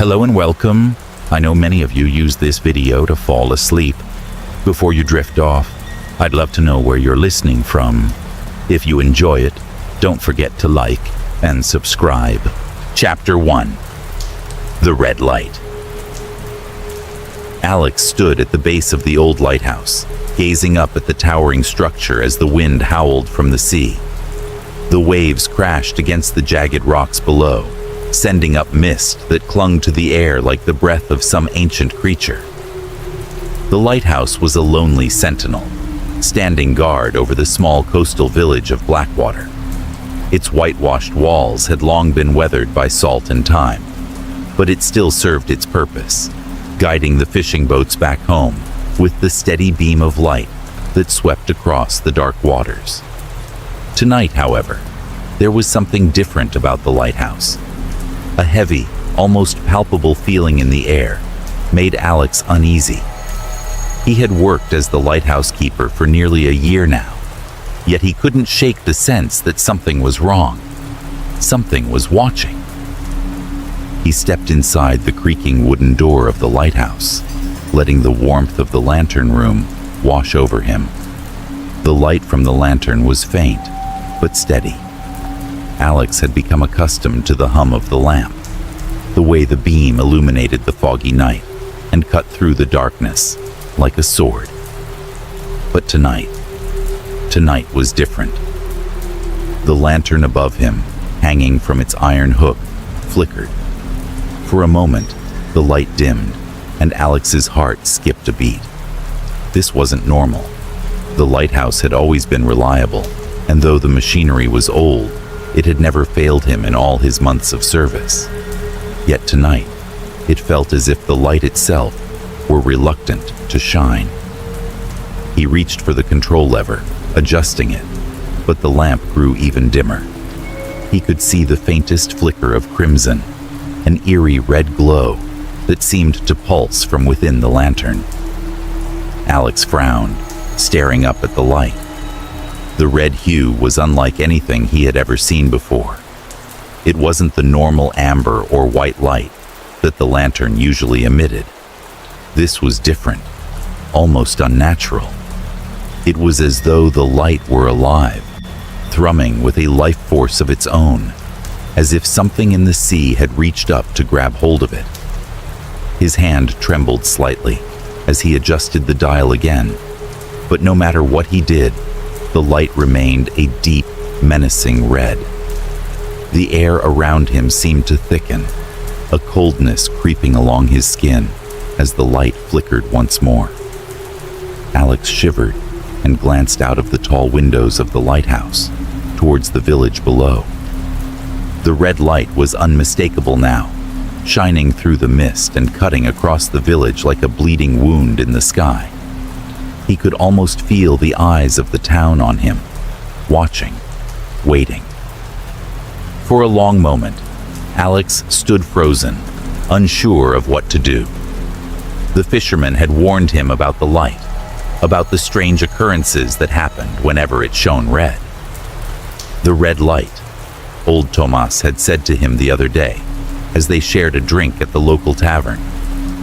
Hello and welcome. I know many of you use this video to fall asleep. Before you drift off, I'd love to know where you're listening from. If you enjoy it, don't forget to like and subscribe. Chapter 1. The Red Light. Alex stood at the base of the old lighthouse, gazing up at the towering structure as the wind howled from the sea. The waves crashed against the jagged rocks below, sending up mist that clung to the air like the breath of some ancient creature. The lighthouse was a lonely sentinel, standing guard over the small coastal village of Blackwater. Its whitewashed walls had long been weathered by salt and time, but it still served its purpose, guiding the fishing boats back home with the steady beam of light that swept across the dark waters. Tonight, however, there was something different about the lighthouse. A heavy, almost palpable feeling in the air made Alex uneasy. He had worked as the lighthouse keeper for nearly a year now, yet he couldn't shake the sense that something was wrong. Something was watching. He stepped inside the creaking wooden door of the lighthouse, letting the warmth of the lantern room wash over him. The light from the lantern was faint, but steady. Alex had become accustomed to the hum of the lamp, the way the beam illuminated the foggy night and cut through the darkness like a sword. But tonight was different. The lantern above him, hanging from its iron hook, flickered. For a moment, the light dimmed, and Alex's heart skipped a beat. This wasn't normal. The lighthouse had always been reliable, and though the machinery was old, it had never failed him in all his months of service. Yet tonight, it felt as if the light itself were reluctant to shine. He reached for the control lever, adjusting it, but the lamp grew even dimmer. He could see the faintest flicker of crimson, an eerie red glow that seemed to pulse from within the lantern. Alex frowned, staring up at the light. The red hue was unlike anything he had ever seen before. It wasn't the normal amber or white light that the lantern usually emitted. This was different, almost unnatural. It was as though the light were alive, thrumming with a life force of its own, as if something in the sea had reached up to grab hold of it. His hand trembled slightly as he adjusted the dial again, but no matter what he did, the light remained a deep, menacing red. The air around him seemed to thicken, a coldness creeping along his skin as the light flickered once more. Alex shivered and glanced out of the tall windows of the lighthouse towards the village below. The red light was unmistakable now, shining through the mist and cutting across the village like a bleeding wound in the sky. He could almost feel the eyes of the town on him, watching, waiting. For a long moment, Alex stood frozen, unsure of what to do. The fisherman had warned him about the light, about the strange occurrences that happened whenever it shone red. The red light, old Tomas had said to him the other day, as they shared a drink at the local tavern,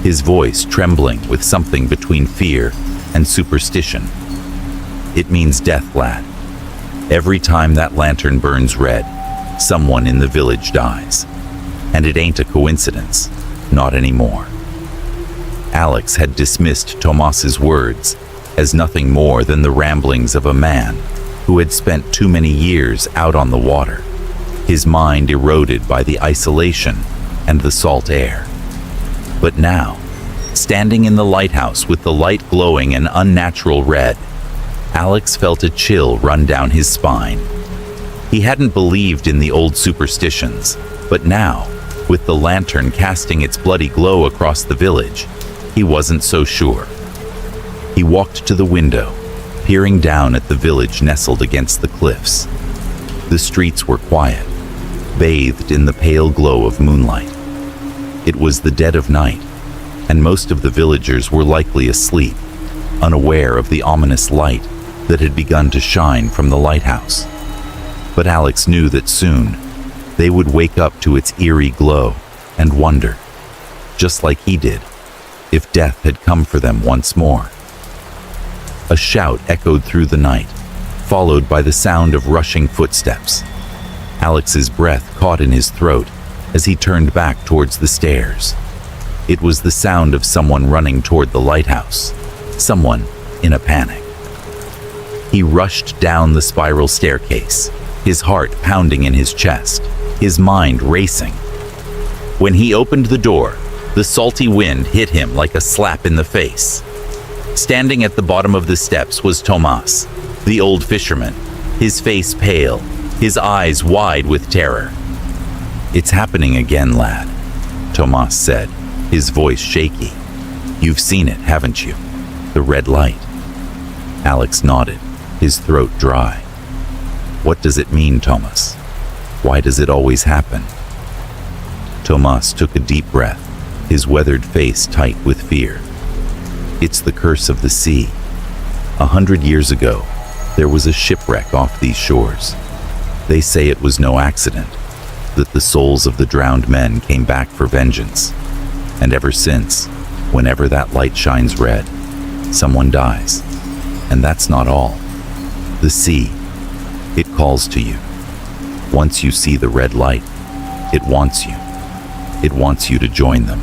his voice trembling with something between fear and superstition. It means death, lad. Every time that lantern burns red, someone in the village dies. And it ain't a coincidence, not anymore. Alex had dismissed Tomas's words as nothing more than the ramblings of a man who had spent too many years out on the water, his mind eroded by the isolation and the salt air. But now, standing in the lighthouse with the light glowing an unnatural red, Alex felt a chill run down his spine. He hadn't believed in the old superstitions, but now, with the lantern casting its bloody glow across the village, he wasn't so sure. He walked to the window, peering down at the village nestled against the cliffs. The streets were quiet, bathed in the pale glow of moonlight. It was the dead of night, and most of the villagers were likely asleep, unaware of the ominous light that had begun to shine from the lighthouse. But Alex knew that soon they would wake up to its eerie glow and wonder, just like he did, if death had come for them once more. A shout echoed through the night, followed by the sound of rushing footsteps. Alex's breath caught in his throat as he turned back towards the stairs. It was the sound of someone running toward the lighthouse, someone in a panic. He rushed down the spiral staircase, his heart pounding in his chest, his mind racing. When he opened the door, the salty wind hit him like a slap in the face. Standing at the bottom of the steps was Tomas, the old fisherman, his face pale, his eyes wide with terror. "It's happening again, lad," Tomas said, his voice shaky. "You've seen it, haven't you? The red light." Alex nodded, his throat dry. "What does it mean, Tomas? Why does it always happen?" Tomas took a deep breath, his weathered face tight with fear. "It's the curse of the sea. 100 years ago, there was a shipwreck off these shores. They say it was no accident, that the souls of the drowned men came back for vengeance. And ever since, whenever that light shines red, someone dies. And that's not all. The sea, it calls to you. Once you see the red light, it wants you. It wants you to join them."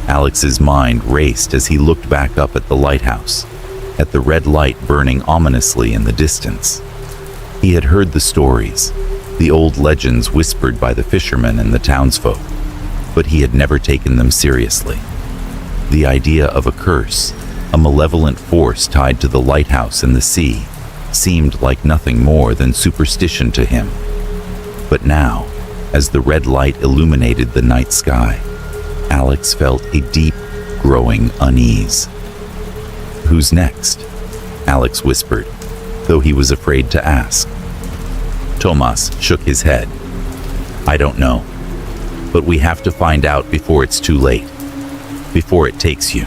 Alex's mind raced as he looked back up at the lighthouse, at the red light burning ominously in the distance. He had heard the stories, the old legends whispered by the fishermen and the townsfolk, but he had never taken them seriously. The idea of a curse, a malevolent force tied to the lighthouse and the sea, seemed like nothing more than superstition to him. But now, as the red light illuminated the night sky, Alex felt a deep, growing unease. "Who's next?" Alex whispered, though he was afraid to ask. Tomas shook his head. "I don't know, but we have to find out before it's too late, before it takes you."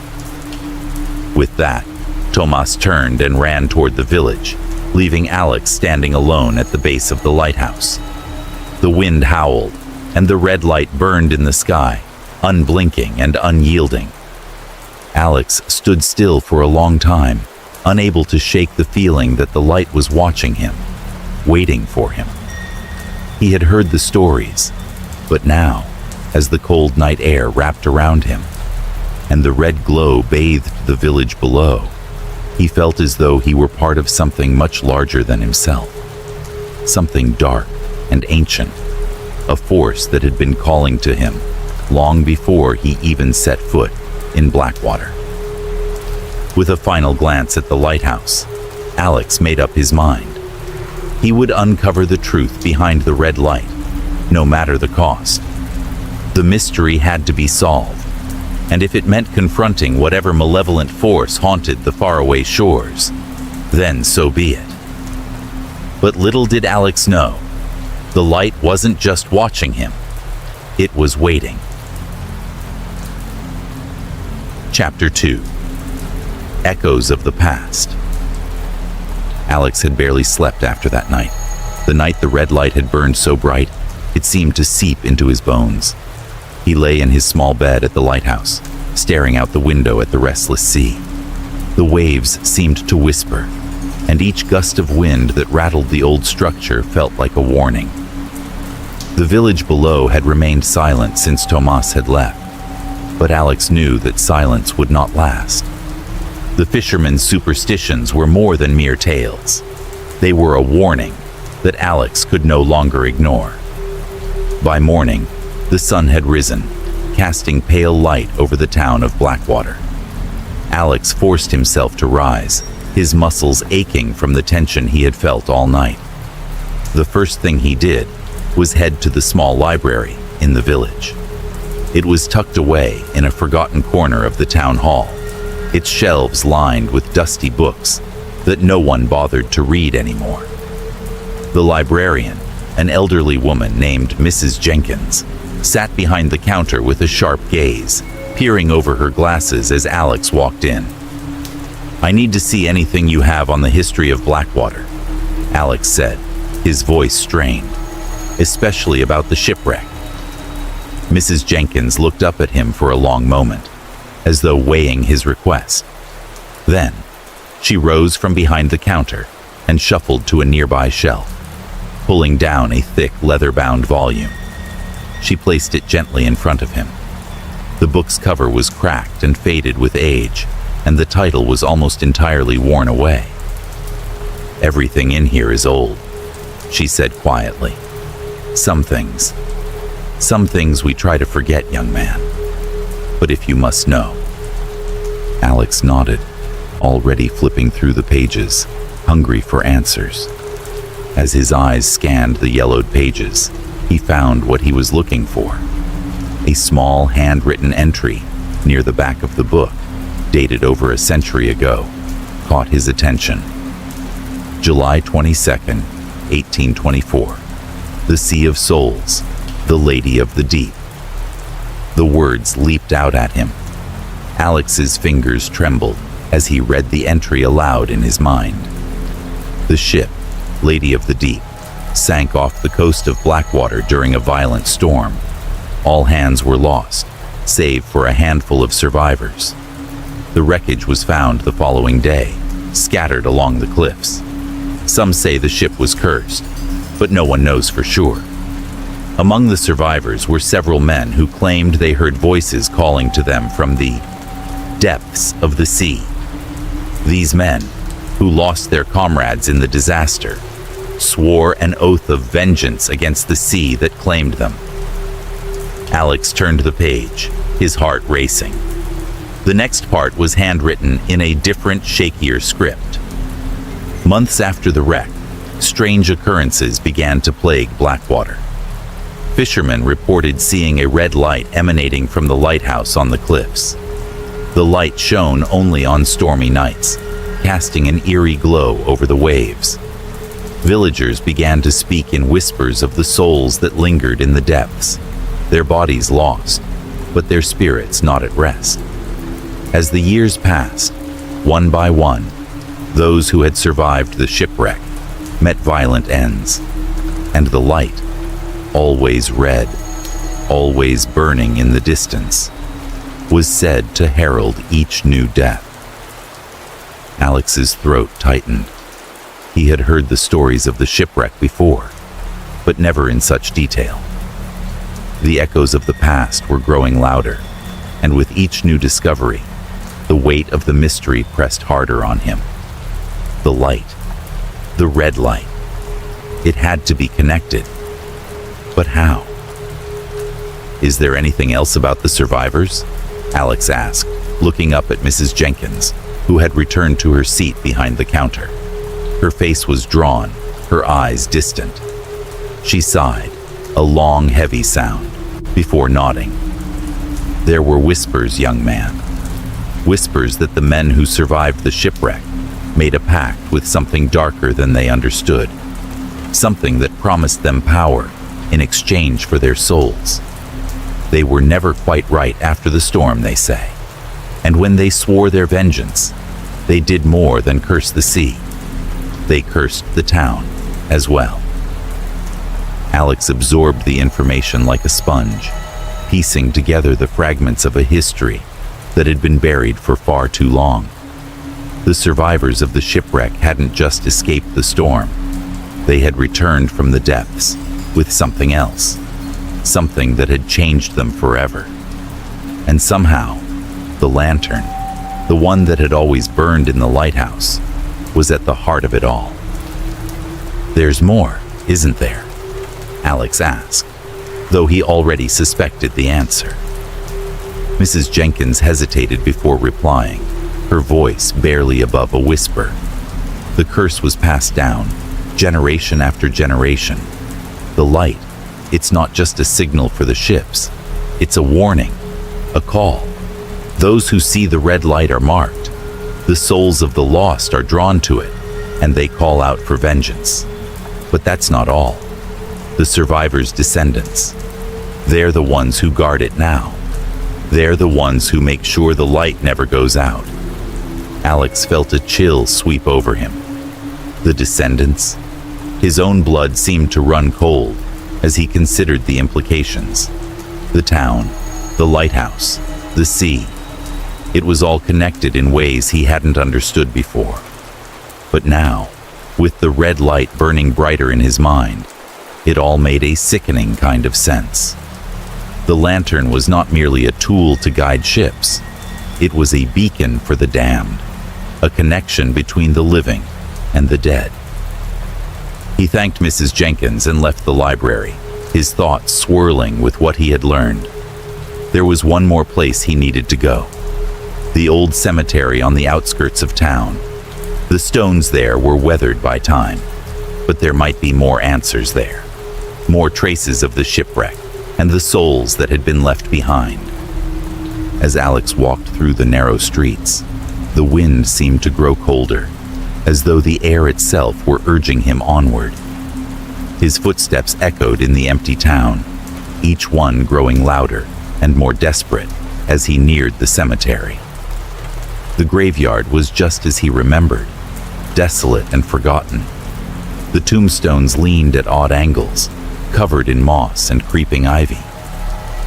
With that, Tomas turned and ran toward the village, leaving Alex standing alone at the base of the lighthouse. The wind howled, and the red light burned in the sky, unblinking and unyielding. Alex stood still for a long time, unable to shake the feeling that the light was watching him, waiting for him. He had heard the stories, but now, as the cold night air wrapped around him, and the red glow bathed the village below, he felt as though he were part of something much larger than himself. Something dark and ancient, a force that had been calling to him long before he even set foot in Blackwater. With a final glance at the lighthouse, Alex made up his mind. He would uncover the truth behind the red light, no matter the cost. The mystery had to be solved, and if it meant confronting whatever malevolent force haunted the faraway shores, then so be it. But little did Alex know, the light wasn't just watching him, it was waiting. Chapter 2. Echoes of the Past. Alex had barely slept after that night. The night the red light had burned so bright, it seemed to seep into his bones. He lay in his small bed at the lighthouse, staring out the window at the restless sea. The waves seemed to whisper, and each gust of wind that rattled the old structure felt like a warning. The village below had remained silent since Tomas had left, but Alex knew that silence would not last. The fishermen's superstitions were more than mere tales. They were a warning that Alex could no longer ignore. By morning, the sun had risen, casting pale light over the town of Blackwater. Alex forced himself to rise, his muscles aching from the tension he had felt all night. The first thing he did was head to the small library in the village. It was tucked away in a forgotten corner of the town hall, its shelves lined with dusty books that no one bothered to read anymore. The librarian, an elderly woman named Mrs. Jenkins, sat behind the counter with a sharp gaze, peering over her glasses as Alex walked in. "I need to see anything you have on the history of Blackwater," Alex said, his voice strained, "especially about the shipwreck." Mrs. Jenkins looked up at him for a long moment, as though weighing his request. Then, she rose from behind the counter and shuffled to a nearby shelf, pulling down a thick leather-bound volume. She placed it gently in front of him. The book's cover was cracked and faded with age, and the title was almost entirely worn away. "Everything in here is old," she said quietly. Some things we try to forget, young man. But if you must know." Alex nodded, already flipping through the pages, hungry for answers. As his eyes scanned the yellowed pages, he found what he was looking for. A small handwritten entry near the back of the book, dated over a century ago, caught his attention. July 22nd, 1824. The Sea of Souls, the Lady of the Deep. The words leaped out at him. Alex's fingers trembled as he read the entry aloud in his mind. The ship, Lady of the Deep, sank off the coast of Blackwater during a violent storm. All hands were lost, save for a handful of survivors. The wreckage was found the following day, scattered along the cliffs. Some say the ship was cursed, but no one knows for sure. Among the survivors were several men who claimed they heard voices calling to them from the depths of the sea. These men, who lost their comrades in the disaster, swore an oath of vengeance against the sea that claimed them. Alex turned the page, his heart racing. The next part was handwritten in a different, shakier script. Months after the wreck, strange occurrences began to plague Blackwater. Fishermen reported seeing a red light emanating from the lighthouse on the cliffs. The light shone only on stormy nights, casting an eerie glow over the waves. Villagers began to speak in whispers of the souls that lingered in the depths, their bodies lost, but their spirits not at rest. As the years passed, one by one, those who had survived the shipwreck met violent ends, and the light, always red, always burning in the distance, was said to herald each new death. Alex's throat tightened. He had heard the stories of the shipwreck before, but never in such detail. The echoes of the past were growing louder, and with each new discovery, the weight of the mystery pressed harder on him. The light, the red light, it had to be connected. But how? "Is there anything else about the survivors?" Alex asked, looking up at Mrs. Jenkins, who had returned to her seat behind the counter. Her face was drawn, her eyes distant. She sighed, a long, heavy sound, before nodding. "There were whispers, young man. Whispers that the men who survived the shipwreck made a pact with something darker than they understood. Something that promised them power in exchange for their souls. They were never quite right after the storm, they say. And when they swore their vengeance, they did more than curse the sea. They cursed the town as well." Alex absorbed the information like a sponge, piecing together the fragments of a history that had been buried for far too long. The survivors of the shipwreck hadn't just escaped the storm. They had returned from the depths with something else, something that had changed them forever. And somehow, the lantern, the one that had always burned in the lighthouse, was at the heart of it all. "There's more, isn't there?" Alex asked, though he already suspected the answer. Mrs. Jenkins hesitated before replying, her voice barely above a whisper. The curse was passed down, generation after generation. The light, it's not just a signal for the ships. It's a warning, a call. Those who see the red light are marked. The souls of the lost are drawn to it, and they call out for vengeance. But that's not all. The survivors' descendants, they're the ones who guard it now. They're the ones who make sure the light never goes out. Alex felt a chill sweep over him. The descendants? His own blood seemed to run cold as he considered the implications. The town, the lighthouse, the sea. It was all connected in ways he hadn't understood before. But now, with the red light burning brighter in his mind, it all made a sickening kind of sense. The lantern was not merely a tool to guide ships. It was a beacon for the damned, a connection between the living and the dead. He thanked Mrs. Jenkins and left the library, his thoughts swirling with what he had learned. There was one more place he needed to go. The old cemetery on the outskirts of town. The stones there were weathered by time, but there might be more answers there. More traces of the shipwreck and the souls that had been left behind. As Alex walked through the narrow streets, the wind seemed to grow colder, as though the air itself were urging him onward. His footsteps echoed in the empty town, each one growing louder and more desperate as he neared the cemetery. The graveyard was just as he remembered, desolate and forgotten. The tombstones leaned at odd angles, covered in moss and creeping ivy.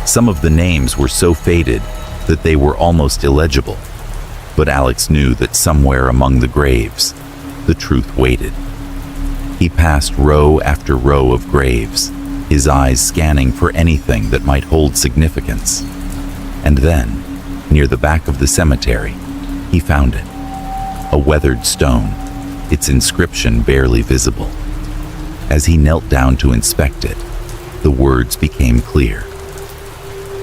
Some of the names were so faded that they were almost illegible, but Alex knew that somewhere among the graves, the truth waited. He passed row after row of graves, his eyes scanning for anything that might hold significance. And then, near the back of the cemetery, he found it. A weathered stone, its inscription barely visible. As he knelt down to inspect it, the words became clear.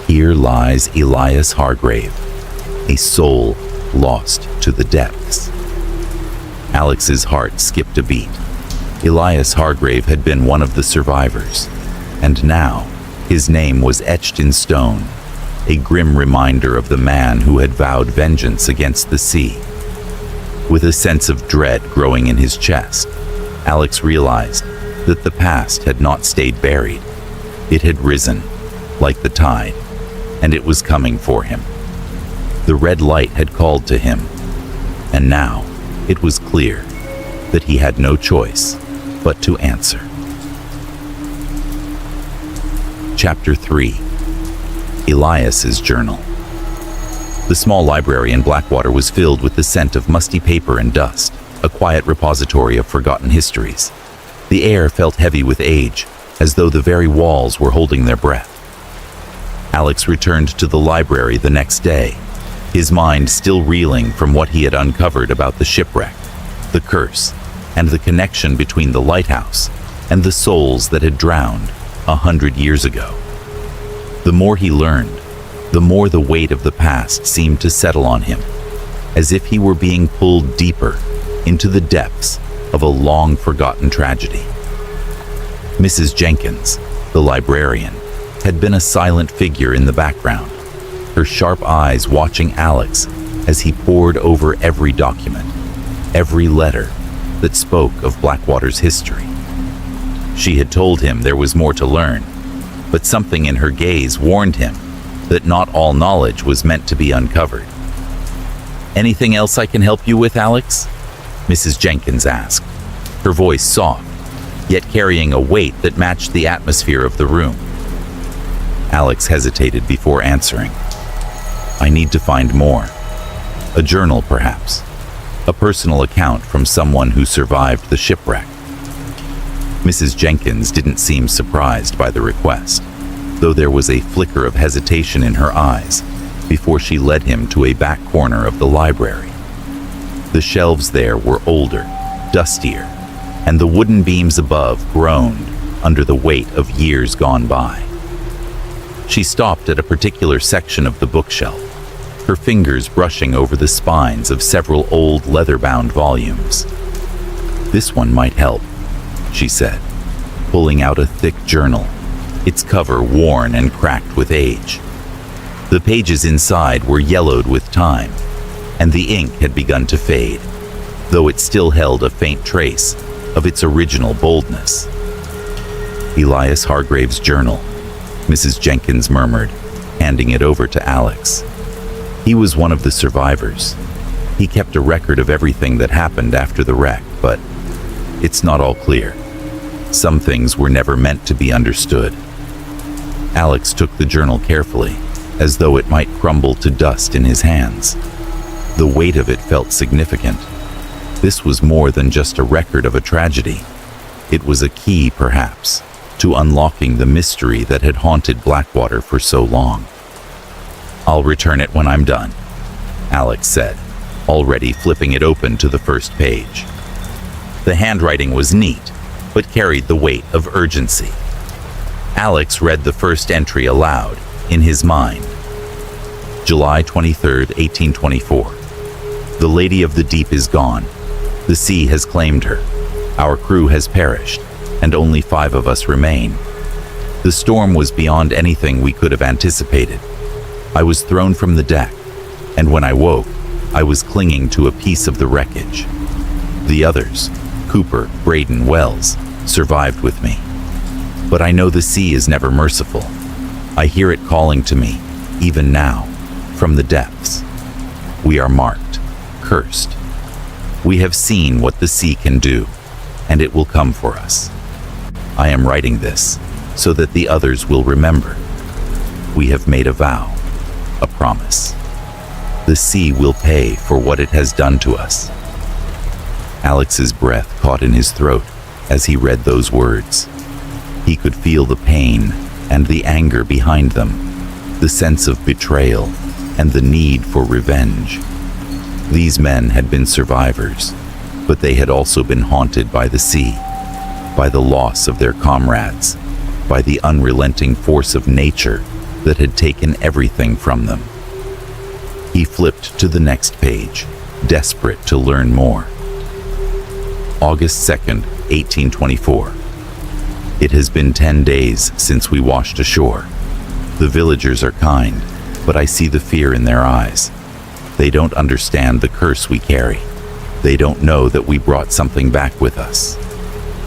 Here lies Elias Hargrave, a soul lost to the depths. Alex's heart skipped a beat. Elias Hargrave had been one of the survivors, and now his name was etched in stone, a grim reminder of the man who had vowed vengeance against the sea. With a sense of dread growing in his chest, Alex realized that the past had not stayed buried. It had risen, like the tide, and it was coming for him. The red light had called to him, and now it was clear that he had no choice but to answer. Chapter 3. Elias's Journal. The small library in Blackwater was filled with the scent of musty paper and dust, a quiet repository of forgotten histories. The air felt heavy with age, as though the very walls were holding their breath. Alex returned to the library the next day, his mind still reeling from what he had uncovered about the shipwreck, the curse, and the connection between the lighthouse and the souls that had drowned 100 years ago. The more he learned, the more the weight of the past seemed to settle on him, as if he were being pulled deeper into the depths of a long-forgotten tragedy. Mrs. Jenkins, the librarian, had been a silent figure in the background, her sharp eyes watching Alex as he pored over every document, every letter that spoke of Blackwater's history. She had told him there was more to learn, but something in her gaze warned him that not all knowledge was meant to be uncovered. "Anything else I can help you with, Alex?" Mrs. Jenkins asked, her voice soft, yet carrying a weight that matched the atmosphere of the room. Alex hesitated before answering. "I need to find more. A journal, perhaps. A personal account from someone who survived the shipwreck." Mrs. Jenkins didn't seem surprised by the request, though there was a flicker of hesitation in her eyes before she led him to a back corner of the library. The shelves there were older, dustier, and the wooden beams above groaned under the weight of years gone by. She stopped at a particular section of the bookshelf, her fingers brushing over the spines of several old leather-bound volumes. "This one might help," she said, pulling out a thick journal, its cover worn and cracked with age. The pages inside were yellowed with time, and the ink had begun to fade, though it still held a faint trace of its original boldness. "Elias Hargrave's journal," Mrs. Jenkins murmured, handing it over to Alex. "He was one of the survivors. He kept a record of everything that happened after the wreck, but it's not all clear. Some things were never meant to be understood." Alex took the journal carefully, as though it might crumble to dust in his hands. The weight of it felt significant. This was more than just a record of a tragedy. It was a key, perhaps, to unlocking the mystery that had haunted Blackwater for so long. "I'll return it when I'm done," Alex said, already flipping it open to the first page. The handwriting was neat, but carried the weight of urgency. Alex read the first entry aloud, in his mind. July 23, 1824. The Lady of the Deep is gone. The sea has claimed her. Our crew has perished, and only 5 of us remain. The storm was beyond anything we could have anticipated. I was thrown from the deck, and when I woke, I was clinging to a piece of the wreckage. The others, Cooper, Braden, Wells, survived with me. But I know the sea is never merciful. I hear it calling to me, even now, from the depths. We are marked, cursed. We have seen what the sea can do, and it will come for us. I am writing this so that the others will remember. We have made a vow, a promise. The sea will pay for what it has done to us. Alex's breath caught in his throat as he read those words. He could feel the pain and the anger behind them, the sense of betrayal and the need for revenge. These men had been survivors, but they had also been haunted by the sea, by the loss of their comrades, by the unrelenting force of nature that had taken everything from them. He flipped to the next page, desperate to learn more. August 2nd, 1824. It has been 10 days since we washed ashore. The villagers are kind, but I see the fear in their eyes. They don't understand the curse we carry. They don't know that we brought something back with us.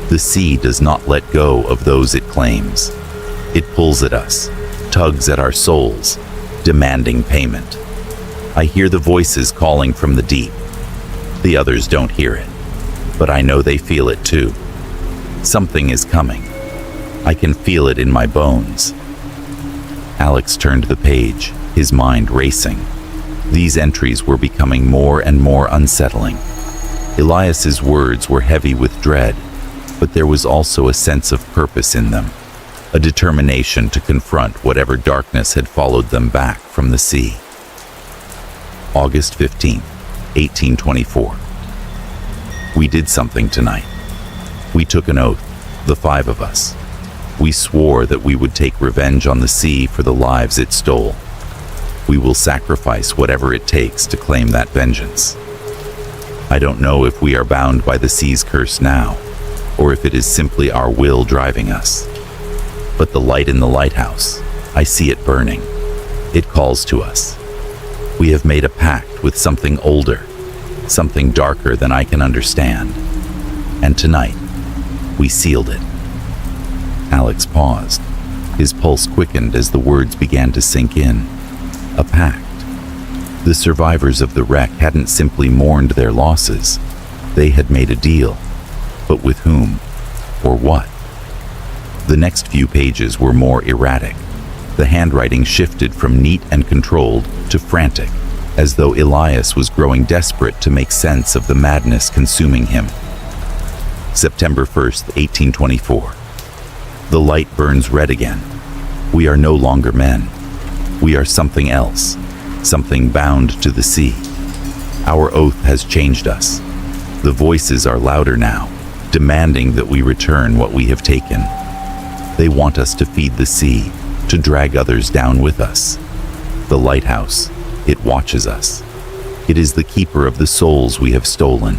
The sea does not let go of those it claims. It pulls at us, tugs at our souls, demanding payment. I hear the voices calling from the deep. The others don't hear it, but I know they feel it too. Something is coming. I can feel it in my bones. Alex turned the page, his mind racing. These entries were becoming more and more unsettling. Elias's words were heavy with dread, but there was also a sense of purpose in them, a determination to confront whatever darkness had followed them back from the sea. August 15th, 1824. We did something tonight. We took an oath, the 5 of us. We swore that we would take revenge on the sea for the lives it stole. We will sacrifice whatever it takes to claim that vengeance. I don't know if we are bound by the sea's curse now, or if it is simply our will driving us. But the light in the lighthouse, I see it burning. It calls to us. We have made a pact with something older, something darker than I can understand. And tonight, we sealed it. Alex paused. His pulse quickened as the words began to sink in. A pact. The survivors of the wreck hadn't simply mourned their losses. They had made a deal. But with whom? Or what? The next few pages were more erratic. The handwriting shifted from neat and controlled to frantic, as though Elias was growing desperate to make sense of the madness consuming him. September 1st, 1824. The light burns red again. We are no longer men. We are something else, something bound to the sea. Our oath has changed us. The voices are louder now, demanding that we return what we have taken. They want us to feed the sea, to drag others down with us. The lighthouse, it watches us. It is the keeper of the souls we have stolen.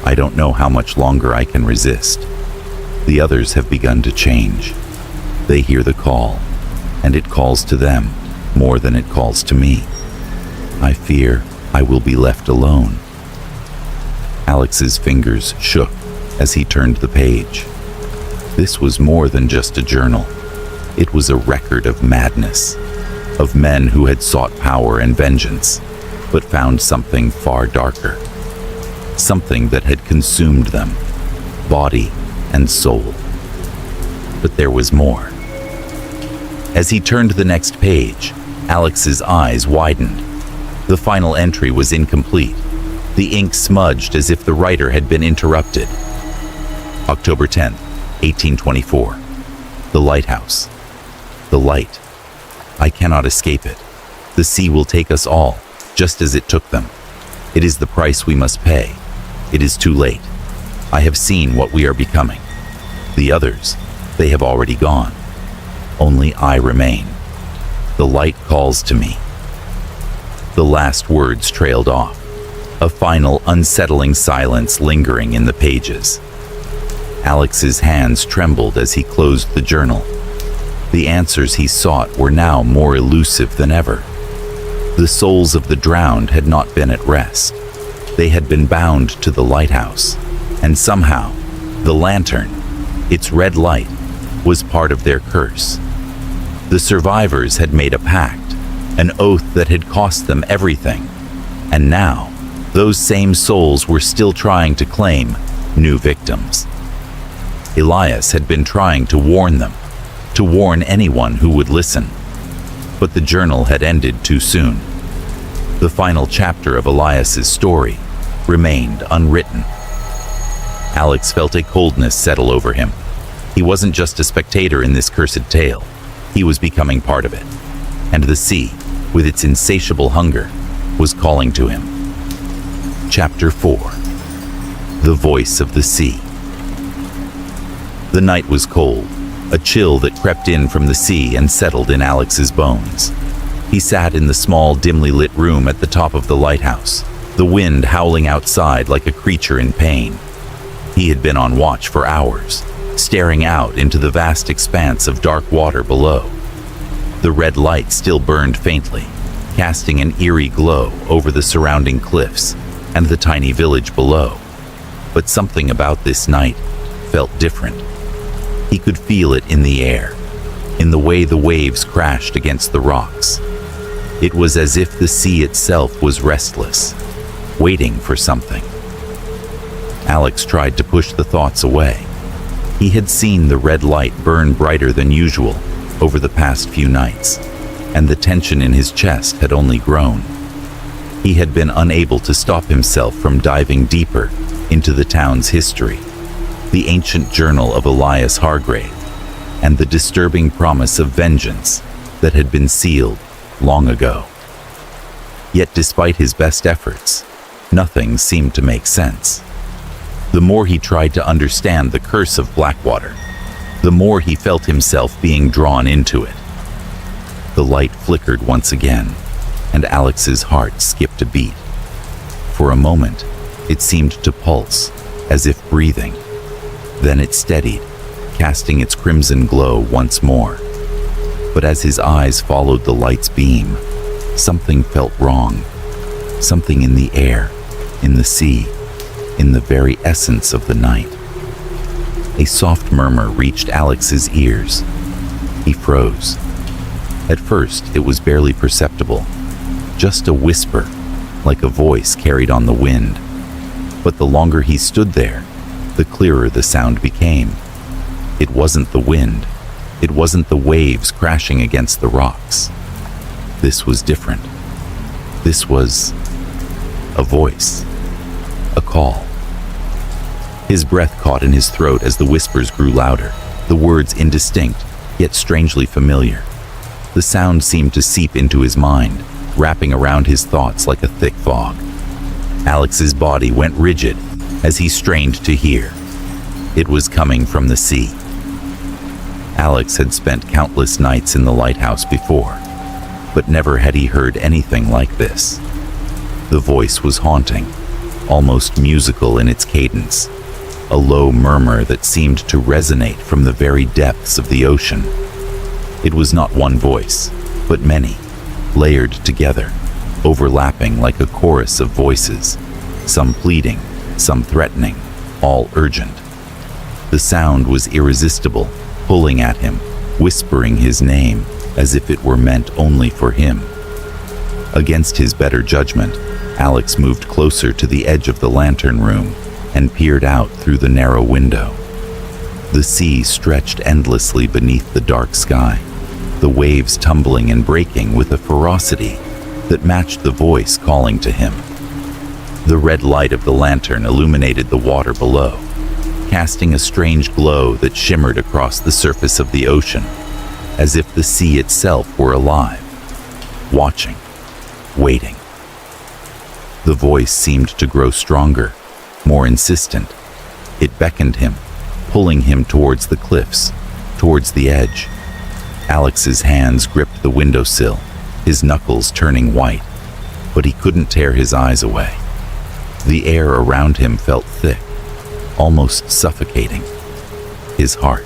I don't know how much longer I can resist. The others have begun to change. They hear the call, and it calls to them more than it calls to me. I fear I will be left alone. Alex's fingers shook as he turned the page. This was more than just a journal. It was a record of madness, of men who had sought power and vengeance, but found something far darker. Something that had consumed them, body and soul. But there was more. As he turned the next page, Alex's eyes widened. The final entry was incomplete. The ink smudged as if the writer had been interrupted. October 10th, 1824. The lighthouse. The light. I cannot escape it. The sea will take us all, just as it took them. It is the price we must pay. It is too late. I have seen what we are becoming. The others, they have already gone. Only I remain. The light calls to me. The last words trailed off, a final unsettling silence lingering in the pages. Alex's hands trembled as he closed the journal. The answers he sought were now more elusive than ever. The souls of the drowned had not been at rest. They had been bound to the lighthouse, and somehow, the lantern, its red light, was part of their curse. The survivors had made a pact, an oath that had cost them everything, and now, those same souls were still trying to claim new victims. Elias had been trying to warn them, to warn anyone who would listen. But the journal had ended too soon. The final chapter of Elias's story remained unwritten. Alex felt a coldness settle over him. He wasn't just a spectator in this cursed tale. He was becoming part of it. And the sea, with its insatiable hunger, was calling to him. Chapter 4. The Voice of the Sea. The night was cold, a chill that crept in from the sea and settled in Alex's bones. He sat in the small, dimly lit room at the top of the lighthouse, the wind howling outside like a creature in pain. He had been on watch for hours, staring out into the vast expanse of dark water below. The red light still burned faintly, casting an eerie glow over the surrounding cliffs and the tiny village below. But something about this night felt different. He could feel it in the air, in the way the waves crashed against the rocks. It was as if the sea itself was restless, waiting for something. Alex tried to push the thoughts away. He had seen the red light burn brighter than usual over the past few nights, and the tension in his chest had only grown. He had been unable to stop himself from diving deeper into the town's history, the ancient journal of Elias Hargrave, and the disturbing promise of vengeance that had been sealed long ago. Yet despite his best efforts, nothing seemed to make sense. The more he tried to understand the curse of Blackwater, the more he felt himself being drawn into it. The light flickered once again, and Alex's heart skipped a beat. For a moment, it seemed to pulse, as if breathing. Then it steadied, casting its crimson glow once more. But as his eyes followed the light's beam, something felt wrong. Something in the air, in the sea, in the very essence of the night. A soft murmur reached Alex's ears. He froze. At first, it was barely perceptible, just a whisper, like a voice carried on the wind. But the longer he stood there, the clearer the sound became. It wasn't the wind. It wasn't the waves crashing against the rocks. This was different. This was a voice, a call. His breath caught in his throat as the whispers grew louder, the words indistinct, yet strangely familiar. The sound seemed to seep into his mind, wrapping around his thoughts like a thick fog. Alex's body went rigid as he strained to hear. It was coming from the sea. Alex had spent countless nights in the lighthouse before, but never had he heard anything like this. The voice was haunting, almost musical in its cadence, a low murmur that seemed to resonate from the very depths of the ocean. It was not one voice, but many, layered together, overlapping like a chorus of voices, some pleading, some threatening, all urgent. The sound was irresistible, pulling at him, whispering his name as if it were meant only for him. Against his better judgment, Alex moved closer to the edge of the lantern room and peered out through the narrow window. The sea stretched endlessly beneath the dark sky, the waves tumbling and breaking with a ferocity that matched the voice calling to him. The red light of the lantern illuminated the water below, casting a strange glow that shimmered across the surface of the ocean, as if the sea itself were alive, watching, waiting. The voice seemed to grow stronger, more insistent. It beckoned him, pulling him towards the cliffs, towards the edge. Alex's hands gripped the windowsill, his knuckles turning white, but he couldn't tear his eyes away. The air around him felt thick, almost suffocating. His heart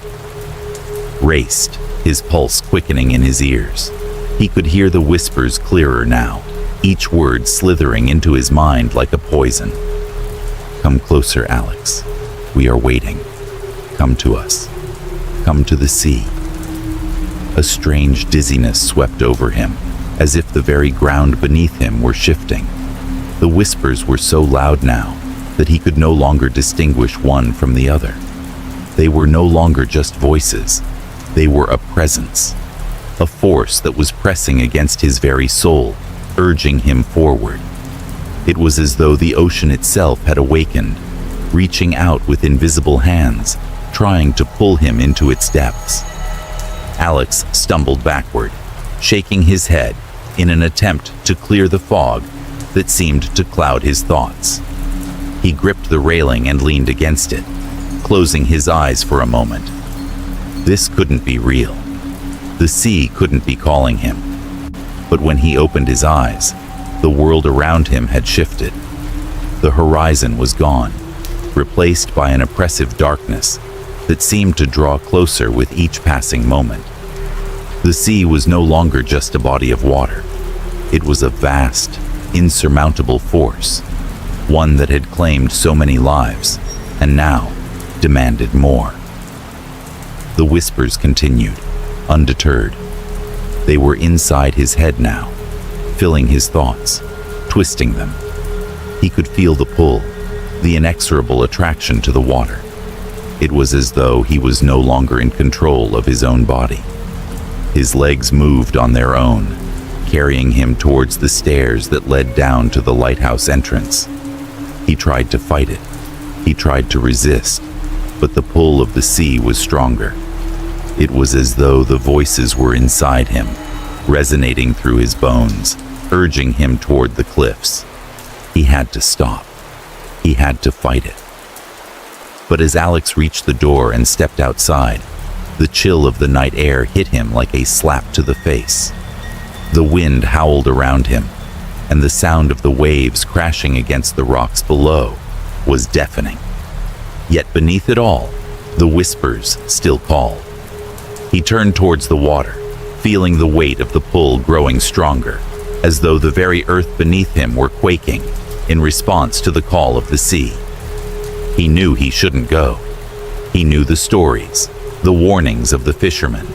raced, his pulse quickening in his ears. He could hear the whispers clearer now, each word slithering into his mind like a poison. "Come closer, Alex. We are waiting. Come to us. Come to the sea." A strange dizziness swept over him, as if the very ground beneath him were shifting. The whispers were so loud now that he could no longer distinguish one from the other. They were no longer just voices. They were a presence, a force that was pressing against his very soul, urging him forward. It was as though the ocean itself had awakened, reaching out with invisible hands, trying to pull him into its depths. Alex stumbled backward, shaking his head in an attempt to clear the fog that seemed to cloud his thoughts. He gripped the railing and leaned against it, closing his eyes for a moment. This couldn't be real. The sea couldn't be calling him. But when he opened his eyes, the world around him had shifted. The horizon was gone, replaced by an oppressive darkness that seemed to draw closer with each passing moment. The sea was no longer just a body of water. It was a vast, insurmountable force, one that had claimed so many lives, and now demanded more. The whispers continued, undeterred. They were inside his head now, filling his thoughts, twisting them. He could feel the pull, the inexorable attraction to the water. It was as though he was no longer in control of his own body. His legs moved on their own, carrying him towards the stairs that led down to the lighthouse entrance. He tried to fight it. He tried to resist, but the pull of the sea was stronger. It was as though the voices were inside him, resonating through his bones, urging him toward the cliffs. He had to stop. He had to fight it. But as Alex reached the door and stepped outside, the chill of the night air hit him like a slap to the face. The wind howled around him, and the sound of the waves crashing against the rocks below was deafening. Yet beneath it all, the whispers still called. He turned towards the water, feeling the weight of the pull growing stronger, as though the very earth beneath him were quaking in response to the call of the sea. He knew he shouldn't go. He knew the stories, the warnings of the fishermen.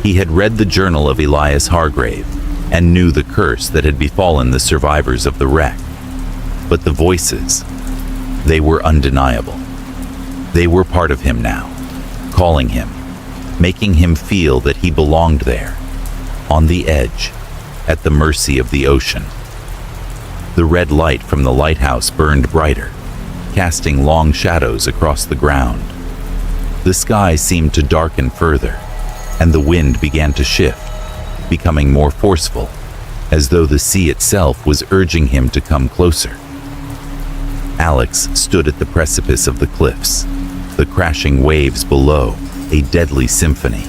He had read the journal of Elias Hargrave and knew the curse that had befallen the survivors of the wreck. But the voices, they were undeniable. They were part of him now, calling him, making him feel that he belonged there, on the edge, at the mercy of the ocean. The red light from the lighthouse burned brighter, casting long shadows across the ground. The sky seemed to darken further, and the wind began to shift, becoming more forceful, as though the sea itself was urging him to come closer. Alex stood at the precipice of the cliffs, the crashing waves below, a deadly symphony.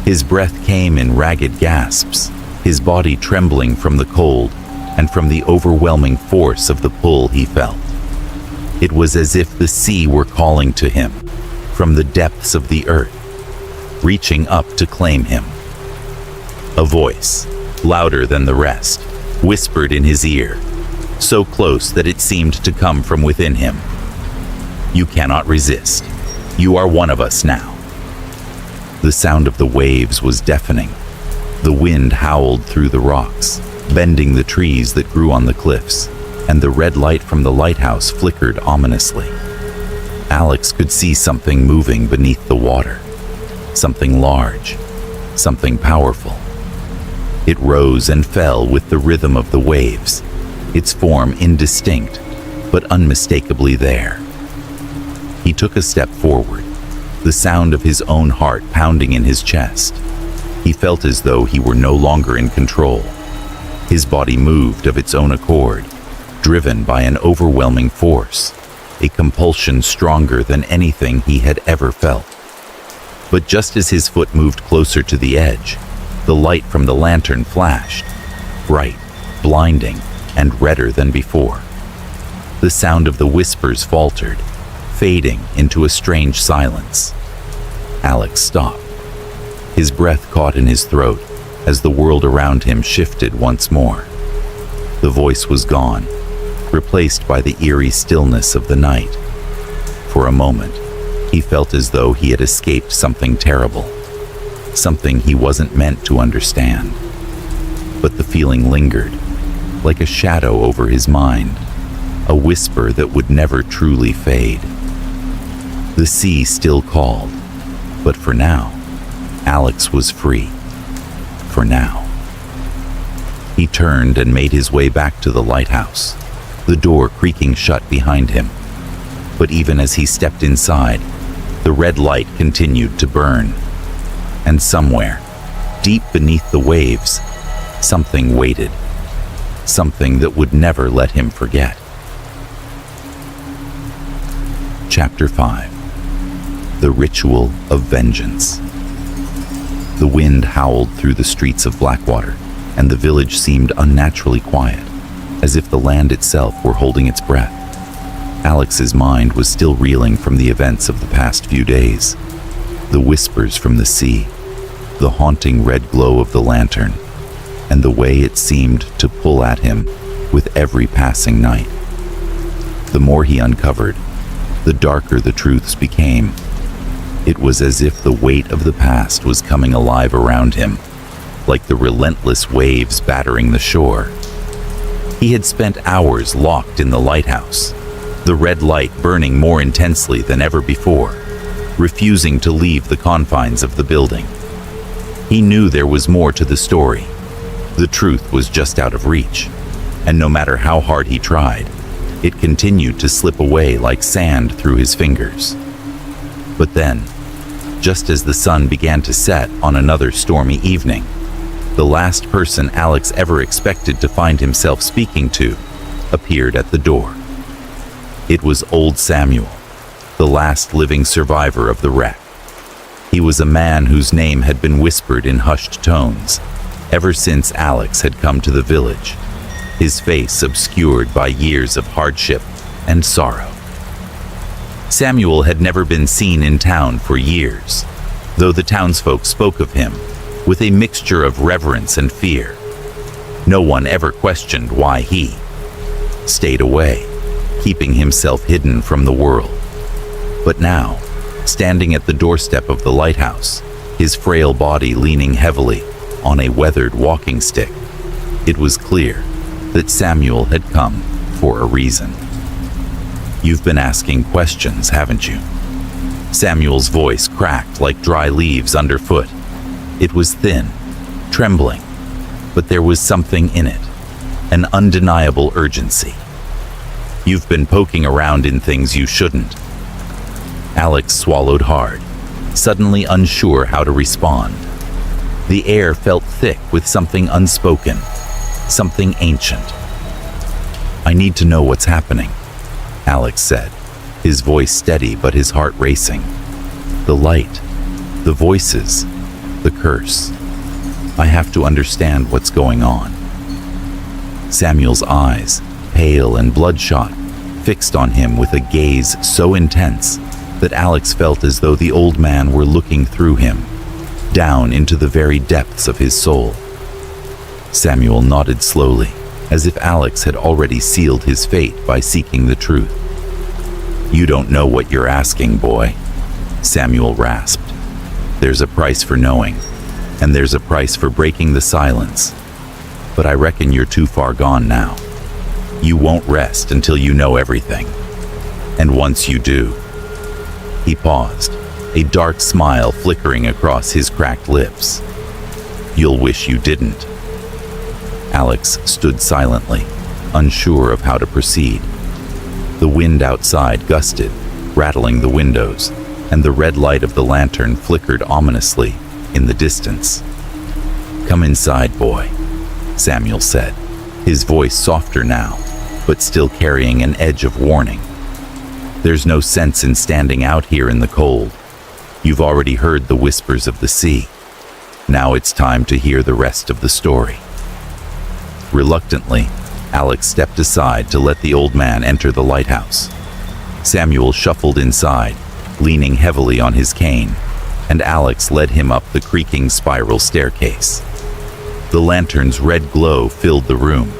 His breath came in ragged gasps, his body trembling from the cold and from the overwhelming force of the pull he felt. It was as if the sea were calling to him from the depths of the earth, reaching up to claim him. A voice, louder than the rest, whispered in his ear, so close that it seemed to come from within him. "You cannot resist. You are one of us now." The sound of the waves was deafening. The wind howled through the rocks, bending the trees that grew on the cliffs, and the red light from the lighthouse flickered ominously. Alex could see something moving beneath the water, something large, something powerful. It rose and fell with the rhythm of the waves, its form indistinct, but unmistakably there. He took a step forward, the sound of his own heart pounding in his chest. He felt as though he were no longer in control. His body moved of its own accord, driven by an overwhelming force, a compulsion stronger than anything he had ever felt. But just as his foot moved closer to the edge, the light from the lantern flashed, bright, blinding, and redder than before. The sound of the whispers faltered, fading into a strange silence. Alex stopped. His breath caught in his throat as the world around him shifted once more. The voice was gone, replaced by the eerie stillness of the night. For a moment, he felt as though he had escaped something terrible, something he wasn't meant to understand. But the feeling lingered, like a shadow over his mind, a whisper that would never truly fade. The sea still called, but for now, Alex was free. For now. He turned and made his way back to the lighthouse, the door creaking shut behind him. But even as he stepped inside, the red light continued to burn. And somewhere, deep beneath the waves, something waited. Something that would never let him forget. Chapter 5. The Ritual of Vengeance. The wind howled through the streets of Blackwater, and the village seemed unnaturally quiet, as if the land itself were holding its breath. Alex's mind was still reeling from the events of the past few days. The whispers from the sea, the haunting red glow of the lantern, and the way it seemed to pull at him with every passing night. The more he uncovered, the darker the truths became. It was as if the weight of the past was coming alive around him, like the relentless waves battering the shore. He had spent hours locked in the lighthouse, the red light burning more intensely than ever before, refusing to leave the confines of the building. He knew there was more to the story. The truth was just out of reach, and no matter how hard he tried, it continued to slip away like sand through his fingers. But then, just as the sun began to set on another stormy evening, the last person Alex ever expected to find himself speaking to appeared at the door. It was old Samuel, the last living survivor of the wreck. He was a man whose name had been whispered in hushed tones ever since Alex had come to the village, his face obscured by years of hardship and sorrow. Samuel had never been seen in town for years, though the townsfolk spoke of him with a mixture of reverence and fear. No one ever questioned why he stayed away, keeping himself hidden from the world. But now, standing at the doorstep of the lighthouse, his frail body leaning heavily on a weathered walking stick, it was clear that Samuel had come for a reason. "You've been asking questions, haven't you?" Samuel's voice cracked like dry leaves underfoot. It was thin, trembling, but there was something in it, an undeniable urgency. "You've been poking around in things you shouldn't." Alex swallowed hard, suddenly unsure how to respond. The air felt thick with something unspoken, something ancient. "I need to know what's happening," Alex said, his voice steady but his heart racing. "The light, the voices, the curse. I have to understand what's going on." Samuel's eyes, pale and bloodshot, fixed on him with a gaze so intense that Alex felt as though the old man were looking through him, down into the very depths of his soul. Samuel nodded slowly, as if Alex had already sealed his fate by seeking the truth. "You don't know what you're asking, boy," Samuel rasped. "There's a price for knowing, and there's a price for breaking the silence. But I reckon you're too far gone now. You won't rest until you know everything. And once you do..." He paused, a dark smile flickering across his cracked lips. You'll wish you didn't." Alex stood silently, unsure of how to proceed. The wind outside gusted, rattling the windows, and the red light of the lantern flickered ominously in the distance. "Come inside, boy," Samuel said, his voice softer now, but still carrying an edge of warning. "There's no sense in standing out here in the cold. You've already heard the whispers of the sea. Now it's time to hear the rest of the story." Reluctantly, Alex stepped aside to let the old man enter the lighthouse. Samuel shuffled inside, leaning heavily on his cane, and Alex led him up the creaking spiral staircase. The lantern's red glow filled the room,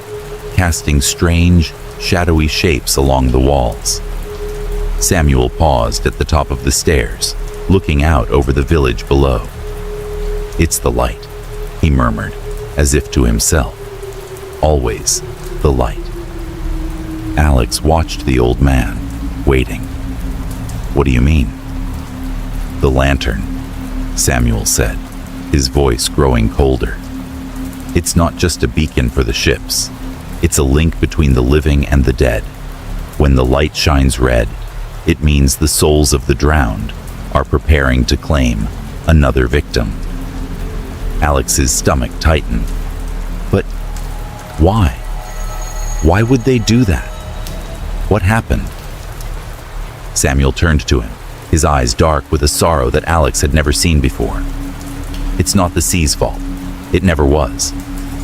casting strange, shadowy shapes along the walls. Samuel paused at the top of the stairs, looking out over the village below. "It's the light," he murmured, as if to himself. "Always the light." Alex watched the old man, waiting. "What do you mean?" "The lantern," Samuel said, his voice growing colder. "It's not just a beacon for the ships. It's a link between the living and the dead. When the light shines red, it means the souls of the drowned are preparing to claim another victim." Alex's stomach tightened. "But why? Why would they do that? What happened?" Samuel turned to him, his eyes dark with a sorrow that Alex had never seen before. "It's not the sea's fault. It never was.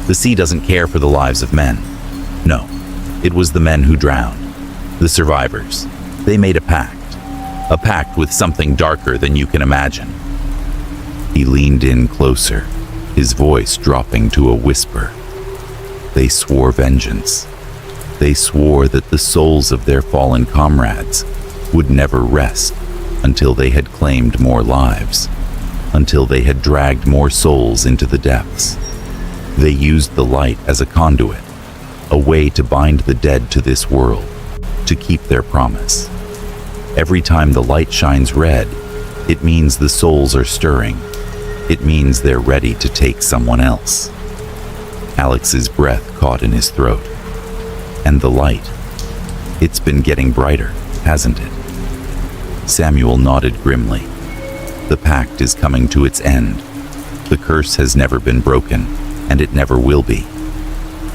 The sea doesn't care for the lives of men. No, it was the men who drowned, the survivors. They made a pact with something darker than you can imagine." He leaned in closer, his voice dropping to a whisper. "They swore vengeance. They swore that the souls of their fallen comrades would never rest until they had claimed more lives, until they had dragged more souls into the depths. They used the light as a conduit, a way to bind the dead to this world, to keep their promise. Every time the light shines red, it means the souls are stirring. It means they're ready to take someone else." Alex's breath caught in his throat. "And the light, it's been getting brighter, hasn't it?" Samuel nodded grimly. "The pact is coming to its end. The curse has never been broken, and it never will be.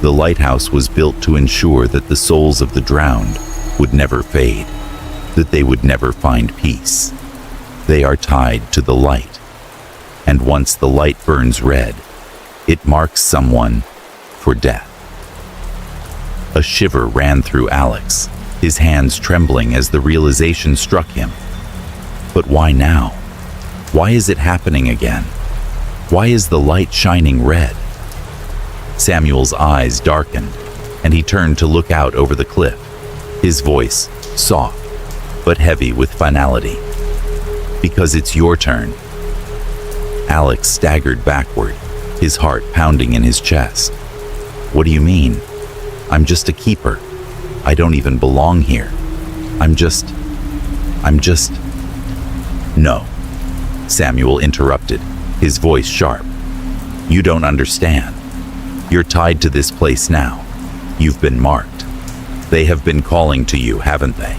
The lighthouse was built to ensure that the souls of the drowned would never fade, that they would never find peace. They are tied to the light. And once the light burns red, it marks someone for death." A shiver ran through Alex, his hands trembling as the realization struck him. But why now? Why is it happening again? Why is the light shining red? Samuel's eyes darkened, and he turned to look out over the cliff, his voice soft but heavy with finality. "Because it's your turn." Alex staggered backward, his heart pounding in his chest. "What do you mean? I'm just a keeper. I don't even belong here. I'm just... "No," Samuel interrupted, his voice sharp. "You don't understand. You're tied to this place now. You've been marked. They have been calling to you, haven't they?"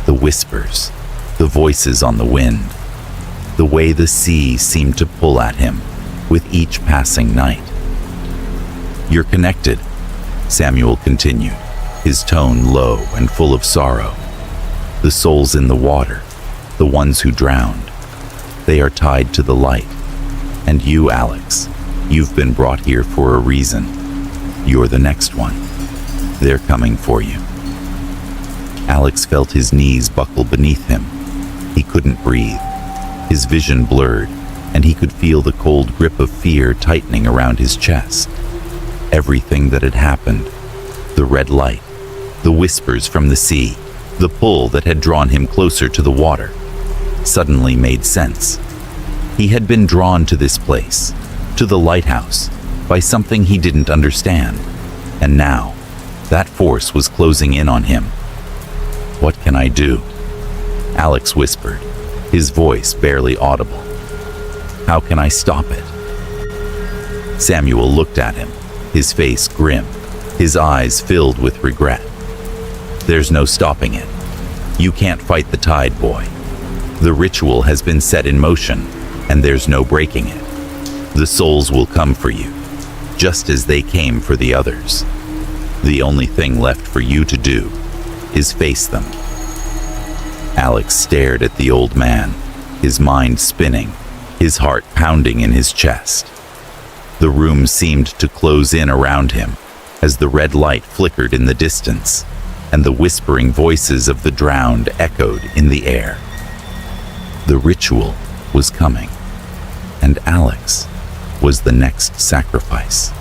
The whispers, the voices on the wind, the way the sea seemed to pull at him with each passing night. "You're connected," Samuel continued, his tone low and full of sorrow. "The souls in the water, the ones who drowned, they are tied to the light. And you, Alex, you've been brought here for a reason. You're the next one. They're coming for you." Alex felt his knees buckle beneath him. He couldn't breathe. His vision blurred, and he could feel the cold grip of fear tightening around his chest. Everything that had happened, the red light, the whispers from the sea, the pull that had drawn him closer to the water, suddenly made sense. He had been drawn to this place, to the lighthouse, by something he didn't understand, and now that force was closing in on him. "What can I do?" Alex whispered, his voice barely audible. "How can I stop it?" Samuel looked at him, his face grim, his eyes filled with regret. "There's no stopping it. You can't fight the tide, boy. The ritual has been set in motion, and there's no breaking it. The souls will come for you, just as they came for the others. The only thing left for you to do is face them." Alex stared at the old man, his mind spinning, his heart pounding in his chest. The room seemed to close in around him as the red light flickered in the distance, and the whispering voices of the drowned echoed in the air. The ritual was coming, and Alex was the next sacrifice.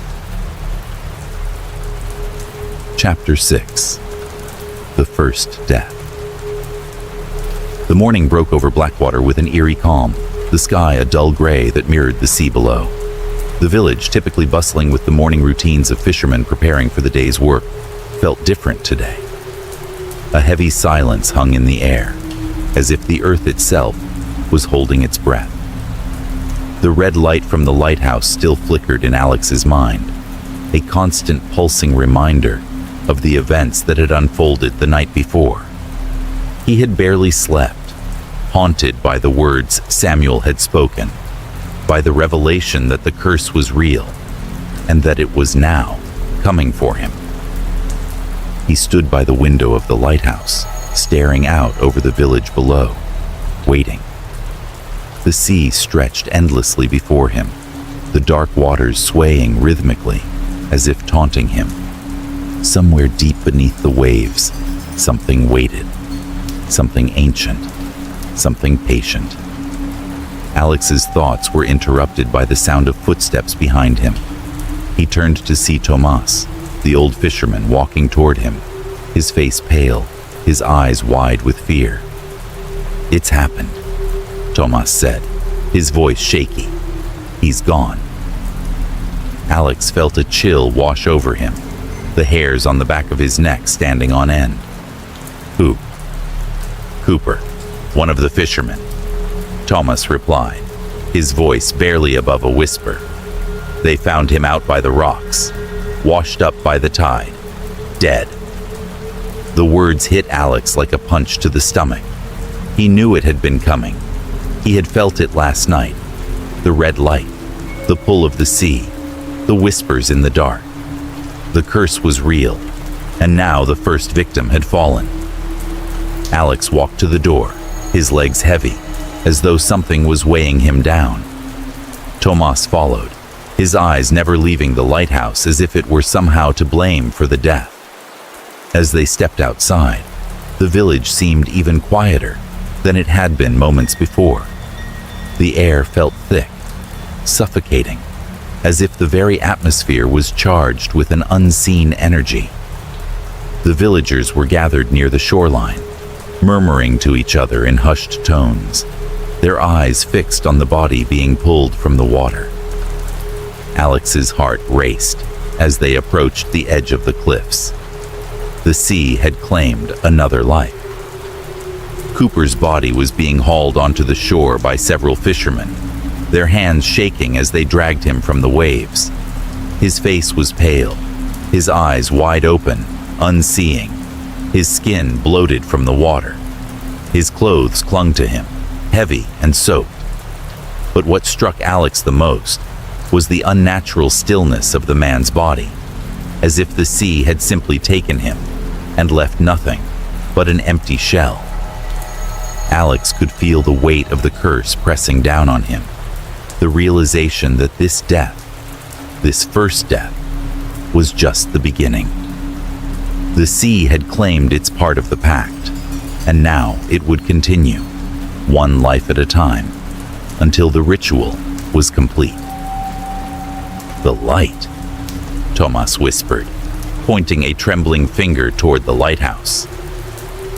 Chapter 6. The First Death. The morning broke over Blackwater with an eerie calm, the sky a dull gray that mirrored the sea below. The village, typically bustling with the morning routines of fishermen preparing for the day's work, felt different today. A heavy silence hung in the air, as if the earth itself was holding its breath. The red light from the lighthouse still flickered in Alex's mind, a constant pulsing reminder of the events that had unfolded the night before. He had barely slept, haunted by the words Samuel had spoken, by the revelation that the curse was real, and that it was now coming for him. He stood by the window of the lighthouse, staring out over the village below, waiting. The sea stretched endlessly before him, the dark waters swaying rhythmically, as if taunting him. Somewhere deep beneath the waves, something waited, something ancient, something patient. Alex's thoughts were interrupted by the sound of footsteps behind him. He turned to see Tomas, the old fisherman, walking toward him, his face pale, his eyes wide with fear. "It's happened," Tomas said, his voice shaky. "He's gone." Alex felt a chill wash over him, the hairs on the back of his neck standing on end. "Who?" "Cooper, one of the fishermen," Thomas replied, his voice barely above a whisper. "They found him out by the rocks, washed up by the tide, dead." The words hit Alex like a punch to the stomach. He knew it had been coming. He had felt it last night. The red light, the pull of the sea, the whispers in the dark. The curse was real, and now the first victim had fallen. Alex walked to the door, his legs heavy, as though something was weighing him down. Tomas followed, his eyes never leaving the lighthouse, as if it were somehow to blame for the death. As they stepped outside, the village seemed even quieter than it had been moments before. The air felt thick, suffocating, as if the very atmosphere was charged with an unseen energy. The villagers were gathered near the shoreline, murmuring to each other in hushed tones, their eyes fixed on the body being pulled from the water. Alex's heart raced as they approached the edge of the cliffs. The sea had claimed another life. Cooper's body was being hauled onto the shore by several fishermen, their hands shaking as they dragged him from the waves. His face was pale, his eyes wide open, unseeing, his skin bloated from the water. His clothes clung to him, heavy and soaked. But what struck Alex the most was the unnatural stillness of the man's body, as if the sea had simply taken him and left nothing but an empty shell. Alex could feel the weight of the curse pressing down on him, the realization that this death, this first death, was just the beginning. The sea had claimed its part of the pact, and now it would continue, one life at a time, until the ritual was complete. "The light," Tomas whispered, pointing a trembling finger toward the lighthouse.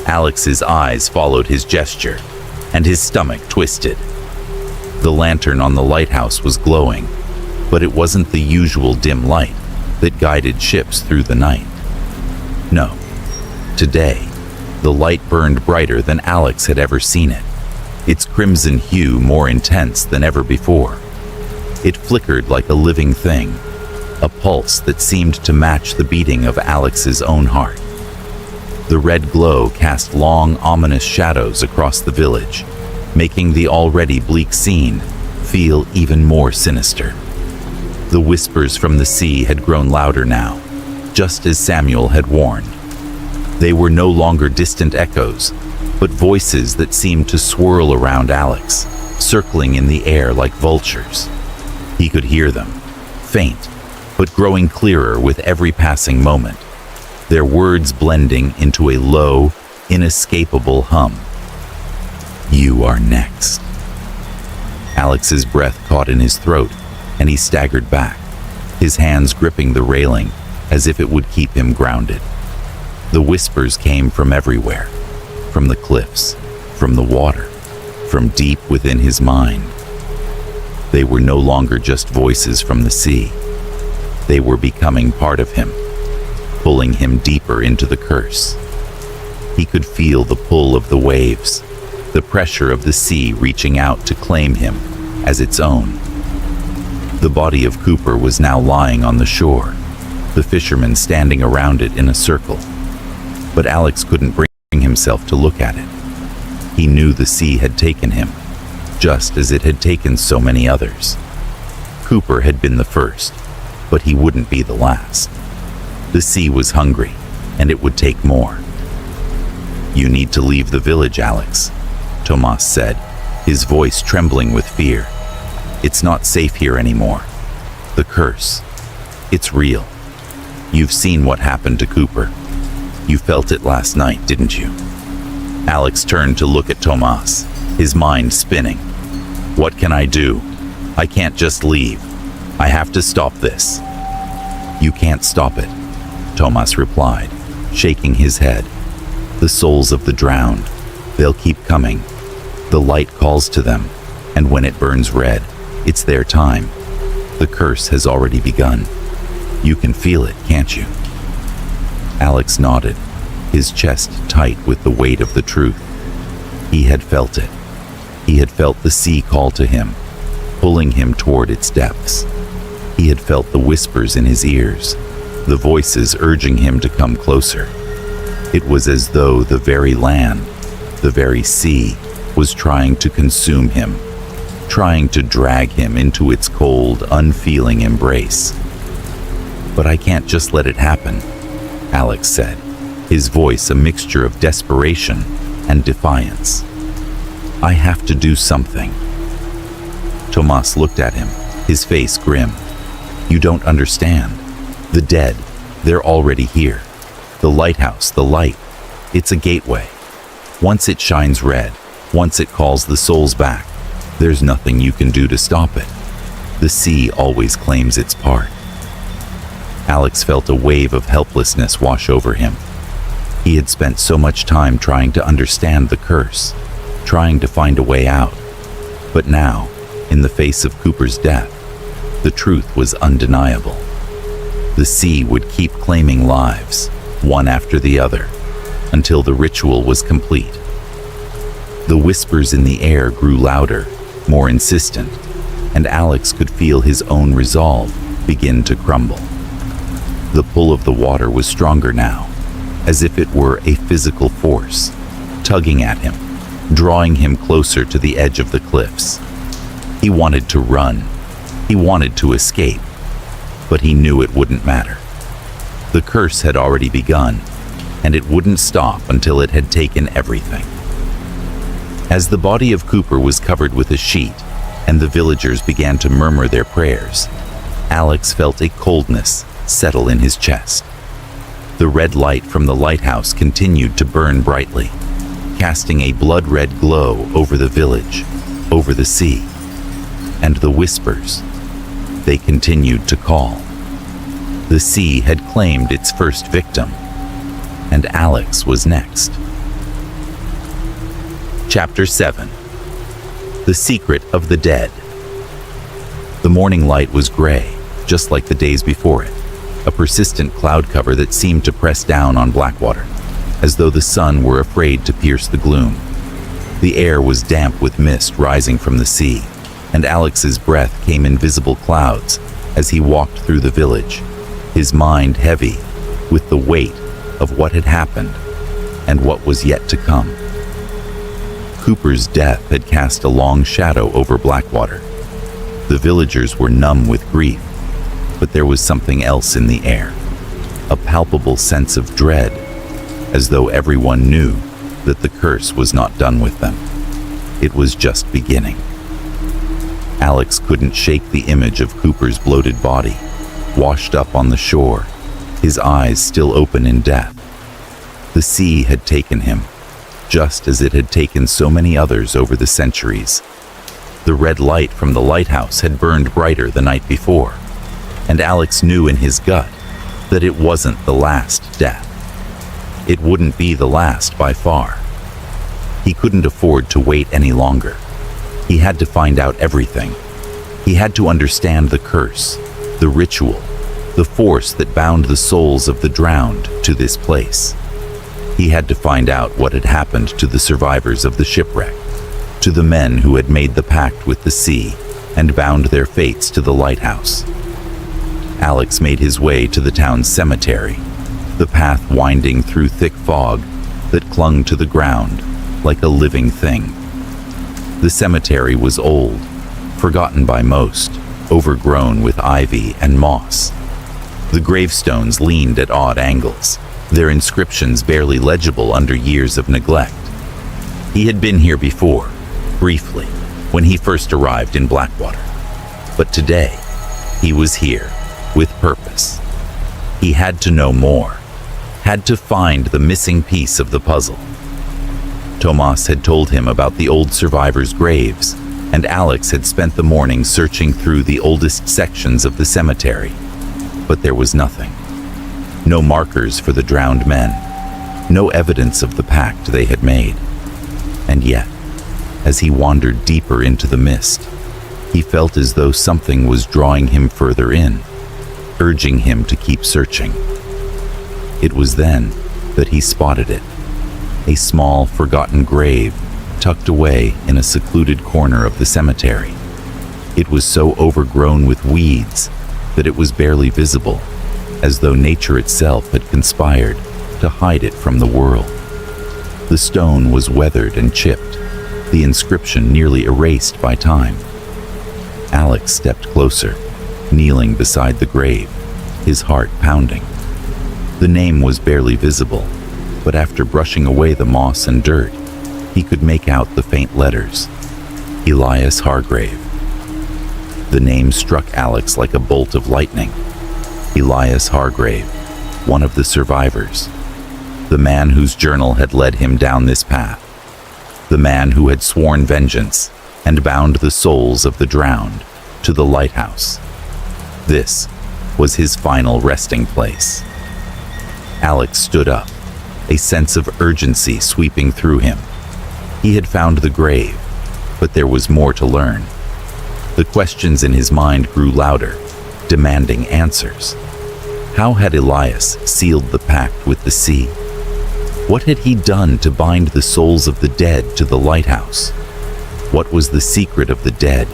Alex's eyes followed his gesture, and his stomach twisted. The lantern on the lighthouse was glowing, but it wasn't the usual dim light that guided ships through the night. No, today, the light burned brighter than Alex had ever seen it, its crimson hue more intense than ever before. It flickered like a living thing, a pulse that seemed to match the beating of Alex's own heart. The red glow cast long, ominous shadows across the village, making the already bleak scene feel even more sinister. The whispers from the sea had grown louder now, just as Samuel had warned. They were no longer distant echoes, but voices that seemed to swirl around Alex, circling in the air like vultures. He could hear them, faint, but growing clearer with every passing moment, their words blending into a low, inescapable hum. "You are next." Alex's breath caught in his throat, and he staggered back, his hands gripping the railing as if it would keep him grounded. The whispers came from everywhere, from the cliffs, from the water, from deep within his mind. They were no longer just voices from the sea. They were becoming part of him, pulling him deeper into the curse. He could feel the pull of the waves, the pressure of the sea reaching out to claim him as its own. The body of Cooper was now lying on the shore, the fishermen standing around it in a circle. But Alex couldn't bring himself to look at it. He knew the sea had taken him, just as it had taken so many others. Cooper had been the first, but he wouldn't be the last. The sea was hungry, and it would take more. "You need to leave the village, Alex," Tomas said, his voice trembling with fear. "It's not safe here anymore. The curse, it's real. You've seen what happened to Cooper. You felt it last night, didn't you?" Alex turned to look at Tomas, his mind spinning. "What can I do? I can't just leave. I have to stop this." "You can't stop it," Tomas replied, shaking his head. "The souls of the drowned, they'll keep coming. The light calls to them, and when it burns red, it's their time. The curse has already begun. You can feel it, can't you?" Alex nodded, his chest tight with the weight of the truth. He had felt it. He had felt the sea call to him, pulling him toward its depths. He had felt the whispers in his ears, the voices urging him to come closer. It was as though the very land, the very sea, was trying to consume him, trying to drag him into its cold, unfeeling embrace. "But I can't just let it happen," Alex said, his voice a mixture of desperation and defiance. "I have to do something." Tomas looked at him, his face grim. "You don't understand. The dead, they're already here. The lighthouse, the light, it's a gateway. Once it shines red, once it calls the souls back, there's nothing you can do to stop it. The sea always claims its part." Alex felt a wave of helplessness wash over him. He had spent so much time trying to understand the curse, trying to find a way out. But now, in the face of Cooper's death, the truth was undeniable. The sea would keep claiming lives, one after the other, until the ritual was complete. The whispers in the air grew louder, more insistent, and Alex could feel his own resolve begin to crumble. The pull of the water was stronger now, as if it were a physical force, tugging at him, drawing him closer to the edge of the cliffs. He wanted to run. He wanted to escape, but he knew it wouldn't matter. The curse had already begun, and it wouldn't stop until it had taken everything. As the body of Cooper was covered with a sheet, and the villagers began to murmur their prayers, Alex felt a coldness settle in his chest. The red light from the lighthouse continued to burn brightly, casting a blood-red glow over the village, over the sea. And the whispers, they continued to call. The sea had claimed its first victim, and Alex was next. Chapter 7. The Secret of the Dead. The morning light was gray, just like the days before it, a persistent cloud cover that seemed to press down on Blackwater, as though the sun were afraid to pierce the gloom. The air was damp with mist rising from the sea, and Alex's breath came in visible clouds as he walked through the village, his mind heavy with the weight of what had happened and what was yet to come. Cooper's death had cast a long shadow over Blackwater. The villagers were numb with grief, but there was something else in the air, a palpable sense of dread, as though everyone knew that the curse was not done with them. It was just beginning. Alex couldn't shake the image of Cooper's bloated body, washed up on the shore, his eyes still open in death. The sea had taken him, just as it had taken so many others over the centuries. The red light from the lighthouse had burned brighter the night before, and Alex knew in his gut that it wasn't the last death. It wouldn't be the last by far. He couldn't afford to wait any longer. He had to find out everything. He had to understand the curse, the ritual, the force that bound the souls of the drowned to this place. He had to find out what had happened to the survivors of the shipwreck, to the men who had made the pact with the sea and bound their fates to the lighthouse. Alex made his way to the town's cemetery, the path winding through thick fog that clung to the ground like a living thing. The cemetery was old, forgotten by most, overgrown with ivy and moss. The gravestones leaned at odd angles, their inscriptions barely legible under years of neglect. He had been here before, briefly, when he first arrived in Blackwater. But today, he was here, with purpose. He had to know more, had to find the missing piece of the puzzle. Tomas had told him about the old survivors' graves, and Alex had spent the morning searching through the oldest sections of the cemetery. But there was nothing. No markers for the drowned men, no evidence of the pact they had made. And yet, as he wandered deeper into the mist, he felt as though something was drawing him further in, urging him to keep searching. It was then that he spotted it, a small, forgotten grave tucked away in a secluded corner of the cemetery. It was so overgrown with weeds that it was barely visible, as though nature itself had conspired to hide it from the world. The stone was weathered and chipped, the inscription nearly erased by time. Alex stepped closer, kneeling beside the grave, his heart pounding. The name was barely visible, but after brushing away the moss and dirt, he could make out the faint letters. Elias Hargrave. The name struck Alex like a bolt of lightning. Elias Hargrave, one of the survivors. The man whose journal had led him down this path. The man who had sworn vengeance and bound the souls of the drowned to the lighthouse. This was his final resting place. Alex stood up, a sense of urgency sweeping through him. He had found the grave, but there was more to learn. The questions in his mind grew louder, demanding answers. How had Elias sealed the pact with the sea? What had he done to bind the souls of the dead to the lighthouse? What was the secret of the dead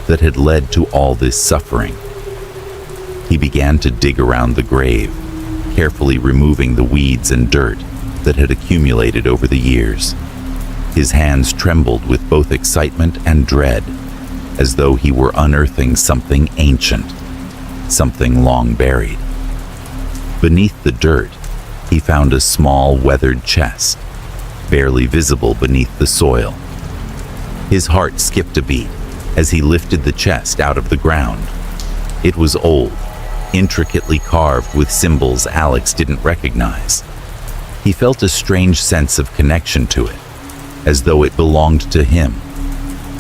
that had led to all this suffering? He began to dig around the grave, carefully removing the weeds and dirt that had accumulated over the years. His hands trembled with both excitement and dread, as though he were unearthing something ancient, something long buried. Beneath the dirt, he found a small, weathered chest, barely visible beneath the soil. His heart skipped a beat as he lifted the chest out of the ground. It was old, intricately carved with symbols Alex didn't recognize. He felt a strange sense of connection to it, as though it belonged to him.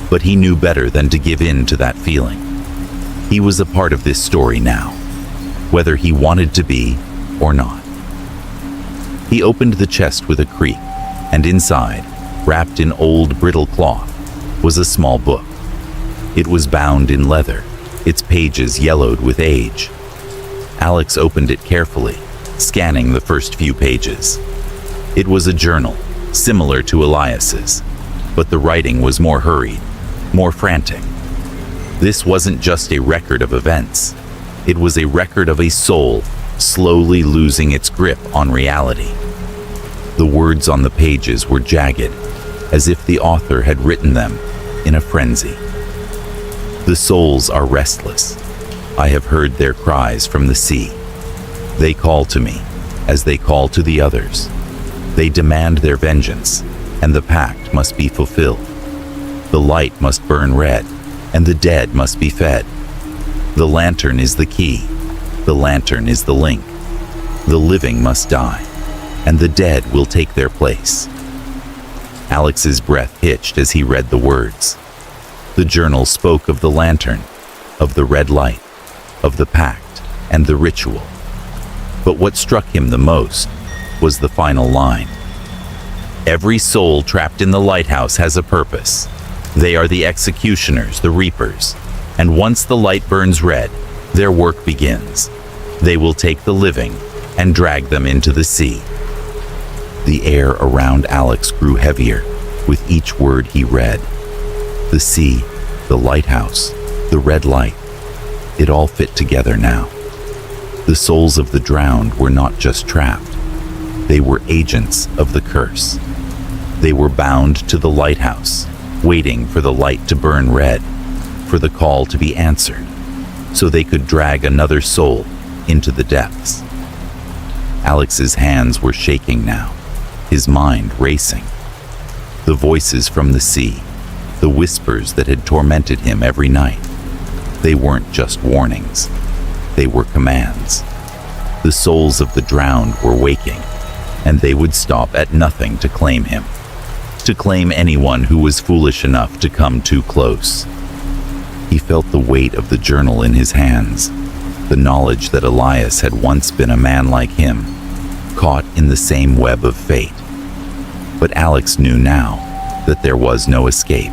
But he knew better than to give in to that feeling. He was a part of this story now, whether he wanted to be or not. He opened the chest with a creak, and inside, wrapped in old brittle cloth, was a small book. It was bound in leather, its pages yellowed with age. Alex opened it carefully, scanning the first few pages. It was a journal, similar to Elias's, but the writing was more hurried, more frantic. This wasn't just a record of events. It was a record of a soul slowly losing its grip on reality. The words on the pages were jagged, as if the author had written them in a frenzy. The souls are restless. I have heard their cries from the sea. They call to me, as they call to the others. They demand their vengeance, and the pact must be fulfilled. The light must burn red, and the dead must be fed. The lantern is the key. The lantern is the link. The living must die, and the dead will take their place. Alex's breath hitched as he read the words. The journal spoke of the lantern, of the red light, of the pact, and the ritual. But what struck him the most was the final line. Every soul trapped in the lighthouse has a purpose. They are the executioners, the reapers, and once the light burns red, their work begins. They will take the living and drag them into the sea. The air around Alex grew heavier with each word he read. The sea, the lighthouse, the red light, it all fit together now. The souls of the drowned were not just trapped. They were agents of the curse. They were bound to the lighthouse, waiting for the light to burn red, for the call to be answered, so they could drag another soul into the depths. Alex's hands were shaking now, his mind racing. The voices from the sea, the whispers that had tormented him every night, they weren't just warnings, they were commands. The souls of the drowned were waking, and they would stop at nothing to claim him, to claim anyone who was foolish enough to come too close. He felt the weight of the journal in his hands, the knowledge that Elias had once been a man like him, caught in the same web of fate. But Alex knew now that there was no escape.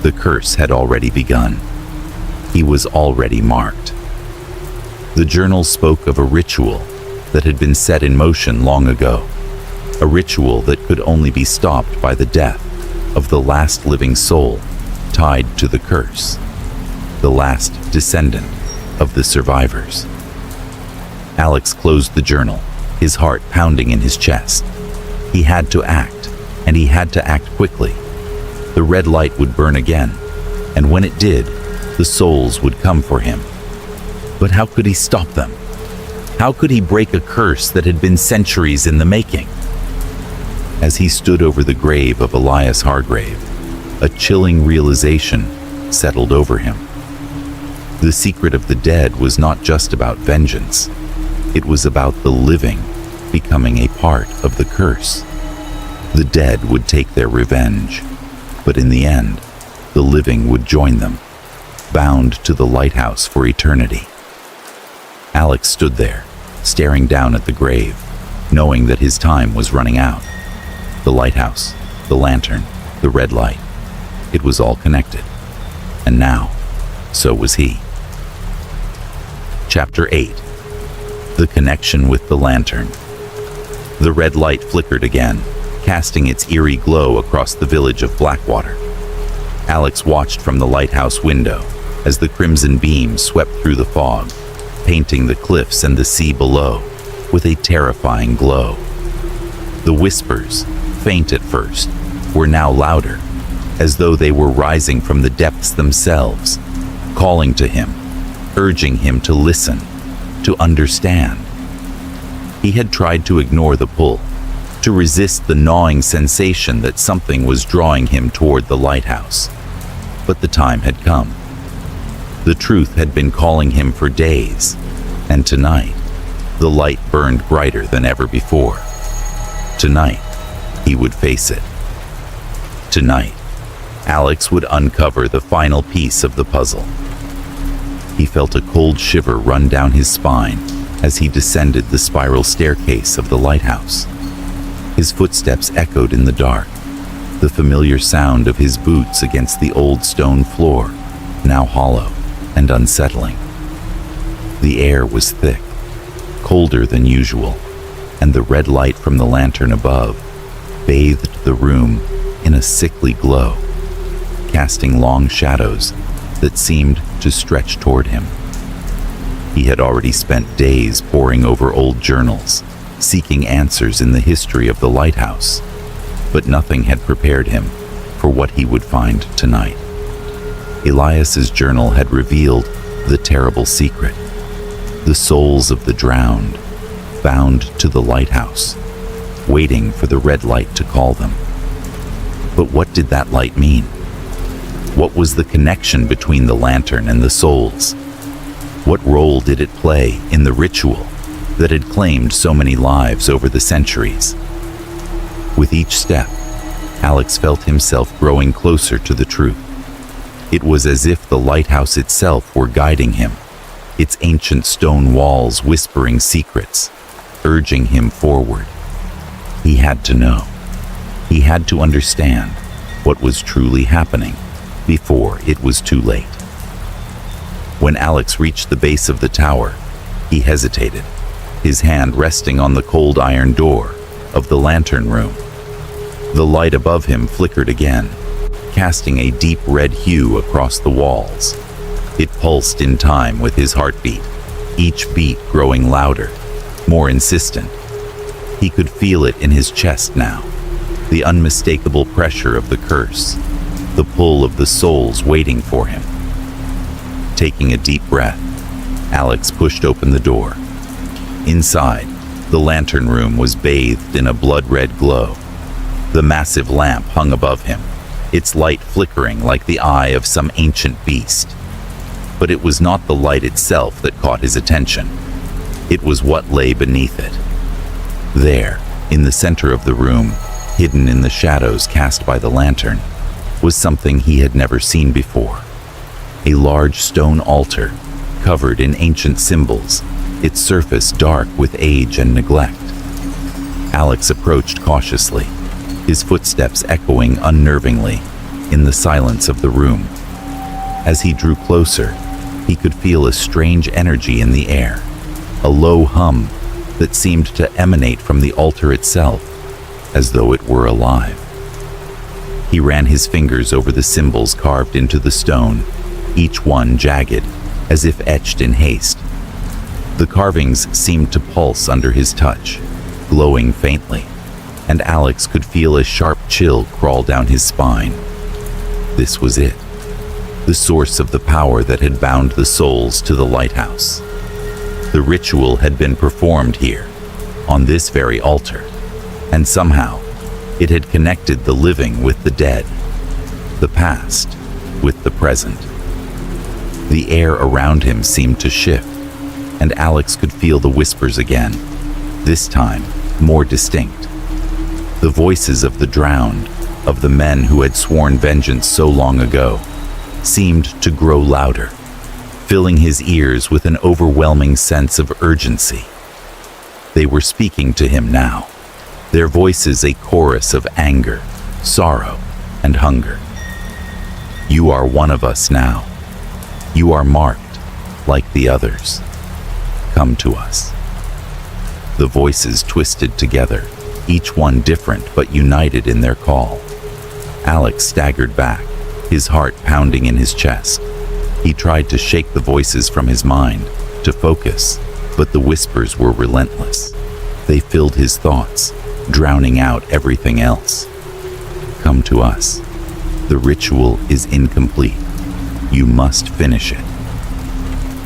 The curse had already begun. He was already marked. The journal spoke of a ritual that had been set in motion long ago, a ritual that could only be stopped by the death of the last living soul tied to the curse, the last descendant of the survivors. Alex closed the journal, his heart pounding in his chest. He had to act, and he had to act quickly. The red light would burn again, and when it did, the souls would come for him. But how could he stop them? How could he break a curse that had been centuries in the making? As he stood over the grave of Elias Hargrave, a chilling realization settled over him. The secret of the dead was not just about vengeance. It was about the living becoming a part of the curse. The dead would take their revenge, but in the end, the living would join them, bound to the lighthouse for eternity. Alex stood there, staring down at the grave, knowing that his time was running out. The lighthouse, the lantern, the red light, it was all connected. And now, so was he. Chapter 8. The connection with the lantern. The red light flickered again, casting its eerie glow across the village of Blackwater. Alex watched from the lighthouse window as the crimson beam swept through the fog, painting the cliffs and the sea below with a terrifying glow. The whispers, faint at first, were now louder, as though they were rising from the depths themselves, calling to him, urging him to listen, to understand. He had tried to ignore the pull, to resist the gnawing sensation that something was drawing him toward the lighthouse. But the time had come. The truth had been calling him for days, and tonight, the light burned brighter than ever before. Tonight, he would face it. Tonight, Alex would uncover the final piece of the puzzle. He felt a cold shiver run down his spine as he descended the spiral staircase of the lighthouse. His footsteps echoed in the dark, the familiar sound of his boots against the old stone floor, now hollow and unsettling. The air was thick, colder than usual, and the red light from the lantern above bathed the room in a sickly glow, casting long shadows that seemed to stretch toward him. He had already spent days poring over old journals, seeking answers in the history of the lighthouse, but nothing had prepared him for what he would find tonight. Elias's journal had revealed the terrible secret: the souls of the drowned, bound to the lighthouse, waiting for the red light to call them. But what did that light mean? What was the connection between the lantern and the souls? What role did it play in the ritual that had claimed so many lives over the centuries? With each step, Alex felt himself growing closer to the truth. It was as if the lighthouse itself were guiding him, its ancient stone walls whispering secrets, urging him forward. He had to know. He had to understand what was truly happening before it was too late. When Alex reached the base of the tower, he hesitated, his hand resting on the cold iron door of the lantern room. The light above him flickered again, casting a deep red hue across the walls. It pulsed in time with his heartbeat, each beat growing louder, more insistent. He could feel it in his chest now, the unmistakable pressure of the curse, the pull of the souls waiting for him. Taking a deep breath, Alex pushed open the door. Inside, the lantern room was bathed in a blood-red glow. The massive lamp hung above him, its light flickering like the eye of some ancient beast. But it was not the light itself that caught his attention. It was what lay beneath it. There, in the center of the room, hidden in the shadows cast by the lantern, was something he had never seen before. A large stone altar, covered in ancient symbols, its surface dark with age and neglect. Alex approached cautiously, his footsteps echoing unnervingly in the silence of the room. As he drew closer, he could feel a strange energy in the air, a low hum that seemed to emanate from the altar itself, as though it were alive. He ran his fingers over the symbols carved into the stone, each one jagged, as if etched in haste. The carvings seemed to pulse under his touch, glowing faintly, and Alex could feel a sharp chill crawl down his spine. This was it, the source of the power that had bound the souls to the lighthouse. The ritual had been performed here, on this very altar, and somehow it had connected the living with the dead, the past with the present. The air around him seemed to shift, and Alex could feel the whispers again, this time more distinct. The voices of the drowned, of the men who had sworn vengeance so long ago, seemed to grow louder, filling his ears with an overwhelming sense of urgency. They were speaking to him now, their voices a chorus of anger, sorrow, and hunger. You are one of us now. You are marked like the others. Come to us. The voices twisted together, each one different but united in their call. Alex staggered back, his heart pounding in his chest. He tried to shake the voices from his mind, to focus, but the whispers were relentless. They filled his thoughts, drowning out everything else. Come to us. The ritual is incomplete. You must finish it.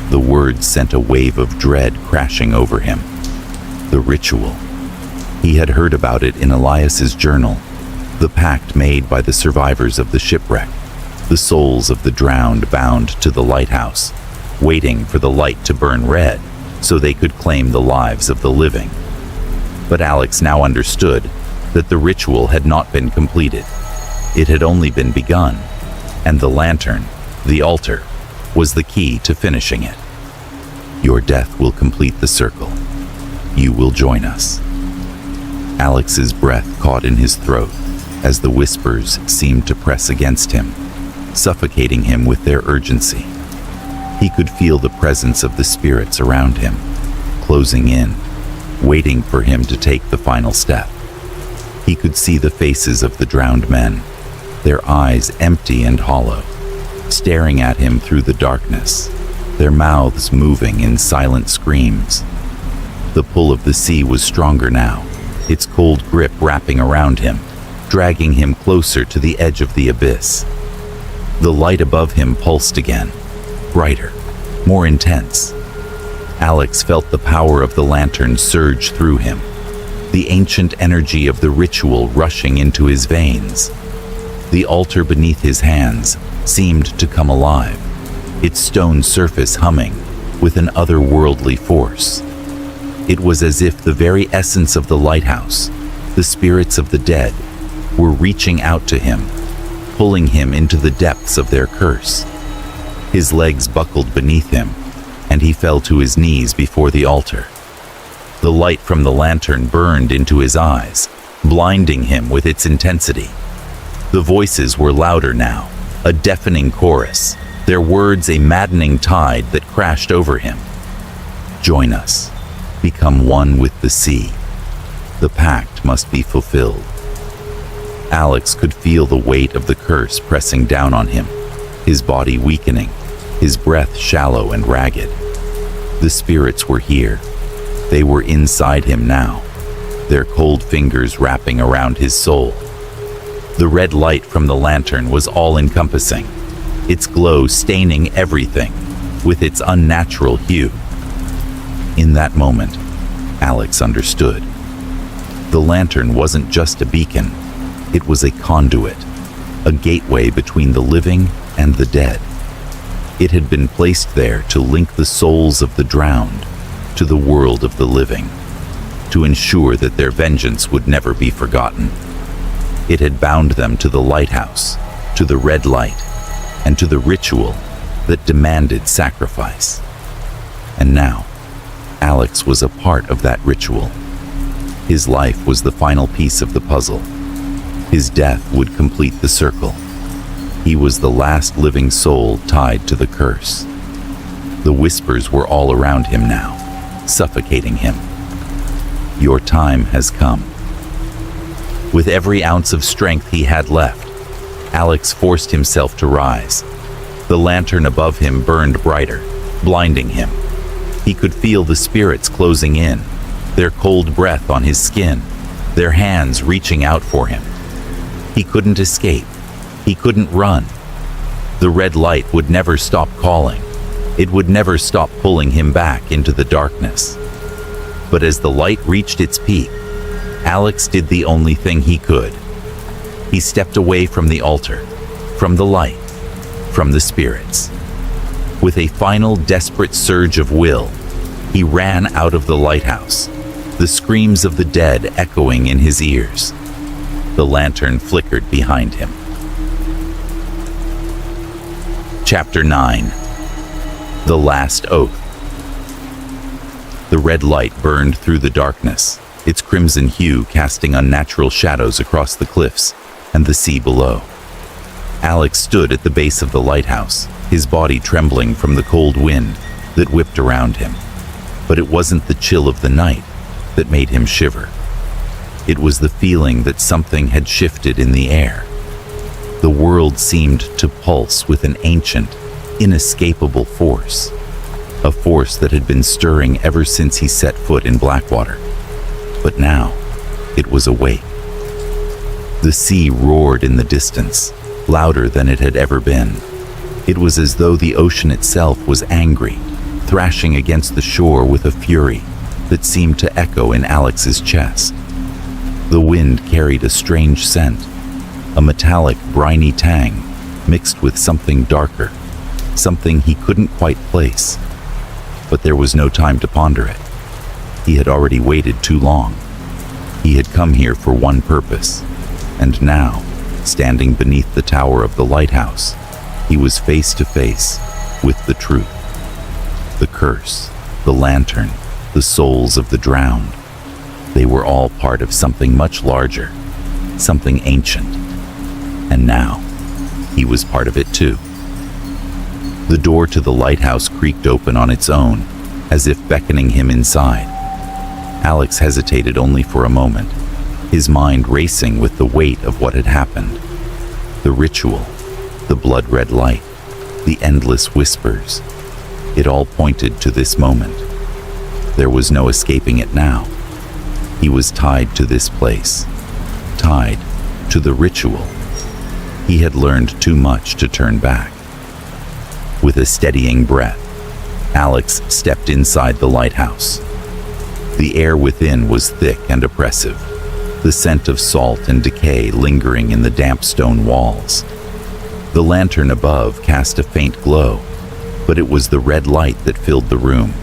The words sent a wave of dread crashing over him. The ritual. He had heard about it in Elias's journal, the pact made by the survivors of the shipwreck, the souls of the drowned bound to the lighthouse, waiting for the light to burn red so they could claim the lives of the living. But Alex now understood that the ritual had not been completed. It had only been begun, and the lantern, the altar, was the key to finishing it. Your death will complete the circle. You will join us. Alex's breath caught in his throat as the whispers seemed to press against him, suffocating him with their urgency. He could feel the presence of the spirits around him, closing in, waiting for him to take the final step. He could see the faces of the drowned men, their eyes empty and hollow, staring at him through the darkness, their mouths moving in silent screams. The pull of the sea was stronger now, its cold grip wrapping around him, dragging him closer to the edge of the abyss. The light above him pulsed again, brighter, more intense. Alex felt the power of the lantern surge through him, the ancient energy of the ritual rushing into his veins. The altar beneath his hands seemed to come alive, its stone surface humming with an otherworldly force. It was as if the very essence of the lighthouse, the spirits of the dead, were reaching out to him, pulling him into the depths of their curse. His legs buckled beneath him, and he fell to his knees before the altar. The light from the lantern burned into his eyes, blinding him with its intensity. The voices were louder now, a deafening chorus, their words a maddening tide that crashed over him. Join us. Become one with the sea. The pact must be fulfilled. Alex could feel the weight of the curse pressing down on him, his body weakening, his breath shallow and ragged. The spirits were here. They were inside him now, their cold fingers wrapping around his soul. The red light from the lantern was all-encompassing, its glow staining everything with its unnatural hue. In that moment, Alex understood. The lantern wasn't just a beacon, it was a conduit, a gateway between the living and the dead. It had been placed there to link the souls of the drowned to the world of the living, to ensure that their vengeance would never be forgotten. It had bound them to the lighthouse, to the red light, and to the ritual that demanded sacrifice. And now, Alex was a part of that ritual. His life was the final piece of the puzzle. His death would complete the circle. He was the last living soul tied to the curse. The whispers were all around him now, suffocating him. Your time has come. With every ounce of strength he had left, Alex forced himself to rise. The lantern above him burned brighter, blinding him. He could feel the spirits closing in, their cold breath on his skin, their hands reaching out for him. He couldn't escape. He couldn't run. The red light would never stop calling. It would never stop pulling him back into the darkness. But as the light reached its peak, Alex did the only thing he could. He stepped away from the altar, from the light, from the spirits. With a final desperate surge of will, he ran out of the lighthouse, the screams of the dead echoing in his ears. The lantern flickered behind him. Chapter 9. The Last Oath. The red light burned through the darkness, its crimson hue casting unnatural shadows across the cliffs and the sea below. Alex stood at the base of the lighthouse, his body trembling from the cold wind that whipped around him. But it wasn't the chill of the night that made him shiver. It was the feeling that something had shifted in the air. The world seemed to pulse with an ancient, inescapable force, a force that had been stirring ever since he set foot in Blackwater. But now, it was awake. The sea roared in the distance, louder than it had ever been. It was as though the ocean itself was angry, thrashing against the shore with a fury that seemed to echo in Alex's chest. The wind carried a strange scent, a metallic, briny tang mixed with something darker, something he couldn't quite place. But there was no time to ponder it. He had already waited too long. He had come here for one purpose, and now, standing beneath the tower of the lighthouse, he was face to face with the truth. The curse, the lantern, the souls of the drowned. They were all part of something much larger, something ancient. And now, he was part of it too. The door to the lighthouse creaked open on its own, as if beckoning him inside. Alex hesitated only for a moment, his mind racing with the weight of what had happened. The ritual, the blood-red light, the endless whispers. It all pointed to this moment. There was no escaping it now. He was tied to this place, tied to the ritual. He had learned too much to turn back. With a steadying breath, Alex stepped inside the lighthouse. The air within was thick and oppressive, the scent of salt and decay lingering in the damp stone walls. The lantern above cast a faint glow, but it was the red light that filled the room,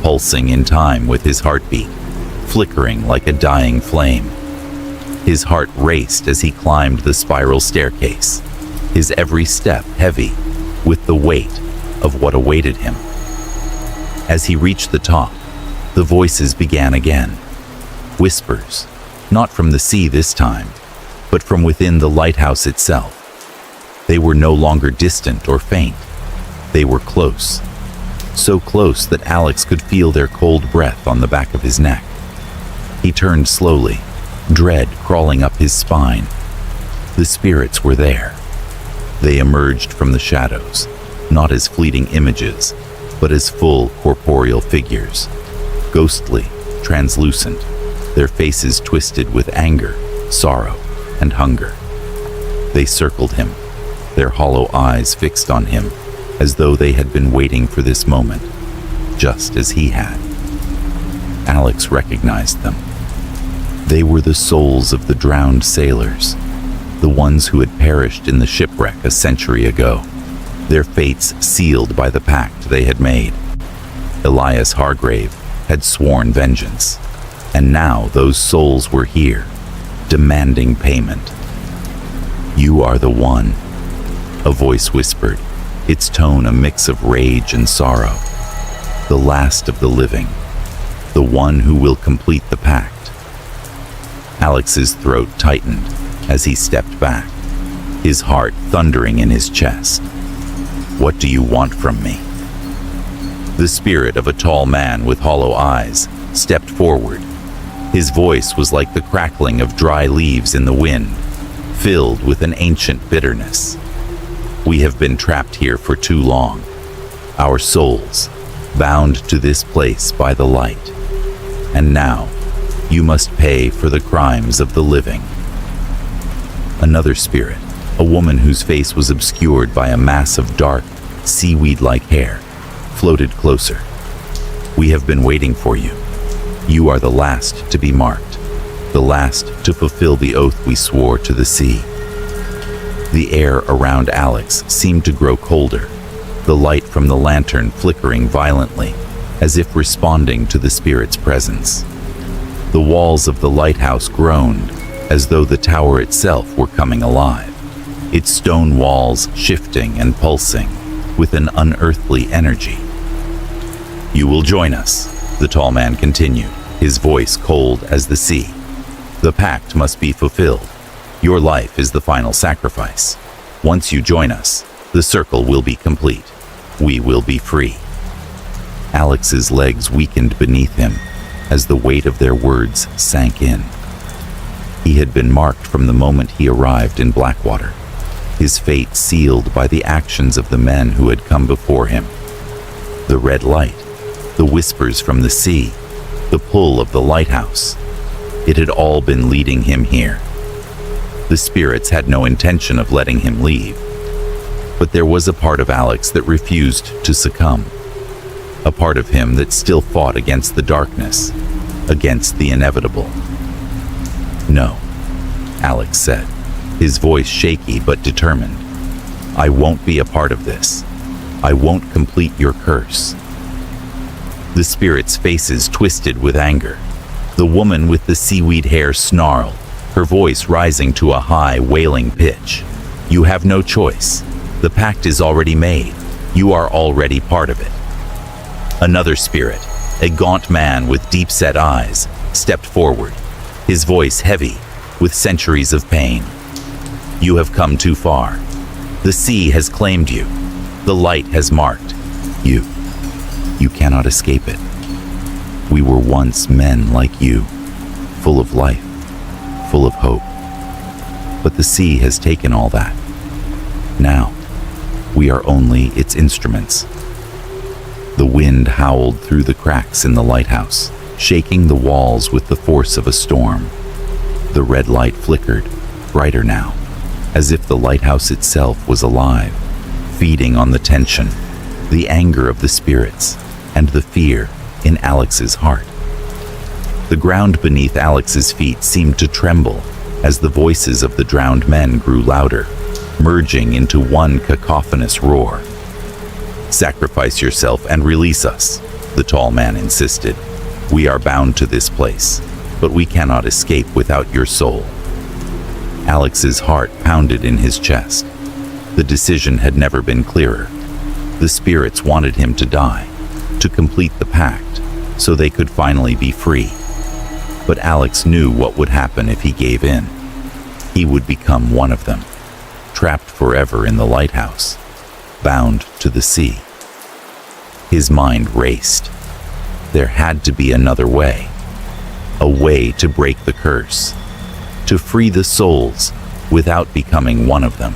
pulsing in time with his heartbeat, flickering like a dying flame. His heart raced as he climbed the spiral staircase, his every step heavy with the weight of what awaited him. As he reached the top, the voices began again. Whispers, not from the sea this time, but from within the lighthouse itself. They were no longer distant or faint. They were close, so close that Alex could feel their cold breath on the back of his neck. He turned slowly, dread crawling up his spine. The spirits were there. They emerged from the shadows, not as fleeting images, but as full corporeal figures, ghostly, translucent, their faces twisted with anger, sorrow, and hunger. They circled him, their hollow eyes fixed on him, as though they had been waiting for this moment, just as he had. Alex recognized them. They were the souls of the drowned sailors, the ones who had perished in the shipwreck a century ago, their fates sealed by the pact they had made. Elias Hargrave had sworn vengeance, and now those souls were here, demanding payment. "You are the one," a voice whispered, its tone a mix of rage and sorrow. "The last of the living, the one who will complete the pact." Alex's throat tightened as he stepped back, his heart thundering in his chest. "What do you want from me?" The spirit of a tall man with hollow eyes stepped forward. His voice was like the crackling of dry leaves in the wind, filled with an ancient bitterness. "We have been trapped here for too long, our souls bound to this place by the light. And now, you must pay for the crimes of the living." Another spirit, a woman whose face was obscured by a mass of dark, seaweed-like hair, floated closer. "We have been waiting for you. You are the last to be marked, the last to fulfill the oath we swore to the sea." The air around Alex seemed to grow colder, the light from the lantern flickering violently, as if responding to the spirit's presence. The walls of the lighthouse groaned, as though the tower itself were coming alive, its stone walls shifting and pulsing with an unearthly energy. "You will join us," the tall man continued, his voice cold as the sea. "The pact must be fulfilled. Your life is the final sacrifice. Once you join us, the circle will be complete. We will be free." Alex's legs weakened beneath him as the weight of their words sank in. He had been marked from the moment he arrived in Blackwater, his fate sealed by the actions of the men who had come before him. The red light, the whispers from the sea, the pull of the lighthouse, it had all been leading him here. The spirits had no intention of letting him leave, but there was a part of Alex that refused to succumb, a part of him that still fought against the darkness, against the inevitable. "No," Alex said, his voice shaky but determined. "I won't be a part of this. I won't complete your curse." The spirits' faces twisted with anger. The woman with the seaweed hair snarled, her voice rising to a high, wailing pitch. "You have no choice. The pact is already made. You are already part of it." Another spirit, a gaunt man with deep-set eyes, stepped forward, his voice heavy with centuries of pain. "You have come too far. The sea has claimed you. The light has marked you. You cannot escape it. We were once men like you, full of life, full of hope. But the sea has taken all that. Now, We are only its instruments. The wind howled through the cracks in the lighthouse, shaking the walls with the force of a storm. The red light flickered, brighter now, as if the lighthouse itself was alive, feeding on the tension, the anger of the spirits, and the fear in Alex's heart. The ground beneath Alex's feet seemed to tremble as the voices of the drowned men grew louder, merging into one cacophonous roar. "Sacrifice yourself and release us," the tall man insisted. "We are bound to this place, but we cannot escape without your soul." Alex's heart pounded in his chest. The decision had never been clearer. The spirits wanted him to die, to complete the pact, so they could finally be free. But Alex knew what would happen if he gave in. He would become one of them, trapped forever in the lighthouse, bound to the sea. His mind raced. There had to be another way. A way to break the curse, to free the souls without becoming one of them.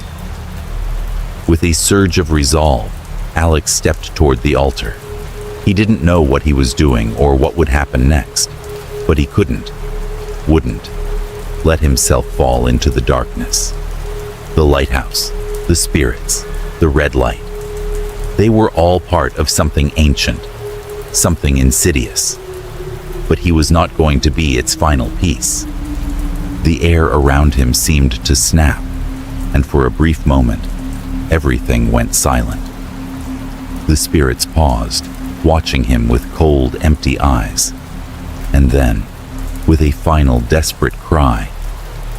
With a surge of resolve, Alex stepped toward the altar. He didn't know what he was doing or what would happen next, but he wouldn't, let himself fall into the darkness. The lighthouse, the spirits, the red light. They were all part of something ancient, something insidious. But he was not going to be its final piece. The air around him seemed to snap, and for a brief moment, everything went silent. The spirits paused, watching him with cold, empty eyes. And then, with a final desperate cry,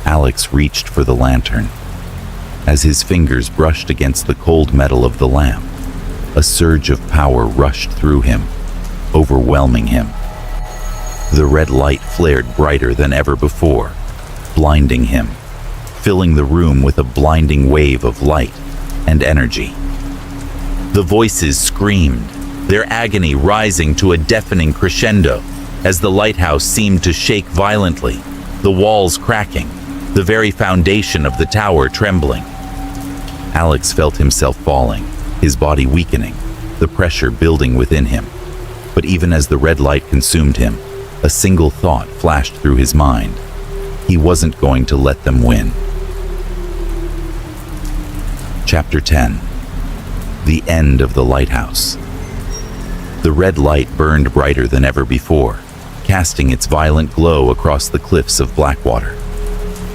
Alex reached for the lantern. As his fingers brushed against the cold metal of the lamp, a surge of power rushed through him, overwhelming him. The red light flared brighter than ever before, blinding him, filling the room with a blinding wave of light and energy. The voices screamed, their agony rising to a deafening crescendo as the lighthouse seemed to shake violently, the walls cracking, the very foundation of the tower trembling. Alex felt himself falling, his body weakening, the pressure building within him. But even as the red light consumed him, a single thought flashed through his mind. He wasn't going to let them win. Chapter 10. The End of the Lighthouse. The red light burned brighter than ever before, casting its violent glow across the cliffs of Blackwater.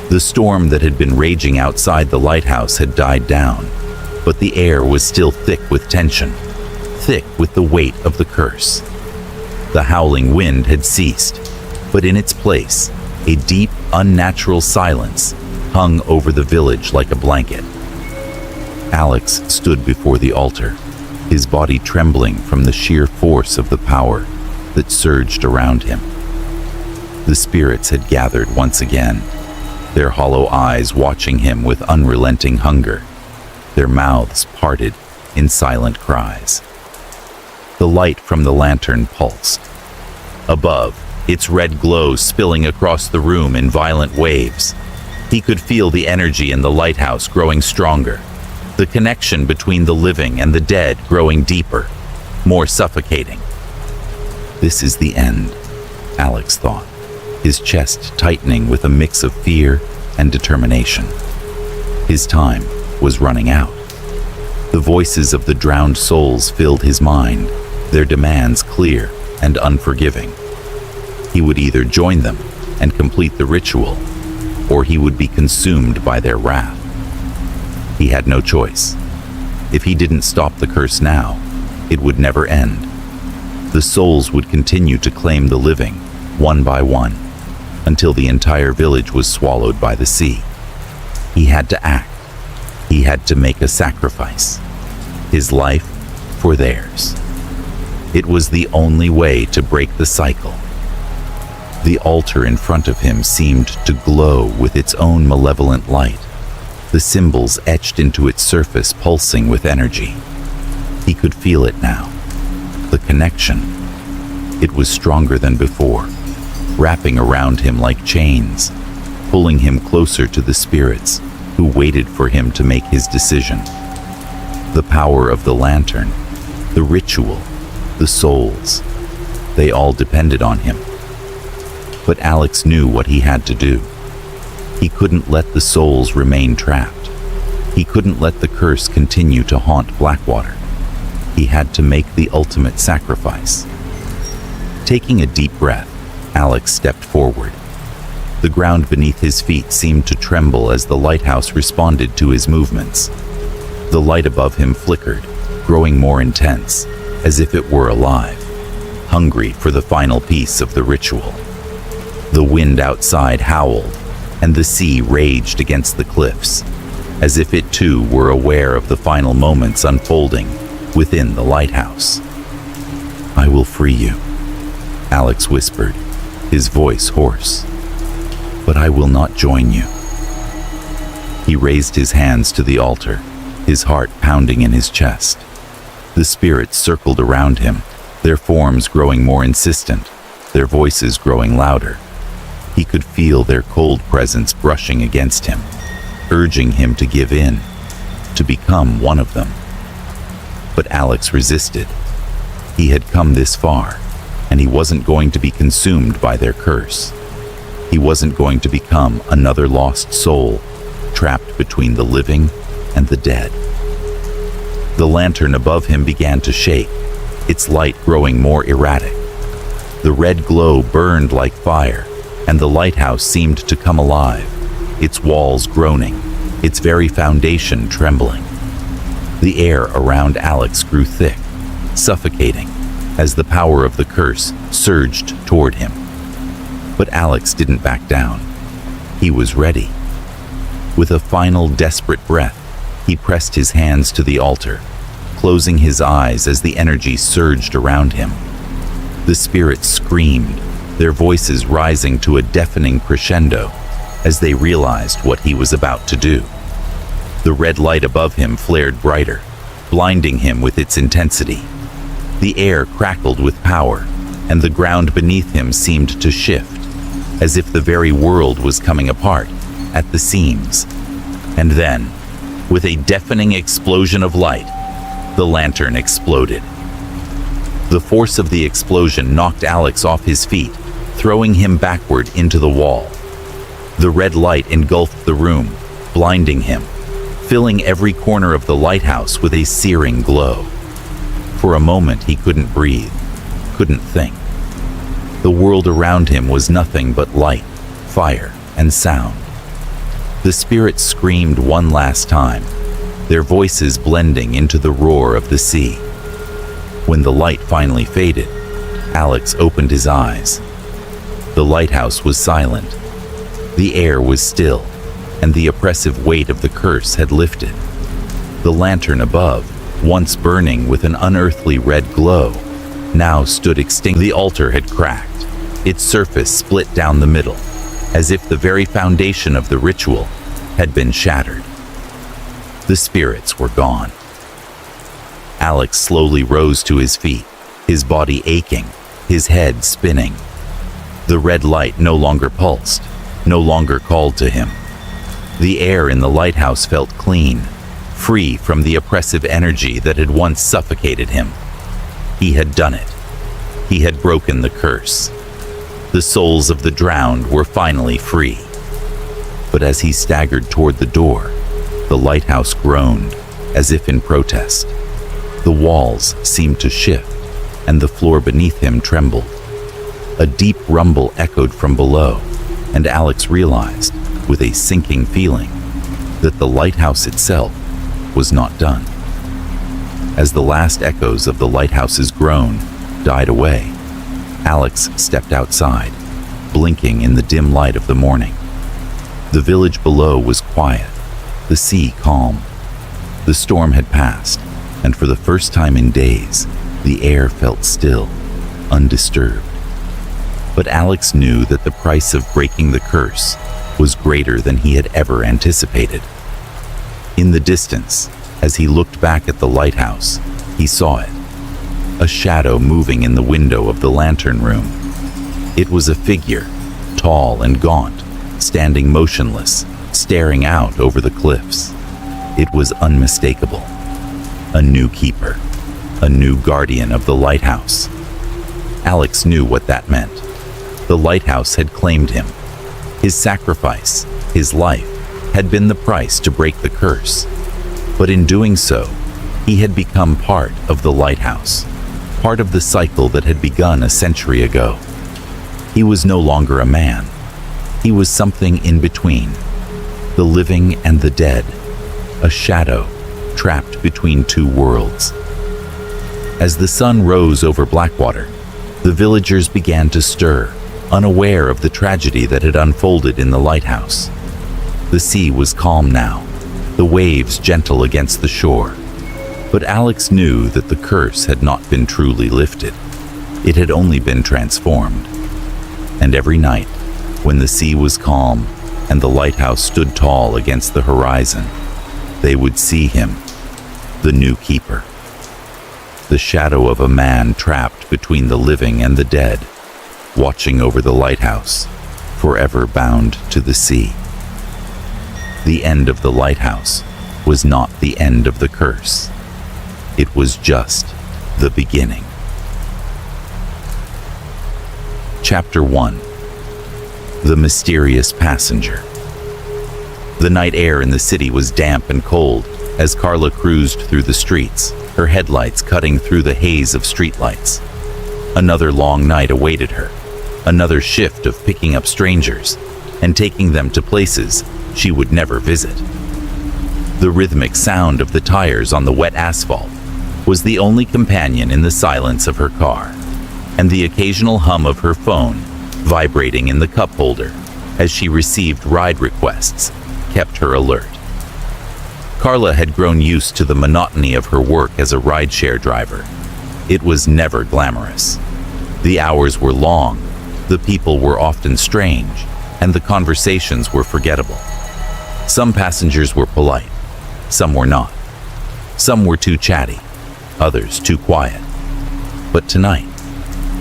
The storm that had been raging outside the lighthouse had died down, but the air was still thick with tension, thick with the weight of the curse. The howling wind had ceased, but in its place, a deep, unnatural silence hung over the village like a blanket. Alex stood before the altar, his body trembling from the sheer force of the power that surged around him. The spirits had gathered once again, their hollow eyes watching him with unrelenting hunger, their mouths parted in silent cries. The light from the lantern pulsed. Above, its red glow spilling across the room in violent waves. He could feel the energy in the lighthouse growing stronger, the connection between the living and the dead growing deeper, more suffocating. This is the end, Alex thought, his chest tightening with a mix of fear and determination. His time was running out. The voices of the drowned souls filled his mind, their demands clear and unforgiving. He would either join them and complete the ritual, or he would be consumed by their wrath. He had no choice. If he didn't stop the curse now, it would never end. The souls would continue to claim the living, one by one, until the entire village was swallowed by the sea. He had to act. He had to make a sacrifice. His life for theirs. It was the only way to break the cycle. The altar in front of him seemed to glow with its own malevolent light, the symbols etched into its surface pulsing with energy. He could feel it now. The connection. It was stronger than before, wrapping around him like chains, pulling him closer to the spirits who waited for him to make his decision. The power of the lantern, the ritual, the souls, they all depended on him. But Alex knew what he had to do. He couldn't let the souls remain trapped. He couldn't let the curse continue to haunt Blackwater. He had to make the ultimate sacrifice. Taking a deep breath, Alex stepped forward. The ground beneath his feet seemed to tremble as the lighthouse responded to his movements. The light above him flickered, growing more intense, as if it were alive, hungry for the final piece of the ritual. The wind outside howled, and the sea raged against the cliffs, as if it too were aware of the final moments unfolding within the lighthouse. "I will free you," Alex whispered, his voice hoarse. "But I will not join you." He raised his hands to the altar, his heart pounding in his chest. The spirits circled around him, their forms growing more insistent, their voices growing louder. He could feel their cold presence brushing against him, urging him to give in, to become one of them. But Alex resisted. He had come this far, and he wasn't going to be consumed by their curse. He wasn't going to become another lost soul, trapped between the living and the dead. The lantern above him began to shake, its light growing more erratic. The red glow burned like fire, and the lighthouse seemed to come alive, its walls groaning, its very foundation trembling. The air around Alex grew thick, suffocating, as the power of the curse surged toward him. But Alex didn't back down. He was ready. With a final desperate breath, he pressed his hands to the altar, closing his eyes as the energy surged around him. The spirits screamed, their voices rising to a deafening crescendo as they realized what he was about to do. The red light above him flared brighter, blinding him with its intensity. The air crackled with power, and the ground beneath him seemed to shift, as if the very world was coming apart at the seams. And then, with a deafening explosion of light, the lantern exploded. The force of the explosion knocked Alex off his feet, throwing him backward into the wall. The red light engulfed the room, blinding him, filling every corner of the lighthouse with a searing glow. For a moment he couldn't breathe, couldn't think. The world around him was nothing but light, fire, and sound. The spirits screamed one last time, their voices blending into the roar of the sea. When the light finally faded, Alex opened his eyes. The lighthouse was silent. The air was still, and the oppressive weight of the curse had lifted. The lantern above, once burning with an unearthly red glow, now stood extinct. The altar had cracked, its surface split down the middle, as if the very foundation of the ritual had been shattered. The spirits were gone. Alex slowly rose to his feet, his body aching, his head spinning. The red light no longer pulsed, no longer called to him. The air in the lighthouse felt clean, free from the oppressive energy that had once suffocated him. He had done it. He had broken the curse. The souls of the drowned were finally free. But as he staggered toward the door, the lighthouse groaned, as if in protest. The walls seemed to shift, and the floor beneath him trembled. A deep rumble echoed from below, and Alex realized, with a sinking feeling, that the lighthouse itself was not done. As the last echoes of the lighthouse's groan died away, Alex stepped outside, blinking in the dim light of the morning. The village below was quiet, the sea calm. The storm had passed, and for the first time in days, the air felt still, undisturbed. But Alex knew that the price of breaking the curse was greater than he had ever anticipated. In the distance, as he looked back at the lighthouse, he saw it, a shadow moving in the window of the lantern room. It was a figure, tall and gaunt, standing motionless, staring out over the cliffs. It was unmistakable. A new keeper, a new guardian of the lighthouse. Alex knew what that meant. The lighthouse had claimed him. His sacrifice, his life, had been the price to break the curse. But in doing so, he had become part of the lighthouse, part of the cycle that had begun a century ago. He was no longer a man. He was something in between, the living and the dead, a shadow trapped between two worlds. As the sun rose over Blackwater, the villagers began to stir, unaware of the tragedy that had unfolded in the lighthouse. The sea was calm now, the waves gentle against the shore. But Alex knew that the curse had not been truly lifted. It had only been transformed. And every night, when the sea was calm and the lighthouse stood tall against the horizon, they would see him, the new keeper. The shadow of a man trapped between the living and the dead, watching over the lighthouse, forever bound to the sea. The end of the lighthouse was not the end of the curse. It was just the beginning. Chapter 1. The Mysterious Passenger. The night air in the city was damp and cold as Carla cruised through the streets, her headlights cutting through the haze of streetlights. Another long night awaited her, another shift of picking up strangers and taking them to places she would never visit. The rhythmic sound of the tires on the wet asphalt was the only companion in the silence of her car, and the occasional hum of her phone vibrating in the cup holder as she received ride requests kept her alert. Carla had grown used to the monotony of her work as a rideshare driver. It was never glamorous. The hours were long, the people were often strange, and the conversations were forgettable. Some passengers were polite, some were not. Some were too chatty, others too quiet. But tonight,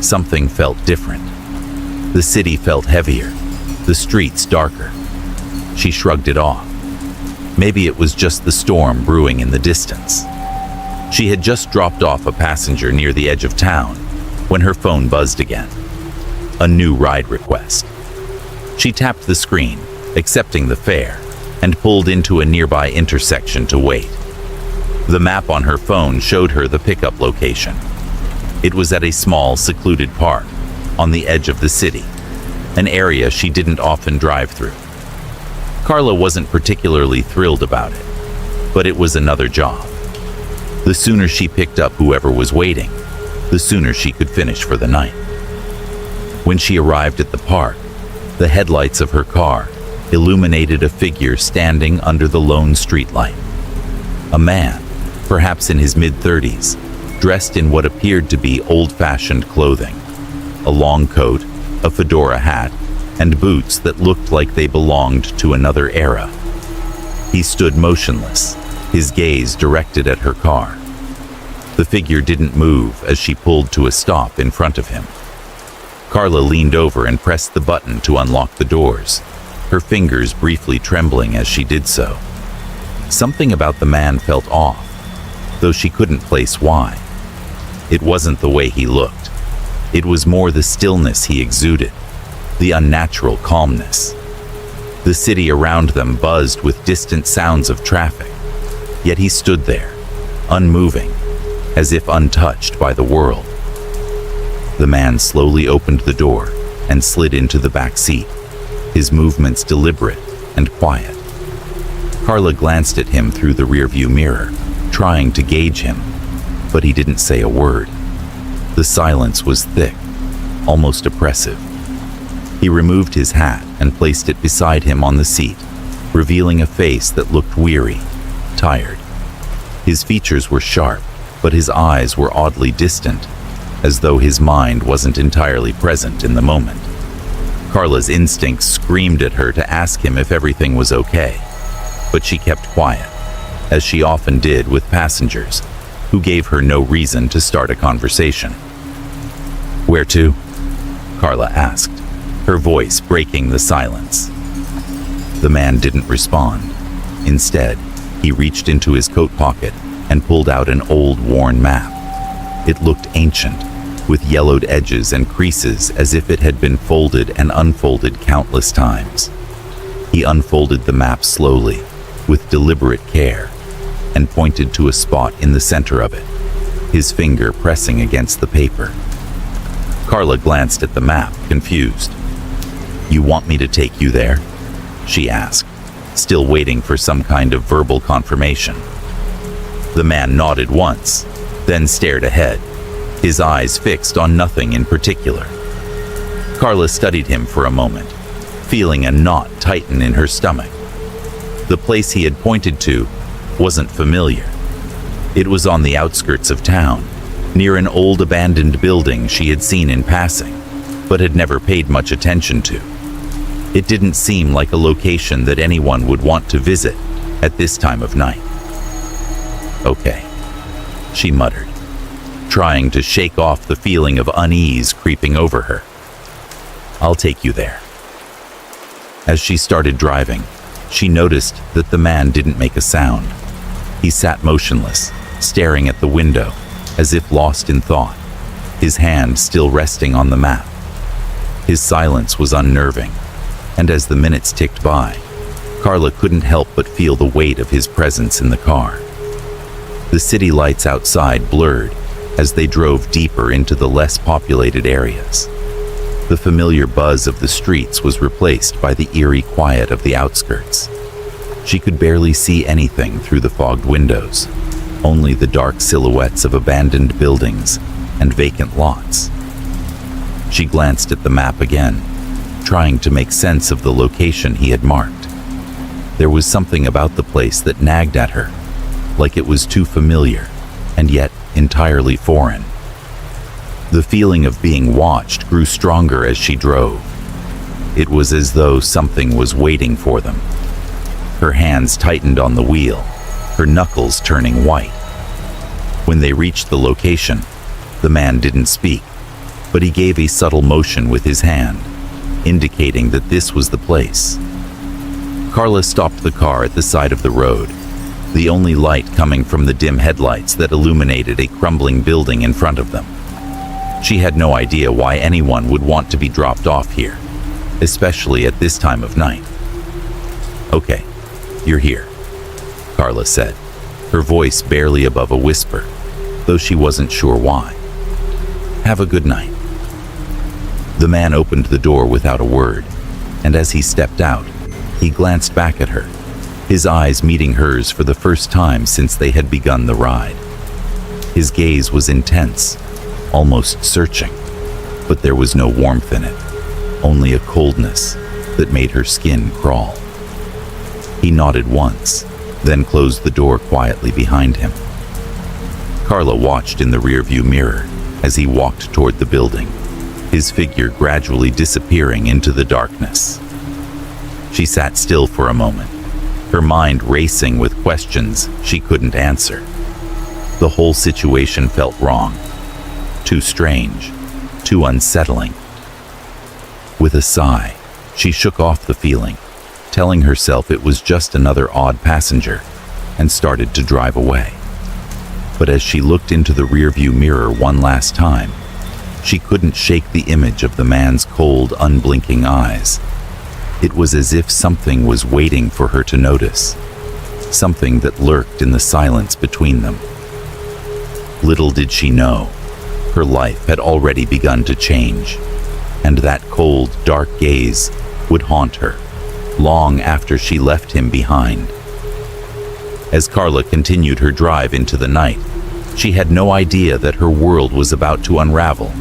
something felt different. The city felt heavier, the streets darker. She shrugged it off. Maybe it was just the storm brewing in the distance. She had just dropped off a passenger near the edge of town when her phone buzzed again. A new ride request. She tapped the screen, accepting the fare, and pulled into a nearby intersection to wait. The map on her phone showed her the pickup location. It was at a small, secluded park on the edge of the city, an area she didn't often drive through. Carla wasn't particularly thrilled about it, but it was another job. The sooner she picked up whoever was waiting, the sooner she could finish for the night. When she arrived at the park, the headlights of her car illuminated a figure standing under the lone streetlight. A man, perhaps in his mid-30s, dressed in what appeared to be old-fashioned clothing. A long coat, a fedora hat, and boots that looked like they belonged to another era. He stood motionless, his gaze directed at her car. The figure didn't move as she pulled to a stop in front of him. Carla leaned over and pressed the button to unlock the doors, her fingers briefly trembling as she did so. Something about the man felt off, though she couldn't place why. It wasn't the way he looked. It was more the stillness he exuded, the unnatural calmness. The city around them buzzed with distant sounds of traffic, yet he stood there, unmoving, as if untouched by the world. The man slowly opened the door and slid into the back seat, his movements deliberate and quiet. Carla glanced at him through the rearview mirror, trying to gauge him, but he didn't say a word. The silence was thick, almost oppressive. He removed his hat and placed it beside him on the seat, revealing a face that looked weary, tired. His features were sharp, but his eyes were oddly distant, as though his mind wasn't entirely present in the moment. Carla's instincts screamed at her to ask him if everything was okay, but she kept quiet, as she often did with passengers who gave her no reason to start a conversation. "Where to?" Carla asked, her voice breaking the silence. The man didn't respond. Instead, he reached into his coat pocket and pulled out an old, worn map. It looked ancient, with yellowed edges and creases as if it had been folded and unfolded countless times. He unfolded the map slowly, with deliberate care, and pointed to a spot in the center of it, his finger pressing against the paper. Carla glanced at the map, confused. "You want me to take you there?" she asked, still waiting for some kind of verbal confirmation. The man nodded once, then stared ahead, his eyes fixed on nothing in particular. Carla studied him for a moment, feeling a knot tighten in her stomach. The place he had pointed to wasn't familiar. It was on the outskirts of town, near an old abandoned building she had seen in passing, but had never paid much attention to. It didn't seem like a location that anyone would want to visit at this time of night. "Okay," she muttered, trying to shake off the feeling of unease creeping over her. "I'll take you there." As she started driving, she noticed that the man didn't make a sound. He sat motionless, staring at the window, as if lost in thought, his hand still resting on the map. His silence was unnerving, and as the minutes ticked by, Carla couldn't help but feel the weight of his presence in the car. The city lights outside blurred as they drove deeper into the less populated areas. The familiar buzz of the streets was replaced by the eerie quiet of the outskirts. She could barely see anything through the fogged windows, only the dark silhouettes of abandoned buildings and vacant lots. She glanced at the map again, trying to make sense of the location he had marked. There was something about the place that nagged at her, like it was too familiar and yet entirely foreign. The feeling of being watched grew stronger as she drove. It was as though something was waiting for them. Her hands tightened on the wheel, her knuckles turning white. When they reached the location, the man didn't speak, but he gave a subtle motion with his hand, indicating that this was the place. Carla stopped the car at the side of the road, the only light coming from the dim headlights that illuminated a crumbling building in front of them. She had no idea why anyone would want to be dropped off here, especially at this time of night. "Okay, you're here," Carla said, her voice barely above a whisper, though she wasn't sure why. "Have a good night." The man opened the door without a word, and as he stepped out, he glanced back at her, his eyes meeting hers for the first time since they had begun the ride. His gaze was intense, almost searching, but there was no warmth in it, only a coldness that made her skin crawl. He nodded once, then closed the door quietly behind him. Carla watched in the rearview mirror as he walked toward the building, his figure gradually disappearing into the darkness. She sat still for a moment, her mind racing with questions she couldn't answer. The whole situation felt wrong, too strange, too unsettling. With a sigh, she shook off the feeling, telling herself it was just another odd passenger, and started to drive away. But as she looked into the rearview mirror one last time, she couldn't shake the image of the man's cold, unblinking eyes. It was as if something was waiting for her to notice, something that lurked in the silence between them. Little did she know, her life had already begun to change, and that cold, dark gaze would haunt her long after she left him behind. As Carla continued her drive into the night, she had no idea that her world was about to unravel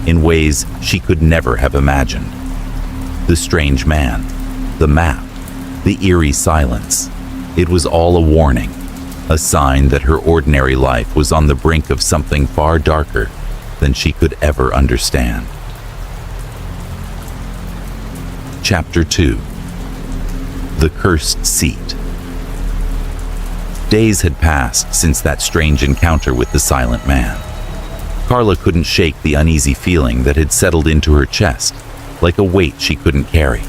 in ways she could never have imagined. The strange man, the map, the eerie silence, it was all a warning, a sign that her ordinary life was on the brink of something far darker than she could ever understand. Chapter 2. The Cursed Seat. Days had passed since that strange encounter with the silent man. Carla couldn't shake the uneasy feeling that had settled into her chest, like a weight she couldn't carry.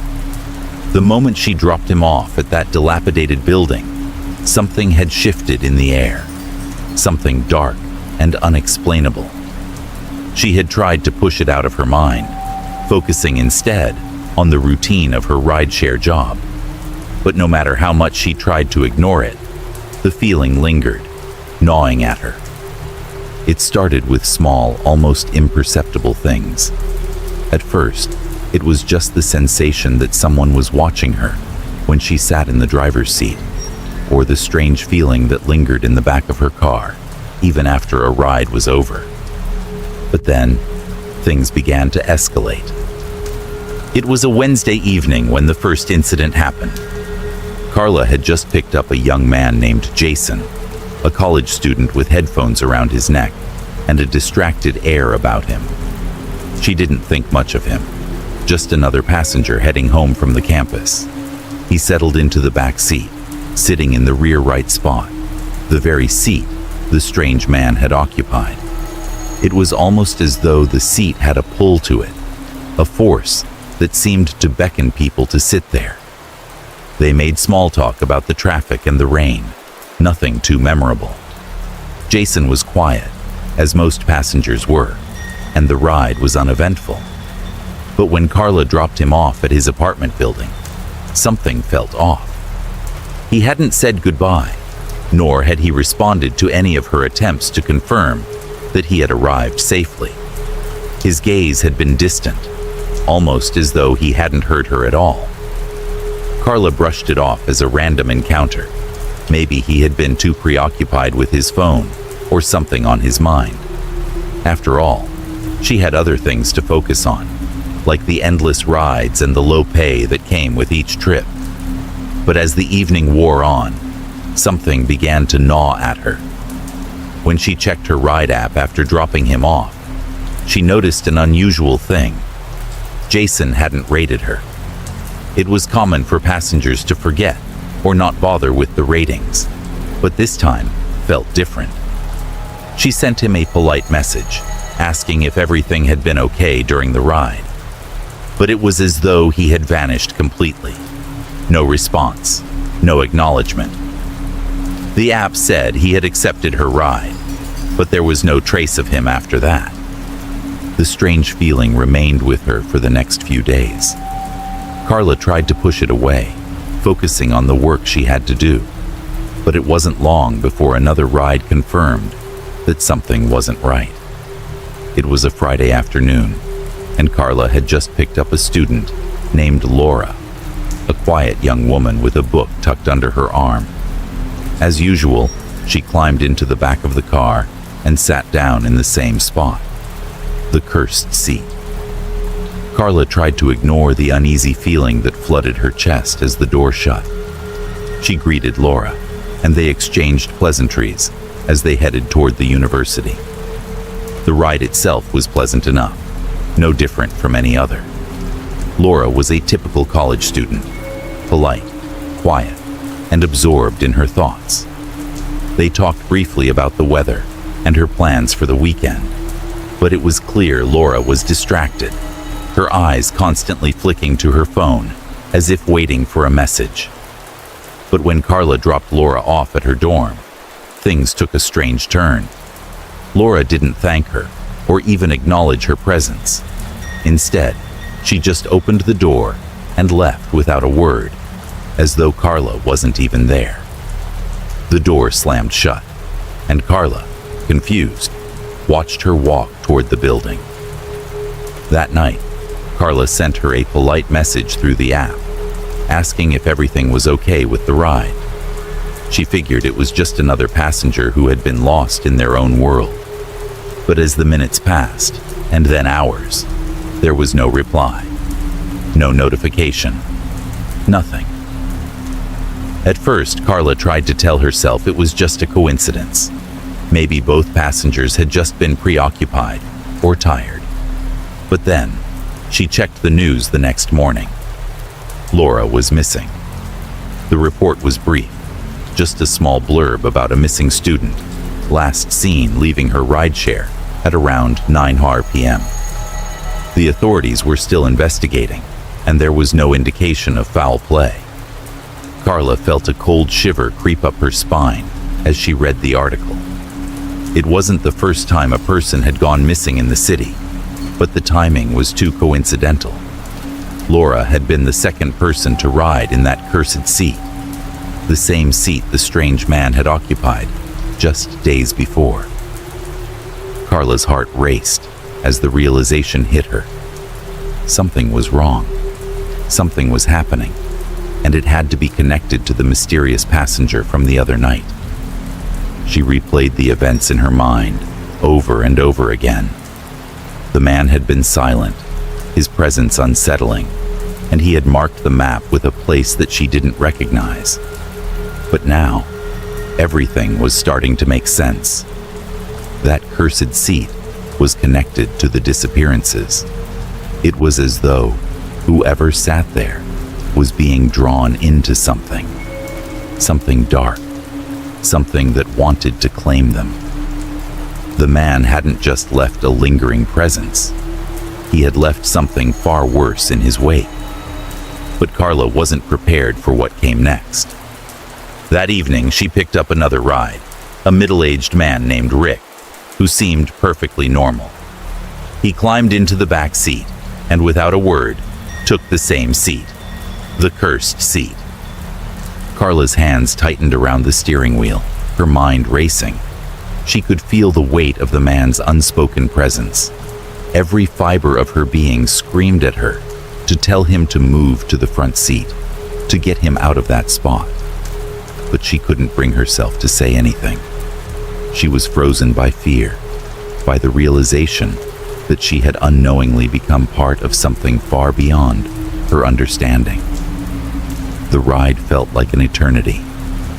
The moment she dropped him off at that dilapidated building, something had shifted in the air. something dark and unexplainable. She had tried to push it out of her mind, focusing instead on the routine of her rideshare job. But no matter how much she tried to ignore it, the feeling lingered, gnawing at her. It started with small, almost imperceptible things. At first, it was just the sensation that someone was watching her when she sat in the driver's seat, or the strange feeling that lingered in the back of her car, even after a ride was over. But then, things began to escalate. It was a Wednesday evening when the first incident happened. Carla had just picked up a young man named Jason, a college student with headphones around his neck and a distracted air about him. She didn't think much of him, just another passenger heading home from the campus. He settled into the back seat, sitting in the rear right spot, the very seat the strange man had occupied. It was almost as though the seat had a pull to it, a force that seemed to beckon people to sit there. They made small talk about the traffic and the rain, nothing too memorable. Jason was quiet, as most passengers were, and the ride was uneventful. But when Carla dropped him off at his apartment building, something felt off. He hadn't said goodbye, nor had he responded to any of her attempts to confirm that he had arrived safely. His gaze had been distant, almost as though he hadn't heard her at all. Carla brushed it off as a random encounter. Maybe he had been too preoccupied with his phone or something on his mind. After all, she had other things to focus on, like the endless rides and the low pay that came with each trip. But as the evening wore on, something began to gnaw at her. When she checked her ride app after dropping him off, she noticed an unusual thing. Jason hadn't rated her. It was common for passengers to forget or not bother with the ratings, but this time felt different. She sent him a polite message, asking if everything had been okay during the ride. But it was as though he had vanished completely. No response, no acknowledgement. The app said he had accepted her ride, but there was no trace of him after that. The strange feeling remained with her for the next few days. Carla tried to push it away, focusing on the work she had to do. But it wasn't long before another ride confirmed that something wasn't right. It was a Friday afternoon, and Carla had just picked up a student named Laura, a quiet young woman with a book tucked under her arm. As usual, she climbed into the back of the car and sat down in the same spot, the cursed seat. Carla tried to ignore the uneasy feeling that flooded her chest as the door shut. She greeted Laura, and they exchanged pleasantries as they headed toward the university. The ride itself was pleasant enough, no different from any other. Laura was a typical college student, polite, quiet, and absorbed in her thoughts. They talked briefly about the weather and her plans for the weekend, but it was clear Laura was distracted, her eyes constantly flicking to her phone as if waiting for a message. But when Carla dropped Laura off at her dorm, things took a strange turn. Laura didn't thank her or even acknowledge her presence. Instead, she just opened the door and left without a word, as though Carla wasn't even there. The door slammed shut, and Carla, confused, watched her walk toward the building. That night, Carla sent her a polite message through the app, asking if everything was okay with the ride. She figured it was just another passenger who had been lost in their own world. But as the minutes passed, and then hours, there was no reply, no notification, nothing. At first, Carla tried to tell herself it was just a coincidence. Maybe both passengers had just been preoccupied or tired. But then, she checked the news the next morning. Laura was missing. The report was brief, just a small blurb about a missing student, last seen leaving her rideshare at around 9 p.m. The authorities were still investigating, and there was no indication of foul play. Carla felt a cold shiver creep up her spine as she read the article. It wasn't the first time a person had gone missing in the city, but the timing was too coincidental. Laura had been the second person to ride in that cursed seat, the same seat the strange man had occupied just days before. Carla's heart raced as the realization hit her. Something was wrong. Something was happening, and it had to be connected to the mysterious passenger from the other night. She replayed the events in her mind over and over again. The man had been silent, his presence unsettling, and he had marked the map with a place that she didn't recognize. But now, everything was starting to make sense. That cursed seat was connected to the disappearances. It was as though whoever sat there was being drawn into something dark, something that wanted to claim them. The man hadn't just left a lingering presence. He had left something far worse in his wake. But Carla wasn't prepared for what came next. That evening, she picked up another ride, a middle-aged man named Rick, who seemed perfectly normal. He climbed into the back seat and, without a word, took the same seat, the cursed seat. Carla's hands tightened around the steering wheel, her mind racing. She could feel the weight of the man's unspoken presence. Every fiber of her being screamed at her to tell him to move to the front seat, to get him out of that spot. But she couldn't bring herself to say anything. She was frozen by fear, by the realization that she had unknowingly become part of something far beyond her understanding. The ride felt like an eternity,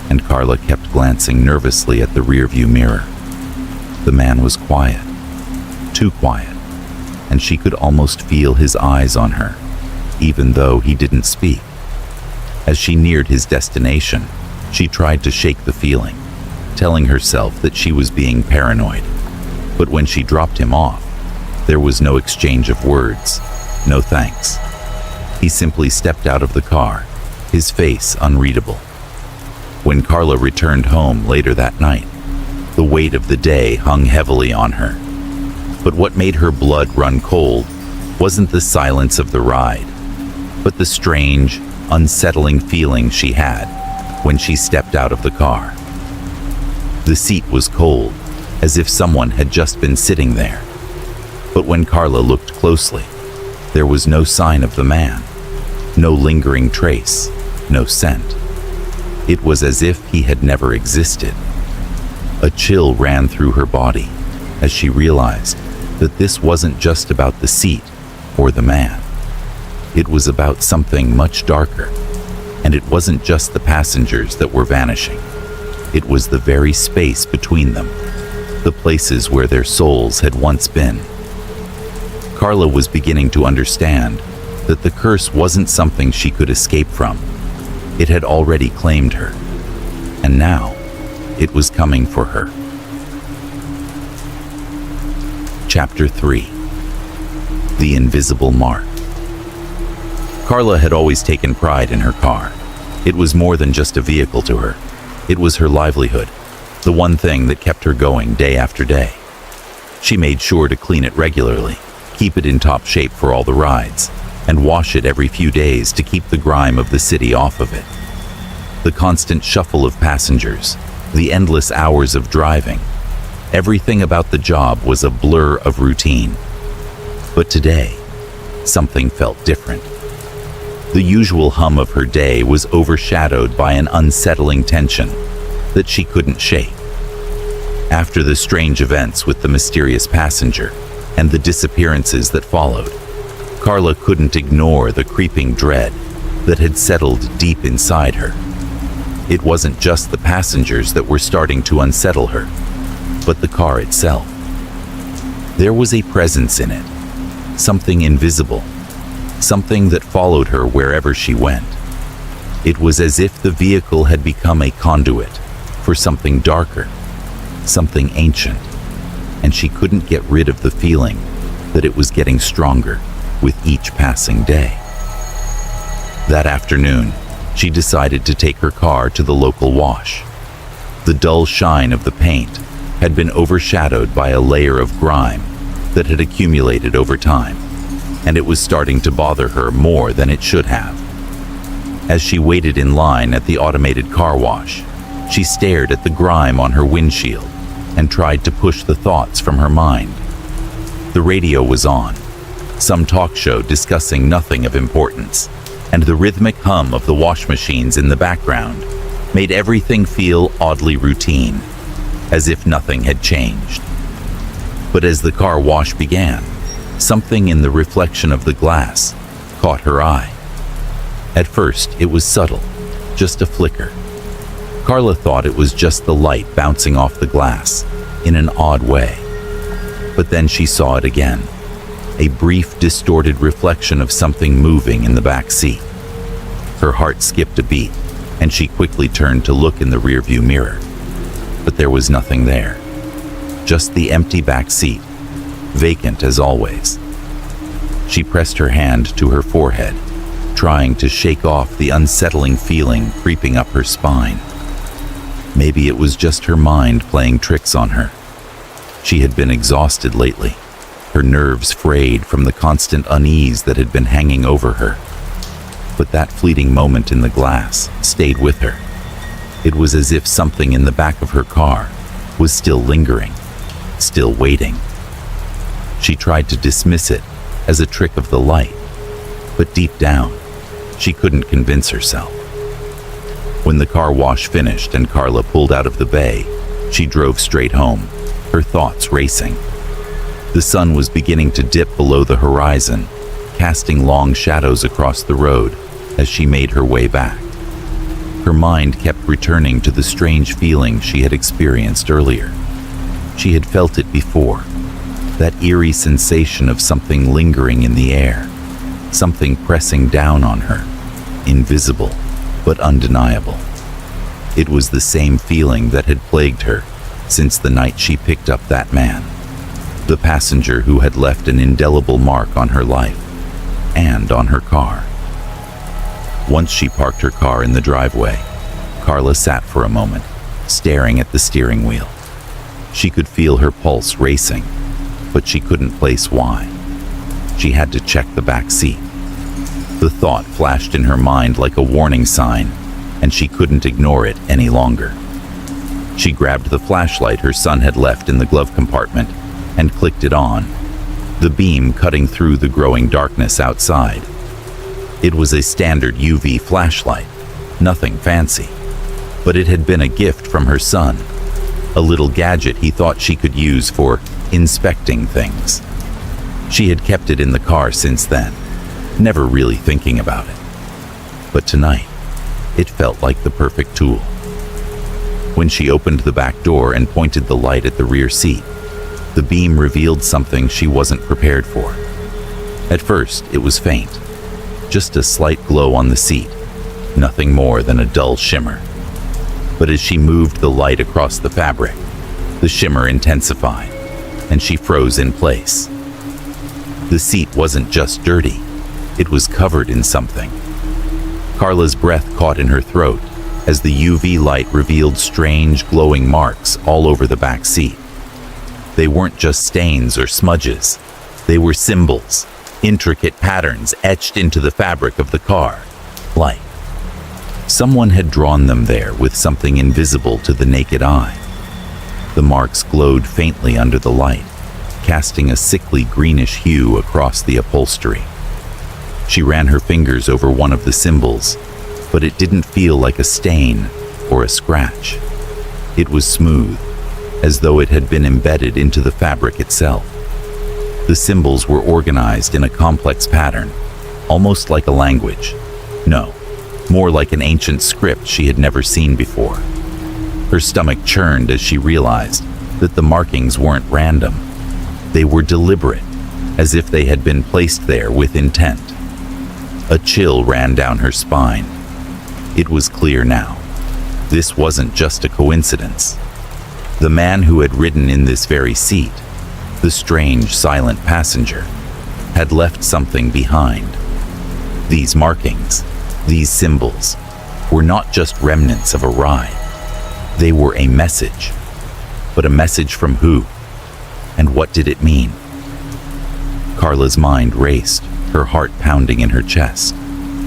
and Carla kept glancing nervously at the rearview mirror. The man was quiet, too quiet, and she could almost feel his eyes on her, even though he didn't speak. As she neared his destination, she tried to shake the feeling, telling herself that she was being paranoid. But when she dropped him off, there was no exchange of words, no thanks. He simply stepped out of the car, his face unreadable. When Carla returned home later that night, the weight of the day hung heavily on her. But what made her blood run cold wasn't the silence of the ride, but the strange, unsettling feeling she had when she stepped out of the car. The seat was cold, as if someone had just been sitting there. But when Carla looked closely, there was no sign of the man, no lingering trace, no scent. It was as if he had never existed. A chill ran through her body as she realized that this wasn't just about the seat or the man. It was about something much darker, and it wasn't just the passengers that were vanishing. It was the very space between them, the places where their souls had once been. Carla was beginning to understand that the curse wasn't something she could escape from. It had already claimed her, and now it was coming for her. Chapter 3. The Invisible Mark. Carla had always taken pride in her car. It was more than just a vehicle to her. It was her livelihood, the one thing that kept her going day after day. She made sure to clean it regularly, keep it in top shape for all the rides, and wash it every few days to keep the grime of the city off of it. The constant shuffle of passengers, the endless hours of driving, everything about the job was a blur of routine. But today, something felt different. The usual hum of her day was overshadowed by an unsettling tension that she couldn't shake. After the strange events with the mysterious passenger and the disappearances that followed, Carla couldn't ignore the creeping dread that had settled deep inside her. It wasn't just the passengers that were starting to unsettle her, but the car itself. There was a presence in it, something invisible, something that followed her wherever she went. It was as if the vehicle had become a conduit for something darker, something ancient, and she couldn't get rid of the feeling that it was getting stronger with each passing day. That afternoon, she decided to take her car to the local wash. The dull shine of the paint had been overshadowed by a layer of grime that had accumulated over time, and it was starting to bother her more than it should have. As she waited in line at the automated car wash, she stared at the grime on her windshield and tried to push the thoughts from her mind. The radio was on, some talk show discussing nothing of importance, and the rhythmic hum of the wash machines in the background made everything feel oddly routine, as if nothing had changed. But as the car wash began, something in the reflection of the glass caught her eye. At first, it was subtle, just a flicker. Carla thought it was just the light bouncing off the glass in an odd way. But then she saw it again, a brief, distorted reflection of something moving in the back seat. Her heart skipped a beat, and she quickly turned to look in the rearview mirror. But there was nothing there. Just the empty back seat, vacant as always. She pressed her hand to her forehead, trying to shake off the unsettling feeling creeping up her spine. Maybe it was just her mind playing tricks on her. She had been exhausted lately, her nerves frayed from the constant unease that had been hanging over her. But that fleeting moment in the glass stayed with her. It was as if something in the back of her car was still lingering, still waiting. She tried to dismiss it as a trick of the light, but deep down, she couldn't convince herself. When the car wash finished and Carla pulled out of the bay, she drove straight home, her thoughts racing. The sun was beginning to dip below the horizon, casting long shadows across the road as she made her way back. Her mind kept returning to the strange feeling she had experienced earlier. She had felt it before, that eerie sensation of something lingering in the air, something pressing down on her, invisible but undeniable. It was the same feeling that had plagued her since the night she picked up that man, the passenger who had left an indelible mark on her life and on her car. Once she parked her car in the driveway, Carla sat for a moment, staring at the steering wheel. She could feel her pulse racing, but she couldn't place why. She had to check the back seat. The thought flashed in her mind like a warning sign, and she couldn't ignore it any longer. She grabbed the flashlight her son had left in the glove compartment and clicked it on, the beam cutting through the growing darkness outside. It was a standard UV flashlight, nothing fancy, but it had been a gift from her son, a little gadget he thought she could use for inspecting things. She had kept it in the car since then, never really thinking about it. But tonight, it felt like the perfect tool. When she opened the back door and pointed the light at the rear seat, the beam revealed something she wasn't prepared for. At first, it was faint, just a slight glow on the seat, nothing more than a dull shimmer. But as she moved the light across the fabric, the shimmer intensified, and she froze in place. The seat wasn't just dirty, it was covered in something. Carla's breath caught in her throat as the UV light revealed strange glowing marks all over the back seat. They weren't just stains or smudges, they were symbols, intricate patterns etched into the fabric of the car, like someone had drawn them there with something invisible to the naked eye. The marks glowed faintly under the light, casting a sickly greenish hue across the upholstery. She ran her fingers over one of the symbols, but it didn't feel like a stain or a scratch. It was smooth, as though it had been embedded into the fabric itself. The symbols were organized in a complex pattern, almost like a language. No, more like an ancient script she had never seen before. Her stomach churned as she realized that the markings weren't random. They were deliberate, as if they had been placed there with intent. A chill ran down her spine. It was clear now. This wasn't just a coincidence. The man who had ridden in this very seat, the strange, silent passenger, had left something behind. These markings, these symbols, were not just remnants of a ride. They were a message. But a message from who? And what did it mean? Carla's mind raced, her heart pounding in her chest.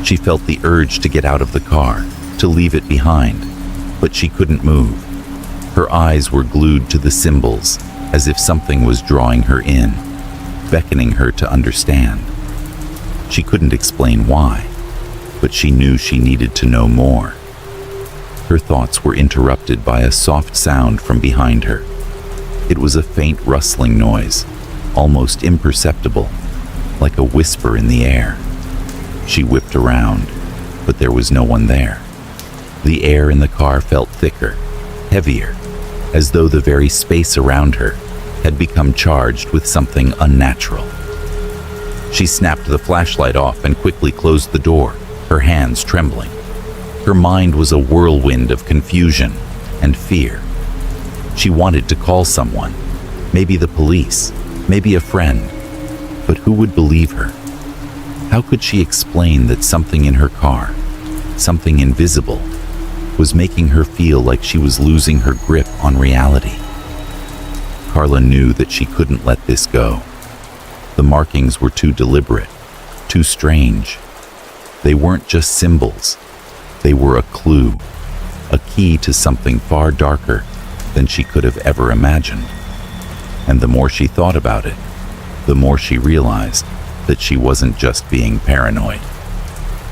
She felt the urge to get out of the car, to leave it behind, but she couldn't move. Her eyes were glued to the symbols, as if something was drawing her in, beckoning her to understand. She couldn't explain why, but she knew she needed to know more. Her thoughts were interrupted by a soft sound from behind her. It was a faint rustling noise, almost imperceptible, like a whisper in the air. She whipped around, but there was no one there. The air in the car felt thicker, heavier, as though the very space around her had become charged with something unnatural. She snapped the flashlight off and quickly closed the door, her hands trembling. Her mind was a whirlwind of confusion and fear. She wanted to call someone, maybe the police, maybe a friend, but who would believe her? How could she explain that something in her car, something invisible, was making her feel like she was losing her grip on reality? Carla knew that she couldn't let this go. The markings were too deliberate, too strange. They weren't just symbols. They were a clue, a key to something far darker than she could have ever imagined. And the more she thought about it, the more she realized that she wasn't just being paranoid.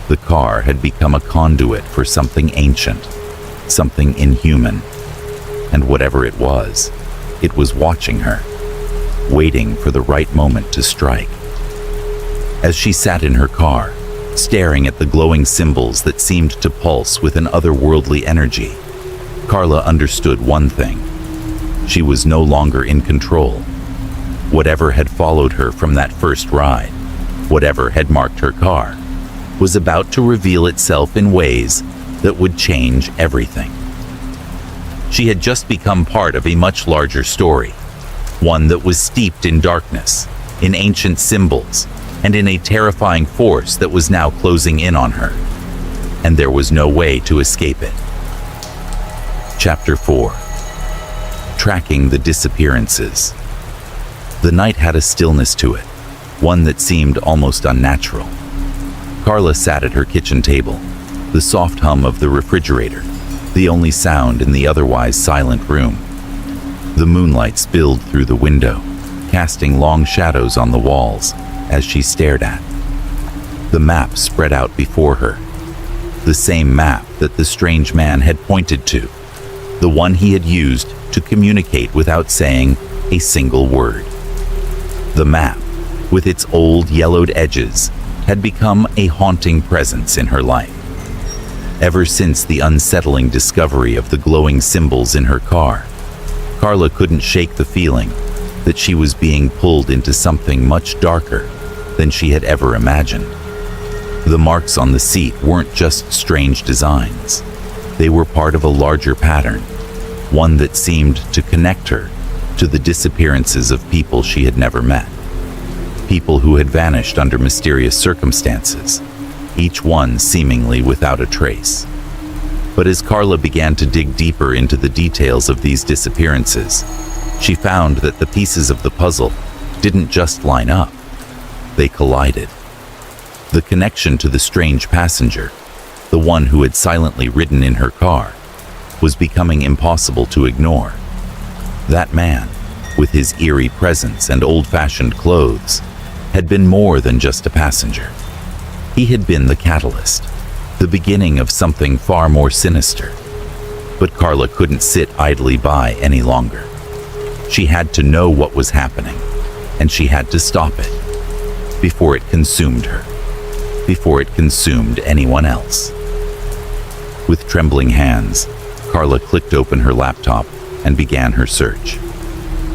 The car had become a conduit for something ancient, something inhuman, and whatever it was watching her, waiting for the right moment to strike. As she sat in her car, staring at the glowing symbols that seemed to pulse with an otherworldly energy, Carla understood one thing. She was no longer in control. Whatever had followed her from that first ride, whatever had marked her car, was about to reveal itself in ways that would change everything. She had just become part of a much larger story, one that was steeped in darkness, in ancient symbols, and in a terrifying force that was now closing in on her. And there was no way to escape it. Chapter 4. Tracking the disappearances. The night had a stillness to it, one that seemed almost unnatural. Carla sat at her kitchen table, the soft hum of the refrigerator, the only sound in the otherwise silent room. The moonlight spilled through the window, casting long shadows on the walls as she stared at. The map spread out before her, the same map that the strange man had pointed to, the one he had used to communicate without saying a single word. The map, with its old yellowed edges, had become a haunting presence in her life. Ever since the unsettling discovery of the glowing symbols in her car, Carla couldn't shake the feeling that she was being pulled into something much darker than she had ever imagined. The marks on the seat weren't just strange designs. They were part of a larger pattern, one that seemed to connect her to the disappearances of people she had never met. People who had vanished under mysterious circumstances, each one seemingly without a trace. But as Carla began to dig deeper into the details of these disappearances, she found that the pieces of the puzzle didn't just line up, they collided. The connection to the strange passenger, the one who had silently ridden in her car, was becoming impossible to ignore. That man, with his eerie presence and old-fashioned clothes, had been more than just a passenger. He had been the catalyst, the beginning of something far more sinister. But Carla couldn't sit idly by any longer. She had to know what was happening, and she had to stop it before it consumed her, before it consumed anyone else. With trembling hands, Carla clicked open her laptop and began her search.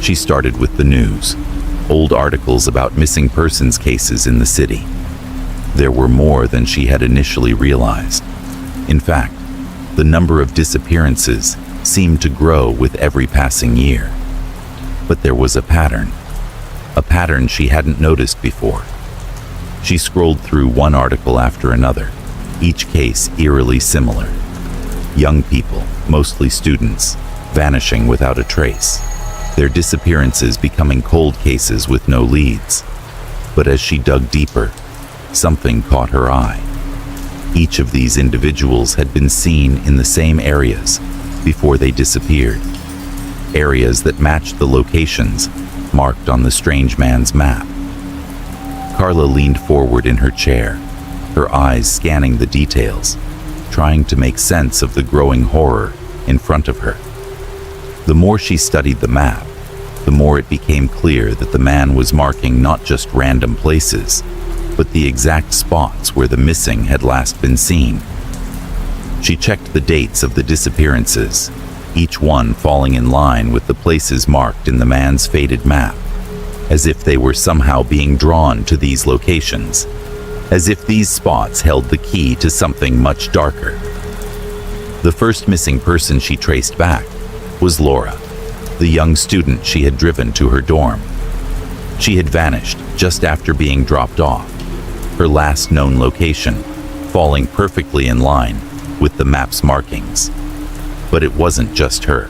She started with the news, old articles about missing persons cases in the city. There were more than she had initially realized. In fact, the number of disappearances seemed to grow with every passing year. But there was a pattern she hadn't noticed before. She scrolled through one article after another, each case eerily similar. Young people, mostly students, vanishing without a trace. their disappearances becoming cold cases with no leads. But as she dug deeper, something caught her eye. Each of these individuals had been seen in the same areas before they disappeared, areas that matched the locations marked on the strange man's map. Carla leaned forward in her chair, her eyes scanning the details, trying to make sense of the growing horror in front of her. The more she studied the map, the more it became clear that the man was marking not just random places, but the exact spots where the missing had last been seen. She checked the dates of the disappearances, each one falling in line with the places marked in the man's faded map, as if they were somehow being drawn to these locations, as if these spots held the key to something much darker. The first missing person she traced back was Laura, the young student she had driven to her dorm. She had vanished just after being dropped off, her last known location falling perfectly in line with the map's markings. But it wasn't just her.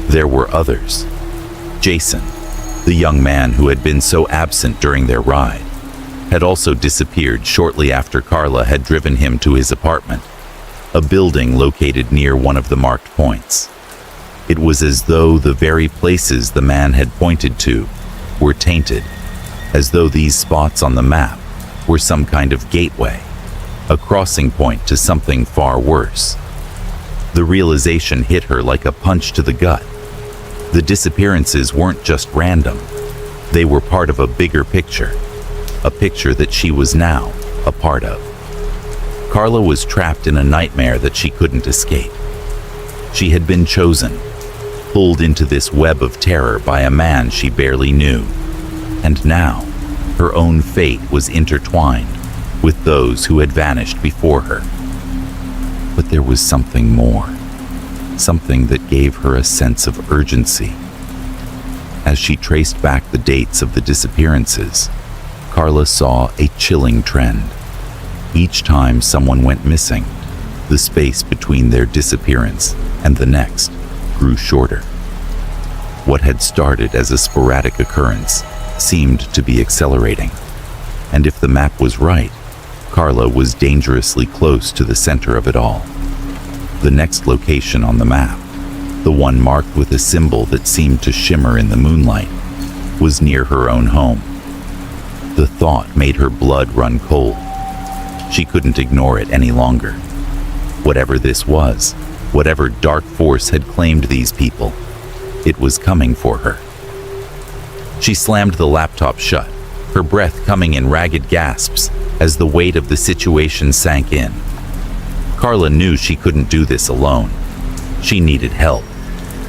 There were others. Jason, the young man who had been so absent during their ride, had also disappeared shortly after Carla had driven him to his apartment, a building located near one of the marked points. It was as though the very places the man had pointed to were tainted, as though these spots on the map were some kind of gateway, a crossing point to something far worse. The realization hit her like a punch to the gut. The disappearances weren't just random. They were part of a bigger picture, a picture that she was now a part of. Carla was trapped in a nightmare that she couldn't escape. She had been chosen, pulled into this web of terror by a man she barely knew, and now her own fate was intertwined with those who had vanished before her. But there was something more, something that gave her a sense of urgency. As she traced back the dates of the disappearances, Carla saw a chilling trend. Each time someone went missing, the space between their disappearance and the next grew shorter. What had started as a sporadic occurrence seemed to be accelerating, and if the map was right, Carla was dangerously close to the center of it all. The next location on the map, the one marked with a symbol that seemed to shimmer in the moonlight, was near her own home. The thought made her blood run cold. She couldn't ignore it any longer. Whatever this was, whatever dark force had claimed these people, it was coming for her. She slammed the laptop shut, her breath coming in ragged gasps as the weight of the situation sank in. Carla knew she couldn't do this alone. She needed help.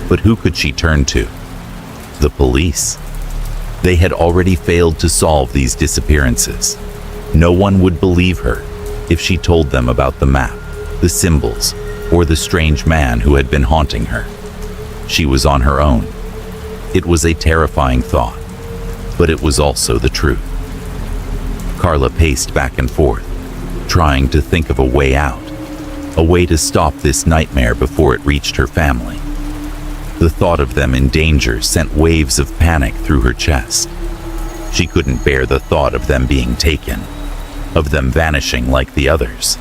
But who could she turn to? The police. They had already failed to solve these disappearances. No one would believe her if she told them about the map, the symbols, or the strange man who had been haunting her. She was on her own. It was a terrifying thought, but it was also the truth. Carla paced back and forth, trying to think of a way out, a way to stop this nightmare before it reached her family. The thought of them in danger sent waves of panic through her chest. She couldn't bear the thought of them being taken, of them vanishing like the others.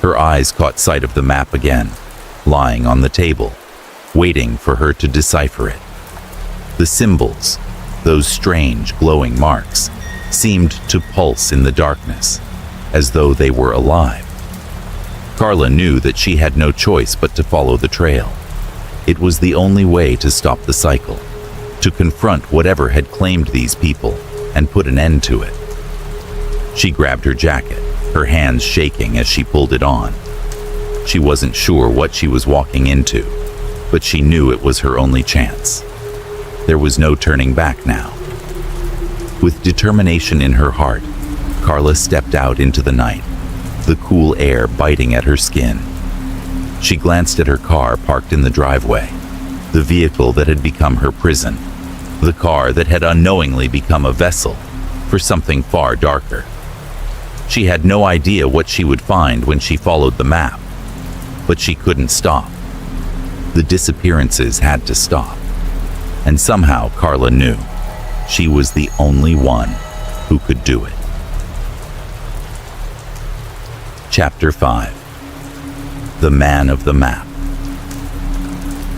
Her eyes caught sight of the map again, lying on the table, waiting for her to decipher it. The symbols, those strange glowing marks, seemed to pulse in the darkness, as though they were alive. Carla knew that she had no choice but to follow the trail. It was the only way to stop the cycle, to confront whatever had claimed these people and put an end to it. She grabbed her jacket, her hands shaking as she pulled it on. She wasn't sure what she was walking into, but she knew it was her only chance. There was no turning back now. With determination in her heart, Carla stepped out into the night, the cool air biting at her skin. She glanced at her car parked in the driveway, the vehicle that had become her prison, the car that had unknowingly become a vessel for something far darker. She had no idea what she would find when she followed the map, but she couldn't stop. The disappearances had to stop. And somehow Carla knew she was the only one who could do it. Chapter 5. The Man of the Map.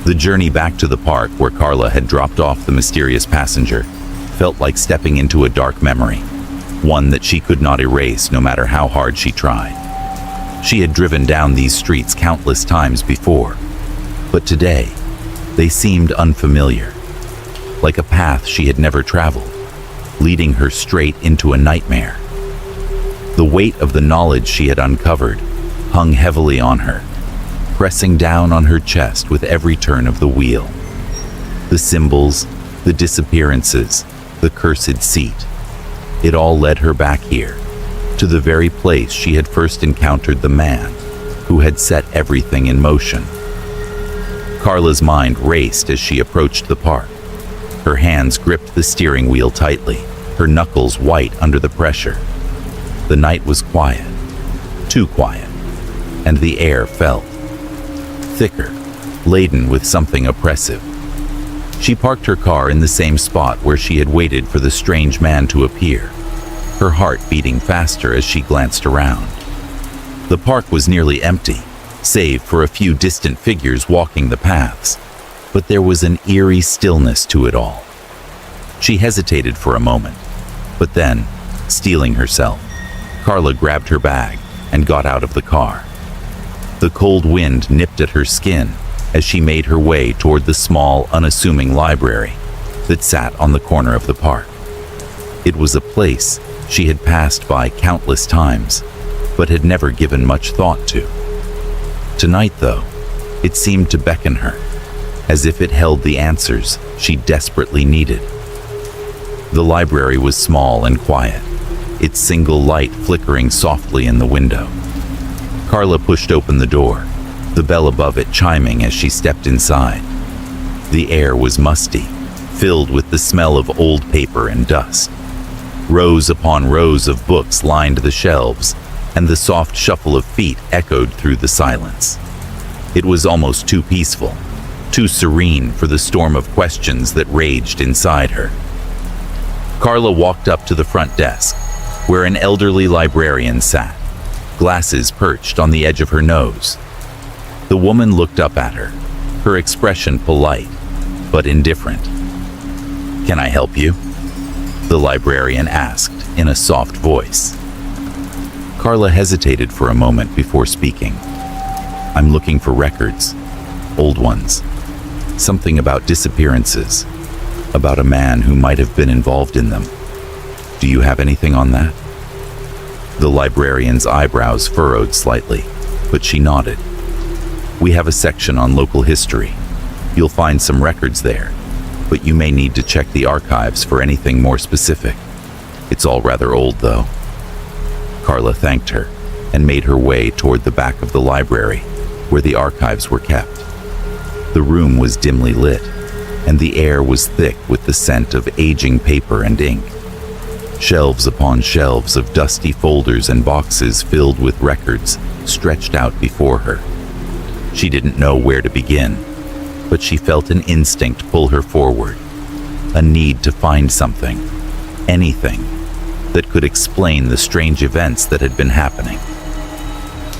The journey back to the park where Carla had dropped off the mysterious passenger felt like stepping into a dark memory, one that she could not erase no matter how hard she tried. She had driven down these streets countless times before, but today they seemed unfamiliar, like a path she had never traveled, leading her straight into a nightmare. The weight of the knowledge she had uncovered hung heavily on her, pressing down on her chest with every turn of the wheel. The symbols, the disappearances, the cursed seat. It all led her back here, to the very place she had first encountered the man who had set everything in motion. Carla's mind raced as she approached the park. Her hands gripped the steering wheel tightly, her knuckles white under the pressure. The night was quiet, too quiet, and the air felt thicker, laden with something oppressive. She parked her car in the same spot where she had waited for the strange man to appear, her heart beating faster as she glanced around. The park was nearly empty, save for a few distant figures walking the paths, but there was an eerie stillness to it all. She hesitated for a moment, but then, steeling herself, Carla grabbed her bag and got out of the car. The cold wind nipped at her skin as she made her way toward the small, unassuming library that sat on the corner of the park. It was a place she had passed by countless times, but had never given much thought to. Tonight, though, it seemed to beckon her, as if it held the answers she desperately needed. The library was small and quiet, its single light flickering softly in the window. Carla pushed open the door, the bell above it chiming as she stepped inside. The air was musty, filled with the smell of old paper and dust. Rows upon rows of books lined the shelves, and the soft shuffle of feet echoed through the silence. It was almost too peaceful, too serene for the storm of questions that raged inside her. Carla walked up to the front desk, where an elderly librarian sat, glasses perched on the edge of her nose. The woman looked up at her, her expression polite, but indifferent. "Can I help you?" the librarian asked in a soft voice. Carla hesitated for a moment before speaking. "I'm looking for records, old ones. Something about disappearances, about a man who might have been involved in them. Do you have anything on that?" The librarian's eyebrows furrowed slightly, but she nodded. "We have a section on local history. You'll find some records there, but you may need to check the archives for anything more specific. It's all rather old, though." Carla thanked her and made her way toward the back of the library, where the archives were kept. The room was dimly lit, and the air was thick with the scent of aging paper and ink. Shelves upon shelves of dusty folders and boxes filled with records stretched out before her. She didn't know where to begin, but she felt an instinct pull her forward, a need to find something, anything, that could explain the strange events that had been happening.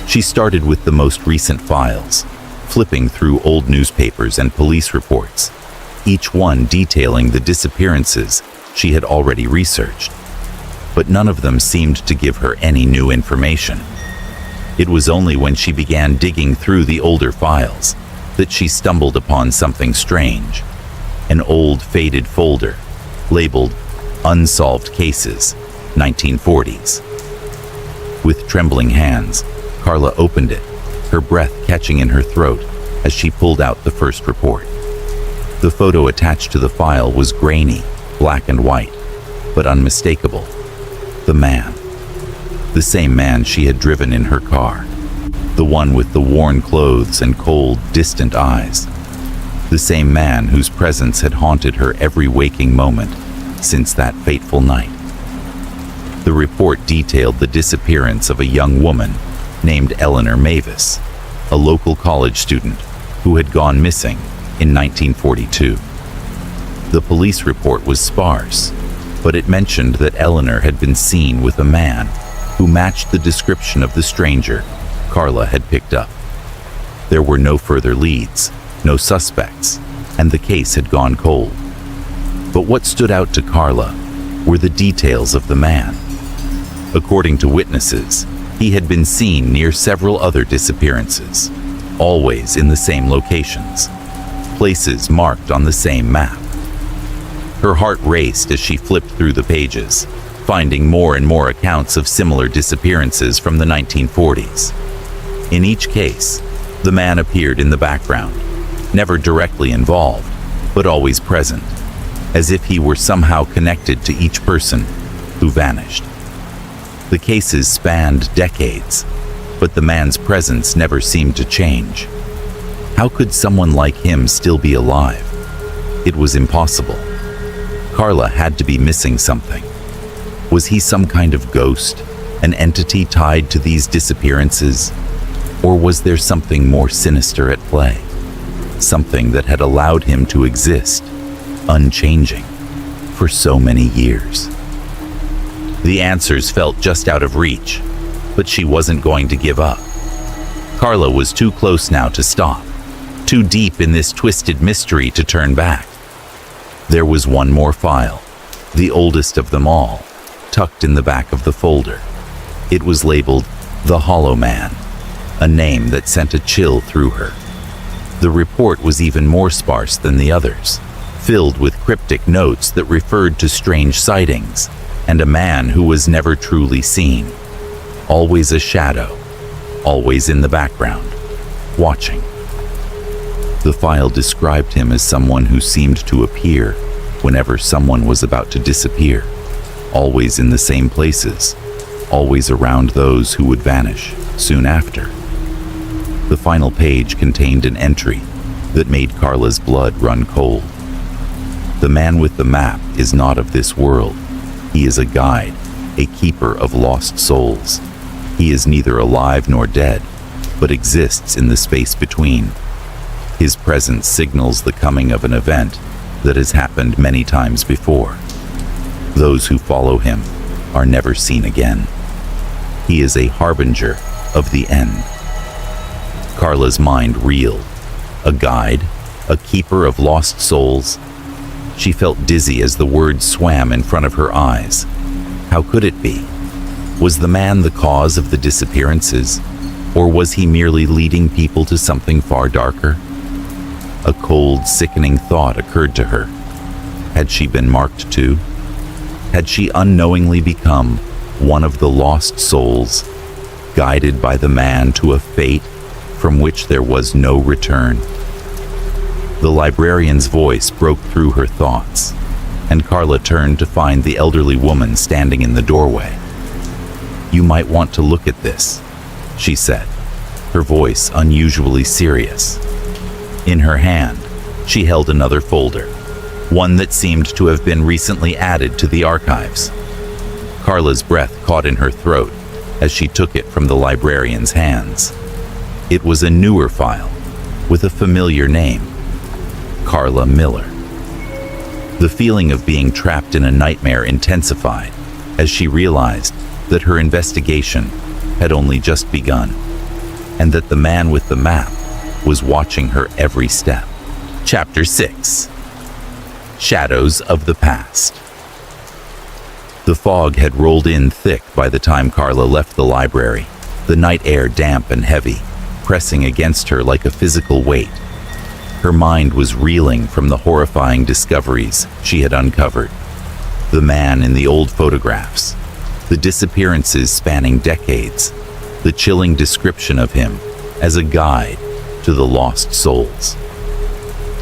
She started with the most recent files, flipping through old newspapers and police reports, each one detailing the disappearances she had already researched. But none of them seemed to give her any new information. It was only when she began digging through the older files that she stumbled upon something strange, an old faded folder labeled Unsolved Cases, 1940s. With trembling hands, Carla opened it, her breath catching in her throat as she pulled out the first report. The photo attached to the file was grainy, black and white, but unmistakable. The man. The same man she had driven in her car. The one with the worn clothes and cold, distant eyes. The same man whose presence had haunted her every waking moment since that fateful night. The report detailed the disappearance of a young woman named Eleanor Mavis, a local college student who had gone missing in 1942. The police report was sparse, but it mentioned that Eleanor had been seen with a man who matched the description of the stranger Carla had picked up. There were no further leads, no suspects, and the case had gone cold. But what stood out to Carla were the details of the man. According to witnesses, he had been seen near several other disappearances, always in the same locations, places marked on the same map. Her heart raced as she flipped through the pages, finding more and more accounts of similar disappearances from the 1940s. In each case, the man appeared in the background, never directly involved, but always present, as if he were somehow connected to each person who vanished. The cases spanned decades, but the man's presence never seemed to change. How could someone like him still be alive? It was impossible. Carla had to be missing something. Was he some kind of ghost, an entity tied to these disappearances? Or was there something more sinister at play? Something that had allowed him to exist, unchanging, for so many years. The answers felt just out of reach, but she wasn't going to give up. Carla was too close now to stop, too deep in this twisted mystery to turn back. There was one more file, the oldest of them all, tucked in the back of the folder. It was labeled The Hollow Man, a name that sent a chill through her. The report was even more sparse than the others, filled with cryptic notes that referred to strange sightings and a man who was never truly seen. Always a shadow, always in the background, watching. The file described him as someone who seemed to appear whenever someone was about to disappear, always in the same places, always around those who would vanish soon after. The final page contained an entry that made Carla's blood run cold. The man with the map is not of this world. He is a guide, a keeper of lost souls. He is neither alive nor dead, but exists in the space between. His presence signals the coming of an event that has happened many times before. Those who follow him are never seen again. He is a harbinger of the end. Carla's mind reeled. A guide, a keeper of lost souls. She felt dizzy as the words swam in front of her eyes. How could it be? Was the man the cause of the disappearances, or was he merely leading people to something far darker? A cold, sickening thought occurred to her. Had she been marked too? Had she unknowingly become one of the lost souls, guided by the man to a fate from which there was no return? The librarian's voice broke through her thoughts, and Carla turned to find the elderly woman standing in the doorway. "You might want to look at this," she said, her voice unusually serious. In her hand, she held another folder, one that seemed to have been recently added to the archives. Carla's breath caught in her throat as she took it from the librarian's hands. It was a newer file, with a familiar name, Carla Miller. The feeling of being trapped in a nightmare intensified as she realized that her investigation had only just begun, and that the man with the map was watching her every step. Chapter 6. Shadows of the Past. The fog had rolled in thick by the time Carla left the library, the night air damp and heavy, pressing against her like a physical weight. Her mind was reeling from the horrifying discoveries she had uncovered. The man in the old photographs, the disappearances spanning decades, the chilling description of him as a guide to the lost souls.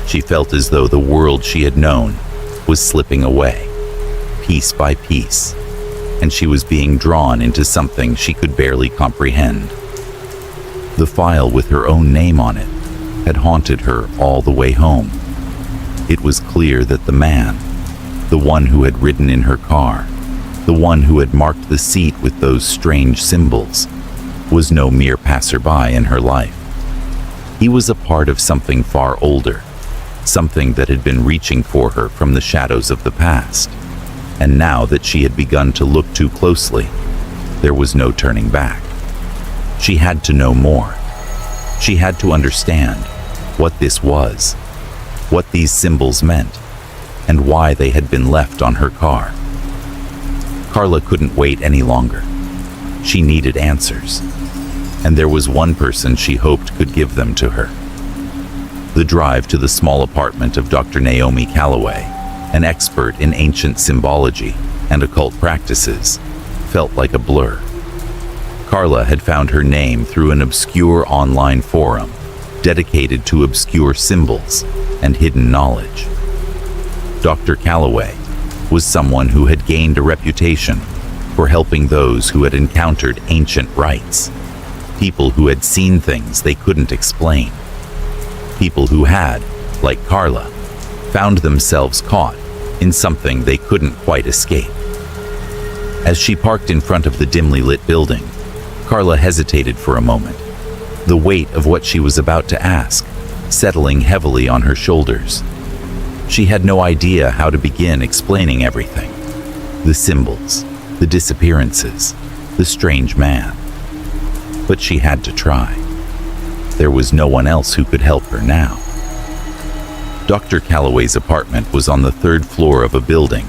She felt as though the world she had known was slipping away, piece by piece, and she was being drawn into something she could barely comprehend. The file with her own name on it had haunted her all the way home. It was clear that the man, the one who had ridden in her car, the one who had marked the seat with those strange symbols, was no mere passerby in her life. He was a part of something far older, something that had been reaching for her from the shadows of the past. And now that she had begun to look too closely, there was no turning back. She had to know more. She had to understand what this was, what these symbols meant, and why they had been left on her car. Carla couldn't wait any longer. She needed answers, and there was one person she hoped could give them to her. The drive to the small apartment of Dr. Naomi Calloway, an expert in ancient symbology and occult practices, felt like a blur. Carla had found her name through an obscure online forum dedicated to obscure symbols and hidden knowledge. Dr. Calloway was someone who had gained a reputation for helping those who had encountered ancient rites, people who had seen things they couldn't explain, people who had, like Carla, found themselves caught in something they couldn't quite escape. As she parked in front of the dimly lit building, Carla hesitated for a moment, the weight of what she was about to ask settling heavily on her shoulders. She had no idea how to begin explaining everything. The symbols, the disappearances, the strange man. But she had to try. There was no one else who could help her now. Dr. Calloway's apartment was on the third floor of a building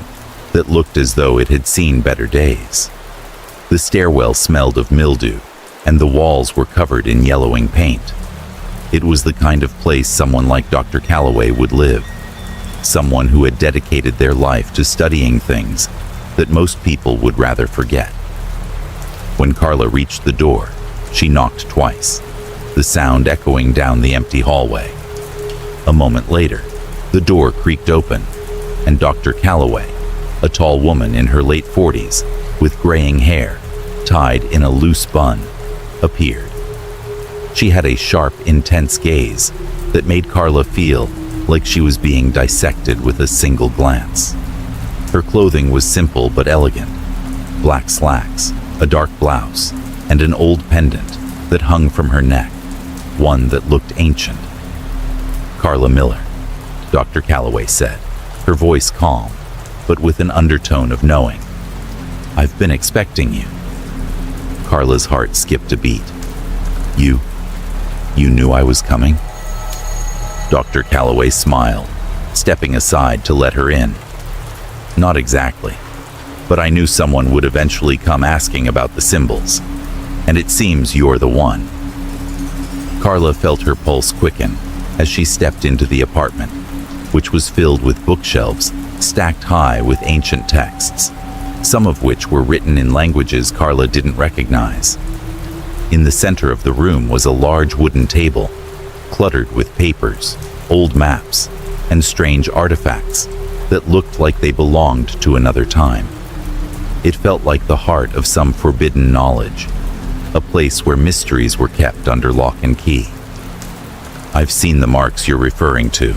that looked as though it had seen better days. The stairwell smelled of mildew, and the walls were covered in yellowing paint. It was the kind of place someone like Dr. Calloway would live, someone who had dedicated their life to studying things that most people would rather forget. When Carla reached the door, she knocked twice, the sound echoing down the empty hallway. A moment later, the door creaked open, and Dr. Calloway, a tall woman in her late 40s, with graying hair, tied in a loose bun, appeared. She had a sharp, intense gaze that made Carla feel like she was being dissected with a single glance. Her clothing was simple but elegant: black slacks, a dark blouse, and an old pendant that hung from her neck, one that looked ancient. "Carla Miller," Dr. Calloway said, her voice calm, but with an undertone of knowing. "I've been expecting you." Carla's heart skipped a beat. You knew I was coming?" Dr. Calloway smiled, stepping aside to let her in. "Not exactly, but I knew someone would eventually come asking about the symbols, and it seems you're the one." Carla felt her pulse quicken as she stepped into the apartment, which was filled with bookshelves stacked high with ancient texts, some of which were written in languages Carla didn't recognize. In the center of the room was a large wooden table, cluttered with papers, old maps, and strange artifacts that looked like they belonged to another time. It felt like the heart of some forbidden knowledge, a place where mysteries were kept under lock and key. "I've seen the marks you're referring to,"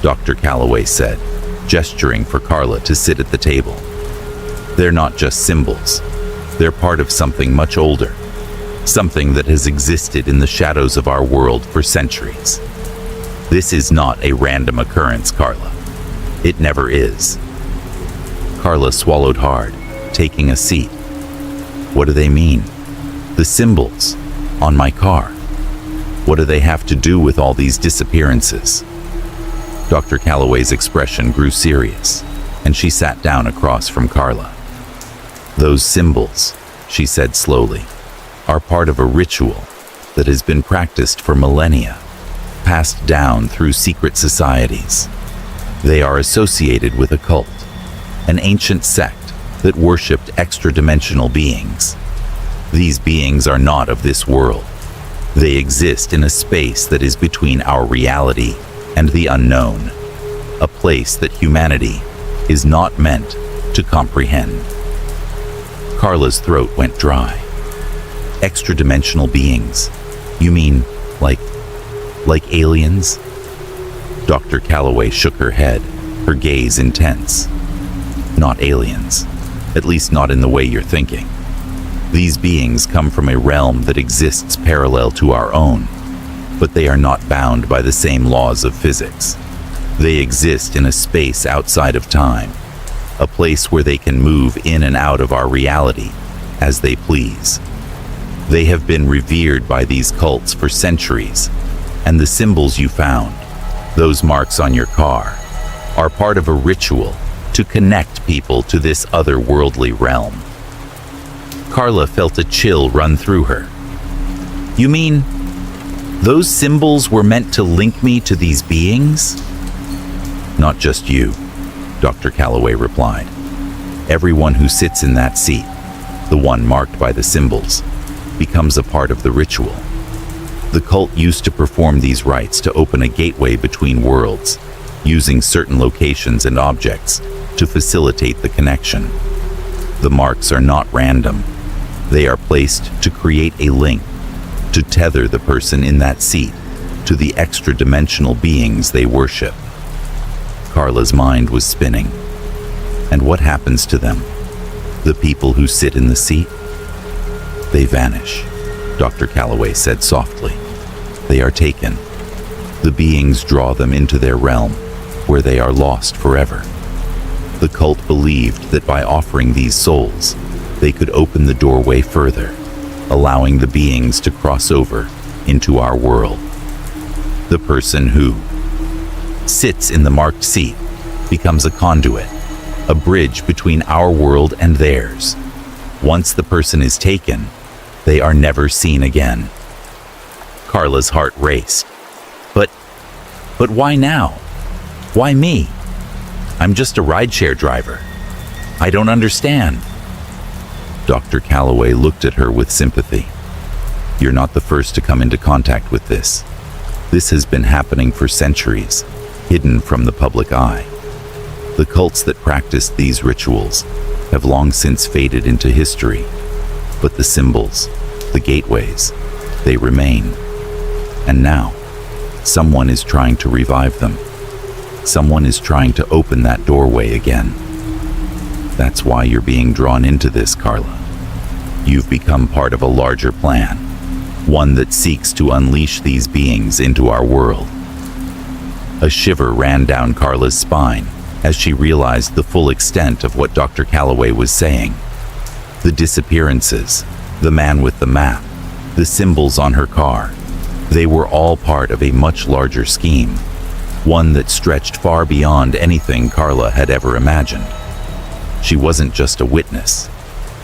Dr. Calloway said, gesturing for Carla to sit at the table. "They're not just symbols. They're part of something much older, something that has existed in the shadows of our world for centuries. This is not a random occurrence, Carla. It never is." Carla swallowed hard, taking a seat. "What do they mean? The symbols on my car. What do they have to do with all these disappearances?" Dr. Calloway's expression grew serious, and she sat down across from Carla. "Those symbols," she said slowly, "are part of a ritual that has been practiced for millennia, passed down through secret societies. They are associated with a cult, an ancient sect that worshipped extra-dimensional beings. These beings are not of this world. They exist in a space that is between our reality and the unknown, a place that humanity is not meant to comprehend." Carla's throat went dry. "Extra-dimensional beings? You mean like aliens?" Dr. Calloway shook her head, her gaze intense. "Not aliens, at least not in the way you're thinking. These beings come from a realm that exists parallel to our own, but they are not bound by the same laws of physics. They exist in a space outside of time, a place where they can move in and out of our reality as they please. They have been revered by these cults for centuries, and the symbols you found, those marks on your car, are part of a ritual to connect people to this otherworldly realm. Carla felt a chill run through her. You mean, those symbols were meant to link me to these beings? Not just you, Dr. Calloway replied. Everyone who sits in that seat, the one marked by the symbols, becomes a part of the ritual. The cult used to perform these rites to open a gateway between worlds, using certain locations and objects to facilitate the connection. The marks are not random. They are placed to create a link, to tether the person in that seat to the extra-dimensional beings they worship. Carla's mind was spinning. And what happens to them? The people who sit in the seat? They vanish, Dr. Calloway said softly. They are taken. The beings draw them into their realm, where they are lost forever. The cult believed that by offering these souls, they could open the doorway further, allowing the beings to cross over into our world. The person who sits in the marked seat becomes a conduit, a bridge between our world and theirs. Once the person is taken, they are never seen again. Carla's heart raced. But why now? Why me? I'm just a rideshare driver. I don't understand. Dr. Calloway looked at her with sympathy. You're not the first to come into contact with this. This has been happening for centuries, hidden from the public eye. The cults that practiced these rituals have long since faded into history, but the symbols, the gateways, they remain. And now, someone is trying to revive them. Someone is trying to open that doorway again. That's why you're being drawn into this, Carla. You've become part of a larger plan, one that seeks to unleash these beings into our world. A shiver ran down Carla's spine as she realized the full extent of what Dr. Calloway was saying. The disappearances, the man with the map, the symbols on her car, they were all part of a much larger scheme, one that stretched far beyond anything Carla had ever imagined. She wasn't just a witness.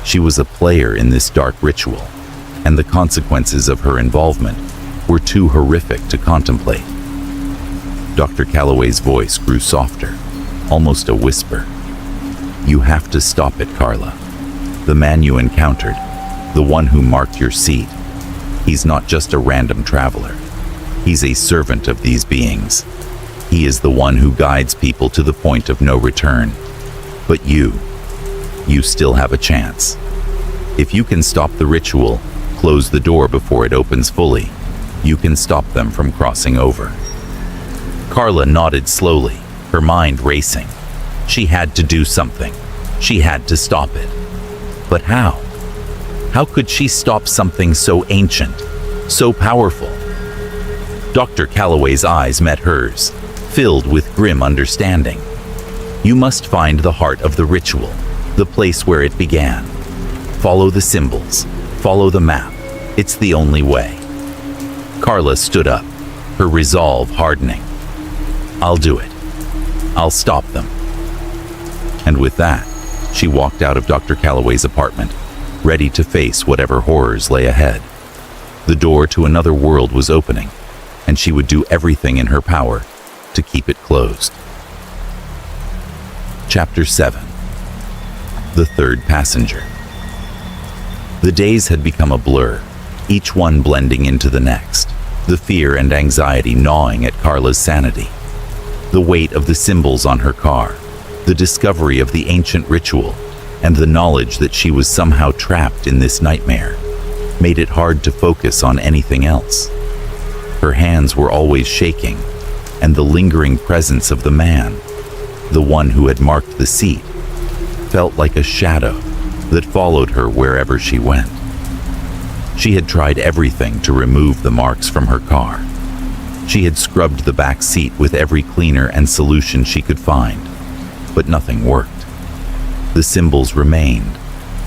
She was a player in this dark ritual, and the consequences of her involvement were too horrific to contemplate. Dr. Calloway's voice grew softer, almost a whisper. You have to stop it, Carla. The man you encountered, the one who marked your seat, he's not just a random traveler. He's a servant of these beings. He is the one who guides people to the point of no return. But you still have a chance. If you can stop the ritual, close the door before it opens fully, you can stop them from crossing over. Carla nodded slowly, her mind racing. She had to do something. She had to stop it. But how? How could she stop something so ancient, so powerful? Dr. Calloway's eyes met hers, filled with grim understanding. You must find the heart of the ritual, the place where it began. Follow the symbols, follow the map. It's the only way. Carla stood up, her resolve hardening. I'll do it. I'll stop them. And with that, she walked out of Dr. Calloway's apartment, ready to face whatever horrors lay ahead. The door to another world was opening, and she would do everything in her power to keep it closed. Chapter 7. The Third Passenger. The days had become a blur, each one blending into the next, the fear and anxiety gnawing at Carla's sanity. The weight of the symbols on her car, the discovery of the ancient ritual, and the knowledge that she was somehow trapped in this nightmare made it hard to focus on anything else. Her hands were always shaking, and the lingering presence of the man, the one who had marked the seat, felt like a shadow that followed her wherever she went. She had tried everything to remove the marks from her car. She had scrubbed the back seat with every cleaner and solution she could find, but nothing worked. The symbols remained,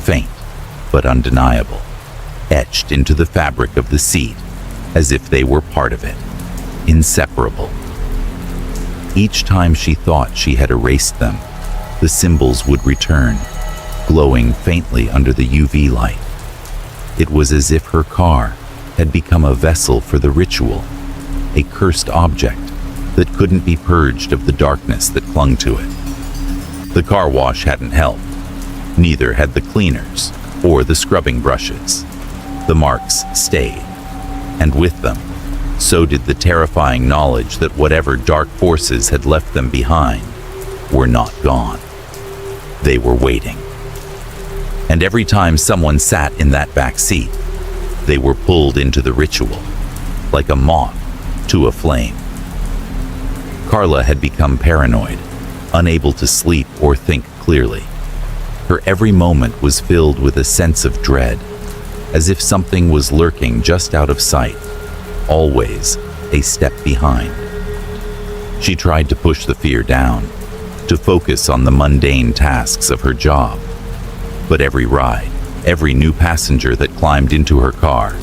faint but undeniable, etched into the fabric of the seat, as if they were part of it, inseparable. Each time she thought she had erased them, the symbols would return, glowing faintly under the UV light. It was as if her car had become a vessel for the ritual, a cursed object that couldn't be purged of the darkness that clung to it. The car wash hadn't helped. Neither had the cleaners or the scrubbing brushes. The marks stayed, and with them, so did the terrifying knowledge that whatever dark forces had left them behind were not gone. They were waiting. And every time someone sat in that back seat, they were pulled into the ritual, like a moth to a flame. Carla had become paranoid, unable to sleep or think clearly. Her every moment was filled with a sense of dread, as if something was lurking just out of sight, always a step behind. She tried to push the fear down, to focus on the mundane tasks of her job. But every ride, every new passenger that climbed into her car,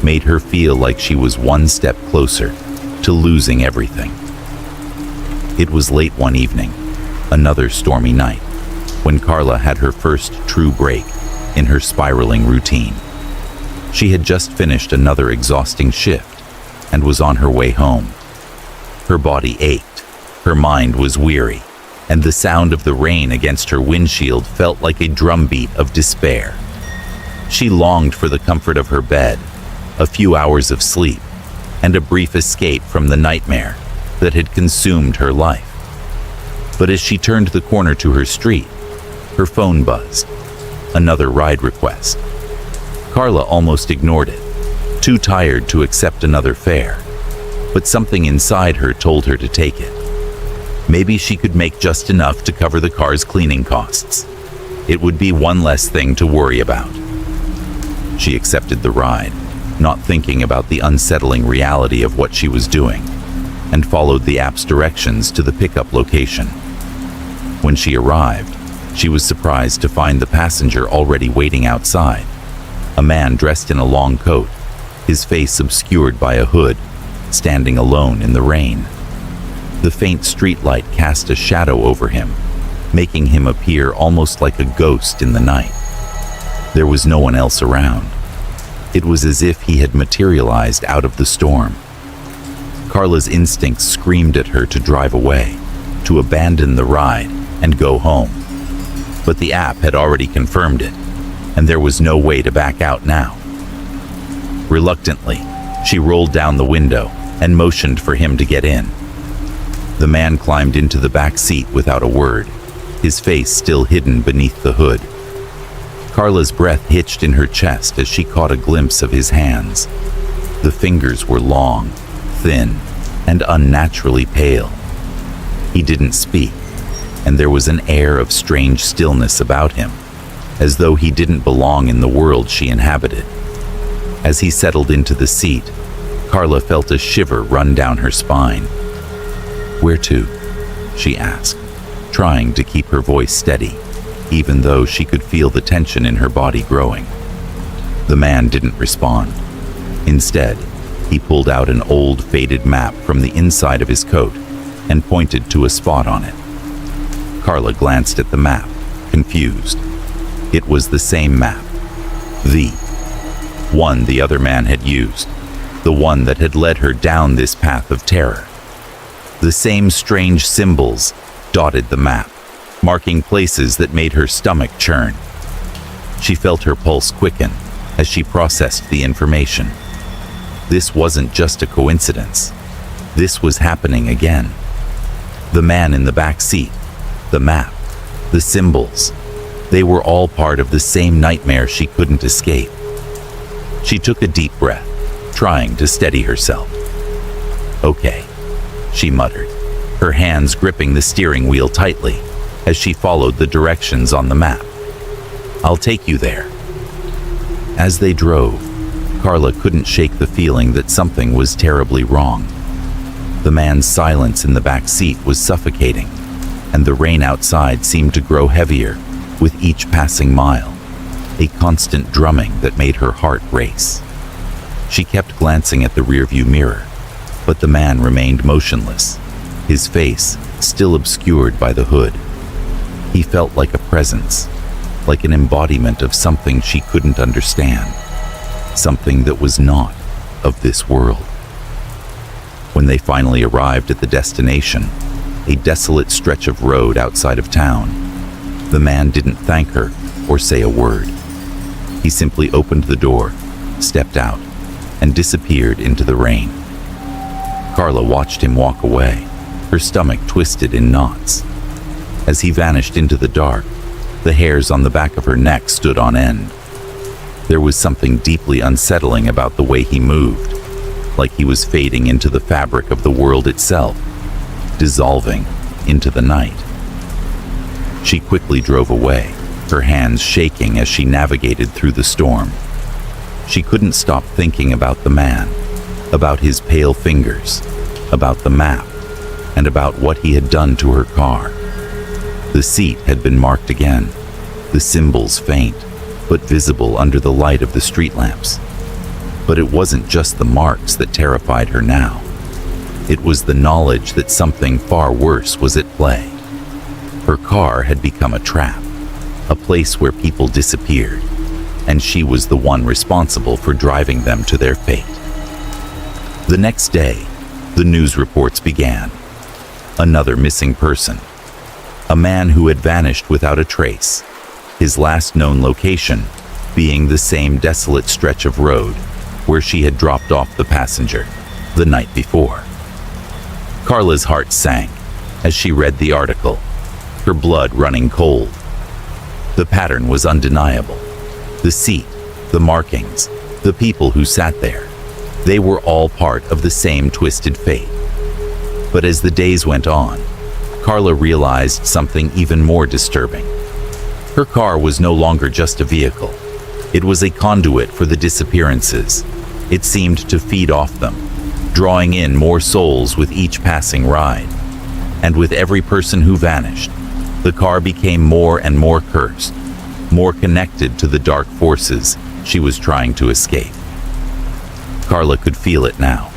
made her feel like she was one step closer to losing everything. It was late one evening, another stormy night, when Carla had her first true break in her spiraling routine. She had just finished another exhausting shift and was on her way home. Her body ached, her mind was weary, and the sound of the rain against her windshield felt like a drumbeat of despair. She longed for the comfort of her bed, a few hours of sleep, and a brief escape from the nightmare that had consumed her life. But as she turned the corner to her street, her phone buzzed. Another ride request. Carla almost ignored it, too tired to accept another fare, but something inside her told her to take it. Maybe she could make just enough to cover the car's cleaning costs. It would be one less thing to worry about. She accepted the ride, not thinking about the unsettling reality of what she was doing, and followed the app's directions to the pickup location. When she arrived, she was surprised to find the passenger already waiting outside. A man dressed in a long coat, his face obscured by a hood, standing alone in the rain. The faint streetlight cast a shadow over him, making him appear almost like a ghost in the night. There was no one else around. It was as if he had materialized out of the storm. Carla's instincts screamed at her to drive away, to abandon the ride and go home. But the app had already confirmed it, and there was no way to back out now. Reluctantly, she rolled down the window and motioned for him to get in. The man climbed into the back seat without a word, his face still hidden beneath the hood. Carla's breath hitched in her chest as she caught a glimpse of his hands. The fingers were long, thin, and unnaturally pale. He didn't speak, and there was an air of strange stillness about him, as though he didn't belong in the world she inhabited. As he settled into the seat, Carla felt a shiver run down her spine. "Where to?" she asked, trying to keep her voice steady, even though she could feel the tension in her body growing. The man didn't respond. Instead, he pulled out an old, faded map from the inside of his coat and pointed to a spot on it. Carla glanced at the map, confused. It was the same map. The one the other man had used. The one that had led her down this path of terror. The same strange symbols dotted the map, marking places that made her stomach churn. She felt her pulse quicken as she processed the information. This wasn't just a coincidence. This was happening again. The man in the back seat, the map, the symbols, they were all part of the same nightmare she couldn't escape. She took a deep breath, trying to steady herself. "Okay," she muttered, her hands gripping the steering wheel tightly as she followed the directions on the map. "I'll take you there." As they drove, Carla couldn't shake the feeling that something was terribly wrong. The man's silence in the back seat was suffocating, and the rain outside seemed to grow heavier with each passing mile, a constant drumming that made her heart race. She kept glancing at the rearview mirror, but the man remained motionless, his face still obscured by the hood. He felt like a presence, like an embodiment of something she couldn't understand, something that was not of this world. When they finally arrived at the destination, a desolate stretch of road outside of town, the man didn't thank her or say a word. He simply opened the door, stepped out, and disappeared into the rain. Carla watched him walk away, her stomach twisted in knots. As he vanished into the dark, the hairs on the back of her neck stood on end. There was something deeply unsettling about the way he moved, like he was fading into the fabric of the world itself, dissolving into the night. She quickly drove away, her hands shaking as she navigated through the storm. She couldn't stop thinking about the man, about his pale fingers, about the map, and about what he had done to her car. The seat had been marked again, the symbols faint, but visible under the light of the street lamps. But it wasn't just the marks that terrified her now. It was the knowledge that something far worse was at play. Her car had become a trap, a place where people disappeared, and she was the one responsible for driving them to their fate. The next day, the news reports began. Another missing person. A man who had vanished without a trace, his last known location being the same desolate stretch of road where she had dropped off the passenger the night before. Carla's heart sank as she read the article, her blood running cold. The pattern was undeniable. The seat, the markings, the people who sat there, they were all part of the same twisted fate. But as the days went on, Carla realized something even more disturbing. Her car was no longer just a vehicle. It was a conduit for the disappearances. It seemed to feed off them, drawing in more souls with each passing ride. And with every person who vanished, the car became more and more cursed, more connected to the dark forces she was trying to escape. Carla could feel it now.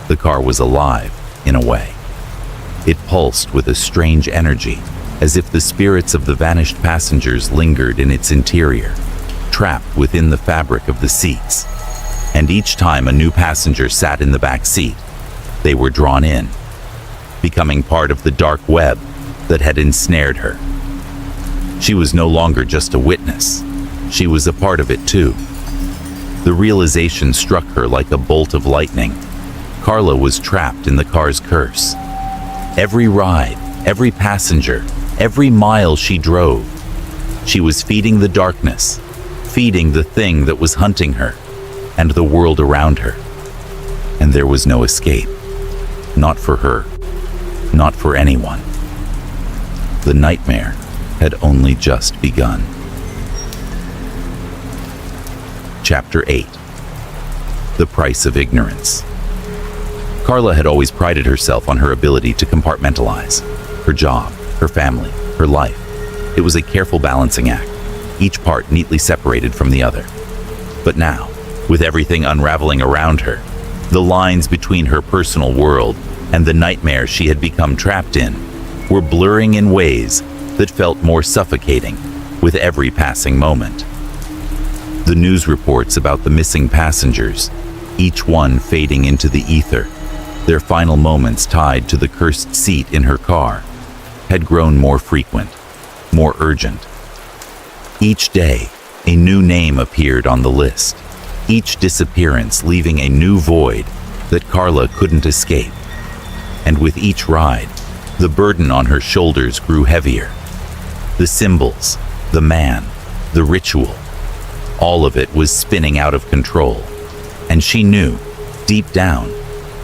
The car was alive, in a way. It pulsed with a strange energy, as if the spirits of the vanished passengers lingered in its interior, trapped within the fabric of the seats. And each time a new passenger sat in the back seat, they were drawn in, becoming part of the dark web that had ensnared her. She was no longer just a witness. She was a part of it too. The realization struck her like a bolt of lightning. Carla was trapped in the car's curse. Every ride, every passenger, every mile she drove, she was feeding the darkness, feeding the thing that was hunting her and the world around her. And there was no escape. Not for her. Not for anyone. The nightmare had only just begun. Chapter 8. The Price of Ignorance. Carla had always prided herself on her ability to compartmentalize. Her job, her family, her life. It was a careful balancing act, each part neatly separated from the other. But now, with everything unraveling around her, the lines between her personal world and the nightmare she had become trapped in were blurring in ways that felt more suffocating with every passing moment. The news reports about the missing passengers, each one fading into the ether, their final moments tied to the cursed seat in her car, had grown more frequent, more urgent. Each day, a new name appeared on the list, each disappearance leaving a new void that Carla couldn't escape. And with each ride, the burden on her shoulders grew heavier. The symbols, the man, the ritual, all of it was spinning out of control, and she knew, deep down,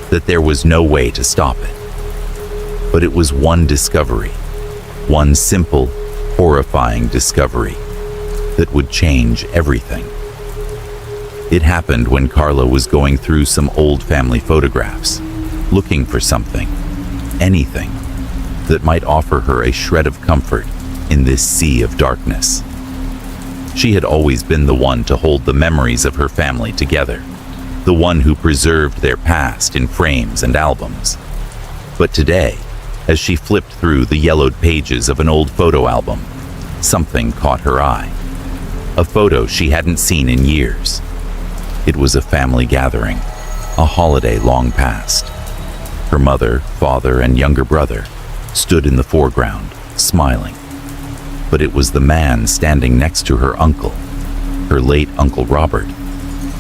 that there was no way to stop it. But it was one discovery, one simple, horrifying discovery, that would change everything. It happened when Carla was going through some old family photographs. looking for something, anything, that might offer her a shred of comfort in this sea of darkness. She had always been the one to hold the memories of her family together, the one who preserved their past in frames and albums. But today, as she flipped through the yellowed pages of an old photo album, something caught her eye. A photo she hadn't seen in years. It was a family gathering, a holiday long past. Her mother, father, and younger brother stood in the foreground, smiling. But it was the man standing next to her uncle, her late Uncle Robert,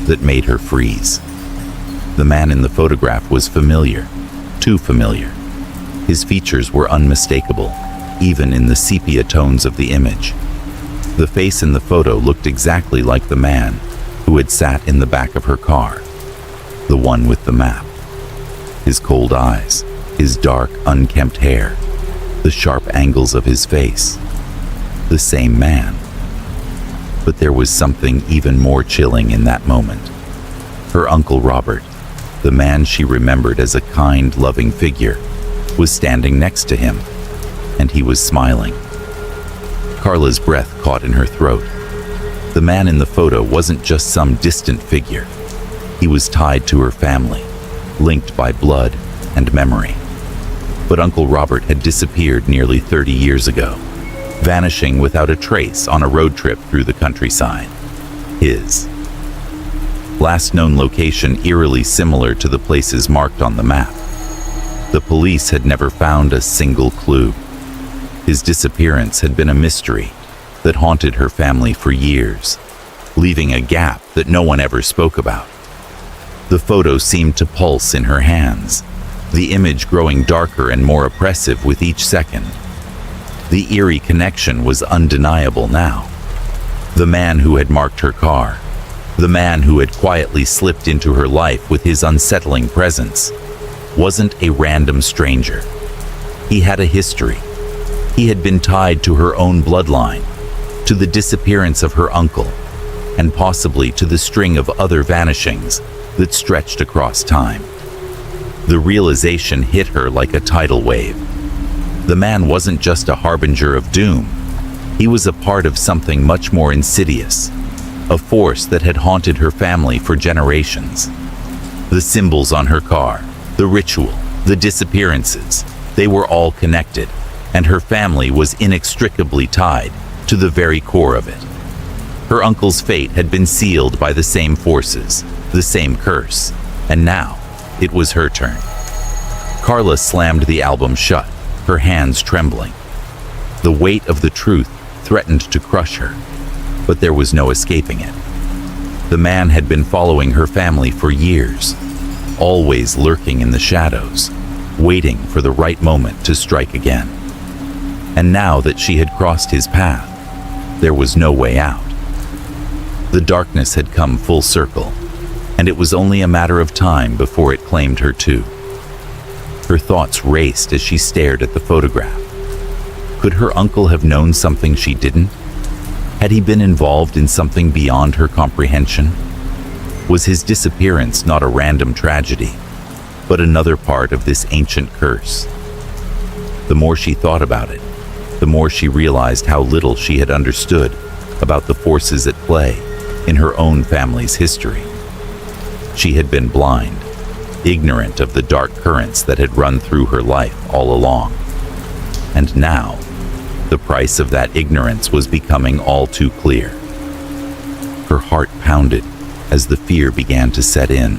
that made her freeze. The man in the photograph was familiar, too familiar. His features were unmistakable, even in the sepia tones of the image. The face in the photo looked exactly like the man who had sat in the back of her car, the one with the map. His cold eyes, his dark, unkempt hair, the sharp angles of his face. The same man. But there was something even more chilling in that moment. Her Uncle Robert, the man she remembered as a kind, loving figure, was standing next to him, and he was smiling. Carla's breath caught in her throat. The man in the photo wasn't just some distant figure. He was tied to her family, linked by blood and memory. But Uncle Robert had disappeared nearly 30 years ago, vanishing without a trace on a road trip through the countryside. His last known location eerily similar to the places marked on the map. The police had never found a single clue. His disappearance had been a mystery that haunted her family for years, leaving a gap that no one ever spoke about. The photo seemed to pulse in her hands, the image growing darker and more oppressive with each second. The eerie connection was undeniable now. The man who had marked her car, the man who had quietly slipped into her life with his unsettling presence, wasn't a random stranger. He had a history. He had been tied to her own bloodline, to the disappearance of her uncle, and possibly to the string of other vanishings that stretched across time. The realization hit her like a tidal wave. The man wasn't just a harbinger of doom. He was a part of something much more insidious, a force that had haunted her family for generations. The symbols on her car, the ritual, the disappearances, they were all connected, and her family was inextricably tied to the very core of it. Her uncle's fate had been sealed by the same forces, the same curse, and now it was her turn. Carla slammed the album shut, her hands trembling. The weight of the truth threatened to crush her, but there was no escaping it. The man had been following her family for years, always lurking in the shadows, waiting for the right moment to strike again. And now that she had crossed his path, there was no way out. The darkness had come full circle, and it was only a matter of time before it claimed her too. Her thoughts raced as she stared at the photograph. Could her uncle have known something she didn't? Had he been involved in something beyond her comprehension? Was his disappearance not a random tragedy, but another part of this ancient curse? The more she thought about it, the more she realized how little she had understood about the forces at play in her own family's history. She had been blind, ignorant of the dark currents that had run through her life all along. And now, the price of that ignorance was becoming all too clear. Her heart pounded as the fear began to set in.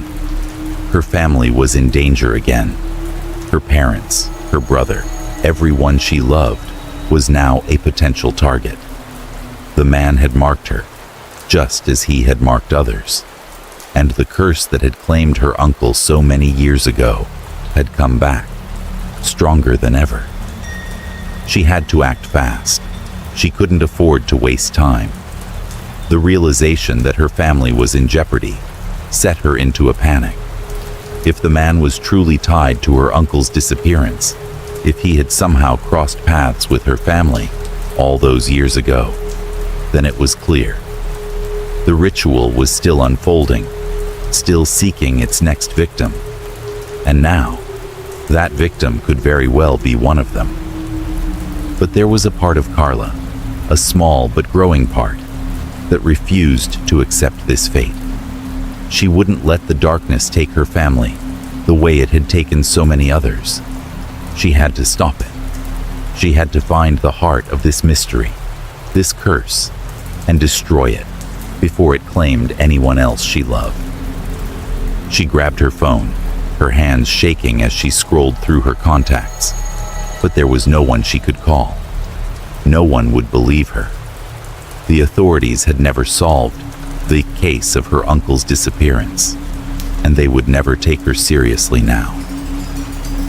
Her family was in danger again. Her parents, her brother, everyone she loved was now a potential target. The man had marked her, just as he had marked others. And the curse that had claimed her uncle so many years ago had come back, stronger than ever. She had to act fast. She couldn't afford to waste time. The realization that her family was in jeopardy set her into a panic. If the man was truly tied to her uncle's disappearance, if he had somehow crossed paths with her family all those years ago, then it was clear. The ritual was still unfolding, still seeking its next victim. And now, That victim could very well be one of them. But there was a part of Carla, a small but growing part, that refused to accept this fate. She wouldn't let the darkness take her family the way it had taken so many others. She had to stop it. She had to find the heart of this mystery, this curse, and destroy it before it claimed anyone else she loved. She grabbed her phone, her hands shaking as she scrolled through her contacts. But there was no one she could call. No one would believe her. The authorities had never solved the case of her uncle's disappearance, and they would never take her seriously now.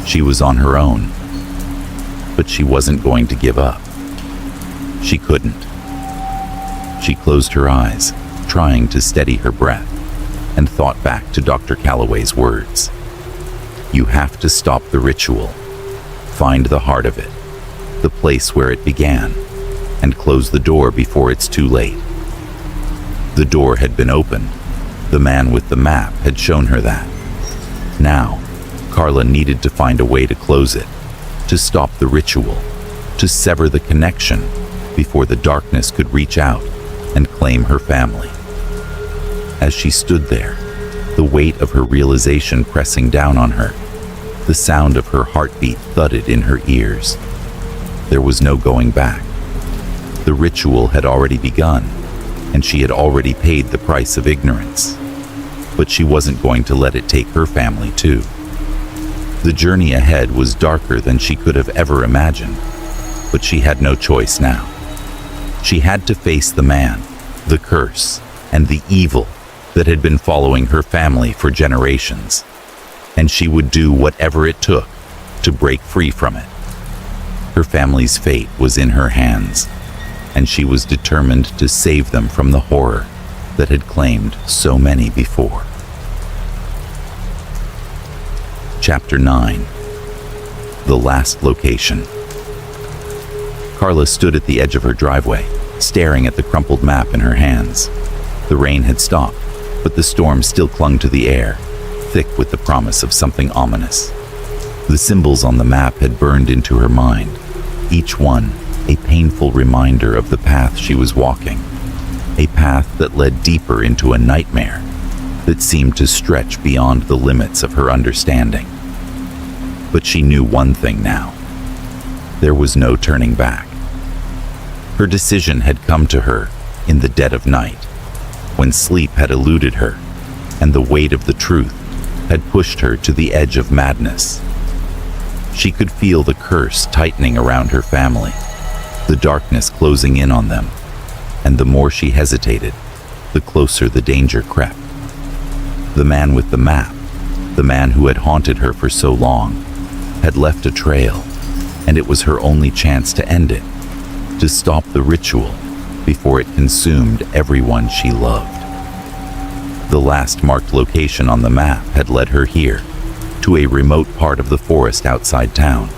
She was on her own, but she wasn't going to give up. She couldn't. She closed her eyes, trying to steady her breath, and thought back to Dr. Calloway's words. You have to stop the ritual, find the heart of it, the place where it began, and close the door before it's too late. The door had been opened. The man with the map had shown her that. Now, Carla needed to find a way to close it, to stop the ritual, to sever the connection before the darkness could reach out and claim her family. As she stood there, the weight of her realization pressing down on her, the sound of her heartbeat thudded in her ears. There was no going back. The ritual had already begun, and she had already paid the price of ignorance. But she wasn't going to let it take her family too. The journey ahead was darker than she could have ever imagined, but she had no choice now. She had to face the man, the curse, and the evil that had been following her family for generations, and she would do whatever it took to break free from it. Her family's fate was in her hands, and she was determined to save them from the horror that had claimed so many before. Chapter 9. The Last Location. Carla stood at the edge of her driveway, staring at the crumpled map in her hands. The rain had stopped, but the storm still clung to the air, thick with the promise of something ominous. The symbols on the map had burned into her mind, each one a painful reminder of the path she was walking, a path that led deeper into a nightmare that seemed to stretch beyond the limits of her understanding. But she knew one thing now. There was no turning back. Her decision had come to her in the dead of night, when sleep had eluded her, and the weight of the truth had pushed her to the edge of madness. She could feel the curse tightening around her family, the darkness closing in on them, and the more she hesitated, the closer the danger crept. The man with the map, the man who had haunted her for so long, had left a trail, and it was her only chance to end it, to stop the ritual before it consumed everyone she loved. The last marked location on the map had led her here, to a remote part of the forest outside town.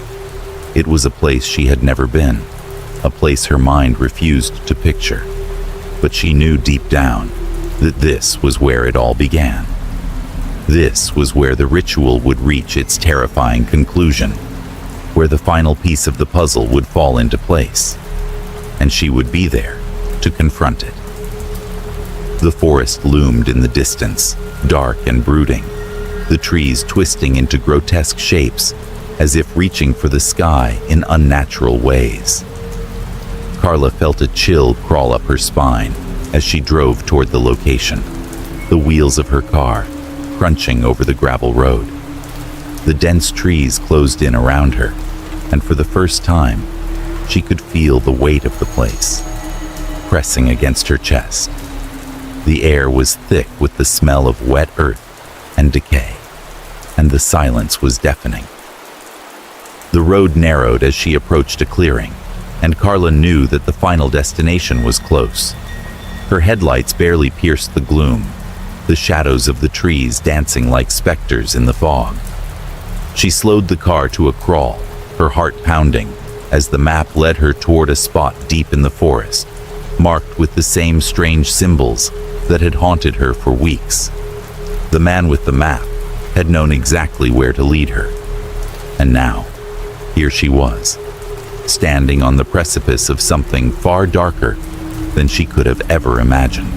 It was a place she had never been, a place her mind refused to picture. But she knew deep down that this was where it all began. This was where the ritual would reach its terrifying conclusion, where the final piece of the puzzle would fall into place, and she would be there to confront it. The forest loomed in the distance, dark and brooding, the trees twisting into grotesque shapes as if reaching for the sky in unnatural ways. Carla felt a chill crawl up her spine as she drove toward the location, the wheels of her car crunching over the gravel road. The dense trees closed in around her, and for the first time, she could feel the weight of the place, pressing against her chest. The air was thick with the smell of wet earth and decay, and the silence was deafening. The road narrowed as she approached a clearing, and Carla knew that the final destination was close. Her headlights barely pierced the gloom, the shadows of the trees dancing like specters in the fog. She slowed the car to a crawl, her heart pounding, as the map led her toward a spot deep in the forest, marked with the same strange symbols that had haunted her for weeks. The man with the map had known exactly where to lead her, And now, here she was, standing on the precipice of something far darker than she could have ever imagined.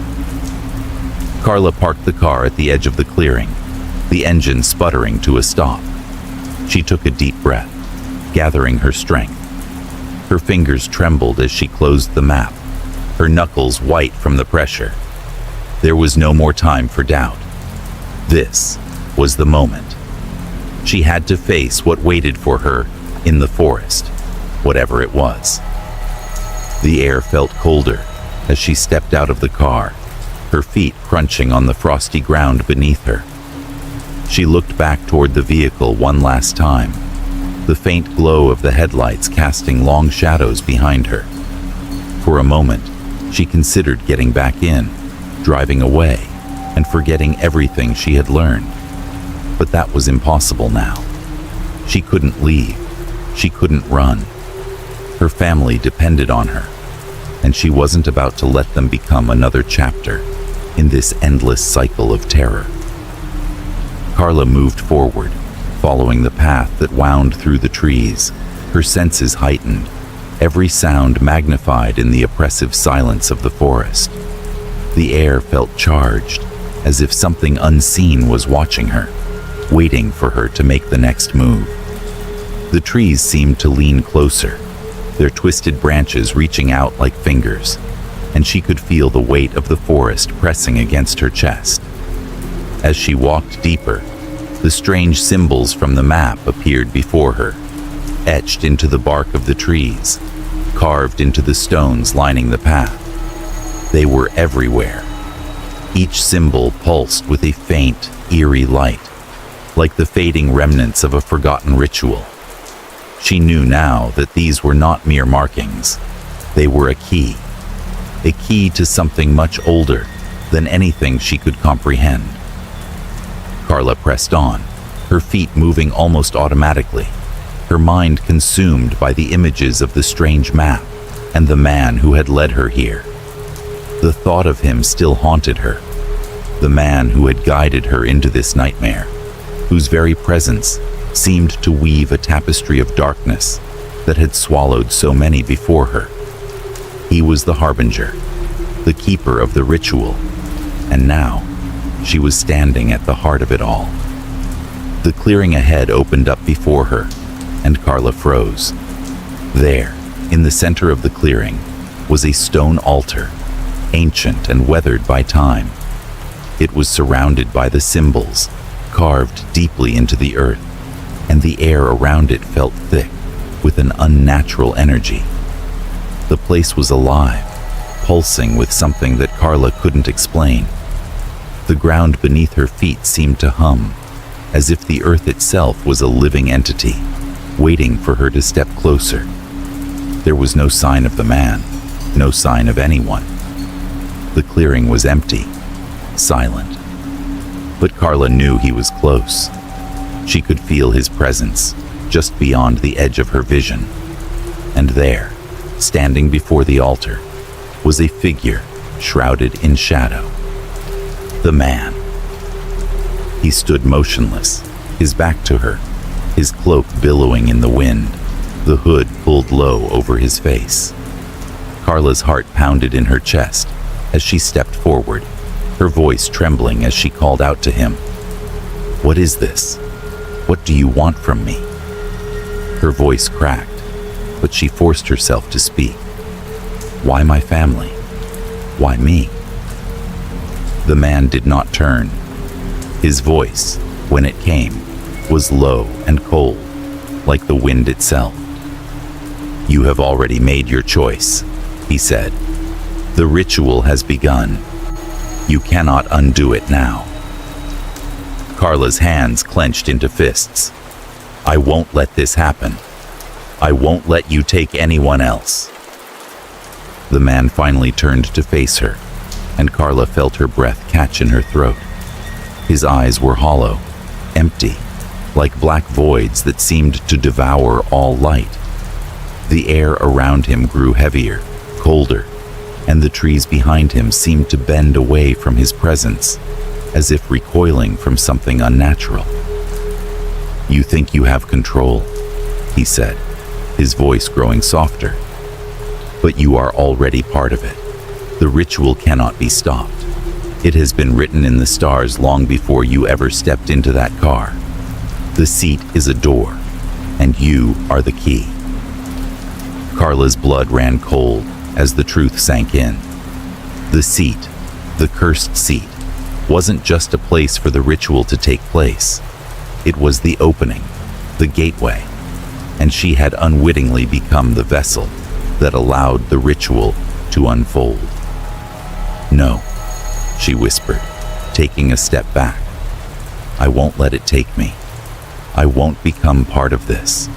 Carla parked the car at the edge of the clearing, the engine sputtering to a stop. She took a deep breath, gathering her strength. Her fingers trembled as she closed the map, her knuckles white from the pressure. There was no more time for doubt. This was the moment. She had to face what waited for her in the forest, whatever it was. The air felt colder as she stepped out of the car, her feet crunching on the frosty ground beneath her. She looked back toward the vehicle one last time, the faint glow of the headlights casting long shadows behind her. For a moment, she considered getting back in, driving away, and forgetting everything she had learned. But that was impossible now. She couldn't leave. She couldn't run. Her family depended on her, and she wasn't about to let them become another chapter in this endless cycle of terror. Carla moved forward, following the path that wound through the trees, her senses heightened, every sound magnified in the oppressive silence of the forest. The air felt charged, as if something unseen was watching her, waiting for her to make the next move. The trees seemed to lean closer, their twisted branches reaching out like fingers, and she could feel the weight of the forest pressing against her chest. As she walked deeper, the strange symbols from the map appeared before her, etched into the bark of the trees, carved into the stones lining the path. They were everywhere. Each symbol pulsed with a faint, eerie light, like the fading remnants of a forgotten ritual. She knew now that these were not mere markings. They were a key to something much older than anything she could comprehend. Carla pressed on, her feet moving almost automatically, her mind consumed by the images of the strange map and the man who had led her here. The thought of him still haunted her, the man who had guided her into this nightmare, whose very presence seemed to weave a tapestry of darkness that had swallowed so many before her. He was the harbinger, the keeper of the ritual, and now she was standing at the heart of it all. The clearing ahead opened up before her, and Carla froze. There, in the center of the clearing, was a stone altar, ancient and weathered by time. It was surrounded by the symbols, carved deeply into the earth, and the air around it felt thick with an unnatural energy. The place was alive, pulsing with something that Carla couldn't explain. The ground beneath her feet seemed to hum, as if the earth itself was a living entity, waiting for her to step closer. There was no sign of the man, no sign of anyone. The clearing was empty, silent. But Carla knew he was close. She could feel his presence, just beyond the edge of her vision. And there, standing before the altar, was a figure shrouded in shadow. The man. He stood motionless, his back to her, his cloak billowing in the wind, the hood pulled low over his face. Carla's heart pounded in her chest as she stepped forward, her voice trembling as she called out to him. "What is this? What do you want from me?" Her voice cracked, but she forced herself to speak. "Why my family? Why me?" The man did not turn. His voice, when it came, was low and cold, like the wind itself. "You have already made your choice," he said. "The ritual has begun. You cannot undo it now." Carla's hands clenched into fists. "I won't let this happen. I won't let you take anyone else." The man finally turned to face her, and Carla felt her breath catch in her throat. His eyes were hollow, empty, like black voids that seemed to devour all light. The air around him grew heavier, colder, and the trees behind him seemed to bend away from his presence, as if recoiling from something unnatural. "You think you have control," he said, his voice growing softer. But you are already part of it. The ritual cannot be stopped. It has been written in the stars long before you ever stepped into that car. The seat is a door, and you are the key. Carla's blood ran cold as the truth sank in. The seat, the cursed seat, wasn't just a place for the ritual to take place. It was the opening, the gateway, and she had unwittingly become the vessel that allowed the ritual to unfold. No, she whispered, taking a step back. I won't let it take me. I won't become part of this.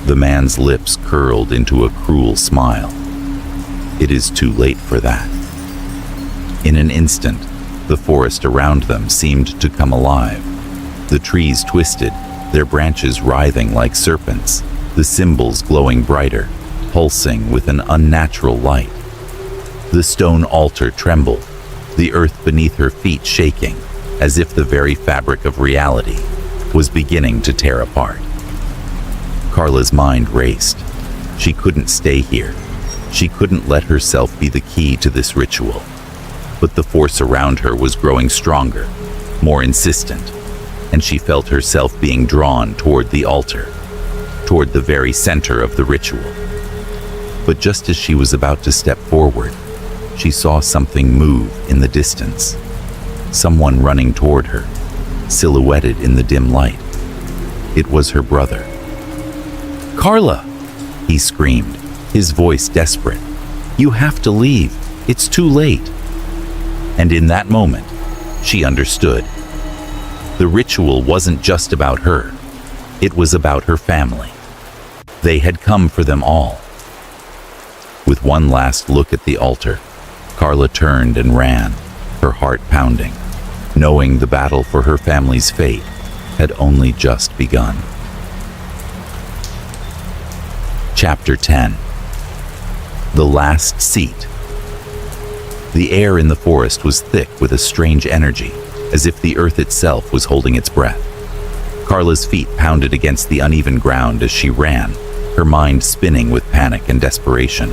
The man's lips curled into a cruel smile. It is too late for that. In an instant, the forest around them seemed to come alive. The trees twisted, their branches writhing like serpents, the symbols glowing brighter, pulsing with an unnatural light. The stone altar trembled, the earth beneath her feet shaking, as if the very fabric of reality was beginning to tear apart. Carla's mind raced. She couldn't stay here. She couldn't let herself be the key to this ritual. But the force around her was growing stronger, more insistent, and she felt herself being drawn toward the altar, toward the very center of the ritual. But just as she was about to step forward, she saw something move in the distance. Someone running toward her, silhouetted in the dim light. It was her brother. "Carla!" he screamed, his voice desperate. "You have to leave. It's too late." And in that moment, she understood. The ritual wasn't just about her. It was about her family. They had come for them all. With one last look at the altar, Carla turned and ran, her heart pounding, knowing the battle for her family's fate had only just begun. Chapter 10. The Last Seat. The air in the forest was thick with a strange energy, as if the earth itself was holding its breath. Carla's feet pounded against the uneven ground as she ran, her mind spinning with panic and desperation.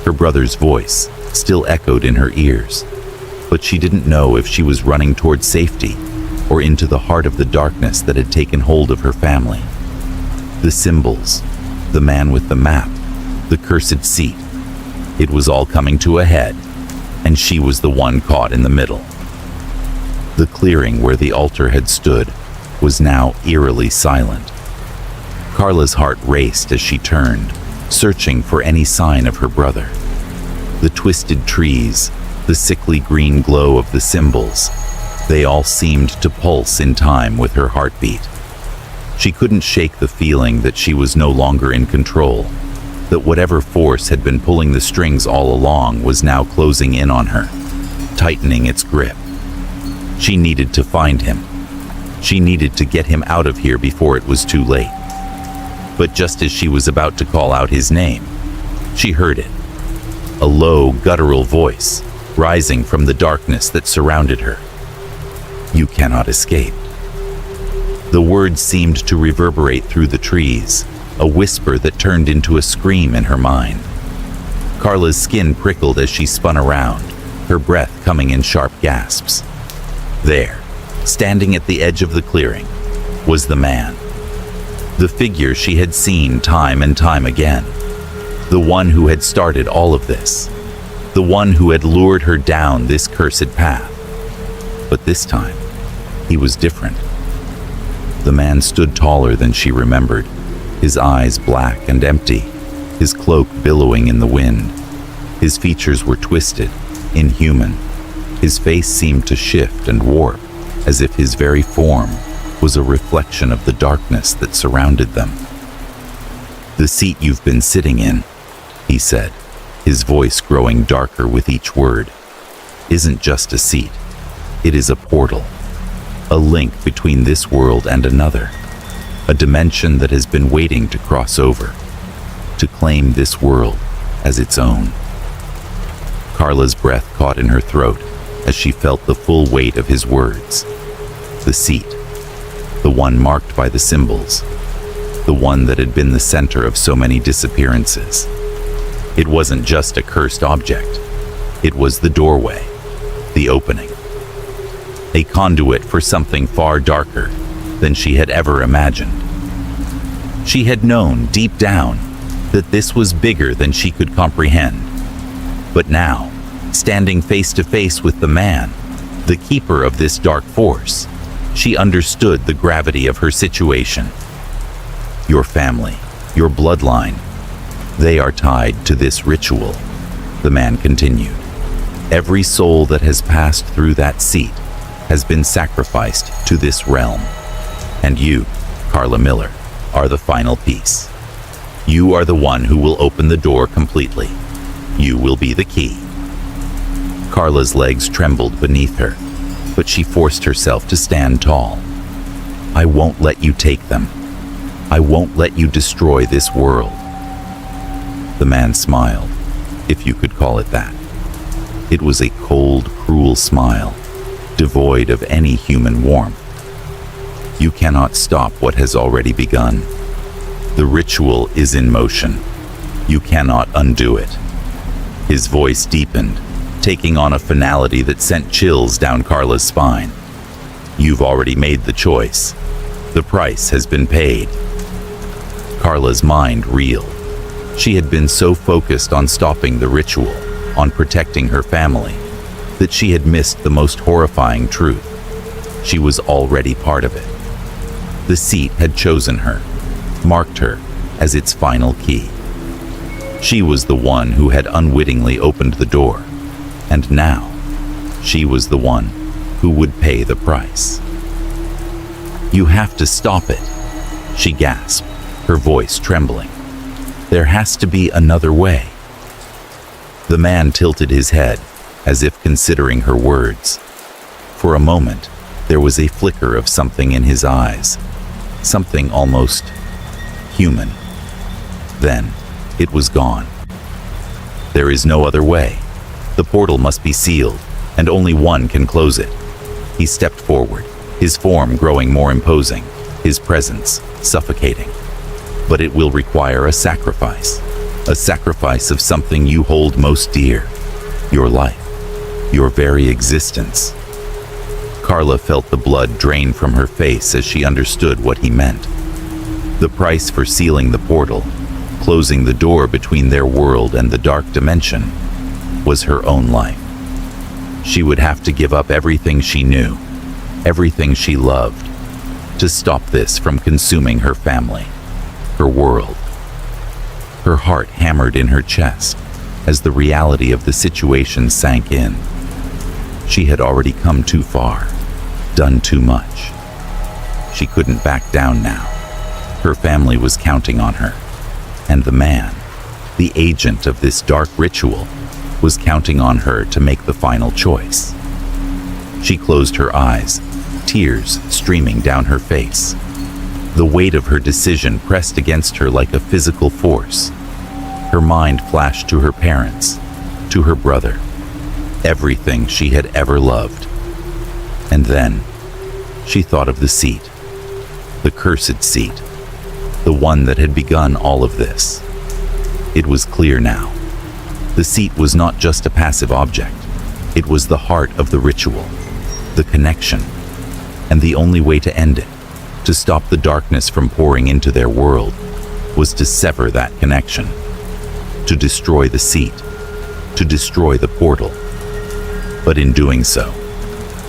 Her brother's voice still echoed in her ears, but she didn't know if she was running toward safety or into the heart of the darkness that had taken hold of her family. The symbols, the man with the map, the cursed seat, it was all coming to a head, and she was the one caught in the middle. The clearing where the altar had stood was now eerily silent. Carla's heart raced as she turned, searching for any sign of her brother. The twisted trees, the sickly green glow of the symbols, they all seemed to pulse in time with her heartbeat. She couldn't shake the feeling that she was no longer in control, that whatever force had been pulling the strings all along was now closing in on her, tightening its grip. She needed to find him. She needed to get him out of here before it was too late. But just as she was about to call out his name, she heard it. A low, guttural voice, rising from the darkness that surrounded her. "You cannot escape." The words seemed to reverberate through the trees, a whisper that turned into a scream in her mind. Carla's skin prickled as she spun around, her breath coming in sharp gasps. There, standing at the edge of the clearing, was the man. The figure she had seen time and time again. The one who had started all of this. The one who had lured her down this cursed path. But this time, he was different. The man stood taller than she remembered, his eyes black and empty, his cloak billowing in the wind. His features were twisted, inhuman. His face seemed to shift and warp, as if his very form was a reflection of the darkness that surrounded them. "The seat you've been sitting in," he said, his voice growing darker with each word, "isn't just a seat. It is a portal, a link between this world and another, a dimension that has been waiting to cross over, to claim this world as its own." Carla's breath caught in her throat as she felt the full weight of his words. The seat, the one marked by the symbols, the one that had been the center of so many disappearances. It wasn't just a cursed object. It was the doorway, the opening. A conduit for something far darker than she had ever imagined. She had known deep down that this was bigger than she could comprehend. But now, standing face to face with the man, the keeper of this dark force, she understood the gravity of her situation. Your family, your bloodline, they are tied to this ritual, the man continued. Every soul that has passed through that seat has been sacrificed to this realm. And you, Carla Miller, are the final piece. You are the one who will open the door completely. You will be the key. Carla's legs trembled beneath her, but she forced herself to stand tall. I won't let you take them. I won't let you destroy this world. The man smiled, if you could call it that. It was a cold, cruel smile, devoid of any human warmth. You cannot stop what has already begun. The ritual is in motion. You cannot undo it. His voice deepened, taking on a finality that sent chills down Carla's spine. You've already made the choice. The price has been paid. Carla's mind reeled. She had been so focused on stopping the ritual, on protecting her family, that she had missed the most horrifying truth. She was already part of it. The seat had chosen her, marked her as its final key. She was the one who had unwittingly opened the door, and now she was the one who would pay the price. You have to stop it, she gasped, her voice trembling. There has to be another way. The man tilted his head, as if considering her words. For a moment, there was a flicker of something in his eyes, something almost human. Then, it was gone. There is no other way. The portal must be sealed, and only one can close it. He stepped forward, his form growing more imposing, his presence suffocating. But it will require a sacrifice of something you hold most dear, your life, your very existence. Carla felt the blood drain from her face as she understood what he meant. The price for sealing the portal, closing the door between their world and the dark dimension, was her own life. She would have to give up everything she knew, everything she loved, to stop this from consuming her family, her world. Her heart hammered in her chest as the reality of the situation sank in. She had already come too far, done too much. She couldn't back down now. Her family was counting on her, and the man, the agent of this dark ritual, was counting on her to make the final choice. She closed her eyes, tears streaming down her face. The weight of her decision pressed against her like a physical force. Her mind flashed to her parents, to her brother, everything she had ever loved. And then, she thought of the seat, the cursed seat, the one that had begun all of this. It was clear now. The seat was not just a passive object. It was the heart of the ritual, the connection, and the only way to end it, to stop the darkness from pouring into their world, was to sever that connection, to destroy the seat, to destroy the portal. But in doing so,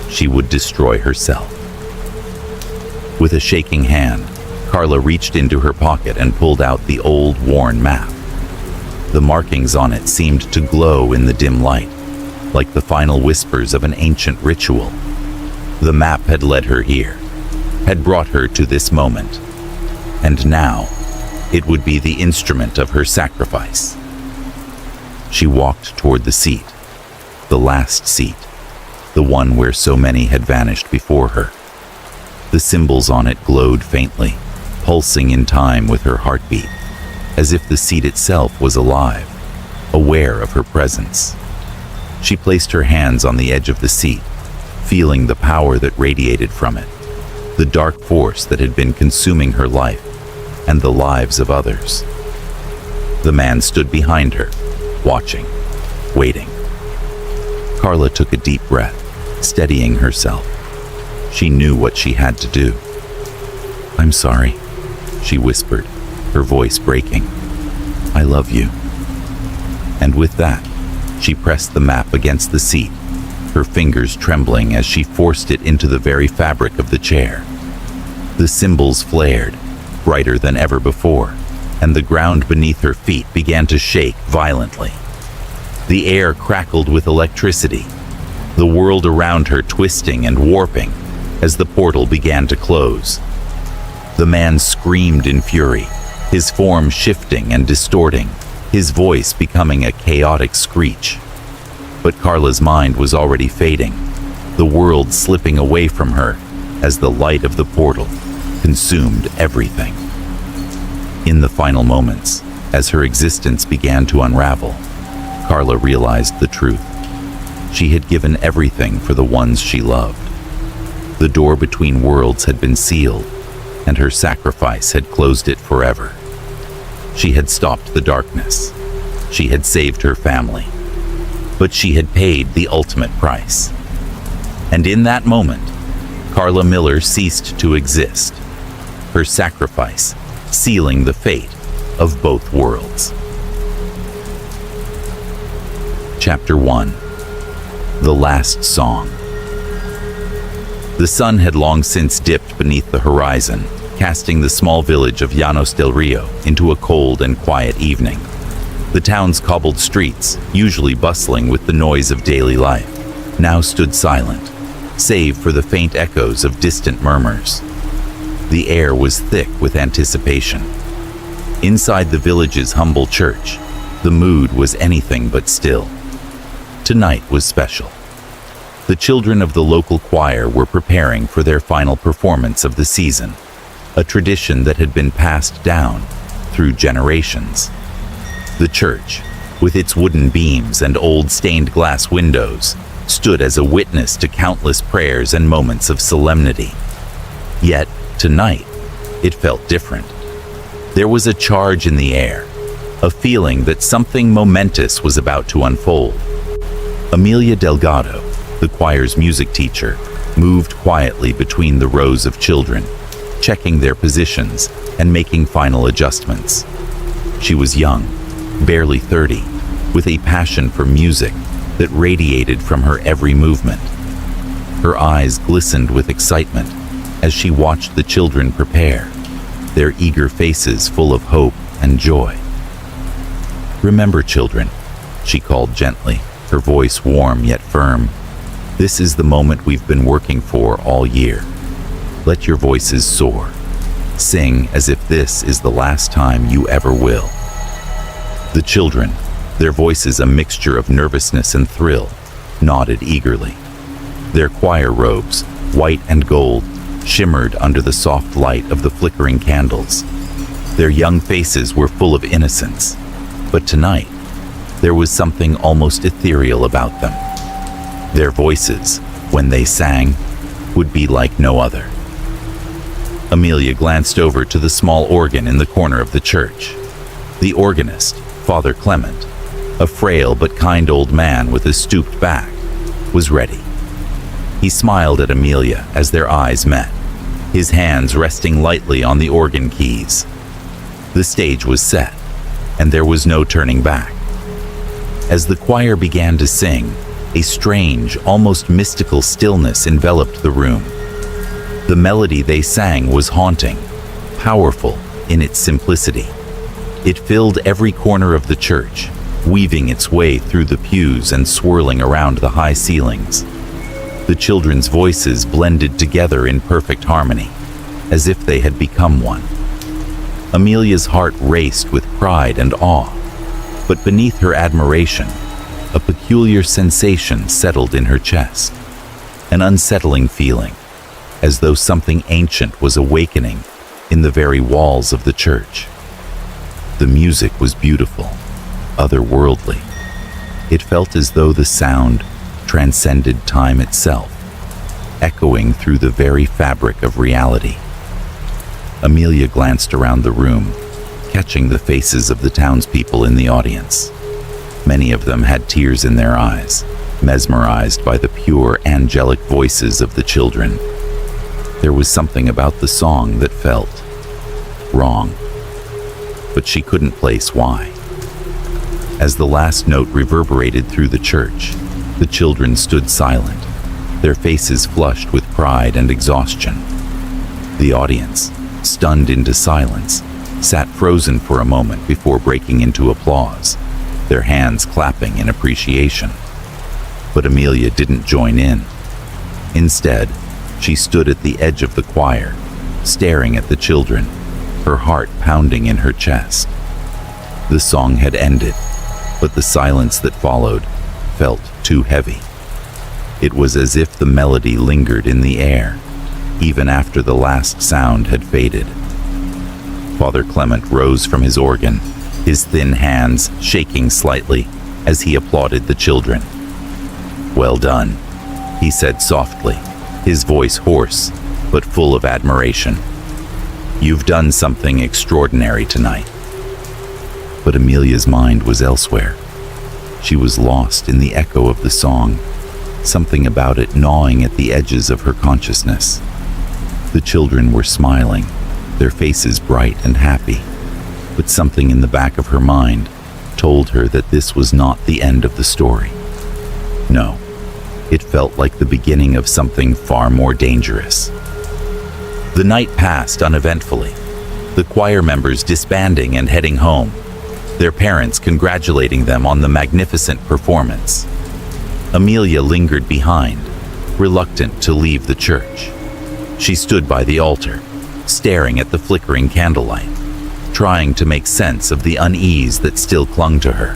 she would destroy herself. With a shaking hand, Carla reached into her pocket and pulled out the old, worn map. The markings on it seemed to glow in the dim light, like the final whispers of an ancient ritual. The map had led her here, had brought her to this moment, and now it would be the instrument of her sacrifice. She walked toward the seat, the last seat, the one where so many had vanished before her. The symbols on it glowed faintly, pulsing in time with her heartbeat, as if the seat itself was alive, aware of her presence. She placed her hands on the edge of the seat, feeling the power that radiated from it, the dark force that had been consuming her life, and the lives of others. The man stood behind her, watching, waiting. Carla took a deep breath, steadying herself. She knew what she had to do. "I'm sorry," she whispered, her voice breaking. "I love you." And with that, she pressed the map against the seat, her fingers trembling as she forced it into the very fabric of the chair. The symbols flared, brighter than ever before, and the ground beneath her feet began to shake violently. The air crackled with electricity, the world around her twisting and warping as the portal began to close. The man screamed in fury, his form shifting and distorting, his voice becoming a chaotic screech. But Carla's mind was already fading, the world slipping away from her as the light of the portal consumed everything. In the final moments, as her existence began to unravel, Carla realized the truth. She had given everything for the ones she loved. The door between worlds had been sealed, and her sacrifice had closed it forever. She had stopped the darkness. She had saved her family. But she had paid the ultimate price. And in that moment, Carla Miller ceased to exist, her sacrifice sealing the fate of both worlds. Chapter 1. The Last Song. The sun had long since dipped beneath the horizon, casting the small village of Llanos del Rio into a cold and quiet evening. The town's cobbled streets, usually bustling with the noise of daily life, now stood silent, save for the faint echoes of distant murmurs. The air was thick with anticipation. Inside the village's humble church, the mood was anything but still. Tonight was special. The children of the local choir were preparing for their final performance of the season, a tradition that had been passed down through generations. The church, with its wooden beams and old stained glass windows, stood as a witness to countless prayers and moments of solemnity. Yet, tonight, it felt different. There was a charge in the air, a feeling that something momentous was about to unfold. Amelia Delgado, the choir's music teacher, moved quietly between the rows of children, checking their positions and making final adjustments. She was young, barely 30, with a passion for music that radiated from her every movement. Her eyes glistened with excitement as she watched the children prepare, their eager faces full of hope and joy. "Remember, children," she called gently, her voice warm yet firm. "This is the moment we've been working for all year. Let your voices soar. Sing as if this is the last time you ever will." The children, their voices a mixture of nervousness and thrill, nodded eagerly. Their choir robes, white and gold, shimmered under the soft light of the flickering candles. Their young faces were full of innocence, but tonight, there was something almost ethereal about them. Their voices, when they sang, would be like no other. Amelia glanced over to the small organ in the corner of the church. The organist, Father Clement, a frail but kind old man with a stooped back, was ready. He smiled at Amelia as their eyes met, his hands resting lightly on the organ keys. The stage was set, and there was no turning back. As the choir began to sing, a strange, almost mystical stillness enveloped the room. The melody they sang was haunting, powerful in its simplicity. It filled every corner of the church, weaving its way through the pews and swirling around the high ceilings. The children's voices blended together in perfect harmony, as if they had become one. Amelia's heart raced with pride and awe, but beneath her admiration, a peculiar sensation settled in her chest, an unsettling feeling, as though something ancient was awakening in the very walls of the church. The music was beautiful, otherworldly. It felt as though the sound transcended time itself, echoing through the very fabric of reality. Amelia glanced around the room, catching the faces of the townspeople in the audience. Many of them had tears in their eyes, mesmerized by the pure, angelic voices of the children. There was something about the song that felt wrong, but she couldn't place why. As the last note reverberated through the church, the children stood silent, their faces flushed with pride and exhaustion. The audience, stunned into silence, sat frozen for a moment before breaking into applause, their hands clapping in appreciation. But Amelia didn't join in. Instead, she stood at the edge of the choir, staring at the children, her heart pounding in her chest. The song had ended, but the silence that followed felt too heavy. It was as if the melody lingered in the air, even after the last sound had faded. Father Clement rose from his organ, his thin hands shaking slightly as he applauded the children. "Well done," he said softly, his voice hoarse but full of admiration. "You've done something extraordinary tonight." But Amelia's mind was elsewhere. She was lost in the echo of the song, something about it gnawing at the edges of her consciousness. The children were smiling, their faces bright and happy, but something in the back of her mind told her that this was not the end of the story. No, it felt like the beginning of something far more dangerous. The night passed uneventfully, the choir members disbanding and heading home, their parents congratulating them on the magnificent performance. Amelia lingered behind, reluctant to leave the church. She stood by the altar, staring at the flickering candlelight, trying to make sense of the unease that still clung to her.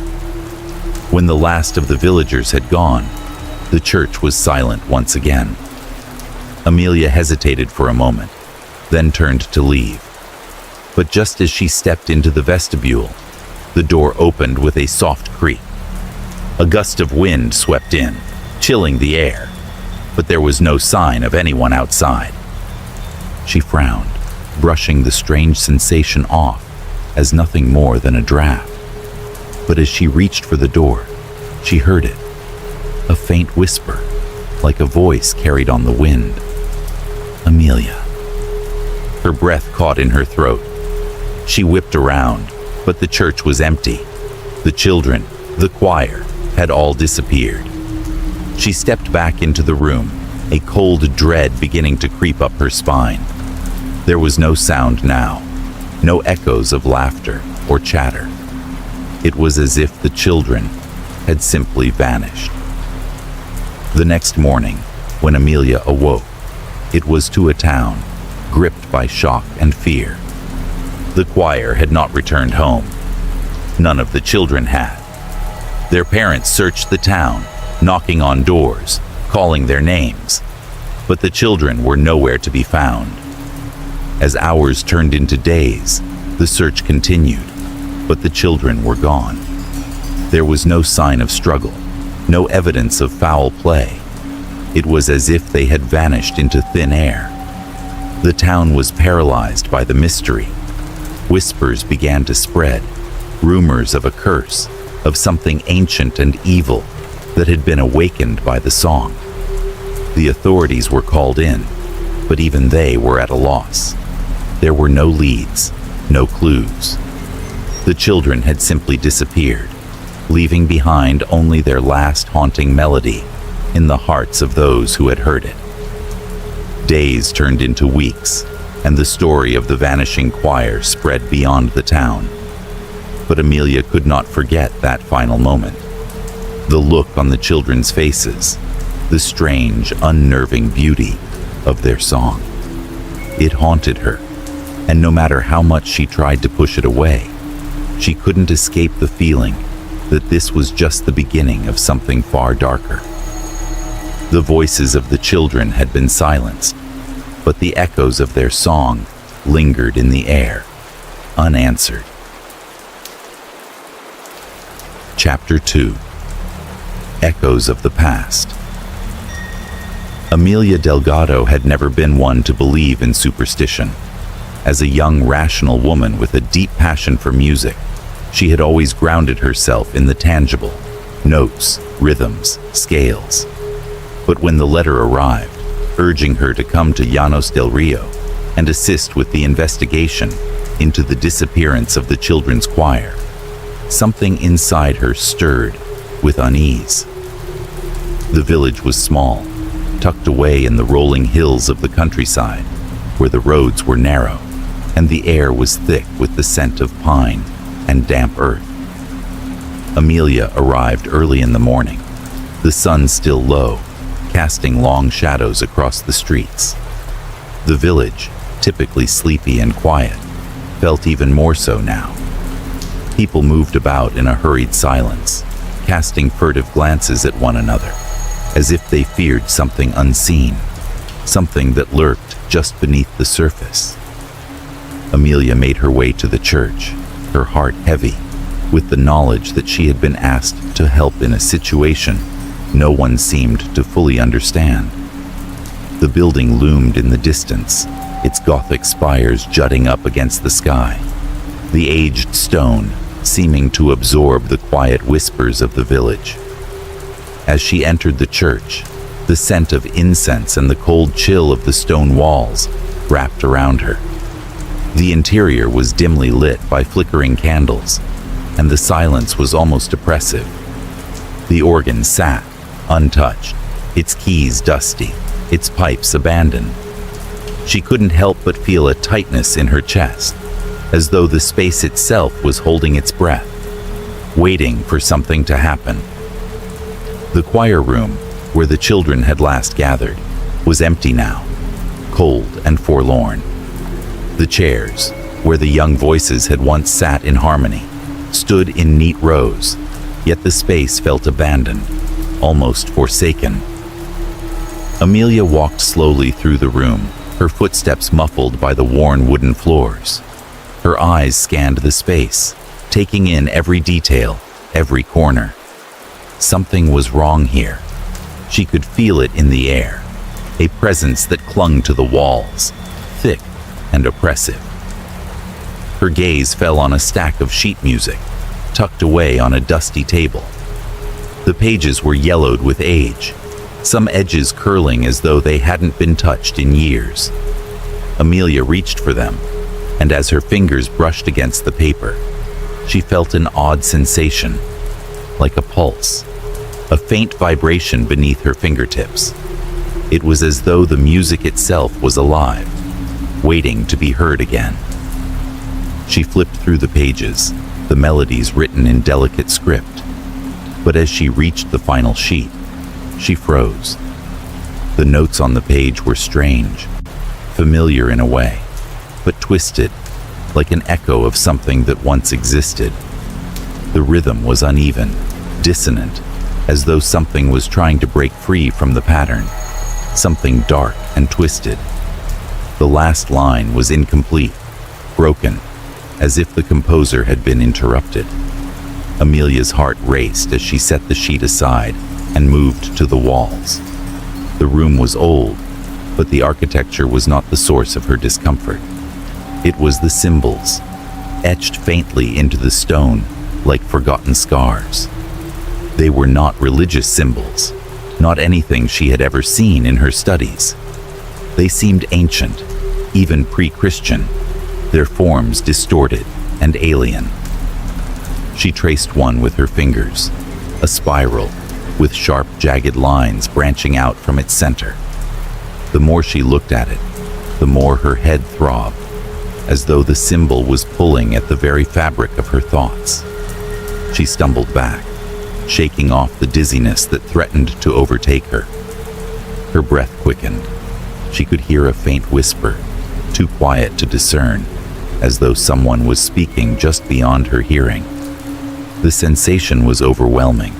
When the last of the villagers had gone, the church was silent once again. Amelia hesitated for a moment, then turned to leave. But just as she stepped into the vestibule, the door opened with a soft creak. A gust of wind swept in, chilling the air, but there was no sign of anyone outside. She frowned, brushing the strange sensation off as nothing more than a draft. But as she reached for the door, she heard it, a faint whisper, like a voice carried on the wind. "Amelia." Her breath caught in her throat. She whipped around, but the church was empty. The children, the choir, had all disappeared. She stepped back into the room, a cold dread beginning to creep up her spine. There was no sound now, no echoes of laughter or chatter. It was as if the children had simply vanished. The next morning, when Amelia awoke, it was to a town gripped by shock and fear. The choir had not returned home. None of the children had. Their parents searched the town, knocking on doors, calling their names, but the children were nowhere to be found. As hours turned into days, the search continued, but the children were gone. There was no sign of struggle, no evidence of foul play. It was as if they had vanished into thin air. The town was paralyzed by the mystery. Whispers began to spread, rumors of a curse, of something ancient and evil that had been awakened by the song. The authorities were called in, but even they were at a loss. There were no leads, no clues. The children had simply disappeared, leaving behind only their last haunting melody in the hearts of those who had heard it. Days turned into weeks, and the story of the vanishing choir spread beyond the town. But Amelia could not forget that final moment. The look on the children's faces, the strange, unnerving beauty of their song. It haunted her, and no matter how much she tried to push it away, she couldn't escape the feeling that this was just the beginning of something far darker. The voices of the children had been silenced, but the echoes of their song lingered in the air, unanswered. Chapter 2. Echoes of the Past. Amelia Delgado had never been one to believe in superstition. As a young, rational woman with a deep passion for music, she had always grounded herself in the tangible: notes, rhythms, scales. But when the letter arrived, urging her to come to Llanos del Rio and assist with the investigation into the disappearance of the children's choir, something inside her stirred with unease. The village was small, tucked away in the rolling hills of the countryside, where the roads were narrow and the air was thick with the scent of pine and damp earth. Amelia arrived early in the morning, the sun still low, casting long shadows across the streets. The village, typically sleepy and quiet, felt even more so now. People moved about in a hurried silence, casting furtive glances at one another, as if they feared something unseen, something that lurked just beneath the surface. Amelia made her way to the church, her heart heavy, with the knowledge that she had been asked to help in a situation no one seemed to fully understand. The building loomed in the distance, its Gothic spires jutting up against the sky, the aged stone seeming to absorb the quiet whispers of the village. As she entered the church, the scent of incense and the cold chill of the stone walls wrapped around her. The interior was dimly lit by flickering candles, and the silence was almost oppressive. The organ sat, untouched, its keys dusty, its pipes abandoned. She couldn't help but feel a tightness in her chest, as though the space itself was holding its breath, waiting for something to happen. The choir room, where the children had last gathered, was empty now, cold and forlorn. The chairs, where the young voices had once sat in harmony, stood in neat rows, yet the space felt abandoned, almost forsaken. Amelia walked slowly through the room, her footsteps muffled by the worn wooden floors. Her eyes scanned the space, taking in every detail, every corner. Something was wrong here. She could feel it in the air, a presence that clung to the walls, thick and oppressive. Her gaze fell on a stack of sheet music, tucked away on a dusty table. The pages were yellowed with age, some edges curling as though they hadn't been touched in years. Amelia reached for them, and as her fingers brushed against the paper, she felt an odd sensation, like a pulse, a faint vibration beneath her fingertips. It was as though the music itself was alive, waiting to be heard again. She flipped through the pages, the melodies written in delicate script. But as she reached the final sheet, she froze. The notes on the page were strange, familiar in a way, but twisted, like an echo of something that once existed. The rhythm was uneven, dissonant, as though something was trying to break free from the pattern, something dark and twisted. The last line was incomplete, broken, as if the composer had been interrupted. Amelia's heart raced as she set the sheet aside and moved to the walls. The room was old, but the architecture was not the source of her discomfort. It was the symbols, etched faintly into the stone like forgotten scars. They were not religious symbols, not anything she had ever seen in her studies. They seemed ancient, even pre-Christian, their forms distorted and alien. She traced one with her fingers, a spiral with sharp, jagged lines branching out from its center. The more she looked at it, the more her head throbbed, as though the symbol was pulling at the very fabric of her thoughts. She stumbled back, shaking off the dizziness that threatened to overtake her. Her breath quickened. She could hear a faint whisper, too quiet to discern, as though someone was speaking just beyond her hearing. The sensation was overwhelming,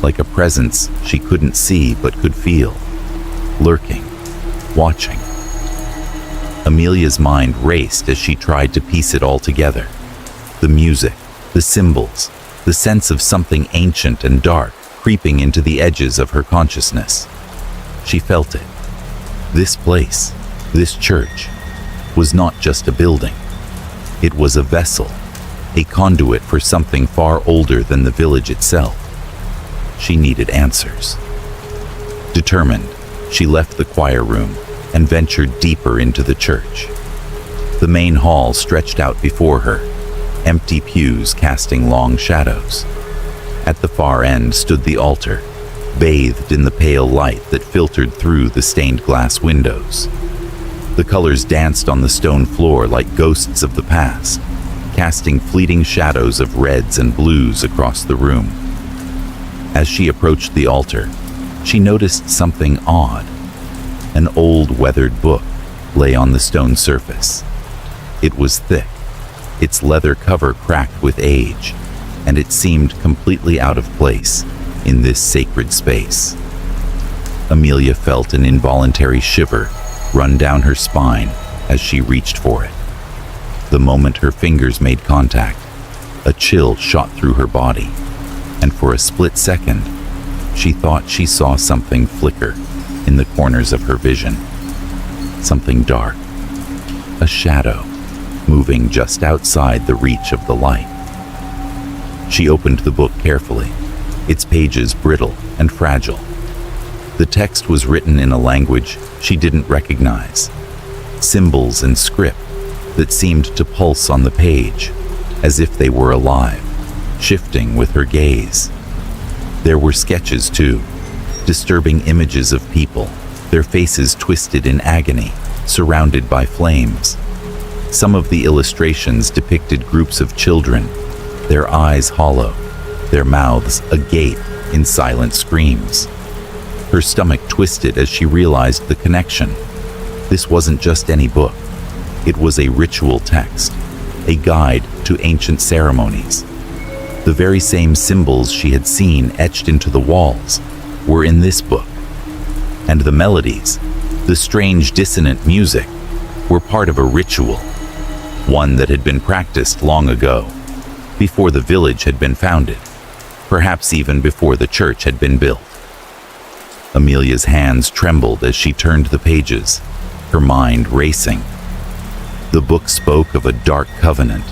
like a presence she couldn't see but could feel, lurking, watching. Amelia's mind raced as she tried to piece it all together. The music, the symbols, the sense of something ancient and dark creeping into the edges of her consciousness. She felt it. This place, this church, was not just a building. It was a vessel, a conduit for something far older than the village itself. She needed answers. Determined, she left the choir room and ventured deeper into the church. The main hall stretched out before her, empty pews casting long shadows. At the far end stood the altar, bathed in the pale light that filtered through the stained glass windows. The colors danced on the stone floor like ghosts of the past, casting fleeting shadows of reds and blues across the room. As she approached the altar, she noticed something odd. An old, weathered book lay on the stone surface. It was thick, its leather cover cracked with age, and it seemed completely out of place in this sacred space. Amelia felt an involuntary shiver run down her spine as she reached for it. The moment her fingers made contact, a chill shot through her body, and for a split second, she thought she saw something flicker in the corners of her vision. Something dark, a shadow, moving just outside the reach of the light. She opened the book carefully, its pages brittle and fragile. The text was written in a language she didn't recognize, symbols and script that seemed to pulse on the page, as if they were alive, shifting with her gaze. There were sketches too, disturbing images of people, their faces twisted in agony, surrounded by flames. Some of the illustrations depicted groups of children, their eyes hollow, their mouths agape in silent screams. Her stomach twisted as she realized the connection. This wasn't just any book. It was a ritual text, a guide to ancient ceremonies. The very same symbols she had seen etched into the walls were in this book. And the melodies, the strange dissonant music, were part of a ritual, one that had been practiced long ago, before the village had been founded, perhaps even before the church had been built. Amelia's hands trembled as she turned the pages, her mind racing. The book spoke of a dark covenant,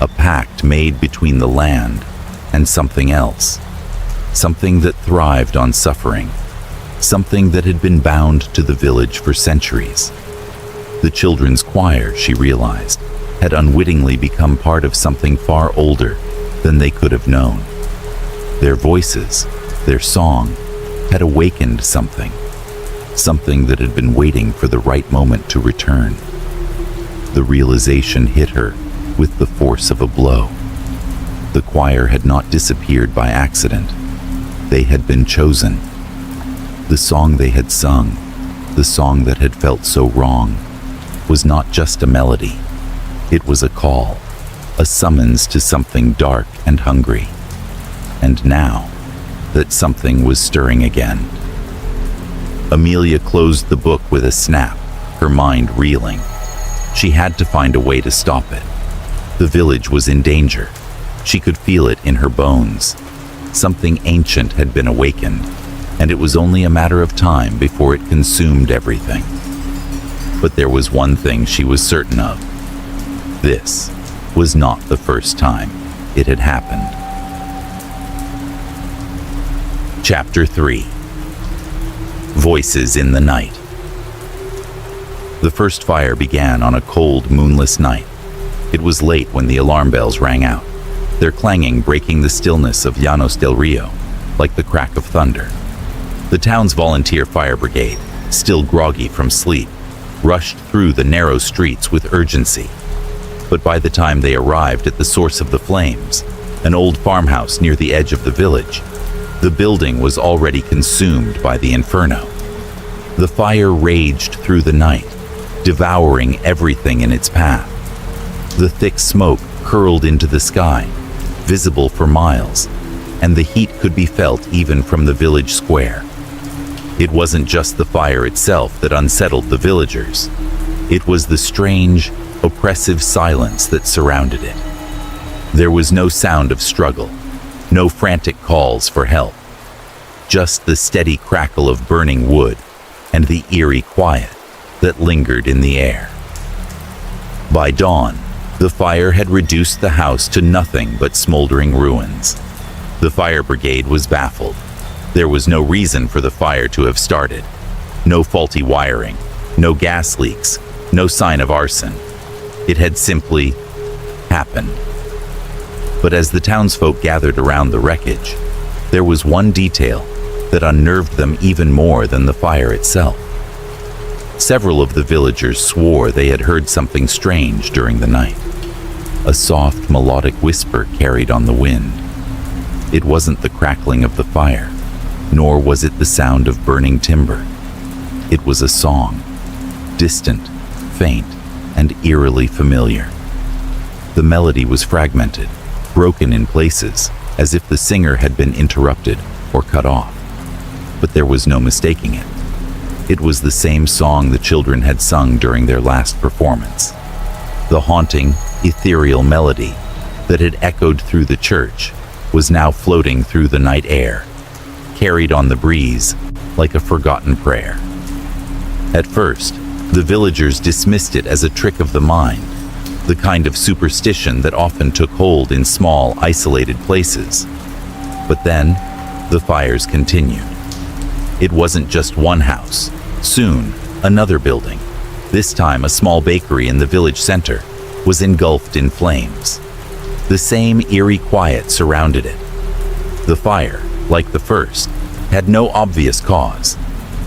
a pact made between the land and something else, something that thrived on suffering, something that had been bound to the village for centuries. The children's choir, she realized, had unwittingly become part of something far older than they could have known. Their voices, their song, had awakened something that had been waiting for the right moment to return. The realization hit her with the force of a blow. The choir had not disappeared by accident. They had been chosen. The song they had sung, the song that had felt so wrong, was not just a melody. It was a call, a summons to something dark and hungry. And now, that something was stirring again. Amelia closed the book with a snap, her mind reeling. She had to find a way to stop it. The village was in danger. She could feel it in her bones. Something ancient had been awakened, and it was only a matter of time before it consumed everything. But there was one thing she was certain of. This was not the first time it had happened. Chapter 3. Voices in the Night. The first fire began on a cold, moonless night. It was late when the alarm bells rang out, their clanging breaking the stillness of Llanos del Rio like the crack of thunder. The town's volunteer fire brigade, still groggy from sleep, rushed through the narrow streets with urgency. But by the time they arrived at the source of the flames, an old farmhouse near the edge of the village, the building was already consumed by the inferno. The fire raged through the night, devouring everything in its path. The thick smoke curled into the sky, visible for miles, and the heat could be felt even from the village square. It wasn't just the fire itself that unsettled the villagers. It was the strange, oppressive silence that surrounded it. There was no sound of struggle, no frantic calls for help, just the steady crackle of burning wood and the eerie quiet that lingered in the air. By dawn, the fire had reduced the house to nothing but smoldering ruins. The fire brigade was baffled. There was no reason for the fire to have started. No faulty wiring, no gas leaks, no sign of arson. It had simply happened. But as the townsfolk gathered around the wreckage, there was one detail that unnerved them even more than the fire itself. Several of the villagers swore they had heard something strange during the night. A soft, melodic whisper carried on the wind. It wasn't the crackling of the fire, nor was it the sound of burning timber. It was a song, distant, faint, and eerily familiar. The melody was fragmented, broken in places, as if the singer had been interrupted or cut off. But there was no mistaking it. It was the same song the children had sung during their last performance. The haunting, ethereal melody that had echoed through the church was now floating through the night air, carried on the breeze like a forgotten prayer. At first, the villagers dismissed it as a trick of the mind, the kind of superstition that often took hold in small, isolated places. But then, the fires continued. It wasn't just one house. Soon, another building, this time a small bakery in the village center, was engulfed in flames. The same eerie quiet surrounded it. The fire, like the first, had no obvious cause,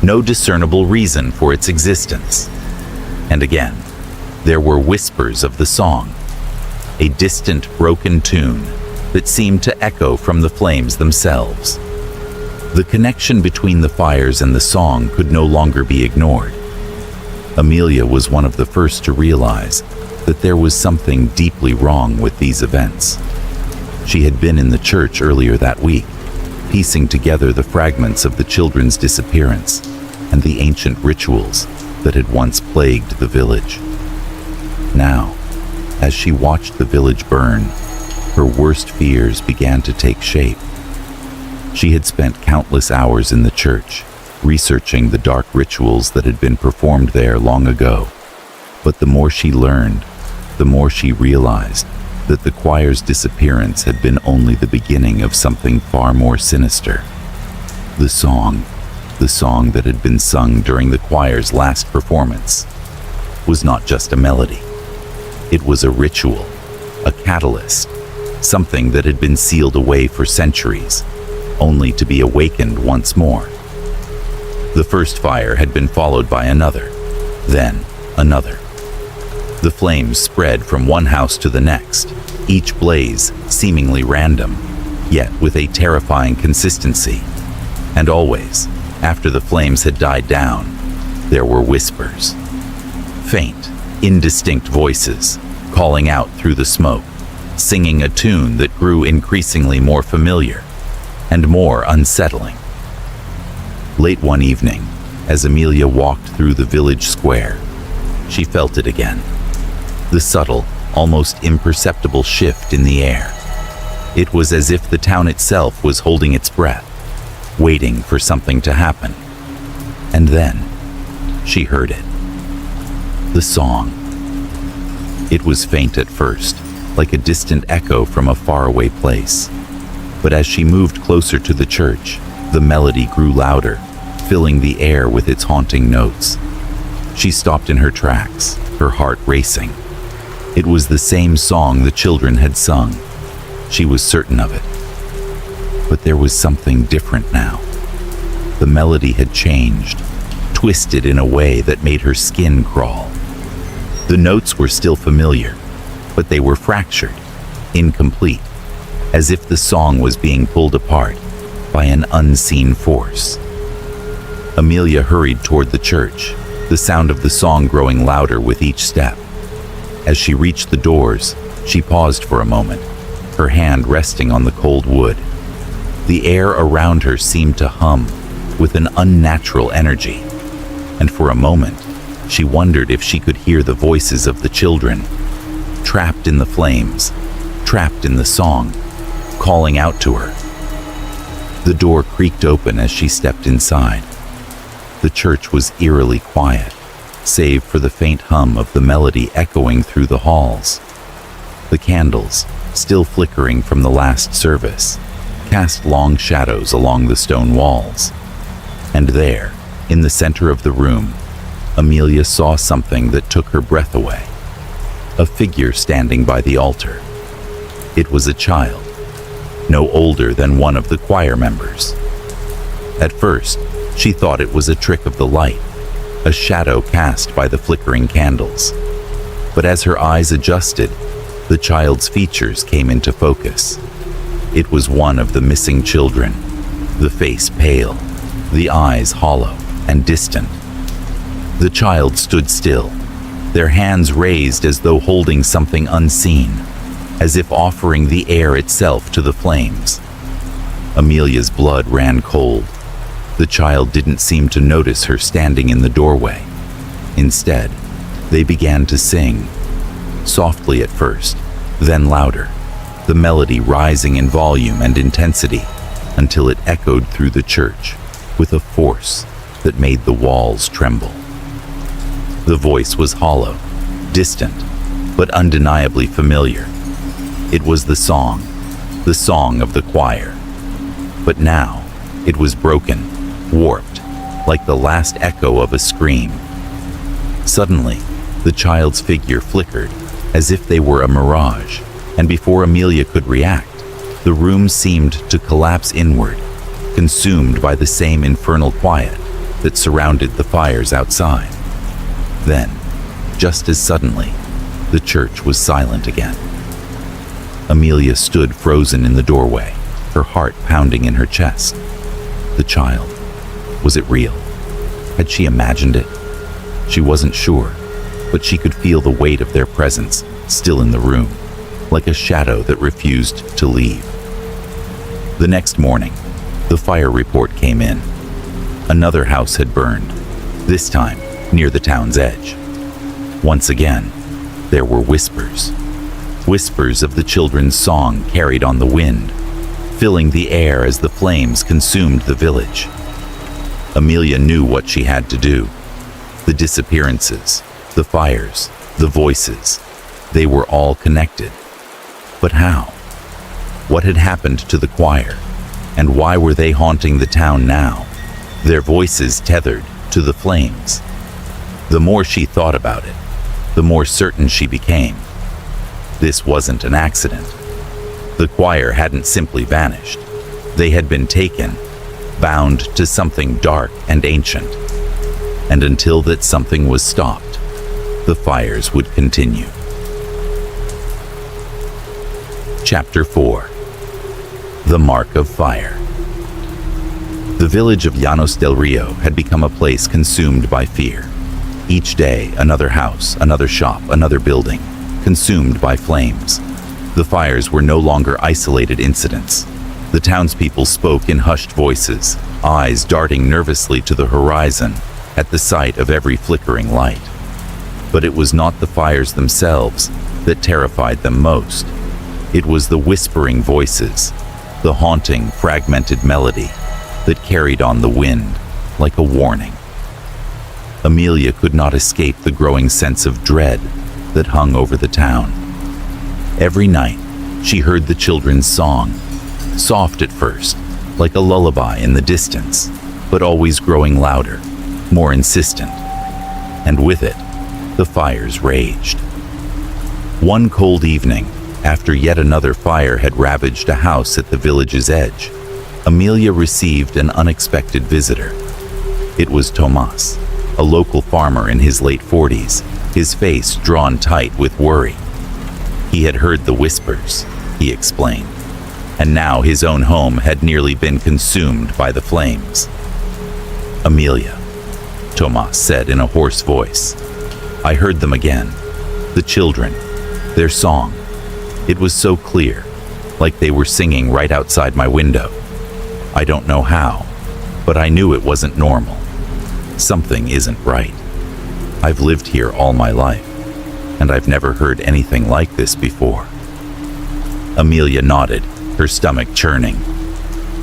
no discernible reason for its existence. And again, there were whispers of the song, a distant, broken tune that seemed to echo from the flames themselves. The connection between the fires and the song could no longer be ignored. Amelia was one of the first to realize that there was something deeply wrong with these events. She had been in the church earlier that week, piecing together the fragments of the children's disappearance and the ancient rituals that had once plagued the village. Now, as she watched the village burn, her worst fears began to take shape. She had spent countless hours in the church, researching the dark rituals that had been performed there long ago. But the more she learned, the more she realized that the choir's disappearance had been only the beginning of something far more sinister. The song that had been sung during the choir's last performance, was not just a melody. It was a ritual, a catalyst, something that had been sealed away for centuries, only to be awakened once more. The first fire had been followed by another, then another. The flames spread from one house to the next, each blaze seemingly random, yet with a terrifying consistency. And always, after the flames had died down, there were whispers. Faint, indistinct voices calling out through the smoke, singing a tune that grew increasingly more familiar and more unsettling. Late one evening, as Amelia walked through the village square, she felt it again. The subtle, almost imperceptible shift in the air. It was as if the town itself was holding its breath, waiting for something to happen. And then, she heard it. The song. It was faint at first, like a distant echo from a faraway place. But as she moved closer to the church, the melody grew louder, filling the air with its haunting notes. She stopped in her tracks, her heart racing. It was the same song the children had sung. She was certain of it. But there was something different now. The melody had changed, twisted in a way that made her skin crawl. The notes were still familiar, but they were fractured, incomplete, as if the song was being pulled apart by an unseen force. Amelia hurried toward the church, the sound of the song growing louder with each step. As she reached the doors, she paused for a moment, her hand resting on the cold wood. The air around her seemed to hum with an unnatural energy, and for a moment, she wondered if she could hear the voices of the children, trapped in the flames, trapped in the song, calling out to her. The door creaked open as she stepped inside. The church was eerily quiet, save for the faint hum of the melody echoing through the halls. The candles, still flickering from the last service, cast long shadows along the stone walls. And there, in the center of the room, Amelia saw something that took her breath away. A figure standing by the altar. It was a child, no older than one of the choir members. At first, she thought it was a trick of the light, a shadow cast by the flickering candles. But as her eyes adjusted, the child's features came into focus. It was one of the missing children, the face pale, the eyes hollow and distant. The child stood still, their hands raised as though holding something unseen, as if offering the air itself to the flames. Amelia's blood ran cold. The child didn't seem to notice her standing in the doorway. Instead, they began to sing, softly at first, then louder, the melody rising in volume and intensity until it echoed through the church with a force that made the walls tremble. The voice was hollow, distant, but undeniably familiar. It was the song of the choir. But now, it was broken, warped, like the last echo of a scream. Suddenly, the child's figure flickered, as if they were a mirage, and before Amelia could react, the room seemed to collapse inward, consumed by the same infernal quiet that surrounded the fires outside. Then, just as suddenly, the church was silent again. Amelia stood frozen in the doorway, her heart pounding in her chest. The child, was it real? Had she imagined it? She wasn't sure, but she could feel the weight of their presence still in the room, like a shadow that refused to leave. The next morning, the fire report came in. Another house had burned, this time near the town's edge. Once again, there were whispers. Whispers of the children's song carried on the wind, filling the air as the flames consumed the village. Amelia knew what she had to do. The disappearances, the fires, the voices, they were all connected. But how? What had happened to the choir? And why were they haunting the town now, their voices tethered to the flames? The more she thought about it, the more certain she became. This wasn't an accident. The choir hadn't simply vanished. They had been taken, bound to something dark and ancient. And until that something was stopped, the fires would continue. Chapter 4. The Mark of Fire. The village of Llanos del Rio had become a place consumed by fear. Each day, another house, another shop, another building, consumed by flames. The fires were no longer isolated incidents. The townspeople spoke in hushed voices, eyes darting nervously to the horizon at the sight of every flickering light. But it was not the fires themselves that terrified them most. It was the whispering voices, the haunting, fragmented melody that carried on the wind like a warning. Amelia could not escape the growing sense of dread that hung over the town. Every night, she heard the children's song, soft at first, like a lullaby in the distance, but always growing louder, more insistent. And with it, the fires raged. One cold evening, after yet another fire had ravaged a house at the village's edge, Amelia received an unexpected visitor. It was Tomas, a local farmer in his late 40s, his face drawn tight with worry. He had heard the whispers, he explained, and now his own home had nearly been consumed by the flames. "Amelia," Tomas said in a hoarse voice, "I heard them again. The children, their song. It was so clear, like they were singing right outside my window. I don't know how, but I knew it wasn't normal. Something isn't right. I've lived here all my life, and I've never heard anything like this before." Amelia nodded, her stomach churning.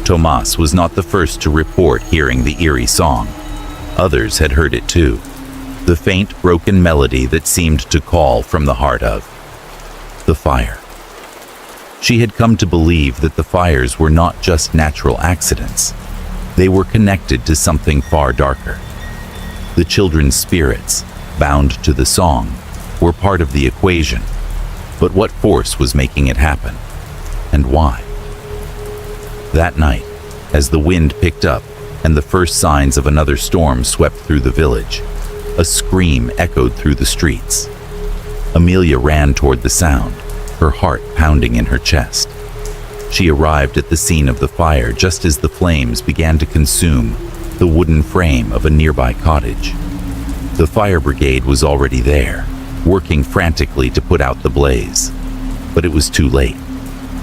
Tomas was not the first to report hearing the eerie song. Others had heard it too. the faint, broken melody that seemed to call from the heart of the fire. She had come to believe that the fires were not just natural accidents. They were connected to something far darker. The children's spirits, bound to the song, were part of the equation. But what force was making it happen? And why? That night, as the wind picked up and the first signs of another storm swept through the village, a scream echoed through the streets. Amelia ran toward the sound, her heart pounding in her chest. She arrived at the scene of the fire just as the flames began to consume the wooden frame of a nearby cottage. The fire brigade was already there, working frantically to put out the blaze. But it was too late.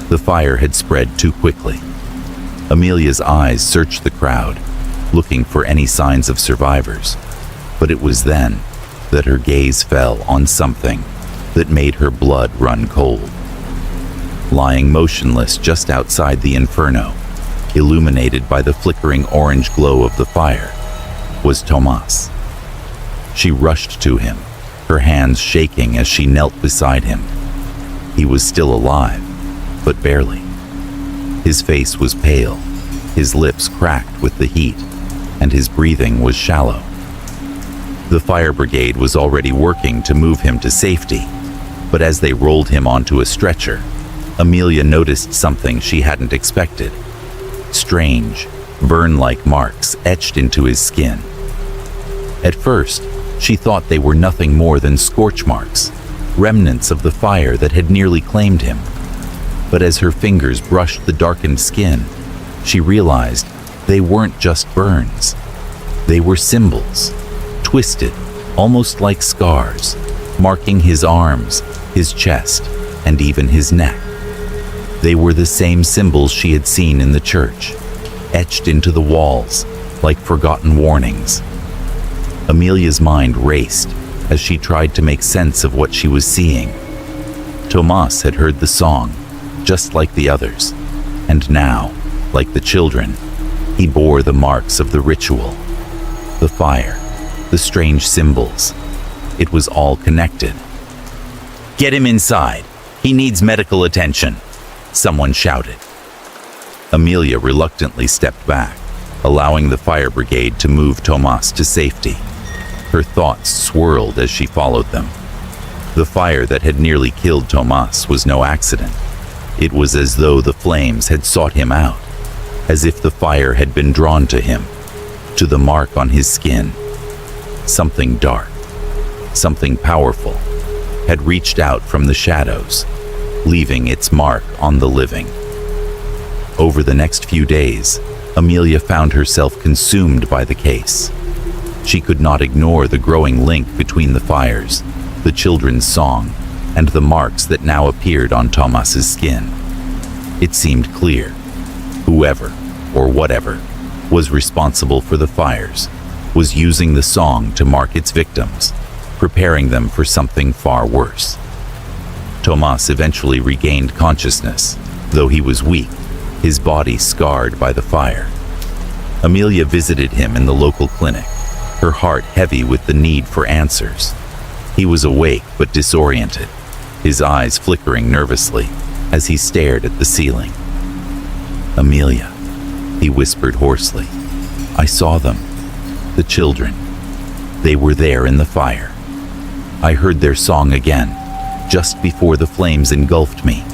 The fire had spread too quickly. Amelia's eyes searched the crowd, looking for any signs of survivors. But it was then that her gaze fell on something that made her blood run cold. Lying motionless just outside the inferno, illuminated by the flickering orange glow of the fire, was Tomas. She rushed to him, her hands shaking as she knelt beside him. He was still alive, but barely. His face was pale, his lips cracked with the heat, and his breathing was shallow. The fire brigade was already working to move him to safety, but as they rolled him onto a stretcher, Amelia noticed something she hadn't expected. Strange, burn-like marks etched into his skin. At first, she thought they were nothing more than scorch marks, remnants of the fire that had nearly claimed him. But as her fingers brushed the darkened skin, she realized they weren't just burns. They were symbols, twisted, almost like scars, marking his arms, his chest, and even his neck. They were the same symbols she had seen in the church, etched into the walls like forgotten warnings. Amelia's mind raced as she tried to make sense of what she was seeing. Tomas had heard the song, just like the others, and now, like the children, he bore the marks of the ritual. The fire, the strange symbols. It was all connected. "Get him inside. He needs medical attention," someone shouted. Amelia reluctantly stepped back, allowing the fire brigade to move Tomas to safety. Her thoughts swirled as she followed them. The fire that had nearly killed Tomas was no accident. It was as though the flames had sought him out, as if the fire had been drawn to him, to the mark on his skin. Something dark, something powerful, had reached out from the shadows, leaving its mark on the living. Over the next few days, Amelia found herself consumed by the case. She could not ignore the growing link between the fires, the children's song, and the marks that now appeared on Tomas's skin. It seemed clear. Whoever, or whatever, was responsible for the fires was using the song to mark its victims, preparing them for something far worse. Tomas eventually regained consciousness, though he was weak, his body scarred by the fire. Amelia visited him in the local clinic, her heart heavy with the need for answers. He was awake but disoriented, his eyes flickering nervously as he stared at the ceiling. "Amelia," he whispered hoarsely. "I saw them. The children. They were there in the fire. I heard their song again, just before the flames engulfed me.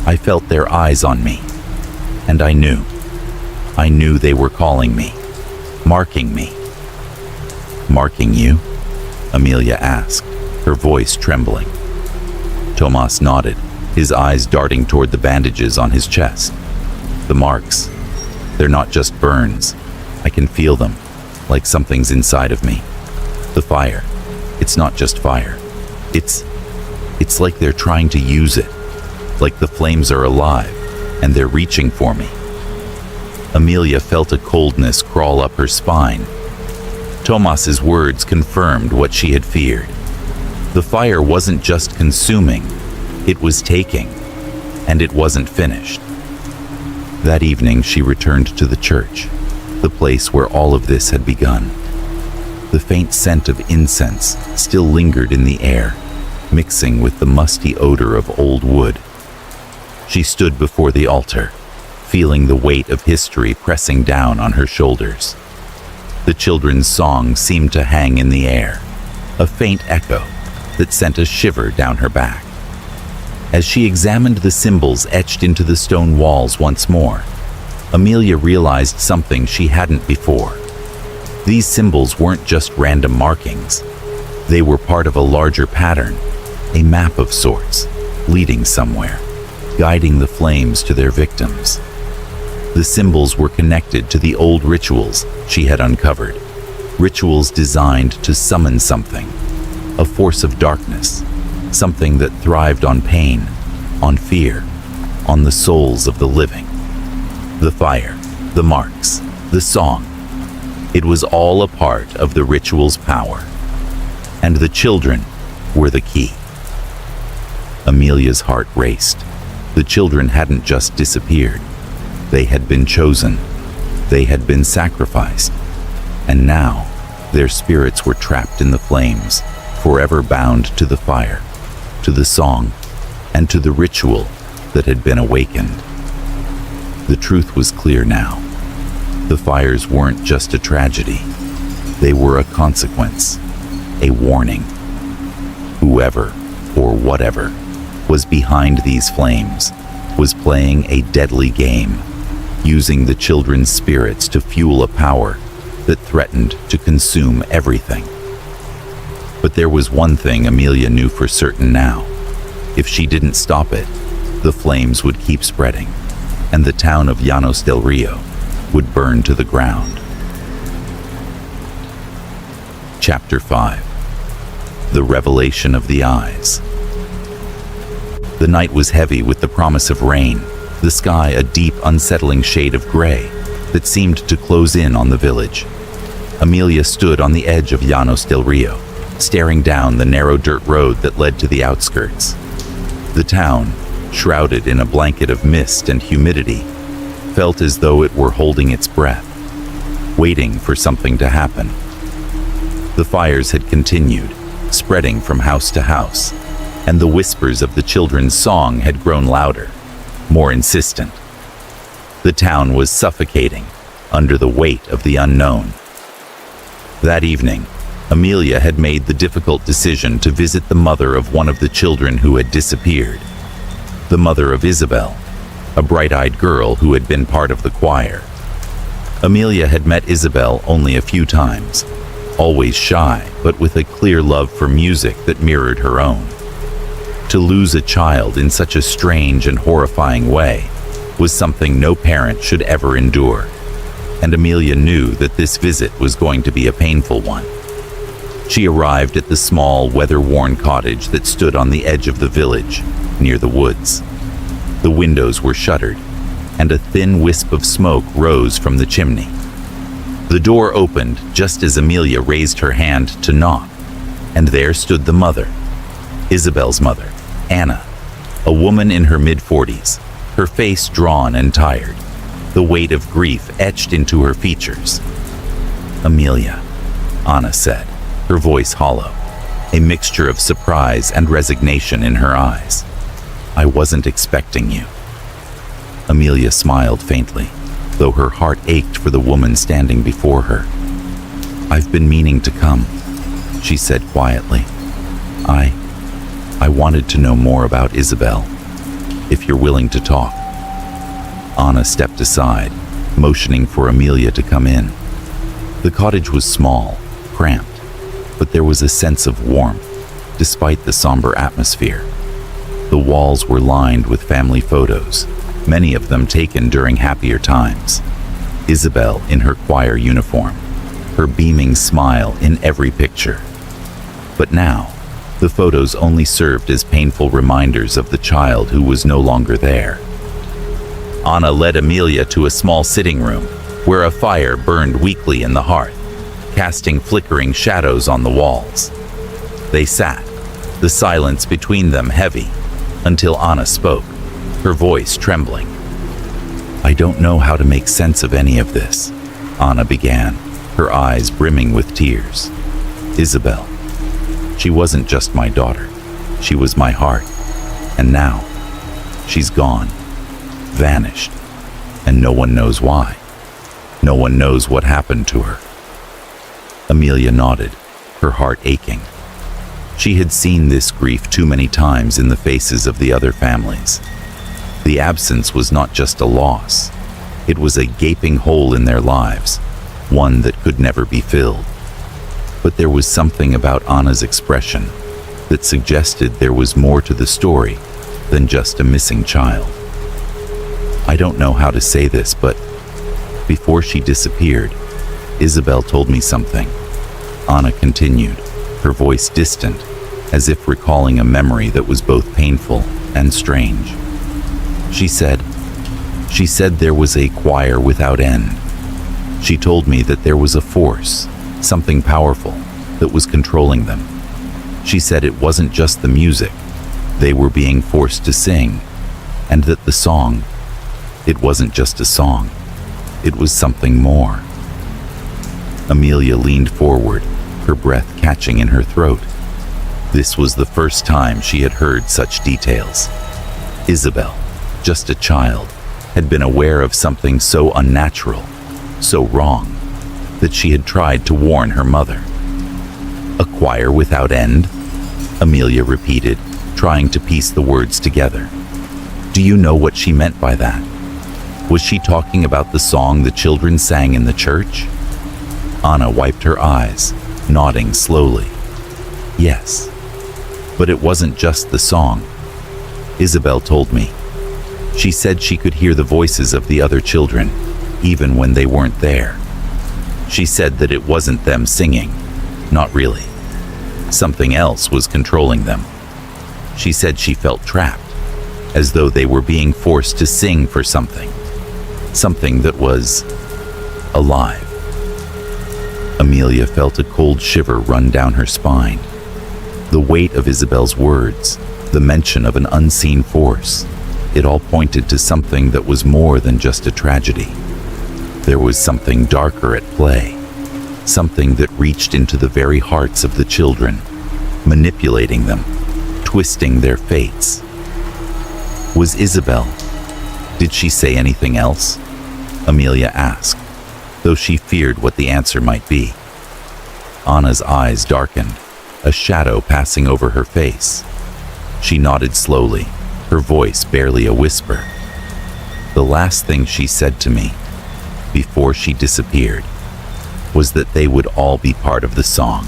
I felt their eyes on me, and I knew they were calling me, marking me." "Marking you?" Amelia asked, her voice trembling. Tomas nodded, his eyes darting toward the bandages on his chest. "The marks, they're not just burns. I can feel them, like something's inside of me. The fire, it's not just fire. It's like they're trying to use it, like the flames are alive, and they're reaching for me." Amelia felt a coldness crawl up her spine. Tomas's words confirmed what she had feared. The fire wasn't just consuming, it was taking, and it wasn't finished. That evening she returned to the church, the place where all of this had begun. The faint scent of incense still lingered in the air, mixing with the musty odor of old wood. She stood before the altar, feeling the weight of history pressing down on her shoulders. The children's song seemed to hang in the air, a faint echo that sent a shiver down her back. As she examined the symbols etched into the stone walls once more, Amelia realized something she hadn't before. These symbols weren't just random markings. They were part of a larger pattern, a map of sorts, leading somewhere, guiding the flames to their victims. The symbols were connected to the old rituals she had uncovered, rituals designed to summon something, a force of darkness, something that thrived on pain, on fear, on the souls of the living. The fire, the marks, the song. It was all a part of the ritual's power. And the children were the key. Amelia's heart raced. The children hadn't just disappeared. They had been chosen. They had been sacrificed. And now, their spirits were trapped in the flames, forever bound to the fire, to the song, and to the ritual that had been awakened. The truth was clear now. The fires weren't just a tragedy. They were a consequence, a warning. Whoever, or whatever, was behind these flames was playing a deadly game, using the children's spirits to fuel a power that threatened to consume everything. But there was one thing Amelia knew for certain now. If she didn't stop it, the flames would keep spreading, and the town of Llanos del Rio would burn to the ground. Chapter 5. The Revelation of the Eyes. The night was heavy with the promise of rain, the sky a deep, unsettling shade of gray that seemed to close in on the village. Amelia stood on the edge of Llanos del Rio, staring down the narrow dirt road that led to the outskirts. The town, shrouded in a blanket of mist and humidity, felt as though it were holding its breath, waiting for something to happen. The fires had continued, spreading from house to house, and the whispers of the children's song had grown louder, more insistent. The town was suffocating under the weight of the unknown. That evening, Amelia had made the difficult decision to visit the mother of one of the children who had disappeared, the mother of Isabel, a bright-eyed girl who had been part of the choir. Amelia had met Isabel only a few times, always shy, but with a clear love for music that mirrored her own. To lose a child in such a strange and horrifying way was something no parent should ever endure, and Amelia knew that this visit was going to be a painful one. She arrived at the small, weather-worn cottage that stood on the edge of the village, near the woods. The windows were shuttered, and a thin wisp of smoke rose from the chimney. The door opened just as Amelia raised her hand to knock, and there stood the mother, Isabel's mother, Anna, a woman in her mid-40s, her face drawn and tired, the weight of grief etched into her features. "Amelia," Anna said, her voice hollow, a mixture of surprise and resignation in her eyes. "I wasn't expecting you." Amelia smiled faintly, though her heart ached for the woman standing before her. "I've been meaning to come," she said quietly. I wanted to know more about Isabel, if you're willing to talk." Anna stepped aside, motioning for Amelia to come in. The cottage was small, cramped, but there was a sense of warmth, despite the somber atmosphere. The walls were lined with family photos, many of them taken during happier times. Isabel in her choir uniform, her beaming smile in every picture. But now, the photos only served as painful reminders of the child who was no longer there. Anna led Amelia to a small sitting room, where a fire burned weakly in the hearth, casting flickering shadows on the walls. They sat, the silence between them heavy, until Anna spoke, her voice trembling. "I don't know how to make sense of any of this," Anna began, her eyes brimming with tears. Isabel. She wasn't just my daughter. She was my heart. And now, she's gone, vanished, and no one knows why. No one knows what happened to her. Amelia nodded, her heart aching. She had seen this grief too many times in the faces of the other families. The absence was not just a loss. It was a gaping hole in their lives, one that could never be filled. But there was something about Anna's expression that suggested there was more to the story than just a missing child. I don't know how to say this, but before she disappeared, Isabel told me something. Anna continued, her voice distant, as if recalling a memory that was both painful and strange. She said there was a choir without end. She told me that there was a force, something powerful, that was controlling them. She said it wasn't just the music. They were being forced to sing, and that the song, it wasn't just a song. It was something more. Amelia leaned forward, her breath catching in her throat. This was the first time she had heard such details. Isabel, just a child, had been aware of something so unnatural, so wrong, that she had tried to warn her mother. A choir without end? Amelia repeated, trying to piece the words together. Do you know what she meant by that? Was she talking about the song the children sang in the church? Anna wiped her eyes, nodding slowly. Yes, but it wasn't just the song. Isabel told me. She said she could hear the voices of the other children, even when they weren't there. She said that it wasn't them singing, not really. Something else was controlling them. She said she felt trapped, as though they were being forced to sing for something that was alive. Amelia felt a cold shiver run down her spine. The weight of Isabel's words, the mention of an unseen force, it all pointed to something that was more than just a tragedy. There was something darker at play, something that reached into the very hearts of the children, manipulating them, twisting their fates. Was Isabel? Did she say anything else? Amelia asked, though she feared what the answer might be. Anna's eyes darkened, a shadow passing over her face. She nodded slowly, her voice barely a whisper. The last thing she said to me, before she disappeared, was that they would all be part of the song,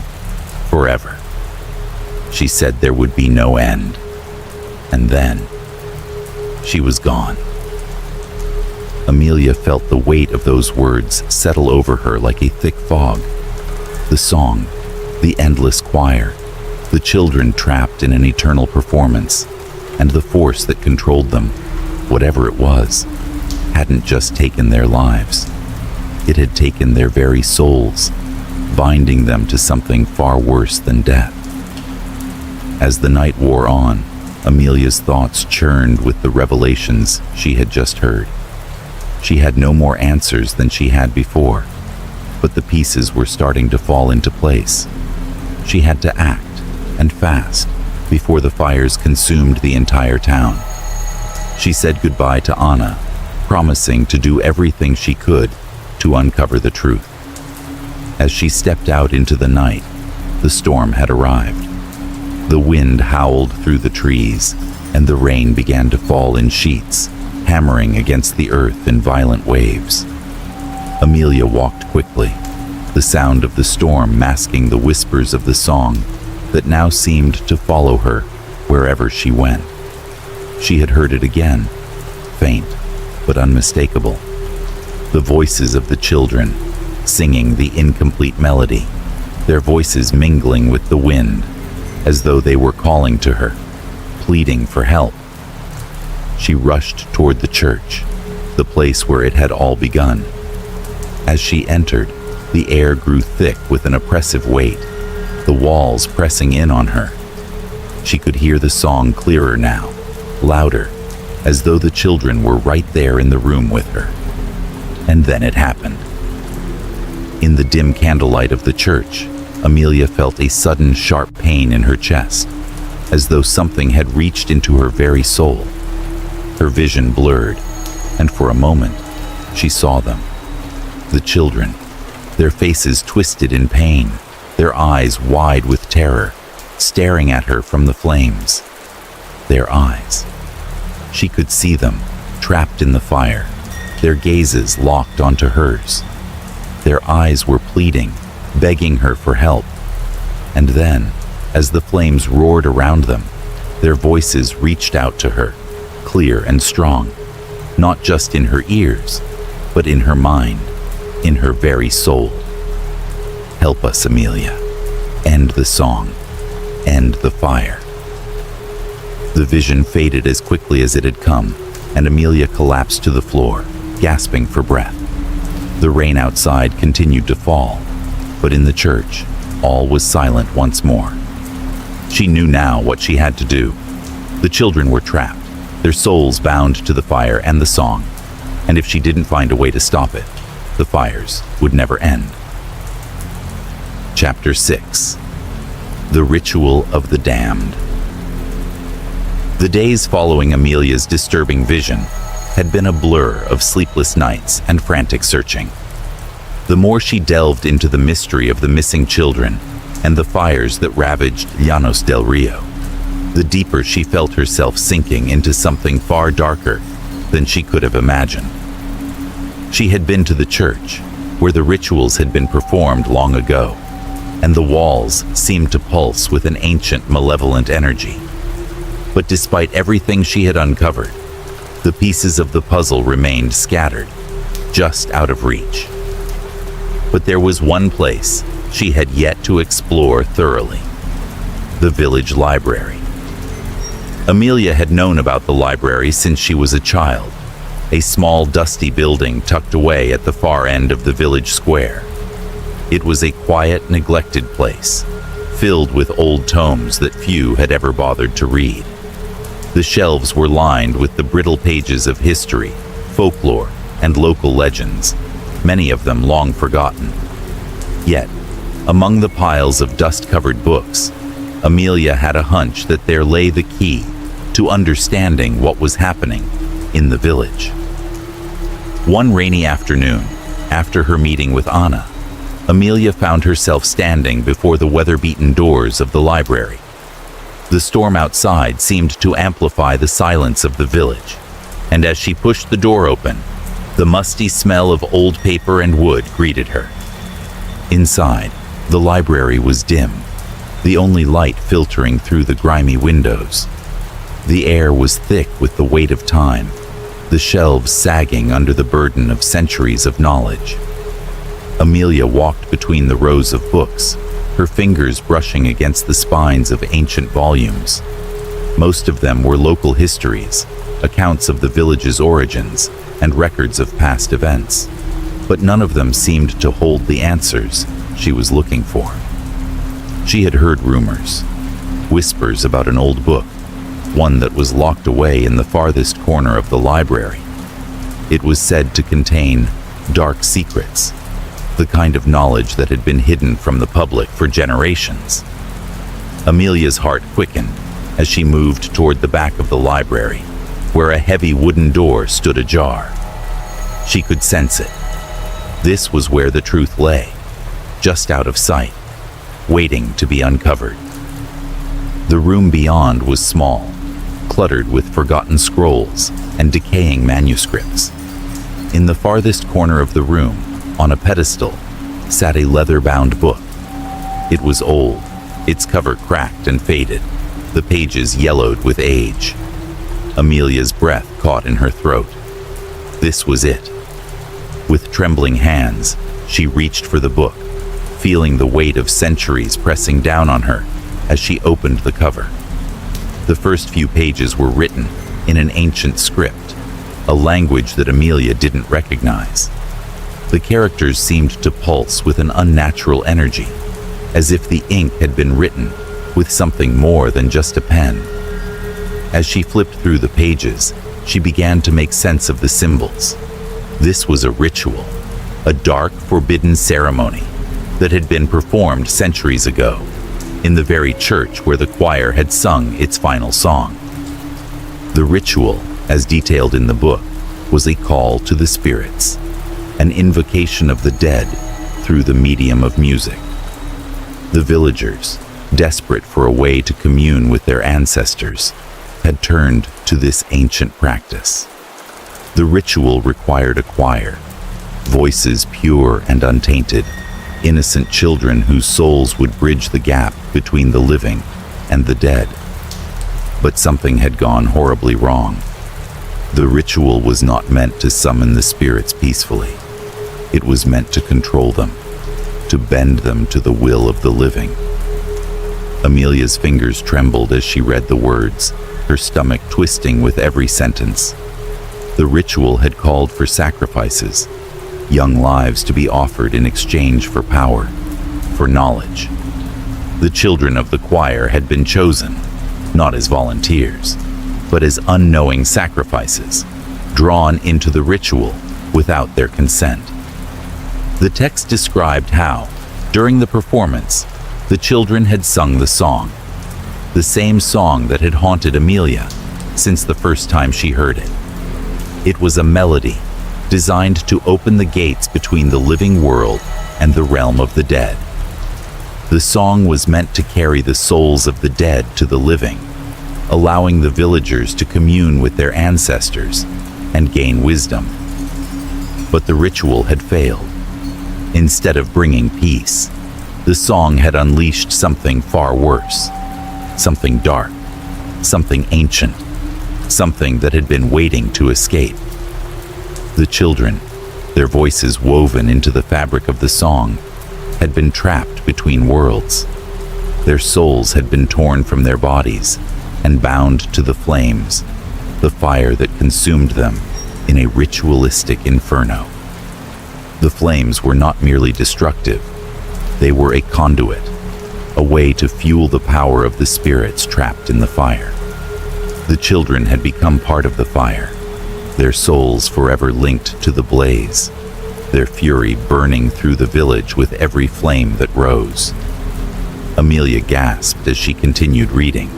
forever. She said there would be no end. And then, she was gone. Amelia felt the weight of those words settle over her like a thick fog. The song, the endless choir, the children trapped in an eternal performance, and the force that controlled them, whatever it was, hadn't just taken their lives. It had taken their very souls, binding them to something far worse than death. As the night wore on, Amelia's thoughts churned with the revelations she had just heard. She had no more answers than she had before, but the pieces were starting to fall into place. She had to act, and fast, before the fires consumed the entire town. She said goodbye to Anna, promising to do everything she could to uncover the truth. As she stepped out into the night, the storm had arrived. The wind howled through the trees, and the rain began to fall in sheets, hammering against the earth in violent waves. Amelia walked quickly, the sound of the storm masking the whispers of the song that now seemed to follow her wherever she went. She had heard it again, faint but unmistakable. The voices of the children, singing the incomplete melody, their voices mingling with the wind, as though they were calling to her, pleading for help. She rushed toward the church, the place where it had all begun. As she entered, the air grew thick with an oppressive weight, the walls pressing in on her. She could hear the song clearer now, louder, as though the children were right there in the room with her. And then it happened. In the dim candlelight of the church, Amelia felt a sudden sharp pain in her chest, as though something had reached into her very soul. Her vision blurred, and for a moment, she saw them. The children, their faces twisted in pain, their eyes wide with terror, staring at her from the flames. Their eyes. She could see them, trapped in the fire, their gazes locked onto hers. Their eyes were pleading, begging her for help. And then, as the flames roared around them, their voices reached out to her, clear and strong, not just in her ears, but in her mind, in her very soul. Help us, Amelia. End the song. End the fire. The vision faded as quickly as it had come, and Amelia collapsed to the floor, gasping for breath. The rain outside continued to fall, but in the church, all was silent once more. She knew now what she had to do. The children were trapped, their souls bound to the fire and the song, and if she didn't find a way to stop it, the fires would never end. Chapter 6. The Ritual of the Damned. The days following Amelia's disturbing vision had been a blur of sleepless nights and frantic searching. The more she delved into the mystery of the missing children and the fires that ravaged Llanos del Rio, the deeper she felt herself sinking into something far darker than she could have imagined. She had been to the church, where the rituals had been performed long ago, and the walls seemed to pulse with an ancient, malevolent energy. But despite everything she had uncovered, the pieces of the puzzle remained scattered, just out of reach. But there was one place she had yet to explore thoroughly: the village library. Amelia had known about the library since she was a child, a small, dusty building tucked away at the far end of the village square. It was a quiet, neglected place, filled with old tomes that few had ever bothered to read. The shelves were lined with the brittle pages of history, folklore, and local legends, many of them long forgotten. Yet, among the piles of dust-covered books, Amelia had a hunch that there lay the key to understanding what was happening in the village. One rainy afternoon, after her meeting with Anna, Amelia found herself standing before the weather-beaten doors of the library. The storm outside seemed to amplify the silence of the village, and as she pushed the door open, the musty smell of old paper and wood greeted her. Inside, the library was dim, the only light filtering through the grimy windows. The air was thick with the weight of time, the shelves sagging under the burden of centuries of knowledge. Amelia walked between the rows of books, her fingers brushing against the spines of ancient volumes. Most of them were local histories, accounts of the village's origins, and records of past events. But none of them seemed to hold the answers she was looking for. She had heard rumors, whispers about an old book, one that was locked away in the farthest corner of the library. It was said to contain dark secrets, the kind of knowledge that had been hidden from the public for generations. Amelia's heart quickened as she moved toward the back of the library, where a heavy wooden door stood ajar. She could sense it. This was where the truth lay, just out of sight, waiting to be uncovered. The room beyond was small, cluttered with forgotten scrolls and decaying manuscripts. In the farthest corner of the room, on a pedestal, sat a leather-bound book. It was old, its cover cracked and faded, the pages yellowed with age. Amelia's breath caught in her throat. This was it. With trembling hands, she reached for the book, feeling the weight of centuries pressing down on her as she opened the cover. The first few pages were written in an ancient script, a language that Amelia didn't recognize. The characters seemed to pulse with an unnatural energy, as if the ink had been written with something more than just a pen. As she flipped through the pages, she began to make sense of the symbols. This was a ritual, a dark, forbidden ceremony, that had been performed centuries ago, in the very church where the choir had sung its final song. The ritual, as detailed in the book, was a call to the spirits, an invocation of the dead through the medium of music. The villagers, desperate for a way to commune with their ancestors, had turned to this ancient practice. The ritual required a choir, voices pure and untainted, innocent children whose souls would bridge the gap between the living and the dead. But something had gone horribly wrong. The ritual was not meant to summon the spirits peacefully. It was meant to control them, to bend them to the will of the living. Amelia's fingers trembled as she read the words, her stomach twisting with every sentence. The ritual had called for sacrifices, young lives to be offered in exchange for power, for knowledge. The children of the choir had been chosen, not as volunteers, but as unknowing sacrifices, drawn into the ritual without their consent. The text described how, during the performance, the children had sung the song, the same song that had haunted Amelia since the first time she heard it. It was a melody designed to open the gates between the living world and the realm of the dead. The song was meant to carry the souls of the dead to the living, allowing the villagers to commune with their ancestors and gain wisdom. But the ritual had failed. Instead of bringing peace, the song had unleashed something far worse, something dark, something ancient, something that had been waiting to escape. The children, their voices woven into the fabric of the song, had been trapped between worlds. Their souls had been torn from their bodies and bound to the flames, the fire that consumed them in a ritualistic inferno. The flames were not merely destructive, they were a conduit, a way to fuel the power of the spirits trapped in the fire. The children had become part of the fire, their souls forever linked to the blaze, their fury burning through the village with every flame that rose. Amelia gasped as she continued reading.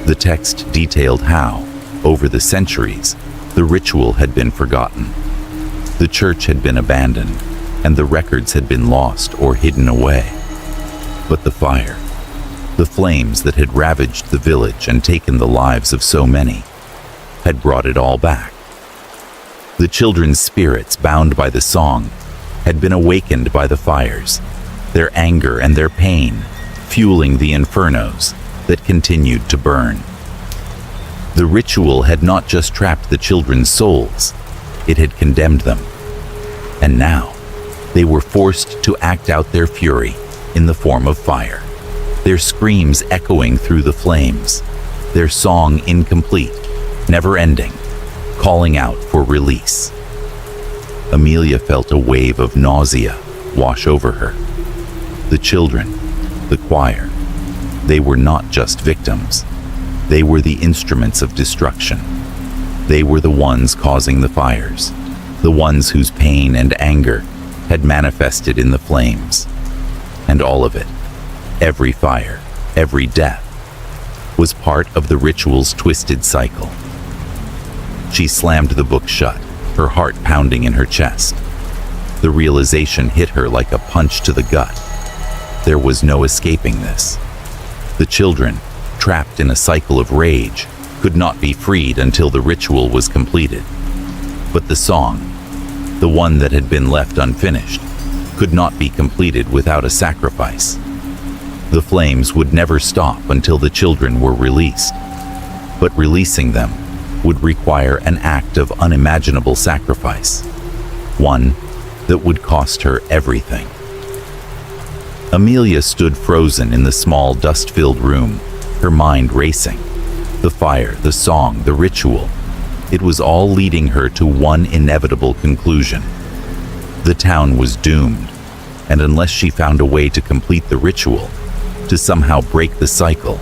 The text detailed how, over the centuries, the ritual had been forgotten. The church had been abandoned, and the records had been lost or hidden away. But the fire, the flames that had ravaged the village and taken the lives of so many, had brought it all back. The children's spirits, bound by the song, had been awakened by the fires, their anger and their pain fueling the infernos that continued to burn. The ritual had not just trapped the children's souls, it had condemned them. And now, they were forced to act out their fury in the form of fire, their screams echoing through the flames, their song incomplete, never-ending, calling out for release. Amelia felt a wave of nausea wash over her. The children, the choir, they were not just victims. They were the instruments of destruction. They were the ones causing the fires, the ones whose pain and anger had manifested in the flames. And all of it, every fire, every death, was part of the ritual's twisted cycle. She slammed the book shut, her heart pounding in her chest. The realization hit her like a punch to the gut. There was no escaping this. The children, trapped in a cycle of rage, could not be freed until the ritual was completed. But the song, the one that had been left unfinished, could not be completed without a sacrifice. The flames would never stop until the children were released. But releasing them would require an act of unimaginable sacrifice, one that would cost her everything. Amelia stood frozen in the small, dust-filled room, her mind racing. The fire, the song, the ritual, it was all leading her to one inevitable conclusion. The town was doomed, and unless she found a way to complete the ritual, to somehow break the cycle,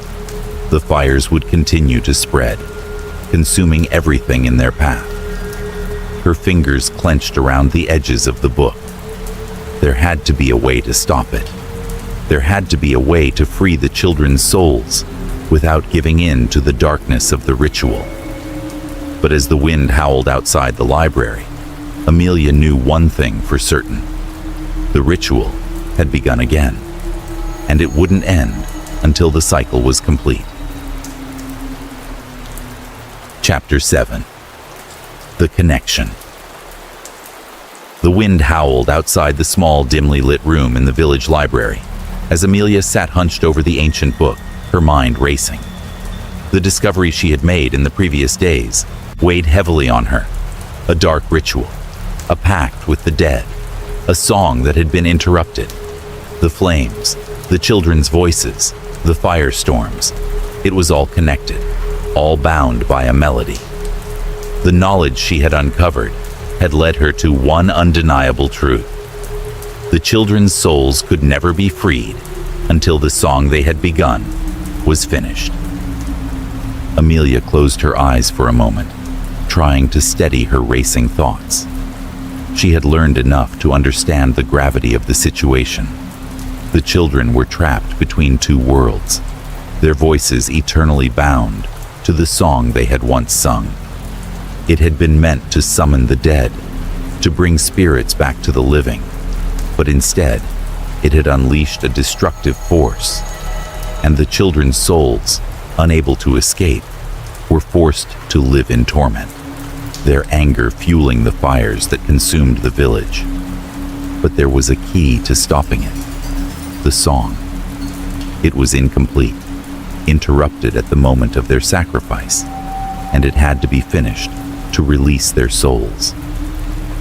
the fires would continue to spread, consuming everything in their path. Her fingers clenched around the edges of the book. There had to be a way to stop it. There had to be a way to free the children's souls without giving in to the darkness of the ritual. But as the wind howled outside the library, Amelia knew one thing for certain. The ritual had begun again, and it wouldn't end until the cycle was complete. Chapter 7. The Connection. The wind howled outside the small, dimly lit room in the village library as Amelia sat hunched over the ancient book, her mind racing. The discovery she had made in the previous days weighed heavily on her. A dark ritual, a pact with the dead, a song that had been interrupted. The flames, the children's voices, the firestorms. It was all connected, all bound by a melody. The knowledge she had uncovered had led her to one undeniable truth. The children's souls could never be freed until the song they had begun was finished. Amelia closed her eyes for a moment, trying to steady her racing thoughts. She had learned enough to understand the gravity of the situation. The children were trapped between two worlds, their voices eternally bound to the song they had once sung. It had been meant to summon the dead, to bring spirits back to the living, but instead, it had unleashed a destructive force, and the children's souls, unable to escape, were forced to live in torment, their anger fueling the fires that consumed the village. But there was a key to stopping it: the song. It was incomplete, interrupted at the moment of their sacrifice, and it had to be finished to release their souls.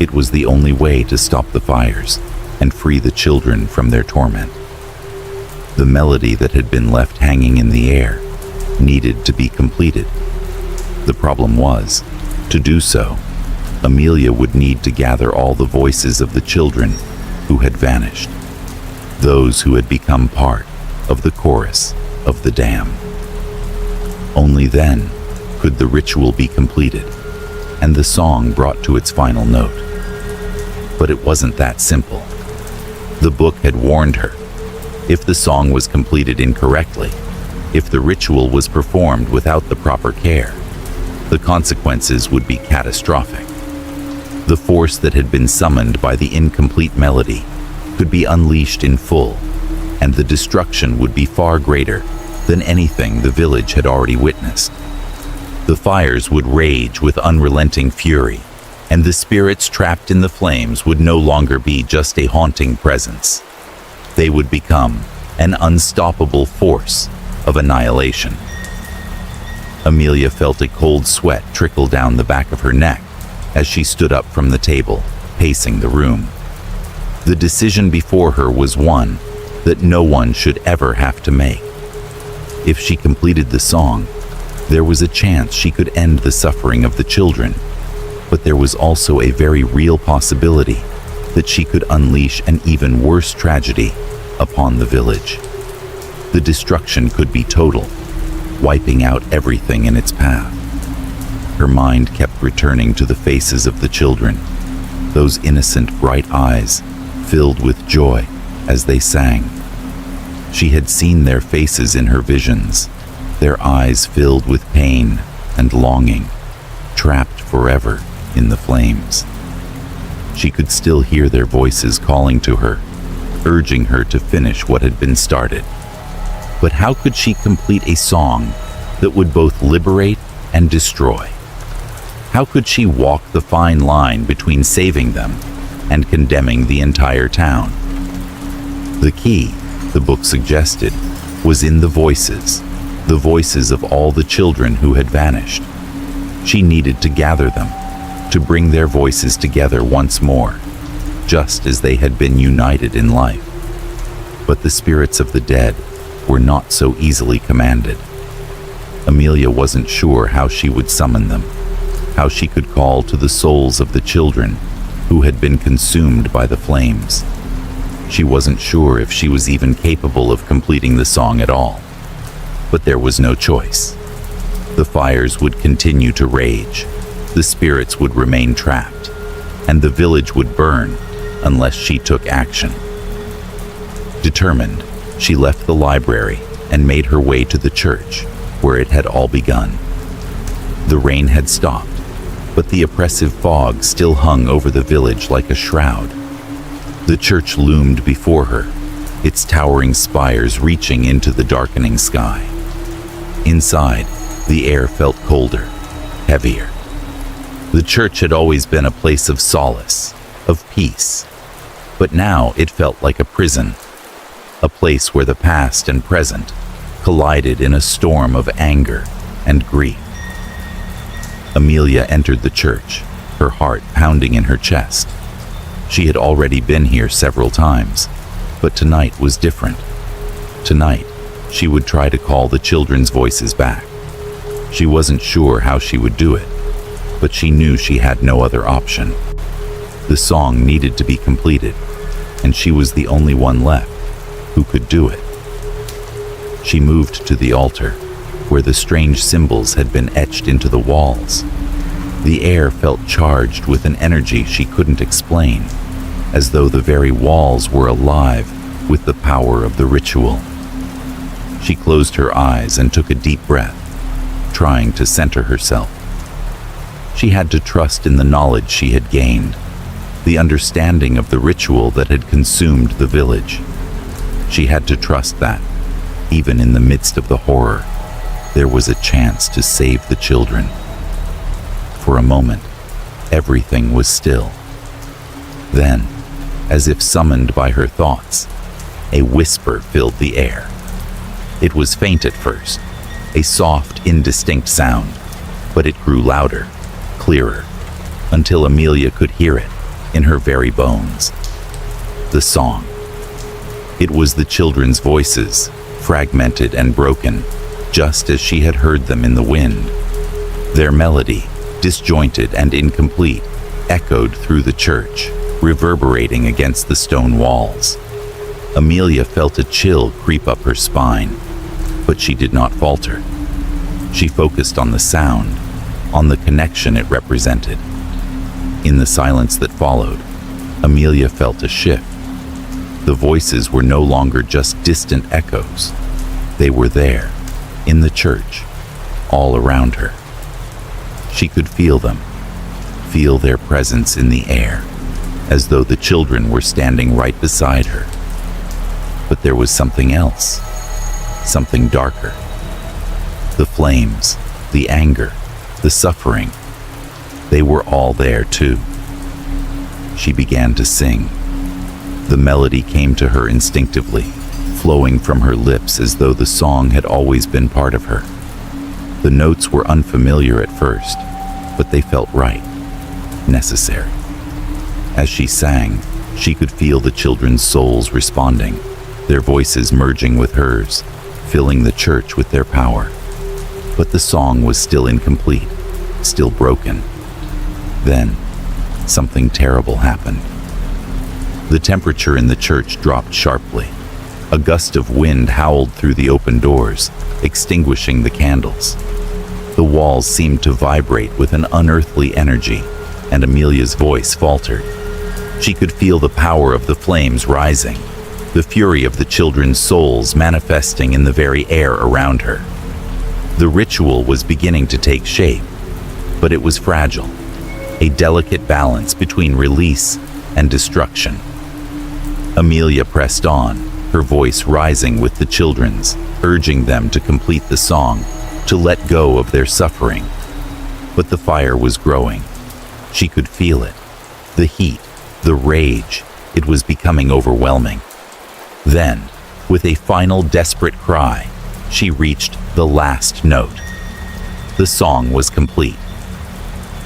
It was the only way to stop the fires and free the children from their torment. The melody that had been left hanging in the air needed to be completed. The problem was, to do so, Amelia would need to gather all the voices of the children who had vanished, those who had become part of the chorus of the dam. Only then could the ritual be completed and the song brought to its final note. But it wasn't that simple. The book had warned her. If the song was completed incorrectly, if the ritual was performed without the proper care, the consequences would be catastrophic. The force that had been summoned by the incomplete melody could be unleashed in full, and the destruction would be far greater than anything the village had already witnessed. The fires would rage with unrelenting fury, and the spirits trapped in the flames would no longer be just a haunting presence. They would become an unstoppable force of annihilation. Amelia felt a cold sweat trickle down the back of her neck as she stood up from the table, pacing the room. The decision before her was one that no one should ever have to make. If she completed the song, there was a chance she could end the suffering of the children, but there was also a very real possibility that she could unleash an even worse tragedy upon the village. The destruction could be total, wiping out everything in its path. Her mind kept returning to the faces of the children, those innocent, bright eyes filled with joy as they sang. She had seen their faces in her visions, their eyes filled with pain and longing, trapped forever in the flames. She could still hear their voices calling to her, urging her to finish what had been started. But how could she complete a song that would both liberate and destroy? How could she walk the fine line between saving them and condemning the entire town? The key, the book suggested, was in the voices of all the children who had vanished. She needed to gather them, to bring their voices together once more, just as they had been united in life. But the spirits of the dead were not so easily commanded. Amelia wasn't sure how she would summon them, how she could call to the souls of the children who had been consumed by the flames. She wasn't sure if she was even capable of completing the song at all. But there was no choice. The fires would continue to rage, the spirits would remain trapped, and the village would burn unless she took action. Determined, she left the library and made her way to the church, where it had all begun. The rain had stopped, but the oppressive fog still hung over the village like a shroud. The church loomed before her, its towering spires reaching into the darkening sky. Inside, the air felt colder, heavier. The church had always been a place of solace, of peace, but now it felt like a prison, a place where the past and present collided in a storm of anger and grief. Amelia entered the church, her heart pounding in her chest. She had already been here several times, but tonight was different. Tonight, she would try to call the children's voices back. She wasn't sure how she would do it, but she knew she had no other option. The song needed to be completed, and she was the only one left who could do it. She moved to the altar, where the strange symbols had been etched into the walls. The air felt charged with an energy she couldn't explain, as though the very walls were alive with the power of the ritual. She closed her eyes and took a deep breath, trying to center herself. She had to trust in the knowledge she had gained, the understanding of the ritual that had consumed the village. She had to trust that, even in the midst of the horror, there was a chance to save the children. For a moment, everything was still. Then, as if summoned by her thoughts, a whisper filled the air. It was faint at first, a soft, indistinct sound, but it grew louder, clearer, until Amelia could hear it in her very bones. The song. It was the children's voices, fragmented and broken, just as she had heard them in the wind. Their melody, disjointed and incomplete, echoed through the church, reverberating against the stone walls. Amelia felt a chill creep up her spine, but she did not falter. She focused on the sound, on the connection it represented. In the silence that followed, Amelia felt a shift. The voices were no longer just distant echoes. They were there, in the church, all around her. She could feel them, feel their presence in the air, as though the children were standing right beside her. But there was something else, something darker. The flames, the anger, the suffering, they were all there too. She began to sing. The melody came to her instinctively, flowing from her lips as though the song had always been part of her. The notes were unfamiliar at first, but they felt right, necessary. As she sang, she could feel the children's souls responding, their voices merging with hers, filling the church with their power. But the song was still incomplete, still broken. Then, something terrible happened. The temperature in the church dropped sharply. A gust of wind howled through the open doors, extinguishing the candles. The walls seemed to vibrate with an unearthly energy, and Amelia's voice faltered. She could feel the power of the flames rising, the fury of the children's souls manifesting in the very air around her. The ritual was beginning to take shape, but it was fragile, a delicate balance between release and destruction. Amelia pressed on, her voice rising with the children's, urging them to complete the song, to let go of their suffering. But the fire was growing. She could feel it. The heat, the rage, it was becoming overwhelming. Then, with a final desperate cry, she reached the last note. The song was complete.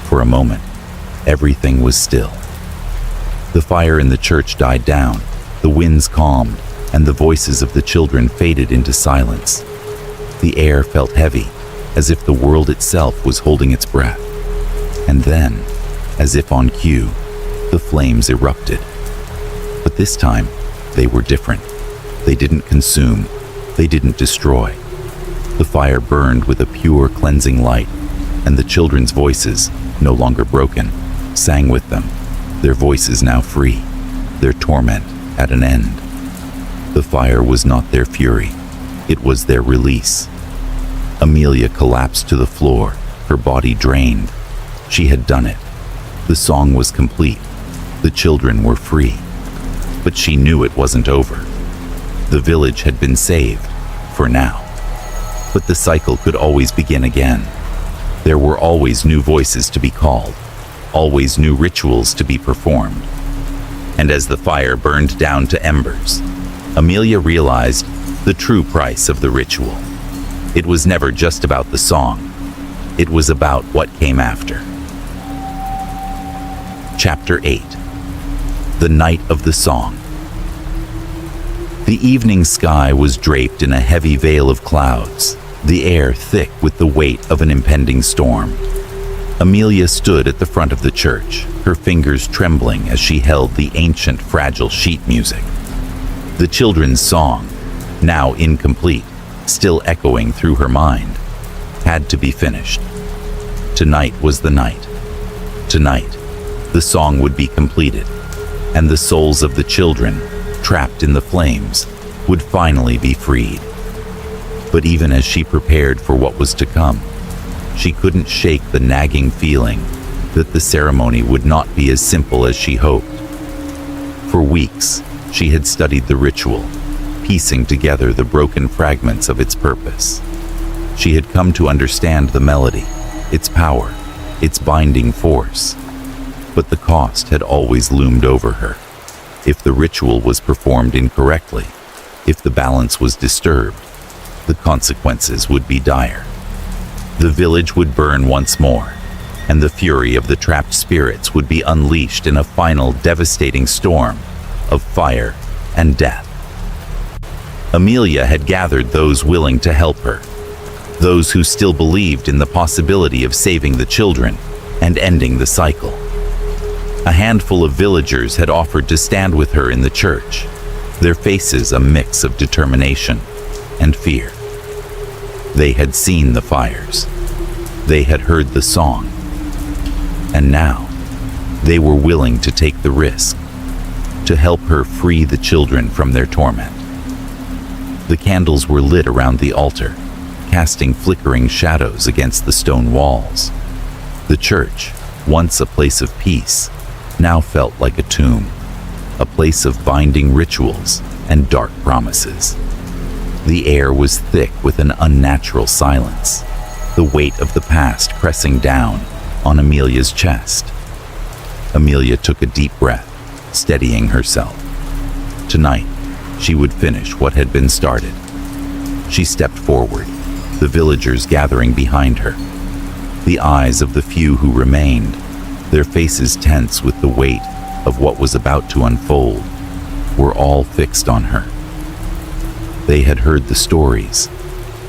For a moment, everything was still. The fire in the church died down, the winds calmed, and the voices of the children faded into silence. The air felt heavy, as if the world itself was holding its breath. And then, as if on cue, the flames erupted. But this time, they were different. They didn't consume, they didn't destroy. The fire burned with a pure, cleansing light, and the children's voices, no longer broken, sang with them, their voices now free. their torment at an end. The fire was not their fury, it was their release. Amelia collapsed to the floor, her body drained. She had done it. The song was complete. The children were free. But she knew it wasn't over. The village had been saved, for now. But the cycle could always begin again. There were always new voices to be called, always new rituals to be performed. And as the fire burned down to embers, Amelia realized the true price of the ritual. It was never just about the song. It was about what came after. Chapter 8. The Night of the Song. The evening sky was draped in a heavy veil of clouds, the air thick with the weight of an impending storm. Amelia stood at the front of the church, her fingers trembling as she held the ancient, fragile sheet music. The children's song, now incomplete, still echoing through her mind, had to be finished. Tonight was the night. Tonight, the song would be completed, and the souls of the children, trapped in the flames, would finally be freed. But even as she prepared for what was to come, she couldn't shake the nagging feeling that the ceremony would not be as simple as she hoped. For weeks, she had studied the ritual, piecing together the broken fragments of its purpose. She had come to understand the melody, its power, its binding force. But the cost had always loomed over her. If the ritual was performed incorrectly, if the balance was disturbed, the consequences would be dire. The village would burn once more, and the fury of the trapped spirits would be unleashed in a final devastating storm of fire and death. Amelia had gathered those willing to help her, those who still believed in the possibility of saving the children and ending the cycle. A handful of villagers had offered to stand with her in the church, their faces a mix of determination and fear. They had seen the fires. They had heard the song. And now, they were willing to take the risk, to help her free the children from their torment. The candles were lit around the altar, casting flickering shadows against the stone walls. The church, once a place of peace, now felt like a tomb, a place of binding rituals and dark promises. The air was thick with an unnatural silence, the weight of the past pressing down on Amelia's chest. Amelia took a deep breath, steadying herself. Tonight, she would finish what had been started. She stepped forward, the villagers gathering behind her. The eyes of the few who remained, their faces tense with the weight of what was about to unfold, were all fixed on her. They had heard the stories,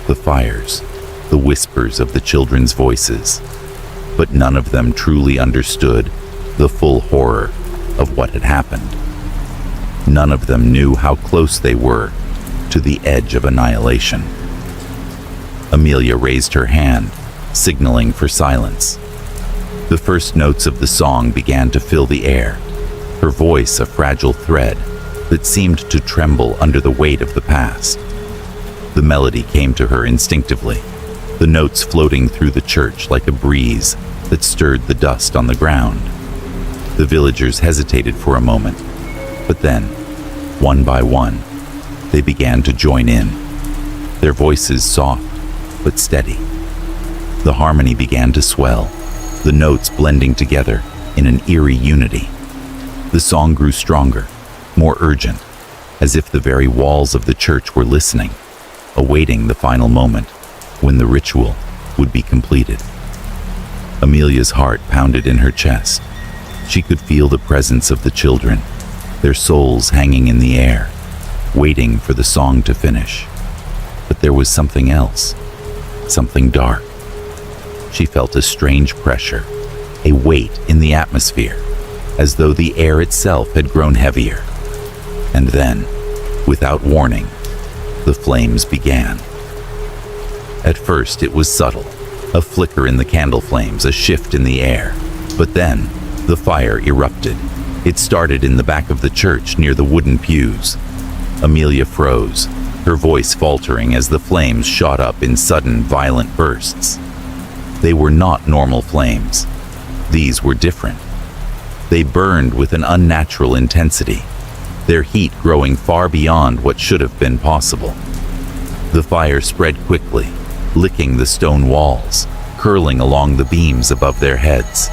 the fires, the whispers of the children's voices, but none of them truly understood the full horror of what had happened. None of them knew how close they were to the edge of annihilation. Amelia raised her hand, signaling for silence. The first notes of the song began to fill the air, her voice a fragile thread that seemed to tremble under the weight of the past. The melody came to her instinctively, the notes floating through the church like a breeze that stirred the dust on the ground. The villagers hesitated for a moment, but then, one by one, they began to join in, their voices soft but steady. The harmony began to swell, the notes blending together in an eerie unity. The song grew stronger, more urgent, as if the very walls of the church were listening, awaiting the final moment when the ritual would be completed. Amelia's heart pounded in her chest. She could feel the presence of the children, their souls hanging in the air, waiting for the song to finish. But there was something else, something dark. She felt a strange pressure, a weight in the atmosphere, as though the air itself had grown heavier. And then, without warning, the flames began. At first it was subtle, a flicker in the candle flames, a shift in the air. But then, the fire erupted, It started in the back of the church near the wooden pews. Amelia froze, her voice faltering as the flames shot up in sudden, violent bursts. They were not normal flames. These were different. They burned with an unnatural intensity, their heat growing far beyond what should have been possible. The fire spread quickly, licking the stone walls, curling along the beams above their heads.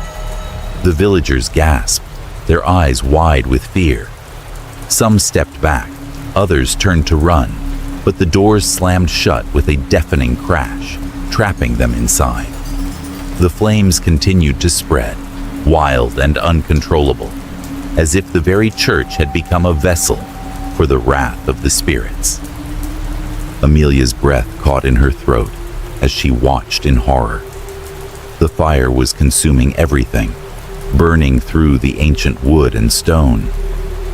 The villagers gasped, their eyes wide with fear. Some stepped back, others turned to run, but the doors slammed shut with a deafening crash, trapping them inside. The flames continued to spread, wild and uncontrollable, as if the very church had become a vessel for the wrath of the spirits. Amelia's breath caught in her throat as she watched in horror. The fire was consuming everything, burning through the ancient wood and stone.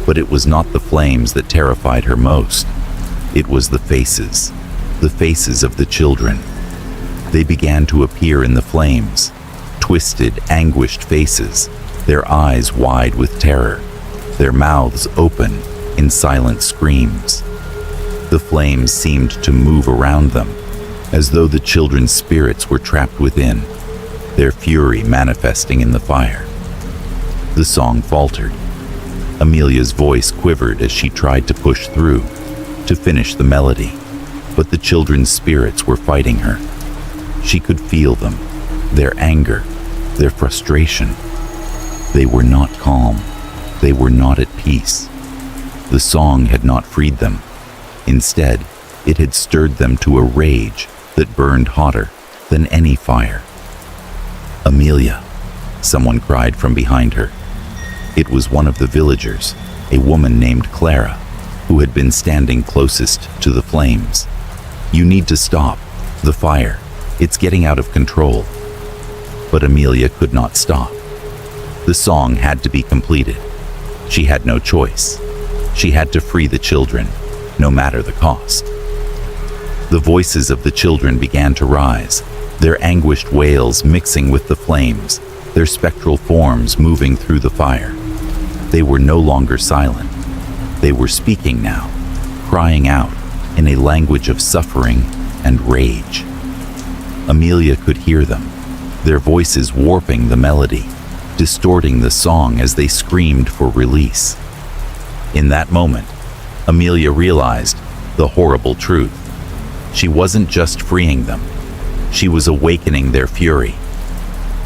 But it was not the flames that terrified her most. It was the faces of the children. They began to appear in the flames, twisted, anguished faces, their eyes wide with terror, their mouths open in silent screams. The flames seemed to move around them, as though the children's spirits were trapped within, their fury manifesting in the fire. The song faltered. Amelia's voice quivered as she tried to push through, to finish the melody, but the children's spirits were fighting her. She could feel them, their anger, their frustration. They were not calm. They were not at peace. The song had not freed them. Instead, it had stirred them to a rage that burned hotter than any fire. "Amelia," someone cried from behind her. It was one of the villagers, a woman named Clara, who had been standing closest to the flames. "You need to stop. The fire. It's getting out of control." But Amelia could not stop. The song had to be completed. She had no choice. She had to free the children, no matter the cost. The voices of the children began to rise, their anguished wails mixing with the flames, their spectral forms moving through the fire. They were no longer silent. They were speaking now, crying out in a language of suffering and rage. Amelia could hear them, their voices warping the melody, distorting the song as they screamed for release. In that moment, Amelia realized the horrible truth. She wasn't just freeing them. She was awakening their fury.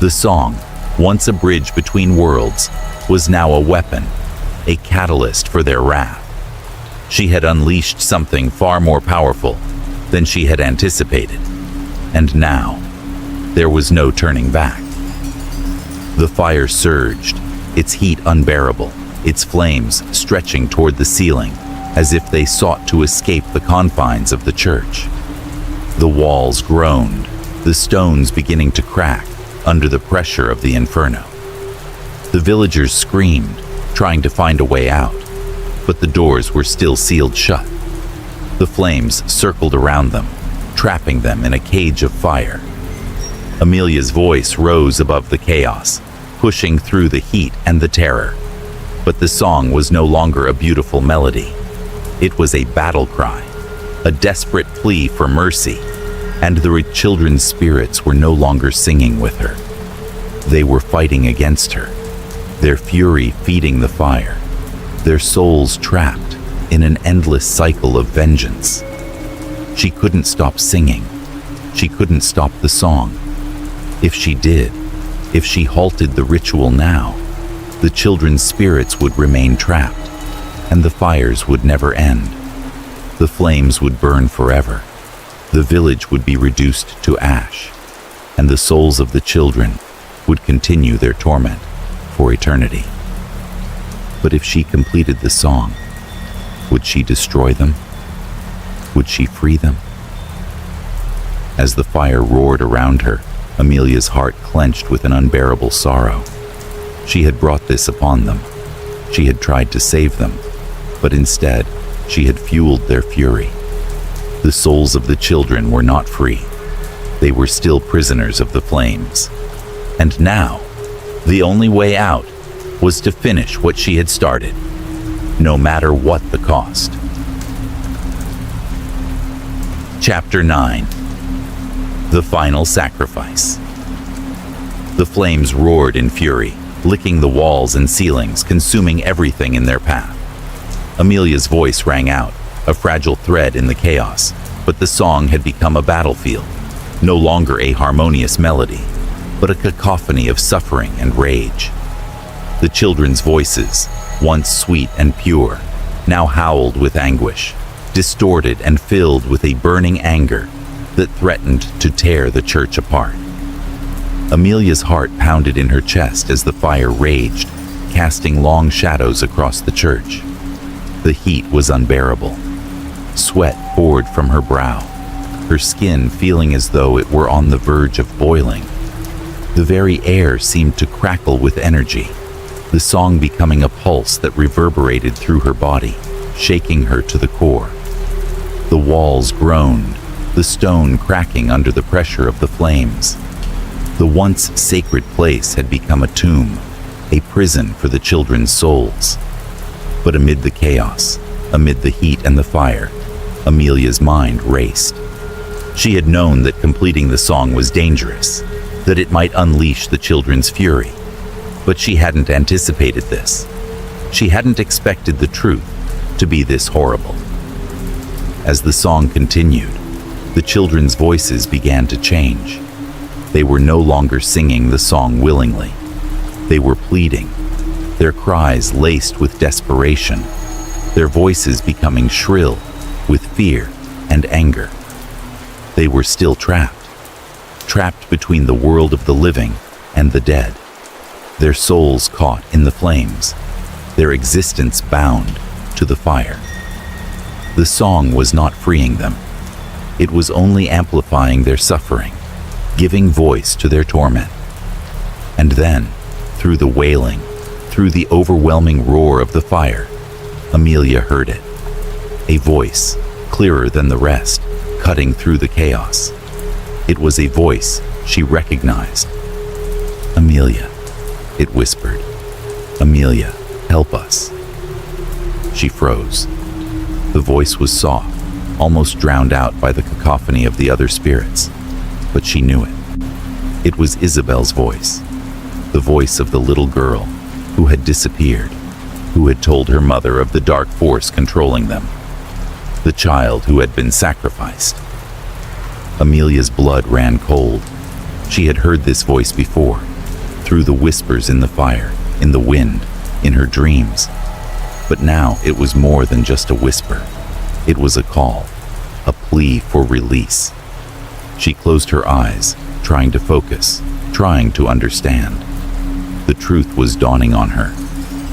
The song, once a bridge between worlds, was now a weapon, a catalyst for their wrath. She had unleashed something far more powerful than she had anticipated. And now, there was no turning back. The fire surged, its heat unbearable, its flames stretching toward the ceiling, as if they sought to escape the confines of the church. The walls groaned, the stones beginning to crack under the pressure of the inferno. The villagers screamed, trying to find a way out, but the doors were still sealed shut. The flames circled around them, trapping them in a cage of fire. Amelia's voice rose above the chaos, pushing through the heat and the terror. But the song was no longer a beautiful melody. It was a battle cry, a desperate plea for mercy, and the children's spirits were no longer singing with her. They were fighting against her, their fury feeding the fire, their souls trapped in an endless cycle of vengeance. She couldn't stop singing. She couldn't stop the song. If she did, if she halted the ritual now, the children's spirits would remain trapped, and the fires would never end. The flames would burn forever. The village would be reduced to ash, and the souls of the children would continue their torment for eternity. But if she completed the song, would she destroy them? Would she free them? As the fire roared around her, Amelia's heart clenched with an unbearable sorrow. She had brought this upon them. She had tried to save them, but instead, she had fueled their fury. The souls of the children were not free. They were still prisoners of the flames. And now, the only way out was to finish what she had started, no matter what the cost. Chapter 9. The Final Sacrifice. The flames roared in fury, licking the walls and ceilings, consuming everything in their path. Amelia's voice rang out, a fragile thread in the chaos, but the song had become a battlefield, no longer a harmonious melody, but a cacophony of suffering and rage. The children's voices, once sweet and pure, now howled with anguish, distorted and filled with a burning anger that threatened to tear the church apart. Amelia's heart pounded in her chest as the fire raged, casting long shadows across the church. The heat was unbearable. Sweat poured from her brow, her skin feeling as though it were on the verge of boiling. The very air seemed to crackle with energy, the song becoming a pulse that reverberated through her body, shaking her to the core. The walls groaned, the stone cracking under the pressure of the flames. The once sacred place had become a tomb, a prison for the children's souls. But amid the chaos, amid the heat and the fire, Amelia's mind raced. She had known that completing the song was dangerous, that it might unleash the children's fury. But she hadn't anticipated this. She hadn't expected the truth to be this horrible. As the song continued, the children's voices began to change. They were no longer singing the song willingly. They were pleading, their cries laced with desperation, their voices becoming shrill with fear and anger. They were still trapped between the world of the living and the dead, their souls caught in the flames, their existence bound to the fire. The song was not freeing them. It was only amplifying their suffering, giving voice to their torment. And then, through the wailing, through the overwhelming roar of the fire, Amelia heard it. A voice, clearer than the rest, cutting through the chaos. It was a voice she recognized. "Amelia," it whispered. "Amelia, help us." She froze. The voice was soft, almost drowned out by the cacophony of the other spirits, but she knew it. It was Isabel's voice, the voice of the little girl who had disappeared, who had told her mother of the dark force controlling them, the child who had been sacrificed. Amelia's blood ran cold. She had heard this voice before, through the whispers in the fire, in the wind, in her dreams. But now it was more than just a whisper. It was a call, a plea for release. She closed her eyes, trying to focus, trying to understand. The truth was dawning on her,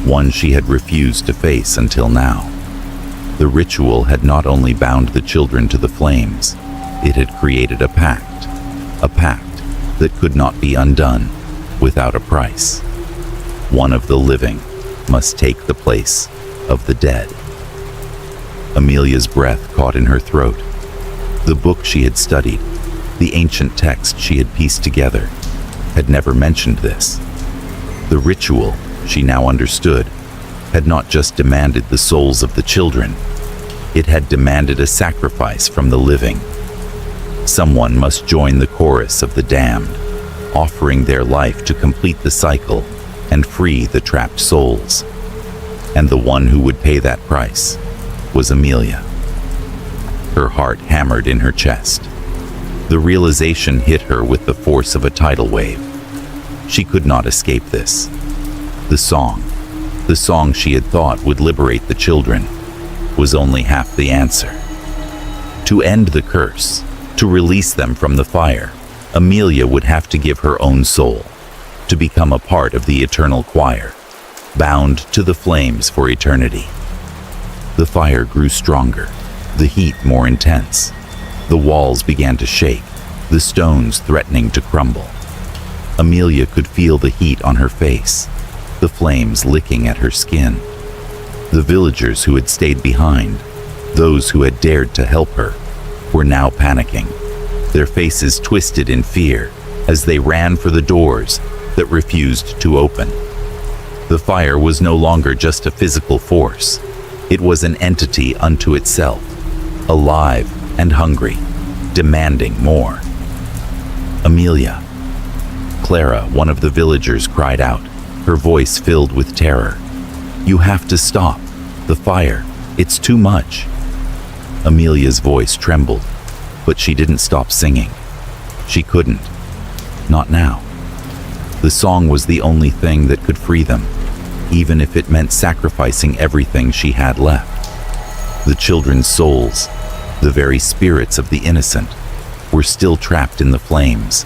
one she had refused to face until now. The ritual had not only bound the children to the flames, it had created a pact that could not be undone without a price. One of the living must take the place of the dead. Amelia's breath caught in her throat. The book she had studied, the ancient text she had pieced together, had never mentioned this. The ritual, she now understood, had not just demanded the souls of the children, it had demanded a sacrifice from the living. Someone must join the chorus of the damned, offering their life to complete the cycle and free the trapped souls. And the one who would pay that price was Amelia. Her heart hammered in her chest. The realization hit her with the force of a tidal wave. She could not escape this. The song she had thought would liberate the children, was only half the answer. To end the curse, to release them from the fire, Amelia would have to give her own soul, to become a part of the eternal choir, bound to the flames for eternity. The fire grew stronger, the heat more intense. The walls began to shake, the stones threatening to crumble. Amelia could feel the heat on her face, the flames licking at her skin. The villagers who had stayed behind, those who had dared to help her, were now panicking, their faces twisted in fear as they ran for the doors that refused to open. The fire was no longer just a physical force. It was an entity unto itself, alive and hungry, demanding more. Amelia. Clara, one of the villagers, cried out, her voice filled with terror. You have to stop. The fire. It's too much. Amelia's voice trembled, but she didn't stop singing. She couldn't. Not now. The song was the only thing that could free them, even if it meant sacrificing everything she had left. The children's souls, the very spirits of the innocent, were still trapped in the flames,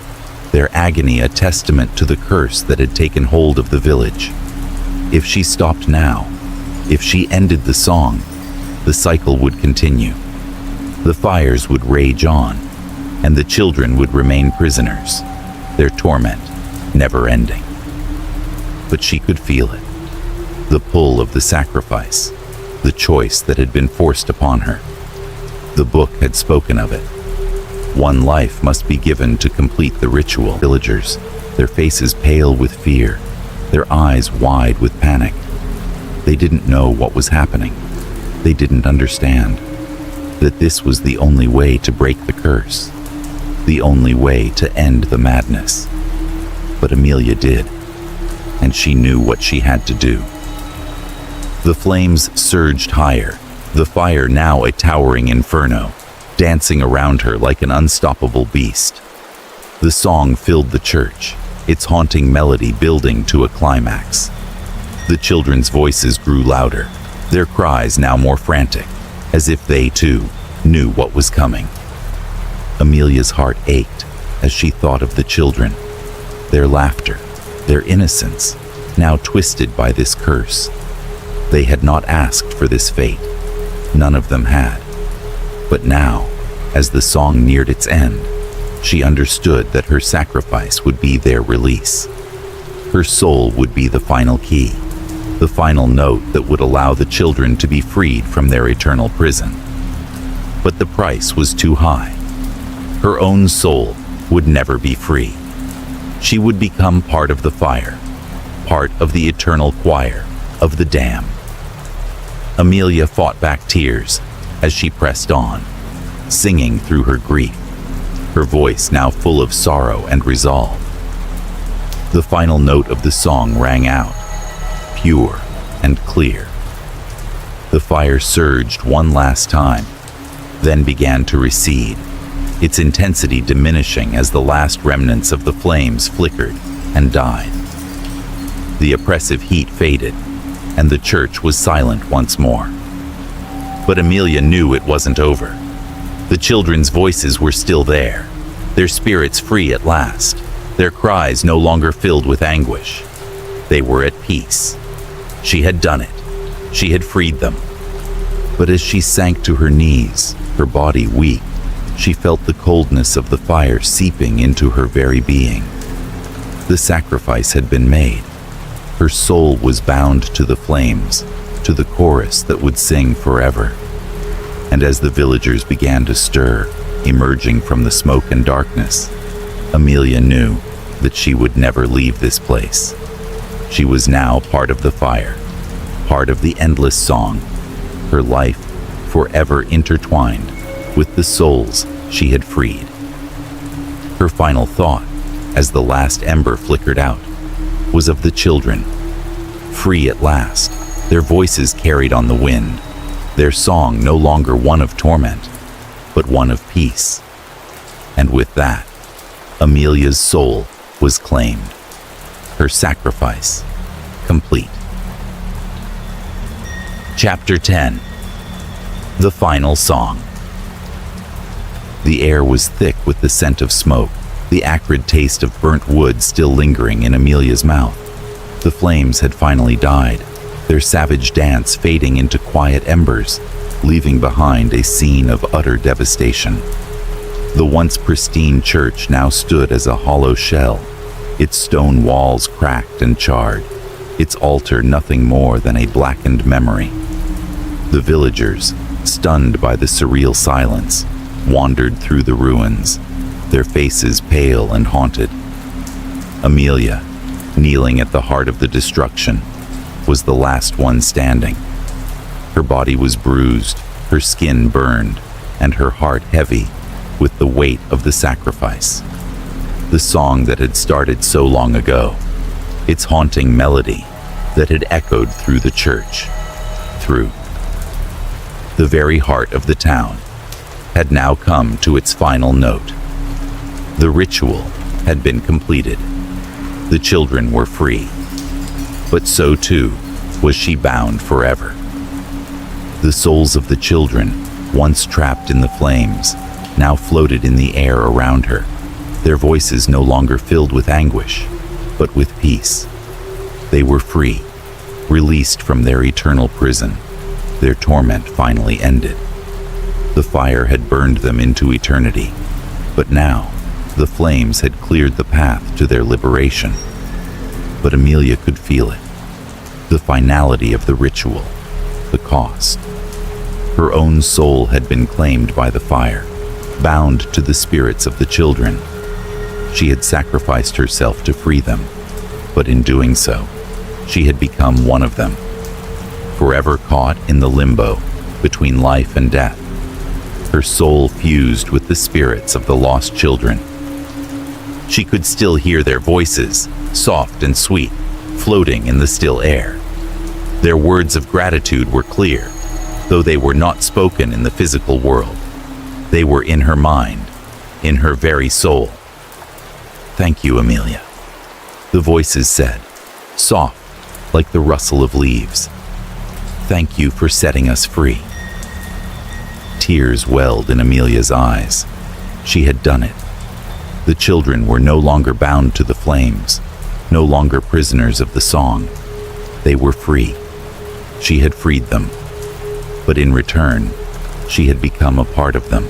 their agony a testament to the curse that had taken hold of the village. If she stopped now, if she ended the song, the cycle would continue. The fires would rage on, and the children would remain prisoners, their torment never ending. But she could feel it, the pull of the sacrifice, the choice that had been forced upon her. The book had spoken of it. One life must be given to complete the ritual. Villagers, their faces pale with fear, their eyes wide with panic. They didn't know what was happening. They didn't understand that this was the only way to break the curse, the only way to end the madness. But Amelia did, and she knew what she had to do. The flames surged higher, the fire now a towering inferno, dancing around her like an unstoppable beast. The song filled the church, its haunting melody building to a climax. The children's voices grew louder, their cries now more frantic, as if they, too, knew what was coming. Amelia's heart ached as she thought of the children, their laughter, their innocence, now twisted by this curse. They had not asked for this fate. None of them had. But now, as the song neared its end, she understood that her sacrifice would be their release. Her soul would be the final key, the final note that would allow the children to be freed from their eternal prison. But the price was too high. Her own soul would never be free. She would become part of the fire, part of the eternal choir of the damned. Amelia fought back tears as she pressed on, singing through her grief, her voice now full of sorrow and resolve. The final note of the song rang out, pure and clear. The fire surged one last time, then began to recede, its intensity diminishing as the last remnants of the flames flickered and died. The oppressive heat faded, and the church was silent once more. But Amelia knew it wasn't over. The children's voices were still there, their spirits free at last, their cries no longer filled with anguish. They were at peace. She had done it. She had freed them. But as she sank to her knees, her body weak, she felt the coldness of the fire seeping into her very being. The sacrifice had been made. Her soul was bound to the flames, to the chorus that would sing forever. And as the villagers began to stir, emerging from the smoke and darkness, Amelia knew that she would never leave this place. She was now part of the fire, part of the endless song, her life forever intertwined with the souls she had freed. Her final thought, as the last ember flickered out, was of the children, free at last, their voices carried on the wind, their song no longer one of torment, but one of peace. And with that, Amelia's soul was claimed, her sacrifice complete. Chapter 10. The Final Song. The air was thick with the scent of smoke, the acrid taste of burnt wood still lingering in Amelia's mouth. The flames had finally died, their savage dance fading into quiet embers, leaving behind a scene of utter devastation. The once pristine church now stood as a hollow shell, its stone walls cracked and charred, its altar nothing more than a blackened memory. The villagers, stunned by the surreal silence, wandered through the ruins, their faces pale and haunted. Amelia, kneeling at the heart of the destruction, was the last one standing. Her body was bruised, her skin burned, and her heart heavy with the weight of the sacrifice. The song that had started so long ago, its haunting melody that had echoed through the church, through the very heart of the town, had now come to its final note. The ritual had been completed. The children were free, but so too was she bound forever. The souls of the children, once trapped in the flames, now floated in the air around her, their voices no longer filled with anguish, but with peace. They were free, released from their eternal prison. Their torment finally ended. The fire had burned them into eternity, but now the flames had cleared the path to their liberation. But Amelia could feel it, the finality of the ritual, the cost. Her own soul had been claimed by the fire, bound to the spirits of the children. She had sacrificed herself to free them, but in doing so, she had become one of them, forever caught in the limbo between life and death. Her soul fused with the spirits of the lost children. She could still hear their voices, soft and sweet, floating in the still air. Their words of gratitude were clear, though they were not spoken in the physical world. They were in her mind, in her very soul. "Thank you, Amelia," the voices said, soft like the rustle of leaves. "Thank you for setting us free." Tears welled in Amelia's eyes. She had done it. The children were no longer bound to the flames, no longer prisoners of the song. They were free. She had freed them. But in return, she had become a part of them,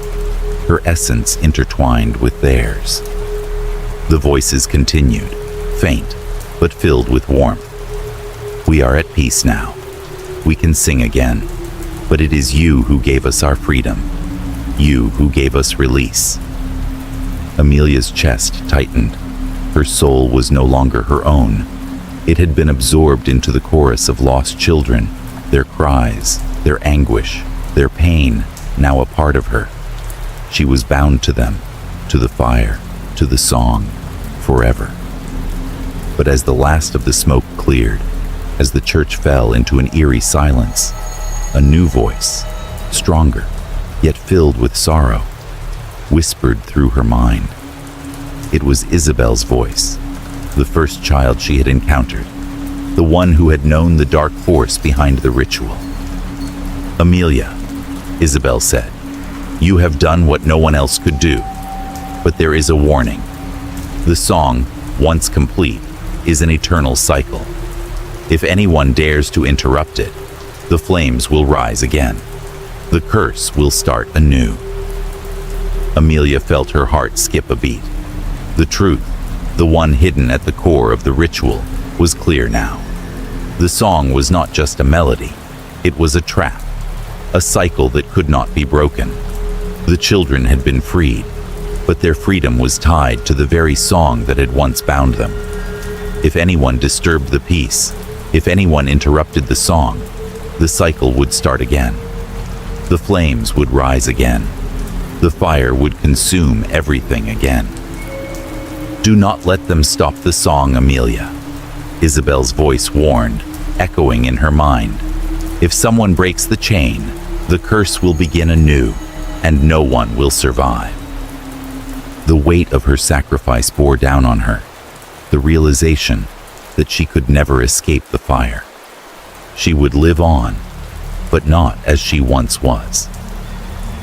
her essence intertwined with theirs. The voices continued, faint, but filled with warmth. "We are at peace now. We can sing again, but it is you who gave us our freedom, you who gave us release." Amelia's chest tightened. Her soul was no longer her own. It had been absorbed into the chorus of lost children, their cries, their anguish, their pain, now a part of her. She was bound to them, to the fire, to the song, forever. But as the last of the smoke cleared, as the church fell into an eerie silence, a new voice, stronger, yet filled with sorrow, whispered through her mind. It was Isabel's voice, the first child she had encountered, the one who had known the dark force behind the ritual. "Amelia," Isabel said, "you have done what no one else could do, but there is a warning. The song, once complete, is an eternal cycle. If anyone dares to interrupt it, the flames will rise again. The curse will start anew." Amelia felt her heart skip a beat. The truth, the one hidden at the core of the ritual, was clear now. The song was not just a melody, it was a trap, a cycle that could not be broken. The children had been freed, but their freedom was tied to the very song that had once bound them. If anyone disturbed the peace, if anyone interrupted the song, the cycle would start again. The flames would rise again. The fire would consume everything again. "Do not let them stop the song, Amelia," Isabel's voice warned, echoing in her mind. "If someone breaks the chain, the curse will begin anew, and no one will survive." The weight of her sacrifice bore down on her, the realization that she could never escape the fire. She would live on, but not as she once was.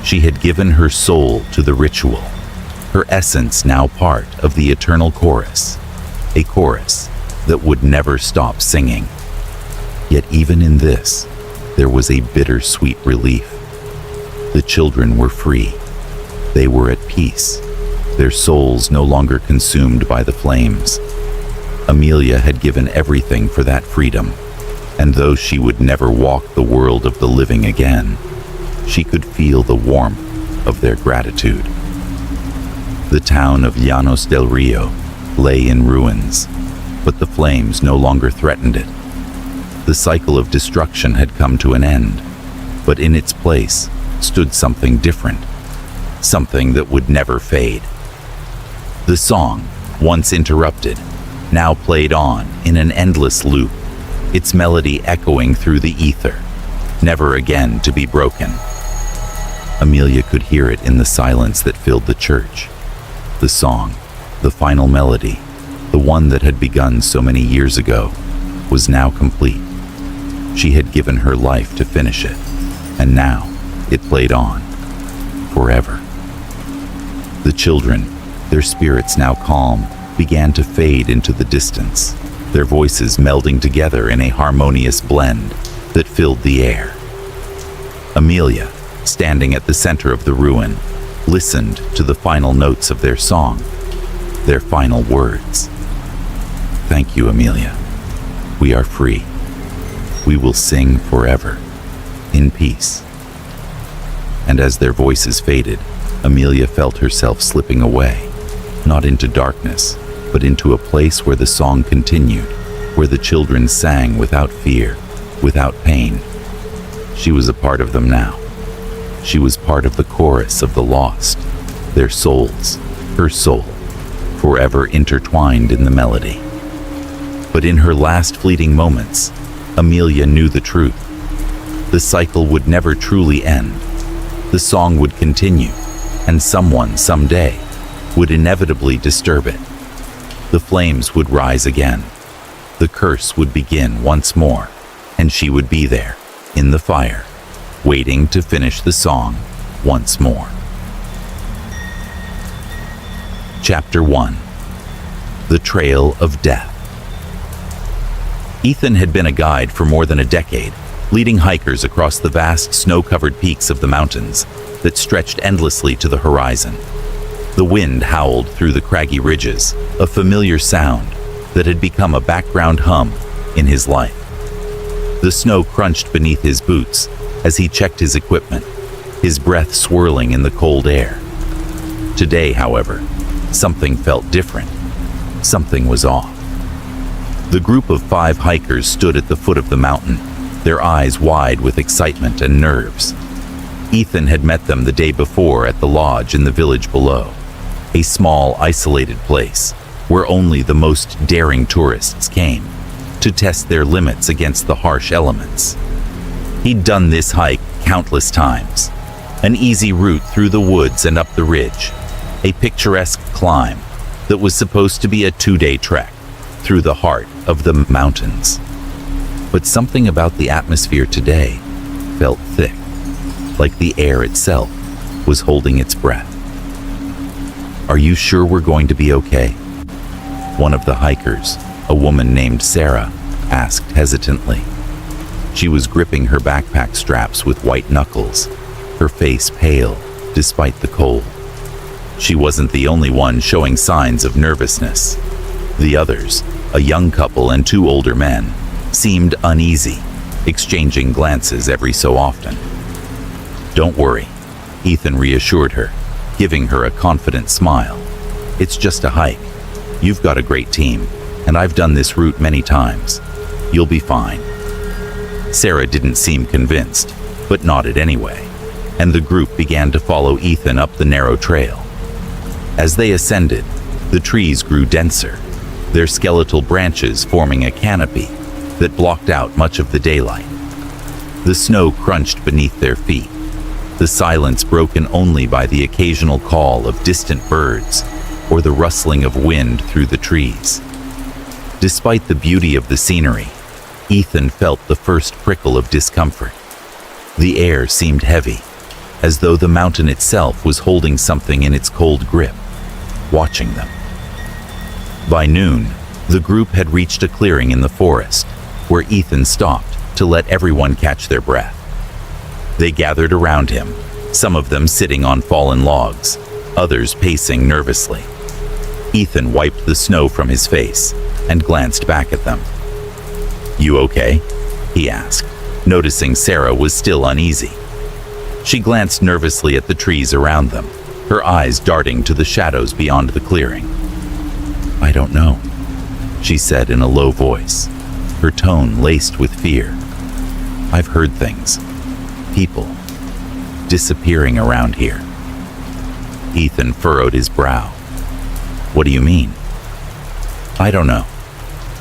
She had given her soul to the ritual, her essence now part of the eternal chorus, a chorus that would never stop singing. Yet even in this, there was a bittersweet relief. The children were free. They were at peace, their souls no longer consumed by the flames. Amelia had given everything for that freedom, and though she would never walk the world of the living again, she could feel the warmth of their gratitude. The town of Llanos del Rio lay in ruins, but the flames no longer threatened it. The The cycle of destruction had come to an end, but in its place stood something different, something that would never fade. The song, once interrupted, now played on in an endless loop, its melody echoing through the ether, never again to be broken. Amelia could hear it in the silence that filled the church. The song, the final melody, the one that had begun so many years ago, was now complete. She had given her life to finish it, and now it played on, forever. The children, their spirits now calm, began to fade into the distance, their voices melding together in a harmonious blend that filled the air. Amelia, standing at the center of the ruin, listened to the final notes of their song, their final words. Thank you, Amelia. We are free. We will sing forever, in peace. And as their voices faded, Amelia felt herself slipping away, not into darkness, but into a place where the song continued, where the children sang without fear, without pain. She was a part of them now. She was part of the chorus of the lost, their souls, her soul, forever intertwined in the melody. But in her last fleeting moments, Amelia knew the truth. The cycle would never truly end. The song would continue, and someone, someday, would inevitably disturb it. The flames would rise again. The curse would begin once more, and she would be there, in the fire, waiting to finish the song once more. Chapter 1. The Trail of Death. Ethan had been a guide for more than a decade, leading hikers across the vast snow-covered peaks of the mountains that stretched endlessly to the horizon. The wind howled through the craggy ridges, a familiar sound that had become a background hum in his life. The snow crunched beneath his boots as he checked his equipment, his breath swirling in the cold air. Today, however, something felt different. Something was off. The group of 5 hikers stood at the foot of the mountain, their eyes wide with excitement and nerves. Ethan had met them the day before at the lodge in the village below, a small, isolated place where only the most daring tourists came to test their limits against the harsh elements. He'd done this hike countless times, an easy route through the woods and up the ridge, a picturesque climb that was supposed to be a 2-day trek through the heart of the mountains. But something about the atmosphere today felt thick, like the air itself was holding its breath. "Are you sure we're going to be okay?" One of the hikers, a woman named Sarah, asked hesitantly. She was gripping her backpack straps with white knuckles, her face pale despite the cold. She wasn't the only one showing signs of nervousness. The others, a young couple and 2 older men, seemed uneasy, exchanging glances every so often. "Don't worry," Ethan reassured her, giving her a confident smile. "It's just a hike. You've got a great team, and I've done this route many times. You'll be fine." Sarah didn't seem convinced, but nodded anyway, and the group began to follow Ethan up the narrow trail. As they ascended, the trees grew denser, their skeletal branches forming a canopy that blocked out much of the daylight. The snow crunched beneath their feet, the silence broken only by the occasional call of distant birds or the rustling of wind through the trees. Despite the beauty of the scenery, Ethan felt the first prickle of discomfort. The air seemed heavy, as though the mountain itself was holding something in its cold grip, watching them. By noon, the group had reached a clearing in the forest, where Ethan stopped to let everyone catch their breath. They gathered around him, some of them sitting on fallen logs, others pacing nervously. Ethan wiped the snow from his face and glanced back at them. "You okay?" he asked, noticing Sarah was still uneasy. She glanced nervously at the trees around them, her eyes darting to the shadows beyond the clearing. "I don't know," she said in a low voice. her tone laced with fear. "I've heard things. People disappearing around here." Ethan furrowed his brow. "What do you mean?" "I don't know."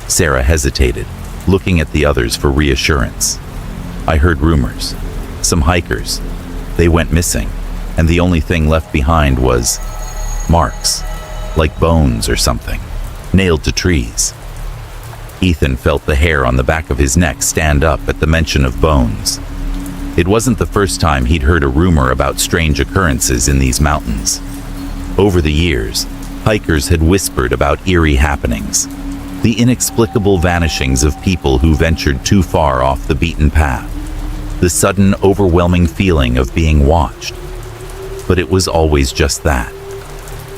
Sarah hesitated, looking at the others for reassurance. "I heard rumors. Some hikers. They went missing, and the only thing left behind was marks, like bones or something, nailed to trees." Ethan felt the hair on the back of his neck stand up at the mention of bones. It wasn't the first time he'd heard a rumor about strange occurrences in these mountains. Over the years, hikers had whispered about eerie happenings, the inexplicable vanishings of people who ventured too far off the beaten path, the sudden overwhelming feeling of being watched. But it was always just that.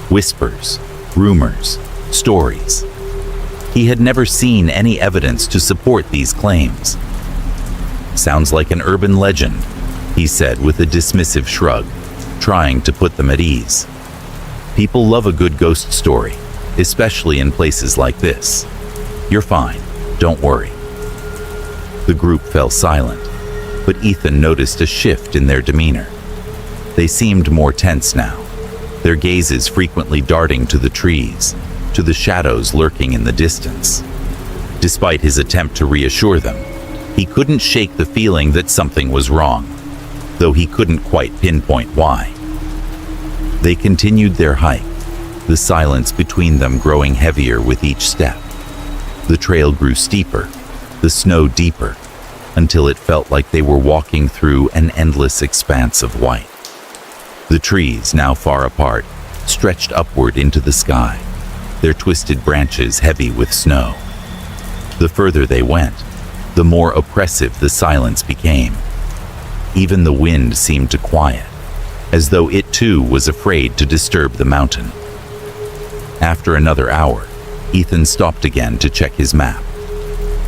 Whispers, rumors, stories. He had never seen any evidence to support these claims. "Sounds like an urban legend," he said with a dismissive shrug, trying to put them at ease. "People love a good ghost story, especially in places like this. You're fine, don't worry." The group fell silent, but Ethan noticed a shift in their demeanor. They seemed more tense now, their gazes frequently darting to the trees, to the shadows lurking in the distance. Despite his attempt to reassure them, he couldn't shake the feeling that something was wrong, though he couldn't quite pinpoint why. They continued their hike, the silence between them growing heavier with each step. The trail grew steeper, the snow deeper, until it felt like they were walking through an endless expanse of white. The trees, now far apart, stretched upward into the sky, their twisted branches heavy with snow. The further they went, the more oppressive the silence became. Even the wind seemed to quiet, as though it too was afraid to disturb the mountain. After another hour, Ethan stopped again to check his map.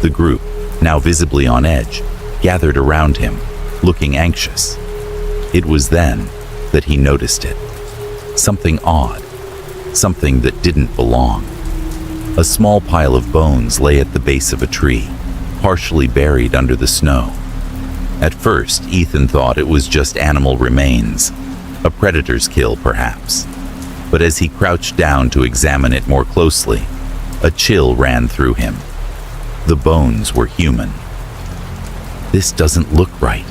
The group, now visibly on edge, gathered around him, looking anxious. It was then that he noticed it. Something odd, something that didn't belong. A small pile of bones lay at the base of a tree, partially buried under the snow. At first, Ethan thought it was just animal remains, a predator's kill perhaps. But as he crouched down to examine it more closely, a chill ran through him. The bones were human. "This doesn't look right,"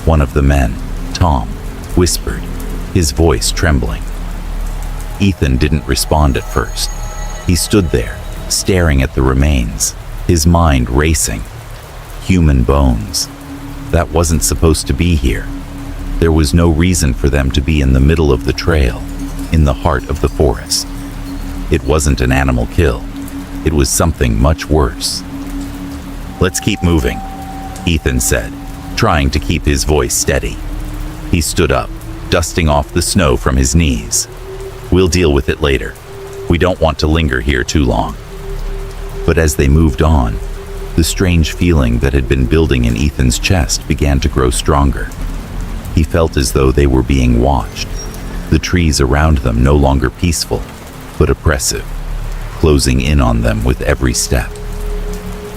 one of the men, Tom, whispered, his voice trembling. Ethan didn't respond at first. He stood there, staring at the remains, his mind racing. Human bones. That wasn't supposed to be here. There was no reason for them to be in the middle of the trail, in the heart of the forest. It wasn't an animal kill. It was something much worse. "Let's keep moving," Ethan said, trying to keep his voice steady. He stood up, dusting off the snow from his knees. "We'll deal with it later. We don't want to linger here too long." But as they moved on, the strange feeling that had been building in Ethan's chest began to grow stronger. He felt as though they were being watched, the trees around them no longer peaceful, but oppressive, closing in on them with every step.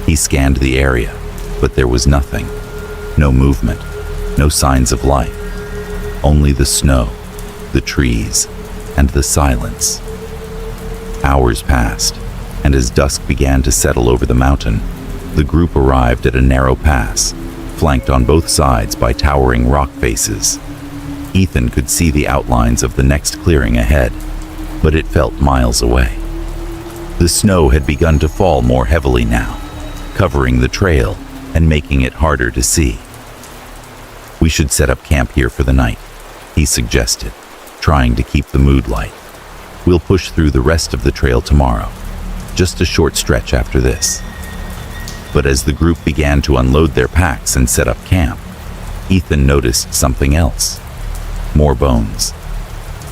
He scanned the area, but there was nothing. No movement, no signs of life. Only the snow, the trees, and the silence. Hours passed, and as dusk began to settle over the mountain, the group arrived at a narrow pass, flanked on both sides by towering rock faces. Ethan could see the outlines of the next clearing ahead, but it felt miles away. The snow had begun to fall more heavily now, covering the trail and making it harder to see. "We should set up camp here for the night," he suggested, trying to keep the mood light. "We'll push through the rest of the trail tomorrow, just a short stretch after this." But as the group began to unload their packs and set up camp, Ethan noticed something else. More bones.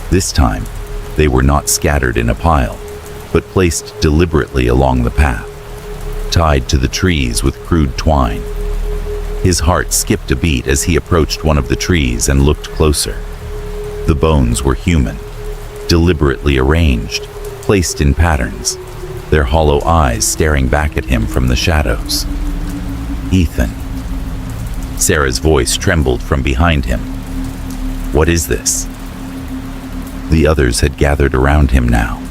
This time, they were not scattered in a pile, but placed deliberately along the path, tied to the trees with crude twine. His heart skipped a beat as he approached one of the trees and looked closer. The bones were human, deliberately arranged, placed in patterns, their hollow eyes staring back at him from the shadows. Ethan. Sarah's voice trembled from behind him. What is this? The others had gathered around him now,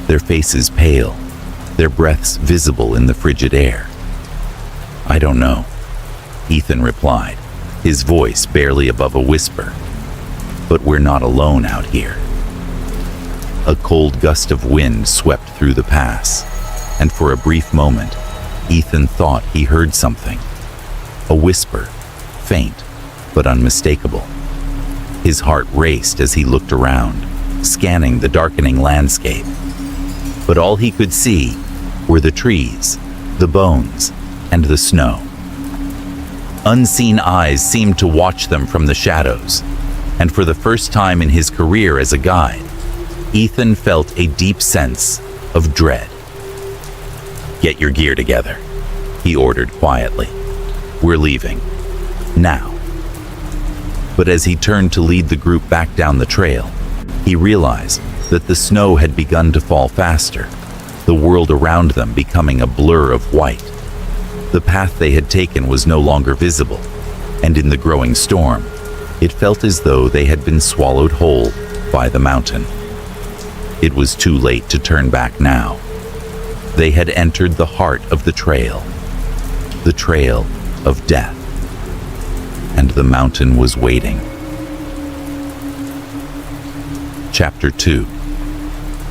their faces pale, their breaths visible in the frigid air. I don't know, Ethan replied, his voice barely above a whisper. But we're not alone out here. A cold gust of wind swept through the pass, and for a brief moment, Ethan thought he heard something. A whisper, faint but unmistakable. His heart raced as he looked around, scanning the darkening landscape. But all he could see were the trees, the bones, and the snow. Unseen eyes seemed to watch them from the shadows, and for the first time in his career as a guide, Ethan felt a deep sense of dread. Get your gear together, he ordered quietly. We're leaving. Now. But as he turned to lead the group back down the trail, he realized that the snow had begun to fall faster, the world around them becoming a blur of white. The path they had taken was no longer visible, and in the growing storm, it felt as though they had been swallowed whole by the mountain. It was too late to turn back now. They had entered the heart of the trail of death, and the mountain was waiting. Chapter 2.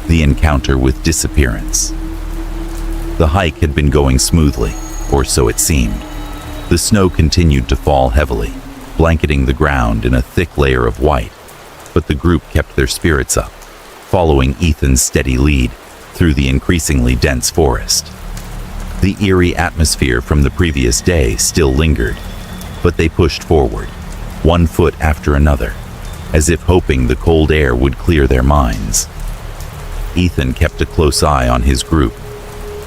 The Encounter with Disappearance. The hike had been going smoothly, or so it seemed. The snow continued to fall heavily, blanketing the ground in a thick layer of white, but the group kept their spirits up, following Ethan's steady lead through the increasingly dense forest. The eerie atmosphere from the previous day still lingered, but they pushed forward, one foot after another, as if hoping the cold air would clear their minds. Ethan kept a close eye on his group.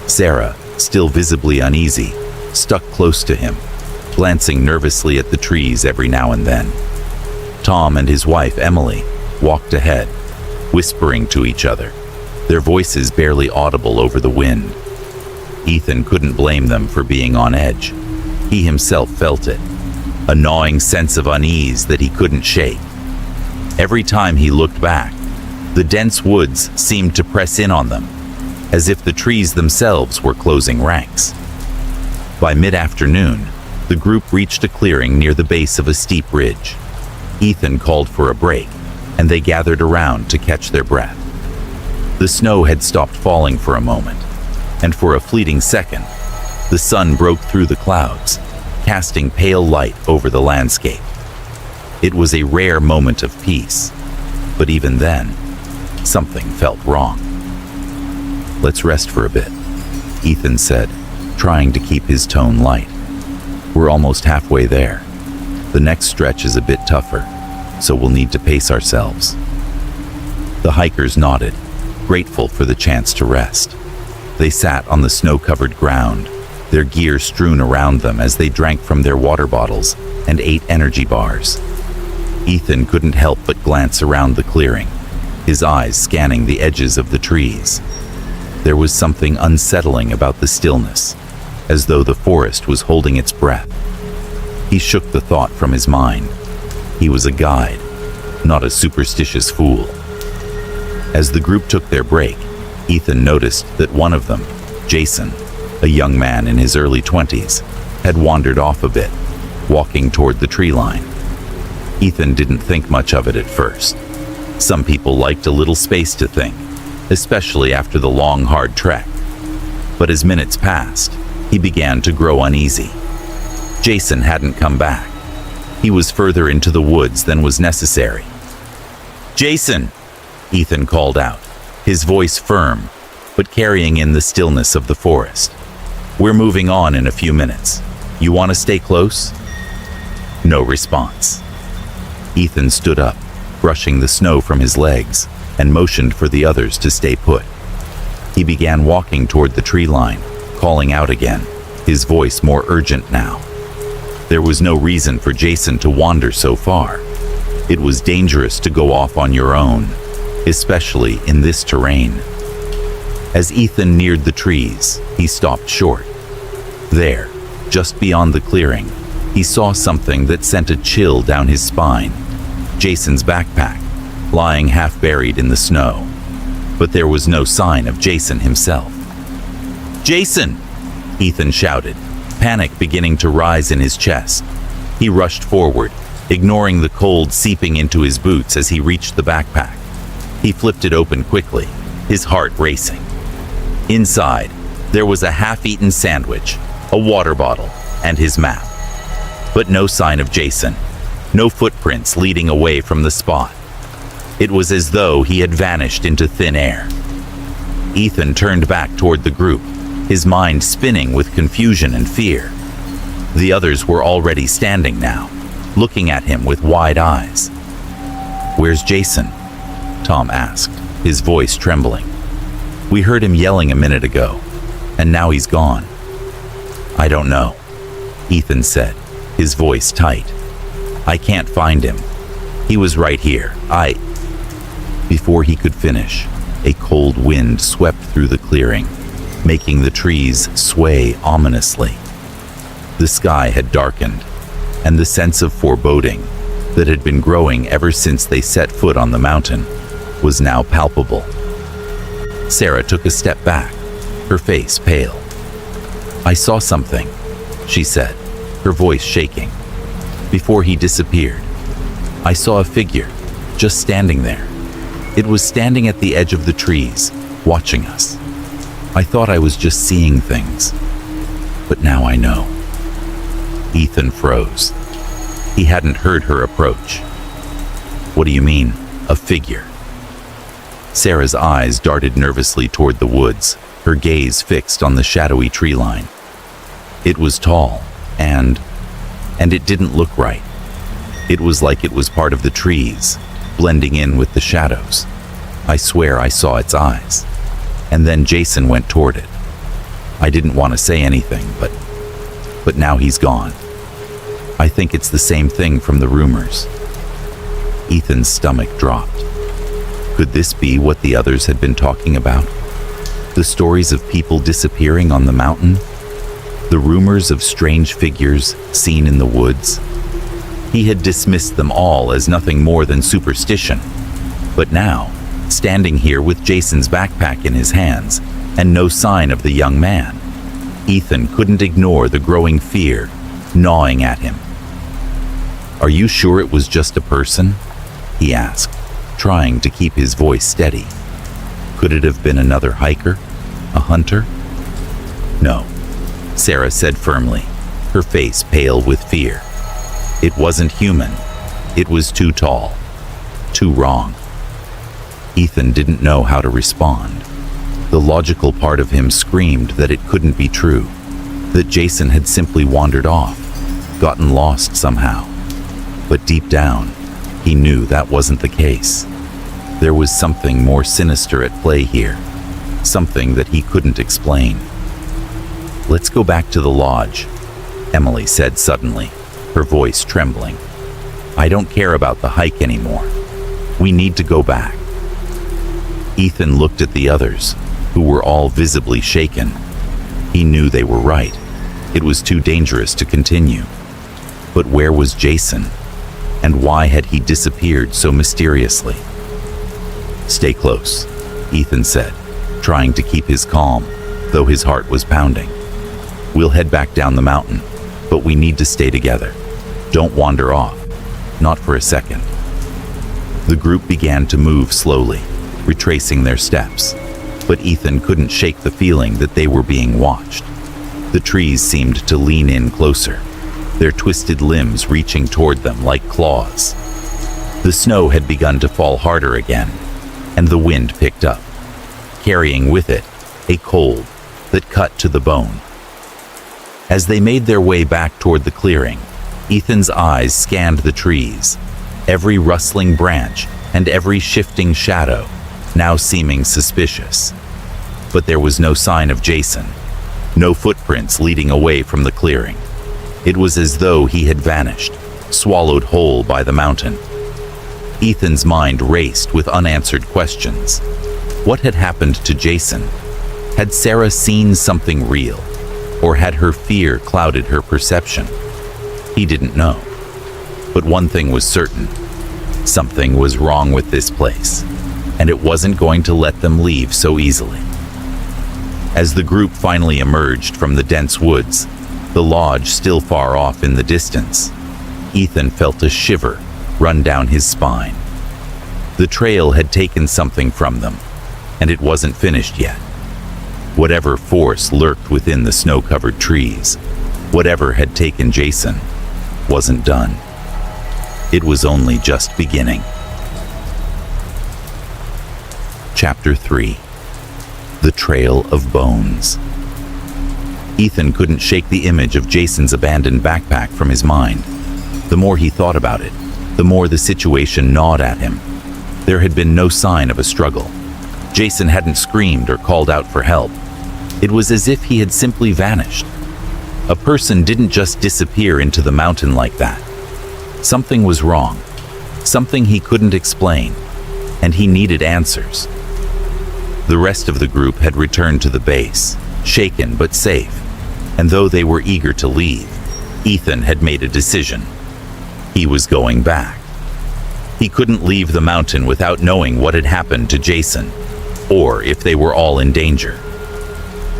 Sarah, still visibly uneasy, stuck close to him, glancing nervously at the trees every now and then. Tom and his wife, Emily, walked ahead, whispering to each other, their voices barely audible over the wind. Ethan couldn't blame them for being on edge. He himself felt it, a gnawing sense of unease that he couldn't shake. Every time he looked back, the dense woods seemed to press in on them, as if the trees themselves were closing ranks. By mid-afternoon, the group reached a clearing near the base of a steep ridge. Ethan called for a break, and they gathered around to catch their breath. The snow had stopped falling for a moment, and for a fleeting second, the sun broke through the clouds, casting pale light over the landscape. It was a rare moment of peace, but even then, something felt wrong. Let's rest for a bit, Ethan said, trying to keep his tone light. We're almost halfway there. The next stretch is a bit tougher, so we'll need to pace ourselves. The hikers nodded, grateful for the chance to rest. They sat on the snow-covered ground, their gear strewn around them as they drank from their water bottles and ate energy bars. Ethan couldn't help but glance around the clearing, his eyes scanning the edges of the trees. There was something unsettling about the stillness, as though the forest was holding its breath. He shook the thought from his mind. He was a guide, not a superstitious fool. As the group took their break, Ethan noticed that one of them, Jason, a young man in his early 20s, had wandered off a bit, walking toward the tree line. Ethan didn't think much of it at first. Some people liked a little space to think, especially after the long, hard trek. But as minutes passed, he began to grow uneasy. Jason hadn't come back. He was further into the woods than was necessary. "Jason!" Ethan called out, his voice firm, but carrying in the stillness of the forest. "We're moving on in a few minutes. You want to stay close?" No response. Ethan stood up, brushing the snow from his legs, and motioned for the others to stay put. He began walking toward the tree line, calling out again, his voice more urgent now. There was no reason for Jason to wander so far. It was dangerous to go off on your own, especially in this terrain. As Ethan neared the trees, he stopped short. There, Just beyond the clearing, he saw something that sent a chill down his spine. Jason's backpack, lying half buried in the snow. But there was no sign of Jason himself. "Jason!" Ethan shouted, panic beginning to rise in his chest. He rushed forward, ignoring the cold seeping into his boots as he reached the backpack. He flipped it open quickly, his heart racing. Inside, there was a half-eaten sandwich, a water bottle, and his map. But no sign of Jason, no footprints leading away from the spot. It was as though he had vanished into thin air. Ethan turned back toward the group, his mind spinning with confusion and fear. The others were already standing now, looking at him with wide eyes. "Where's Jason?" Tom asked, his voice trembling. "We heard him yelling a minute ago, and now he's gone." "I don't know," Ethan said, his voice tight. "I can't find him. He was right here. Before he could finish, a cold wind swept through the clearing, making the trees sway ominously. The sky had darkened, and the sense of foreboding that had been growing ever since they set foot on the mountain was now palpable. Sarah took a step back, her face pale. "I saw something," she said, her voice shaking. "Before he disappeared, I saw a figure, just standing there. It was standing at the edge of the trees, watching us. I thought I was just seeing things, but now I know." Ethan froze. He hadn't heard her approach. "What do you mean, a figure?" Sarah's eyes darted nervously toward the woods, her gaze fixed on the shadowy tree line. It was tall, and it didn't look right. It was like it was part of the trees, blending in with the shadows. I swear I saw its eyes. And then Jason went toward it. I didn't want to say anything, but now he's gone. I think it's the same thing from the rumors. Ethan's stomach dropped. Could this be what the others had been talking about? The stories of people disappearing on the mountain? The rumors of strange figures seen in the woods? He had dismissed them all as nothing more than superstition. But now, standing here with Jason's backpack in his hands and no sign of the young man, Ethan couldn't ignore the growing fear gnawing at him. "Are you sure it was just a person?" he asked, trying to keep his voice steady. "Could it have been another hiker? A hunter?" "No," Sarah said firmly, her face pale with fear. "It wasn't human. It was too tall. Too wrong." Ethan didn't know how to respond. The logical part of him screamed that it couldn't be true, that Jason had simply wandered off, gotten lost somehow. But deep down, he knew that wasn't the case. There was something more sinister at play here, something that he couldn't explain. "Let's go back to the lodge," Emily said suddenly, her voice trembling. "I don't care about the hike anymore. We need to go back." Ethan looked at the others, who were all visibly shaken. He knew they were right. It was too dangerous to continue. But where was Jason? And why had he disappeared so mysteriously? "Stay close," Ethan said, trying to keep his calm, though his heart was pounding. "We'll head back down the mountain, but we need to stay together. Don't wander off, not for a second." The group began to move slowly, retracing their steps, but Ethan couldn't shake the feeling that they were being watched. The trees seemed to lean in closer, their twisted limbs reaching toward them like claws. The snow had begun to fall harder again, and the wind picked up, carrying with it a cold that cut to the bone. As they made their way back toward the clearing, Ethan's eyes scanned the trees, every rustling branch and every shifting shadow now seeming suspicious. But there was no sign of Jason, no footprints leading away from the clearing. It was as though he had vanished, swallowed whole by the mountain. Ethan's mind raced with unanswered questions. What had happened to Jason? Had Sarah seen something real? Or had her fear clouded her perception? He didn't know. But one thing was certain. Something was wrong with this place, and it wasn't going to let them leave so easily. As the group finally emerged from the dense woods, the lodge still far off in the distance, Ethan felt a shiver run down his spine. The trail had taken something from them, and it wasn't finished yet. Whatever force lurked within the snow-covered trees, whatever had taken Jason, wasn't done. It was only just beginning. Chapter 3. The Trail of Bones. Ethan couldn't shake the image of Jason's abandoned backpack from his mind. The more he thought about it, the more the situation gnawed at him. There had been no sign of a struggle. Jason hadn't screamed or called out for help. It was as if he had simply vanished. A person didn't just disappear into the mountain like that. Something was wrong, something he couldn't explain, and he needed answers. The rest of the group had returned to the base, shaken but safe, and though they were eager to leave, Ethan had made a decision. He was going back. He couldn't leave the mountain without knowing what had happened to Jason, or if they were all in danger.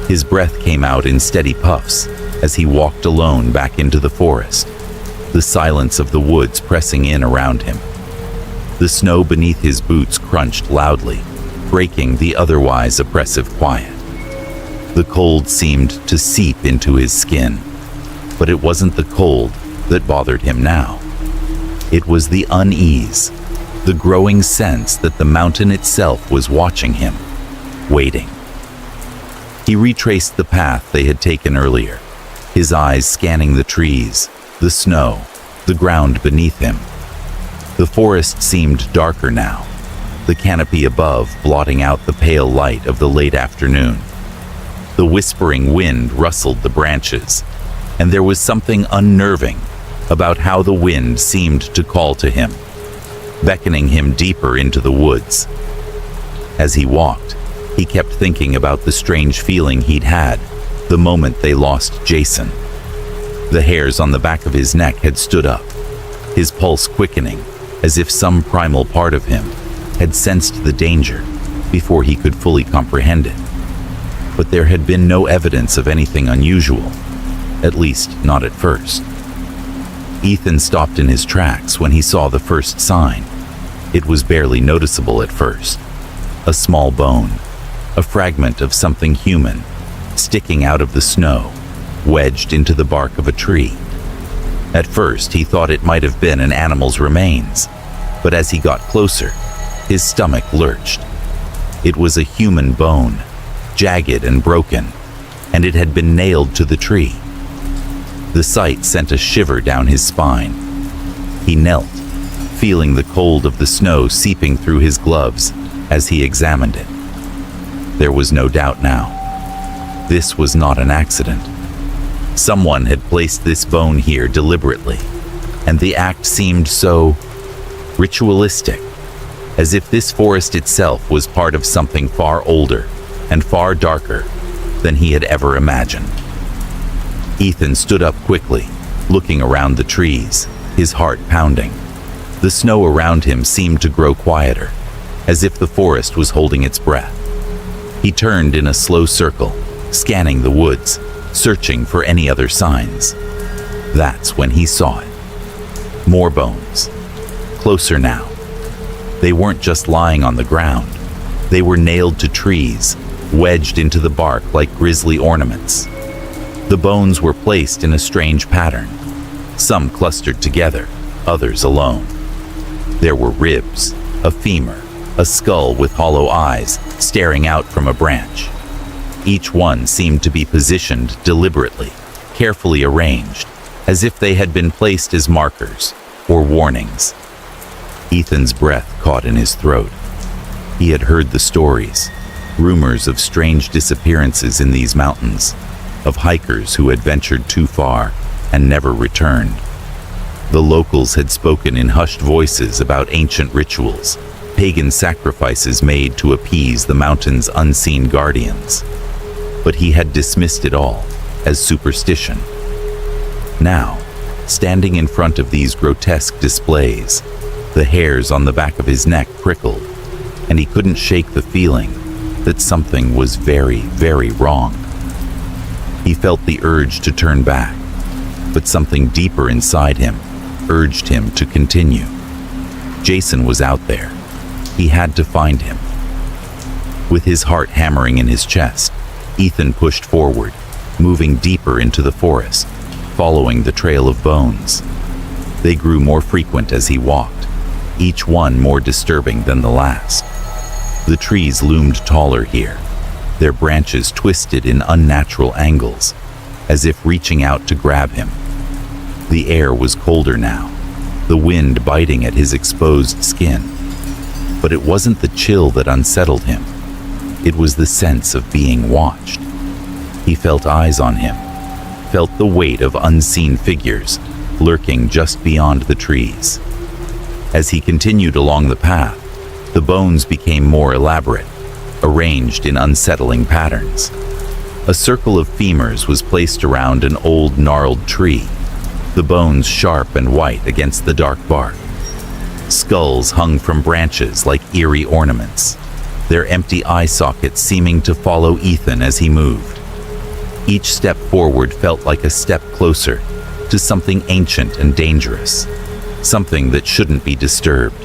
His breath came out in steady puffs as he walked alone back into the forest, the silence of the woods pressing in around him. The snow beneath his boots crunched loudly, breaking the otherwise oppressive quiet. The cold seemed to seep into his skin, but it wasn't the cold that bothered him now. It was the unease, the growing sense that the mountain itself was watching him, waiting. He retraced the path they had taken earlier, his eyes scanning the trees, the snow, the ground beneath him. The forest seemed darker now, the canopy above blotting out the pale light of the late afternoon. The whispering wind rustled the branches, and there was something unnerving about how the wind seemed to call to him, beckoning him deeper into the woods. As he walked, he kept thinking about the strange feeling he'd had the moment they lost Jason. The hairs on the back of his neck had stood up, his pulse quickening, as if some primal part of him had sensed the danger before he could fully comprehend it. But there had been no evidence of anything unusual, at least not at first. Ethan stopped in his tracks when he saw the first sign. It was barely noticeable at first. A small bone, a fragment of something human, sticking out of the snow, wedged into the bark of a tree. At first, he thought it might have been an animal's remains, but as he got closer, his stomach lurched. It was a human bone, jagged and broken, and it had been nailed to the tree. The sight sent a shiver down his spine. He knelt, feeling the cold of the snow seeping through his gloves as he examined it. There was no doubt now. This was not an accident. Someone had placed this bone here deliberately, and the act seemed so ritualistic, as if this forest itself was part of something far older and far darker than he had ever imagined. Ethan stood up quickly, looking around the trees, his heart pounding. The snow around him seemed to grow quieter, as if the forest was holding its breath. He turned in a slow circle, scanning the woods, searching for any other signs. That's when he saw it. More bones. Closer now. They weren't just lying on the ground. They were nailed to trees, wedged into the bark like grisly ornaments. The bones were placed in a strange pattern, some clustered together, others alone. There were ribs, a femur, a skull with hollow eyes staring out from a branch. Each one seemed to be positioned deliberately, carefully arranged, as if they had been placed as markers or warnings. Ethan's breath caught in his throat. He had heard the stories, rumors of strange disappearances in these mountains, of hikers who had ventured too far and never returned. The locals had spoken in hushed voices about ancient rituals, pagan sacrifices made to appease the mountain's unseen guardians. But he had dismissed it all, as superstition. Now, standing in front of these grotesque displays, the hairs on the back of his neck prickled, and he couldn't shake the feeling that something was very, very wrong. He felt the urge to turn back, but something deeper inside him urged him to continue. Jason was out there. He had to find him. With his heart hammering in his chest, Ethan pushed forward, moving deeper into the forest, following the trail of bones. They grew more frequent as he walked, each one more disturbing than the last. The trees loomed taller here, their branches twisted in unnatural angles, as if reaching out to grab him. The air was colder now, the wind biting at his exposed skin. But it wasn't the chill that unsettled him. It was the sense of being watched. He felt eyes on him, felt the weight of unseen figures lurking just beyond the trees. As he continued along the path, the bones became more elaborate, arranged in unsettling patterns. A circle of femurs was placed around an old gnarled tree, the bones sharp and white against the dark bark. Skulls hung from branches like eerie ornaments, their empty eye sockets seeming to follow Ethan as he moved. Each step forward felt like a step closer to something ancient and dangerous, something that shouldn't be disturbed.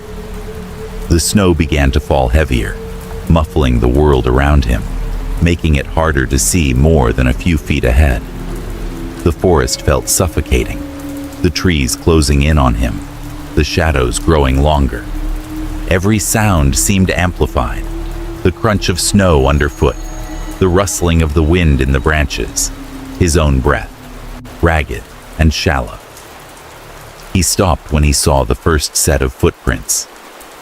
The snow began to fall heavier, muffling the world around him, making it harder to see more than a few feet ahead. The forest felt suffocating, the trees closing in on him, the shadows growing longer. Every sound seemed amplified, the crunch of snow underfoot, the rustling of the wind in the branches, his own breath, ragged and shallow. He stopped when he saw the first set of footprints.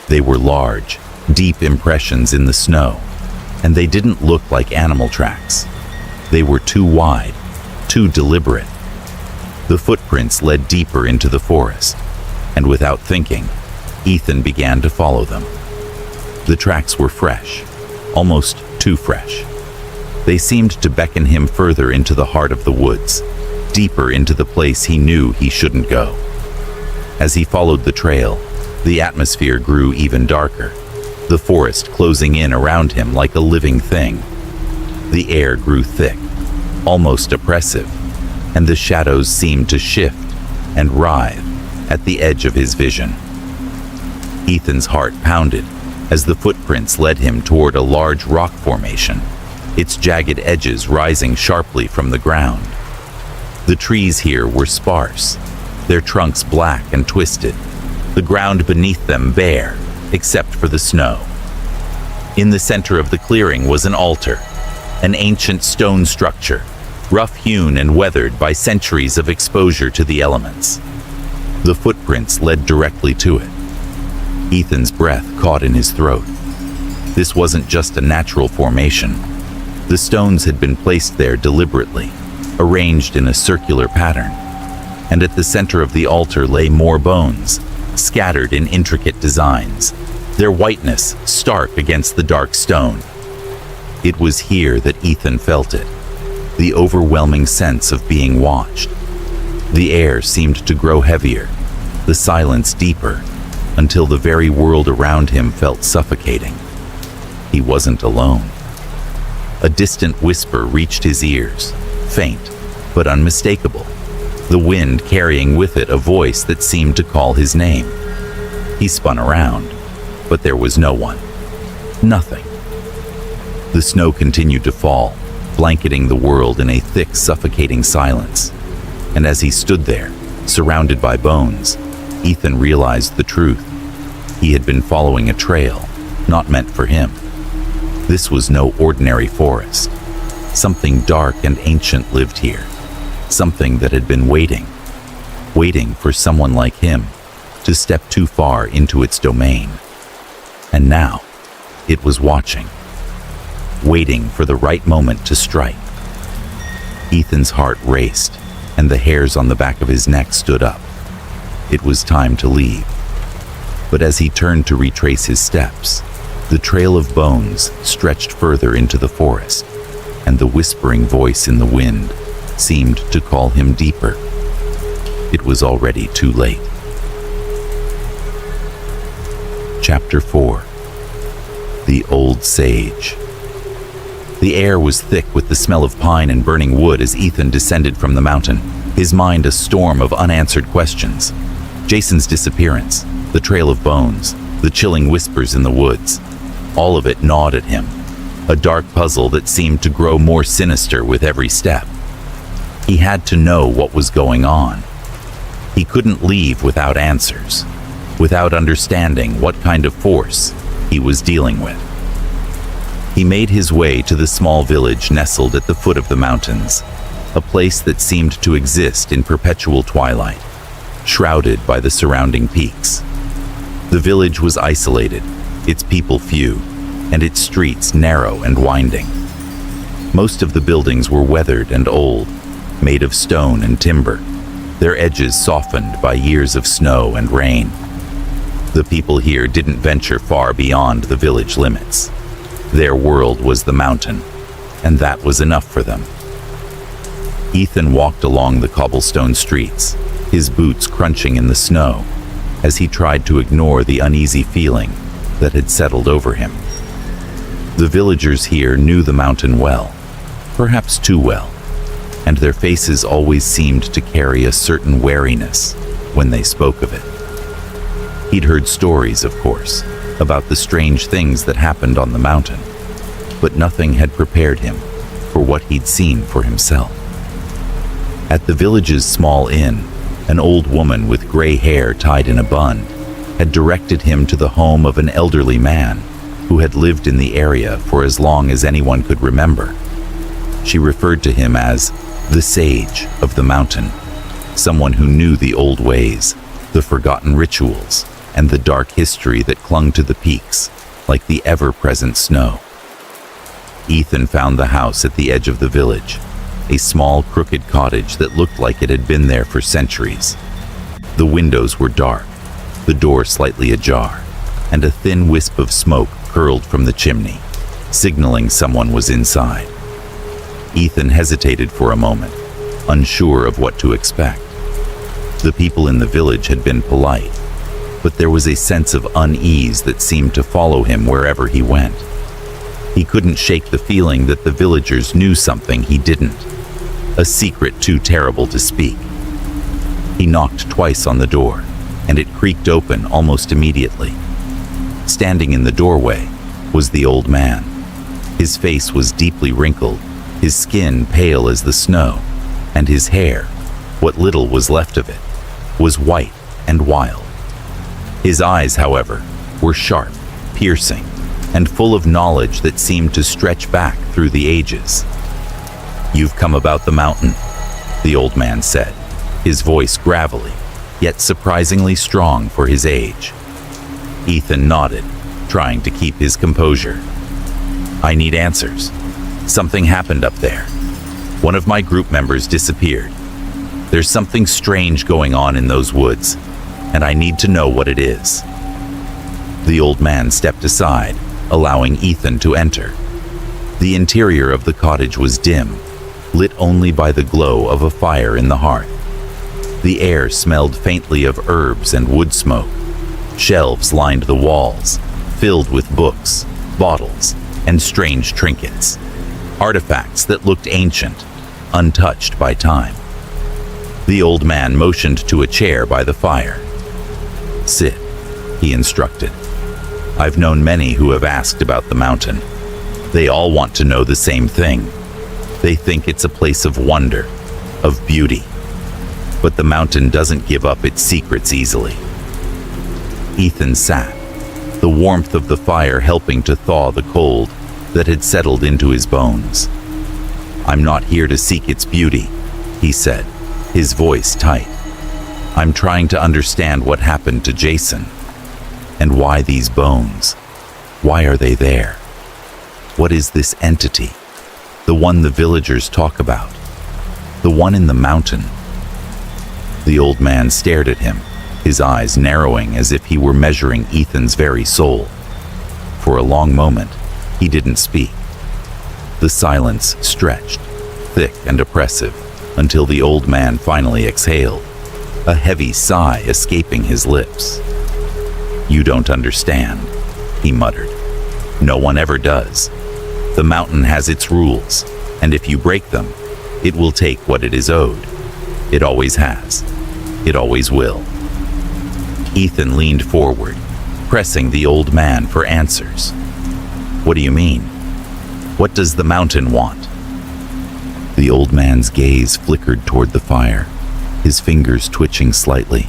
They were large, deep impressions in the snow, and they didn't look like animal tracks. They were too wide, too deliberate. The footprints led deeper into the forest, and without thinking, Ethan began to follow them. The tracks were fresh, almost too fresh. They seemed to beckon him further into the heart of the woods, deeper into the place he knew he shouldn't go. As he followed the trail, the atmosphere grew even darker, the forest closing in around him like a living thing. The air grew thick, almost oppressive, and the shadows seemed to shift and writhe at the edge of his vision. Ethan's heart pounded as the footprints led him toward a large rock formation, its jagged edges rising sharply from the ground. The trees here were sparse, their trunks black and twisted, the ground beneath them bare, except for the snow. In the center of the clearing was an altar, an ancient stone structure, rough-hewn and weathered by centuries of exposure to the elements. The footprints led directly to it. Ethan's breath caught in his throat. This wasn't just a natural formation. The stones had been placed there deliberately, arranged in a circular pattern, and at the center of the altar lay more bones, scattered in intricate designs, their whiteness stark against the dark stone. It was here that Ethan felt it, the overwhelming sense of being watched. The air seemed to grow heavier, the silence deeper, until the very world around him felt suffocating. He wasn't alone. A distant whisper reached his ears, faint but unmistakable, the wind carrying with it a voice that seemed to call his name. He spun around, but there was no one. Nothing. The snow continued to fall, blanketing the world in a thick, suffocating silence. And as he stood there, surrounded by bones, Ethan realized the truth. He had been following a trail, not meant for him. This was no ordinary forest. Something dark and ancient lived here. Something that had been waiting for someone like him to step too far into its domain. And now, it was watching, waiting for the right moment to strike. Ethan's heart raced, and the hairs on the back of his neck stood up. It was time to leave. But as he turned to retrace his steps, the trail of bones stretched further into the forest, and the whispering voice in the wind seemed to call him deeper. It was already too late. Chapter 4. The Old Sage. The air was thick with the smell of pine and burning wood as Ethan descended from the mountain, his mind a storm of unanswered questions. Jason's disappearance, the trail of bones, the chilling whispers in the woods, all of it gnawed at him, a dark puzzle that seemed to grow more sinister with every step. He had to know what was going on. He couldn't leave without answers, without understanding what kind of force he was dealing with. He made his way to the small village nestled at the foot of the mountains, a place that seemed to exist in perpetual twilight, shrouded by the surrounding peaks. The village was isolated, its people few, and its streets narrow and winding. Most of the buildings were weathered and old, made of stone and timber, their edges softened by years of snow and rain. The people here didn't venture far beyond the village limits. Their world was the mountain, and that was enough for them. Ethan walked along the cobblestone streets, his boots crunching in the snow, as he tried to ignore the uneasy feeling that had settled over him. The villagers here knew the mountain well, perhaps too well, and their faces always seemed to carry a certain wariness when they spoke of it. He'd heard stories, of course, about the strange things that happened on the mountain, but nothing had prepared him for what he'd seen for himself. At the village's small inn, an old woman with gray hair tied in a bun had directed him to the home of an elderly man who had lived in the area for as long as anyone could remember. She referred to him as the sage of the mountain, someone who knew the old ways, the forgotten rituals, and the dark history that clung to the peaks like the ever-present snow. Ethan found the house at the edge of the village, a small crooked cottage that looked like it had been there for centuries. The windows were dark, the door slightly ajar, and a thin wisp of smoke curled from the chimney, signaling someone was inside. Ethan hesitated for a moment, unsure of what to expect. The people in the village had been polite, but there was a sense of unease that seemed to follow him wherever he went. He couldn't shake the feeling that the villagers knew something he didn't, a secret too terrible to speak. He knocked twice on the door, and it creaked open almost immediately. Standing in the doorway was the old man. His face was deeply wrinkled, his skin pale as the snow, and his hair, what little was left of it, was white and wild. His eyes, however, were sharp, piercing, and full of knowledge that seemed to stretch back through the ages. "You've come about the mountain," the old man said, his voice gravelly, yet surprisingly strong for his age. Ethan nodded, trying to keep his composure. "I need answers. Something happened up there. One of my group members disappeared. There's something strange going on in those woods, and I need to know what it is." The old man stepped aside, allowing Ethan to enter. The interior of the cottage was dim, lit only by the glow of a fire in the hearth. The air smelled faintly of herbs and wood smoke. Shelves lined the walls, filled with books, bottles, and strange trinkets, artifacts that looked ancient, untouched by time. The old man motioned to a chair by the fire. "Sit," he instructed. "I've known many who have asked about the mountain. They all want to know the same thing. They think it's a place of wonder, of beauty. But the mountain doesn't give up its secrets easily." Ethan sat, the warmth of the fire helping to thaw the cold that had settled into his bones. "I'm not here to seek its beauty," he said, his voice tight. "I'm trying to understand what happened to Jason. And why these bones? Why are they there? What is this entity? The one the villagers talk about? The one in the mountain?" The old man stared at him, his eyes narrowing as if he were measuring Ethan's very soul. For a long moment, he didn't speak. The silence stretched, thick and oppressive, until the old man finally exhaled, a heavy sigh escaping his lips. "You don't understand," he muttered. "No one ever does. The mountain has its rules, and if you break them, it will take what it is owed. It always has. It always will." Ethan leaned forward, pressing the old man for answers. "What do you mean? What does the mountain want?" The old man's gaze flickered toward the fire, his fingers twitching slightly,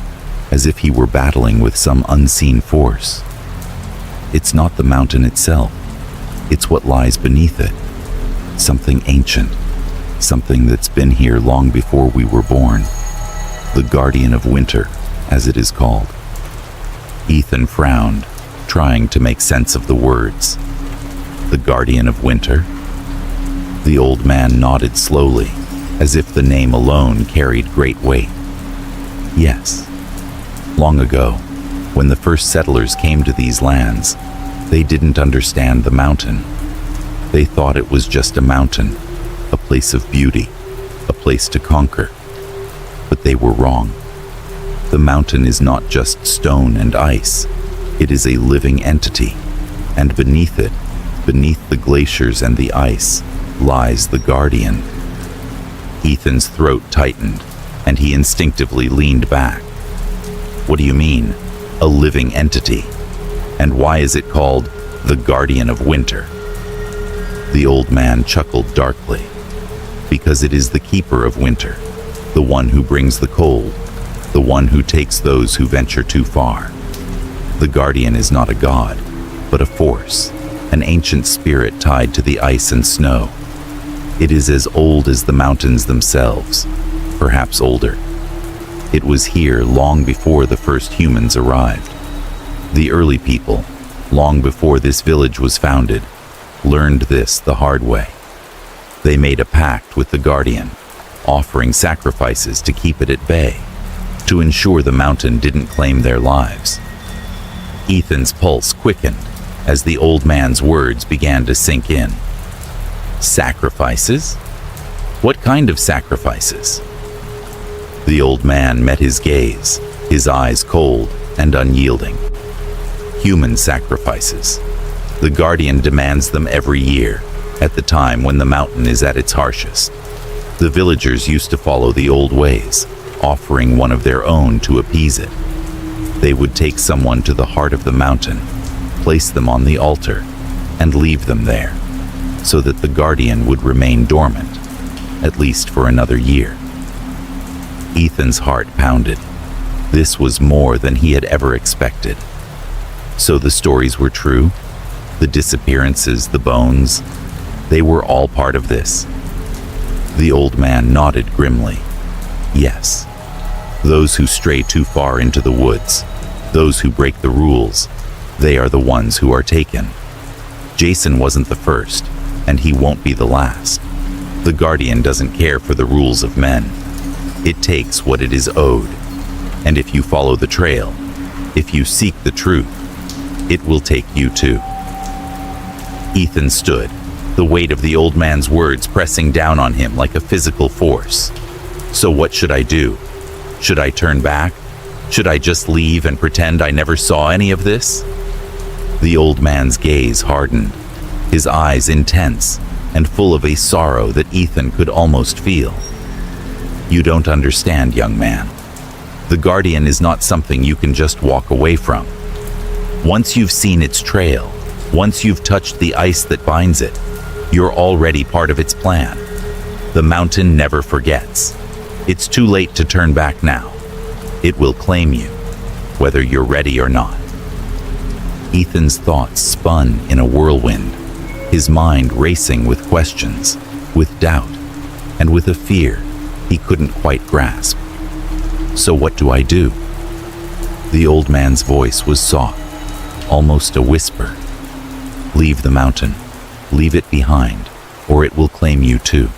as if he were battling with some unseen force. "It's not the mountain itself. It's what lies beneath it. Something ancient, something that's been here long before we were born. The guardian of winter, as it is called." Ethan frowned, trying to make sense of the words. "The guardian of winter?" The old man nodded slowly, as if the name alone carried great weight. "Yes. Long ago, when the first settlers came to these lands, they didn't understand the mountain. They thought it was just a mountain, a place of beauty, a place to conquer. But they were wrong. The mountain is not just stone and ice. It is a living entity, and beneath it, beneath the glaciers and the ice, lies the guardian." Ethan's throat tightened, and he instinctively leaned back. "What do you mean, a living entity? And why is it called the guardian of winter?" The old man chuckled darkly. "Because it is the keeper of winter, the one who brings the cold, the one who takes those who venture too far. The guardian is not a god, but a force, an ancient spirit tied to the ice and snow. It is as old as the mountains themselves, perhaps older. It was here long before the first humans arrived. The early people, long before this village was founded, learned this the hard way. They made a pact with the guardian, offering sacrifices to keep it at bay, to ensure the mountain didn't claim their lives." Ethan's pulse quickened as the old man's words began to sink in. "Sacrifices? What kind of sacrifices?" The old man met his gaze, his eyes cold and unyielding. "Human sacrifices. The guardian demands them every year, at the time when the mountain is at its harshest. The villagers used to follow the old ways, offering one of their own to appease it. They would take someone to the heart of the mountain, place them on the altar, and leave them there, so that the guardian would remain dormant, at least for another year." Ethan's heart pounded. This was more than he had ever expected. So the stories were true? The disappearances, the bones, they were all part of this? The old man nodded grimly. "Yes. Those who stray too far into the woods, those who break the rules, they are the ones who are taken. Jason wasn't the first, and he won't be the last. The guardian doesn't care for the rules of men. It takes what it is owed. And if you follow the trail, if you seek the truth, it will take you too." Ethan stood, the weight of the old man's words pressing down on him like a physical force. "So what should I do? Should I turn back? Should I just leave and pretend I never saw any of this?" The old man's gaze hardened, his eyes intense and full of a sorrow that Ethan could almost feel. "You don't understand, young man. The guardian is not something you can just walk away from. Once you've seen its trail, once you've touched the ice that binds it, you're already part of its plan. The mountain never forgets. It's too late to turn back now. It will claim you, whether you're ready or not." Ethan's thoughts spun in a whirlwind, his mind racing with questions, with doubt, and with a fear he couldn't quite grasp. "So what do I do?" The old man's voice was soft, almost a whisper. "Leave the mountain. Leave it behind, or it will claim you too."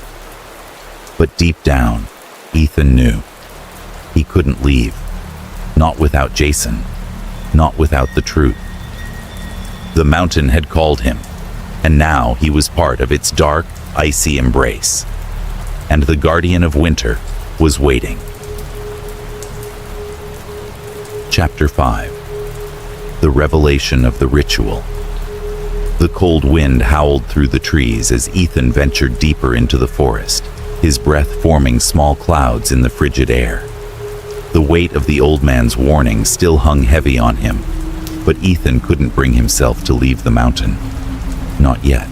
But deep down, Ethan knew. He couldn't leave. Not without Jason. Not without the truth. The mountain had called him, and now he was part of its dark, icy embrace. and the guardian of winter was waiting. Chapter 5. The Revelation of the Ritual. The cold wind howled through the trees as Ethan ventured deeper into the forest, his breath forming small clouds in the frigid air. The weight of the old man's warning still hung heavy on him, but Ethan couldn't bring himself to leave the mountain. Not yet.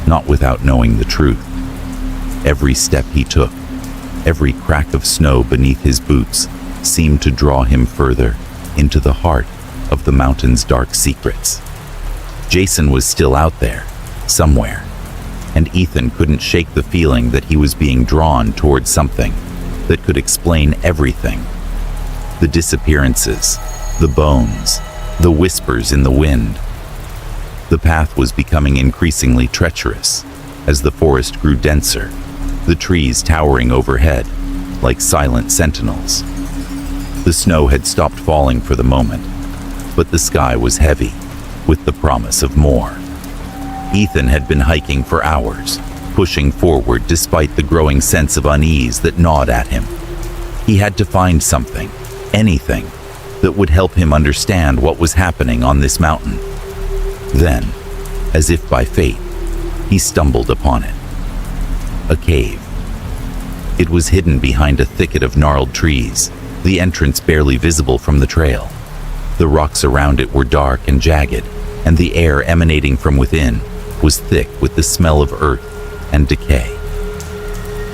Not without knowing the truth. Every step he took, every crack of snow beneath his boots, seemed to draw him further into the heart of the mountain's dark secrets. Jason was still out there, somewhere, and Ethan couldn't shake the feeling that he was being drawn toward something that could explain everything. The disappearances, the bones, the whispers in the wind. The path was becoming increasingly treacherous as the forest grew denser, the trees towering overhead like silent sentinels. The snow had stopped falling for the moment, but the sky was heavy with the promise of more. Ethan had been hiking for hours, pushing forward despite the growing sense of unease that gnawed at him. He had to find something, anything, that would help him understand what was happening on this mountain. Then, as if by fate, he stumbled upon it. A cave. It was hidden behind a thicket of gnarled trees, the entrance barely visible from the trail. The rocks around it were dark and jagged, and the air emanating from within was thick with the smell of earth and decay.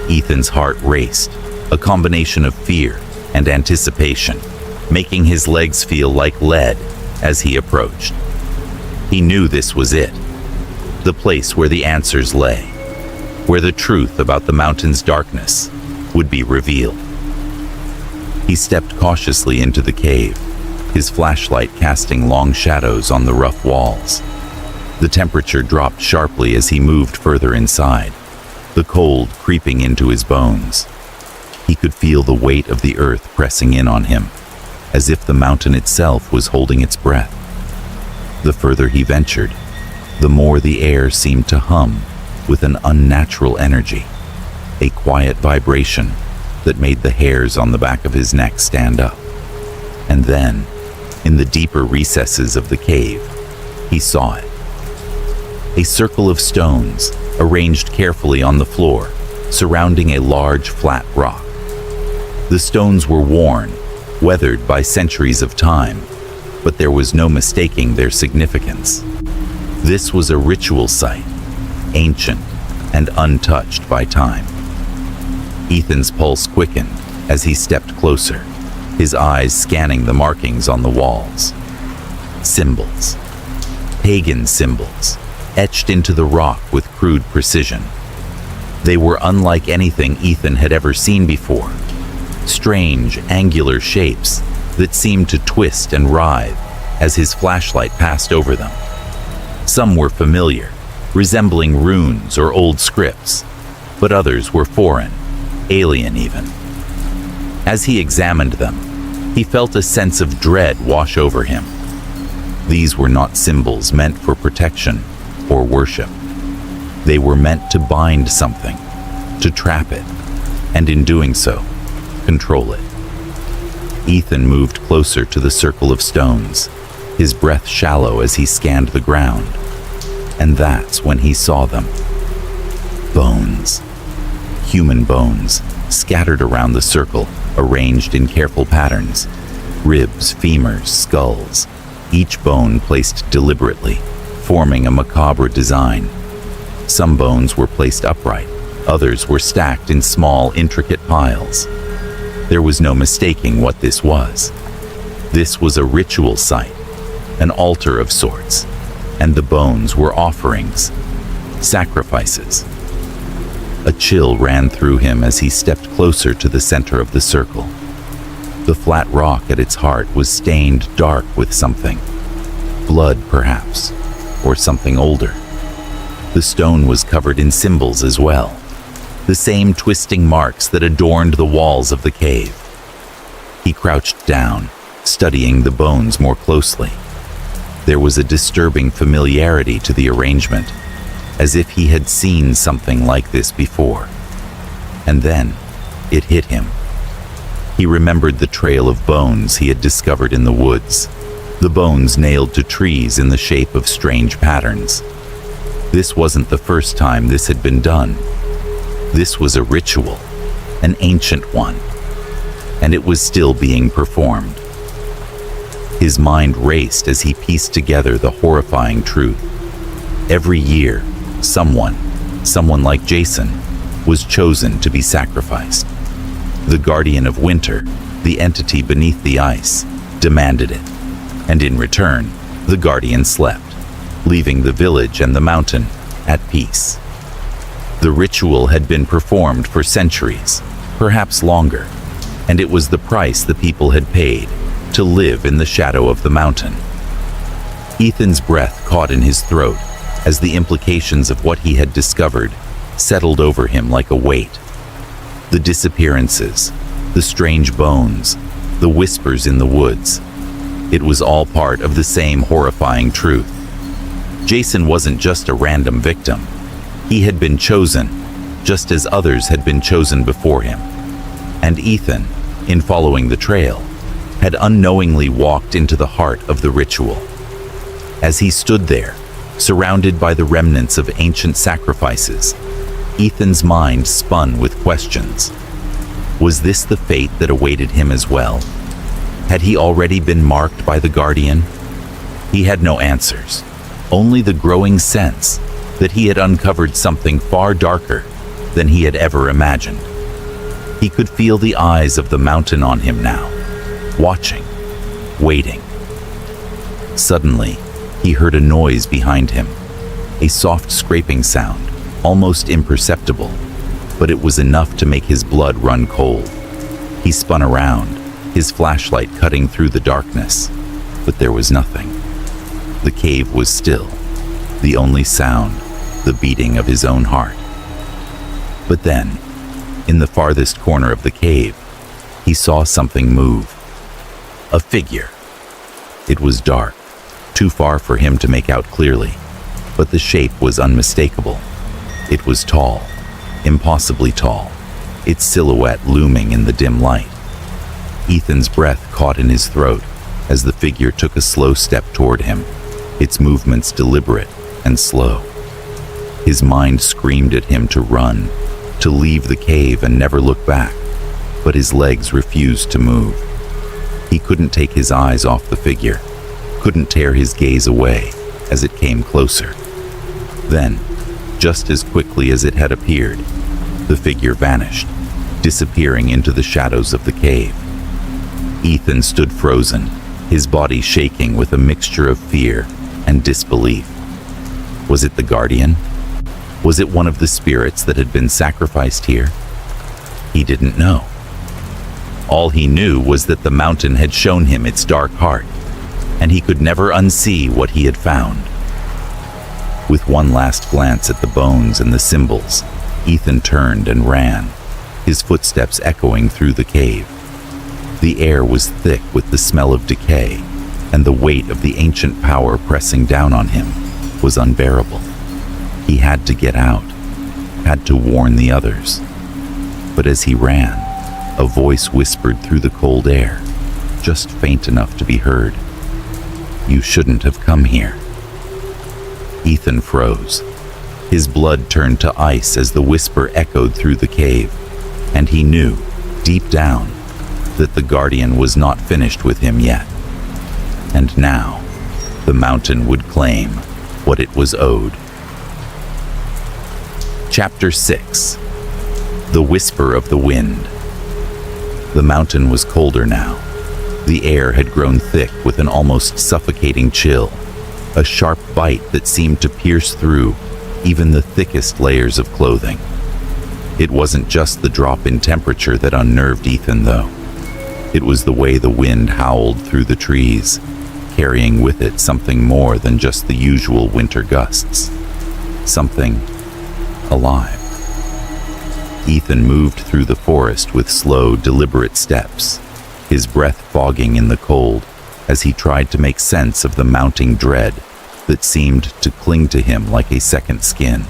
Ethan's heart raced, a combination of fear and anticipation, making his legs feel like lead as he approached. He knew this was it, the place where the answers lay, where the truth about the mountain's darkness would be revealed. He stepped cautiously into the cave, his flashlight casting long shadows on the rough walls. The temperature dropped sharply as he moved further inside, the cold creeping into his bones. He could feel the weight of the earth pressing in on him, as if the mountain itself was holding its breath. The further he ventured, the more the air seemed to hum with an unnatural energy, a quiet vibration that made the hairs on the back of his neck stand up. And then, in the deeper recesses of the cave, he saw it. A circle of stones, arranged carefully on the floor, surrounding a large flat rock. The stones were worn, weathered by centuries of time, but there was no mistaking their significance. This was a ritual site, ancient and untouched by time. Ethan's pulse quickened as he stepped closer, his eyes scanning the markings on the walls. Symbols. Pagan symbols, etched into the rock with crude precision. They were unlike anything Ethan had ever seen before. Strange, angular shapes that seemed to twist and writhe as his flashlight passed over them. Some were familiar, resembling runes or old scripts, but others were foreign, alien even. As he examined them, he felt a sense of dread wash over him. These were not symbols meant for protection or worship. They were meant to bind something, to trap it, and in doing so, control it. Ethan moved closer to the circle of stones, his breath shallow as he scanned the ground. And that's when he saw them. Bones. Human bones, scattered around the circle, arranged in careful patterns. Ribs, femurs, skulls, each bone placed deliberately, forming a macabre design. Some bones were placed upright, others were stacked in small, intricate piles. There was no mistaking what this was. This was a ritual site, an altar of sorts, and the bones were offerings, sacrifices. A chill ran through him as he stepped closer to the center of the circle. The flat rock at its heart was stained dark with something. Blood, perhaps, or something older. The stone was covered in symbols as well, the same twisting marks that adorned the walls of the cave. He crouched down, studying the bones more closely. There was a disturbing familiarity to the arrangement, as if he had seen something like this before. And then, it hit him. He remembered the trail of bones he had discovered in the woods, the bones nailed to trees in the shape of strange patterns. This wasn't the first time this had been done. This was a ritual, an ancient one, and it was still being performed. His mind raced as he pieced together the horrifying truth. Every year, someone like Jason, was chosen to be sacrificed. The guardian of winter, the entity beneath the ice, demanded it, and in return, the guardian slept, leaving the village and the mountain at peace. The ritual had been performed for centuries, perhaps longer, and it was the price the people had paid to live in the shadow of the mountain. Ethan's breath caught in his throat as the implications of what he had discovered settled over him like a weight. The disappearances, the strange bones, the whispers in the woods. It was all part of the same horrifying truth. Jason wasn't just a random victim. He had been chosen, just as others had been chosen before him. And Ethan, in following the trail, had unknowingly walked into the heart of the ritual. As he stood there, surrounded by the remnants of ancient sacrifices, Ethan's mind spun with questions. Was this the fate that awaited him as well? Had he already been marked by the guardian? He had no answers, only the growing sense that he had uncovered something far darker than he had ever imagined. He could feel the eyes of the mountain on him now, watching, waiting. Suddenly, he heard a noise behind him, a soft scraping sound, almost imperceptible, but it was enough to make his blood run cold. He spun around, his flashlight cutting through the darkness, but there was nothing. The cave was still, the only sound, the beating of his own heart. But then, in the farthest corner of the cave, he saw something move. A figure. It was dark, too far for him to make out clearly, but the shape was unmistakable. It was tall, impossibly tall, its silhouette looming in the dim light. Ethan's breath caught in his throat as the figure took a slow step toward him, its movements deliberate and slow. His mind screamed at him to run, to leave the cave and never look back, but his legs refused to move. He couldn't take his eyes off the figure, couldn't tear his gaze away as it came closer. Then, just as quickly as it had appeared, the figure vanished, disappearing into the shadows of the cave. Ethan stood frozen, his body shaking with a mixture of fear and disbelief. Was it the guardian? Was it one of the spirits that had been sacrificed here? He didn't know. All he knew was that the mountain had shown him its dark heart, and he could never unsee what he had found. With one last glance at the bones and the symbols, Ethan turned and ran, his footsteps echoing through the cave. The air was thick with the smell of decay, and the weight of the ancient power pressing down on him was unbearable. He had to get out, had to warn the others. But as he ran, a voice whispered through the cold air, just faint enough to be heard. "You shouldn't have come here." Ethan froze. His blood turned to ice as the whisper echoed through the cave, and he knew, deep down, that the guardian was not finished with him yet. And now, the mountain would claim what it was owed. Chapter 6. The Whisper of the Wind. The mountain was colder now. The air had grown thick with an almost suffocating chill, a sharp bite that seemed to pierce through even the thickest layers of clothing. It wasn't just the drop in temperature that unnerved Ethan, though. It was the way the wind howled through the trees, carrying with it something more than just the usual winter gusts. Something alive. Ethan moved through the forest with slow, deliberate steps, his breath fogging in the cold as he tried to make sense of the mounting dread that seemed to cling to him like a second skin.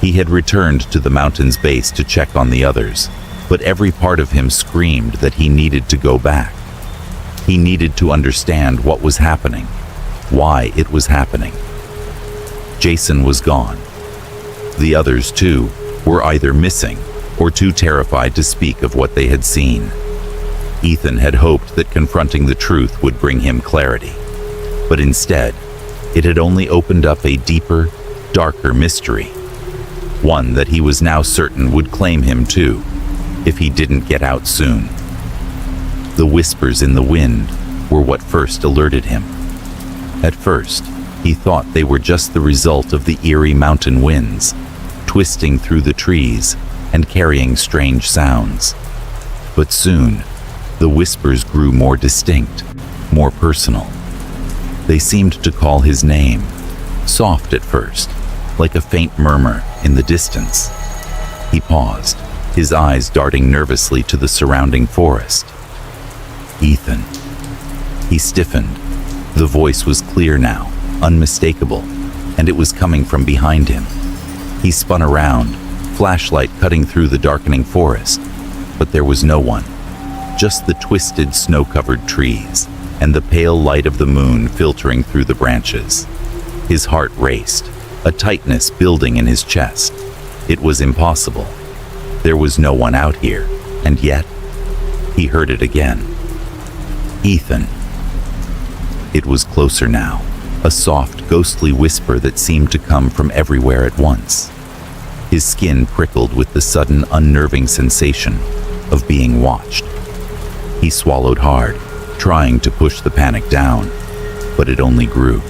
He had returned to the mountain's base to check on the others, but every part of him screamed that he needed to go back. He needed to understand what was happening, why it was happening. Jason was gone. The others, too, were either missing or too terrified to speak of what they had seen. Ethan had hoped that confronting the truth would bring him clarity, but instead, it had only opened up a deeper, darker mystery, one that he was now certain would claim him too, if he didn't get out soon. The whispers in the wind were what first alerted him. At first, he thought they were just the result of the eerie mountain winds, twisting through the trees and carrying strange sounds. But soon, the whispers grew more distinct, more personal. They seemed to call his name, soft at first, like a faint murmur in the distance. He paused, his eyes darting nervously to the surrounding forest. Ethan. He stiffened. The voice was clear now, unmistakable, and it was coming from behind him. He spun around, flashlight cutting through the darkening forest, but there was no one, just the twisted snow-covered trees and the pale light of the moon filtering through the branches. His heart raced, a tightness building in his chest. It was impossible. There was no one out here, and yet, he heard it again. Ethan. It was closer now, a soft, ghostly whisper that seemed to come from everywhere at once. His skin prickled with the sudden, unnerving sensation of being watched. He swallowed hard, trying to push the panic down, but it only grew.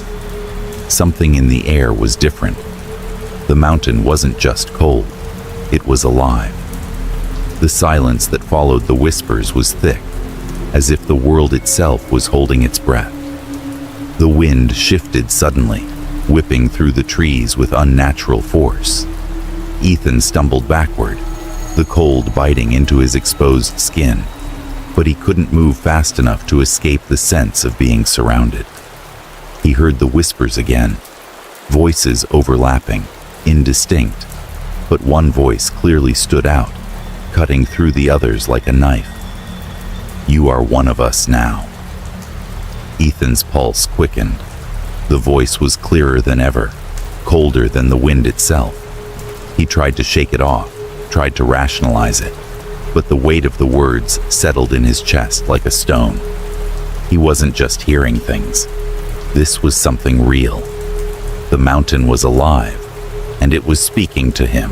Something in the air was different. The mountain wasn't just cold, it was alive. The silence that followed the whispers was thick, as if the world itself was holding its breath. The wind shifted suddenly, whipping through the trees with unnatural force. Ethan stumbled backward, the cold biting into his exposed skin, but he couldn't move fast enough to escape the sense of being surrounded. He heard the whispers again, voices overlapping, indistinct, but one voice clearly stood out, cutting through the others like a knife. "You are one of us now." Ethan's pulse quickened. The voice was clearer than ever, colder than the wind itself. He tried to shake it off, tried to rationalize it, but the weight of the words settled in his chest like a stone. He wasn't just hearing things. This was something real. The mountain was alive, and it was speaking to him.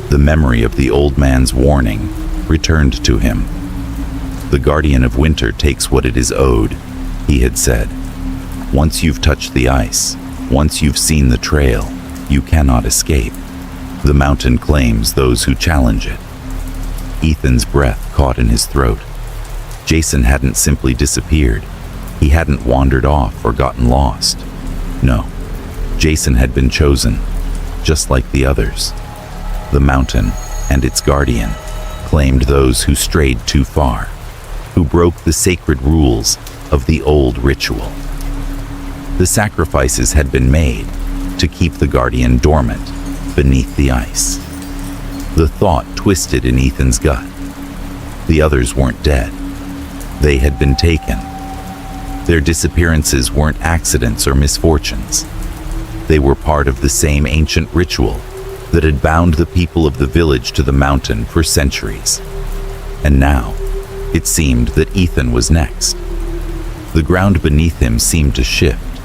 The memory of the old man's warning returned to him. "The guardian of winter takes what it is owed," he had said. "Once you've touched the ice, once you've seen the trail, you cannot escape. The mountain claims those who challenge it." Ethan's breath caught in his throat. Jason hadn't simply disappeared. He hadn't wandered off or gotten lost. No, Jason had been chosen, just like the others. The mountain and its guardian claimed those who strayed too far, who broke the sacred rules of the old ritual. The sacrifices had been made to keep the guardian dormant beneath the ice. The thought twisted in Ethan's gut. The others weren't dead. They had been taken. Their disappearances weren't accidents or misfortunes. They were part of the same ancient ritual that had bound the people of the village to the mountain for centuries. And now, it seemed that Ethan was next. The ground beneath him seemed to shift,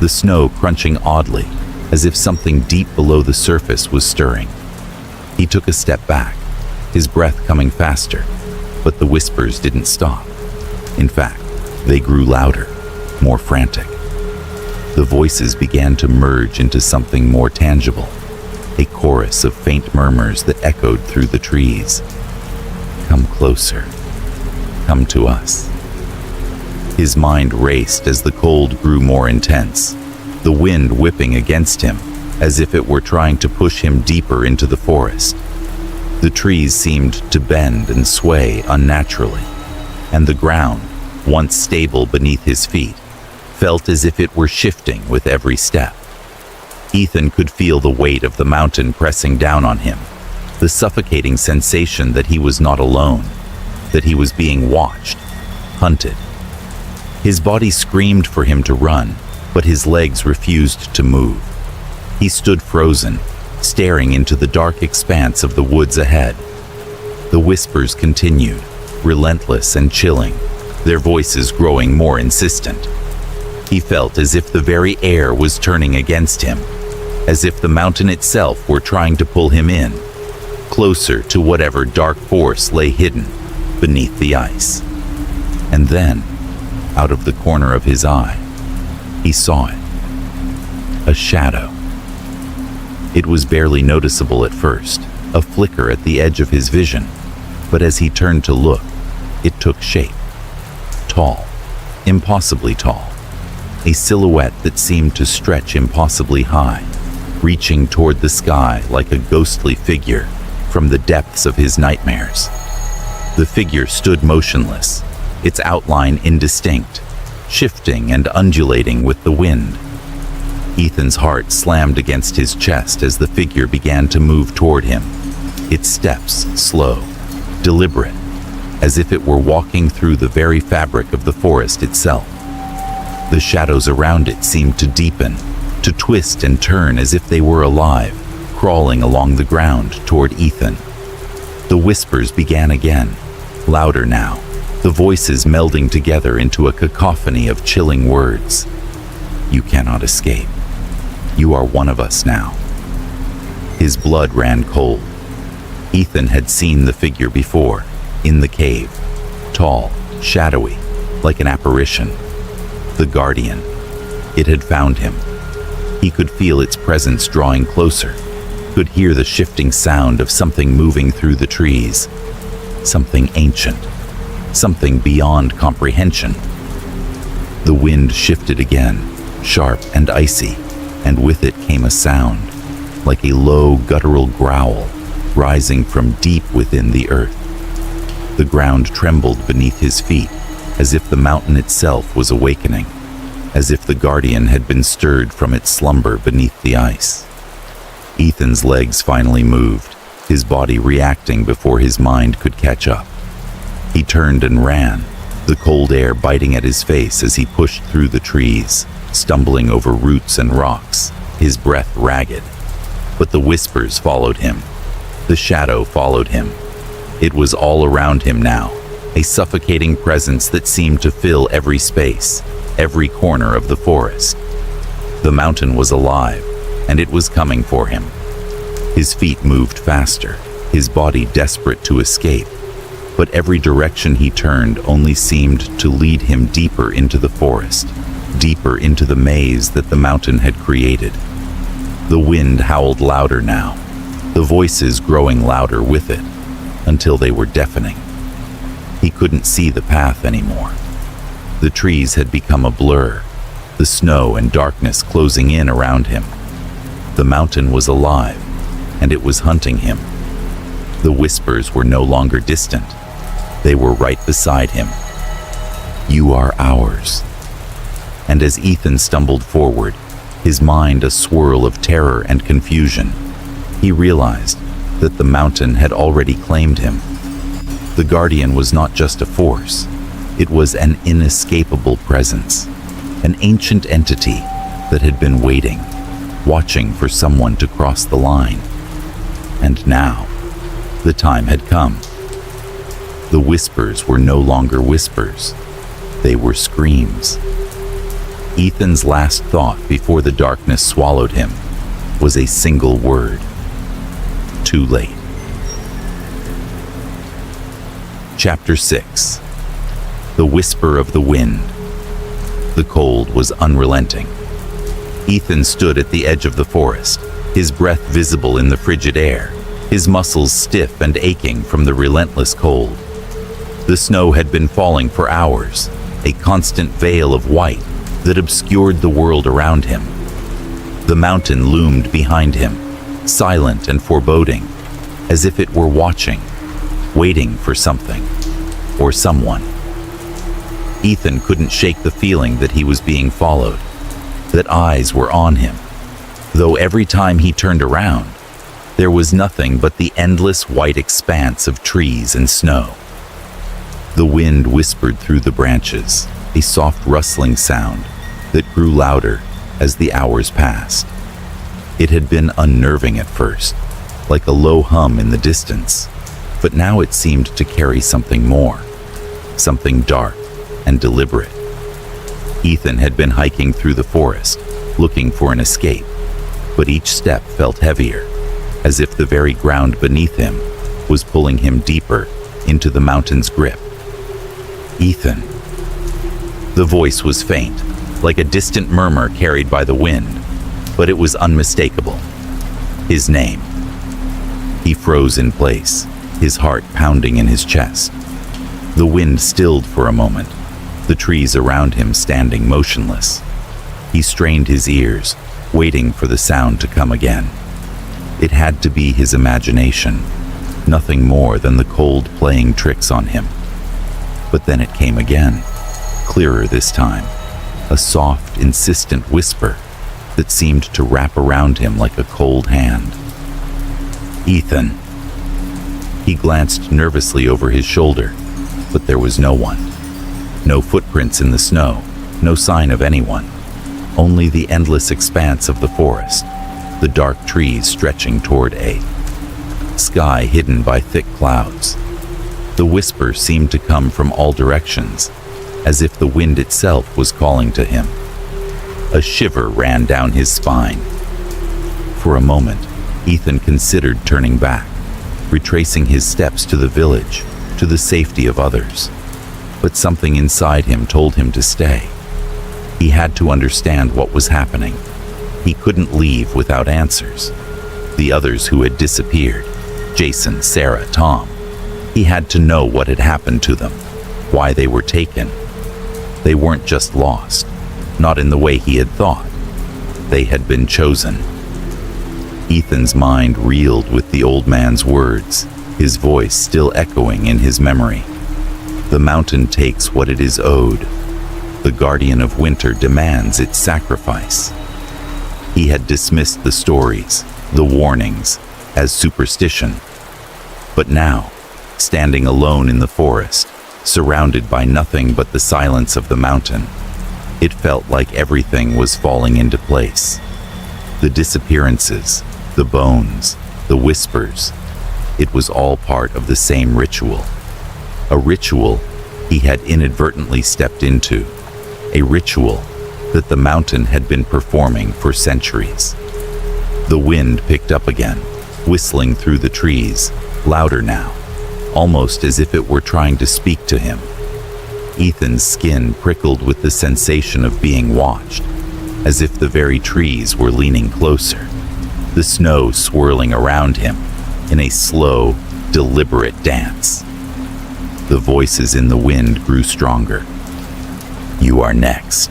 the snow crunching oddly, as if something deep below the surface was stirring. He took a step back, his breath coming faster, but the whispers didn't stop. In fact, they grew louder, more frantic. The voices began to merge into something more tangible, a chorus of faint murmurs that echoed through the trees. "Come closer. Come to us." His mind raced as the cold grew more intense, the wind whipping against him, as if it were trying to push him deeper into the forest. The trees seemed to bend and sway unnaturally, and the ground, once stable beneath his feet, felt as if it were shifting with every step. Ethan could feel the weight of the mountain pressing down on him, the suffocating sensation that he was not alone, that he was being watched, hunted. His body screamed for him to run, but his legs refused to move. He stood frozen, staring into the dark expanse of the woods ahead. The whispers continued, relentless and chilling, their voices growing more insistent. He felt as if the very air was turning against him, as if the mountain itself were trying to pull him in, closer to whatever dark force lay hidden beneath the ice. And then, out of the corner of his eye, he saw it. A shadow. It was barely noticeable at first, a flicker at the edge of his vision, but as he turned to look, it took shape. Tall, impossibly tall, a silhouette that seemed to stretch impossibly high, reaching toward the sky like a ghostly figure from the depths of his nightmares. The figure stood motionless, its outline indistinct, shifting and undulating with the wind. Ethan's heart slammed against his chest as the figure began to move toward him, its steps slow, deliberate, as if it were walking through the very fabric of the forest itself. The shadows around it seemed to deepen, to twist and turn as if they were alive, crawling along the ground toward Ethan. The whispers began again, louder now, the voices melding together into a cacophony of chilling words. You cannot escape. You are one of us now. His blood ran cold. Ethan had seen the figure before, in the cave, tall, shadowy, like an apparition. The Guardian. It had found him. He could feel its presence drawing closer, could hear the shifting sound of something moving through the trees, something ancient, something beyond comprehension. The wind shifted again, sharp and icy, and with it came a sound, like a low guttural growl, rising from deep within the earth. The ground trembled beneath his feet, as if the mountain itself was awakening, as if the Guardian had been stirred from its slumber beneath the ice. Ethan's legs finally moved, his body reacting before his mind could catch up. He turned and ran, the cold air biting at his face as he pushed through the trees, stumbling over roots and rocks, his breath ragged. But the whispers followed him. The shadow followed him. It was all around him now, a suffocating presence that seemed to fill every space, every corner of the forest. The mountain was alive, and it was coming for him. His feet moved faster, his body desperate to escape, but every direction he turned only seemed to lead him deeper into the forest, deeper into the maze that the mountain had created. The wind howled louder now, the voices growing louder with it, until they were deafening. He couldn't see the path anymore. The trees had become a blur, the snow and darkness closing in around him. The mountain was alive, and it was hunting him. The whispers were no longer distant. They were right beside him. You are ours. And as Ethan stumbled forward, his mind a swirl of terror and confusion, he realized that the mountain had already claimed him. The Guardian was not just a force. It was an inescapable presence, an ancient entity that had been waiting, watching for someone to cross the line. And now, the time had come. The whispers were no longer whispers. They were screams. Ethan's last thought before the darkness swallowed him was a single word. Too late. Chapter 6. The Whisper of the Wind. The cold was unrelenting. Ethan stood at the edge of the forest, his breath visible in the frigid air, his muscles stiff and aching from the relentless cold. The snow had been falling for hours, a constant veil of white that obscured the world around him. The mountain loomed behind him, silent and foreboding, as if it were watching, waiting for something or someone. Ethan couldn't shake the feeling that he was being followed, that eyes were on him. though every time he turned around, there was nothing but the endless white expanse of trees and snow. The wind whispered through the branches, a soft rustling sound that grew louder as the hours passed. It had been unnerving at first, like a low hum in the distance, but now it seemed to carry something more, something dark and deliberate. Ethan had been hiking through the forest, looking for an escape, but each step felt heavier, as if the very ground beneath him was pulling him deeper into the mountain's grip. Ethan. The voice was faint, like a distant murmur carried by the wind, but it was unmistakable. His name. He froze in place, his heart pounding in his chest. The wind stilled for a moment, the trees around him standing motionless. He strained his ears, waiting for the sound to come again. It had to be his imagination, nothing more than the cold playing tricks on him. But then it came again, clearer this time, a soft, insistent whisper that seemed to wrap around him like a cold hand. Ethan. He glanced nervously over his shoulder, but there was no one. No footprints in the snow, no sign of anyone. Only the endless expanse of the forest, the dark trees stretching toward a sky hidden by thick clouds. The whisper seemed to come from all directions, as if the wind itself was calling to him. A shiver ran down his spine. For a moment, Ethan considered turning back, retracing his steps to the village, to the safety of others. But something inside him told him to stay. He had to understand what was happening. He couldn't leave without answers. The others who had disappeared, Jason, Sarah, Tom, he had to know what had happened to them, why they were taken. They weren't just lost, not in the way he had thought. They had been chosen. Ethan's mind reeled with the old man's words, his voice still echoing in his memory. The mountain takes what it is owed. The guardian of winter demands its sacrifice. He had dismissed the stories, the warnings, as superstition. But now, standing alone in the forest, surrounded by nothing but the silence of the mountain, it felt like everything was falling into place. The disappearances, the bones, the whispers, it was all part of the same ritual. A ritual he had inadvertently stepped into, a ritual that the mountain had been performing for centuries. The wind picked up again, whistling through the trees, louder now, almost as if it were trying to speak to him. Ethan's skin prickled with the sensation of being watched, as if the very trees were leaning closer, the snow swirling around him in a slow, deliberate dance. The voices in the wind grew stronger. "You are next."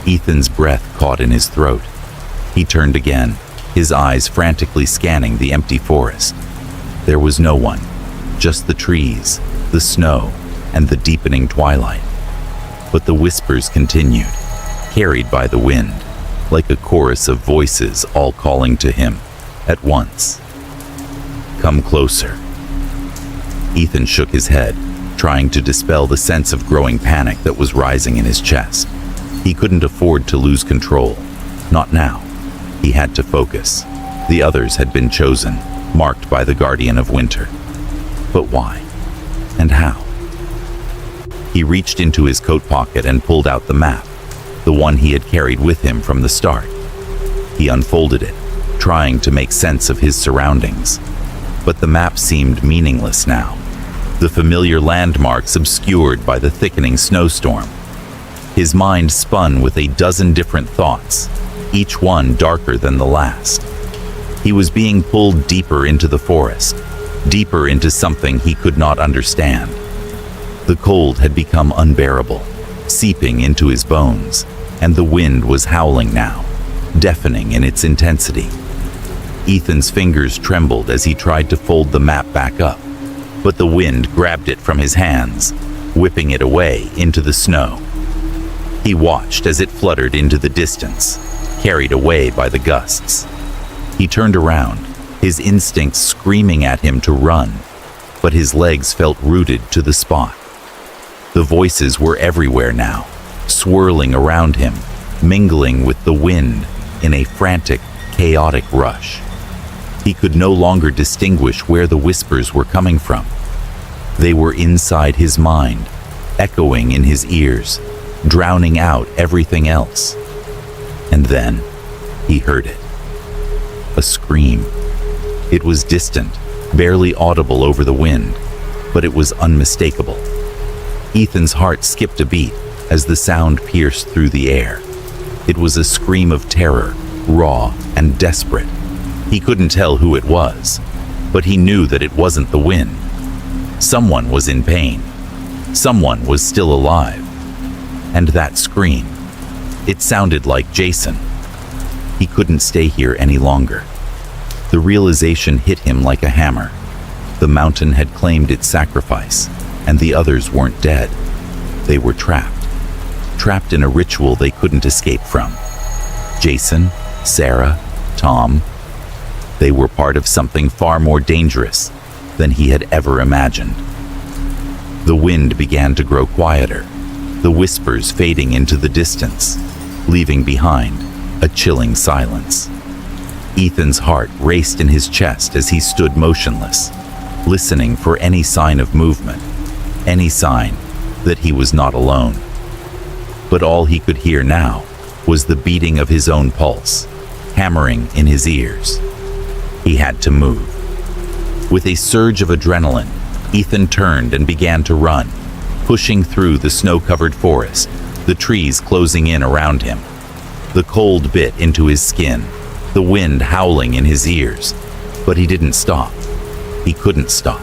Ethan's breath caught in his throat. He turned again, his eyes frantically scanning the empty forest. There was no one, just the trees, the snow, and the deepening twilight. But the whispers continued, carried by the wind, like a chorus of voices all calling to him at once. "Come closer." Ethan shook his head, trying to dispel the sense of growing panic that was rising in his chest. He couldn't afford to lose control. Not now. He had to focus. The others had been chosen, marked by the guardian of winter. But why? And how? He reached into his coat pocket and pulled out the map, the one he had carried with him from the start. He unfolded it, trying to make sense of his surroundings. But the map seemed meaningless now, the familiar landmarks obscured by the thickening snowstorm. His mind spun with a dozen different thoughts, each one darker than the last. He was being pulled deeper into the forest, deeper into something he could not understand. The cold had become unbearable, seeping into his bones, and the wind was howling now, deafening in its intensity. Ethan's fingers trembled as he tried to fold the map back up, but the wind grabbed it from his hands, whipping it away into the snow. He watched as it fluttered into the distance, carried away by the gusts. He turned around, his instincts screaming at him to run, but his legs felt rooted to the spot. The voices were everywhere now, swirling around him, mingling with the wind in a frantic, chaotic rush. He could no longer distinguish where the whispers were coming from. They were inside his mind, echoing in his ears, drowning out everything else. And then he heard it. A scream. It was distant, barely audible over the wind, but it was unmistakable. Ethan's heart skipped a beat as the sound pierced through the air. It was a scream of terror, raw and desperate. He couldn't tell who it was, but he knew that it wasn't the wind. Someone was in pain. Someone was still alive. And that scream, it sounded like Jason. He couldn't stay here any longer. The realization hit him like a hammer. The mountain had claimed its sacrifice, and the others weren't dead. They were trapped in a ritual they couldn't escape from. Jason, Sarah, Tom, they were part of something far more dangerous than he had ever imagined. The wind began to grow quieter, the whispers fading into the distance, leaving behind a chilling silence. Ethan's heart raced in his chest as he stood motionless, listening for any sign of movement, any sign that he was not alone. But all he could hear now was the beating of his own pulse, hammering in his ears. He had to move. With a surge of adrenaline, Ethan turned and began to run, pushing through the snow-covered forest, the trees closing in around him. The cold bit into his skin, the wind howling in his ears, but he didn't stop. He couldn't stop.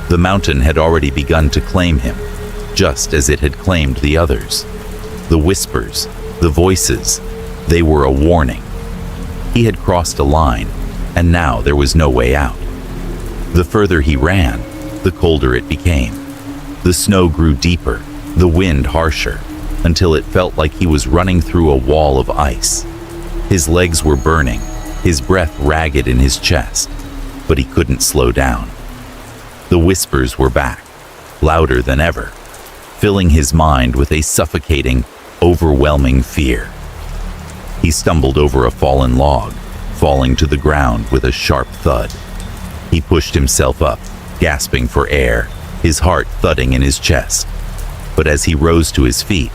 The mountain had already begun to claim him, just as it had claimed the others. The whispers, the voices, they were a warning. He had crossed a line, and now there was no way out. The further he ran, the colder it became. The snow grew deeper, the wind harsher, until it felt like he was running through a wall of ice. His legs were burning, his breath ragged in his chest, but he couldn't slow down. The whispers were back, louder than ever, filling his mind with a suffocating, overwhelming fear. He stumbled over a fallen log, falling to the ground with a sharp thud. He pushed himself up, gasping for air, his heart thudding in his chest. But as he rose to his feet,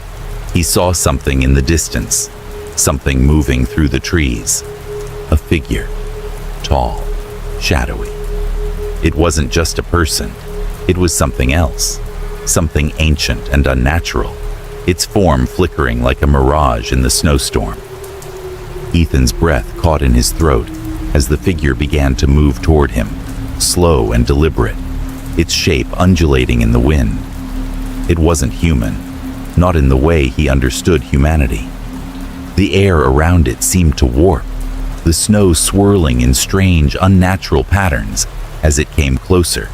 he saw something in the distance, something moving through the trees. A figure, tall, shadowy. It wasn't just a person, it was something else, something ancient and unnatural, its form flickering like a mirage in the snowstorm. Ethan's breath caught in his throat as the figure began to move toward him, slow and deliberate, its shape undulating in the wind. It wasn't human, not in the way he understood humanity. The air around it seemed to warp, the snow swirling in strange, unnatural patterns as it came closer,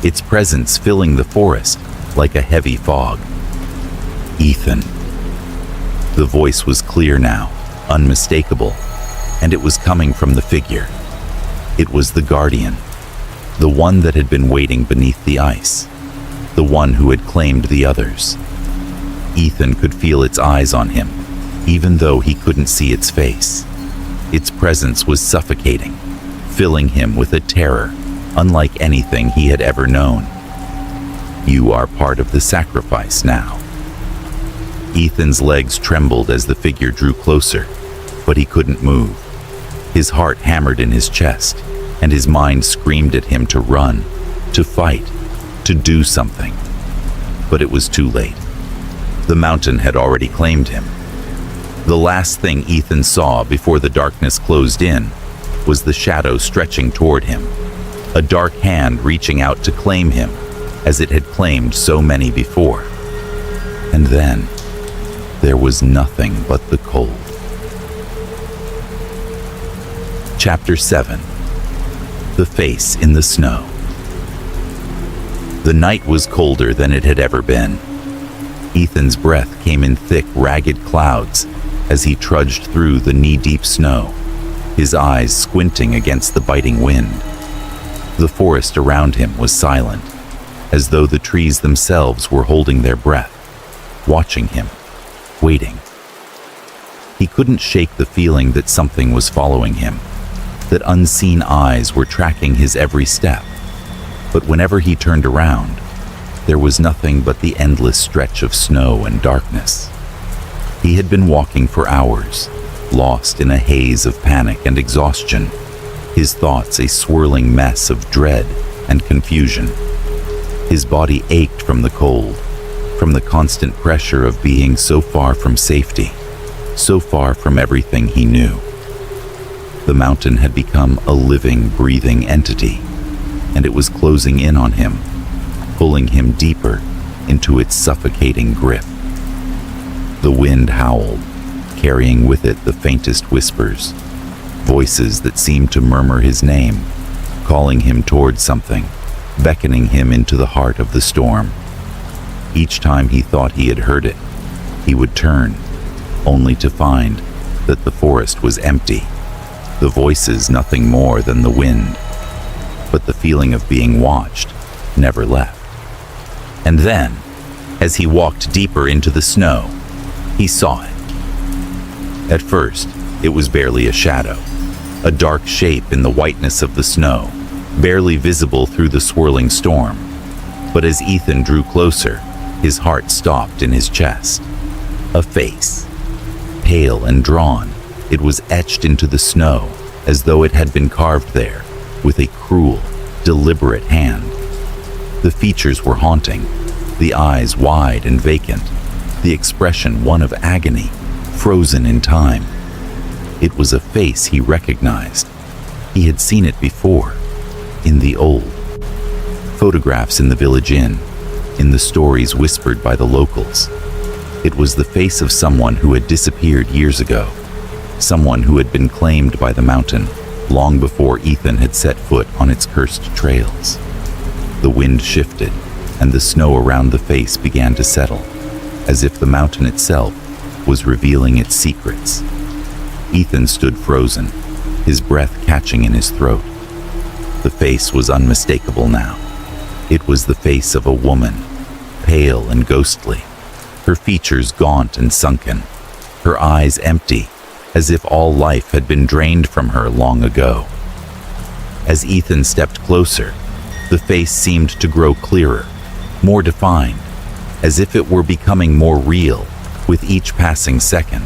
its presence filling the forest like a heavy fog. Ethan. The voice was clear now, unmistakable, and it was coming from the figure. It was the guardian, the one that had been waiting beneath the ice, the one who had claimed the others. Ethan could feel its eyes on him, even though he couldn't see its face. Its presence was suffocating, filling him with a terror unlike anything he had ever known. You are part of the sacrifice now. Ethan's legs trembled as the figure drew closer, but he couldn't move. His heart hammered in his chest, and his mind screamed at him to run, to fight, to do something. But it was too late. The mountain had already claimed him. The last thing Ethan saw before the darkness closed in was the shadow stretching toward him, a dark hand reaching out to claim him as it had claimed so many before. And then there was nothing but the cold. Chapter 7. The Face in the Snow. The night was colder than it had ever been. Ethan's breath came in thick, ragged clouds, as he trudged through the knee-deep snow, his eyes squinting against the biting wind. The forest around him was silent, as though the trees themselves were holding their breath, watching him, waiting. He couldn't shake the feeling that something was following him, that unseen eyes were tracking his every step. But whenever he turned around, there was nothing but the endless stretch of snow and darkness. He had been walking for hours, lost in a haze of panic and exhaustion, his thoughts a swirling mess of dread and confusion. His body ached from the cold, from the constant pressure of being so far from safety, so far from everything he knew. The mountain had become a living, breathing entity, and it was closing in on him, pulling him deeper into its suffocating grip. The wind howled, carrying with it the faintest whispers, voices that seemed to murmur his name, calling him toward something, beckoning him into the heart of the storm. Each time he thought he had heard it, he would turn, only to find that the forest was empty, the voices nothing more than the wind. But the feeling of being watched never left. And then, as he walked deeper into the snow, he saw it. At first, it was barely a shadow, a dark shape in the whiteness of the snow, barely visible through the swirling storm. But as Ethan drew closer, his heart stopped in his chest. A face. Pale and drawn, it was etched into the snow as though it had been carved there with a cruel, deliberate hand. The features were haunting, the eyes wide and vacant, the expression one of agony, frozen in time. It was a face he recognized. He had seen it before, in the old photographs in the village inn, in the stories whispered by the locals. It was the face of someone who had disappeared years ago, someone who had been claimed by the mountain long before Ethan had set foot on its cursed trails. The wind shifted, and the snow around the face began to settle, as if the mountain itself was revealing its secrets. Ethan stood frozen, his breath catching in his throat. The face was unmistakable now. It was the face of a woman, pale and ghostly, her features gaunt and sunken, her eyes empty, as if all life had been drained from her long ago. As Ethan stepped closer, the face seemed to grow clearer, more defined, as if it were becoming more real with each passing second.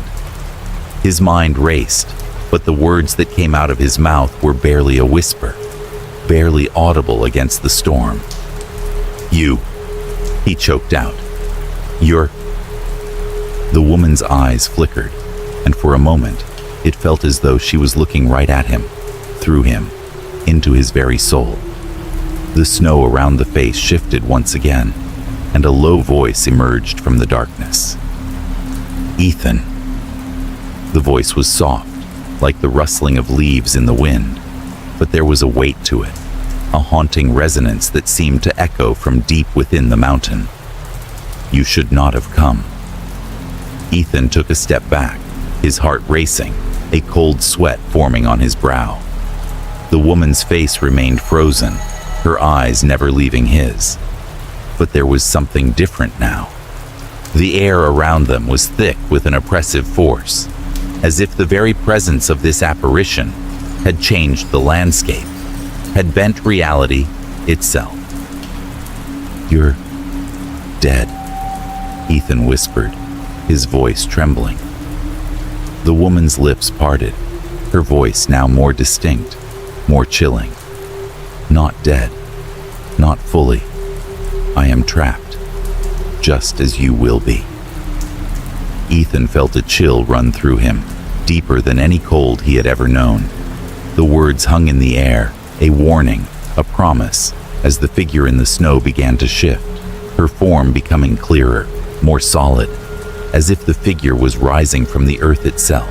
His mind raced, but the words that came out of his mouth were barely a whisper, barely audible against the storm. "You," he choked out. "You're..." The woman's eyes flickered, and for a moment, it felt as though she was looking right at him, through him, into his very soul. The snow around the face shifted once again, and a low voice emerged from the darkness. "Ethan." The voice was soft, like the rustling of leaves in the wind, but there was a weight to it, a haunting resonance that seemed to echo from deep within the mountain. "You should not have come." Ethan took a step back, his heart racing, a cold sweat forming on his brow. The woman's face remained frozen, her eyes never leaving his. But there was something different now. The air around them was thick with an oppressive force, as if the very presence of this apparition had changed the landscape, had bent reality itself. "You're dead," Ethan whispered, his voice trembling. The woman's lips parted, her voice now more distinct, more chilling. "Not dead, not fully. I am trapped, just as you will be." Ethan felt a chill run through him, deeper than any cold he had ever known. The words hung in the air, a warning, a promise, as the figure in the snow began to shift, her form becoming clearer, more solid, as if the figure was rising from the earth itself,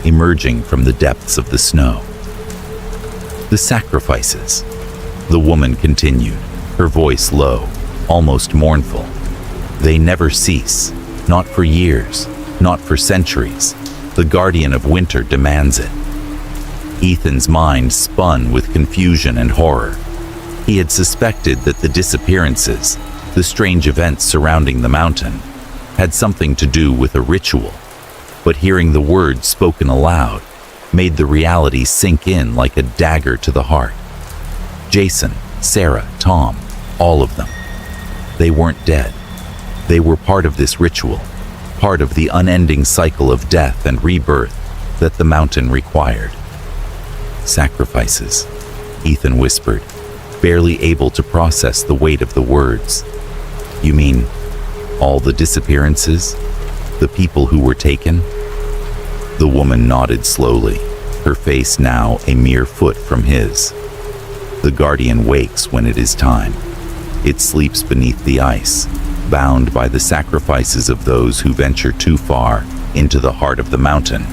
emerging from the depths of the snow. "The sacrifices," the woman continued, her voice low, almost mournful. "They never cease, not for years, not for centuries. The guardian of winter demands it. Ethan's mind spun with confusion and horror. He had suspected that the disappearances, the strange events surrounding the mountain, had something to do with a ritual, but hearing the words spoken aloud made the reality sink in like a dagger to the heart. Jason, Sarah, Tom, all of them. They weren't dead. They were part of this ritual, part of the unending cycle of death and rebirth that the mountain required. Sacrifices, Ethan whispered, barely able to process the weight of the words. You mean all the disappearances? The people who were taken? The woman nodded slowly, her face now a mere foot from his. The guardian wakes when it is time. It sleeps beneath the ice, bound by the sacrifices of those who venture too far into the heart of the mountain.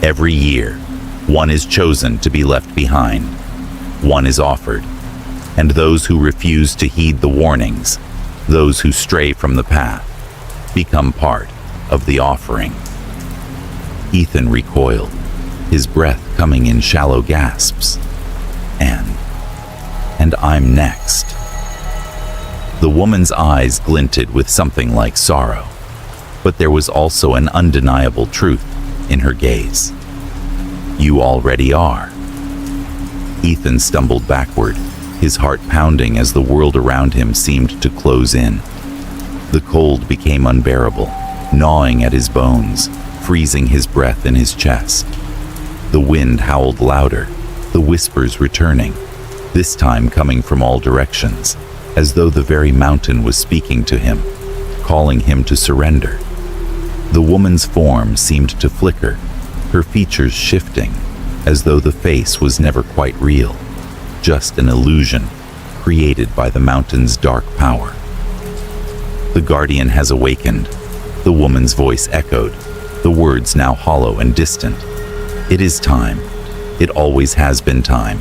Every year, one is chosen to be left behind. One is offered. And those who refuse to heed the warnings, those who stray from the path, become part of the offering. Ethan recoiled, his breath coming in shallow gasps. And I'm next. The woman's eyes glinted with something like sorrow, but there was also an undeniable truth in her gaze. You already are. Ethan stumbled backward, his heart pounding as the world around him seemed to close in. The cold became unbearable, gnawing at his bones, freezing his breath in his chest. The wind howled louder, the whispers returning, this time coming from all directions, as though the very mountain was speaking to him, calling him to surrender. The woman's form seemed to flicker, her features shifting, as though the face was never quite real, just an illusion created by the mountain's dark power. The guardian has awakened, the woman's voice echoed, the words now hollow and distant. It is time. It always has been time.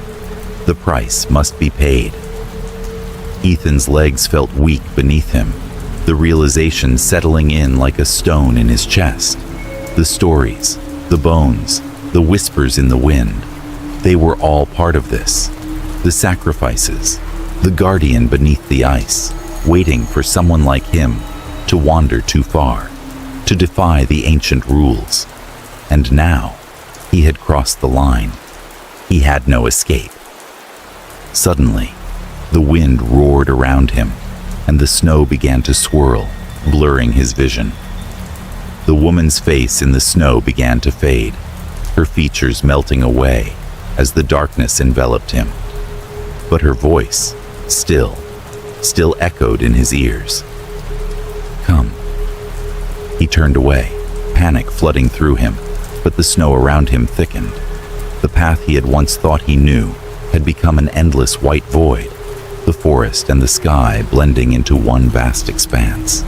The price must be paid. Ethan's legs felt weak beneath him, the realization settling in like a stone in his chest. The stories, the bones, the whispers in the wind, they were all part of this. The sacrifices, the guardian beneath the ice, waiting for someone like him to wander too far, to defy the ancient rules. And now, he had crossed the line. He had no escape. Suddenly, the wind roared around him, and the snow began to swirl, blurring his vision. The woman's face in the snow began to fade, her features melting away as the darkness enveloped him. But her voice, still echoed in his ears. Come. He turned away, panic flooding through him, but the snow around him thickened. The path he had once thought he knew had become an endless white void, the forest and the sky blending into one vast expanse.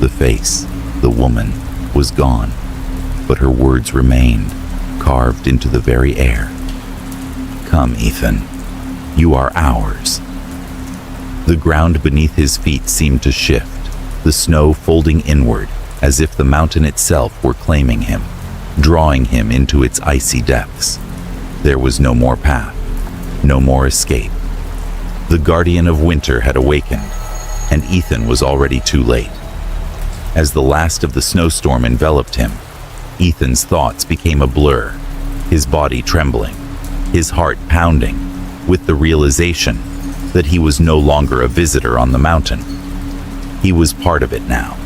The face, the woman, was gone, but her words remained, carved into the very air. Come, Ethan. You are ours. The ground beneath his feet seemed to shift, the snow folding inward, as if the mountain itself were claiming him, drawing him into its icy depths. There was no more path, no more escape. The guardian of winter had awakened, and Ethan was already too late. As the last of the snowstorm enveloped him, Ethan's thoughts became a blur, his body trembling, his heart pounding, with the realization that he was no longer a visitor on the mountain. He was part of it now,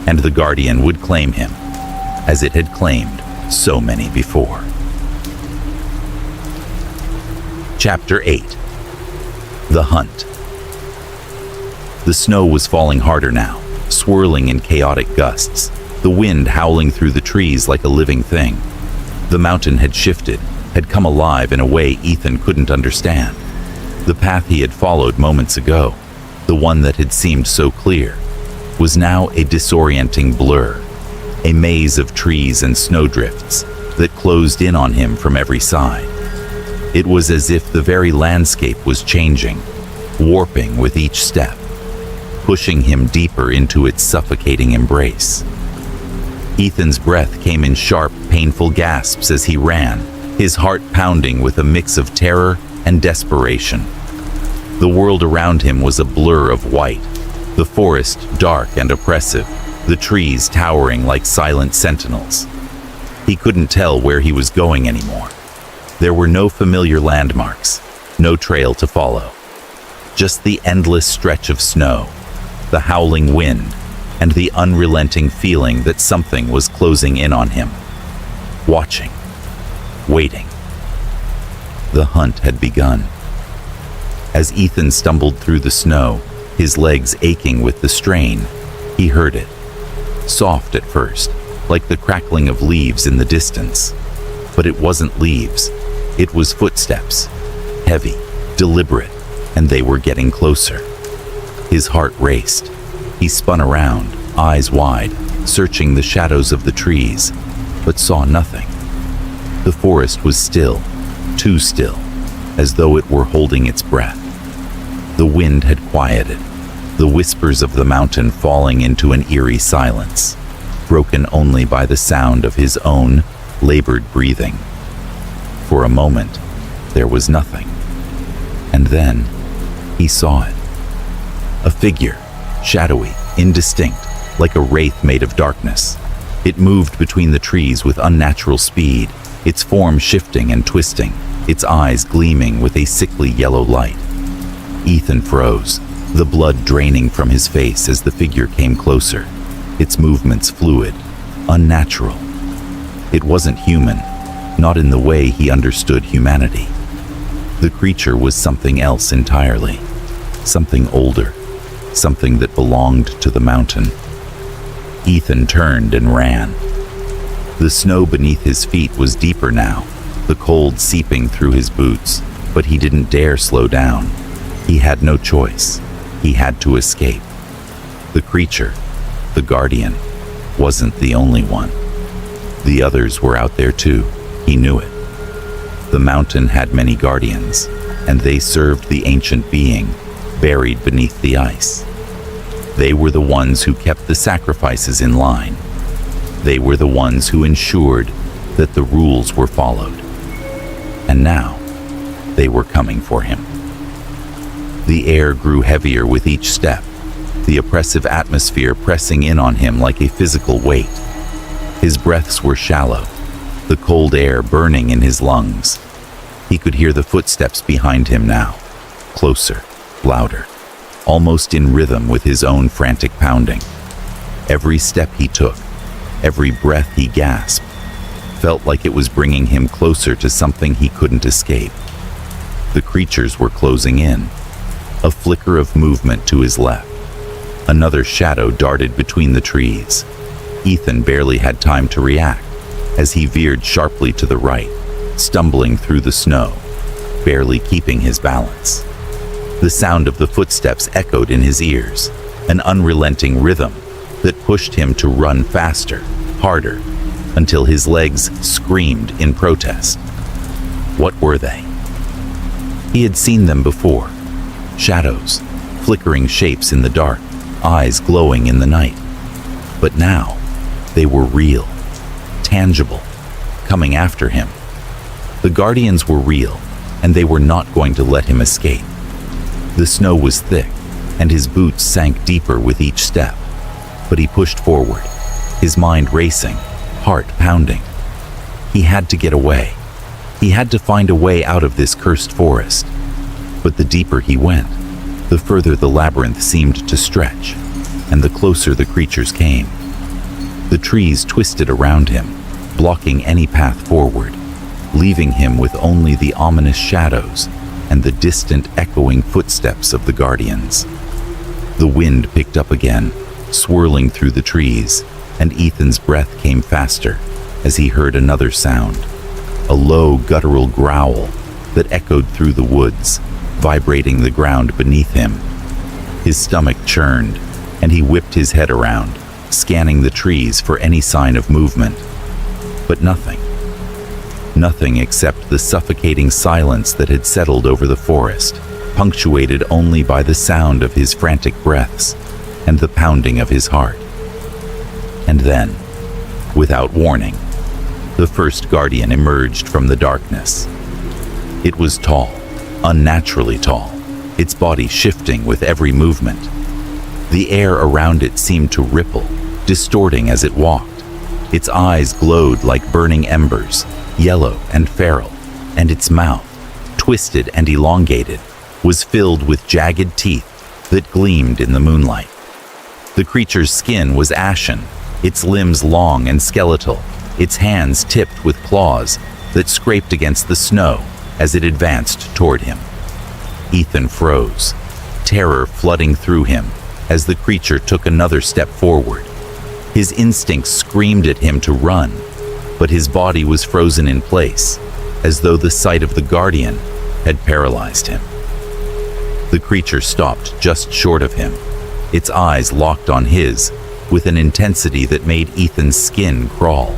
and the guardian would claim him, as it had claimed so many before. Chapter 8. The Hunt. The snow was falling harder now, swirling in chaotic gusts, the wind howling through the trees like a living thing. The mountain had shifted, had come alive in a way Ethan couldn't understand. The path he had followed moments ago, the one that had seemed so clear, was now a disorienting blur, a maze of trees and snowdrifts that closed in on him from every side. It was as if the very landscape was changing, warping with each step, pushing him deeper into its suffocating embrace. Ethan's breath came in sharp, painful gasps as he ran, his heart pounding with a mix of terror and desperation. The world around him was a blur of white, the forest dark and oppressive, the trees towering like silent sentinels. He couldn't tell where he was going anymore. There were no familiar landmarks, no trail to follow. Just the endless stretch of snow, the howling wind, and the unrelenting feeling that something was closing in on him. Watching. Waiting. The hunt had begun. As Ethan stumbled through the snow, his legs aching with the strain, he heard it. Soft at first, like the crackling of leaves in the distance. But it wasn't leaves. It was footsteps. Heavy, deliberate, and they were getting closer. His heart raced. He spun around, eyes wide, searching the shadows of the trees, but saw nothing. The forest was still, too still, as though it were holding its breath. The wind had quieted, the whispers of the mountain falling into an eerie silence, broken only by the sound of his own labored breathing. For a moment, there was nothing. And then, he saw it. A figure, shadowy, indistinct, like a wraith made of darkness. It moved between the trees with unnatural speed, its form shifting and twisting, its eyes gleaming with a sickly yellow light. Ethan froze, the blood draining from his face as the figure came closer, its movements fluid, unnatural. It wasn't human, not in the way he understood humanity. The creature was something else entirely, something older, something that belonged to the mountain. Ethan turned and ran. The snow beneath his feet was deeper now, the cold seeping through his boots, but he didn't dare slow down. He had no choice. He had to escape. The creature, the guardian, wasn't the only one. The others were out there too. He knew it. The mountain had many guardians, and they served the ancient being, buried beneath the ice. They were the ones who kept the sacrifices in line. They were the ones who ensured that the rules were followed. And now, they were coming for him. The air grew heavier with each step, the oppressive atmosphere pressing in on him like a physical weight. His breaths were shallow, the cold air burning in his lungs. He could hear the footsteps behind him now, closer, louder, almost in rhythm with his own frantic pounding. Every step he took, every breath he gasped, felt like it was bringing him closer to something he couldn't escape. The creatures were closing in. A flicker of movement to his left. Another shadow darted between the trees. Ethan barely had time to react as he veered sharply to the right, stumbling through the snow, barely keeping his balance. The sound of the footsteps echoed in his ears, an unrelenting rhythm that pushed him to run faster, harder, until his legs screamed in protest. What were they? He had seen them before. Shadows, flickering shapes in the dark, eyes glowing in the night. But now, they were real, tangible, coming after him. The guardians were real, and they were not going to let him escape. The snow was thick, and his boots sank deeper with each step. But he pushed forward, his mind racing, heart pounding. He had to get away. He had to find a way out of this cursed forest. But the deeper he went, the further the labyrinth seemed to stretch, and the closer the creatures came. The trees twisted around him, blocking any path forward, leaving him with only the ominous shadows and the distant echoing footsteps of the guardians. The wind picked up again, swirling through the trees, and Ethan's breath came faster as he heard another sound, a low guttural growl that echoed through the woods, vibrating the ground beneath him. His stomach churned, and he whipped his head around, scanning the trees for any sign of movement. But nothing. Nothing except the suffocating silence that had settled over the forest, punctuated only by the sound of his frantic breaths and the pounding of his heart. And then, Without warning, the first guardian emerged from the darkness. It was tall, unnaturally tall, its body shifting with every movement. The air around it seemed to ripple, distorting as it walked. Its eyes glowed like burning embers, yellow and feral, and its mouth, twisted and elongated, was filled with jagged teeth that gleamed in the moonlight. The creature's skin was ashen, its limbs long and skeletal, its hands tipped with claws that scraped against the snow as it advanced toward him. Ethan froze, terror flooding through him as the creature took another step forward. His instincts screamed at him to run, but his body was frozen in place, as though the sight of the guardian had paralyzed him. The creature stopped just short of him, its eyes locked on his with an intensity that made Ethan's skin crawl.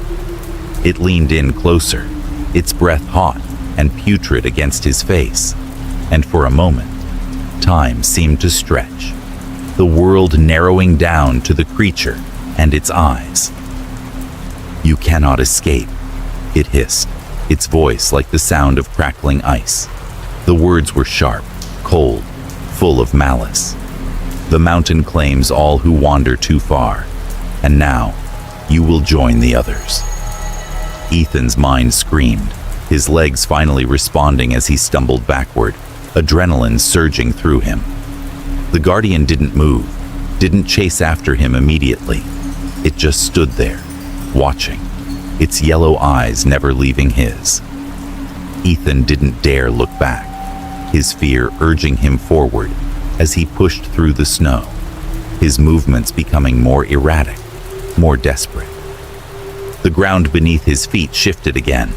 It leaned in closer, its breath hot and putrid against his face, and for a moment, time seemed to stretch, the world narrowing down to the creature and its eyes. "You cannot escape," it hissed, its voice like the sound of crackling ice. The words were sharp, cold, full of malice. "The mountain claims all who wander too far, and now you will join the others." Ethan's mind screamed, his legs finally responding as he stumbled backward, adrenaline surging through him. The guardian didn't move, didn't chase after him immediately. It just stood there, watching, its yellow eyes never leaving his. Ethan didn't dare look back, his fear urging him forward as he pushed through the snow, his movements becoming more erratic, more desperate. The ground beneath his feet shifted again,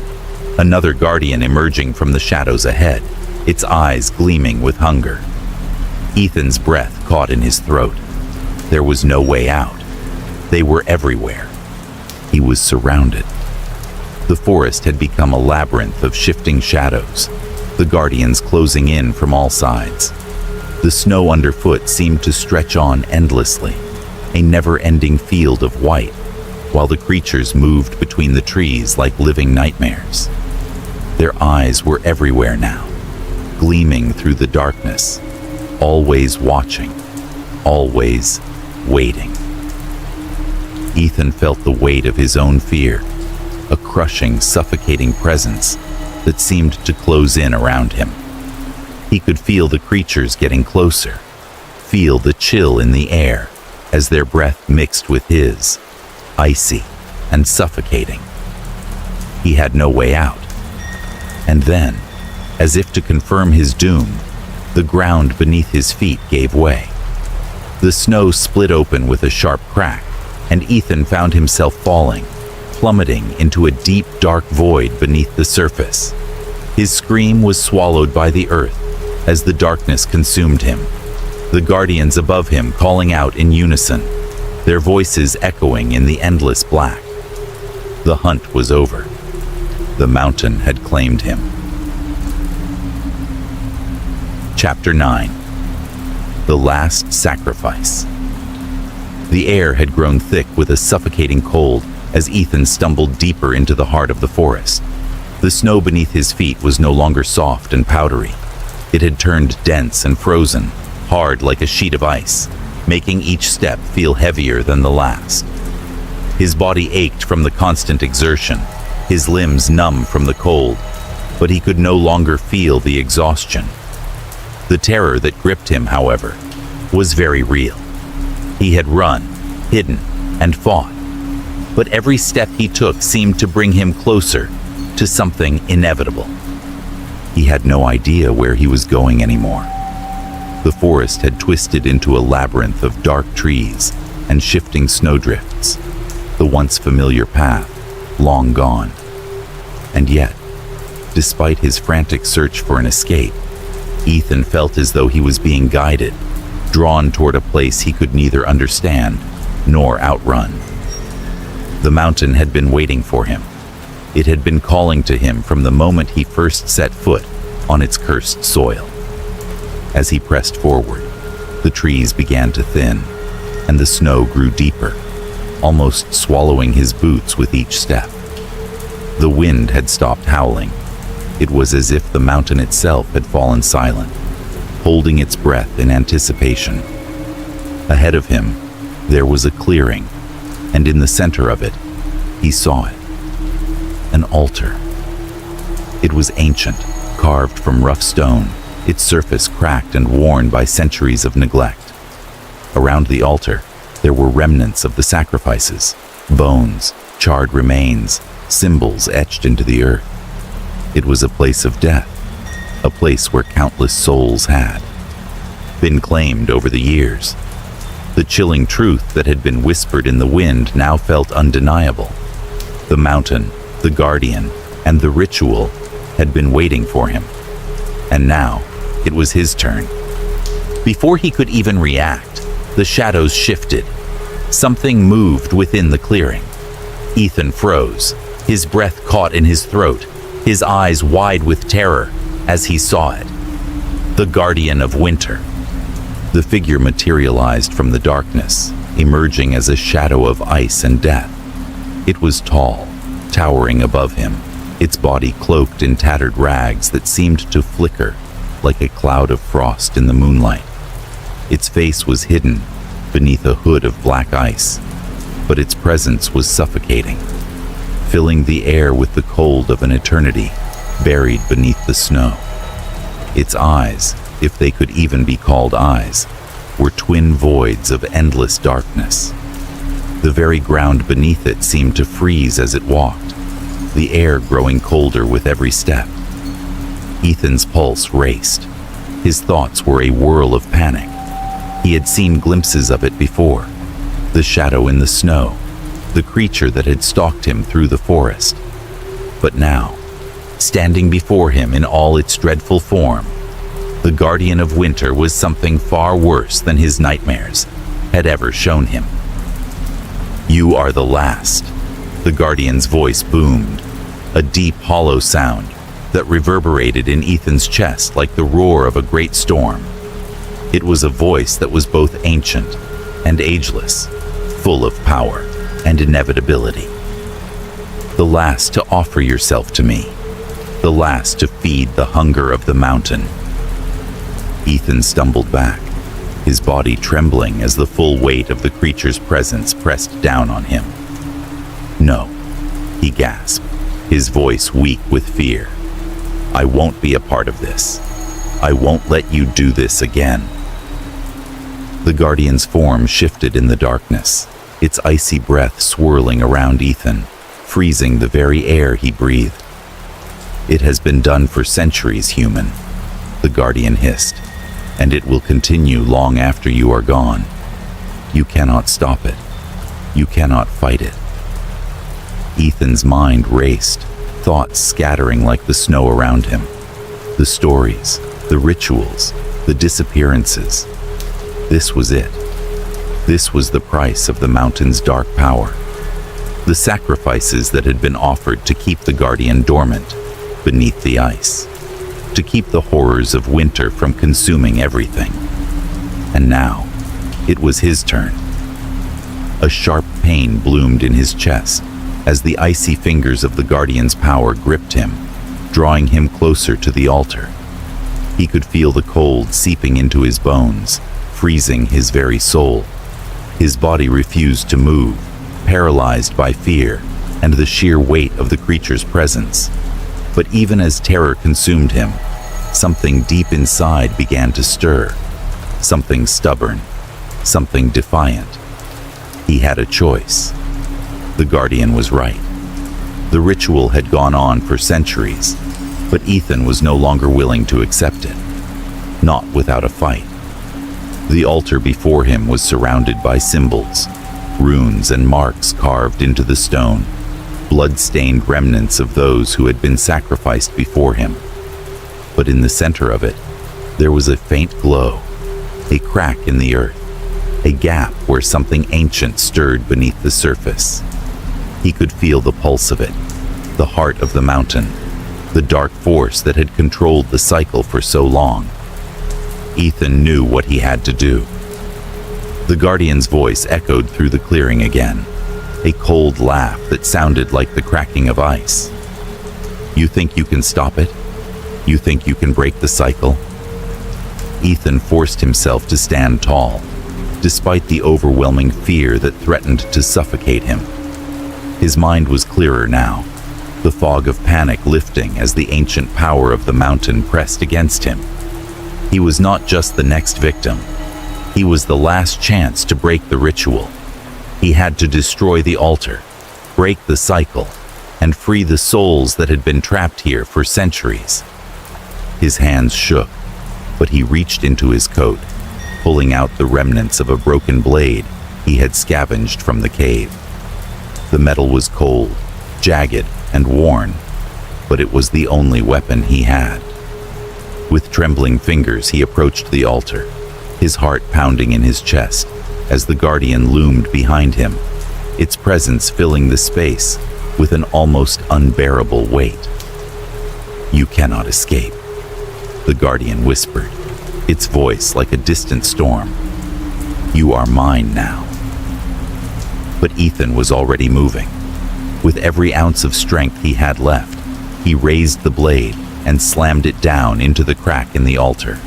another guardian emerging from the shadows ahead, its eyes gleaming with hunger. Ethan's breath caught in his throat. There was no way out. They were everywhere. He was surrounded. The forest had become a labyrinth of shifting shadows, the guardians closing in from all sides. The snow underfoot seemed to stretch on endlessly, a never-ending field of white, while the creatures moved between the trees like living nightmares. Their eyes were everywhere now, gleaming through the darkness, always watching, always waiting. Ethan felt the weight of his own fear, a crushing, suffocating presence that seemed to close in around him. He could feel the creatures getting closer, feel the chill in the air as their breath mixed with his, icy and suffocating. He had no way out. And then, as if to confirm his doom, the ground beneath his feet gave way. The snow split open with a sharp crack, and Ethan found himself falling, plummeting into a deep, dark void beneath the surface. His scream was swallowed by the earth as the darkness consumed him, the guardians above him calling out in unison, their voices echoing in the endless black. The hunt was over. The mountain had claimed him. Chapter 9. The Last Sacrifice. The air had grown thick with a suffocating cold as Ethan stumbled deeper into the heart of the forest. The snow beneath his feet was no longer soft and powdery. It had turned dense and frozen, hard like a sheet of ice, making each step feel heavier than the last. His body ached from the constant exertion, his limbs numb from the cold, but he could no longer feel the exhaustion. The terror that gripped him, however, was very real. He had run, hidden, and fought, but every step he took seemed to bring him closer to something inevitable. He had no idea where he was going anymore. The forest had twisted into a labyrinth of dark trees and shifting snowdrifts, the once familiar path long gone. And yet, despite his frantic search for an escape, Ethan felt as though he was being guided, drawn toward a place he could neither understand nor outrun. The mountain had been waiting for him. It had been calling to him from the moment he first set foot on its cursed soil. As he pressed forward, the trees began to thin, and the snow grew deeper. almost swallowing his boots with each step. The wind had stopped howling. It was as if the mountain itself had fallen silent, holding its breath in anticipation. Ahead of him, there was a clearing, and in the center of it, he saw it. An altar. It was ancient, carved from rough stone, its surface cracked and worn by centuries of neglect. Around the altar, there were remnants of the sacrifices, bones, charred remains, symbols etched into the earth. It was a place of death, a place where countless souls had been claimed over the years. The chilling truth that had been whispered in the wind now felt undeniable. The mountain, the guardian, and the ritual had been waiting for him. And now, it was his turn. Before he could even react, the shadows shifted. Something moved within the clearing. Ethan froze, his breath caught in his throat, his eyes wide with terror as he saw it. The Guardian of Winter. The figure materialized from the darkness, emerging as a shadow of ice and death. It was tall, towering above him, its body cloaked in tattered rags that seemed to flicker like a cloud of frost in the moonlight. Its face was hidden beneath a hood of black ice, but its presence was suffocating, filling the air with the cold of an eternity buried beneath the snow. Its eyes, if they could even be called eyes, were twin voids of endless darkness. The very ground beneath it seemed to freeze as it walked, the air growing colder with every step. Ethan's pulse raced. His thoughts were a whirl of panic. He had seen glimpses of it before. The shadow in the snow, the creature that had stalked him through the forest. But now, standing before him in all its dreadful form, the Guardian of Winter was something far worse than his nightmares had ever shown him. "You are the last," the Guardian's voice boomed, a deep, hollow sound that reverberated in Ethan's chest like the roar of a great storm. It was a voice that was both ancient and ageless, full of power and inevitability. "The last to offer yourself to me, the last to feed the hunger of the mountain." Ethan stumbled back, his body trembling as the full weight of the creature's presence pressed down on him. "No," he gasped, his voice weak with fear. "I won't be a part of this. I won't let you do this again." The Guardian's form shifted in the darkness, its icy breath swirling around Ethan, freezing the very air he breathed. "It has been done for centuries, human," the Guardian hissed, "and it will continue long after you are gone. You cannot stop it. You cannot fight it." Ethan's mind raced, thoughts scattering like the snow around him. The stories, the rituals, the disappearances. This was it. This was the price of the mountain's dark power. The sacrifices that had been offered to keep the Guardian dormant beneath the ice, to keep the horrors of winter from consuming everything. And now, it was his turn. A sharp pain bloomed in his chest as the icy fingers of the Guardian's power gripped him, drawing him closer to the altar. He could feel the cold seeping into his bones, freezing his very soul. His body refused to move, paralyzed by fear and the sheer weight of the creature's presence. But even as terror consumed him, something deep inside began to stir. Something stubborn, something defiant. He had a choice. The Guardian was right. The ritual had gone on for centuries, but Ethan was no longer willing to accept it. Not without a fight. The altar before him was surrounded by symbols, runes and marks carved into the stone, blood-stained remnants of those who had been sacrificed before him. But in the center of it, there was a faint glow, a crack in the earth, a gap where something ancient stirred beneath the surface. He could feel the pulse of it, the heart of the mountain, the dark force that had controlled the cycle for so long. Ethan knew what he had to do. The Guardian's voice echoed through the clearing again, a cold laugh that sounded like the cracking of ice. "You think you can stop it? You think you can break the cycle?" Ethan forced himself to stand tall, despite the overwhelming fear that threatened to suffocate him. His mind was clearer now, the fog of panic lifting as the ancient power of the mountain pressed against him. He was not just the next victim. He was the last chance to break the ritual. He had to destroy the altar, break the cycle, and free the souls that had been trapped here for centuries. His hands shook, but he reached into his coat, pulling out the remnants of a broken blade he had scavenged from the cave. The metal was cold, jagged, and worn, but it was the only weapon he had. With trembling fingers, he approached the altar, his heart pounding in his chest as the guardian loomed behind him, its presence filling the space with an almost unbearable weight. "You cannot escape," the guardian whispered, its voice like a distant storm. "You are mine now." But Ethan was already moving. With every ounce of strength he had left, he raised the blade and slammed it down into the crack in the altar.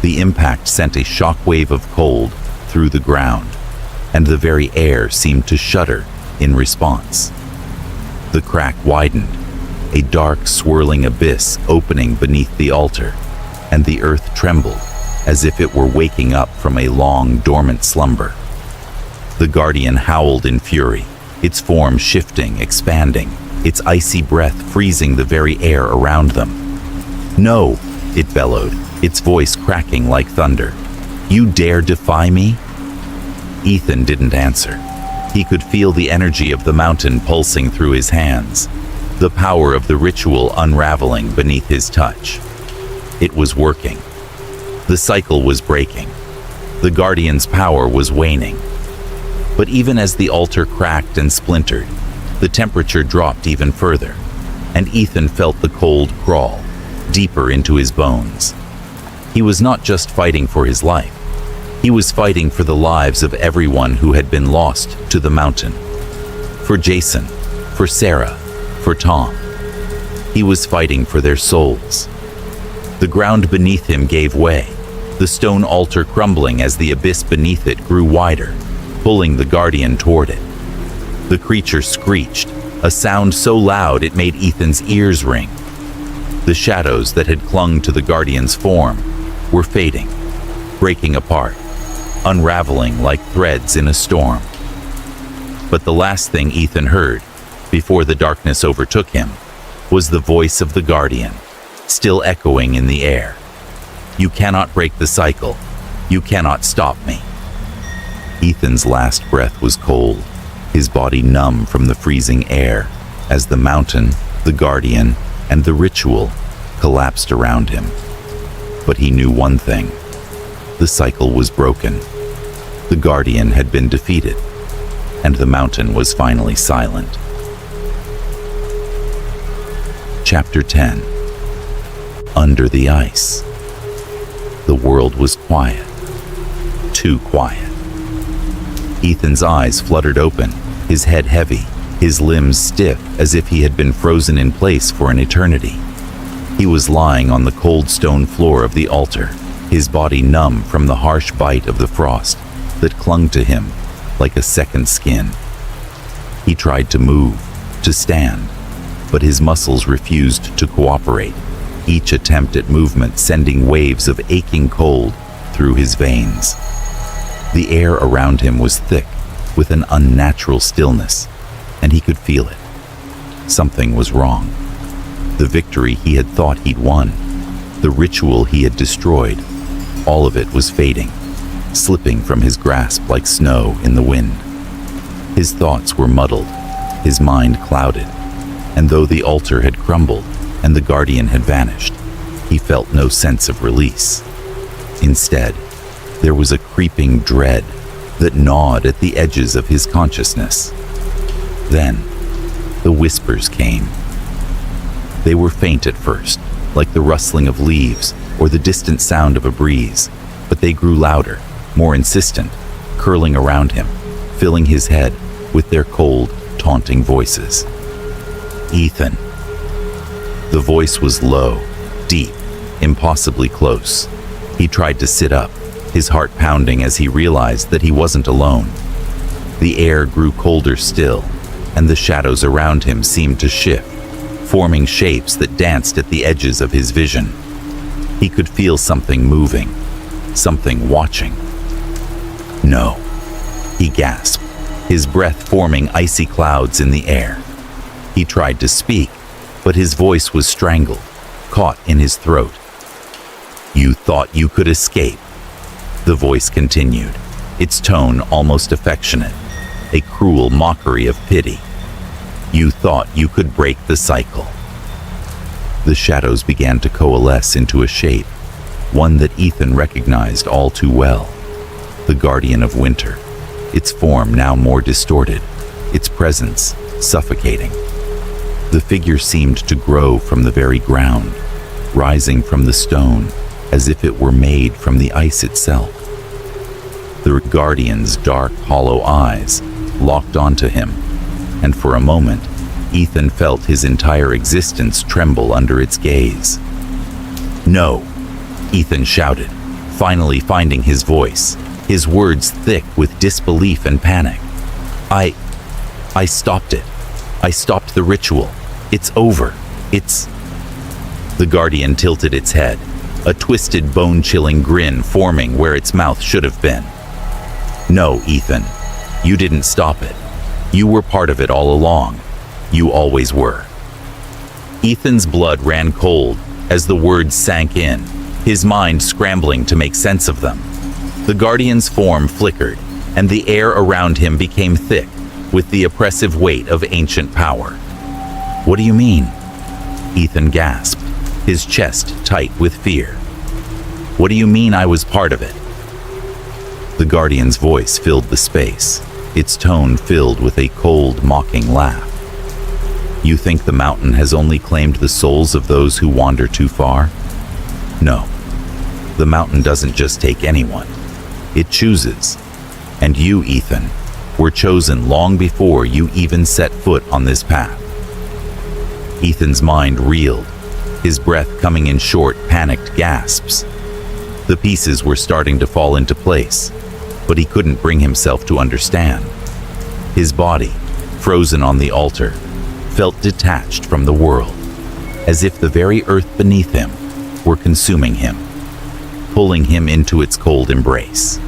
The impact sent a shockwave of cold through the ground, and the very air seemed to shudder in response. The crack widened, a dark, swirling abyss opening beneath the altar, and the earth trembled as if it were waking up from a long, dormant slumber. The guardian howled in fury, its form shifting, expanding, its icy breath freezing the very air around them. "No!" it bellowed, its voice cracking like thunder. "You dare defy me?" Ethan didn't answer. He could feel the energy of the mountain pulsing through his hands, the power of the ritual unraveling beneath his touch. It was working. The cycle was breaking. The guardian's power was waning. But even as the altar cracked and splintered, the temperature dropped even further, and Ethan felt the cold crawl deeper into his bones. He was not just fighting for his life. He was fighting for the lives of everyone who had been lost to the mountain. For Jason, for Sarah, for Tom. He was fighting for their souls. The ground beneath him gave way, the stone altar crumbling as the abyss beneath it grew wider, pulling the guardian toward it. The creature screeched, a sound so loud it made Ethan's ears ring. The shadows that had clung to the guardian's form were fading, breaking apart, unraveling like threads in a storm. But the last thing Ethan heard, before the darkness overtook him, was the voice of the guardian, still echoing in the air. "You cannot break the cycle. You cannot stop me." Ethan's last breath was cold, his body numb from the freezing air, as the mountain, the guardian, and the ritual collapsed around him. But he knew one thing. The cycle was broken. The guardian had been defeated, and the mountain was finally silent. Chapter 10. Under the Ice. The world was quiet. Too quiet. Ethan's eyes fluttered open, his head heavy, his limbs stiff as if he had been frozen in place for an eternity. He was lying on the cold stone floor of the altar, his body numb from the harsh bite of the frost that clung to him like a second skin. He tried to move, to stand, but his muscles refused to cooperate, each attempt at movement sending waves of aching cold through his veins. The air around him was thick with an unnatural stillness, and he could feel it. Something was wrong. The victory he had thought he'd won, the ritual he had destroyed, all of it was fading, slipping from his grasp like snow in the wind. His thoughts were muddled, his mind clouded, and though the altar had crumbled and the guardian had vanished, he felt no sense of release. Instead, there was a creeping dread that gnawed at the edges of his consciousness. Then, the whispers came. They were faint at first, like the rustling of leaves or the distant sound of a breeze, but they grew louder, more insistent, curling around him, filling his head, with their cold, taunting voices. "Ethan." The voice was low, deep, impossibly close. He tried to sit up, his heart pounding as he realized that he wasn't alone. The air grew colder still, and the shadows around him seemed to shift, forming shapes that danced at the edges of his vision. He could feel something moving, something watching. "No," he gasped, his breath forming icy clouds in the air. He tried to speak, but his voice was strangled, caught in his throat. "You thought you could escape," the voice continued, its tone almost affectionate, a cruel mockery of pity. "You thought you could break the cycle." The shadows began to coalesce into a shape, one that Ethan recognized all too well. The Guardian of Winter, its form now more distorted, its presence suffocating. The figure seemed to grow from the very ground, rising from the stone as if it were made from the ice itself. The Guardian's dark, hollow eyes locked onto him, and for a moment, Ethan felt his entire existence tremble under its gaze. "No," Ethan shouted, finally finding his voice, his words thick with disbelief and panic. I stopped it. I stopped the ritual. It's over. The Guardian tilted its head, a twisted, bone-chilling grin forming where its mouth should have been. "No, Ethan, you didn't stop it. You were part of it all along. You always were." Ethan's blood ran cold as the words sank in, his mind scrambling to make sense of them. The Guardian's form flickered, and the air around him became thick with the oppressive weight of ancient power. "What do you mean?" Ethan gasped, his chest tight with fear. "What do you mean I was part of it?" The Guardian's voice filled the space, its tone filled with a cold, mocking laugh. "You think the mountain has only claimed the souls of those who wander too far? No. The mountain doesn't just take anyone. It chooses. And you, Ethan, were chosen long before you even set foot on this path." Ethan's mind reeled, his breath coming in short, panicked gasps. The pieces were starting to fall into place, but he couldn't bring himself to understand. His body, frozen on the altar, felt detached from the world, as if the very earth beneath him were consuming him, pulling him into its cold embrace.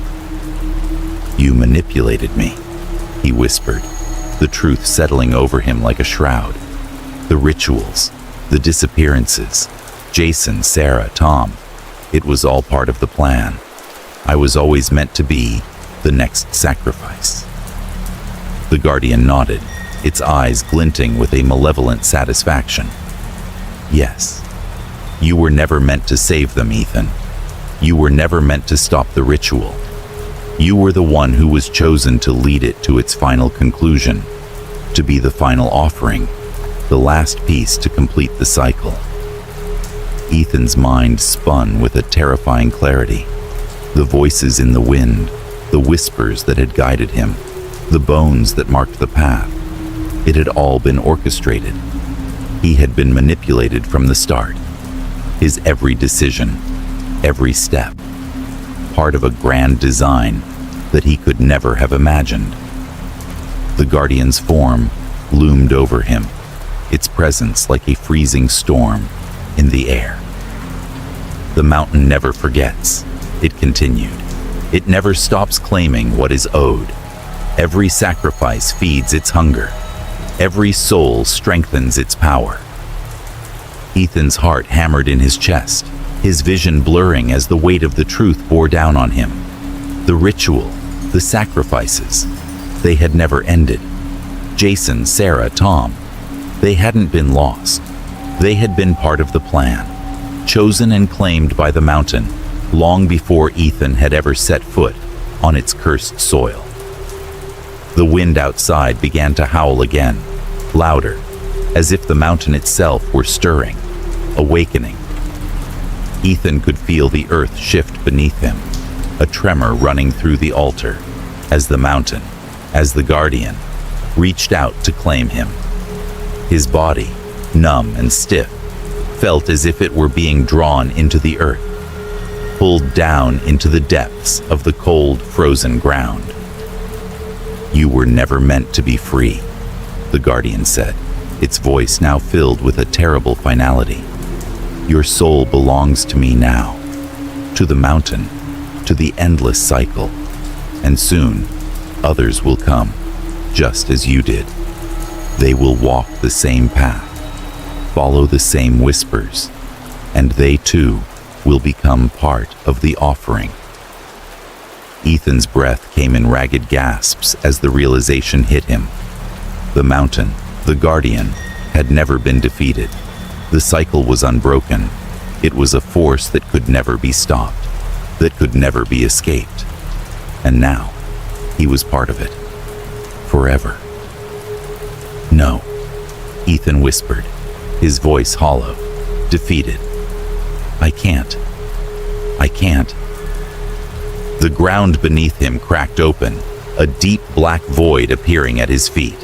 "You manipulated me," he whispered, the truth settling over him like a shroud. "The rituals, the disappearances, Jason, Sarah, Tom, it was all part of the plan. I was always meant to be the next sacrifice." The Guardian nodded, its eyes glinting with a malevolent satisfaction. "Yes, you were never meant to save them, Ethan. You were never meant to stop the ritual. You were the one who was chosen to lead it to its final conclusion, to be the final offering, the last piece to complete the cycle." Ethan's mind spun with a terrifying clarity. The voices in the wind, the whispers that had guided him, the bones that marked the path. It had all been orchestrated. He had been manipulated from the start. His every decision, every step, part of a grand design that he could never have imagined. The Guardian's form loomed over him, its presence like a freezing storm in the air. "The mountain never forgets," it continued. "It never stops claiming what is owed. Every sacrifice feeds its hunger. Every soul strengthens its power." Ethan's heart hammered in his chest, his vision blurring as the weight of the truth bore down on him. The ritual, the sacrifices, they had never ended. Jason, Sarah, Tom, they hadn't been lost. They had been part of the plan, chosen and claimed by the mountain long before Ethan had ever set foot on its cursed soil. The wind outside began to howl again, louder, as if the mountain itself were stirring, awakening. Ethan could feel the earth shift beneath him, a tremor running through the altar, as the mountain, as the Guardian, reached out to claim him. His body, numb and stiff, felt as if it were being drawn into the earth, pulled down into the depths of the cold, frozen ground. "You were never meant to be free," the guardian said, its voice now filled with a terrible finality. "Your soul belongs to me now, to the mountain, to the endless cycle, and soon others will come, just as you did. They will walk the same path, follow the same whispers, and they too will become part of the offering." Ethan's breath came in ragged gasps as the realization hit him. The mountain, the guardian, had never been defeated. The cycle was unbroken. It was a force that could never be stopped, that could never be escaped. And now, he was part of it. Forever. "No," Ethan whispered, his voice hollow, defeated. I can't. The ground beneath him cracked open, a deep black void appearing at his feet.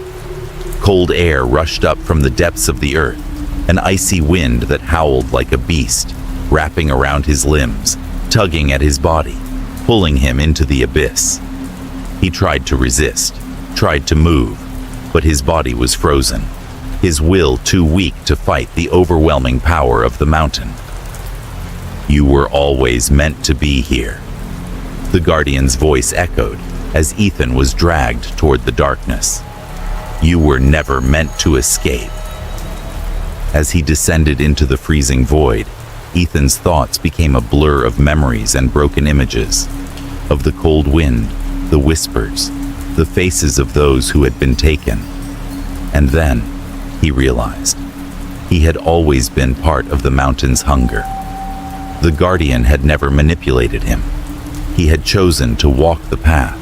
Cold air rushed up from the depths of the earth, an icy wind that howled like a beast, wrapping around his limbs, tugging at his body, pulling him into the abyss. He tried to resist, tried to move, but his body was frozen, his will too weak to fight the overwhelming power of the mountain. "You were always meant to be here," the guardian's voice echoed as Ethan was dragged toward the darkness. "You were never meant to escape." As he descended into the freezing void, Ethan's thoughts became a blur of memories and broken images, of the cold wind, the whispers, the faces of those who had been taken. And then, he realized, he had always been part of the mountain's hunger. The guardian had never manipulated him. He had chosen to walk the path.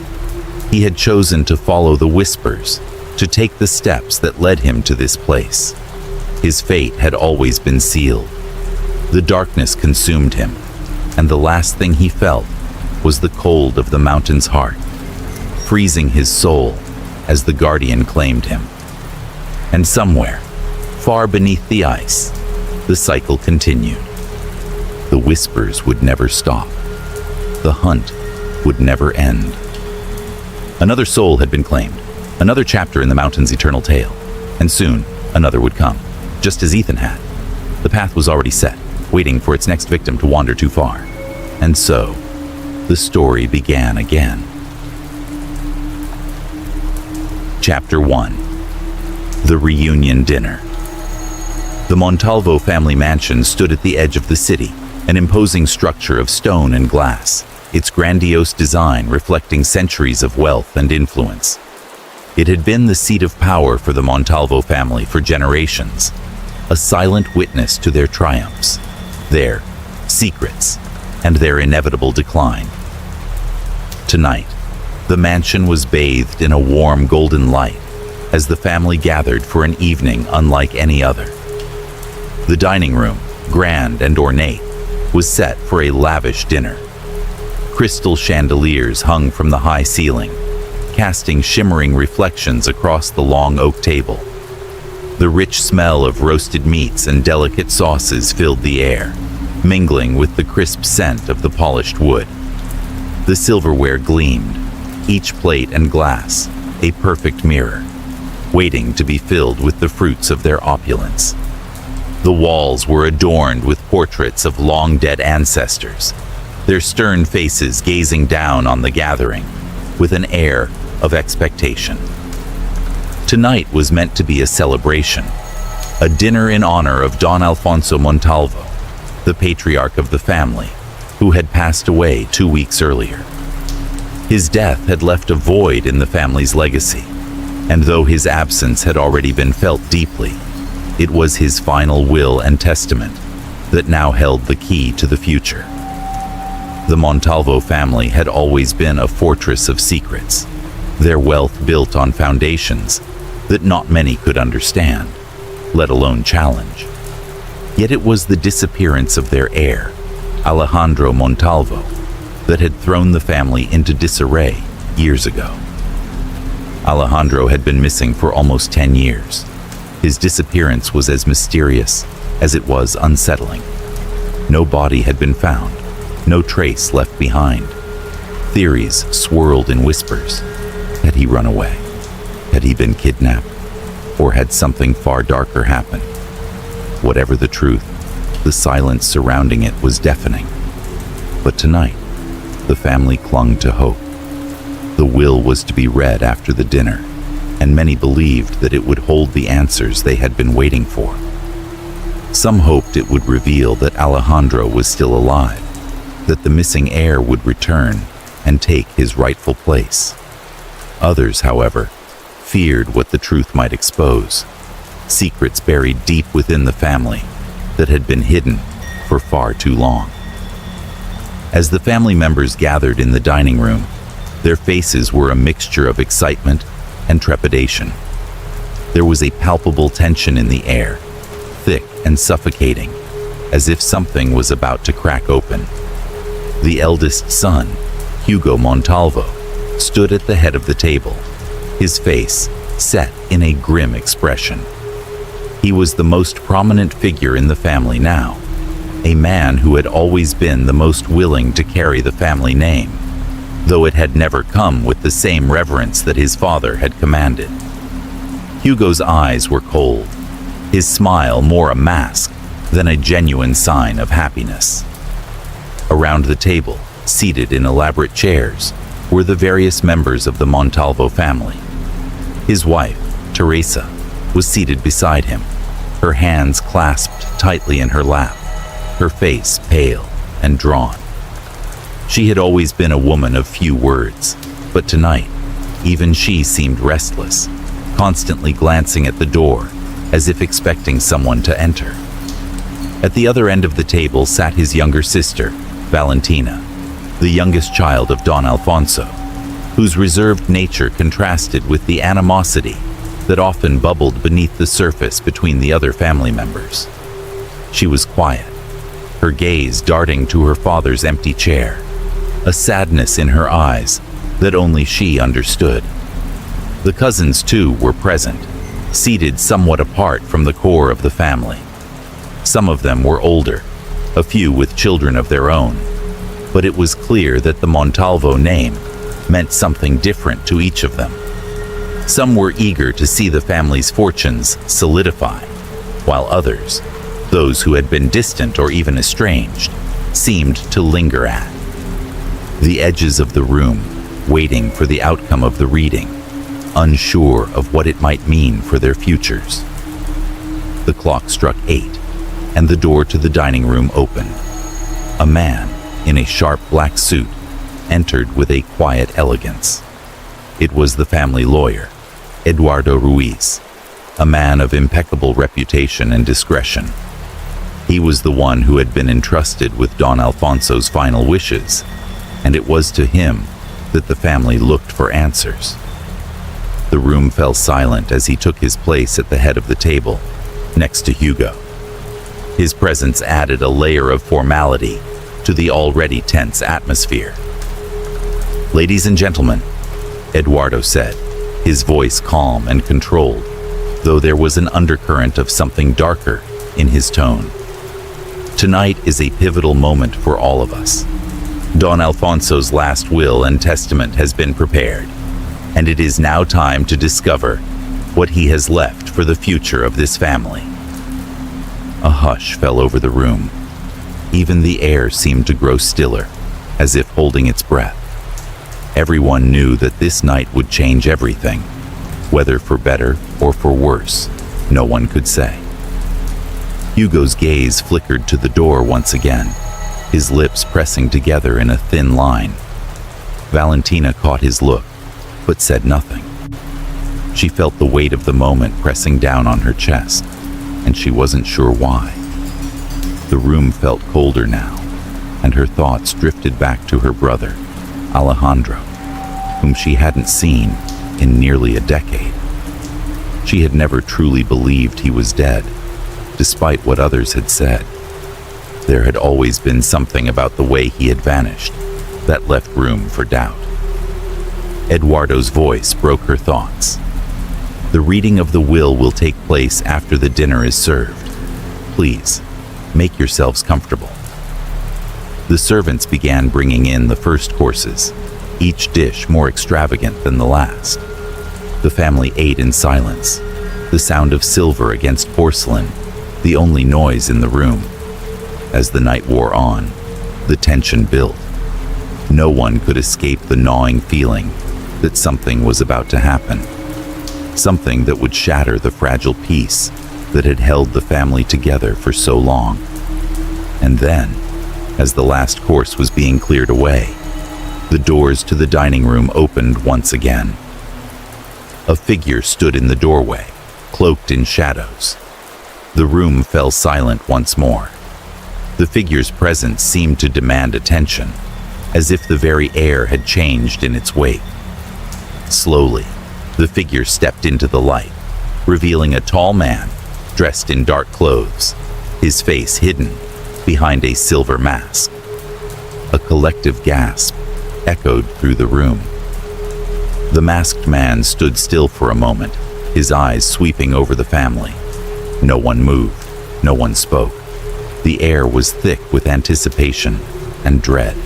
He had chosen to follow the whispers, to take the steps that led him to this place. His fate had always been sealed. The darkness consumed him, and the last thing he felt was the cold of the mountain's heart, freezing his soul as the guardian claimed him. And somewhere, far beneath the ice, the cycle continued. The whispers would never stop. The hunt would never end. Another soul had been claimed, another chapter in the mountain's eternal tale, and soon another would come, just as Ethan had. The path was already set, waiting for its next victim to wander too far. And so, the story began again. Chapter 1. The Reunion Dinner. The Montalvo family mansion stood at the edge of the city, an imposing structure of stone and glass, its grandiose design reflecting centuries of wealth and influence. It had been the seat of power for the Montalvo family for generations, a silent witness to their triumphs, their secrets, and their inevitable decline. Tonight, the mansion was bathed in a warm golden light as the family gathered for an evening unlike any other. The dining room, grand and ornate, was set for a lavish dinner. Crystal chandeliers hung from the high ceiling, casting shimmering reflections across the long oak table. The rich smell of roasted meats and delicate sauces filled the air, mingling with the crisp scent of the polished wood. The silverware gleamed, each plate and glass a perfect mirror, waiting to be filled with the fruits of their opulence. The walls were adorned with portraits of long-dead ancestors, their stern faces gazing down on the gathering with an air of expectation. Tonight was meant to be a celebration, a dinner in honor of Don Alfonso Montalvo, the patriarch of the family, who had passed away 2 weeks earlier. His death had left a void in the family's legacy, and though his absence had already been felt deeply, it was his final will and testament that now held the key to the future. The Montalvo family had always been a fortress of secrets, their wealth built on foundations that not many could understand, let alone challenge. Yet it was the disappearance of their heir, Alejandro Montalvo, that had thrown the family into disarray years ago. Alejandro had been missing for almost 10 years. His disappearance was as mysterious as it was unsettling. No body had been found, no trace left behind. Theories swirled in whispers. Had he run away? Had he been kidnapped? Or had something far darker happened? Whatever the truth, the silence surrounding it was deafening. But tonight, the family clung to hope. The will was to be read after the dinner, and many believed that it would hold the answers they had been waiting for. Some hoped it would reveal that Alejandro was still alive, that the missing heir would return and take his rightful place. Others, however, feared what the truth might expose, secrets buried deep within the family that had been hidden for far too long. As the family members gathered in the dining room, their faces were a mixture of excitement and trepidation. There was a palpable tension in the air, thick and suffocating, as if something was about to crack open. The eldest son, Hugo Montalvo, stood at the head of the table, his face set in a grim expression. He was the most prominent figure in the family now, a man who had always been the most willing to carry the family name, though it had never come with the same reverence that his father had commanded. Hugo's eyes were cold, his smile more a mask than a genuine sign of happiness. Around the table, seated in elaborate chairs, were the various members of the Montalvo family. His wife, Teresa, was seated beside him, her hands clasped tightly in her lap, her face pale and drawn. She had always been a woman of few words, but tonight, even she seemed restless, constantly glancing at the door as if expecting someone to enter. At the other end of the table sat his younger sister, Valentina, the youngest child of Don Alfonso, whose reserved nature contrasted with the animosity that often bubbled beneath the surface between the other family members. She was quiet, her gaze darting to her father's empty chair, a sadness in her eyes that only she understood. The cousins, too, were present, seated somewhat apart from the core of the family. Some of them were older, a few with children of their own, but it was clear that the Montalvo name meant something different to each of them. Some were eager to see the family's fortunes solidify, while others, those who had been distant or even estranged, seemed to linger at the edges of the room, waiting for the outcome of the reading, unsure of what it might mean for their futures. The clock struck 8, and the door to the dining room opened. A man in a sharp black suit entered with a quiet elegance. It was the family lawyer, Eduardo Ruiz, a man of impeccable reputation and discretion. He was the one who had been entrusted with Don Alfonso's final wishes, and it was to him that the family looked for answers. The room fell silent as he took his place at the head of the table, next to Hugo. His presence added a layer of formality to the already tense atmosphere. "Ladies and gentlemen," Eduardo said, his voice calm and controlled, though there was an undercurrent of something darker in his tone. "Tonight is a pivotal moment for all of us. Don Alfonso's last will and testament has been prepared, and it is now time to discover what he has left for the future of this family." A hush fell over the room. Even the air seemed to grow stiller, as if holding its breath. Everyone knew that this night would change everything, whether for better or for worse, no one could say. Hugo's gaze flickered to the door once again, his lips pressing together in a thin line. Valentina caught his look, but said nothing. She felt the weight of the moment pressing down on her chest, and she wasn't sure why. The room felt colder now, and her thoughts drifted back to her brother, Alejandro, whom she hadn't seen in nearly a decade. She had never truly believed he was dead, despite what others had said. There had always been something about the way he had vanished that left room for doubt. Eduardo's voice broke her thoughts. "The reading of the will take place after the dinner is served. Please, make yourselves comfortable." The servants began bringing in the first courses, each dish more extravagant than the last. The family ate in silence, the sound of silver against porcelain, the only noise in the room. As the night wore on, the tension built. No one could escape the gnawing feeling that something was about to happen, something that would shatter the fragile peace that had held the family together for so long. And then, as the last course was being cleared away, the doors to the dining room opened once again. A figure stood in the doorway, cloaked in shadows. The room fell silent once more. The figure's presence seemed to demand attention, as if the very air had changed in its wake. Slowly, the figure stepped into the light, revealing a tall man dressed in dark clothes, his face hidden behind a silver mask. A collective gasp echoed through the room. The masked man stood still for a moment, his eyes sweeping over the family. No one moved, no one spoke. The air was thick with anticipation and dread.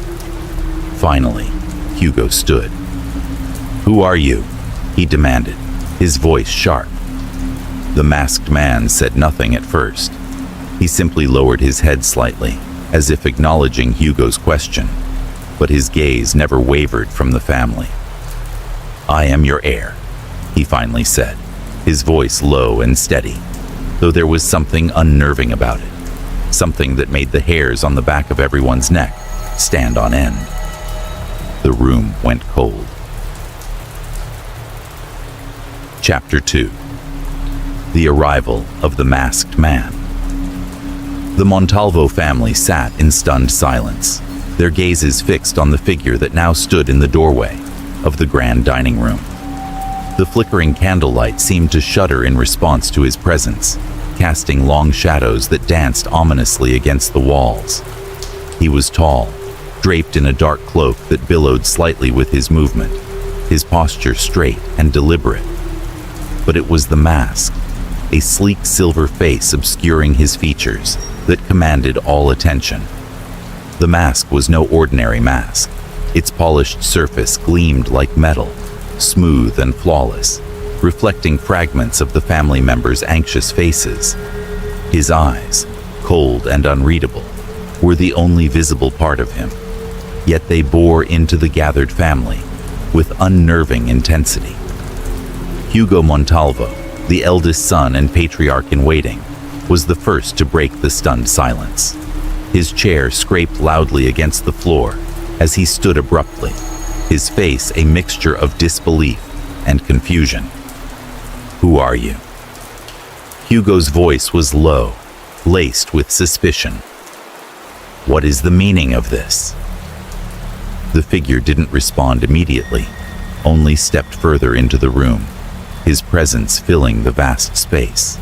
Finally, Hugo stood. "Who are you?" he demanded, his voice sharp. The masked man said nothing at first. He simply lowered his head slightly, as if acknowledging Hugo's question, but his gaze never wavered from the family. "I am your heir," he finally said, his voice low and steady, though there was something unnerving about it, something that made the hairs on the back of everyone's neck stand on end. The room went cold. Chapter 2. The Arrival of the Masked Man. The Montalvo family sat in stunned silence, their gazes fixed on the figure that now stood in the doorway of the grand dining room. The flickering candlelight seemed to shudder in response to his presence, casting long shadows that danced ominously against the walls. He was tall, draped in a dark cloak that billowed slightly with his movement, his posture straight and deliberate. But it was the mask, a sleek silver face obscuring his features, that commanded all attention. The mask was no ordinary mask. Its polished surface gleamed like metal, smooth and flawless, reflecting fragments of the family members' anxious faces. His eyes, cold and unreadable, were the only visible part of him, yet they bore into the gathered family with unnerving intensity. Hugo Montalvo, the eldest son and patriarch in waiting, was the first to break the stunned silence. His chair scraped loudly against the floor as he stood abruptly, his face a mixture of disbelief and confusion. "Who are you?" Hugo's voice was low, laced with suspicion. "What is the meaning of this?" The figure didn't respond immediately, only stepped further into the room, his presence filling the vast space.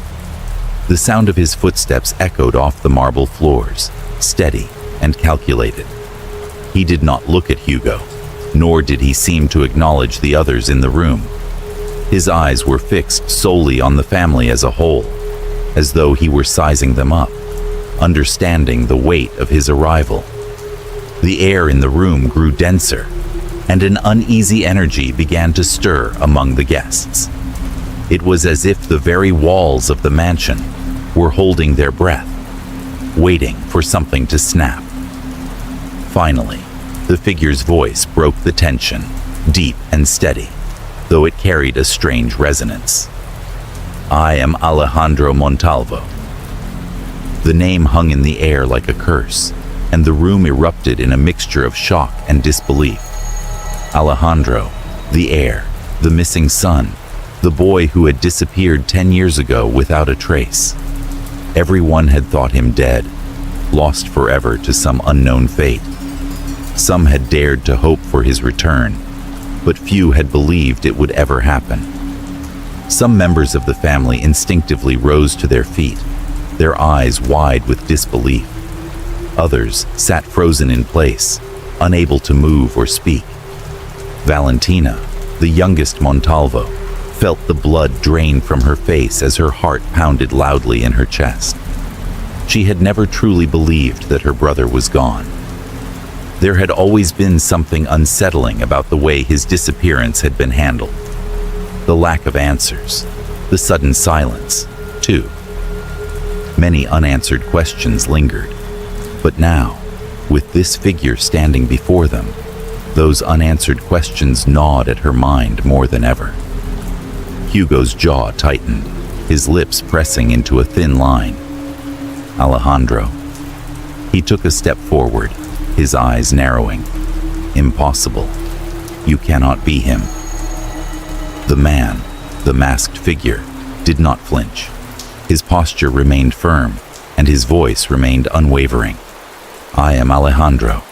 The sound of his footsteps echoed off the marble floors, steady and calculated. He did not look at Hugo, nor did he seem to acknowledge the others in the room. His eyes were fixed solely on the family as a whole, as though he were sizing them up, understanding the weight of his arrival. The air in the room grew denser, and an uneasy energy began to stir among the guests. It was as if the very walls of the mansion were holding their breath, waiting for something to snap. Finally, the figure's voice broke the tension, deep and steady, though it carried a strange resonance. "I am Alejandro Montalvo." The name hung in the air like a curse, and the room erupted in a mixture of shock and disbelief. Alejandro, the heir, the missing son, the boy who had disappeared 10 years ago without a trace. Everyone had thought him dead, lost forever to some unknown fate. Some had dared to hope for his return, but few had believed it would ever happen. Some members of the family instinctively rose to their feet, their eyes wide with disbelief. Others sat frozen in place, unable to move or speak. Valentina, The youngest Montalvo felt the blood drain from her face as her heart pounded loudly in her chest. She had never truly believed that her brother was gone. There had always been something unsettling about the way his disappearance had been handled. The lack of answers, the sudden silence, too. Many unanswered questions lingered, but now, with this figure standing before them, those unanswered questions gnawed at her mind more than ever. Hugo's jaw tightened, his lips pressing into a thin line. Alejandro. He took a step forward, his eyes narrowing. Impossible. You cannot be him. The man, the masked figure, did not flinch. His posture remained firm, and his voice remained unwavering. I am Alejandro,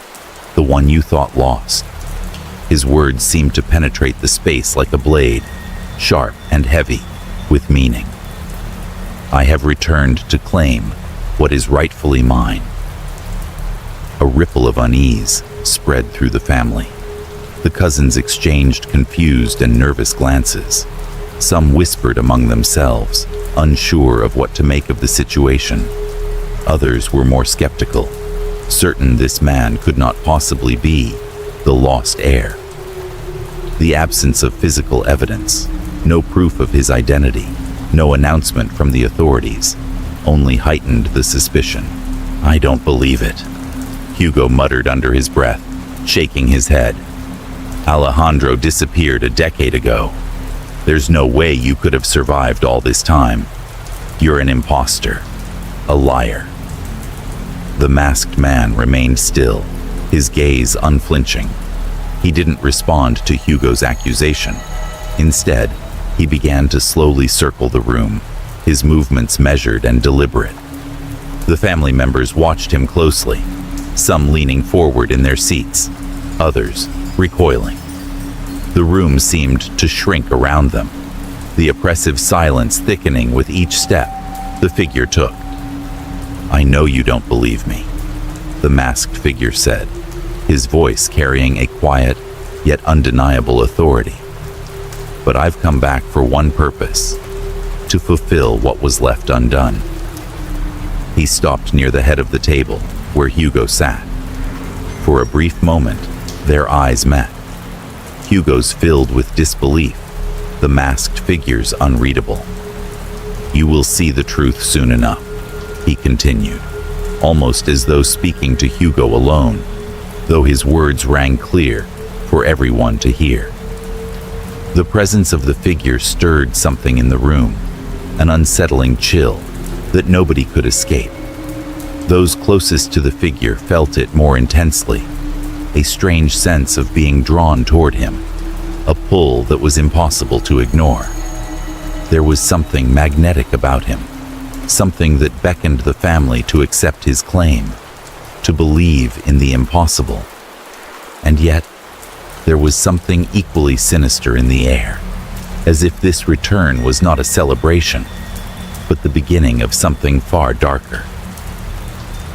the one you thought lost. His words seemed to penetrate the space like a blade, sharp and heavy, with meaning. I have returned to claim what is rightfully mine. A ripple of unease spread through the family. The cousins exchanged confused and nervous glances. Some whispered among themselves, unsure of what to make of the situation. Others were more skeptical, certain this man could not possibly be the lost heir. The absence of physical evidence, no proof of his identity, no announcement from the authorities, only heightened the suspicion. I don't believe it, Hugo muttered under his breath, shaking his head. Alejandro disappeared a decade ago. There's no way you could have survived all this time. You're an imposter, a liar. The masked man remained still, his gaze unflinching. He didn't respond to Hugo's accusation. Instead, he began to slowly circle the room, his movements measured and deliberate. The family members watched him closely, some leaning forward in their seats, others recoiling. The room seemed to shrink around them, the oppressive silence thickening with each step the figure took. I know you don't believe me, the masked figure said, his voice carrying a quiet yet undeniable authority. But I've come back for one purpose, to fulfill what was left undone. He stopped near the head of the table, where Hugo sat. For a brief moment, their eyes met. Hugo's filled with disbelief, the masked figure's unreadable. You will see the truth soon enough, he continued, almost as though speaking to Hugo alone, though his words rang clear for everyone to hear. The presence of the figure stirred something in the room, an unsettling chill that nobody could escape. Those closest to the figure felt it more intensely, a strange sense of being drawn toward him, a pull that was impossible to ignore. There was something magnetic about him, something that beckoned the family to accept his claim, to believe in the impossible. And yet, there was something equally sinister in the air, as if this return was not a celebration, but the beginning of something far darker.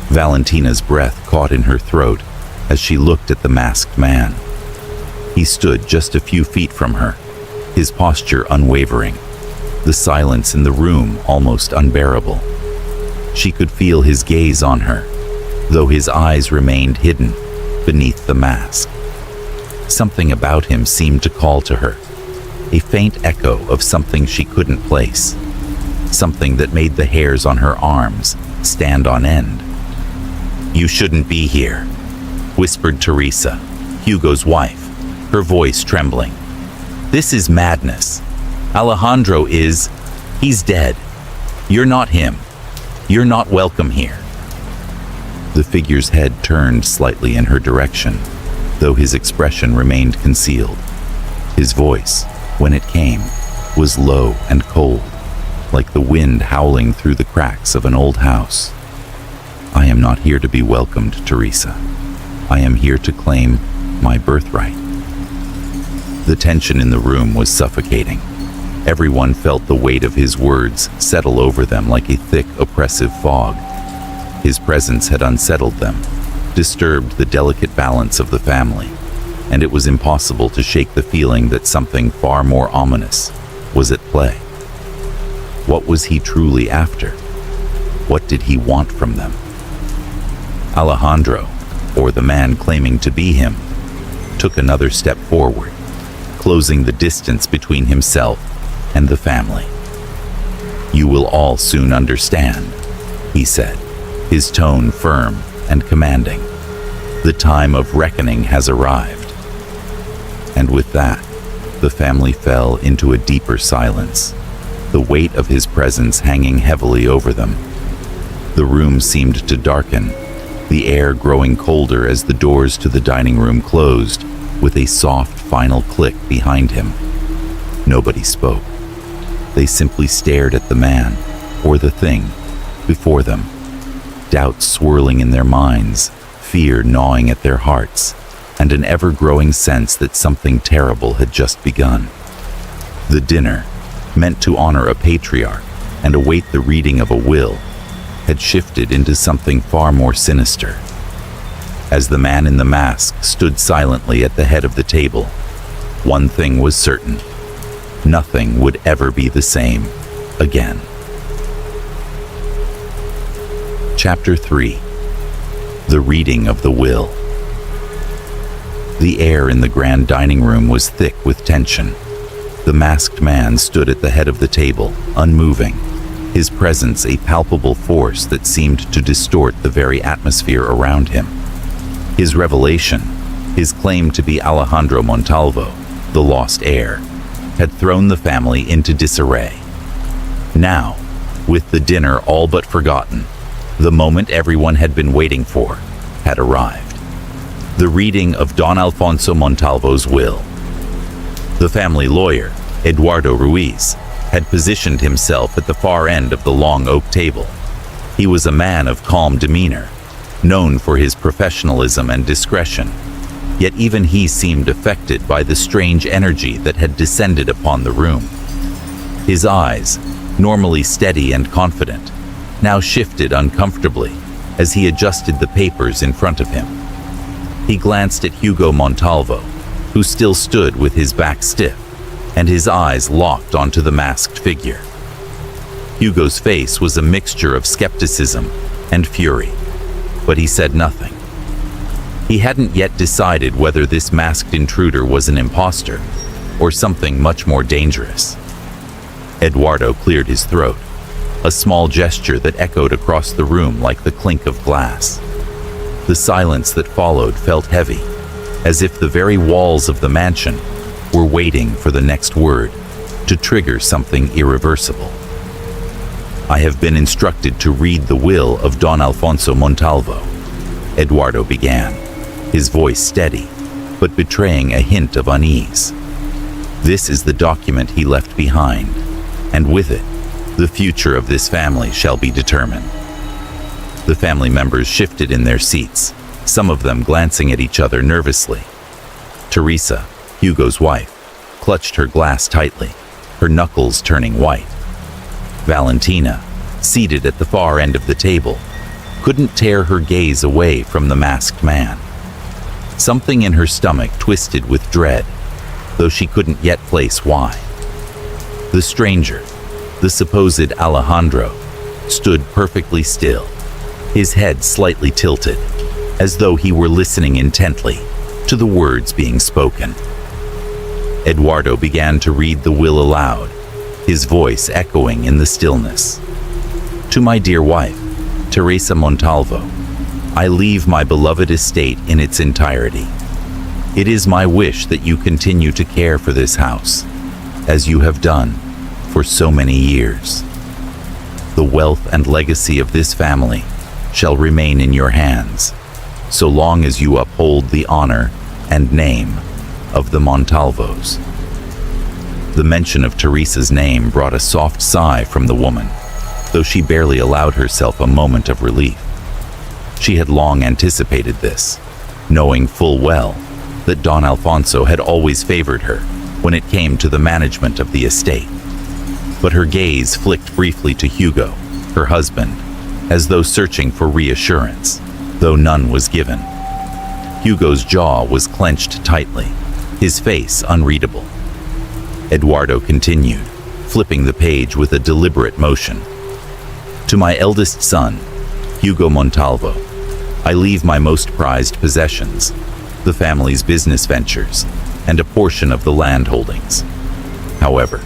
Valentina's breath caught in her throat as she looked at the masked man. He stood just a few feet from her, his posture unwavering, the silence in the room almost unbearable. She could feel his gaze on her, though his eyes remained hidden beneath the mask. Something about him seemed to call to her, a faint echo of something she couldn't place, something that made the hairs on her arms stand on end. You shouldn't be here, whispered Teresa, Hugo's wife, her voice trembling. This is madness. Alejandro he's dead. You're not him. You're not welcome here. The figure's head turned slightly in her direction, though his expression remained concealed. His voice, when it came, was low and cold, like the wind howling through the cracks of an old house. I am not here to be welcomed, Teresa. I am here to claim my birthright. The tension in the room was suffocating. Everyone felt the weight of his words settle over them like a thick, oppressive fog. His presence had unsettled them, disturbed the delicate balance of the family. and it was impossible to shake the feeling that something far more ominous was at play. What was he truly after? What did he want from them? Alejandro, or the man claiming to be him, took another step forward, closing the distance between himself and the family. "You will all soon understand," he said, his tone firm and commanding. "The time of reckoning has arrived." And with that, the family fell into a deeper silence, the weight of his presence hanging heavily over them. The room seemed to darken, the air growing colder as the doors to the dining room closed with a soft final click behind him. Nobody spoke. They simply stared at the man, or the thing, before them, doubts swirling in their minds, fear gnawing at their hearts, and an ever-growing sense that something terrible had just begun. The dinner, meant to honor a patriarch and await the reading of a will, had shifted into something far more sinister. As the man in the mask stood silently at the head of the table, one thing was certain: nothing would ever be the same again. Chapter 3. The Reading of the Will. The air in the grand dining room was thick with tension. The masked man stood at the head of the table, unmoving, his presence a palpable force that seemed to distort the very atmosphere around him. His revelation, his claim to be Alejandro Montalvo, the lost heir, had thrown the family into disarray. Now, with the dinner all but forgotten, the moment everyone had been waiting for had arrived. The reading of Don Alfonso Montalvo's will. The family lawyer, Eduardo Ruiz, had positioned himself at the far end of the long oak table. He was a man of calm demeanor, known for his professionalism and discretion, yet even he seemed affected by the strange energy that had descended upon the room. His eyes, normally steady and confident, now shifted uncomfortably as he adjusted the papers in front of him. He glanced at Hugo Montalvo, who still stood with his back stiff and his eyes locked onto the masked figure. Hugo's face was a mixture of skepticism and fury, but he said nothing. He hadn't yet decided whether this masked intruder was an imposter or something much more dangerous. Eduardo cleared his throat, a small gesture that echoed across the room like the clink of glass. The silence that followed felt heavy, as if the very walls of the mansion were waiting for the next word to trigger something irreversible. "I have been instructed to read the will of Don Alfonso Montalvo," Eduardo began, his voice steady, but betraying a hint of unease. "This is the document he left behind, and with it, the future of this family shall be determined." The family members shifted in their seats, some of them glancing at each other nervously. Teresa, Hugo's wife, clutched her glass tightly, her knuckles turning white. Valentina, seated at the far end of the table, couldn't tear her gaze away from the masked man. Something in her stomach twisted with dread, though she couldn't yet place why. The stranger, the supposed Alejandro, stood perfectly still, his head slightly tilted, as though he were listening intently to the words being spoken. Eduardo began to read the will aloud, his voice echoing in the stillness. "To my dear wife, Teresa Montalvo, I leave my beloved estate in its entirety. It is my wish that you continue to care for this house, as you have done for so many years. The wealth and legacy of this family shall remain in your hands, so long as you uphold the honor and name of the Montalvos." The mention of Teresa's name brought a soft sigh from the woman, though she barely allowed herself a moment of relief. She had long anticipated this, knowing full well that Don Alfonso had always favored her when it came to the management of the estate. But her gaze flicked briefly to Hugo, her husband, as though searching for reassurance, though none was given. Hugo's jaw was clenched tightly, his face unreadable. Eduardo continued, flipping the page with a deliberate motion. To my eldest son, Hugo Montalvo, I leave my most prized possessions, the family's business ventures, and a portion of the land holdings. However,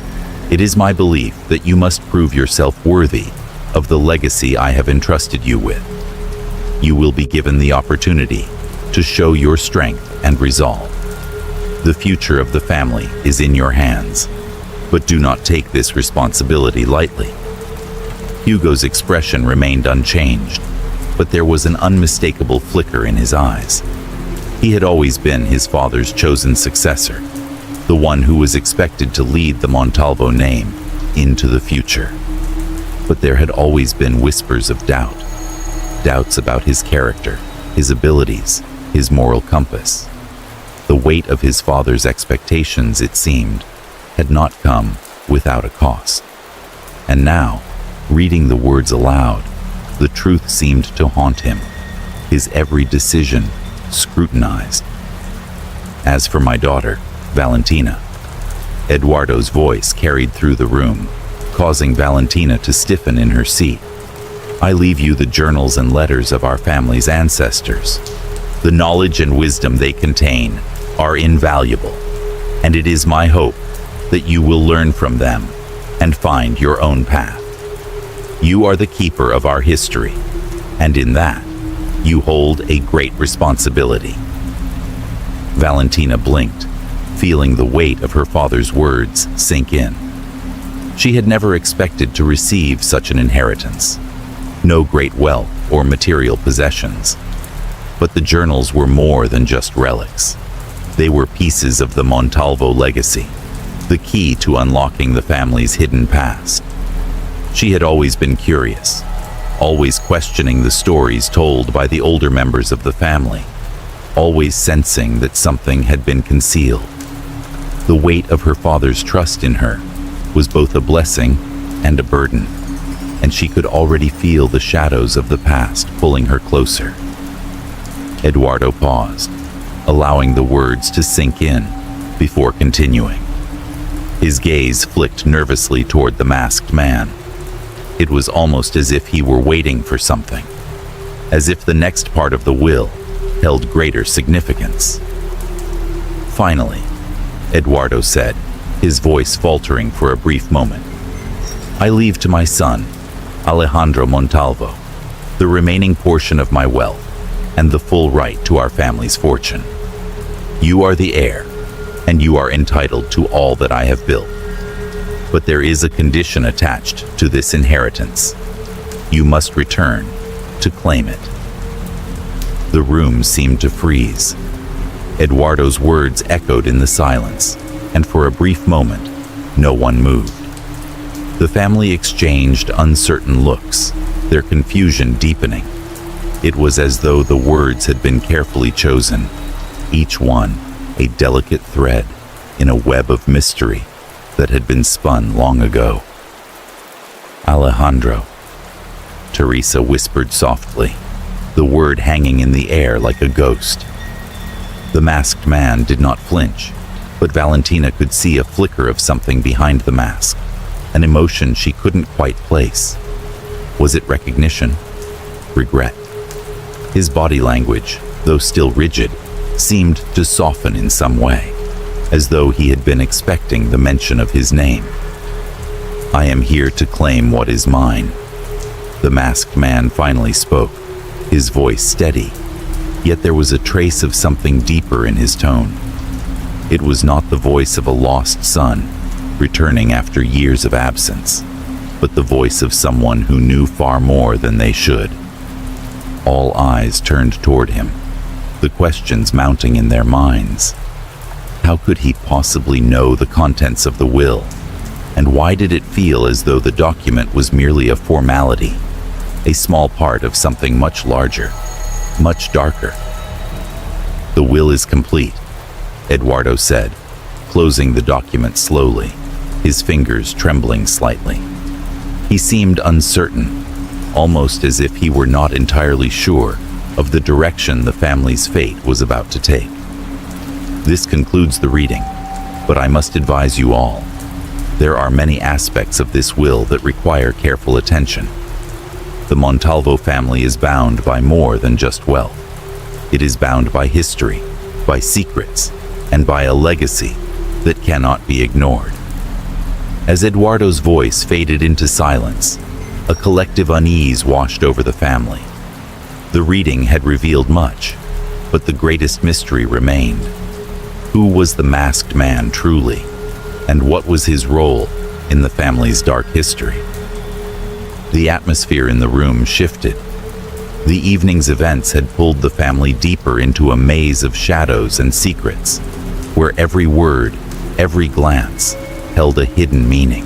it is my belief that you must prove yourself worthy of the legacy I have entrusted you with. You will be given the opportunity to show your strength and resolve. The future of the family is in your hands, but do not take this responsibility lightly. Hugo's expression remained unchanged, but there was an unmistakable flicker in his eyes. He had always been his father's chosen successor, the one who was expected to lead the Montalvo name into the future. But there had always been whispers of doubt, doubts about his character, his abilities, his moral compass. The weight of his father's expectations, it seemed, had not come without a cost. And now, reading the words aloud, the truth seemed to haunt him, his every decision scrutinized. As for my daughter, Valentina, Eduardo's voice carried through the room, causing Valentina to stiffen in her seat. I leave you the journals and letters of our family's ancestors. The knowledge and wisdom they contain are invaluable, and it is my hope that you will learn from them and find your own path. You are the keeper of our history, and in that, you hold a great responsibility. Valentina blinked, feeling the weight of her father's words sink in. She had never expected to receive such an inheritance. No great wealth or material possessions. But the journals were more than just relics. They were pieces of the Montalvo legacy, the key to unlocking the family's hidden past. She had always been curious, always questioning the stories told by the older members of the family, always sensing that something had been concealed. The weight of her father's trust in her was both a blessing and a burden, and she could already feel the shadows of the past pulling her closer. Eduardo paused, allowing the words to sink in before continuing. His gaze flicked nervously toward the masked man. It was almost as if he were waiting for something, as if the next part of the will held greater significance. Finally, Eduardo said, his voice faltering for a brief moment, I leave to my son, Alejandro Montalvo, the remaining portion of my wealth and the full right to our family's fortune. You are the heir, and you are entitled to all that I have built. But there is a condition attached to this inheritance. You must return to claim it. The room seemed to freeze. Eduardo's words echoed in the silence, and for a brief moment, no one moved. The family exchanged uncertain looks, their confusion deepening. It was as though the words had been carefully chosen, each one a delicate thread in a web of mystery that had been spun long ago. Alejandro, Teresa whispered softly, the word hanging in the air like a ghost. The masked man did not flinch, but Valentina could see a flicker of something behind the mask, an emotion she couldn't quite place. Was it recognition? Regret? His body language, though still rigid, seemed to soften in some way, as though he had been expecting the mention of his name. I am here to claim what is mine. The masked man finally spoke, his voice steady, yet there was a trace of something deeper in his tone. It was not the voice of a lost son, returning after years of absence, but the voice of someone who knew far more than they should. All eyes turned toward him, the questions mounting in their minds. How could he possibly know the contents of the will? And why did it feel as though the document was merely a formality, a small part of something much larger, much darker? The will is complete, Eduardo said, closing the document slowly, his fingers trembling slightly. He seemed uncertain, almost as if he were not entirely sure of the direction the family's fate was about to take. This concludes the reading, but I must advise you all, there are many aspects of this will that require careful attention. The Montalvo family is bound by more than just wealth. It is bound by history, by secrets, and by a legacy that cannot be ignored. As Eduardo's voice faded into silence, a collective unease washed over the family. The reading had revealed much, but the greatest mystery remained. Who was the masked man truly, and what was his role in the family's dark history? The atmosphere in the room shifted. The evening's events had pulled the family deeper into a maze of shadows and secrets, where every word, every glance, held a hidden meaning.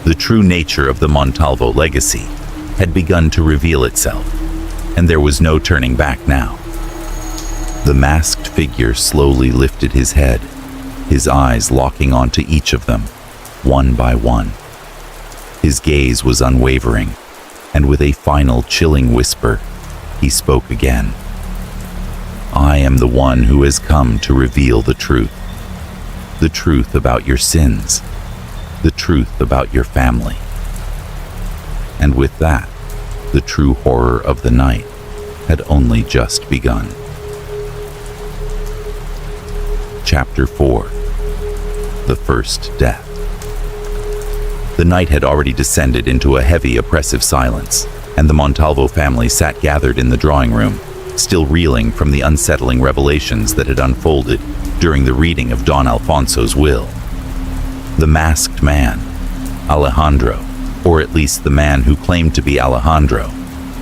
The true nature of the Montalvo legacy had begun to reveal itself, and there was no turning back now. The masked figure slowly lifted his head, his eyes locking onto each of them, one by one. His gaze was unwavering, and with a final chilling whisper, he spoke again. "I am the one who has come to reveal the truth about your sins, the truth about your family." And with that, the true horror of the night had only just begun. Chapter 4. The First Death. The night had already descended into a heavy, oppressive silence, and the Montalvo family sat gathered in the drawing room, still reeling from the unsettling revelations that had unfolded during the reading of Don Alfonso's will. The masked man, Alejandro, or at least the man who claimed to be Alejandro,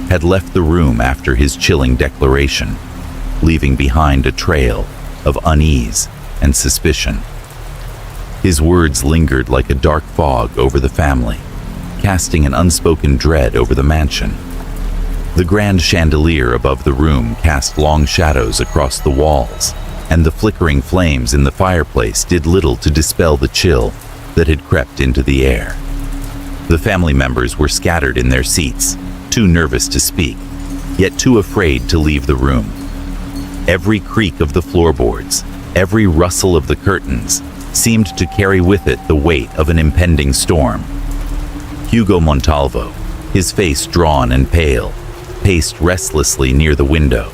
had left the room after his chilling declaration, leaving behind a trail of unease and suspicion. His words lingered like a dark fog over the family, casting an unspoken dread over the mansion. The grand chandelier above the room cast long shadows across the walls, and the flickering flames in the fireplace did little to dispel the chill that had crept into the air. The family members were scattered in their seats, too nervous to speak, yet too afraid to leave the room. Every creak of the floorboards, every rustle of the curtains, seemed to carry with it the weight of an impending storm. Hugo Montalvo, his face drawn and pale, paced restlessly near the window,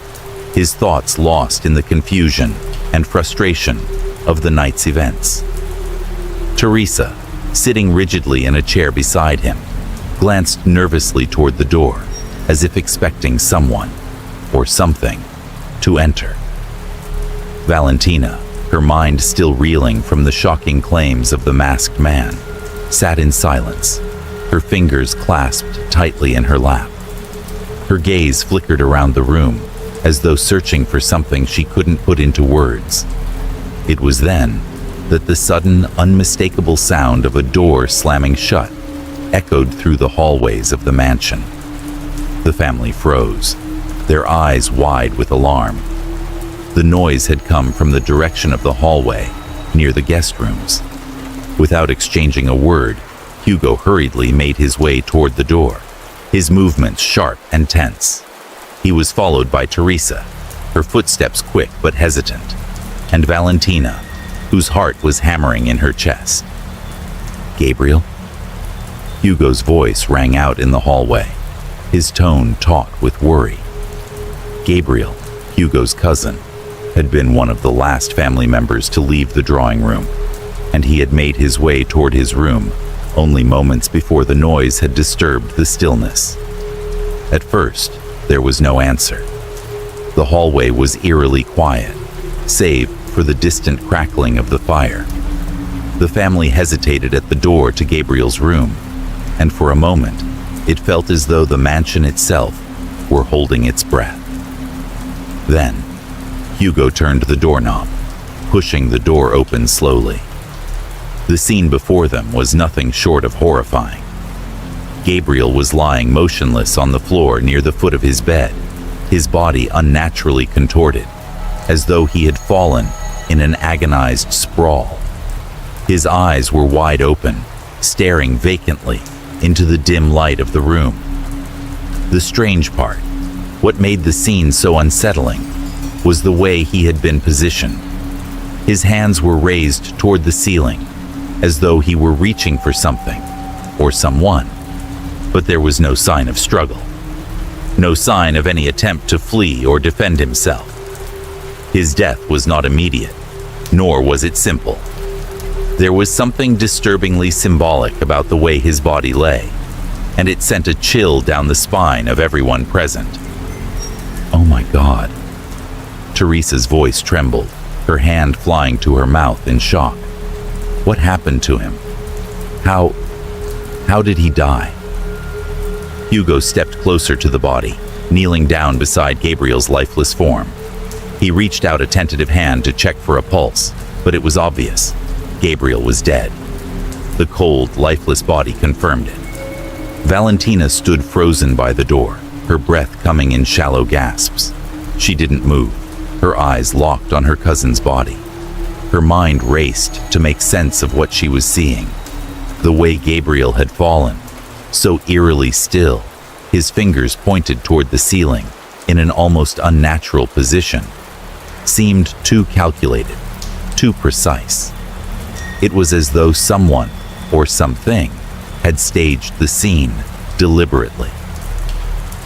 his thoughts lost in the confusion and frustration of the night's events. Teresa, sitting rigidly in a chair beside him, glanced nervously toward the door, as if expecting someone, or something, to enter. Valentina, her mind still reeling from the shocking claims of the masked man, sat in silence, her fingers clasped tightly in her lap. Her gaze flickered around the room, as though searching for something she couldn't put into words. It was then that the sudden, unmistakable sound of a door slamming shut echoed through the hallways of the mansion. The family froze, their eyes wide with alarm. The noise had come from the direction of the hallway, near the guest rooms. Without exchanging a word, Hugo hurriedly made his way toward the door, his movements sharp and tense. He was followed by Teresa, her footsteps quick but hesitant, and Valentina, whose heart was hammering in her chest. "Gabriel?" Hugo's voice rang out in the hallway, his tone taut with worry. Gabriel, Hugo's cousin, had been one of the last family members to leave the drawing room, and he had made his way toward his room only moments before the noise had disturbed the stillness. At first, there was no answer. The hallway was eerily quiet, save for the distant crackling of the fire. The family hesitated at the door to Gabriel's room, and for a moment, it felt as though the mansion itself were holding its breath. Then, Hugo turned the doorknob, pushing the door open slowly. The scene before them was nothing short of horrifying. Gabriel was lying motionless on the floor near the foot of his bed, his body unnaturally contorted, as though he had fallen in an agonized sprawl. His eyes were wide open, staring vacantly into the dim light of the room. The strange part, What made the scene so unsettling was the way he had been positioned. His hands were raised toward the ceiling, as though he were reaching for something or someone, but there was no sign of struggle, no sign of any attempt to flee or defend himself. His death was not immediate, nor was it simple. There was something disturbingly symbolic about the way his body lay, and it sent a chill down the spine of everyone present. "Oh my God." Teresa's voice trembled, her hand flying to her mouth in shock. What happened to him? How did he die? Hugo stepped closer to the body, kneeling down beside Gabriel's lifeless form. He reached out a tentative hand to check for a pulse, but it was obvious. Gabriel was dead. The cold, lifeless body confirmed it. Valentina stood frozen by the door, her breath coming in shallow gasps. She didn't move, her eyes locked on her cousin's body. Her mind raced to make sense of what she was seeing. The way Gabriel had fallen, so eerily still, his fingers pointed toward the ceiling in an almost unnatural position, seemed too calculated, too precise. It was as though someone, or something, had staged the scene deliberately.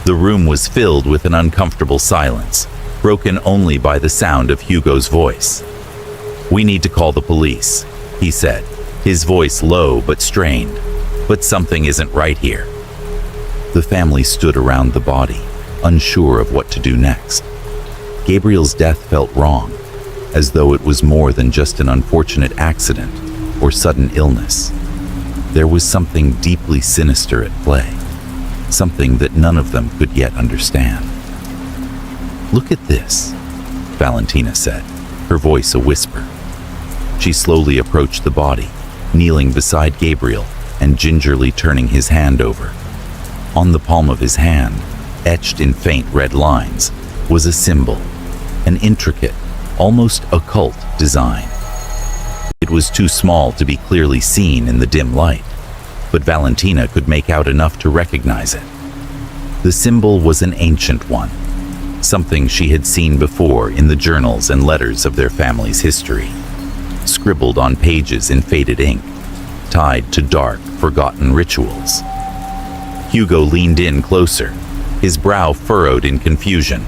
The room was filled with an uncomfortable silence, broken only by the sound of Hugo's voice. "We need to call the police," he said, his voice low but strained. "But something isn't right here." The family stood around the body, unsure of what to do next. Gabriel's death felt wrong, as though it was more than just an unfortunate accident or sudden illness. There was something deeply sinister at play, something that none of them could yet understand. "Look at this," Valentina said, her voice a whisper. She slowly approached the body, kneeling beside Gabriel and gingerly turning his hand over. On the palm of his hand, etched in faint red lines, was a symbol, an intricate, almost occult design. It was too small to be clearly seen in the dim light, but Valentina could make out enough to recognize it. The symbol was an ancient one, something she had seen before in the journals and letters of their family's history, scribbled on pages in faded ink, tied to dark, forgotten rituals. Hugo leaned in closer, his brow furrowed in confusion.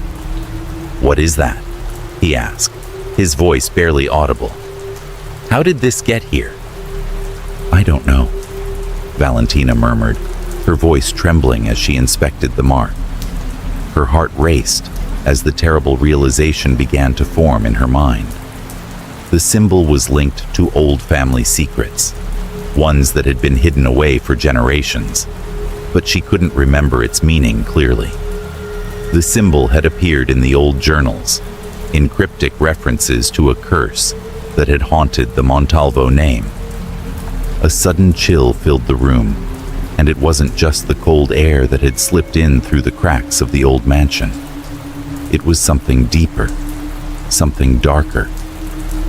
"What is that?" he asked, his voice barely audible. "How did this get here?" "I don't know," Valentina murmured, her voice trembling as she inspected the mark. Her heart raced as the terrible realization began to form in her mind. The symbol was linked to old family secrets, ones that had been hidden away for generations, but she couldn't remember its meaning clearly. The symbol had appeared in the old journals, in cryptic references to a curse that had haunted the Montalvo name. A sudden chill filled the room, and it wasn't just the cold air that had slipped in through the cracks of the old mansion. It was something deeper, something darker,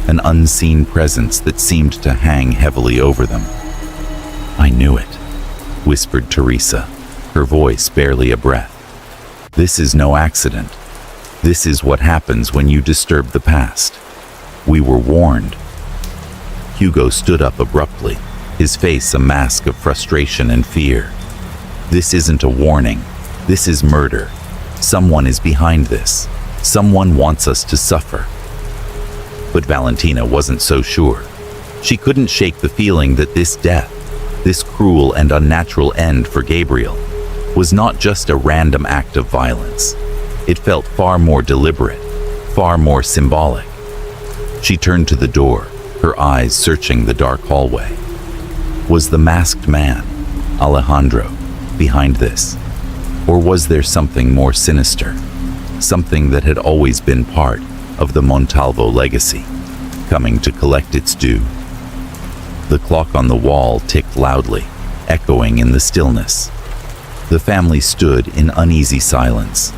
an unseen presence that seemed to hang heavily over them. "I knew it," whispered Teresa, her voice barely a breath. "This is no accident. This is what happens when you disturb the past. We were warned." Hugo stood up abruptly, his face a mask of frustration and fear. "This isn't a warning. This is murder. Someone is behind this. Someone wants us to suffer." But Valentina wasn't so sure. She couldn't shake the feeling that this death, this cruel and unnatural end for Gabriel, was not just a random act of violence. It felt far more deliberate, far more symbolic. She turned to the door, her eyes searching the dark hallway. Was the masked man, Alejandro, behind this? Or was there something more sinister, something that had always been part of the Montalvo legacy, coming to collect its due? The clock on the wall ticked loudly, echoing in the stillness. The family stood in uneasy silence,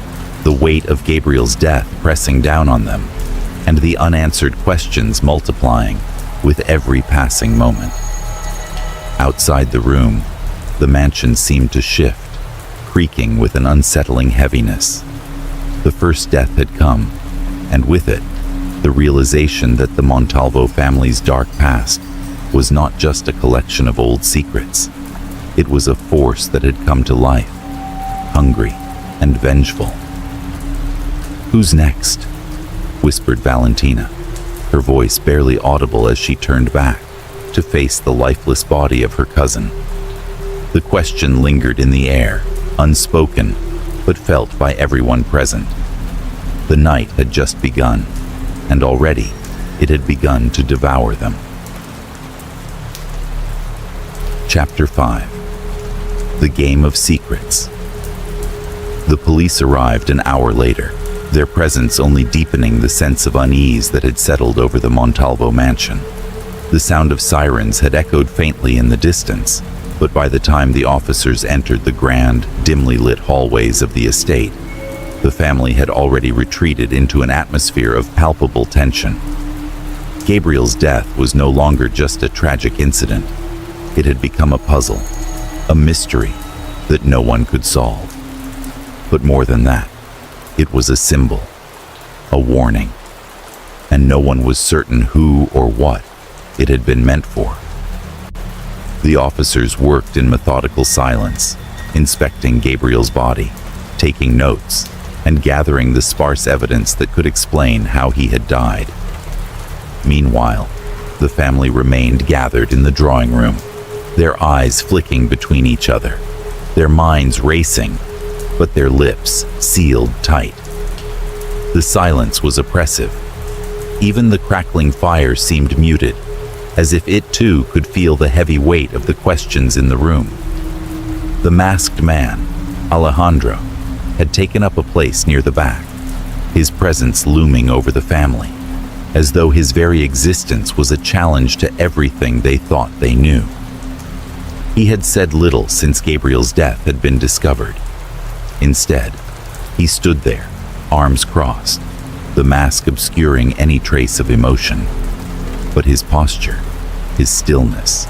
the weight of Gabriel's death pressing down on them, and the unanswered questions multiplying with every passing moment. Outside the room, the mansion seemed to shift, creaking with an unsettling heaviness. The first death had come, and with it, the realization that the Montalvo family's dark past was not just a collection of old secrets. It was a force that had come to life, hungry and vengeful. "Who's next?" whispered Valentina, her voice barely audible as she turned back to face the lifeless body of her cousin. The question lingered in the air, unspoken, but felt by everyone present. The night had just begun, and already it had begun to devour them. Chapter 5. The Game of Secrets. The police arrived an hour later, their presence only deepening the sense of unease that had settled over the Montalvo mansion. The sound of sirens had echoed faintly in the distance, but by the time the officers entered the grand, dimly lit hallways of the estate, the family had already retreated into an atmosphere of palpable tension. Gabriel's death was no longer just a tragic incident. It had become a puzzle, a mystery that no one could solve. But more than that, it was a symbol, a warning, and no one was certain who or what it had been meant for. The officers worked in methodical silence, inspecting Gabriel's body, taking notes, and gathering the sparse evidence that could explain how he had died. Meanwhile, the family remained gathered in the drawing room, their eyes flicking between each other, their minds racing, but their lips sealed tight. The silence was oppressive. Even the crackling fire seemed muted, as if it too could feel the heavy weight of the questions in the room. The masked man, Alejandro, had taken up a place near the back, his presence looming over the family, as though his very existence was a challenge to everything they thought they knew. He had said little since Gabriel's death had been discovered. Instead, he stood there, arms crossed, the mask obscuring any trace of emotion. But his posture, his stillness,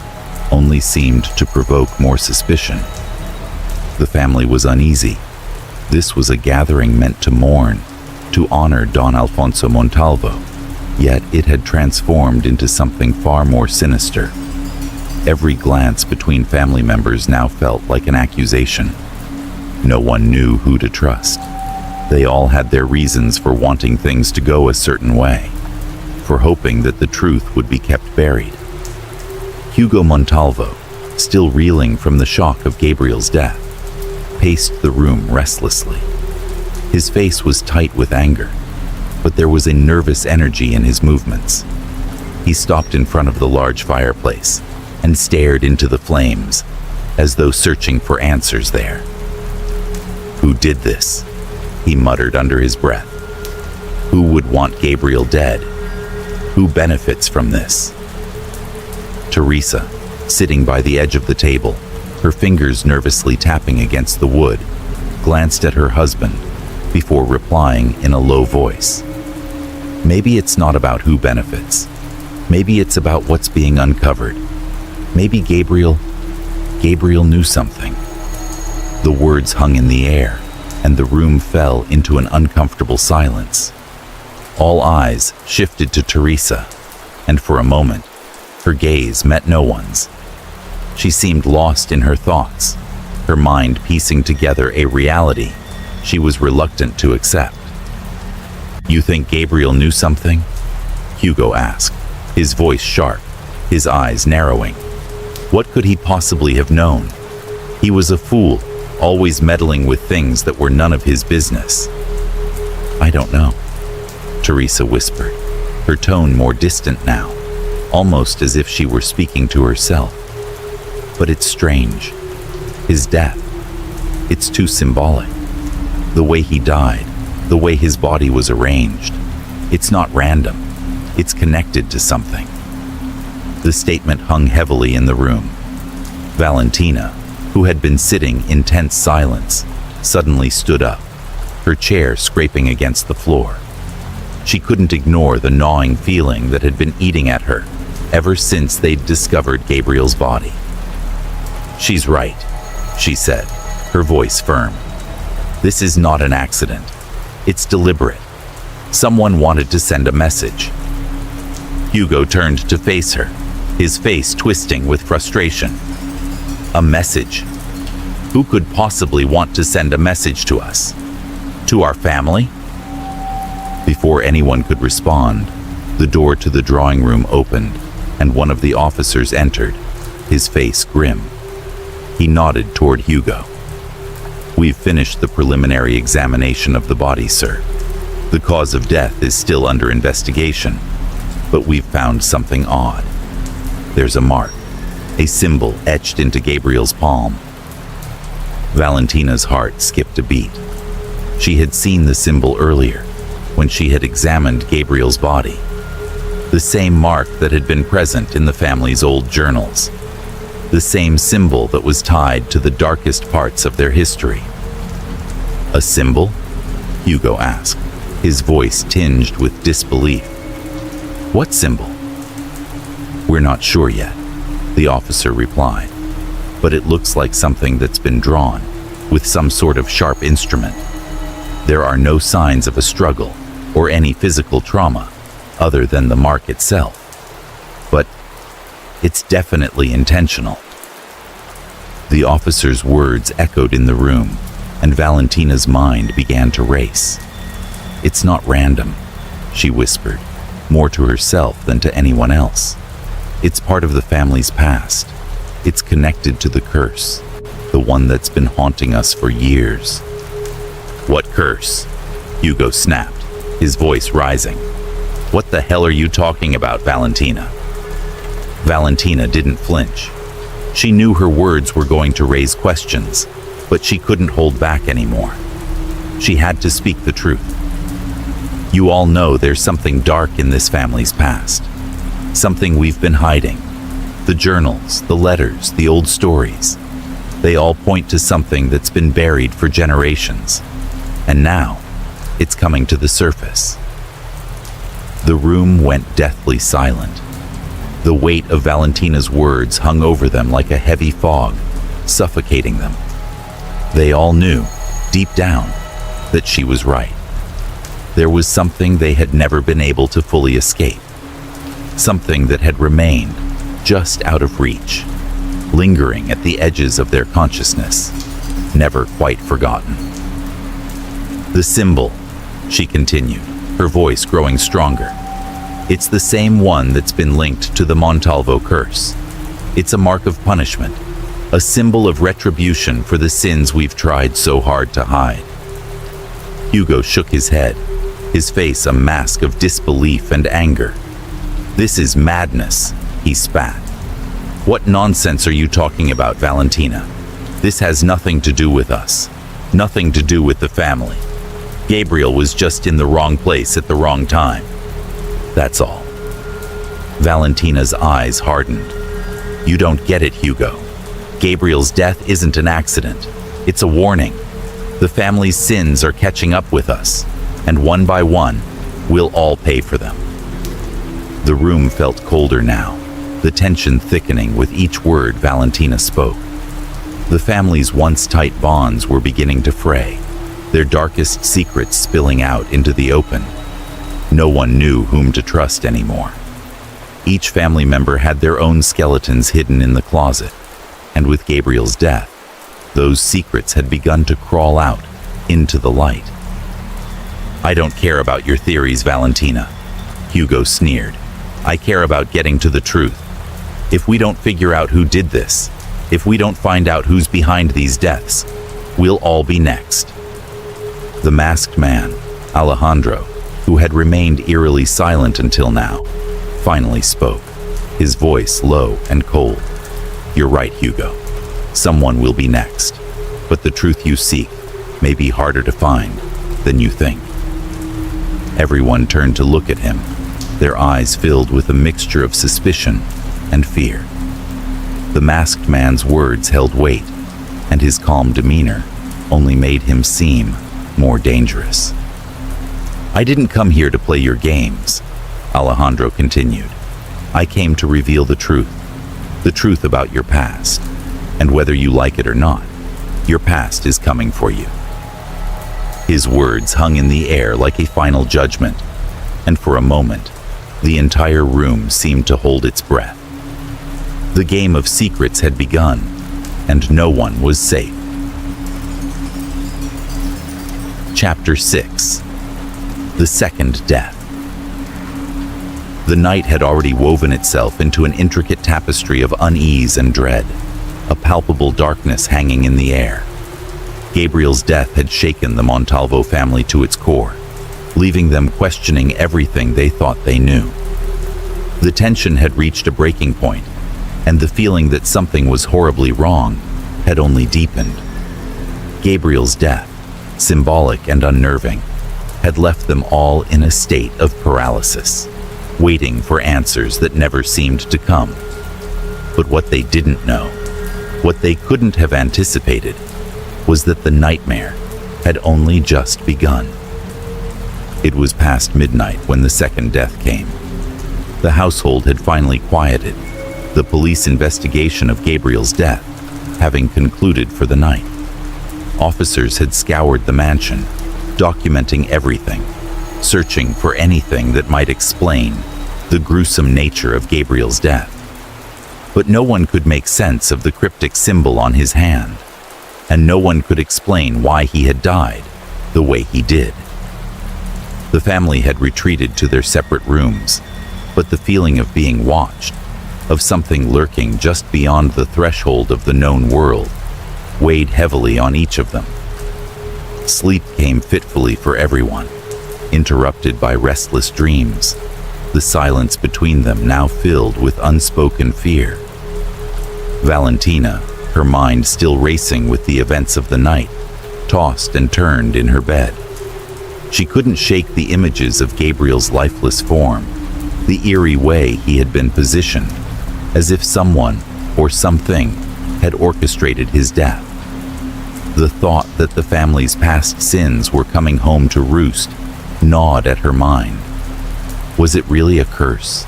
only seemed to provoke more suspicion. The family was uneasy. This was a gathering meant to mourn, to honor Don Alfonso Montalvo, yet it had transformed into something far more sinister. Every glance between family members now felt like an accusation. No one knew who to trust. They all had their reasons for wanting things to go a certain way, for hoping that the truth would be kept buried. Hugo Montalvo, still reeling from the shock of Gabriel's death, paced the room restlessly. His face was tight with anger, but there was a nervous energy in his movements. He stopped in front of the large fireplace and stared into the flames, as though searching for answers there. "Who did this?" he muttered under his breath. "Who would want Gabriel dead? Who benefits from this?" Teresa, sitting by the edge of the table, her fingers nervously tapping against the wood, glanced at her husband before replying in a low voice. "Maybe it's not about who benefits. Maybe it's about what's being uncovered. Maybe Gabriel knew something." The words hung in the air, and the room fell into an uncomfortable silence. All eyes shifted to Teresa, and for a moment, her gaze met no one's. She seemed lost in her thoughts, her mind piecing together a reality she was reluctant to accept. "You think Gabriel knew something?" Hugo asked, his voice sharp, his eyes narrowing. What could he possibly have known? He was a fool, always meddling with things that were none of his business. "I don't know," Teresa whispered, her tone more distant now, almost as if she were speaking to herself. "But it's strange. His death. It's too symbolic. The way he died, the way his body was arranged. It's not random. It's connected to something." The statement hung heavily in the room. Valentina, who had been sitting in tense silence, suddenly stood up, her chair scraping against the floor. She couldn't ignore the gnawing feeling that had been eating at her ever since they'd discovered Gabriel's body. "She's right," she said, her voice firm. "This is not an accident. It's deliberate. Someone wanted to send a message. Hugo turned to face her, his face twisting with frustration. A message? Who could possibly want to send a message to us? To our family? Before anyone could respond, the door to the drawing room opened, and one of the officers entered, his face grim. He nodded toward Hugo. "We've finished the preliminary examination of the body, sir. The cause of death is still under investigation, but we've found something odd. There's a mark, a symbol etched into Gabriel's palm." Valentina's heart skipped a beat. She had seen the symbol earlier, when she had examined Gabriel's body. The same mark that had been present in the family's old journals. The same symbol that was tied to the darkest parts of their history. "A symbol?" Hugo asked, his voice tinged with disbelief. "What symbol?" "We're not sure yet," the officer replied, "but it looks like something that's been drawn with some sort of sharp instrument. There are no signs of a struggle or any physical trauma other than the mark itself. But it's definitely intentional." The officer's words echoed in the room, and Valentina's mind began to race. "It's not random," she whispered, more to herself than to anyone else. "It's part of the family's past. It's connected to the curse, the one that's been haunting us for years." "What curse?" Hugo snapped, his voice rising. "What the hell are you talking about, Valentina?" Valentina didn't flinch. She knew her words were going to raise questions, but she couldn't hold back anymore. She had to speak the truth. "You all know there's something dark in this family's past. Something we've been hiding. The journals, the letters, the old stories. They all point to something that's been buried for generations. And now, it's coming to the surface." The room went deathly silent. The weight of Valentina's words hung over them like a heavy fog, suffocating them. They all knew, deep down, that she was right. There was something they had never been able to fully escape. Something that had remained just out of reach, lingering at the edges of their consciousness, never quite forgotten. "The symbol," she continued, her voice growing stronger. "It's the same one that's been linked to the Montalvo curse. It's a mark of punishment, a symbol of retribution for the sins we've tried so hard to hide." Hugo shook his head, his face a mask of disbelief and anger. "This is madness," he spat. "What nonsense are you talking about, Valentina? This has nothing to do with us, nothing to do with the family. Gabriel was just in the wrong place at the wrong time. That's all." Valentina's eyes hardened. "You don't get it, Hugo. Gabriel's death isn't an accident. It's a warning. The family's sins are catching up with us, and one by one, we'll all pay for them." The room felt colder now, the tension thickening with each word Valentina spoke. The family's once tight bonds were beginning to fray, their darkest secrets spilling out into the open. No one knew whom to trust anymore. Each family member had their own skeletons hidden in the closet, and with Gabriel's death, those secrets had begun to crawl out into the light. "I don't care about your theories, Valentina," Hugo sneered. "I care about getting to the truth. If we don't figure out who did this, if we don't find out who's behind these deaths, we'll all be next." The masked man, Alejandro, who had remained eerily silent until now, finally spoke, his voice low and cold. "You're right, Hugo. Someone will be next, but the truth you seek may be harder to find than you think." Everyone turned to look at him, their eyes filled with a mixture of suspicion and fear. The masked man's words held weight, and his calm demeanor only made him seem more dangerous. "I didn't come here to play your games," Alejandro continued. "I came to reveal the truth about your past, and whether you like it or not, your past is coming for you." His words hung in the air like a final judgment, and for a moment, the entire room seemed to hold its breath. The game of secrets had begun, and no one was safe. Chapter 6. The Second Death. The night had already woven itself into an intricate tapestry of unease and dread, a palpable darkness hanging in the air. Gabriel's death had shaken the Montalvo family to its core, leaving them questioning everything they thought they knew. The tension had reached a breaking point, and the feeling that something was horribly wrong had only deepened. Gabriel's death, symbolic and unnerving, had left them all in a state of paralysis, waiting for answers that never seemed to come. But what they didn't know, what they couldn't have anticipated, was that the nightmare had only just begun. It was past midnight when the second death came. The household had finally quieted, the police investigation of Gabriel's death having concluded for the night. Officers had scoured the mansion, documenting everything, searching for anything that might explain the gruesome nature of Gabriel's death. But no one could make sense of the cryptic symbol on his hand, and no one could explain why he had died the way he did. The family had retreated to their separate rooms, but the feeling of being watched, of something lurking just beyond the threshold of the known world, weighed heavily on each of them. Sleep came fitfully for everyone, interrupted by restless dreams, the silence between them now filled with unspoken fear. Valentina, her mind still racing with the events of the night, tossed and turned in her bed. She couldn't shake the images of Gabriel's lifeless form, the eerie way he had been positioned, as if someone or something had orchestrated his death. The thought that the family's past sins were coming home to roost gnawed at her mind. Was it really a curse?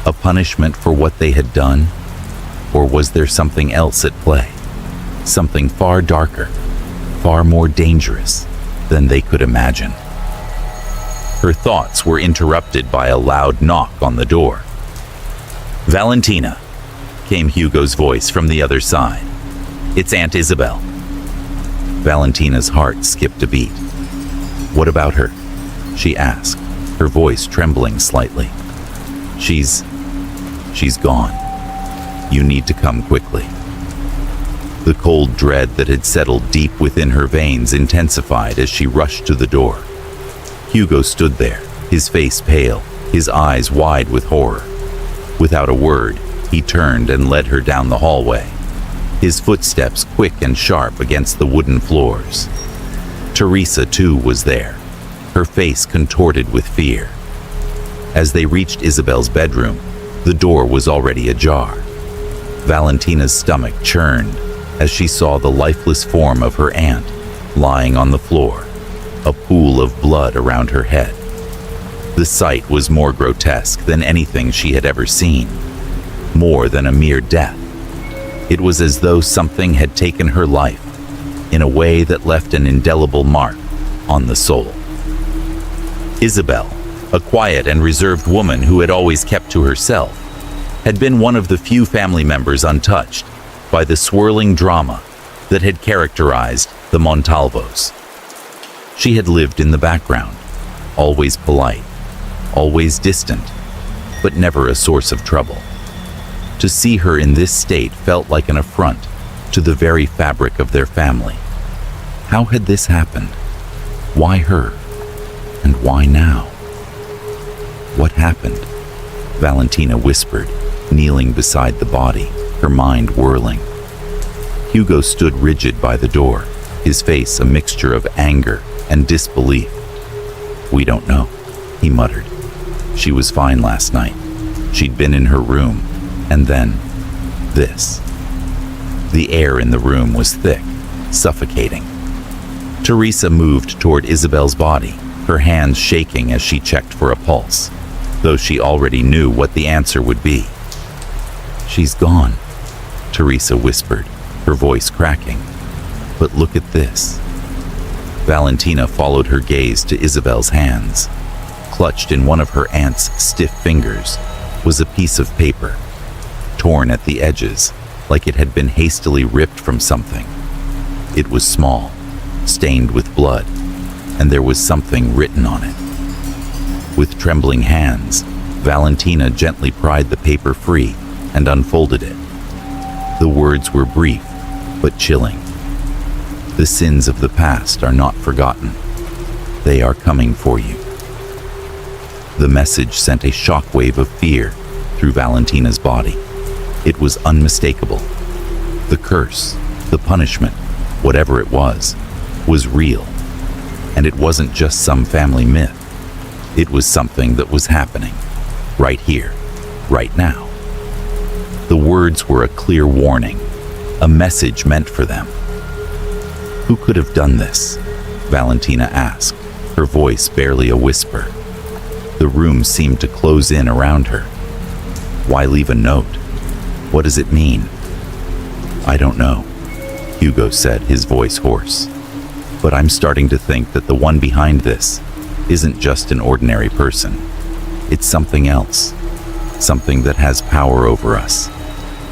A punishment for what they had done? Or was there something else at play? Something far darker, far more dangerous than they could imagine. Her thoughts were interrupted by a loud knock on the door. "Valentina," came Hugo's voice from the other side. "It's Aunt Isabel." Valentina's heart skipped a beat. "What about her?" she asked, her voice trembling slightly. She's gone. You need to come quickly." The cold dread that had settled deep within her veins intensified as she rushed to the door. Hugo stood there, his face pale, his eyes wide with horror. Without a word, he turned and led her down the hallway, his footsteps quick and sharp against the wooden floors. Teresa, too, was there, her face contorted with fear. As they reached Isabel's bedroom, the door was already ajar. Valentina's stomach churned as she saw the lifeless form of her aunt lying on the floor, a pool of blood around her head. The sight was more grotesque than anything she had ever seen, more than a mere death. It was as though something had taken her life in a way that left an indelible mark on the soul. Isabel, a quiet and reserved woman who had always kept to herself, had been one of the few family members untouched by the swirling drama that had characterized the Montalvos. She had lived in the background, always polite, always distant, but never a source of trouble. To see her in this state felt like an affront to the very fabric of their family. How had this happened? Why her? And why now? "What happened?" Valentina whispered, kneeling beside the body, her mind whirling. Hugo stood rigid by the door, his face a mixture of anger and disbelief. "We don't know," he muttered. "She was fine last night. She'd been in her room, and then this." The air in the room was thick, suffocating. Teresa moved toward Isabel's body, her hands shaking as she checked for a pulse, though she already knew what the answer would be. "She's gone," Teresa whispered, her voice cracking. "But look at this." Valentina followed her gaze to Isabel's hands. Clutched in one of her aunt's stiff fingers was a piece of paper, torn at the edges like it had been hastily ripped from something. It was small, stained with blood, and there was something written on it. With trembling hands, Valentina gently pried the paper free and unfolded it. The words were brief, but chilling. The sins of the past are not forgotten. They are coming for you. The message sent a shockwave of fear through Valentina's body. It was unmistakable. The curse, the punishment, whatever it was real. And it wasn't just some family myth. It was something that was happening, right here, right now. The words were a clear warning, a message meant for them. Who could have done this? Valentina asked, her voice barely a whisper. The room seemed to close in around her. Why leave a note? What does it mean? I don't know, Hugo said, his voice hoarse. But I'm starting to think that the one behind this isn't just an ordinary person. It's something else. Something that has power over us.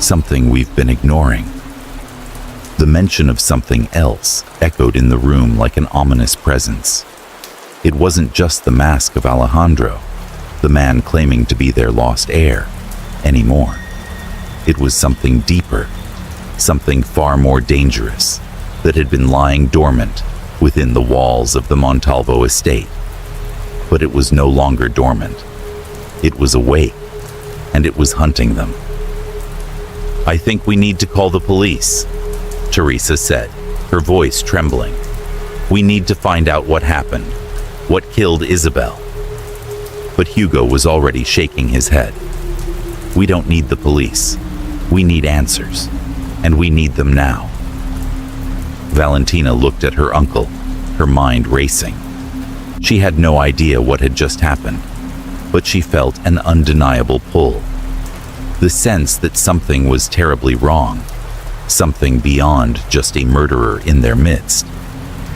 Something we've been ignoring. The mention of something else echoed in the room like an ominous presence. It wasn't just the mask of Alejandro, the man claiming to be their lost heir, anymore. It was something deeper, something far more dangerous, that had been lying dormant within the walls of the Montalvo estate. But it was no longer dormant. It was awake, and it was hunting them. I think we need to call the police, Teresa said, her voice trembling. We need to find out what happened, what killed Isabel. But Hugo was already shaking his head. We don't need the police. We need answers, and we need them now. Valentina looked at her uncle, her mind racing. She had no idea what had just happened, but she felt an undeniable pull. The sense that something was terribly wrong, something beyond just a murderer in their midst,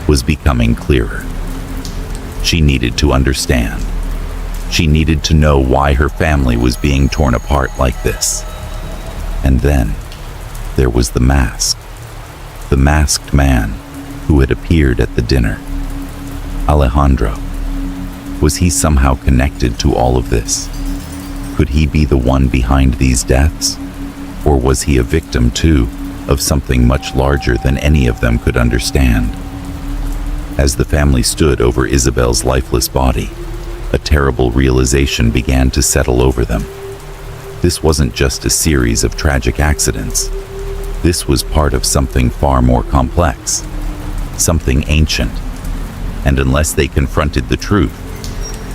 was becoming clearer. She needed to understand. She needed to know why her family was being torn apart like this. And then there was the mask. The masked man who had appeared at the dinner. Alejandro. Was he somehow connected to all of this? Could he be the one behind these deaths? Or was he a victim, too, of something much larger than any of them could understand? As the family stood over Isabel's lifeless body, a terrible realization began to settle over them. This wasn't just a series of tragic accidents. This was part of something far more complex, something ancient. And unless they confronted the truth,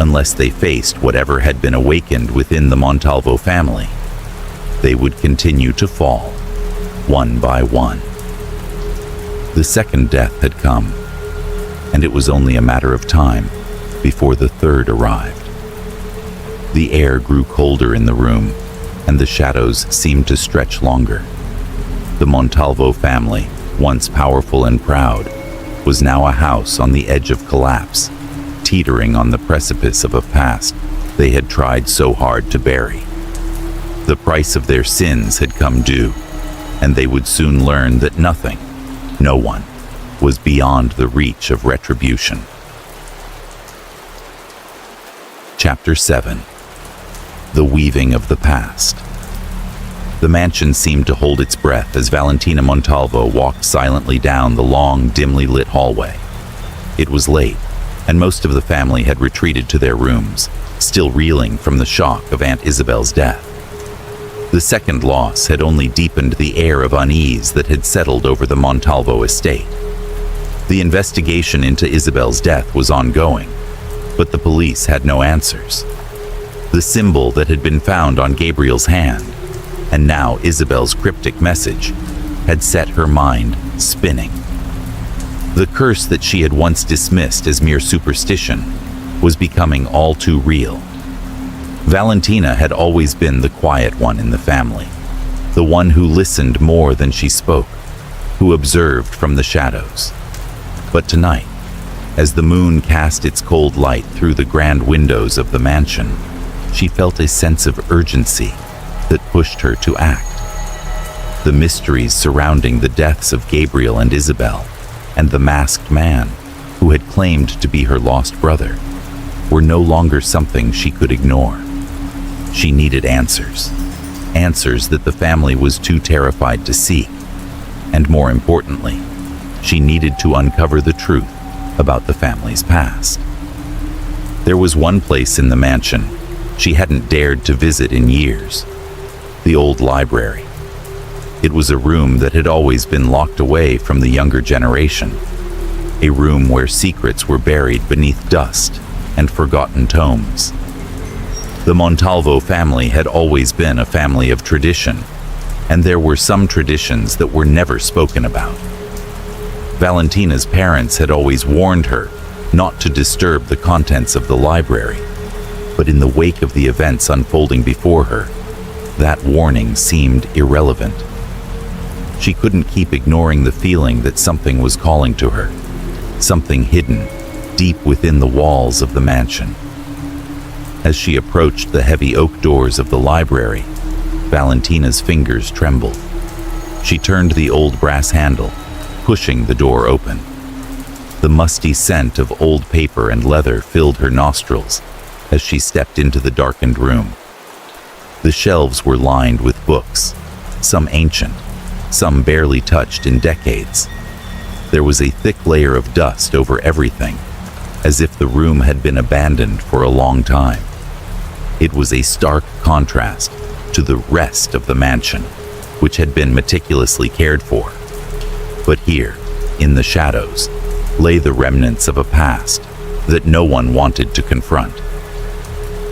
unless they faced whatever had been awakened within the Montalvo family, they would continue to fall, one by one. The second death had come, and it was only a matter of time before the third arrived. The air grew colder in the room, and the shadows seemed to stretch longer. The Montalvo family, once powerful and proud, was now a house on the edge of collapse, teetering on the precipice of a past they had tried so hard to bury. The price of their sins had come due, and they would soon learn that nothing, no one, was beyond the reach of retribution. Chapter 7. The Weaving of the Past. The mansion seemed to hold its breath as Valentina Montalvo walked silently down the long, dimly lit hallway. It was late, and most of the family had retreated to their rooms, still reeling from the shock of Aunt Isabel's death. The second loss had only deepened the air of unease that had settled over the Montalvo estate. The investigation into Isabel's death was ongoing, but the police had no answers. The symbol that had been found on Gabriel's hand, and now Isabel's cryptic message, had set her mind spinning. The curse that she had once dismissed as mere superstition was becoming all too real. Valentina had always been the quiet one in the family, the one who listened more than she spoke, who observed from the shadows. But tonight, As the moon cast its cold light through the grand windows of the mansion, she felt a sense of urgency that pushed her to act. The mysteries surrounding the deaths of Gabriel and Isabel, and the masked man who had claimed to be her lost brother, were no longer something she could ignore. She needed answers. Answers that the family was too terrified to seek. And more importantly, she needed to uncover the truth about the family's past. There was one place in the mansion she hadn't dared to visit in years: the old library. It was a room that had always been locked away from the younger generation, a room where secrets were buried beneath dust and forgotten tomes. The Montalvo family had always been a family of tradition, and there were some traditions that were never spoken about. Valentina's parents had always warned her not to disturb the contents of the library, but in the wake of the events unfolding before her, that warning seemed irrelevant. She couldn't keep ignoring the feeling that something was calling to her, something hidden deep within the walls of the mansion. As she approached the heavy oak doors of the library, Valentina's fingers trembled. She turned the old brass handle, pushing the door open. The musty scent of old paper and leather filled her nostrils as she stepped into the darkened room. The shelves were lined with books, some ancient, some barely touched in decades. There was a thick layer of dust over everything, as if the room had been abandoned for a long time. It was a stark contrast to the rest of the mansion, which had been meticulously cared for. But here, in the shadows, lay the remnants of a past that no one wanted to confront.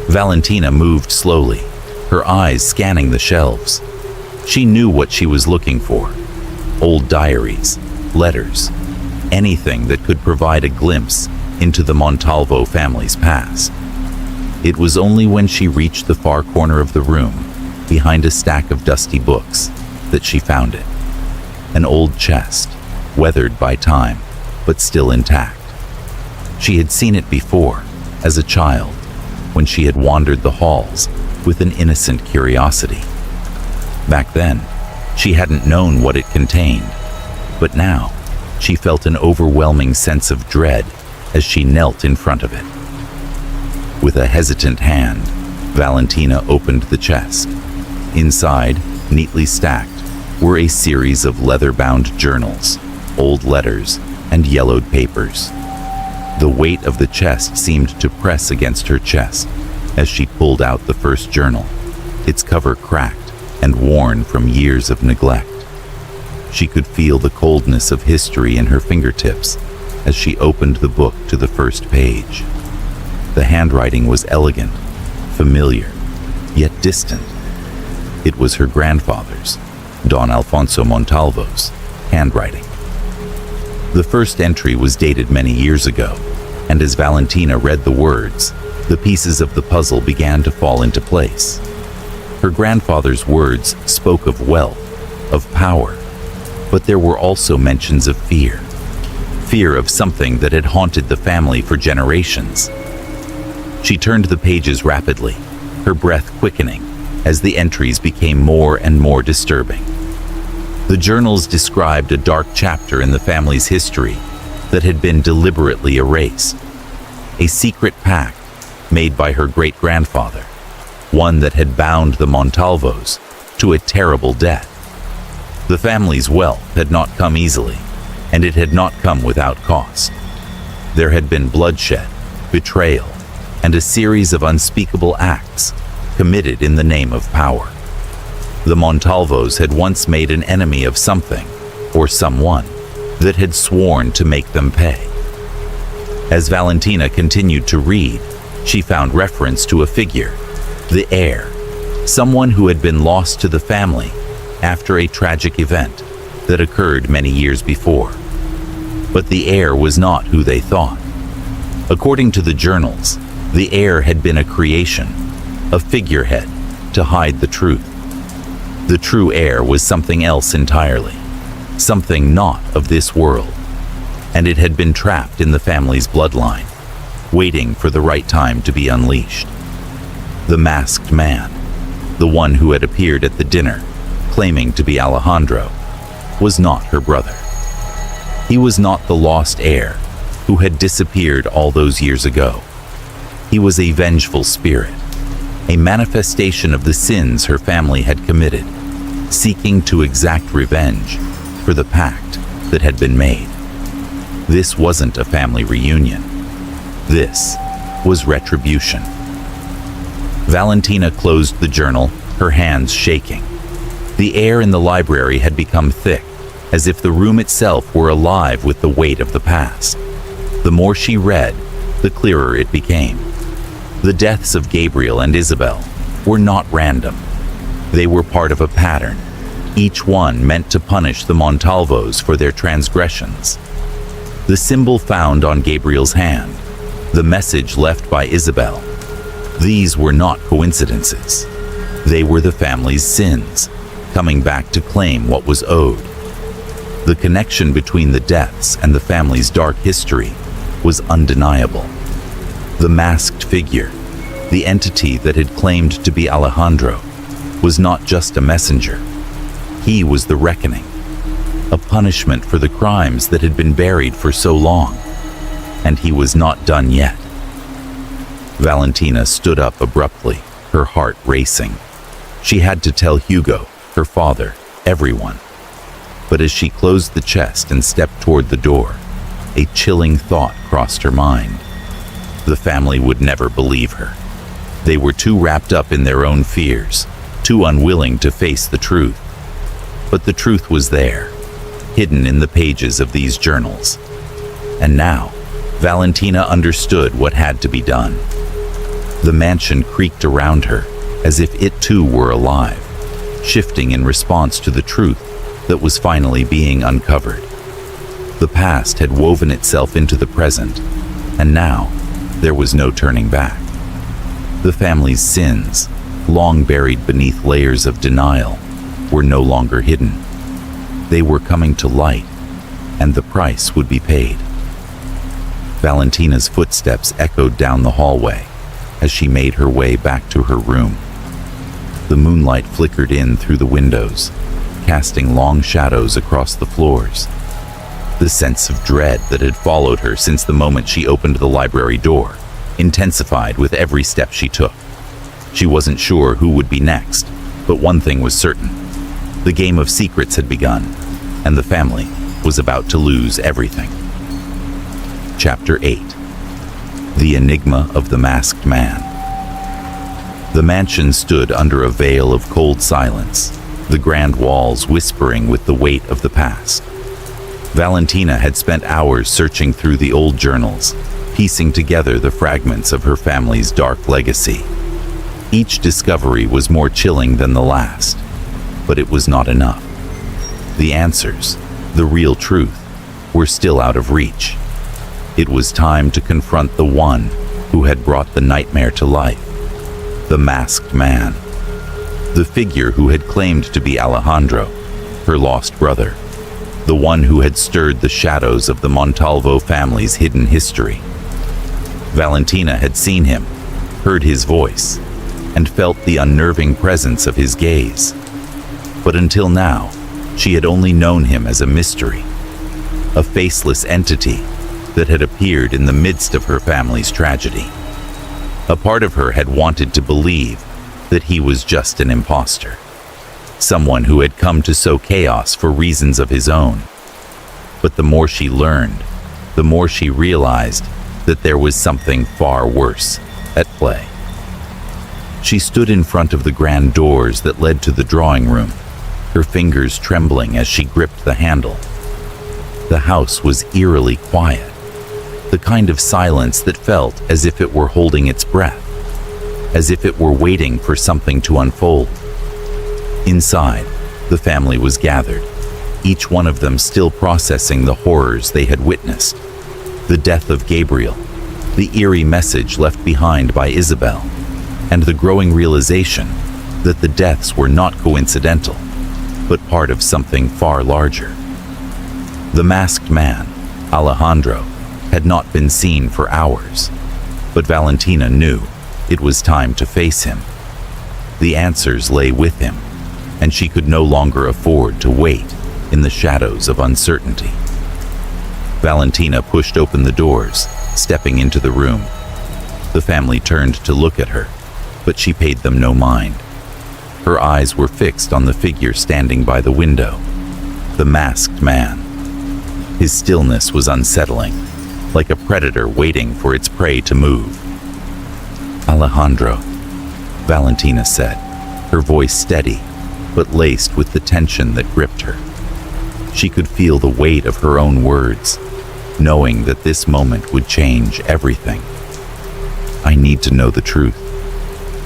Valentina moved slowly, her eyes scanning the shelves. She knew what she was looking for: old diaries, letters, anything that could provide a glimpse into the Montalvo family's past. It was only when she reached the far corner of the room, behind a stack of dusty books, that she found it. An old chest, weathered by time, but still intact. She had seen it before, as a child, when she had wandered the halls with an innocent curiosity. Back then, she hadn't known what it contained, but now she felt an overwhelming sense of dread as she knelt in front of it. With a hesitant hand, Valentina opened the chest. Inside, neatly stacked, were a series of leather-bound journals, old letters, and yellowed papers. The weight of the chest seemed to press against her chest as she pulled out the first journal, its cover cracked and worn from years of neglect. She could feel the coldness of history in her fingertips as she opened the book to the first page. The handwriting was elegant, familiar, yet distant. It was her grandfather's, Don Alfonso Montalvo's, handwriting. The first entry was dated many years ago, and as Valentina read the words, the pieces of the puzzle began to fall into place. Her grandfather's words spoke of wealth, of power, but there were also mentions of fear. Fear of something that had haunted the family for generations. She turned the pages rapidly, her breath quickening as the entries became more and more disturbing. The journals described a dark chapter in the family's history that had been deliberately erased. A secret pact made by her great-grandfather, one that had bound the Montalvos to a terrible death. The family's wealth had not come easily, and it had not come without cost. There had been bloodshed, betrayal, and a series of unspeakable acts committed in the name of power. The Montalvos had once made an enemy of something, or someone, that had sworn to make them pay. As Valentina continued to read, she found reference to a figure, the heir, someone who had been lost to the family after a tragic event that occurred many years before. But the heir was not who they thought. According to the journals, the heir had been a creation, a figurehead, to hide the truth. The true heir was something else entirely, something not of this world. and it had been trapped in the family's bloodline, waiting for the right time to be unleashed. The masked man, the one who had appeared at the dinner, claiming to be Alejandro, was not her brother. He was not the lost heir who had disappeared all those years ago. He was a vengeful spirit, a manifestation of the sins her family had committed, seeking to exact revenge for the pact that had been made. This wasn't a family reunion. This was retribution. Valentina closed the journal, her hands shaking. The air in the library had become thick, as if the room itself were alive with the weight of the past. The more she read, the clearer it became. The deaths of Gabriel and Isabel were not random. They were part of a pattern, each one meant to punish the Montalvos for their transgressions. The symbol found on Gabriel's hand, the message left by Isabel, these were not coincidences. They were the family's sins, coming back to claim what was owed. The connection between the deaths and the family's dark history was undeniable. The masked figure, the entity that had claimed to be Alejandro, was not just a messenger. He was the reckoning, a punishment for the crimes that had been buried for so long. And he was not done yet. Valentina stood up abruptly, her heart racing. She had to tell Hugo, her father, everyone. But as she closed the chest and stepped toward the door, a chilling thought crossed her mind. The family would never believe her. They were too wrapped up in their own fears, too unwilling to face the truth. But the truth was there, hidden in the pages of these journals. And now, Valentina understood what had to be done. The mansion creaked around her, as if it too were alive, shifting in response to the truth that was finally being uncovered. The past had woven itself into the present, and now there was no turning back. The family's sins, long buried beneath layers of denial, were no longer hidden. They were coming to light, and the price would be paid. Valentina's footsteps echoed down the hallway as she made her way back to her room. The moonlight flickered in through the windows, casting long shadows across the floors. The sense of dread that had followed her since the moment she opened the library door intensified with every step she took. She wasn't sure who would be next, but one thing was certain. The game of secrets had begun, and the family was about to lose everything. Chapter 8. The Enigma of the Masked Man. The mansion stood under a veil of cold silence, the grand walls whispering with the weight of the past. Valentina had spent hours searching through the old journals, piecing together the fragments of her family's dark legacy. Each discovery was more chilling than the last, but it was not enough. The answers, the real truth, were still out of reach. It was time to confront the one who had brought the nightmare to life, the masked man, the figure who had claimed to be Alejandro, her lost brother, the one who had stirred the shadows of the Montalvo family's hidden history. Valentina had seen him, heard his voice, and felt the unnerving presence of his gaze. But until now, she had only known him as a mystery, a faceless entity that had appeared in the midst of her family's tragedy. A part of her had wanted to believe that he was just an imposter, someone who had come to sow chaos for reasons of his own. But the more she learned, the more she realized that there was something far worse at play. She stood in front of the grand doors that led to the drawing room, her fingers trembling as she gripped the handle. The house was eerily quiet, the kind of silence that felt as if it were holding its breath, as if it were waiting for something to unfold. Inside, the family was gathered, each one of them still processing the horrors they had witnessed. The death of Gabriel, the eerie message left behind by Isabel, and the growing realization that the deaths were not coincidental, but part of something far larger. The masked man, Alejandro had not been seen for hours, but Valentina knew it was time to face him. The answers lay with him, and she could no longer afford to wait in the shadows of uncertainty. Valentina pushed open the doors, stepping into the room. The family turned to look at her, but she paid them no mind. Her eyes were fixed on the figure standing by the window, the masked man. His stillness was unsettling, like a predator waiting for its prey to move. "Alejandro," Valentina said, her voice steady, but laced with the tension that gripped her. She could feel the weight of her own words, knowing that this moment would change everything. "I need to know the truth.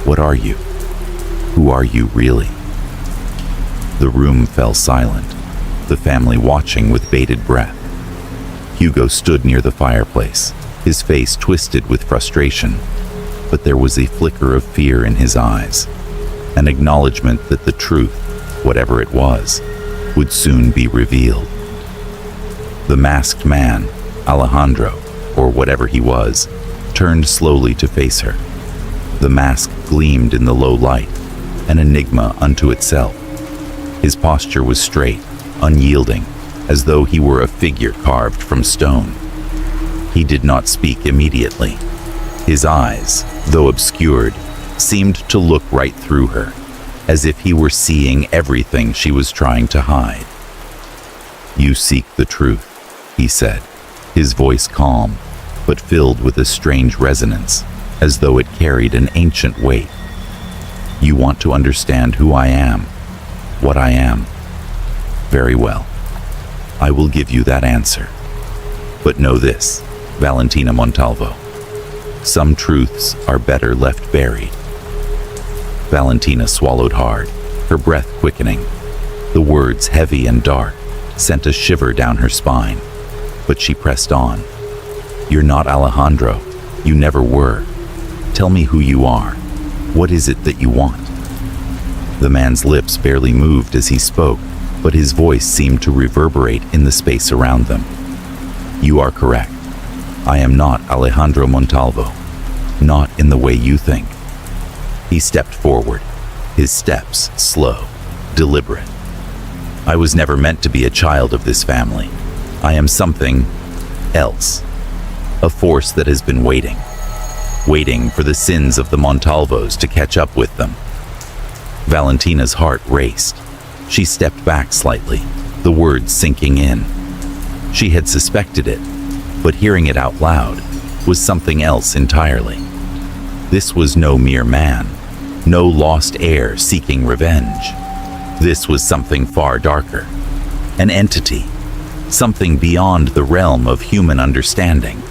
What are you? Who are you really?" The room fell silent, the family watching with bated breath. Hugo stood near the fireplace, his face twisted with frustration, but there was a flicker of fear in his eyes, an acknowledgement that the truth, whatever it was, would soon be revealed. The masked man, Alejandro, or whatever he was, turned slowly to face her. The mask gleamed in the low light, an enigma unto itself. His posture was straight, unyielding, as though he were a figure carved from stone. He did not speak immediately. His eyes, though obscured, seemed to look right through her, as if he were seeing everything she was trying to hide. "You seek the truth," he said, his voice calm, but filled with a strange resonance, as though it carried an ancient weight. "You want to understand who I am, what I am. Very well. I will give you that answer. But know this, Valentina Montalvo. Some truths are better left buried." Valentina swallowed hard, her breath quickening. The words, heavy and dark, sent a shiver down her spine, but she pressed on. "You're not Alejandro. You never were. Tell me who you are. What is it that you want?" The man's lips barely moved as he spoke, but his voice seemed to reverberate in the space around them. "You are correct. I am not Alejandro Montalvo. Not in the way you think." He stepped forward, his steps slow, deliberate. "I was never meant to be a child of this family. I am something else. A force that has been waiting for the sins of the Montalvos to catch up with them." Valentina's heart raced. She stepped back slightly, the words sinking in. She had suspected it, but hearing it out loud was something else entirely. This was no mere man, no lost heir seeking revenge. This was something far darker, an entity, something beyond the realm of human understanding.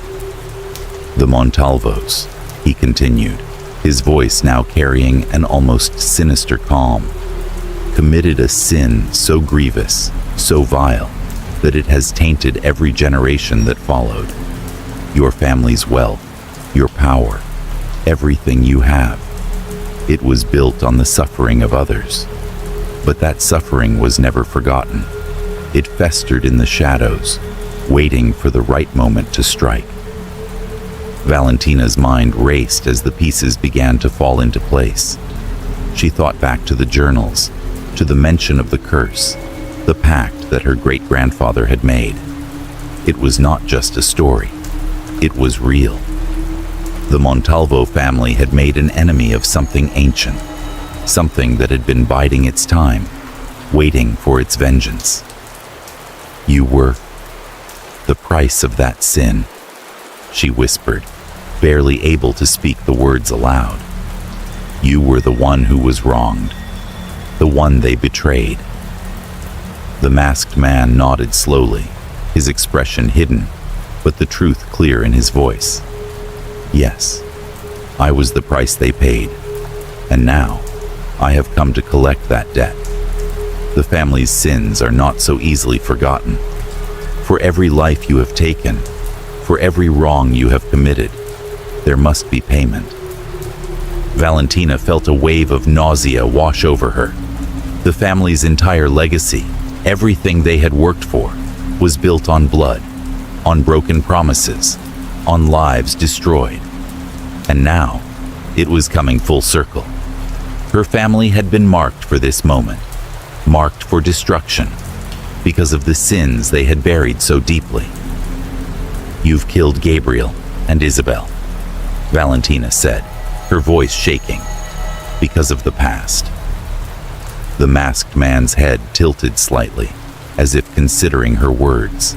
"The Montalvos," he continued, his voice now carrying an almost sinister calm, "committed a sin so grievous, so vile, that it has tainted every generation that followed. Your family's wealth, your power, everything you have. It was built on the suffering of others. But that suffering was never forgotten. It festered in the shadows, waiting for the right moment to strike." Valentina's mind raced as the pieces began to fall into place. She thought back to the journals, to the mention of the curse, the pact that her great-grandfather had made. It was not just a story. It was real. The Montalvo family had made an enemy of something ancient, something that had been biding its time, waiting for its vengeance. "You were the price of that sin," she whispered, barely able to speak the words aloud. "You were the one who was wronged, the one they betrayed." The masked man nodded slowly, his expression hidden, but the truth clear in his voice. "Yes, I was the price they paid, and now I have come to collect that debt. The family's sins are not so easily forgotten. For every life you have taken, for every wrong you have committed, there must be payment." Valentina felt a wave of nausea wash over her. The family's entire legacy, everything they had worked for, was built on blood, on broken promises, on lives destroyed. And now, it was coming full circle. Her family had been marked for this moment, marked for destruction, because of the sins they had buried so deeply. "You've killed Gabriel and Isabel," Valentina said, her voice shaking, "because of the past." The masked man's head tilted slightly, as if considering her words.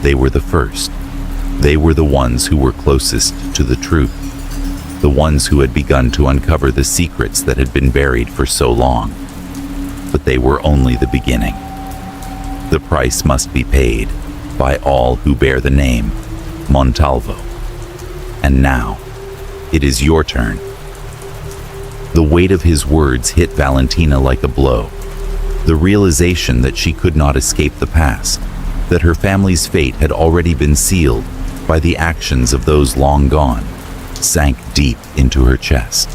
They were the first. They were the ones who were closest to the truth, the ones who had begun to uncover the secrets that had been buried for so long. But they were only the beginning. The price must be paid by all who bear the name Montalvo. And now, it is your turn. The weight of his words hit Valentina like a blow. The realization that she could not escape the past, that her family's fate had already been sealed by the actions of those long gone, sank deep into her chest.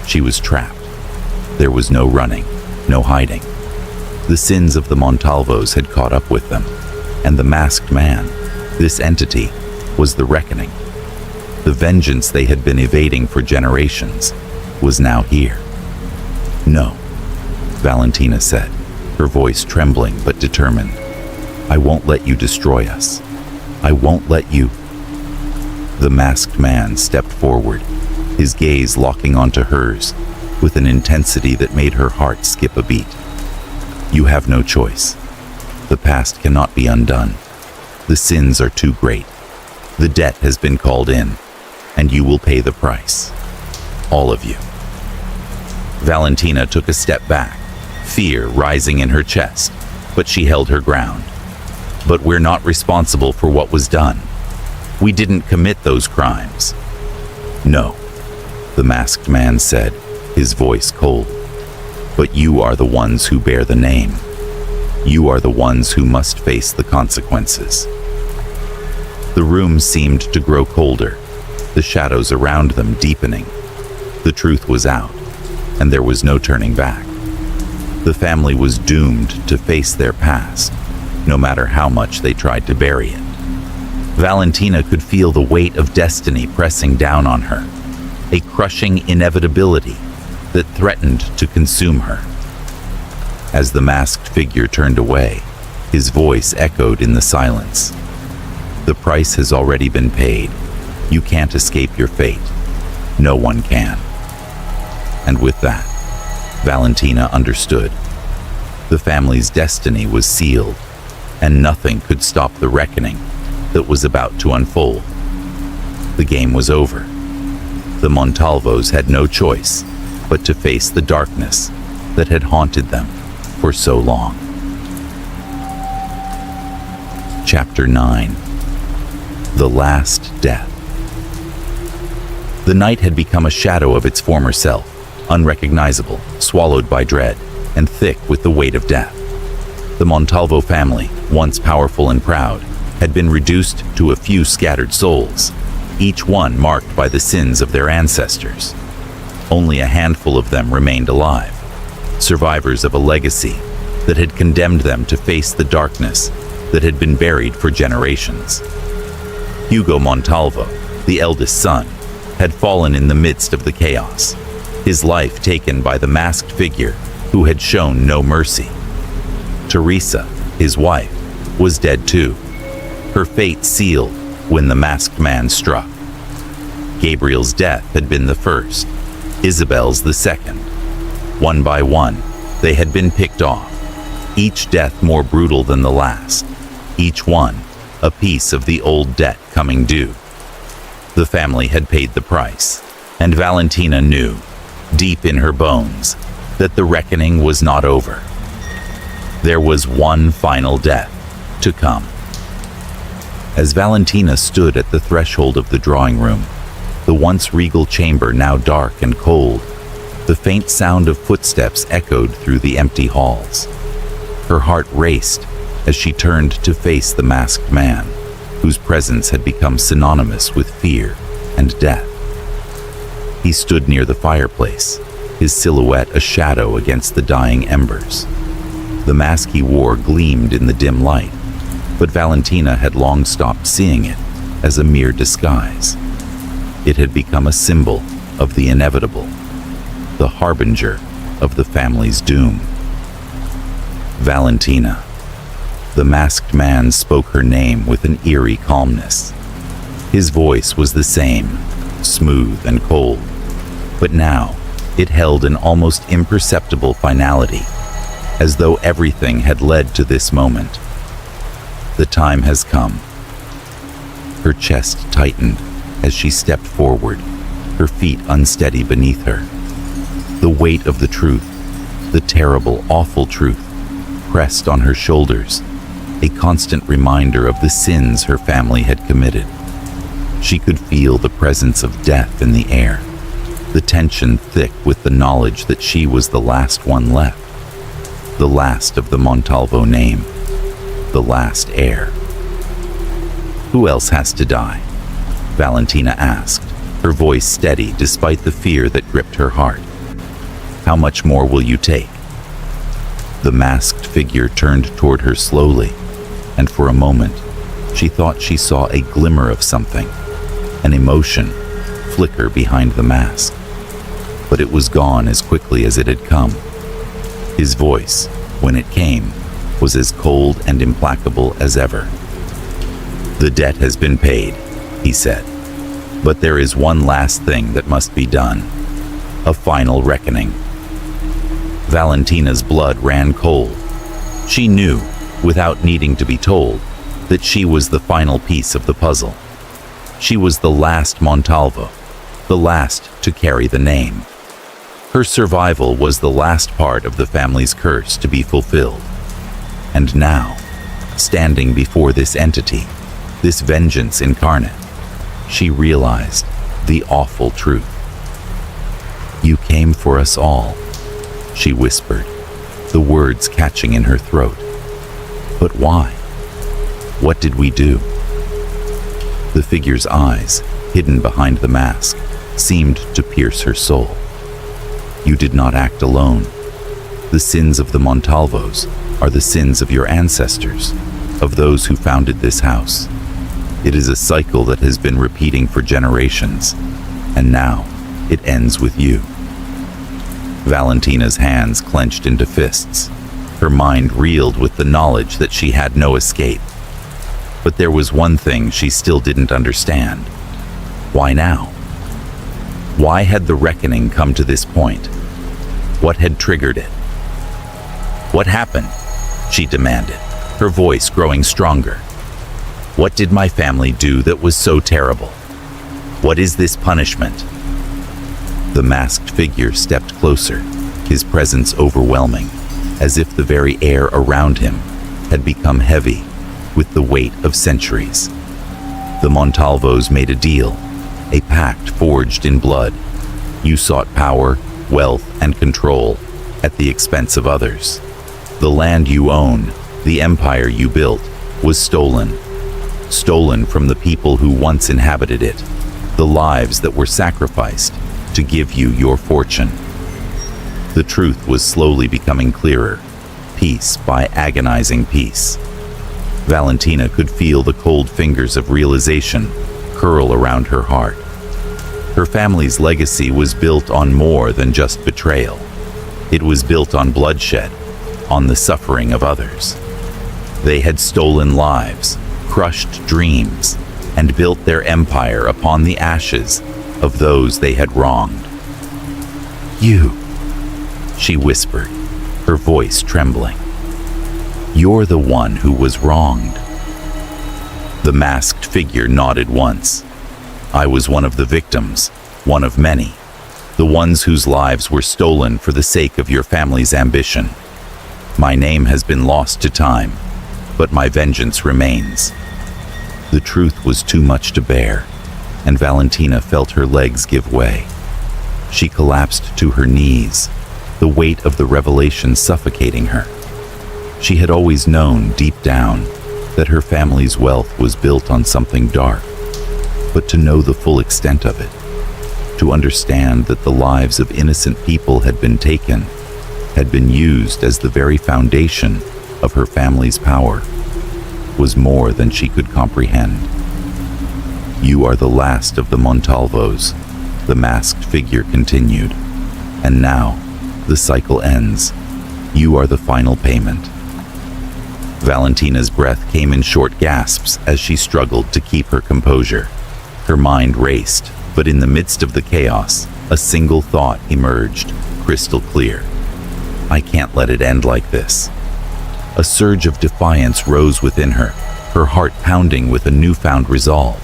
She was trapped. There was no running, no hiding. The sins of the Montalvos had caught up with them, and the masked man, this entity, was the reckoning. The vengeance they had been evading for generations was now here. "No," Valentina said, her voice trembling but determined. "I won't let you destroy us. I won't let you." The masked man stepped forward, his gaze locking onto hers with an intensity that made her heart skip a beat. "You have no choice. The past cannot be undone. The sins are too great. The debt has been called in, and you will pay the price. All of you." Valentina took a step back, fear rising in her chest, but she held her ground. "But we're not responsible for what was done. We didn't commit those crimes." "No," the masked man said, his voice cold. "But you are the ones who bear the name. You are the ones who must face the consequences." The room seemed to grow colder, the shadows around them deepening. The truth was out, and there was no turning back. The family was doomed to face their past, no matter how much they tried to bury it. Valentina could feel the weight of destiny pressing down on her, a crushing inevitability that threatened to consume her. As the masked figure turned away, his voice echoed in the silence. "The price has already been paid. You can't escape your fate. No one can." And with that, Valentina understood. The family's destiny was sealed, and nothing could stop the reckoning that was about to unfold. The game was over. The Montalvos had no choice but to face the darkness that had haunted them for so long. Chapter 9. The Last Death. The night had become a shadow of its former self, unrecognizable, swallowed by dread, and thick with the weight of death. The Montalvo family, once powerful and proud, had been reduced to a few scattered souls, each one marked by the sins of their ancestors. Only a handful of them remained alive, survivors of a legacy that had condemned them to face the darkness that had been buried for generations. Hugo Montalvo, the eldest son, had fallen in the midst of the chaos, his life taken by the masked figure who had shown no mercy. Teresa, his wife, was dead too, her fate sealed when the masked man struck. Gabriel's death had been the first, Isabel's the second. One by one, they had been picked off, each death more brutal than the last, each one a piece of the old debt coming due. The family had paid the price, and Valentina knew, deep in her bones, that the reckoning was not over. There was one final death to come. As Valentina stood at the threshold of the drawing room, the once regal chamber now dark and cold, the faint sound of footsteps echoed through the empty halls. Her heart raced as she turned to face the masked man, whose presence had become synonymous with fear and death. He stood near the fireplace, his silhouette a shadow against the dying embers. The mask he wore gleamed in the dim light, but Valentina had long stopped seeing it as a mere disguise. It had become a symbol of the inevitable, the harbinger of the family's doom. Valentina. The masked man spoke her name with an eerie calmness. His voice was the same, smooth and cold, but now it held an almost imperceptible finality, as though everything had led to this moment. The time has come. Her chest tightened as she stepped forward, her feet unsteady beneath her. The weight of the truth, the terrible, awful truth, pressed on her shoulders, a constant reminder of the sins her family had committed. She could feel the presence of death in the air, the tension thick with the knowledge that she was the last one left, the last of the Montalvo name, the last heir. Who else has to die? Valentina asked, her voice steady despite the fear that gripped her heart. How much more will you take? The masked figure turned toward her slowly, and for a moment, she thought she saw a glimmer of something, an emotion, flicker behind the mask. But it was gone as quickly as it had come. His voice, when it came, was as cold and implacable as ever. The debt has been paid, he said, but there is one last thing that must be done, a final reckoning. Valentina's blood ran cold. She knew, without needing to be told, that she was the final piece of the puzzle. She was the last Montalvo, the last to carry the name. Her survival was the last part of the family's curse to be fulfilled. And now, standing before this entity, this vengeance incarnate, she realized the awful truth. You came for us all, she whispered, the words catching in her throat. But why? What did we do? The figure's eyes, hidden behind the mask, seemed to pierce her soul. You did not act alone. The sins of the Montalvos are the sins of your ancestors, of those who founded this house. It is a cycle that has been repeating for generations, and now it ends with you. Valentina's hands clenched into fists. Her mind reeled with the knowledge that she had no escape. But there was one thing she still didn't understand. Why now? Why had the reckoning come to this point? What had triggered it? What happened? She demanded, her voice growing stronger. What did my family do that was so terrible? What is this punishment? The masked figure stepped closer, his presence overwhelming, as if the very air around him had become heavy with the weight of centuries. The Montalvos made a deal, a pact forged in blood. You sought power, wealth, and control at the expense of others. The land you own, the empire you built, was stolen. Stolen from the people who once inhabited it, the lives that were sacrificed to give you your fortune. The truth was slowly becoming clearer, piece by agonizing piece. Valentina could feel the cold fingers of realization curl around her heart. Her family's legacy was built on more than just betrayal. It was built on bloodshed, on the suffering of others. They had stolen lives, crushed dreams, and built their empire upon the ashes of those they had wronged. You, she whispered, her voice trembling. You're the one who was wronged. The masked figure nodded once. I was one of the victims, one of many, the ones whose lives were stolen for the sake of your family's ambition. My name has been lost to time, but my vengeance remains. The truth was too much to bear, and Valentina felt her legs give way. She collapsed to her knees, the weight of the revelation suffocating her. She had always known, deep down, that her family's wealth was built on something dark, but to know the full extent of it, to understand that the lives of innocent people had been taken, had been used as the very foundation of her family's power. was more than she could comprehend. "You are the last of the Montalvos," the masked figure continued. "And now, the cycle ends. You are the final payment." Valentina's breath came in short gasps as she struggled to keep her composure. Her mind raced, but in the midst of the chaos, a single thought emerged, crystal clear. "I can't let it end like this." A surge of defiance rose within her, her heart pounding with a newfound resolve.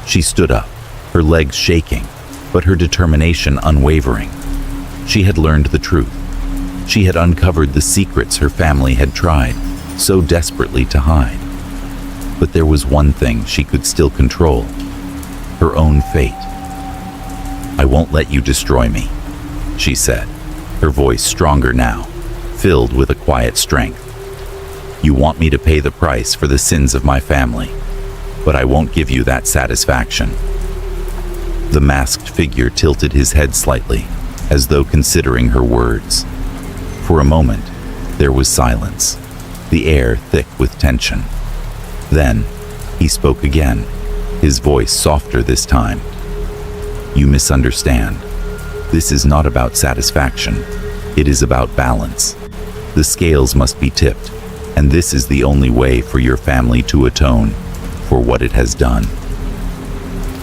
She stood up, her legs shaking, but her determination unwavering. She had learned the truth. She had uncovered the secrets her family had tried so desperately to hide. But there was one thing she could still control: her own fate. "I won't let you destroy me," she said, her voice stronger now, filled with a quiet strength. "You want me to pay the price for the sins of my family, but I won't give you that satisfaction." The masked figure tilted his head slightly, as though considering her words. For a moment, there was silence, the air thick with tension. Then, he spoke again, his voice softer this time. "You misunderstand. This is not about satisfaction. It is about balance. The scales must be tipped, and this is the only way for your family to atone for what it has done."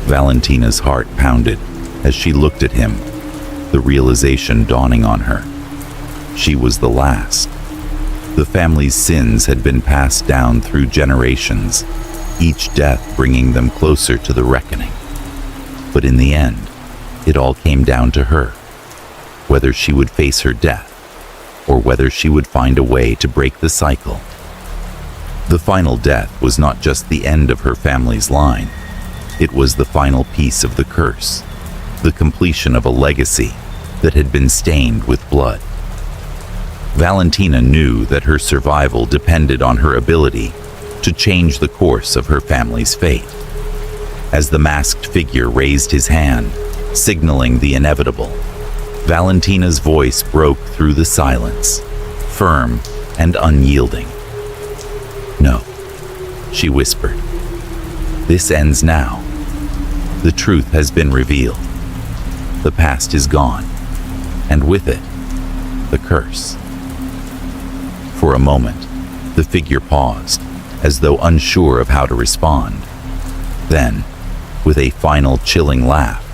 Valentina's heart pounded as she looked at him, the realization dawning on her. She was the last. The family's sins had been passed down through generations, each death bringing them closer to the reckoning. But in the end, it all came down to her, whether she would face her death, or whether she would find a way to break the cycle. The final death was not just the end of her family's line, it was the final piece of the curse, the completion of a legacy that had been stained with blood. Valentina knew that her survival depended on her ability to change the course of her family's fate. As the masked figure raised his hand, signaling the inevitable, Valentina's voice broke through the silence, firm and unyielding. "No," she whispered. "This ends now. The truth has been revealed. The past is gone, and with it, the curse." For a moment, the figure paused, as though unsure of how to respond. Then, with a final chilling laugh,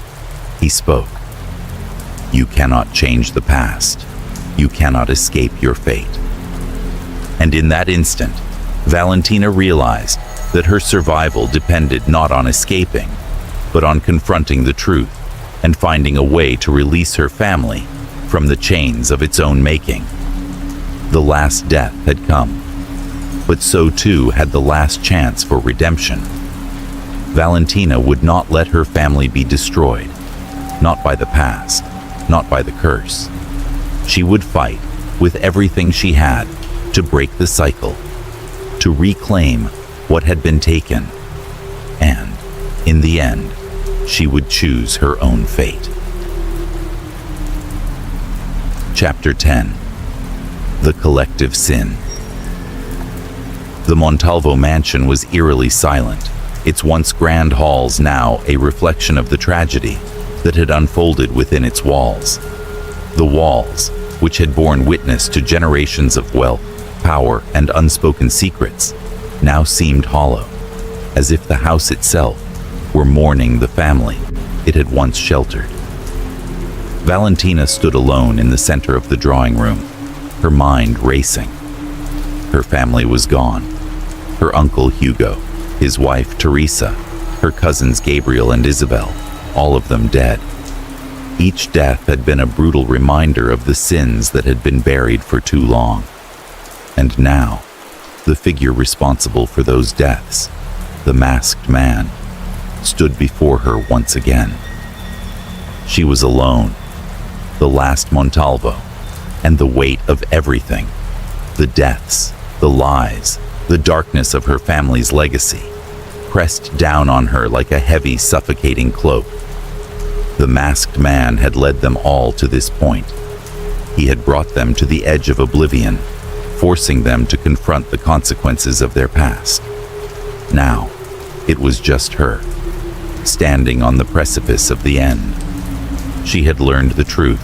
he spoke. "You cannot change the past. You cannot escape your fate." And in that instant, Valentina realized that her survival depended not on escaping, but on confronting the truth and finding a way to release her family from the chains of its own making. The last death had come, but so too had the last chance for redemption. Valentina would not let her family be destroyed, not by the past, not by the curse. She would fight with everything she had to break the cycle, to reclaim what had been taken, and, in the end, she would choose her own fate. Chapter 10. The Collective Sin. The Montalvo mansion was eerily silent, its once grand halls now a reflection of the tragedy that had unfolded within its walls. The walls, which had borne witness to generations of wealth, power, and unspoken secrets, now seemed hollow, as if the house itself were mourning the family it had once sheltered. Valentina stood alone in the center of the drawing room, her mind racing. Her family was gone. Her uncle Hugo, his wife Teresa, her cousins Gabriel and Isabel, all of them dead. Each death had been a brutal reminder of the sins that had been buried for too long. And now, the figure responsible for those deaths, the masked man, stood before her once again. She was alone, the last Montalvo, and the weight of everything, the deaths, the lies, the darkness of her family's legacy, pressed down on her like a heavy, suffocating cloak. The masked man had led them all to this point. He had brought them to the edge of oblivion, forcing them to confront the consequences of their past. Now, it was just her, standing on the precipice of the end. She had learned the truth,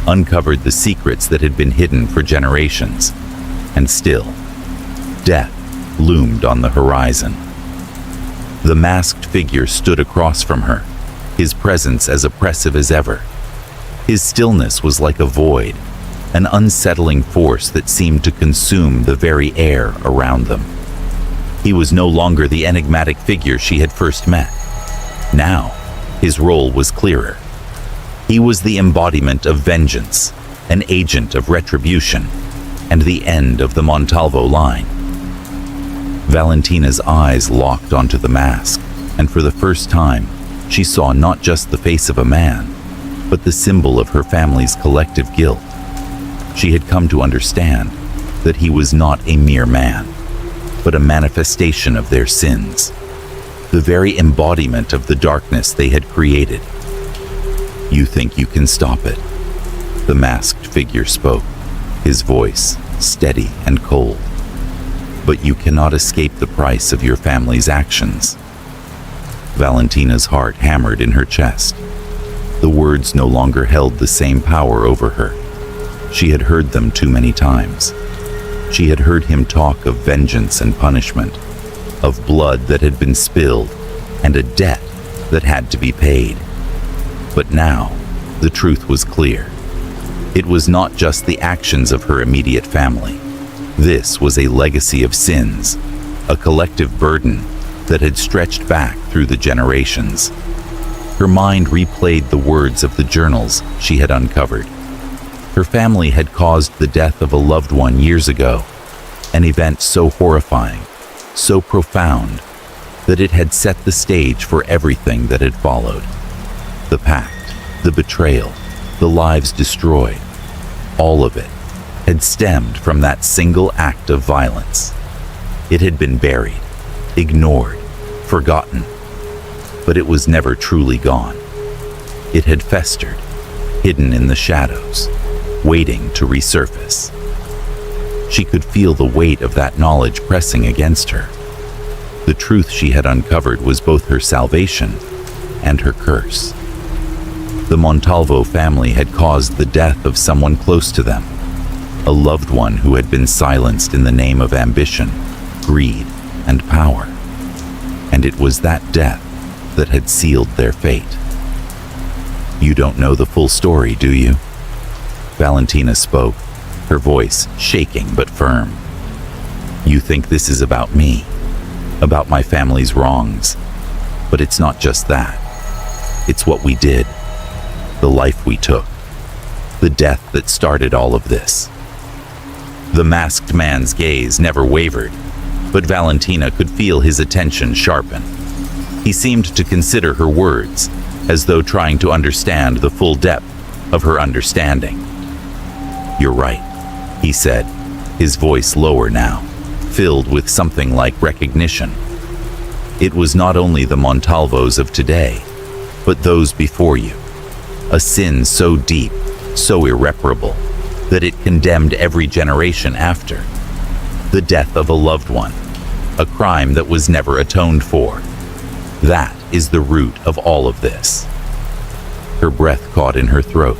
uncovered the secrets that had been hidden for generations, and still, death loomed on the horizon. The masked figure stood across from her, his presence as oppressive as ever. His stillness was like a void, an unsettling force that seemed to consume the very air around them. He was no longer the enigmatic figure she had first met. Now, his role was clearer. He was the embodiment of vengeance, an agent of retribution, and the end of the Montalvo line. Valentina's eyes locked onto the mask, and for the first time, she saw not just the face of a man, but the symbol of her family's collective guilt. She had come to understand that he was not a mere man, but a manifestation of their sins, the very embodiment of the darkness they had created. "You think you can stop it?" The masked figure spoke, his voice steady and cold. "But you cannot escape the price of your family's actions." Valentina's heart hammered in her chest. The words no longer held the same power over her. She had heard them too many times. She had heard him talk of vengeance and punishment, of blood that had been spilled, and a debt that had to be paid. But now, the truth was clear. It was not just the actions of her immediate family. This was a legacy of sins, a collective burden that had stretched back through the generations. Her mind replayed the words of the journals she had uncovered. Her family had caused the death of a loved one years ago, an event so horrifying, so profound, that it had set the stage for everything that had followed. The pact, the betrayal, the lives destroyed, all of it had stemmed from that single act of violence. It had been buried, ignored, forgotten, but it was never truly gone. It had festered, hidden in the shadows, waiting to resurface. She could feel the weight of that knowledge pressing against her. The truth she had uncovered was both her salvation and her curse. The Montalvo family had caused the death of someone close to them, a loved one who had been silenced in the name of ambition, greed, and power. And it was that death that had sealed their fate. "You don't know the full story, do you?" Valentina spoke, her voice shaking but firm. "You think this is about me, about my family's wrongs. But it's not just that. It's what we did, the life we took, the death that started all of this." The masked man's gaze never wavered, but Valentina could feel his attention sharpen. He seemed to consider her words, as though trying to understand the full depth of her understanding. "You're right," he said, his voice lower now, filled with something like recognition. "It was not only the Montalvos of today, but those before you. A sin so deep, so irreparable, that it condemned every generation after. The death of a loved one, a crime that was never atoned for. That is the root of all of this." Her breath caught in her throat.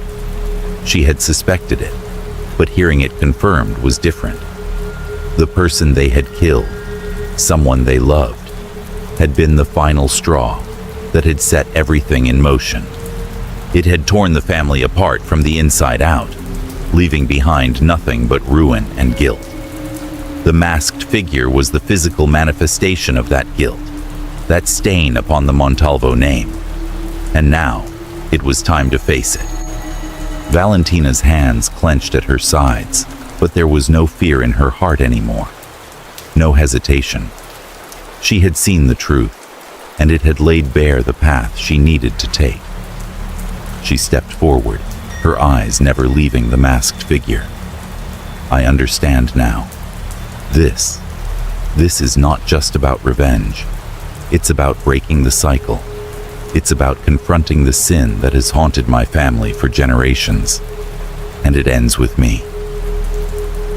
She had suspected it, but hearing it confirmed was different. The person they had killed, someone they loved, had been the final straw that had set everything in motion. It had torn the family apart from the inside out, leaving behind nothing but ruin and guilt. The masked figure was the physical manifestation of that guilt, that stain upon the Montalvo name. And now, it was time to face it. Valentina's hands clenched at her sides, but there was no fear in her heart anymore. No hesitation. She had seen the truth, and it had laid bare the path she needed to take. She stepped forward, her eyes never leaving the masked figure. "I understand now. This is not just about revenge. It's about breaking the cycle. It's about confronting the sin that has haunted my family for generations. And it ends with me."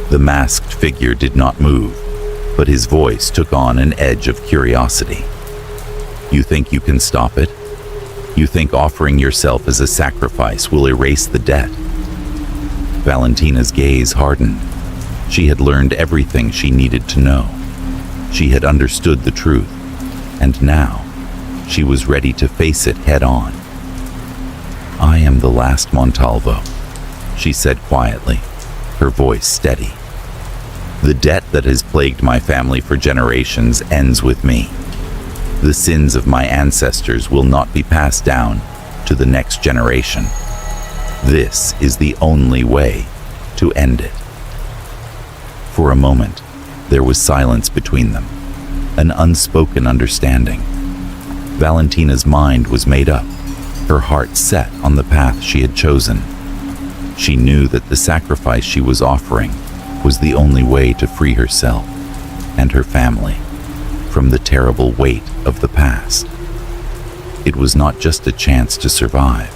The masked figure did not move. but his voice took on an edge of curiosity. You think you can stop it? You think offering yourself as a sacrifice will erase the debt? Valentina's gaze hardened. She had learned everything she needed to know. She had understood the truth, and now she was ready to face it head-on. I am the last Montalvo, she said quietly, her voice steady. The debt that has plagued my family for generations ends with me. The sins of my ancestors will not be passed down to the next generation. This is the only way to end it. For a moment, there was silence between them, an unspoken understanding. Valentina's mind was made up, her heart set on the path she had chosen. She knew that the sacrifice she was offering was the only way to free herself and her family from the terrible weight of the past. It was not just a chance to survive.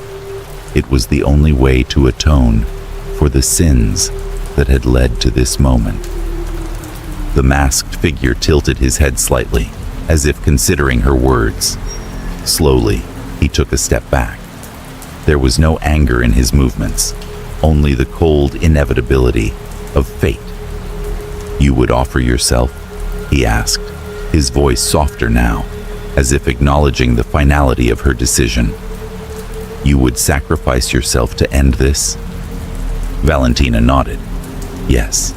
It was the only way to atone for the sins that had led to this moment. The masked figure tilted his head slightly, as if considering her words. Slowly, he took a step back. There was no anger in his movements, only the cold inevitability of fate. You would offer yourself? He asked, his voice softer now, as if acknowledging the finality of her decision. You would sacrifice yourself to end this? Valentina nodded. Yes,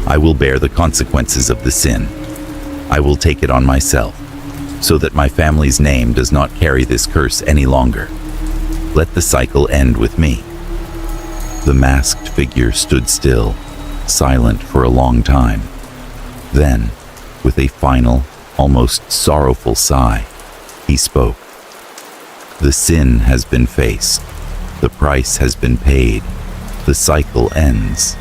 I will bear the consequences of the sin. I will take it on myself, so that my family's name does not carry this curse any longer. Let the cycle end with me. The masked figure stood still, silent for a long time. Then, with a final, almost sorrowful sigh, he spoke. The sin has been faced. The price has been paid. The cycle ends.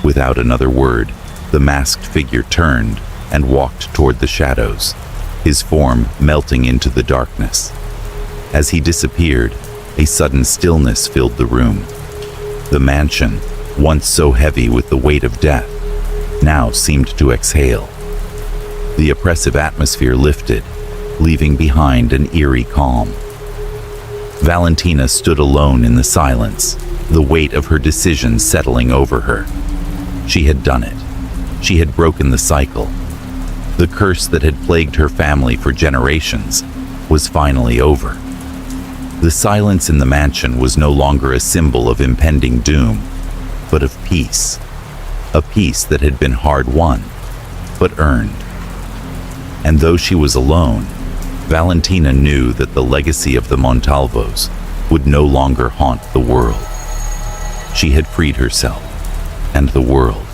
Without another word, the masked figure turned and walked toward the shadows, his form melting into the darkness. As he disappeared, a sudden stillness filled the room. The mansion, once so heavy with the weight of death, now seemed to exhale. The oppressive atmosphere lifted, leaving behind an eerie calm. Valentina stood alone in the silence, the weight of her decision settling over her. She had done it. She had broken the cycle. The curse that had plagued her family for generations was finally over. The silence in the mansion was no longer a symbol of impending doom, but of peace. A peace that had been hard-won, but earned. And though she was alone, Valentina knew that the legacy of the Montalvos would no longer haunt the world. She had freed herself and the world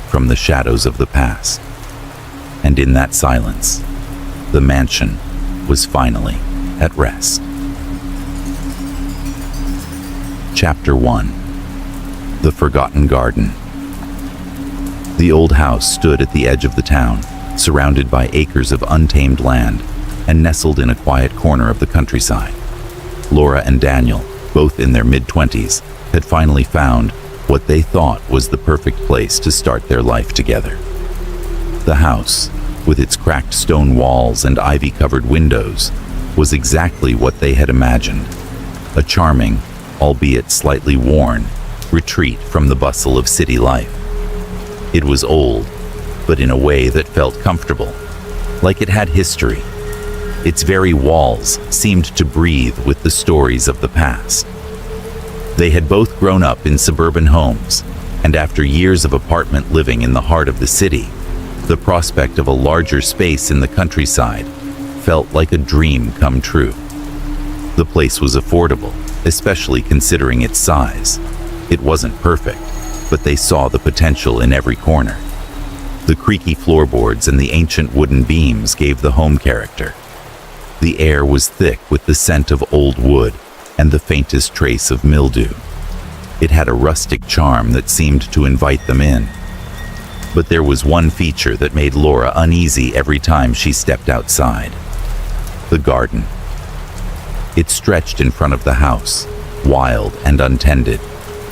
from the shadows of the past. And in that silence, the mansion was finally at rest. Chapter 1. The Forgotten Garden. The old house stood at the edge of the town, surrounded by acres of untamed land, and nestled in a quiet corner of the countryside. Laura and Daniel, both in their mid-20s, had finally found what they thought was the perfect place to start their life together. The house, with its cracked stone walls and ivy-covered windows, was exactly what they had imagined. A charming, albeit slightly worn, retreat from the bustle of city life. It was old, but in a way that felt comfortable, like it had history. Its very walls seemed to breathe with the stories of the past. They had both grown up in suburban homes, and after years of apartment living in the heart of the city, the prospect of a larger space in the countryside felt like a dream come true. The place was affordable, especially considering its size. It wasn't perfect, but they saw the potential in every corner. The creaky floorboards and the ancient wooden beams gave the home character. The air was thick with the scent of old wood and the faintest trace of mildew. It had a rustic charm that seemed to invite them in. But there was one feature that made Laura uneasy every time she stepped outside. The garden. It stretched in front of the house, wild and untended,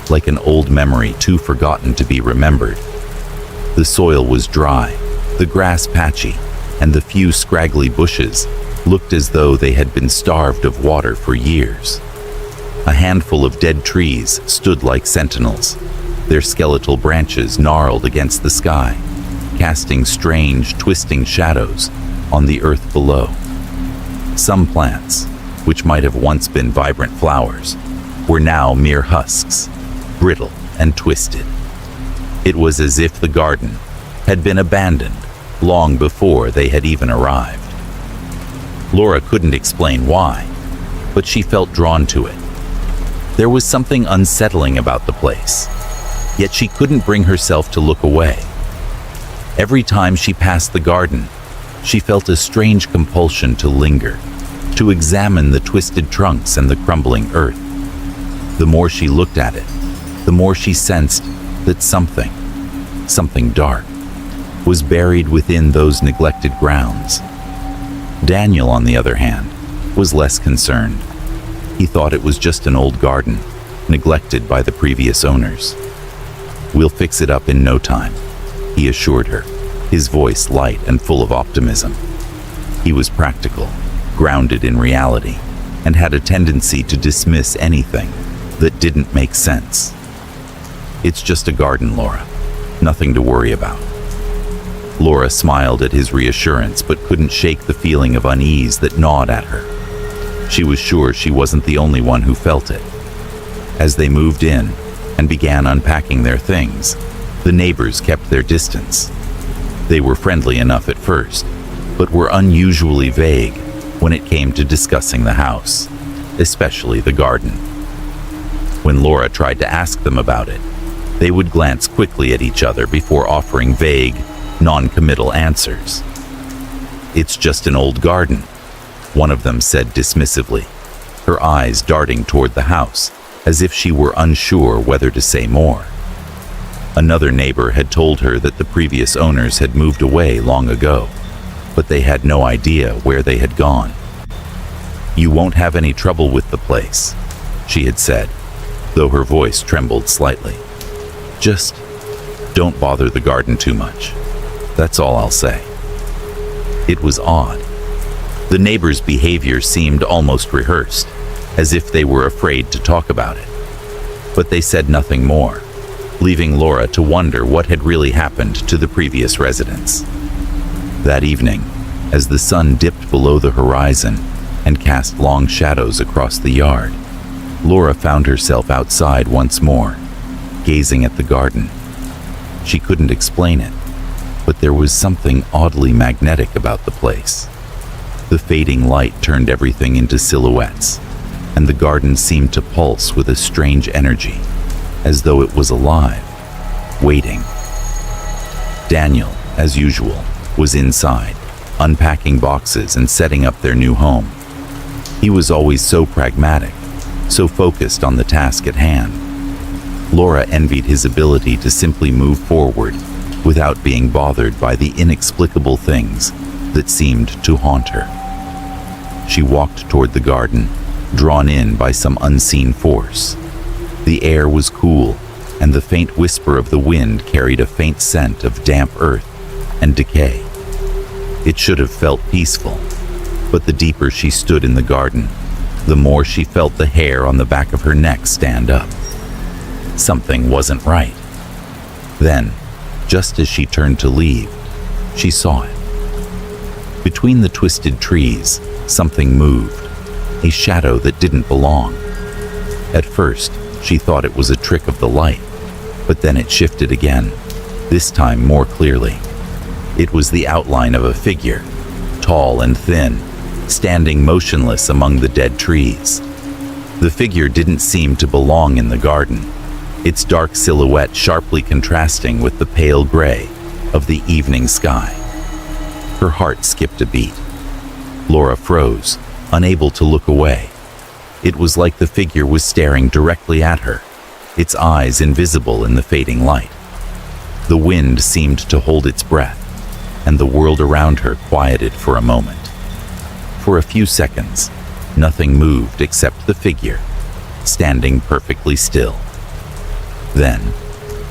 like an old memory too forgotten to be remembered. The soil was dry, The grass patchy, and the few scraggly bushes looked as though they had been starved of water for years. A handful of dead trees stood like sentinels, their skeletal branches gnarled against the sky, casting strange, twisting shadows on the earth below. Some plants, which might have once been vibrant flowers, were now mere husks, brittle and twisted. It was as if the garden had been abandoned long before they had even arrived. Laura couldn't explain why, but she felt drawn to it. There was something unsettling about the place, yet she couldn't bring herself to look away. Every time she passed the garden, she felt a strange compulsion to linger, to examine the twisted trunks and the crumbling earth. The more she looked at it, the more she sensed that something dark, was buried within those neglected grounds. Daniel, on the other hand, was less concerned. He thought it was just an old garden, neglected by the previous owners. "We'll fix it up in no time," he assured her, his voice light and full of optimism. He was practical, grounded in reality, and had a tendency to dismiss anything that didn't make sense. "It's just a garden, Laura. Nothing to worry about." Laura smiled at his reassurance but couldn't shake the feeling of unease that gnawed at her. She was sure she wasn't the only one who felt it. As they moved in and began unpacking their things, the neighbors kept their distance. They were friendly enough at first, but were unusually vague when it came to discussing the house, especially the garden. When Laura tried to ask them about it, they would glance quickly at each other before offering vague, non-committal answers. "It's just an old garden," one of them said dismissively, her eyes darting toward the house as if she were unsure whether to say more. Another neighbor had told her that the previous owners had moved away long ago, but they had no idea where they had gone. "You won't have any trouble with the place," she had said, though her voice trembled slightly. "Just don't bother the garden too much. That's all I'll say." It was odd. The neighbors' behavior seemed almost rehearsed, as if they were afraid to talk about it. But they said nothing more, leaving Laura to wonder what had really happened to the previous residents. That evening, as the sun dipped below the horizon and cast long shadows across the yard, Laura found herself outside once more, gazing at the garden. She couldn't explain it, but there was something oddly magnetic about the place. The fading light turned everything into silhouettes, and the garden seemed to pulse with a strange energy, as though it was alive, waiting. Daniel, as usual, was inside, unpacking boxes and setting up their new home. He was always so pragmatic, so focused on the task at hand. Laura envied his ability to simply move forward without being bothered by the inexplicable things that seemed to haunt her. She walked toward the garden, drawn in by some unseen force. The air was cool, and the faint whisper of the wind carried a faint scent of damp earth and decay. It should have felt peaceful, but the deeper she stood in the garden, the more she felt the hair on the back of her neck stand up. Something wasn't right. Then, just as she turned to leave, she saw it. Between the twisted trees, something moved, a shadow that didn't belong. At first, she thought it was a trick of the light, but then it shifted again, this time more clearly. It was the outline of a figure, tall and thin, standing motionless among the dead trees. The figure didn't seem to belong in the garden, its dark silhouette sharply contrasting with the pale gray of the evening sky. Her heart skipped a beat. Laura froze, unable to look away. It was like the figure was staring directly at her, its eyes invisible in the fading light. The wind seemed to hold its breath, and the world around her quieted for a moment. For a few seconds, nothing moved except the figure, standing perfectly still. Then,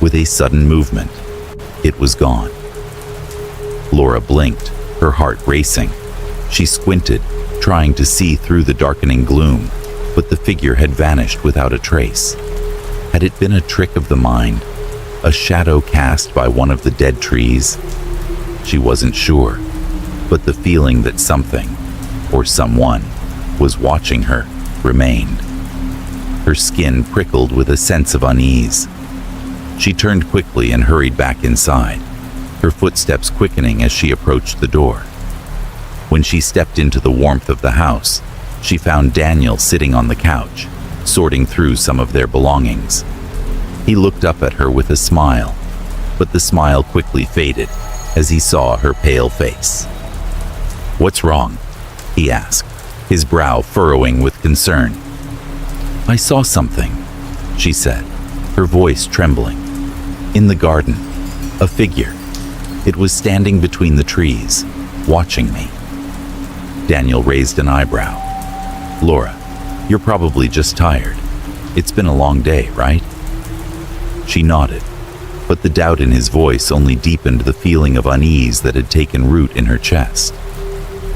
with a sudden movement, it was gone. Laura blinked, her heart racing. She squinted, trying to see through the darkening gloom, but the figure had vanished without a trace. Had it been a trick of the mind? A shadow cast by one of the dead trees? She wasn't sure, but the feeling that something, or someone, was watching her remained. Her skin prickled with a sense of unease. She turned quickly and hurried back inside, her footsteps quickening as she approached the door. When she stepped into the warmth of the house, she found Daniel sitting on the couch, sorting through some of their belongings. He looked up at her with a smile, but the smile quickly faded as he saw her pale face. "What's wrong?" he asked, his brow furrowing with concern. "I saw something," she said, her voice trembling. "In the garden, a figure. It was standing between the trees, watching me." Daniel raised an eyebrow. "Laura, you're probably just tired. It's been a long day, right?" She nodded, but the doubt in his voice only deepened the feeling of unease that had taken root in her chest.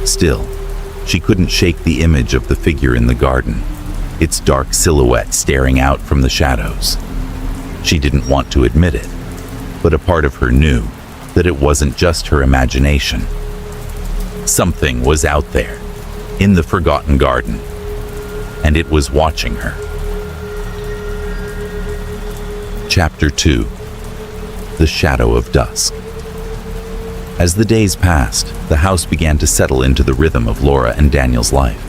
Still, she couldn't shake the image of the figure in the garden, its dark silhouette staring out from the shadows. She didn't want to admit it, but a part of her knew that it wasn't just her imagination. Something was out there, in the forgotten garden, and it was watching her. Chapter 2. The Shadow of Dusk. As the days passed, the house began to settle into the rhythm of Laura and Daniel's life.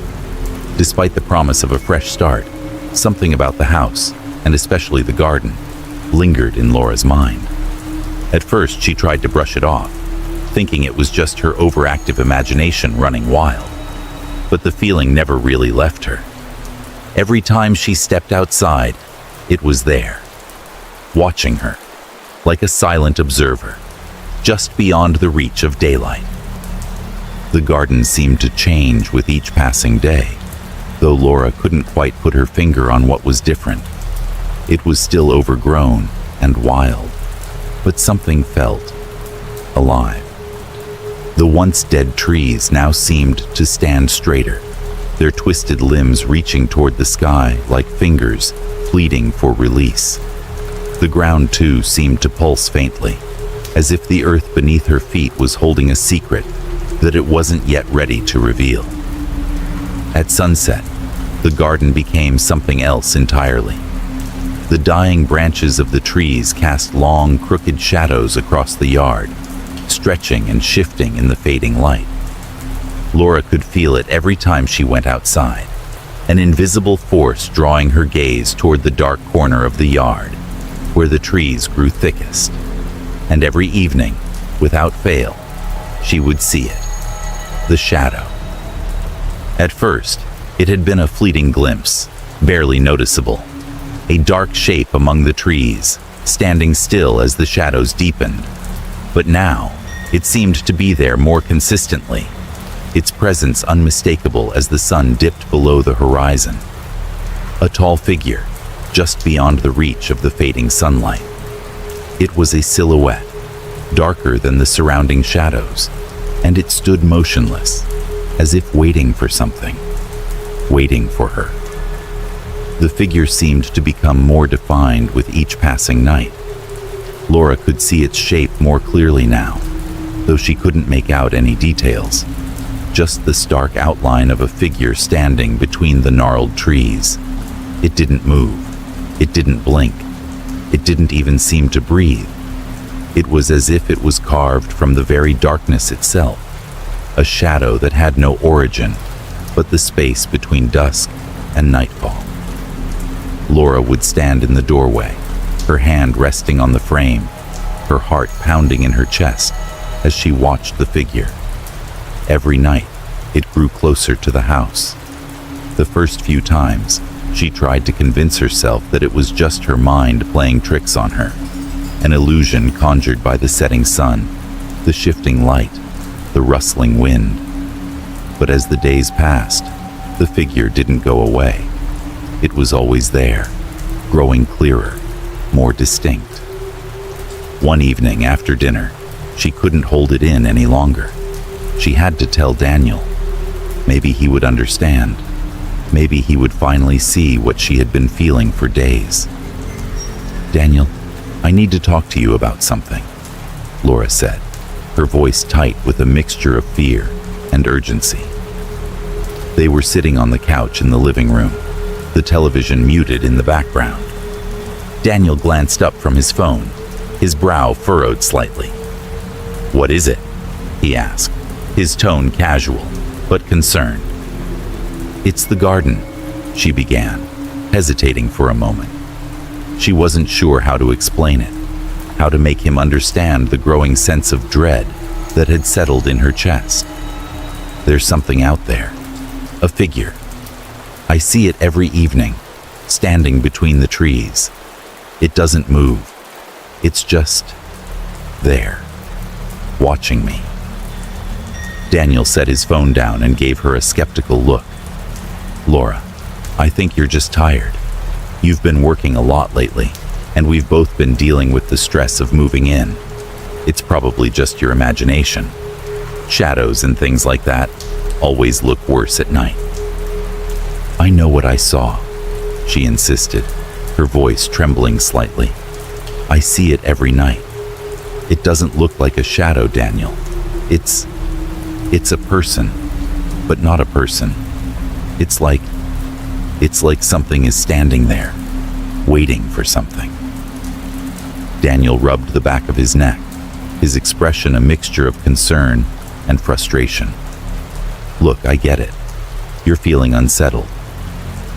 Despite the promise of a fresh start, something about the house, and especially the garden, lingered in Laura's mind. At first, she tried to brush it off, thinking it was just her overactive imagination running wild. But the feeling never really left her. Every time she stepped outside, it was there, watching her, like a silent observer, just beyond the reach of daylight. The garden seemed to change with each passing day, though Laura couldn't quite put her finger on what was different. It was still overgrown and wild, but something felt alive. The once dead trees now seemed to stand straighter, their twisted limbs reaching toward the sky like fingers pleading for release. The ground, too, seemed to pulse faintly, as if the earth beneath her feet was holding a secret that it wasn't yet ready to reveal. At sunset, the garden became something else entirely. The dying branches of the trees cast long, crooked shadows across the yard, stretching and shifting in the fading light. Laura could feel it every time she went outside, an invisible force drawing her gaze toward the dark corner of the yard, where the trees grew thickest. And every evening, without fail, she would see it, the shadow. At first, it had been a fleeting glimpse, barely noticeable, a dark shape among the trees, standing still as the shadows deepened. But now, it seemed to be there more consistently, its presence unmistakable as the sun dipped below the horizon. A tall figure, just beyond the reach of the fading sunlight. It was a silhouette, darker than the surrounding shadows, and it stood motionless, as if waiting for something, waiting for her. The figure seemed to become more defined with each passing night. Laura could see its shape more clearly now, though she couldn't make out any details, just the stark outline of a figure standing between the gnarled trees. It didn't move. It didn't blink. It didn't even seem to breathe. It was as if it was carved from the very darkness itself, a shadow that had no origin but the space between dusk and nightfall. Laura would stand in the doorway, her hand resting on the frame, her heart pounding in her chest as she watched the figure. Every night, it grew closer to the house. The first few times, she tried to convince herself that it was just her mind playing tricks on her, an illusion conjured by the setting sun, the shifting light, the rustling wind. But as the days passed, the figure didn't go away. It was always there, growing clearer, more distinct. One evening after dinner, She couldn't hold it in any longer. She had to tell Daniel. Maybe he would understand. Maybe he would finally see what she had been feeling for days. "Daniel, I need to talk to you about something," Laura said, her voice tight with a mixture of fear and urgency. They were sitting on the couch in the living room, the television muted in the background. Daniel glanced up from his phone, his brow furrowed slightly. "What is it?" he asked, his tone casual but concerned. "It's the garden," she began, hesitating for a moment. She wasn't sure how to explain it, how to make him understand the growing sense of dread that had settled in her chest. "There's something out there, a figure. I see it every evening, standing between the trees. It doesn't move. It's just there, watching me." Daniel set his phone down and gave her a skeptical look. "Laura, I think you're just tired. You've been working a lot lately, and we've both been dealing with the stress of moving in. It's probably just your imagination. Shadows and things like that always look worse at night." "I know what I saw," she insisted, her voice trembling slightly. "I see it every night. It doesn't look like a shadow, Daniel. It's a person, but not a person. It's like something is standing there, waiting for something." Daniel rubbed the back of his neck, his expression a mixture of concern and frustration. "Look, I get it. You're feeling unsettled.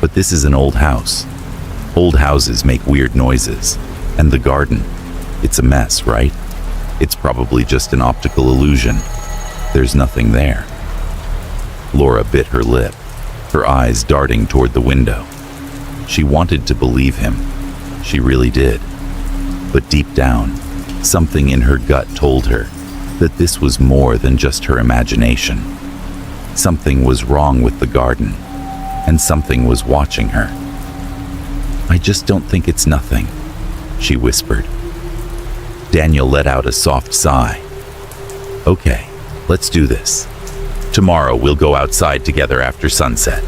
But this is an old house. Old houses make weird noises. And the garden, it's a mess, right? It's probably just an optical illusion. There's nothing there." Laura bit her lip, her eyes darting toward the window. She wanted to believe him. She really did. But deep down, something in her gut told her that this was more than just her imagination. Something was wrong with the garden, and something was watching her. "I just don't think it's nothing," she whispered. Daniel let out a soft sigh. "Okay, let's do this. Tomorrow we'll go outside together after sunset.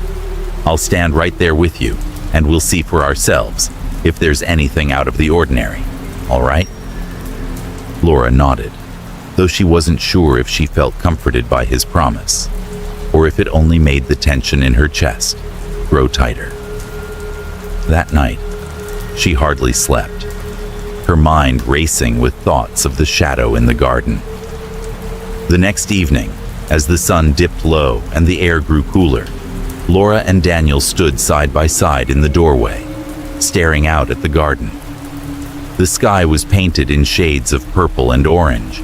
I'll stand right there with you, and we'll see for ourselves if there's anything out of the ordinary, all right?" Laura nodded, though she wasn't sure if she felt comforted by his promise, or if it only made the tension in her chest grow tighter. That night, she hardly slept, her mind racing with thoughts of the shadow in the garden. The next evening, as the sun dipped low and the air grew cooler, Laura and Daniel stood side by side in the doorway, staring out at the garden. The sky was painted in shades of purple and orange,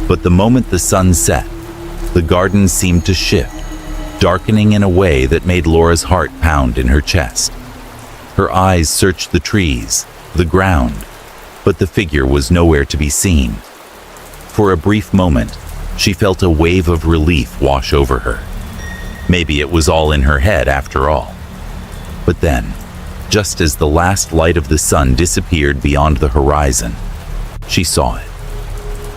but the moment the sun set, the garden seemed to shift, darkening in a way that made Laura's heart pound in her chest. Her eyes searched the trees, the ground, but the figure was nowhere to be seen. For a brief moment, she felt a wave of relief wash over her. Maybe it was all in her head after all. But then, just as the last light of the sun disappeared beyond the horizon, she saw it,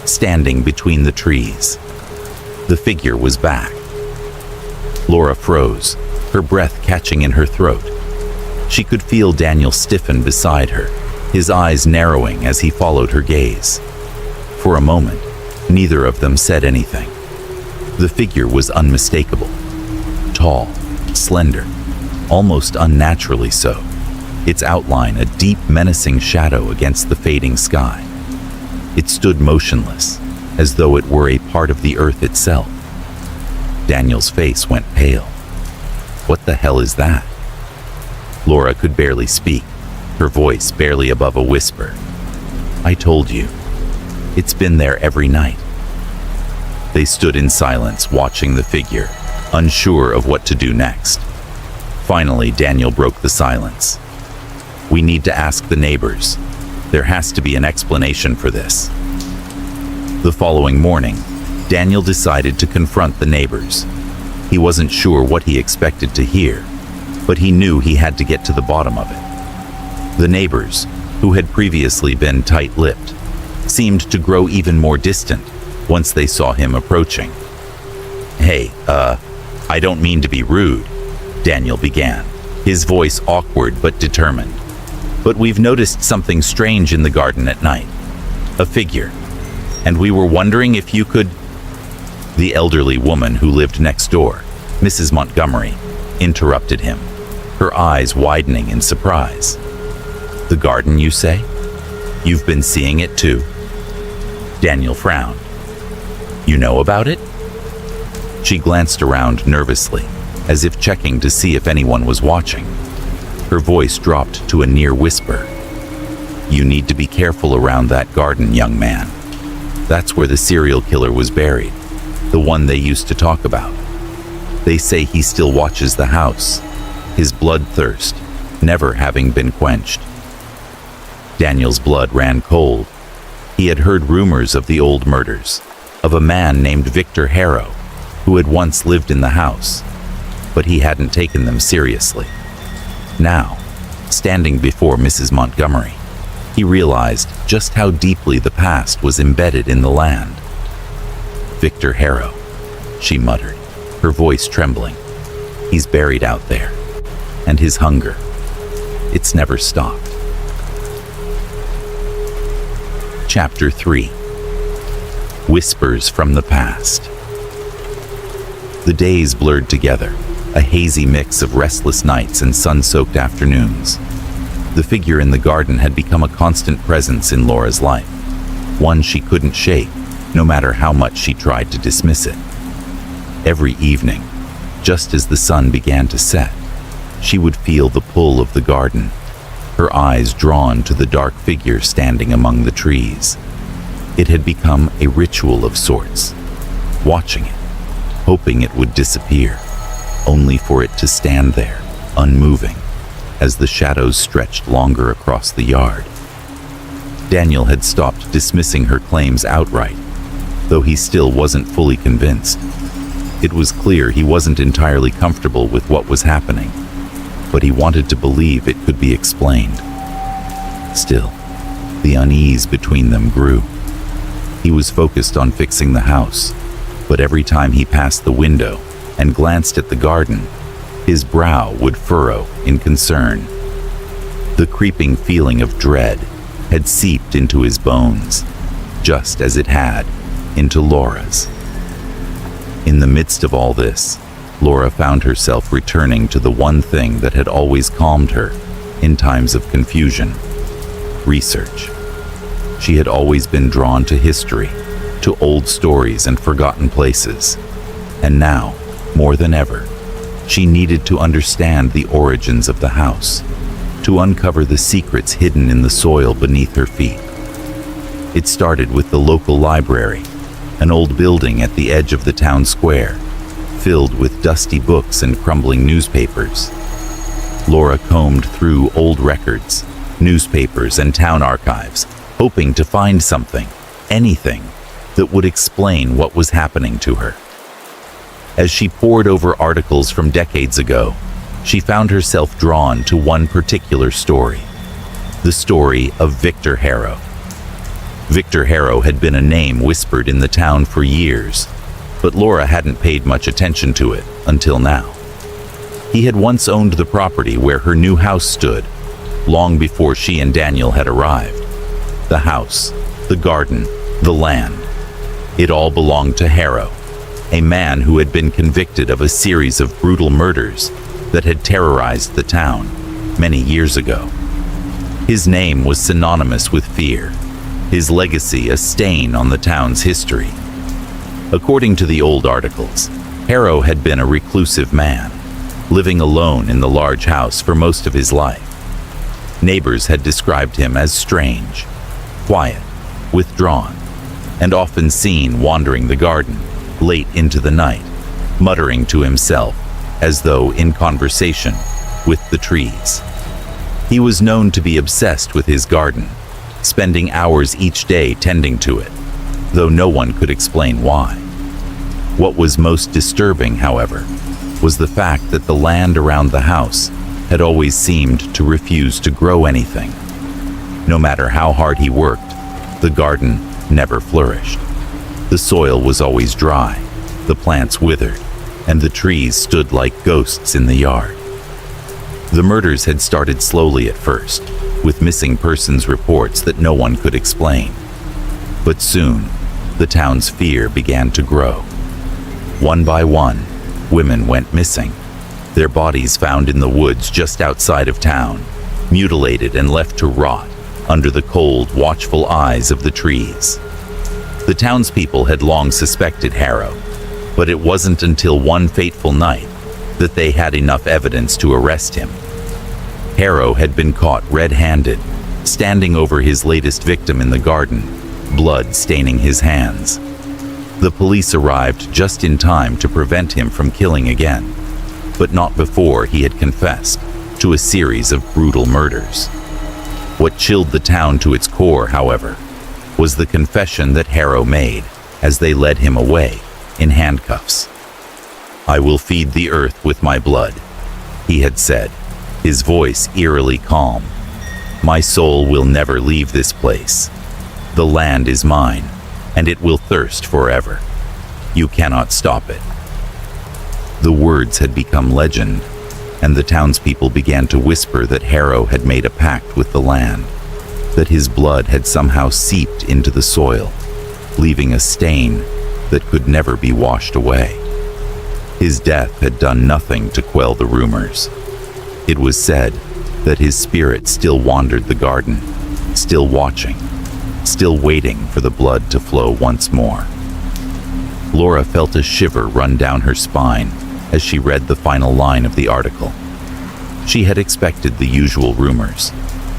standing between the trees. The figure was back. Laura froze, her breath catching in her throat. She could feel Daniel stiffen beside her, his eyes narrowing as he followed her gaze. For a moment, neither of them said anything. The figure was unmistakable. Tall, slender, almost unnaturally so, its outline a deep, menacing shadow against the fading sky. It stood motionless, as though it were a part of the earth itself. Daniel's face went pale. "What the hell is that?" Laura could barely speak, her voice barely above a whisper. "I told you. It's been there every night." They stood in silence, watching the figure, unsure of what to do next. Finally, Daniel broke the silence. "We need to ask the neighbors. There has to be an explanation for this." The following morning, Daniel decided to confront the neighbors. He wasn't sure what he expected to hear, but he knew he had to get to the bottom of it. The neighbors, who had previously been tight-lipped, seemed to grow even more distant once they saw him approaching. "Hey, I don't mean to be rude," Daniel began, his voice awkward but determined. "But we've noticed something strange in the garden at night. A figure. And we were wondering if you could—" The elderly woman who lived next door, Mrs. Montgomery, interrupted him, her eyes widening in surprise. "The garden, you say? You've been seeing it too?" Daniel frowned. "You know about it?" She glanced around nervously, as if checking to see if anyone was watching. Her voice dropped to a near whisper. "You need to be careful around that garden, young man. That's where the serial killer was buried, the one they used to talk about. They say he still watches the house, his bloodthirst never having been quenched." Daniel's blood ran cold. He had heard rumors of the old murders, of a man named Victor Harrow, who had once lived in the house, but he hadn't taken them seriously. Now, standing before Mrs. Montgomery, he realized just how deeply the past was embedded in the land. "Victor Harrow," she muttered, her voice trembling. "He's buried out there, and his hunger, it's never stopped." Chapter 3. Whispers from the Past. The days blurred together, a hazy mix of restless nights and sun-soaked afternoons. The figure in the garden had become a constant presence in Laura's life, one she couldn't shake, no matter how much she tried to dismiss it. Every evening, just as the sun began to set, she would feel the pull of the garden, her eyes drawn to the dark figure standing among the trees. It had become a ritual of sorts, watching it, hoping it would disappear, only for it to stand there, unmoving, as the shadows stretched longer across the yard. Daniel had stopped dismissing her claims outright, though he still wasn't fully convinced. It was clear he wasn't entirely comfortable with what was happening, but he wanted to believe it could be explained. Still, the unease between them grew. He was focused on fixing the house, but every time he passed the window and glanced at the garden, his brow would furrow in concern. The creeping feeling of dread had seeped into his bones, just as it had into Laura's. In the midst of all this, Laura found herself returning to the one thing that had always calmed her in times of confusion: research. She had always been drawn to history, to old stories and forgotten places. And now, more than ever, she needed to understand the origins of the house, to uncover the secrets hidden in the soil beneath her feet. It started with the local library, an old building at the edge of the town square, filled with dusty books and crumbling newspapers. Laura combed through old records, newspapers, and town archives, hoping to find something, anything, that would explain what was happening to her. As she pored over articles from decades ago, she found herself drawn to one particular story: the story of Victor Harrow. Victor Harrow had been a name whispered in the town for years, but Laura hadn't paid much attention to it until now. He had once owned the property where her new house stood, long before she and Daniel had arrived. The house, the garden, the land. It all belonged to Harrow, a man who had been convicted of a series of brutal murders that had terrorized the town many years ago. His name was synonymous with fear, his legacy a stain on the town's history. According to the old articles, Harrow had been a reclusive man, living alone in the large house for most of his life. Neighbors had described him as strange, quiet, withdrawn, and often seen wandering the garden late into the night, muttering to himself as though in conversation with the trees. He was known to be obsessed with his garden, spending hours each day tending to it, though no one could explain why. What was most disturbing, however, was the fact that the land around the house had always seemed to refuse to grow anything. No matter how hard he worked, the garden never flourished. The soil was always dry, the plants withered, and the trees stood like ghosts in the yard. The murders had started slowly at first, with missing persons reports that no one could explain. But soon, the town's fear began to grow. One by one, women went missing, their bodies found in the woods just outside of town, mutilated and left to rot under the cold, watchful eyes of the trees. The townspeople had long suspected Harrow, but it wasn't until one fateful night that they had enough evidence to arrest him. Harrow had been caught red-handed, standing over his latest victim in the garden, blood staining his hands. The police arrived just in time to prevent him from killing again, but not before he had confessed to a series of brutal murders. What chilled the town to its core, however, was the confession that Harrow made as they led him away in handcuffs. "I will feed the earth with my blood," he had said, his voice eerily calm. "My soul will never leave this place. The land is mine, and it will thirst forever. You cannot stop it." The words had become legend, and the townspeople began to whisper that Harrow had made a pact with the land, that his blood had somehow seeped into the soil, leaving a stain that could never be washed away. His death had done nothing to quell the rumors. It was said that his spirit still wandered the garden, still watching, still waiting for the blood to flow once more. Laura felt a shiver run down her spine as she read the final line of the article. She had expected the usual rumors,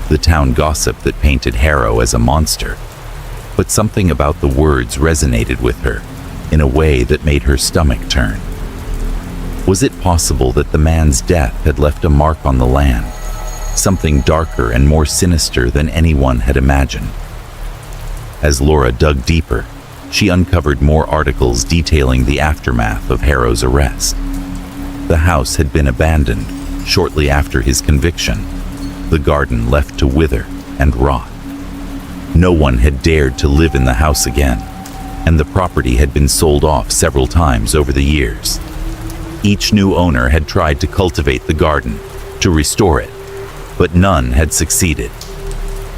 the town gossip that painted Harrow as a monster, but something about the words resonated with her in a way that made her stomach turn. Was it possible that the man's death had left a mark on the land, something darker and more sinister than anyone had imagined? As Laura dug deeper, she uncovered more articles detailing the aftermath of Harrow's arrest. The house had been abandoned shortly after his conviction, the garden left to wither and rot. No one had dared to live in the house again, and the property had been sold off several times over the years. Each new owner had tried to cultivate the garden, to restore it, but none had succeeded.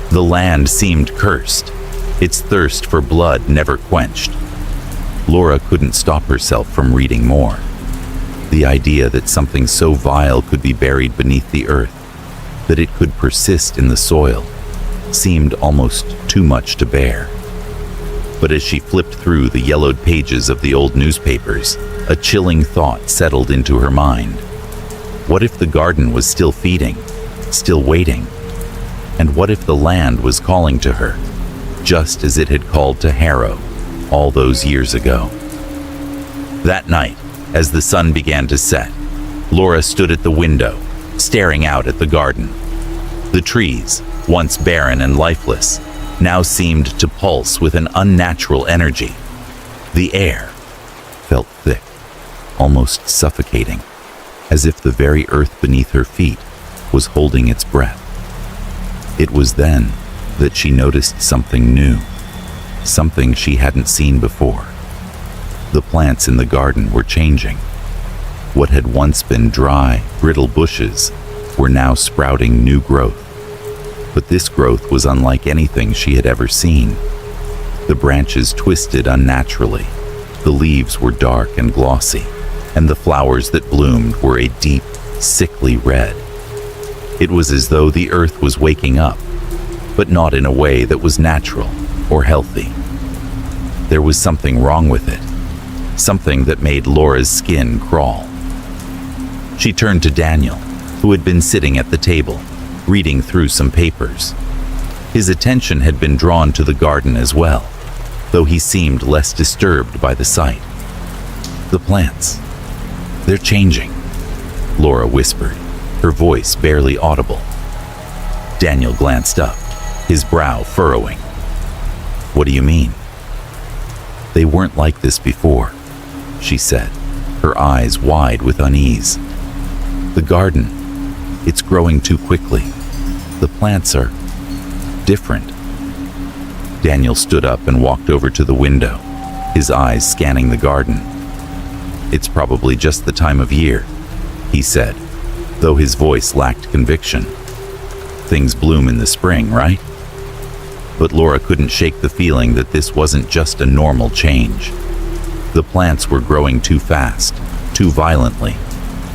The land seemed cursed, its thirst for blood never quenched. Laura couldn't stop herself from reading more. The idea that something so vile could be buried beneath the earth, that it could persist in the soil, seemed almost too much to bear. But as she flipped through the yellowed pages of the old newspapers, a chilling thought settled into her mind. What if the garden was still feeding, still waiting? And what if the land was calling to her, just as it had called to Harrow all those years ago? That night, as the sun began to set, Laura stood at the window, staring out at the garden. The trees, once barren and lifeless, now seemed to pulse with an unnatural energy. The air felt thick, almost suffocating, as if the very earth beneath her feet was holding its breath. It was then that she noticed something new, something she hadn't seen before. The plants in the garden were changing. What had once been dry, brittle bushes were now sprouting new growth. But this growth was unlike anything she had ever seen. The branches twisted unnaturally, the leaves were dark and glossy, and the flowers that bloomed were a deep, sickly red. It was as though the earth was waking up, but not in a way that was natural or healthy. There was something wrong with it, something that made Laura's skin crawl. She turned to Daniel, who had been sitting at the table, reading through some papers. His attention had been drawn to the garden as well, though he seemed less disturbed by the sight. "The plants, they're changing," Laura whispered, her voice barely audible. Daniel glanced up, his brow furrowing. "What do you mean?" "They weren't like this before," she said, her eyes wide with unease. "The garden, it's growing too quickly. The plants are different." Daniel stood up and walked over to the window, his eyes scanning the garden. "It's probably just the time of year," he said, though his voice lacked conviction. "Things bloom in the spring, right?" But Laura couldn't shake the feeling that this wasn't just a normal change. The plants were growing too fast, too violently,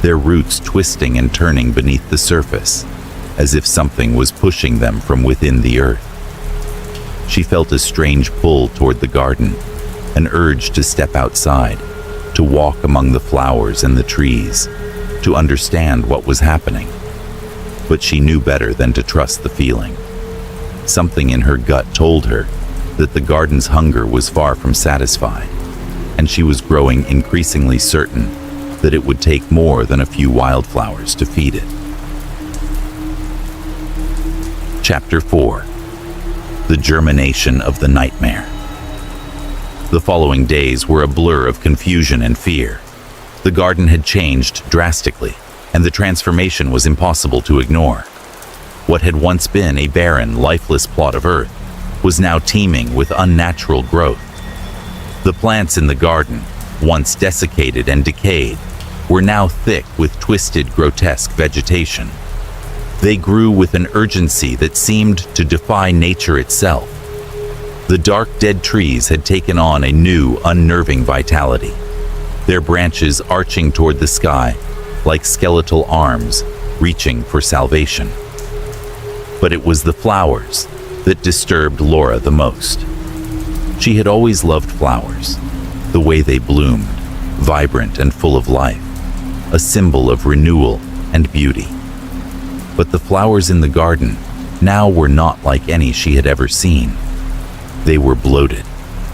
their roots twisting and turning beneath the surface, as if something was pushing them from within the earth. She felt a strange pull toward the garden, an urge to step outside, to walk among the flowers and the trees, to understand what was happening. But she knew better than to trust the feeling. Something in her gut told her that the garden's hunger was far from satisfied, and she was growing increasingly certain that it would take more than a few wildflowers to feed it. Chapter 4. The Germination of the Nightmare. The following days were a blur of confusion and fear. The garden had changed drastically, and the transformation was impossible to ignore. What had once been a barren, lifeless plot of earth was now teeming with unnatural growth. The plants in the garden, once desiccated and decayed, were now thick with twisted, grotesque vegetation. They grew with an urgency that seemed to defy nature itself. The dark, dead trees had taken on a new, unnerving vitality, their branches arching toward the sky like skeletal arms reaching for salvation. But it was the flowers that disturbed Laura the most. She had always loved flowers, the way they bloomed, vibrant and full of life, a symbol of renewal and beauty. But the flowers in the garden now were not like any she had ever seen. They were bloated,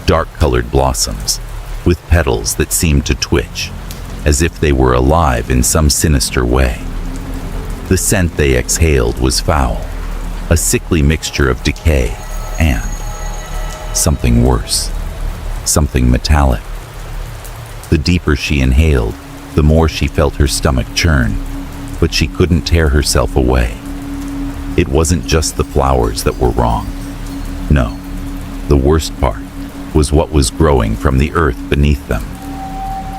dark-colored blossoms, with petals that seemed to twitch, as if they were alive in some sinister way. The scent they exhaled was foul, a sickly mixture of decay and something worse, something metallic. The deeper she inhaled, the more she felt her stomach churn, but she couldn't tear herself away. It wasn't just the flowers that were wrong. No, the worst part was what was growing from the earth beneath them.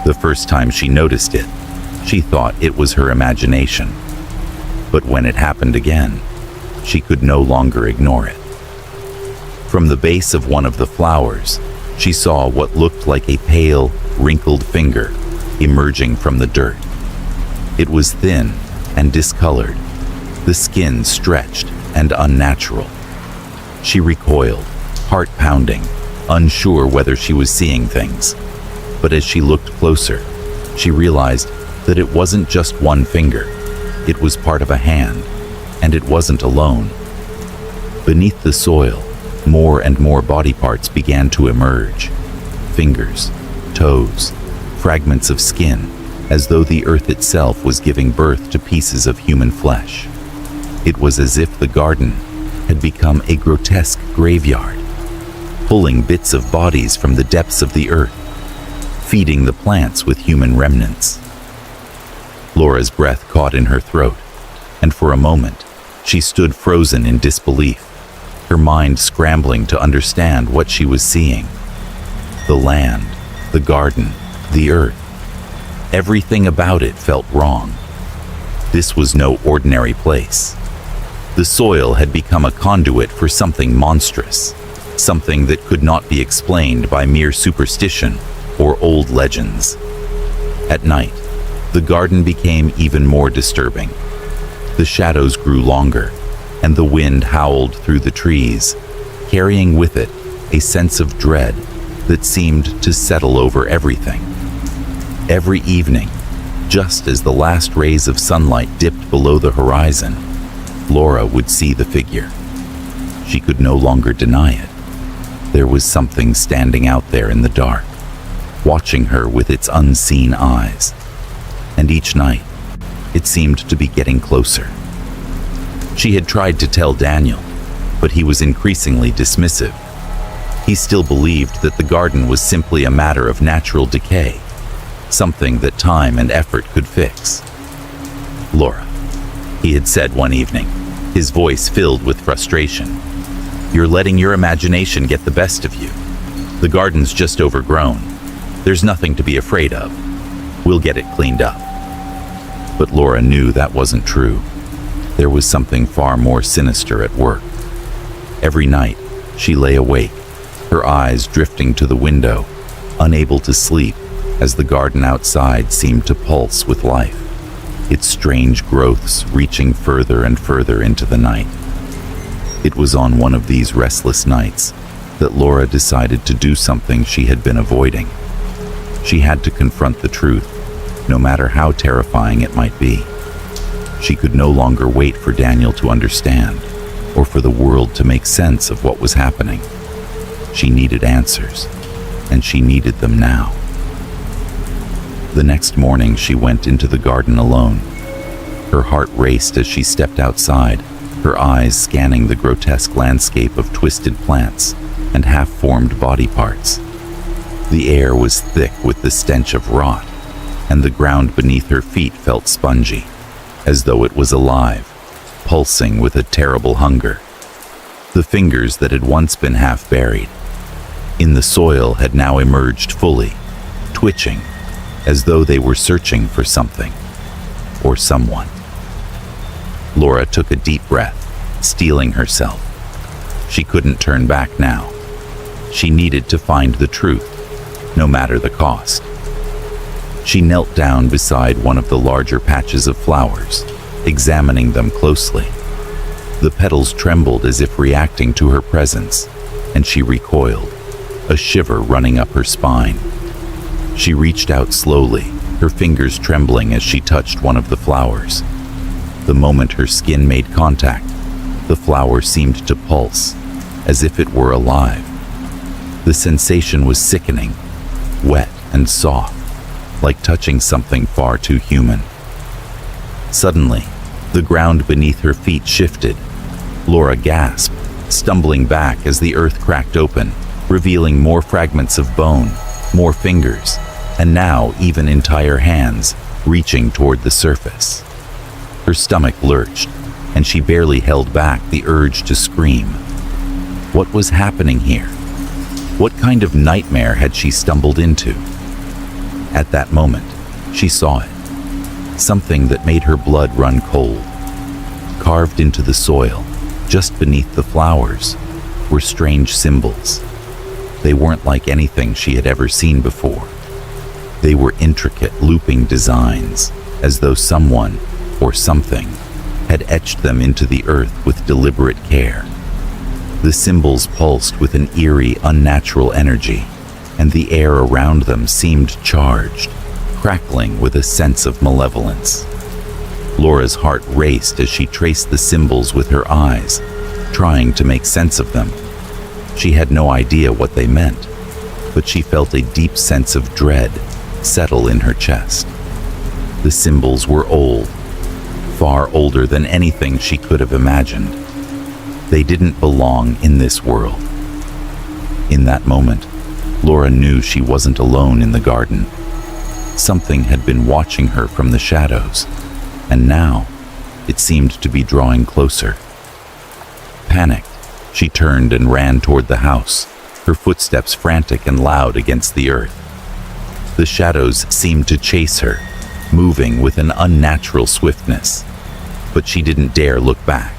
The first time she noticed it, she thought it was her imagination. But when it happened again, she could no longer ignore it. From the base of one of the flowers, she saw what looked like a pale, wrinkled finger emerging from the dirt. It was thin and discolored, the skin stretched and unnatural. She recoiled, heart pounding, unsure whether she was seeing things. But as she looked closer, she realized that it wasn't just one finger. It was part of a hand, and it wasn't alone. Beneath the soil, more and more body parts began to emerge. Fingers, toes, fragments of skin, as though the earth itself was giving birth to pieces of human flesh. It was as if the garden had become a grotesque graveyard, pulling bits of bodies from the depths of the earth, feeding the plants with human remnants. Laura's breath caught in her throat, and for a moment, she stood frozen in disbelief, her mind scrambling to understand what she was seeing. The land, the garden, the earth. Everything about it felt wrong. This was no ordinary place. The soil had become a conduit for something monstrous, something that could not be explained by mere superstition or old legends. At night, the garden became even more disturbing. The shadows grew longer, and the wind howled through the trees, carrying with it a sense of dread that seemed to settle over everything. Every evening, just as the last rays of sunlight dipped below the horizon, Laura would see the figure. She could no longer deny it. There was something standing out there in the dark, watching her with its unseen eyes. And each night, it seemed to be getting closer. She had tried to tell Daniel, but he was increasingly dismissive. He still believed that the garden was simply a matter of natural decay, something that time and effort could fix. "Laura," he had said one evening, his voice filled with frustration, "you're letting your imagination get the best of you. The garden's just overgrown. There's nothing to be afraid of. We'll get it cleaned up." But Laura knew that wasn't true. There was something far more sinister at work. Every night, she lay awake, her eyes drifting to the window, unable to sleep as the garden outside seemed to pulse with life, its strange growths reaching further and further into the night. It was on one of these restless nights that Laura decided to do something she had been avoiding. She had to confront the truth, no matter how terrifying it might be. She could no longer wait for Daniel to understand, or for the world to make sense of what was happening. She needed answers, and she needed them now. The next morning, she went into the garden alone. Her heart raced as she stepped outside, her eyes scanning the grotesque landscape of twisted plants and half-formed body parts. The air was thick with the stench of rot, and the ground beneath her feet felt spongy, as though it was alive, pulsing with a terrible hunger. The fingers that had once been half buried in the soil had now emerged fully, twitching, as though they were searching for something or someone. Laura took a deep breath, steeling herself. She couldn't turn back now. She needed to find the truth, no matter the cost. She knelt down beside one of the larger patches of flowers, examining them closely. The petals trembled as if reacting to her presence, and she recoiled, a shiver running up her spine. She reached out slowly, her fingers trembling as she touched one of the flowers. The moment her skin made contact, the flower seemed to pulse, as if it were alive. The sensation was sickening, wet and soft, like touching something far too human. Suddenly, the ground beneath her feet shifted. Laura gasped, stumbling back as the earth cracked open, revealing more fragments of bone, more fingers, and now even entire hands reaching toward the surface. Her stomach lurched, and she barely held back the urge to scream. What was happening here? What kind of nightmare had she stumbled into? At that moment, she saw it. Something that made her blood run cold. Carved into the soil, just beneath the flowers, were strange symbols. They weren't like anything she had ever seen before. They were intricate, looping designs, as though someone, or something, had etched them into the earth with deliberate care. The symbols pulsed with an eerie, unnatural energy, and the air around them seemed charged, crackling with a sense of malevolence. Laura's heart raced as she traced the symbols with her eyes, trying to make sense of them. She had no idea what they meant, but she felt a deep sense of dread settle in her chest. The symbols were old, far older than anything she could have imagined. They didn't belong in this world. In that moment, Laura knew she wasn't alone in the garden. Something had been watching her from the shadows, and now it seemed to be drawing closer. Panicked, she turned and ran toward the house, her footsteps frantic and loud against the earth. The shadows seemed to chase her, moving with an unnatural swiftness, but she didn't dare look back.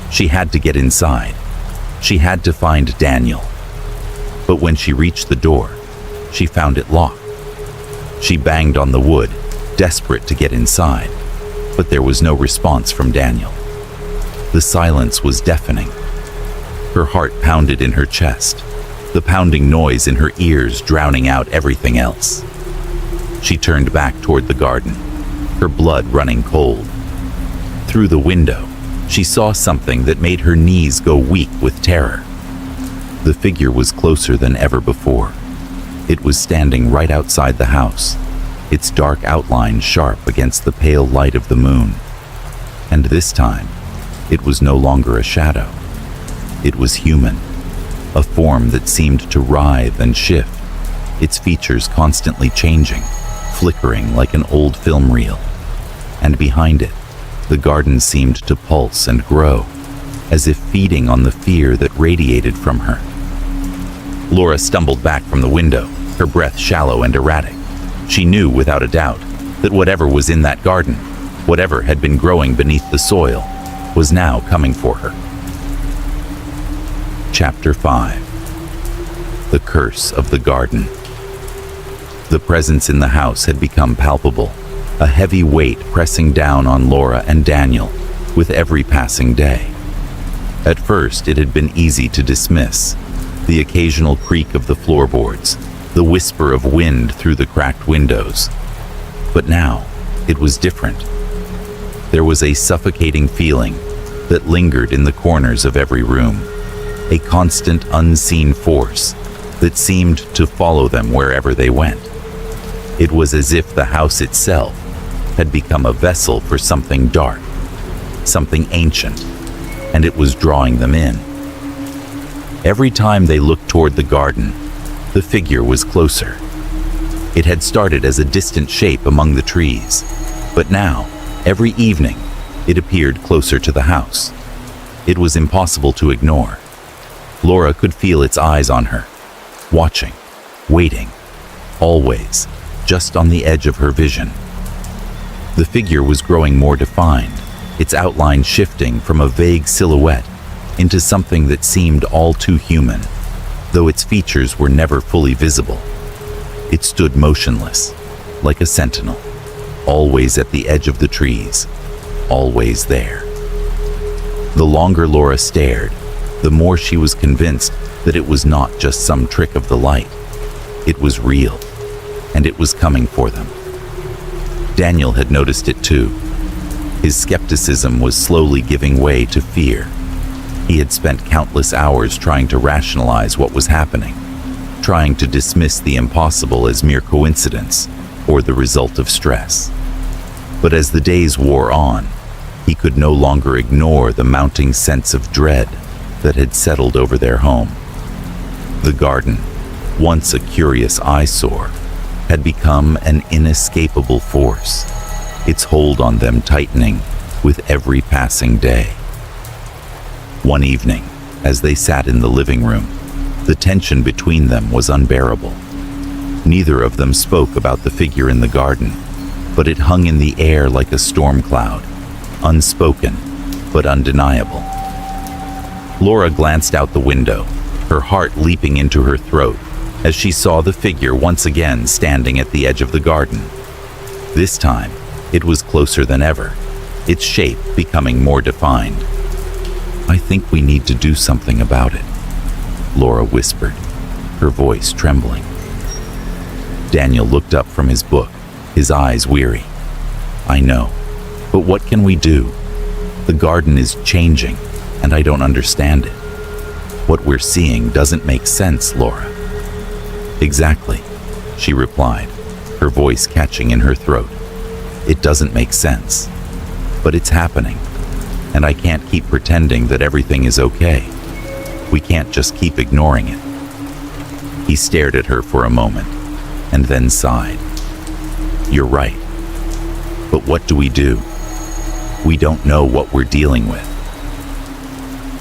She had to get inside. She had to find Daniel. But when she reached the door, she found it locked. She banged on the wood, desperate to get inside, but there was no response from Daniel. The silence was deafening. Her heart pounded in her chest, the pounding noise in her ears drowning out everything else. She turned back toward the garden, her blood running cold. Through the window, she saw something that made her knees go weak with terror. The figure was closer than ever before. It was standing right outside the house, its dark outline sharp against the pale light of the moon. And this time, it was no longer a shadow. It was human, a form that seemed to writhe and shift, its features constantly changing, flickering like an old film reel. And behind it, the garden seemed to pulse and grow, as if feeding on the fear that radiated from her. Laura stumbled back from the window, her breath shallow and erratic. She knew without a doubt that whatever was in that garden, whatever had been growing beneath the soil, was now coming for her. Chapter 5. The Curse of the Garden. The presence in the house had become palpable, a heavy weight pressing down on Laura and Daniel with every passing day. At first, it had been easy to dismiss. The occasional creak of the floorboards, the whisper of wind through the cracked windows. But now, it was different. There was a suffocating feeling that lingered in the corners of every room, a constant unseen force that seemed to follow them wherever they went. It was as if the house itself had become a vessel for something dark, something ancient, and it was drawing them in. Every time they looked toward the garden, the figure was closer. It had started as a distant shape among the trees, but now, every evening, it appeared closer to the house. It was impossible to ignore. Laura could feel its eyes on her, watching, waiting, always, just on the edge of her vision. The figure was growing more defined, its outline shifting from a vague silhouette into something that seemed all too human, though its features were never fully visible. It stood motionless, like a sentinel, always at the edge of the trees, always there. The longer Laura stared, the more she was convinced that it was not just some trick of the light. It was real, and it was coming for them. Daniel had noticed it too. His skepticism was slowly giving way to fear. He had spent countless hours trying to rationalize what was happening, trying to dismiss the impossible as mere coincidence or the result of stress. But as the days wore on, he could no longer ignore the mounting sense of dread that had settled over their home. The garden, once a curious eyesore, had become an inescapable force, its hold on them tightening with every passing day. One evening, as they sat in the living room, the tension between them was unbearable. Neither of them spoke about the figure in the garden, but it hung in the air like a storm cloud, unspoken but undeniable. Laura glanced out the window, her heart leaping into her throat as she saw the figure once again standing at the edge of the garden. This time, it was closer than ever, its shape becoming more defined. "I think we need to do something about it," Laura whispered, her voice trembling. Daniel looked up from his book, his eyes weary. "I know, but what can we do? The garden is changing, and I don't understand it. What we're seeing doesn't make sense, Laura." "Exactly," she replied, her voice catching in her throat. "It doesn't make sense, but it's happening, and I can't keep pretending that everything is okay. We can't just keep ignoring it." He stared at her for a moment, and then sighed. "You're right. But what do we do? We don't know what we're dealing with."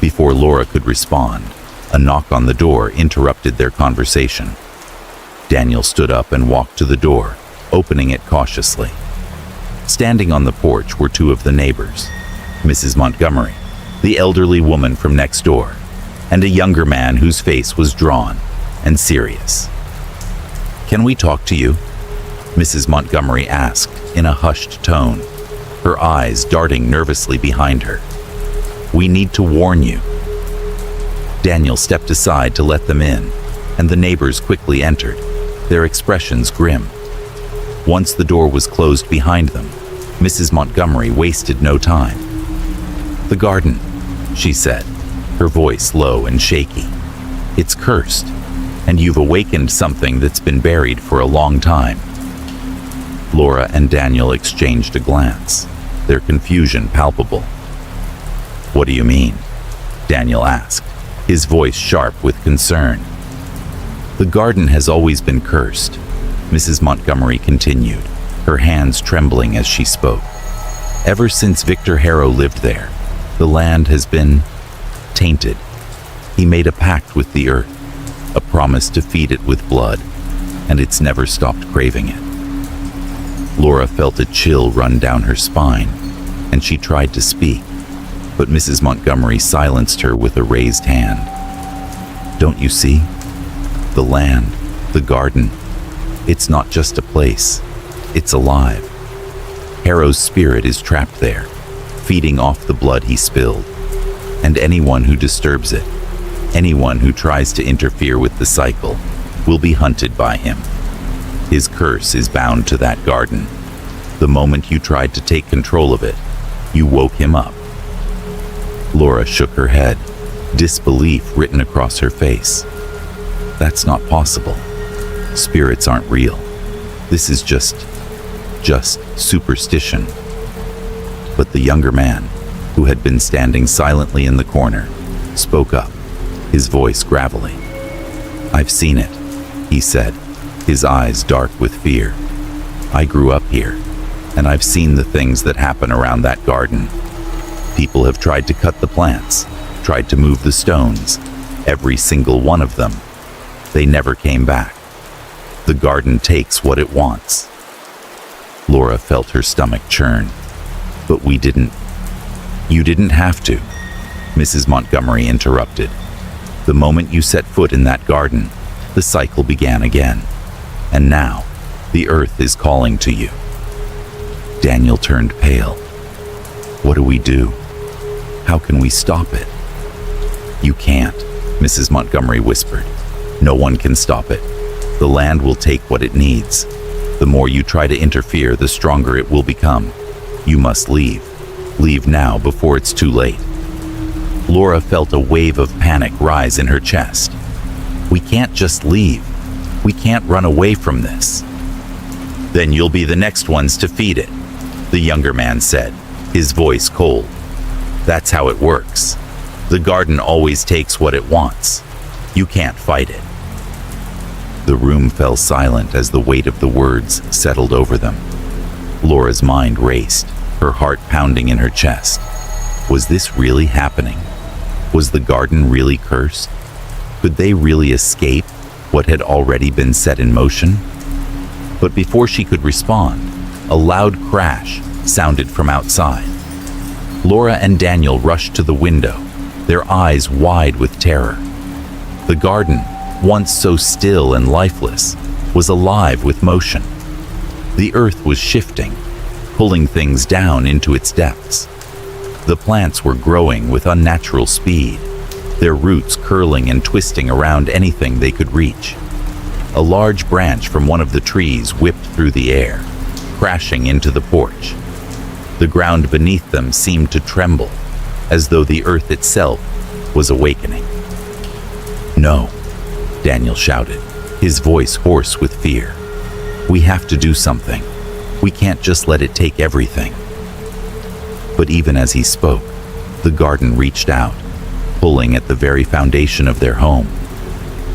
Before Laura could respond, a knock on the door interrupted their conversation. Daniel stood up and walked to the door, opening it cautiously. Standing on the porch were two of the neighbors, Mrs. Montgomery, the elderly woman from next door, and a younger man whose face was drawn and serious. "Can we talk to you?" Mrs. Montgomery asked in a hushed tone, her eyes darting nervously behind her. "We need to warn you." Daniel stepped aside to let them in, and the neighbors quickly entered, their expressions grim. Once the door was closed behind them, Mrs. Montgomery wasted no time. "The garden," she said, her voice low and shaky. "It's cursed, and you've awakened something that's been buried for a long time." Laura and Daniel exchanged a glance, their confusion palpable. "What do you mean?" Daniel asked, his voice sharp with concern. "The garden has always been cursed," Mrs. Montgomery continued, her hands trembling as she spoke. "Ever since Victor Harrow lived there, the land has been tainted. He made a pact with the earth, a promise to feed it with blood, and it's never stopped craving it. Laura felt a chill run down her spine, and she tried to speak, but Mrs. Montgomery silenced her with a raised hand. Don't you see? The land, the garden, it's not just a place, it's alive. Harrow's spirit is trapped there, feeding off the blood he spilled. And anyone who disturbs it, anyone who tries to interfere with the cycle, will be hunted by him. His curse is bound to that garden. The moment you tried to take control of it, you woke him up. Laura shook her head, disbelief written across her face. That's not possible. Spirits aren't real. This is just superstition. But the younger man, who had been standing silently in the corner, spoke up, his voice gravelly. I've seen it, he said, his eyes dark with fear. I grew up here, and I've seen the things that happen around that garden. People have tried to cut the plants, tried to move the stones, every single one of them. They never came back. The garden takes what it wants. Laura felt her stomach churn. But we didn't. You didn't have to, Mrs. Montgomery interrupted. The moment you set foot in that garden, the cycle began again. And now, the earth is calling to you. Daniel turned pale. What do we do? How can we stop it? You can't, Mrs. Montgomery whispered. No one can stop it. The land will take what it needs. The more you try to interfere, the stronger it will become. You must leave. Leave now before it's too late. Laura felt a wave of panic rise in her chest. We can't just leave. We can't run away from this. Then you'll be the next ones to feed it, the younger man said, his voice cold. That's how it works. The garden always takes what it wants. You can't fight it. The room fell silent as the weight of the words settled over them. Laura's mind raced, her heart pounding in her chest. Was this really happening? Was the garden really cursed? Could they really escape what had already been set in motion? But before she could respond, a loud crash sounded from outside. Laura and Daniel rushed to the window, their eyes wide with terror. The garden, once so still and lifeless, was alive with motion. The earth was shifting, pulling things down into its depths. The plants were growing with unnatural speed, their roots curling and twisting around anything they could reach. A large branch from one of the trees whipped through the air, crashing into the porch. The ground beneath them seemed to tremble, as though the earth itself was awakening. No, Daniel shouted, his voice hoarse with fear. We have to do something. We can't just let it take everything. But even as he spoke, the garden reached out, pulling at the very foundation of their home.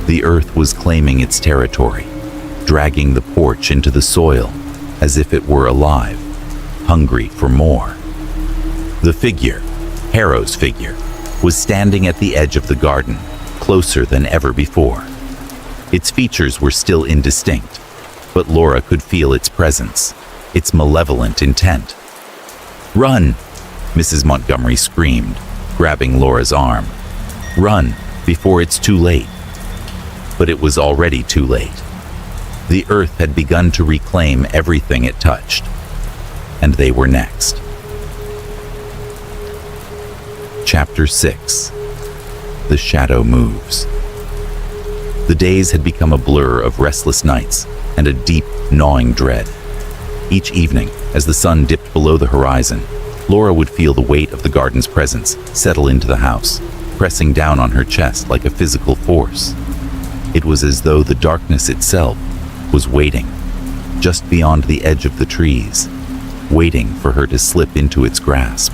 The earth was claiming its territory, dragging the porch into the soil as if it were alive, hungry for more. The figure, Harrow's figure, was standing at the edge of the garden, closer than ever before. Its features were still indistinct, but Laura could feel its presence, its malevolent intent. Run, Mrs. Montgomery screamed, grabbing Laura's arm. Run, before it's too late. But it was already too late. The earth had begun to reclaim everything it touched, and they were next. Chapter 6. The Shadow Moves. The days had become a blur of restless nights and a deep, gnawing dread. Each evening, as the sun dipped below the horizon, Laura would feel the weight of the garden's presence settle into the house, pressing down on her chest like a physical force. It was as though the darkness itself was waiting, just beyond the edge of the trees, waiting for her to slip into its grasp.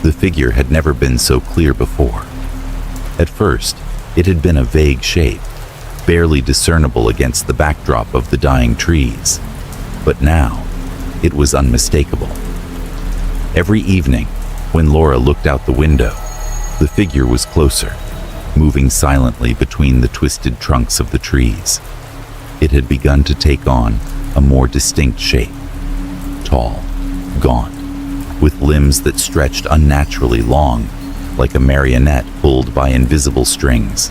The figure had never been so clear before. At first, it had been a vague shape, barely discernible against the backdrop of the dying trees. But now, it was unmistakable. Every evening, when Laura looked out the window, the figure was closer, moving silently between the twisted trunks of the trees. It had begun to take on a more distinct shape. Tall, gaunt, with limbs that stretched unnaturally long, like a marionette pulled by invisible strings.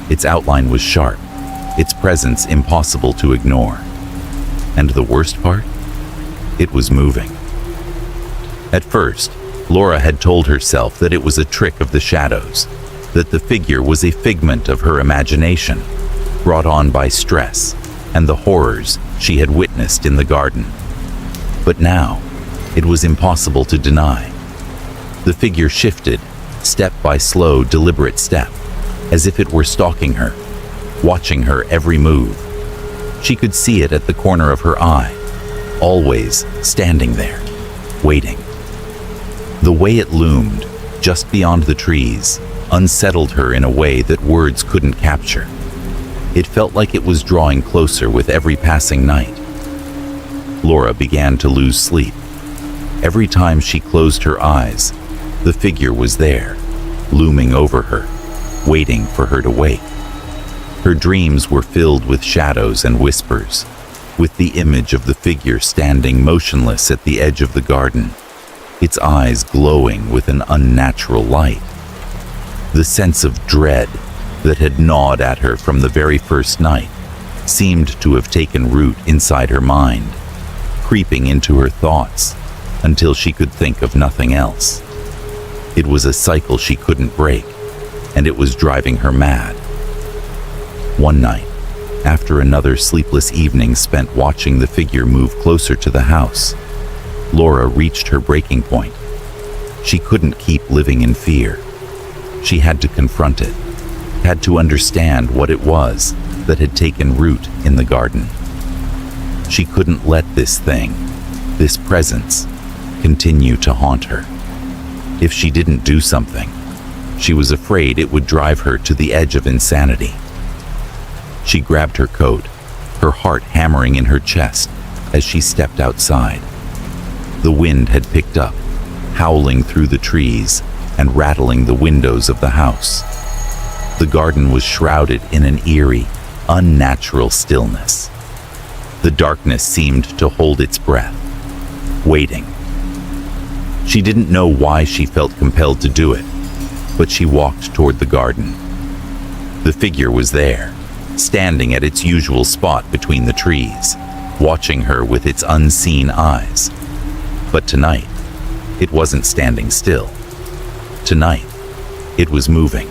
Its outline was sharp, its presence impossible to ignore. And the worst part? It was moving. At first, Laura had told herself that it was a trick of the shadows, that the figure was a figment of her imagination, brought on by stress and the horrors she had witnessed in the garden. But now, it was impossible to deny. The figure shifted, step by slow, deliberate step, as if it were stalking her, watching her every move. She could see it at the corner of her eye, always standing there, waiting. The way it loomed, just beyond the trees, unsettled her in a way that words couldn't capture. It felt like it was drawing closer with every passing night. Laura began to lose sleep. Every time she closed her eyes, the figure was there, looming over her, waiting for her to wake. Her dreams were filled with shadows and whispers, with the image of the figure standing motionless at the edge of the garden, its eyes glowing with an unnatural light. The sense of dread that had gnawed at her from the very first night seemed to have taken root inside her mind, creeping into her thoughts until she could think of nothing else. It was a cycle she couldn't break, and it was driving her mad. One night, after another sleepless evening spent watching the figure move closer to the house, Laura reached her breaking point. She couldn't keep living in fear. She had to confront it, had to understand what it was that had taken root in the garden. She couldn't let this thing, this presence, continue to haunt her. If she didn't do something, she was afraid it would drive her to the edge of insanity. She grabbed her coat, her heart hammering in her chest as she stepped outside. The wind had picked up, howling through the trees and rattling the windows of the house. The garden was shrouded in an eerie, unnatural stillness. The darkness seemed to hold its breath, waiting. She didn't know why she felt compelled to do it, but she walked toward the garden. The figure was there, standing at its usual spot between the trees, watching her with its unseen eyes. But tonight, it wasn't standing still. Tonight, it was moving.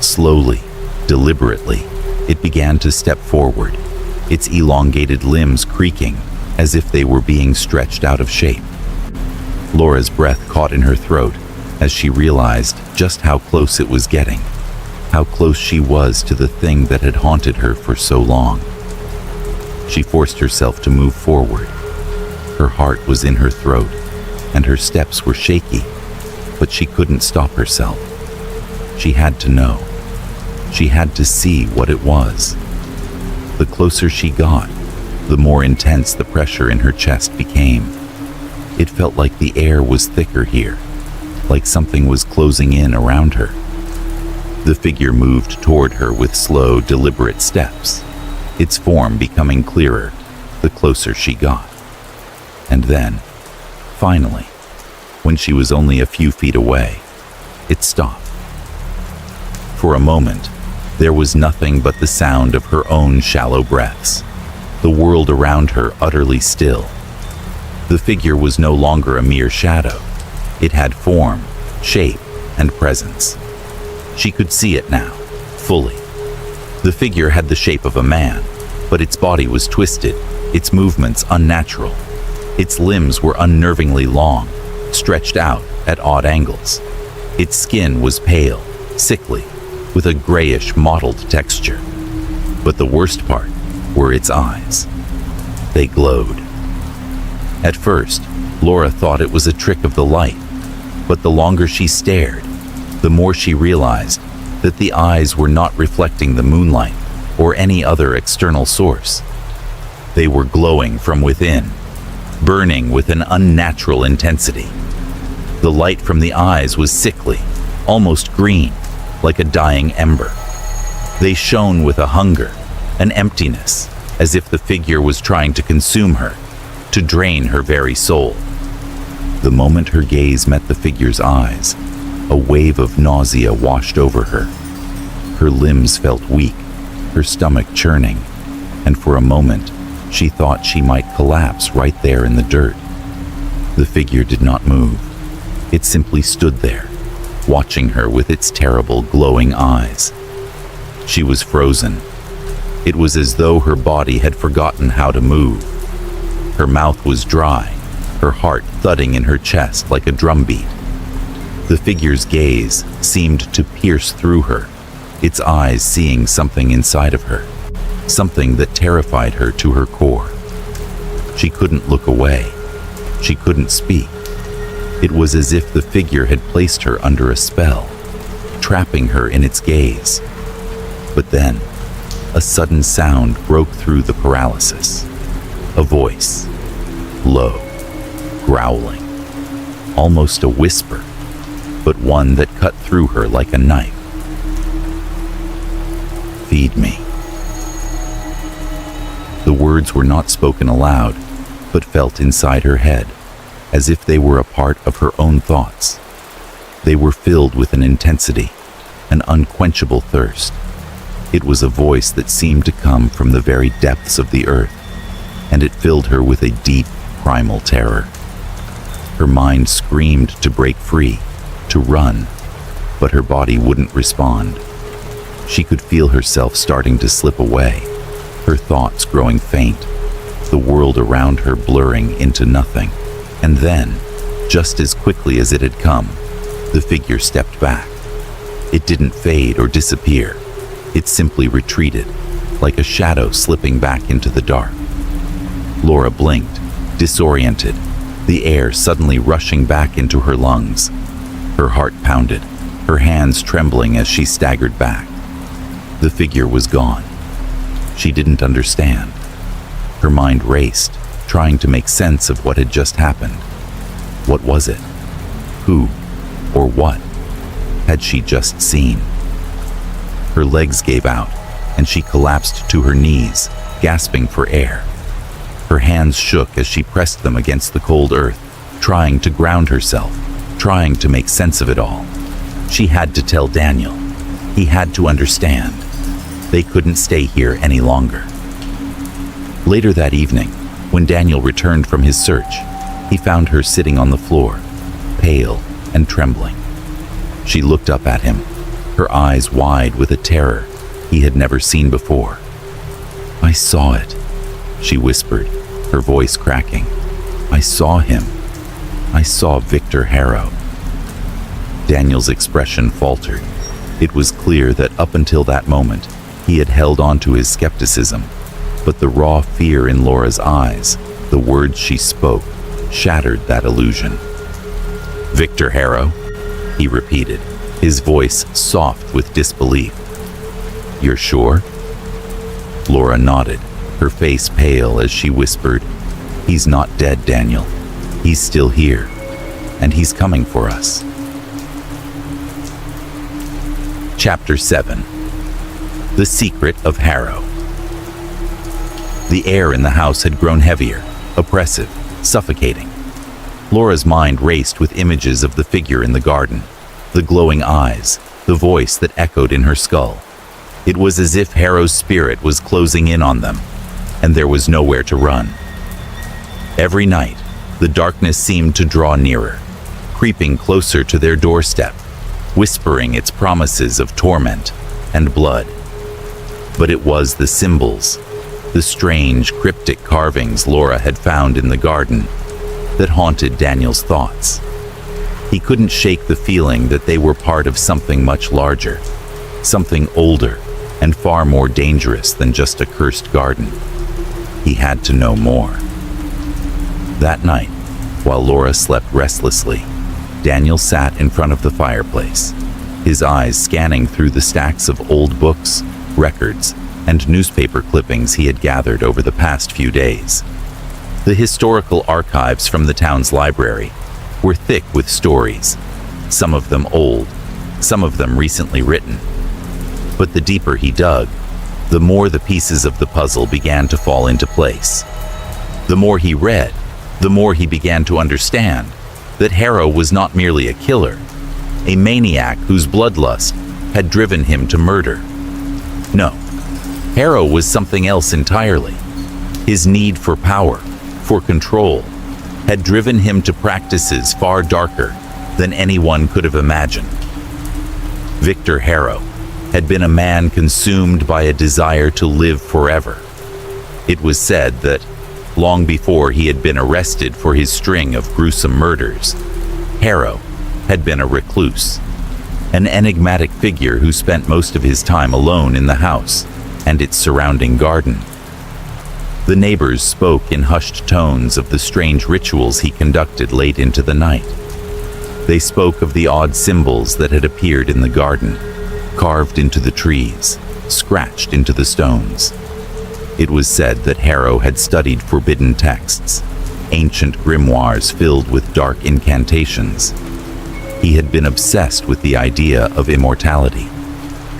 Slowly, deliberately, it began to step forward, its elongated limbs creaking as if they were being stretched out of shape. Laura's breath caught in her throat as she realized just how close it was getting, how close she was to the thing that had haunted her for so long. She forced herself to move forward. Her heart was in her throat, and her steps were shaky, but she couldn't stop herself. She had to know. She had to see what it was. The closer she got, the more intense the pressure in her chest became. It felt like the air was thicker here, like something was closing in around her. The figure moved toward her with slow, deliberate steps, its form becoming clearer the closer she got. And then, finally, when she was only a few feet away, it stopped. For a moment, there was nothing but the sound of her own shallow breaths, the world around her utterly still. The figure was no longer a mere shadow. It had form, shape, and presence. She could see it now, fully. The figure had the shape of a man, but its body was twisted, its movements unnatural. Its limbs were unnervingly long, stretched out at odd angles. Its skin was pale, sickly, with a grayish mottled texture. But the worst part were its eyes. They glowed. At first, Laura thought it was a trick of the light, but the longer she stared, the more she realized that the eyes were not reflecting the moonlight or any other external source. They were glowing from within, burning with an unnatural intensity. The light from the eyes was sickly, almost green, like a dying ember. They shone with a hunger, an emptiness, as if the figure was trying to consume her, to drain her very soul. The moment her gaze met the figure's eyes, a wave of nausea washed over her. Her limbs felt weak, her stomach churning, and for a moment, she thought she might collapse right there in the dirt. The figure did not move. It simply stood there, watching her with its terrible, glowing eyes. She was frozen. It was as though her body had forgotten how to move. Her mouth was dry, her heart thudding in her chest like a drumbeat. The figure's gaze seemed to pierce through her, its eyes seeing something inside of her, something that terrified her to her core. She couldn't look away. She couldn't speak. It was as if the figure had placed her under a spell, trapping her in its gaze. But then, a sudden sound broke through the paralysis. A voice, low, growling, almost a whisper, but one that cut through her like a knife. "Feed me." The words were not spoken aloud, but felt inside her head, as if they were a part of her own thoughts. They were filled with an intensity, an unquenchable thirst. It was a voice that seemed to come from the very depths of the earth, and it filled her with a deep, primal terror. Her mind screamed to break free, to run, but her body wouldn't respond. She could feel herself starting to slip away, her thoughts growing faint, the world around her blurring into nothing. And then, just as quickly as it had come, the figure stepped back. It didn't fade or disappear. It simply retreated, like a shadow slipping back into the dark. Laura blinked, disoriented, the air suddenly rushing back into her lungs. Her heart pounded, her hands trembling as she staggered back. The figure was gone. She didn't understand. Her mind raced, trying to make sense of what had just happened. What was it? Who or what had she just seen? Her legs gave out, and she collapsed to her knees, gasping for air. Her hands shook as she pressed them against the cold earth, trying to ground herself, trying to make sense of it all. She had to tell Daniel. He had to understand. They couldn't stay here any longer. Later that evening, when Daniel returned from his search, he found her sitting on the floor, pale and trembling. She looked up at him, her eyes wide with a terror he had never seen before. "I saw it," she whispered, her voice cracking. "I saw him. I saw Victor Harrow." Daniel's expression faltered. It was clear that up until that moment, he had held on to his skepticism, but the raw fear in Laura's eyes, the words she spoke, shattered that illusion. "Victor Harrow?" he repeated, his voice soft with disbelief. "You're sure?" Laura nodded, her face pale as she whispered, "He's not dead, Daniel. He's still here, and he's coming for us." Chapter 7. The Secret of Harrow. The air in the house had grown heavier, oppressive, suffocating. Laura's mind raced with images of the figure in the garden, the glowing eyes, the voice that echoed in her skull. It was as if Harrow's spirit was closing in on them, and there was nowhere to run. Every night, the darkness seemed to draw nearer, creeping closer to their doorstep, whispering its promises of torment and blood. But it was the symbols, the strange, cryptic carvings Laura had found in the garden, that haunted Daniel's thoughts. He couldn't shake the feeling that they were part of something much larger, something older and far more dangerous than just a cursed garden. He had to know more. That night, while Laura slept restlessly, Daniel sat in front of the fireplace, his eyes scanning through the stacks of old books, records, and newspaper clippings he had gathered over the past few days. The historical archives from the town's library were thick with stories, some of them old, some of them recently written. But the deeper he dug, the more the pieces of the puzzle began to fall into place. The more he read, the more he began to understand that Harrow was not merely a killer, a maniac whose bloodlust had driven him to murder. No, Harrow was something else entirely. His need for power, for control, had driven him to practices far darker than anyone could have imagined. Victor Harrow had been a man consumed by a desire to live forever. It was said that, long before he had been arrested for his string of gruesome murders, Harrow had been a recluse, an enigmatic figure who spent most of his time alone in the house and its surrounding garden. The neighbors spoke in hushed tones of the strange rituals he conducted late into the night. They spoke of the odd symbols that had appeared in the garden, carved into the trees, scratched into the stones. It was said that Harrow had studied forbidden texts, ancient grimoires filled with dark incantations. He had been obsessed with the idea of immortality,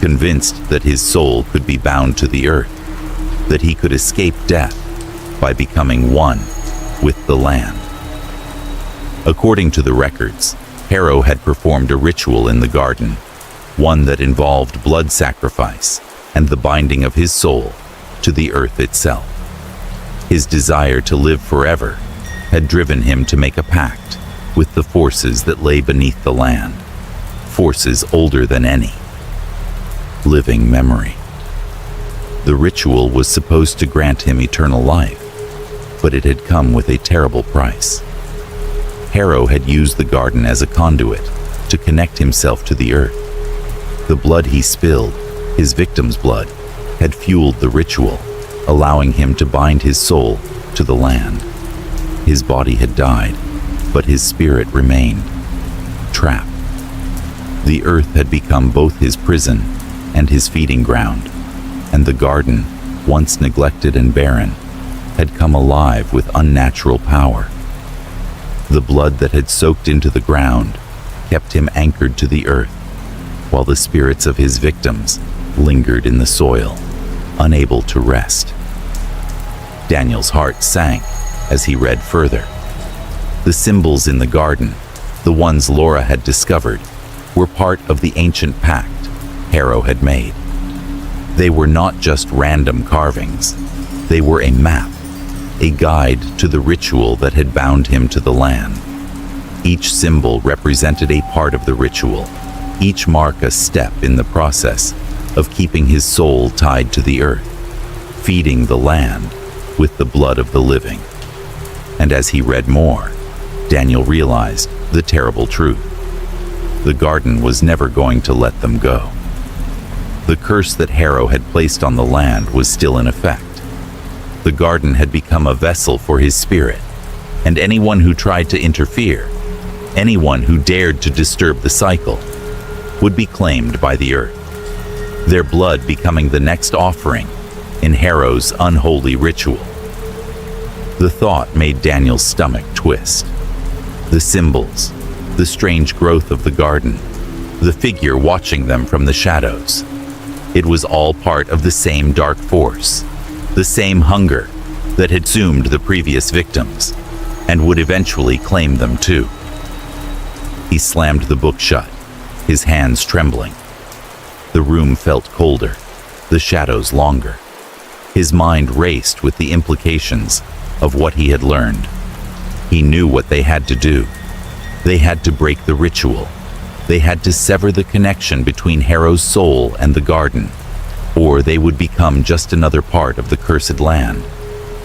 convinced that his soul could be bound to the earth, that he could escape death by becoming one with the land. According to the records, Harrow had performed a ritual in the garden, one that involved blood sacrifice and the binding of his soul to the earth itself. His desire to live forever had driven him to make a pact with the forces that lay beneath the land, forces older than any. Living memory. The ritual was supposed to grant him eternal life, but it had come with a terrible price. Harrow had used the garden as a conduit to connect himself to the earth. The blood he spilled, his victim's blood, had fueled the ritual, allowing him to bind his soul to the land. His body had died, but his spirit remained, trapped. The earth had become both his prison and his feeding ground, and the garden, once neglected and barren, had come alive with unnatural power. The blood that had soaked into the ground kept him anchored to the earth, while the spirits of his victims lingered in the soil, unable to rest. Daniel's heart sank as he read further. The symbols in the garden, the ones Laura had discovered, were part of the ancient pact Harrow had made. They were not just random carvings. They were a map, a guide to the ritual that had bound him to the land. Each symbol represented a part of the ritual, each mark a step in the process of keeping his soul tied to the earth, feeding the land with the blood of the living. And as he read more, Daniel realized the terrible truth. The garden was never going to let them go. The curse that Harrow had placed on the land was still in effect. The garden had become a vessel for his spirit, and anyone who tried to interfere, anyone who dared to disturb the cycle, would be claimed by the earth, their blood becoming the next offering in Harrow's unholy ritual. The thought made Daniel's stomach twist. The symbols, the strange growth of the garden, the figure watching them from the shadows. It was all part of the same dark force, the same hunger that had consumed the previous victims and would eventually claim them too. He slammed the book shut, his hands trembling. The room felt colder, the shadows longer. His mind raced with the implications of what he had learned. He knew what they had to do. They had to break the ritual. They had to sever the connection between Harrow's soul and the garden, or they would become just another part of the cursed land,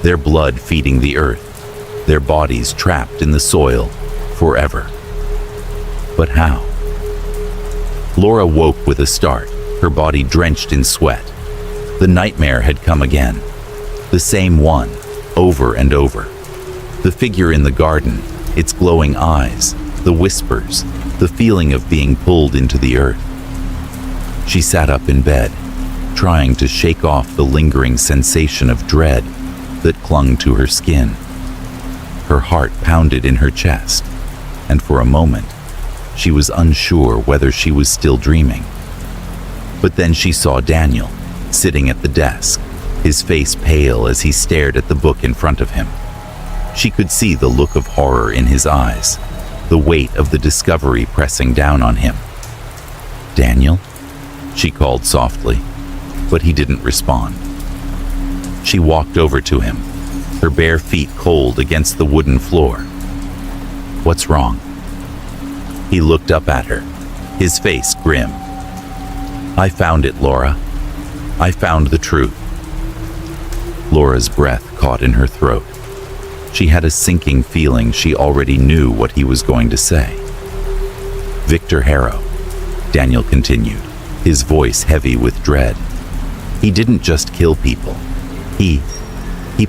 their blood feeding the earth, their bodies trapped in the soil forever. But how? Laura woke with a start, her body drenched in sweat. The nightmare had come again. The same one, over and over. The figure in the garden, its glowing eyes, the whispers, the feeling of being pulled into the earth. She sat up in bed, trying to shake off the lingering sensation of dread that clung to her skin. Her heart pounded in her chest, and for a moment, She was unsure whether she was still dreaming. But then she saw Daniel, sitting at the desk, his face pale as he stared at the book in front of him. She could see the look of horror in his eyes, the weight of the discovery pressing down on him. "Daniel?" she called softly, but he didn't respond. She walked over to him, her bare feet cold against the wooden floor. "What's wrong?" He looked up at her, his face grim. "I found it, Laura. I found the truth." Laura's breath caught in her throat. She had a sinking feeling she already knew what he was going to say. "Victor Harrow," Daniel continued, his voice heavy with dread. "He didn't just kill people. He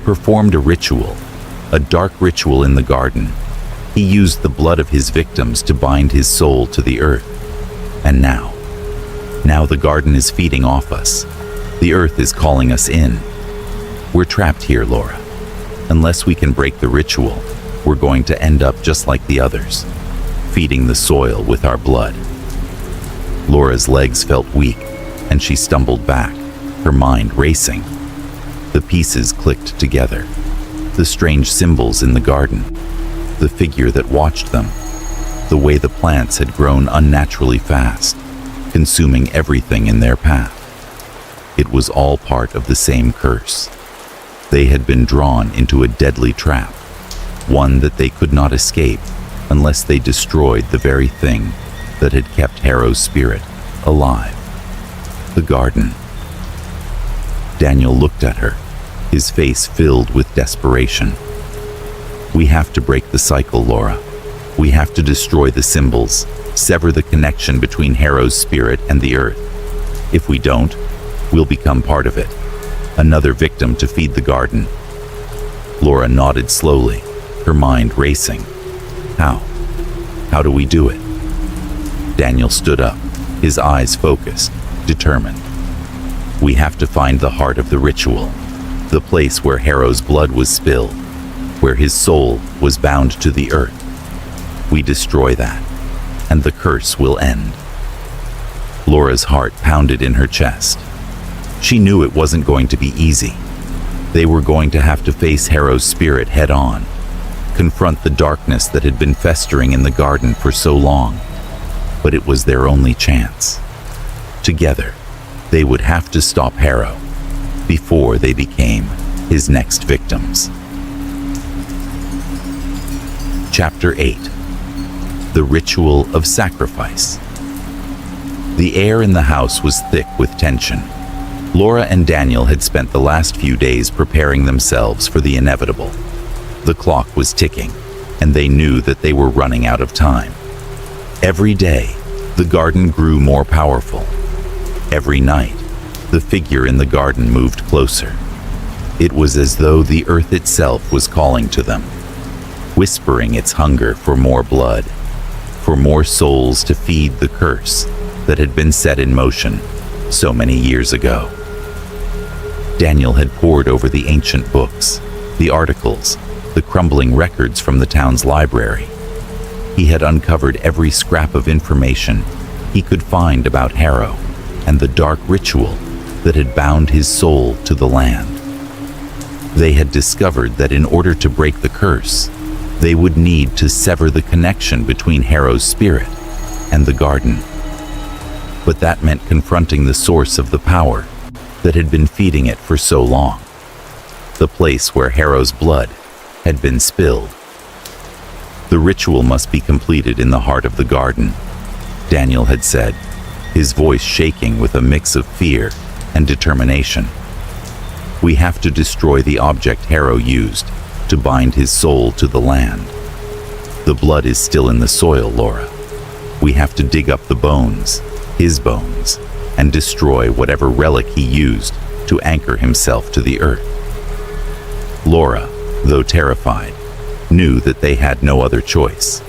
performed a ritual, a dark ritual in the garden. He used the blood of his victims to bind his soul to the earth. And now the garden is feeding off us. The earth is calling us in. We're trapped here, Laura. Unless we can break the ritual, we're going to end up just like the others, feeding the soil with our blood." Laura's legs felt weak, and she stumbled back, her mind racing. The pieces clicked together. The strange symbols in the garden, the figure that watched them, the way the plants had grown unnaturally fast, consuming everything in their path. It was all part of the same curse. They had been drawn into a deadly trap, one that they could not escape unless they destroyed the very thing that had kept Harrow's spirit alive. The garden. Daniel looked at her, his face filled with desperation. "We have to break the cycle, Laura. We have to destroy the symbols, sever the connection between Harrow's spirit and the earth. If we don't, we'll become part of it, another victim to feed the garden." Laura nodded slowly, her mind racing. How? How do we do it?" Daniel stood up, his eyes focused, determined. "We have to find the heart of the ritual, the place where Harrow's blood was spilled, where his soul was bound to the earth. We destroy that, and the curse will end." Laura's heart pounded in her chest. She knew it wasn't going to be easy. They were going to have to face Harrow's spirit head-on, confront the darkness that had been festering in the garden for so long. But it was their only chance. Together, they would have to stop Harrow before they became his next victims. Chapter 8. The Ritual of Sacrifice. The air in the house was thick with tension. Laura and Daniel had spent the last few days preparing themselves for the inevitable. The clock was ticking, and they knew that they were running out of time. Every day, the garden grew more powerful. Every night, the figure in the garden moved closer. It was as though the earth itself was calling to them, whispering its hunger for more blood, for more souls to feed the curse that had been set in motion so many years ago. Daniel had pored over the ancient books, the articles, the crumbling records from the town's library. He had uncovered every scrap of information he could find about Harrow and the dark ritual that had bound his soul to the land. They had discovered that in order to break the curse, they would need to sever the connection between Harrow's spirit and the garden. But that meant confronting the source of the power that had been feeding it for so long, the place where Harrow's blood had been spilled. The ritual must be completed in the heart of the garden, Daniel had said, his voice shaking with a mix of fear and determination. "We have to destroy the object Harrow used to bind his soul to the land. The blood is still in the soil, Laura. We have to dig up the bones, his bones, and destroy whatever relic he used to anchor himself to the earth." Laura, though terrified, knew that they had no other choice.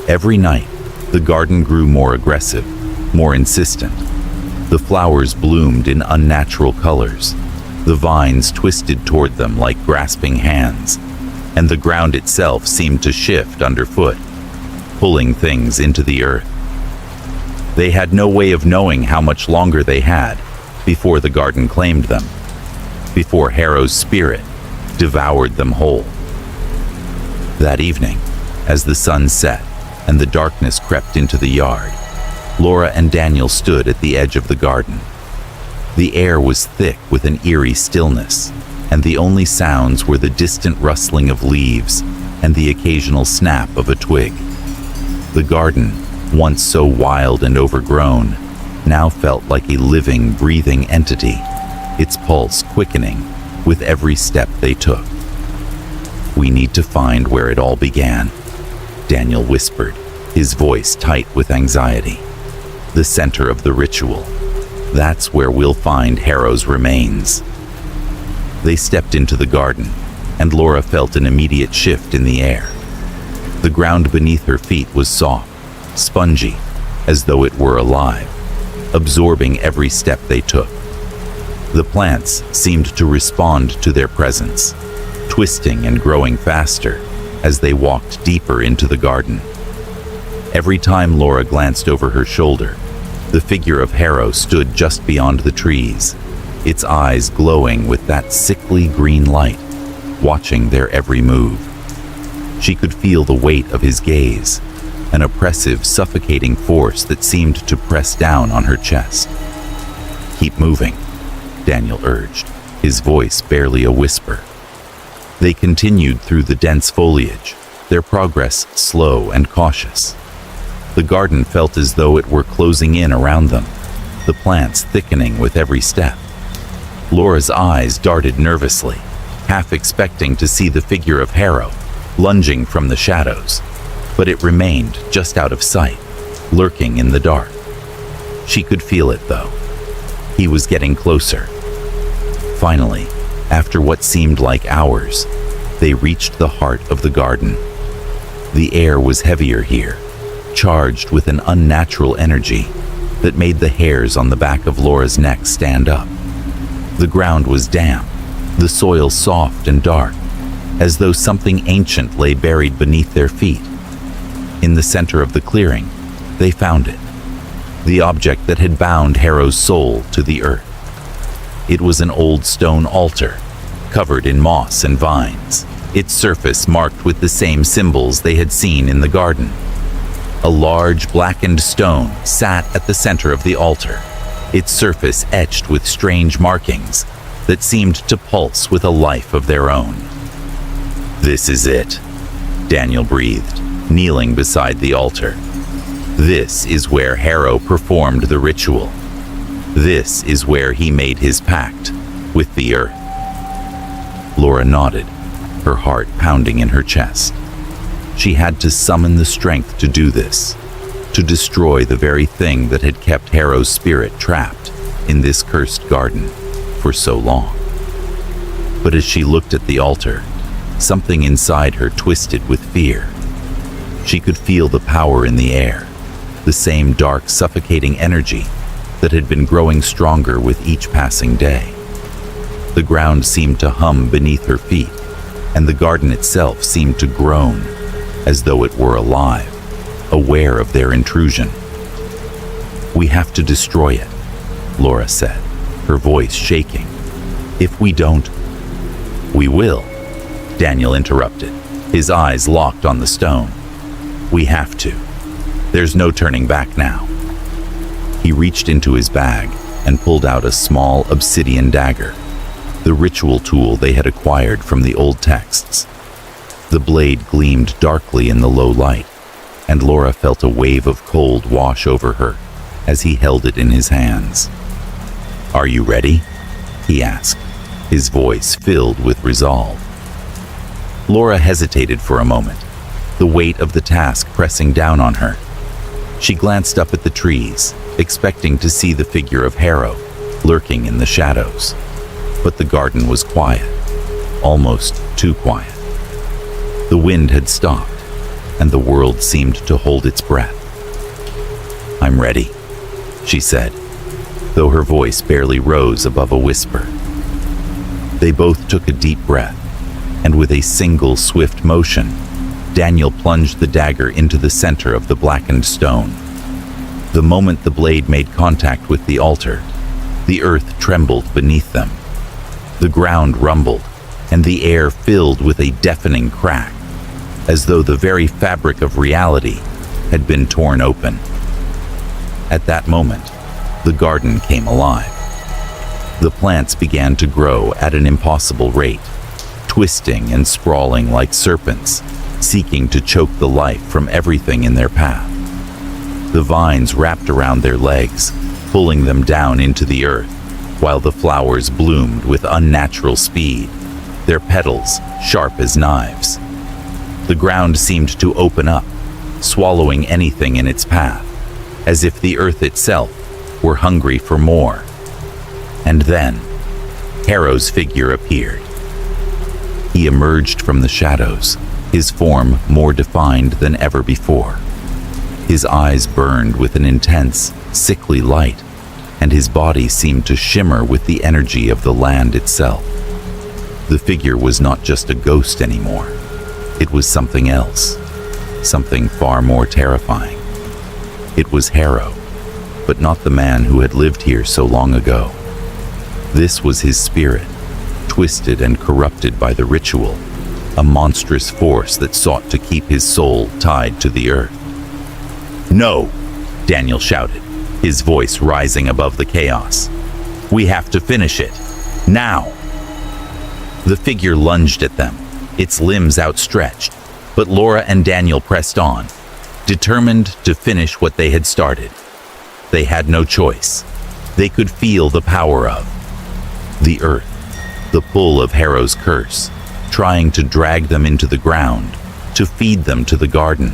Every night, the garden grew more aggressive, more insistent. The flowers bloomed in unnatural colors. The vines twisted toward them like grasping hands, and the ground itself seemed to shift underfoot. pulling things into the earth. They had no way of knowing how much longer they had before the garden claimed them, before Harrow's spirit devoured them whole. That evening, as the sun set and the darkness crept into the yard, Laura and Daniel stood at the edge of the garden. The air was thick with an eerie stillness, and the only sounds were the distant rustling of leaves and the occasional snap of a twig. The garden, once so wild and overgrown, now felt like a living, breathing entity, its pulse quickening with every step they took. "We need to find where it all began," Daniel whispered, his voice tight with anxiety. "The center of the ritual. That's where we'll find Harrow's remains." They stepped into the garden, and Laura felt an immediate shift in the air. The ground beneath her feet was soft, spongy, as though it were alive, absorbing every step they took. The plants seemed to respond to their presence, twisting and growing faster as they walked deeper into the garden. Every time Laura glanced over her shoulder, the figure of Harrow stood just beyond the trees, its eyes glowing with that sickly green light, watching their every move. She could feel the weight of his gaze, an oppressive, suffocating force that seemed to press down on her chest. "Keep moving," Daniel urged, his voice barely a whisper. They continued through the dense foliage, their progress slow and cautious. The garden felt as though it were closing in around them, the plants thickening with every step. Laura's eyes darted nervously, half expecting to see the figure of Harrow, lunging from the shadows, but it remained just out of sight, lurking in the dark. She could feel it, though. He was getting closer. Finally, after what seemed like hours, they reached the heart of the garden. The air was heavier here, charged with an unnatural energy that made the hairs on the back of Laura's neck stand up. The ground was damp, the soil soft and dark, as though something ancient lay buried beneath their feet. In the center of the clearing, they found it, the object that had bound Harrow's soul to the earth. It was an old stone altar, covered in moss and vines, its surface marked with the same symbols they had seen in the garden. A large blackened stone sat at the center of the altar, its surface etched with strange markings that seemed to pulse with a life of their own. "This is it," Daniel breathed, kneeling beside the altar. "This is where Harrow performed the ritual. This is where he made his pact with the earth." Laura nodded, her heart pounding in her chest. She had to summon the strength to do this, to destroy the very thing that had kept Harrow's spirit trapped in this cursed garden for so long. But as she looked at the altar, something inside her twisted with fear. She could feel the power in the air, the same dark, suffocating energy that had been growing stronger with each passing day. The ground seemed to hum beneath her feet, and the garden itself seemed to groan, as though it were alive, aware of their intrusion. "We have to destroy it," Laura said, her voice shaking. "If we don't—" "We will," Daniel interrupted, his eyes locked on the stone. "We have to. There's no turning back now." He reached into his bag and pulled out a small obsidian dagger, the ritual tool they had acquired from the old texts. The blade gleamed darkly in the low light, and Laura felt a wave of cold wash over her as he held it in his hands. "Are you ready?" he asked, his voice filled with resolve. Laura hesitated for a moment, the weight of the task pressing down on her. She glanced up at the trees, expecting to see the figure of Harrow lurking in the shadows. But the garden was quiet, almost too quiet. The wind had stopped, and the world seemed to hold its breath. "I'm ready," she said, though her voice barely rose above a whisper. They both took a deep breath, and with a single swift motion, Daniel plunged the dagger into the center of the blackened stone. The moment the blade made contact with the altar, the earth trembled beneath them. The ground rumbled, and the air filled with a deafening crack, as though the very fabric of reality had been torn open. At that moment, the garden came alive. The plants began to grow at an impossible rate, twisting and sprawling like serpents, seeking to choke the life from everything in their path. The vines wrapped around their legs, pulling them down into the earth, while the flowers bloomed with unnatural speed, their petals sharp as knives. The ground seemed to open up, swallowing anything in its path, as if the earth itself were hungry for more. And then, Harrow's figure appeared. He emerged from the shadows, his form more defined than ever before. His eyes burned with an intense, sickly light, and his body seemed to shimmer with the energy of the land itself. The figure was not just a ghost anymore. It was something else, something far more terrifying. It was Harrow, but not the man who had lived here so long ago. This was his spirit, twisted and corrupted by the ritual, a monstrous force that sought to keep his soul tied to the earth. "No!" Daniel shouted, his voice rising above the chaos. "We have to finish it. Now!" The figure lunged at them, its limbs outstretched, but Laura and Daniel pressed on, determined to finish what they had started. They had no choice. They could feel the power of the earth, the pull of Harrow's curse, trying to drag them into the ground, to feed them to the garden.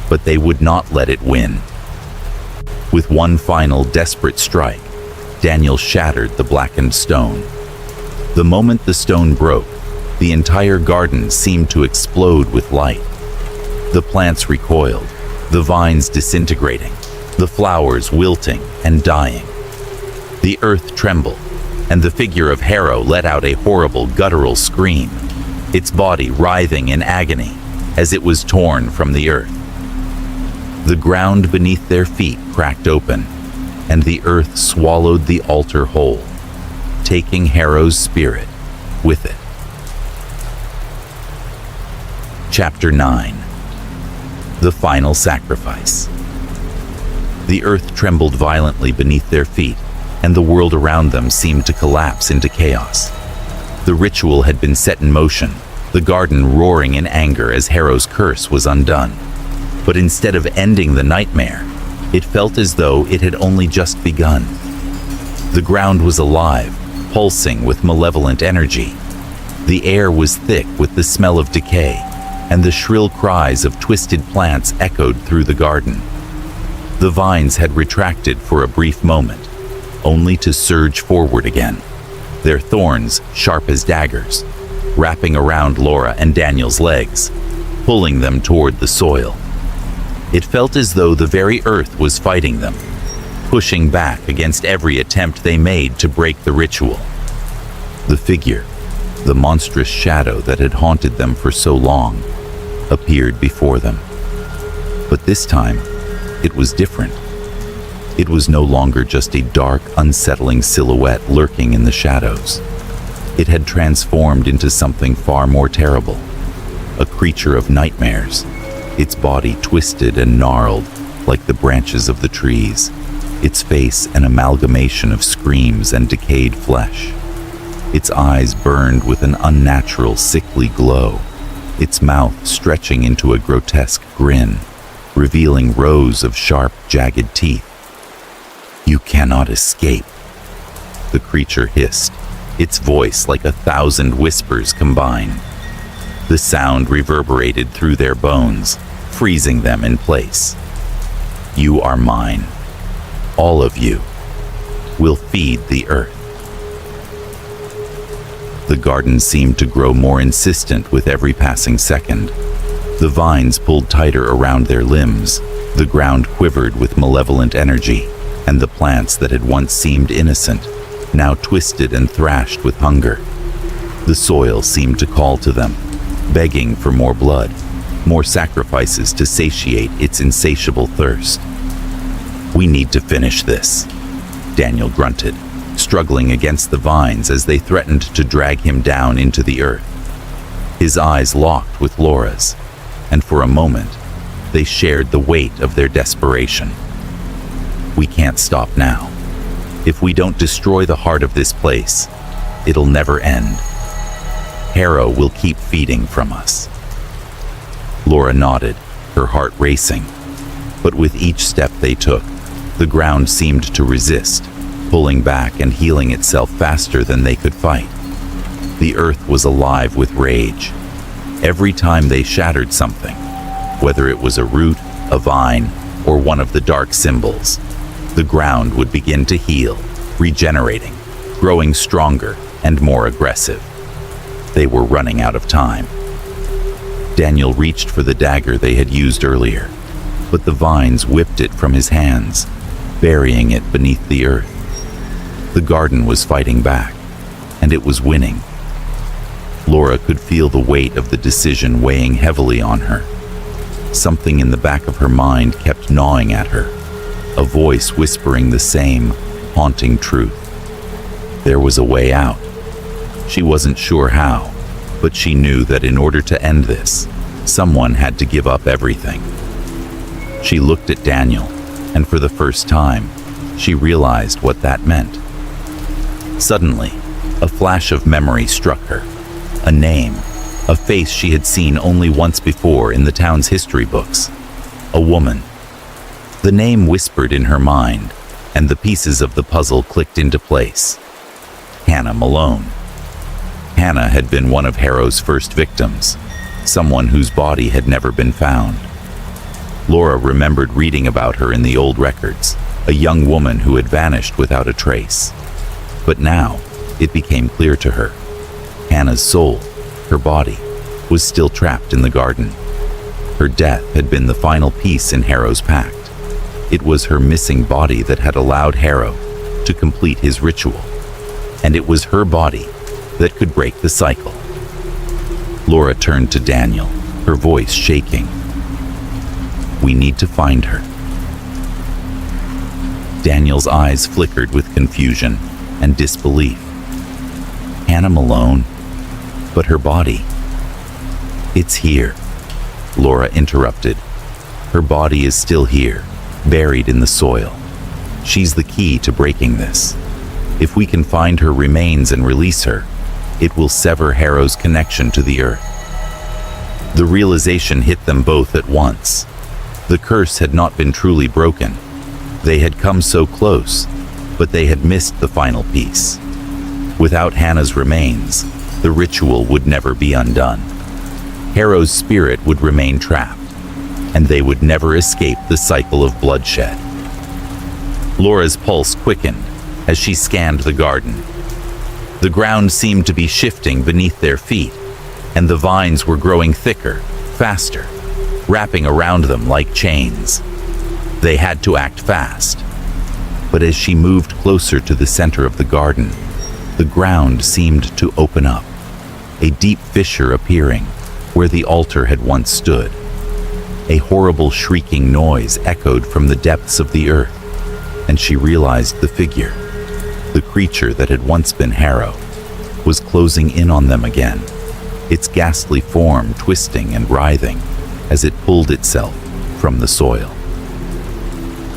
But they would not let it win. With one final desperate strike, Daniel shattered the blackened stone. The moment the stone broke, the entire garden seemed to explode with light. The plants recoiled, the vines disintegrating, the flowers wilting and dying. The earth trembled, and the figure of Harrow let out a horrible guttural scream, its body writhing in agony as it was torn from the earth. The ground beneath their feet cracked open, and the earth swallowed the altar whole, taking Harrow's spirit with it. Chapter 9. The Final Sacrifice. The earth trembled violently beneath their feet, and the world around them seemed to collapse into chaos. The ritual had been set in motion, the garden roaring in anger as Harrow's curse was undone. But instead of ending the nightmare, it felt as though it had only just begun. The ground was alive, pulsing with malevolent energy. The air was thick with the smell of decay, and the shrill cries of twisted plants echoed through the garden. The vines had retracted for a brief moment, only to surge forward again, their thorns sharp as daggers, wrapping around Laura and Daniel's legs, pulling them toward the soil. It felt as though the very earth was fighting them, pushing back against every attempt they made to break the ritual. The figure, the monstrous shadow that had haunted them for so long, appeared before them. But this time, it was different. It was no longer just a dark, unsettling silhouette lurking in the shadows. It had transformed into something far more terrible, a creature of nightmares, its body twisted and gnarled like the branches of the trees, its face an amalgamation of screams and decayed flesh. Its eyes burned with an unnatural, sickly glow, its mouth stretching into a grotesque grin, revealing rows of sharp, jagged teeth. "You cannot escape," the creature hissed, its voice like 1,000 whispers combined. The sound reverberated through their bones, freezing them in place. "You are mine. All of you will feed the earth." The garden seemed to grow more insistent with every passing second. The vines pulled tighter around their limbs, the ground quivered with malevolent energy, and the plants that had once seemed innocent now twisted and thrashed with hunger. The soil seemed to call to them, begging for more blood, more sacrifices to satiate its insatiable thirst. "We need to finish this," Daniel grunted, struggling against the vines as they threatened to drag him down into the earth. His eyes locked with Laura's, and for a moment, they shared the weight of their desperation. "We can't stop now. If we don't destroy the heart of this place, it'll never end. Harrow will keep feeding from us." Laura nodded, her heart racing. But with each step they took, the ground seemed to resist, pulling back and healing itself faster than they could fight. The earth was alive with rage. Every time they shattered something, whether it was a root, a vine, or one of the dark symbols, the ground would begin to heal, regenerating, growing stronger and more aggressive. They were running out of time. Daniel reached for the dagger they had used earlier, but the vines whipped it from his hands, burying it beneath the earth. The garden was fighting back, and it was winning. Laura could feel the weight of the decision weighing heavily on her. Something in the back of her mind kept gnawing at her, a voice whispering the same haunting truth. There was a way out. She wasn't sure how, but she knew that in order to end this, someone had to give up everything. She looked at Daniel, and for the first time, she realized what that meant. Suddenly, a flash of memory struck her. A name, a face she had seen only once before in the town's history books. A woman. The name whispered in her mind, and the pieces of the puzzle clicked into place. Hannah Malone. Hannah had been one of Harrow's first victims, someone whose body had never been found. Laura remembered reading about her in the old records, a young woman who had vanished without a trace. But now, it became clear to her. Hannah's soul, her body, was still trapped in the garden. Her death had been the final piece in Harrow's pact. It was her missing body that had allowed Harrow to complete his ritual, and it was her body that could break the cycle. Laura turned to Daniel, her voice shaking. "We need to find her." Daniel's eyes flickered with confusion and disbelief. Hannah Malone? But her body? "It's here," Laura interrupted. "Her body is still here, buried in the soil. She's the key to breaking this. If we can find her remains and release her, it will sever Harrow's connection to the earth." The realization hit them both at once. The curse had not been truly broken. They had come so close, but they had missed the final piece. Without Hannah's remains, the ritual would never be undone. Harrow's spirit would remain trapped, and they would never escape the cycle of bloodshed. Laura's pulse quickened as she scanned the garden. The ground seemed to be shifting beneath their feet, and the vines were growing thicker, faster, wrapping around them like chains. They had to act fast. But as she moved closer to the center of the garden, the ground seemed to open up, a deep fissure appearing where the altar had once stood. A horrible shrieking noise echoed from the depths of the earth, and she realized the figure, the creature that had once been Harrow, was closing in on them again, its ghastly form twisting and writhing as it pulled itself from the soil.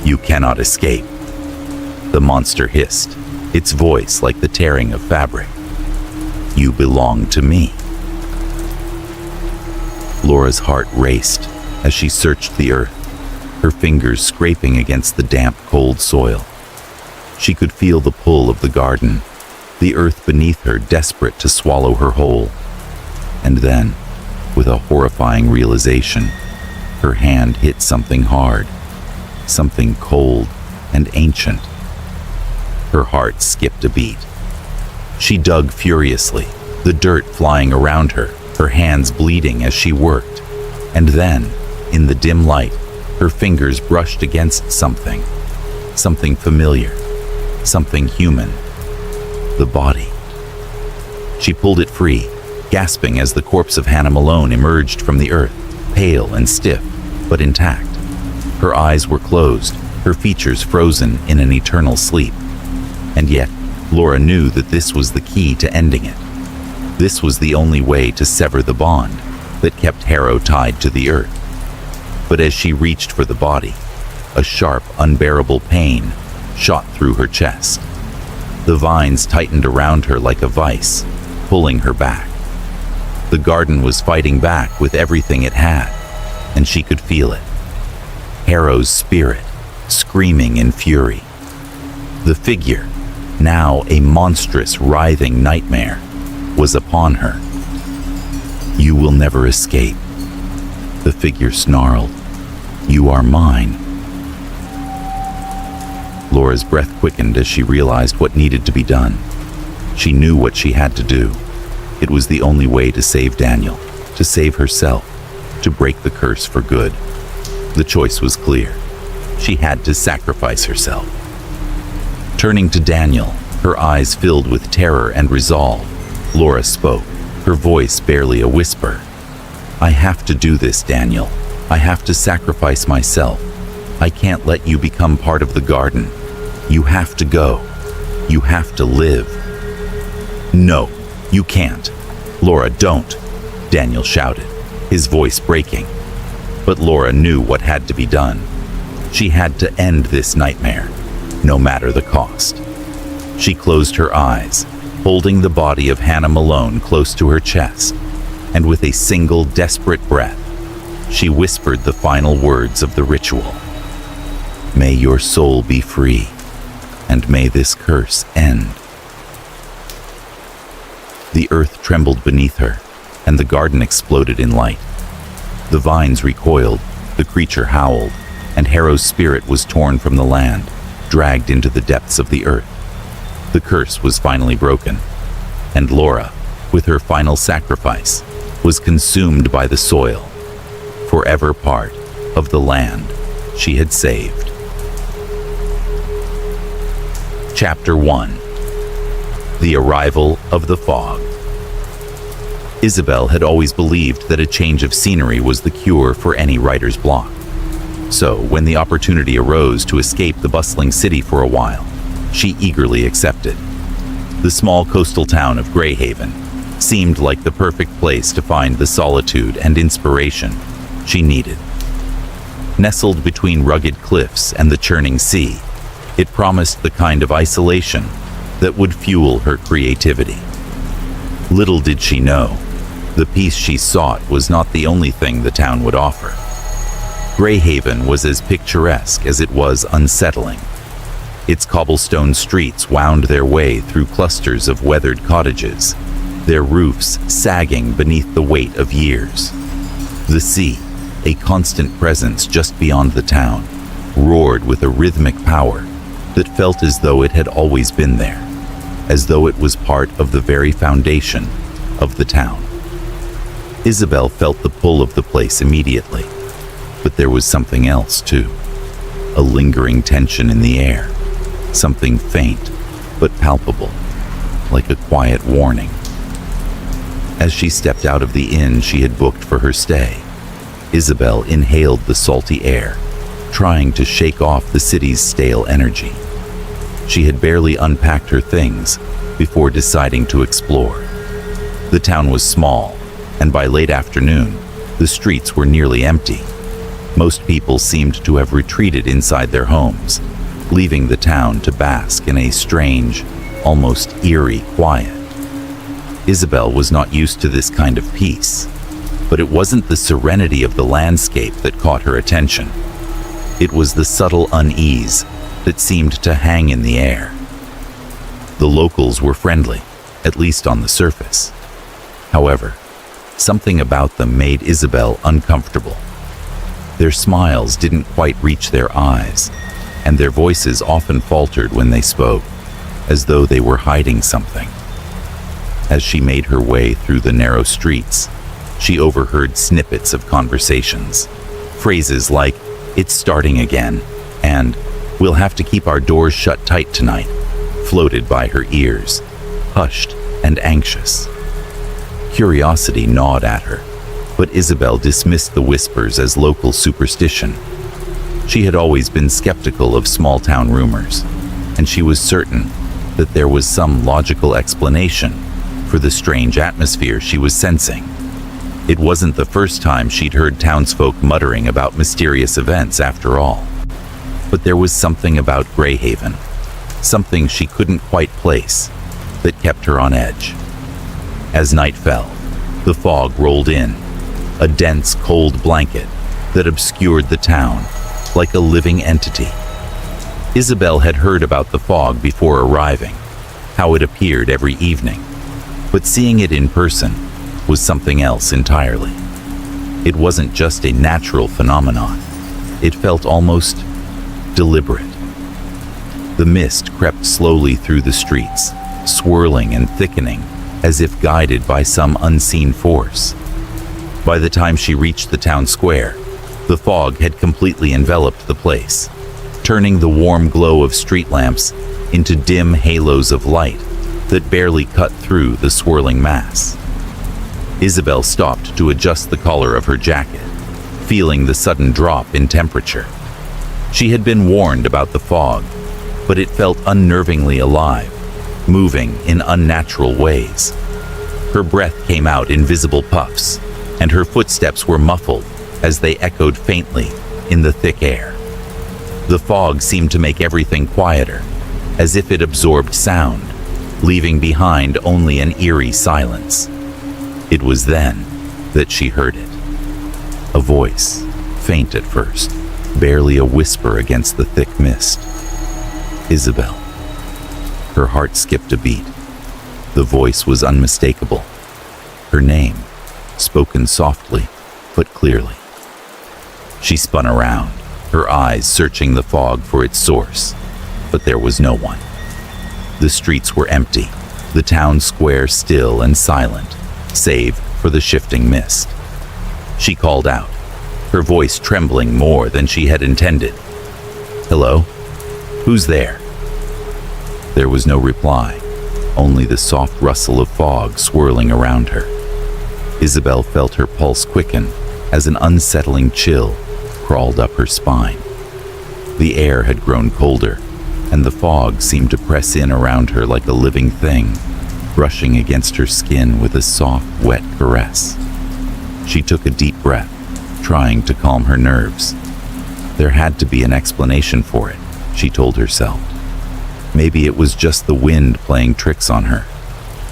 "You cannot escape," the monster hissed, its voice like the tearing of fabric. "You belong to me." Laura's heart raced as she searched the earth, her fingers scraping against the damp, cold soil. She could feel the pull of the garden, the earth beneath her desperate to swallow her whole. And then, with a horrifying realization, her hand hit something hard, something cold and ancient. Her heart skipped a beat. She dug furiously, the dirt flying around her, her hands bleeding as she worked. And then, in the dim light, her fingers brushed against something familiar, something human. The body. She pulled it free, gasping as the corpse of Hannah Malone emerged from the earth, pale and stiff, but intact. Her eyes were closed, her features frozen in an eternal sleep. And yet, Laura knew that this was the key to ending it. This was the only way to sever the bond that kept Harrow tied to the earth. But as she reached for the body, a sharp, unbearable pain shot through her chest. The vines tightened around her like a vice, pulling her back. The garden was fighting back with everything it had, and she could feel it. Harrow's spirit, screaming in fury. The figure, now a monstrous, writhing nightmare, was upon her. "You will never escape," the figure snarled. "You are mine." Laura's breath quickened as she realized what needed to be done. She knew what she had to do. It was the only way to save Daniel, to save herself, to break the curse for good. The choice was clear. She had to sacrifice herself. Turning to Daniel, her eyes filled with terror and resolve, Laura spoke, her voice barely a whisper. "I have to do this, Daniel. I have to sacrifice myself. I can't let you become part of the garden. You have to go. You have to live." "No, you can't. Laura, don't," Daniel shouted, his voice breaking. But Laura knew what had to be done. She had to end this nightmare, no matter the cost. She closed her eyes, holding the body of Hannah Malone close to her chest, and with a single desperate breath, she whispered the final words of the ritual. "May your soul be free, and may this curse end." The earth trembled beneath her, and the garden exploded in light. The vines recoiled, the creature howled, and Harrow's spirit was torn from the land, dragged into the depths of the earth. The curse was finally broken, and Laura, with her final sacrifice, was consumed by the soil, forever part of the land she had saved. Chapter 1. The Arrival of the Fog. Isabel had always believed that a change of scenery was the cure for any writer's block. So, when the opportunity arose to escape the bustling city for a while, she eagerly accepted. The small coastal town of Greyhaven seemed like the perfect place to find the solitude and inspiration she needed. Nestled between rugged cliffs and the churning sea, it promised the kind of isolation that would fuel her creativity. Little did she know, the peace she sought was not the only thing the town would offer. Greyhaven was as picturesque as it was unsettling. Its cobblestone streets wound their way through clusters of weathered cottages, their roofs sagging beneath the weight of years. The sea, a constant presence just beyond the town, roared with a rhythmic power that felt as though it had always been there, as though it was part of the very foundation of the town. Isabel felt the pull of the place immediately, but there was something else too, a lingering tension in the air, something faint but palpable, like a quiet warning. As she stepped out of the inn she had booked for her stay, Isabel inhaled the salty air, trying to shake off the city's stale energy. She had barely unpacked her things before deciding to explore. The town was small, and by late afternoon, the streets were nearly empty. Most people seemed to have retreated inside their homes, leaving the town to bask in a strange, almost eerie quiet. Isabel was not used to this kind of peace, but it wasn't the serenity of the landscape that caught her attention. It was the subtle unease that seemed to hang in the air. The locals were friendly, at least on the surface. However, something about them made Isabel uncomfortable. Their smiles didn't quite reach their eyes, and their voices often faltered when they spoke, as though they were hiding something. As she made her way through the narrow streets, she overheard snippets of conversations. Phrases like, "It's starting again," and "We'll have to keep our doors shut tight tonight," floated by her ears, hushed and anxious. Curiosity gnawed at her, but Isabel dismissed the whispers as local superstition. She had always been skeptical of small-town rumors, and she was certain that there was some logical explanation for the strange atmosphere she was sensing. It wasn't the first time she'd heard townsfolk muttering about mysterious events, after all. But there was something about Greyhaven, something she couldn't quite place, that kept her on edge. As night fell, the fog rolled in, a dense, cold blanket that obscured the town like a living entity. Isabel had heard about the fog before arriving, how it appeared every evening, but seeing it in person was something else entirely. It wasn't just a natural phenomenon. It felt almost deliberate. The mist crept slowly through the streets, swirling and thickening as if guided by some unseen force. By the time she reached the town square, the fog had completely enveloped the place, turning the warm glow of street lamps into dim halos of light that barely cut through the swirling mass. Isabel stopped to adjust the collar of her jacket, feeling the sudden drop in temperature. She had been warned about the fog, but it felt unnervingly alive, moving in unnatural ways. Her breath came out in visible puffs, and her footsteps were muffled as they echoed faintly in the thick air. The fog seemed to make everything quieter, as if it absorbed sound, leaving behind only an eerie silence. It was then that she heard it. A voice, faint at first, barely a whisper against the thick mist. Isabel. Her heart skipped a beat. The voice was unmistakable. Her name, spoken softly but clearly. She spun around, her eyes searching the fog for its source, but there was no one. The streets were empty, the town square still and silent, save for the shifting mist. She called out, her voice trembling more than she had intended. "Hello? Who's there?" There was no reply, only the soft rustle of fog swirling around her. Isabel felt her pulse quicken as an unsettling chill crawled up her spine. The air had grown colder, and the fog seemed to press in around her like a living thing, brushing against her skin with a soft, wet caress. She took a deep breath, trying to calm her nerves. There had to be an explanation for it, she told herself. Maybe it was just the wind playing tricks on her,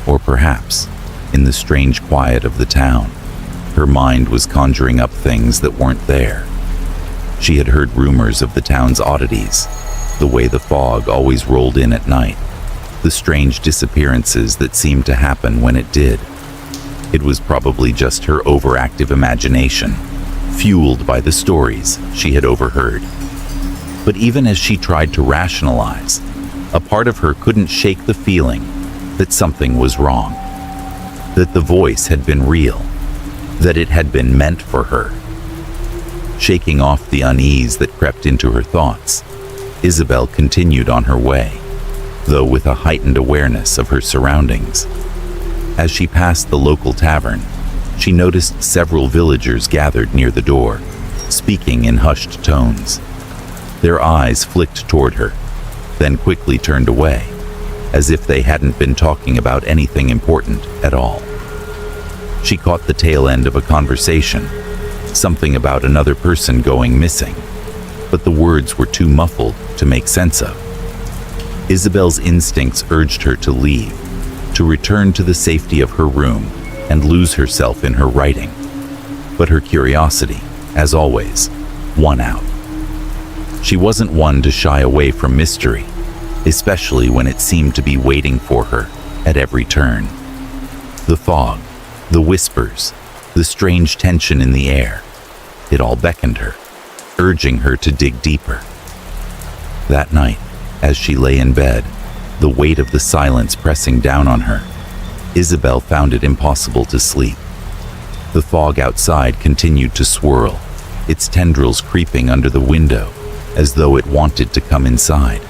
or perhaps, in the strange quiet of the town, her mind was conjuring up things that weren't there. She had heard rumors of the town's oddities, the way the fog always rolled in at night, the strange disappearances that seemed to happen when it did. It was probably just her overactive imagination, fueled by the stories she had overheard. But even as she tried to rationalize, a part of her couldn't shake the feeling that something was wrong, that the voice had been real, that it had been meant for her. Shaking off the unease that crept into her thoughts, Isabel continued on her way, though with a heightened awareness of her surroundings. As she passed the local tavern, she noticed several villagers gathered near the door, speaking in hushed tones. Their eyes flicked toward her, then quickly turned away, as if they hadn't been talking about anything important at all. She caught the tail end of a conversation, something about another person going missing, but the words were too muffled to make sense of. Isabel's instincts urged her to leave, to return to the safety of her room and lose herself in her writing. But her curiosity, as always, won out. She wasn't one to shy away from mystery, especially when it seemed to be waiting for her at every turn. The fog, the whispers, the strange tension in the air, it all beckoned her, urging her to dig deeper. That night, as she lay in bed, the weight of the silence pressing down on her, Isabel found it impossible to sleep. The fog outside continued to swirl, its tendrils creeping under the window, as though it wanted to come inside.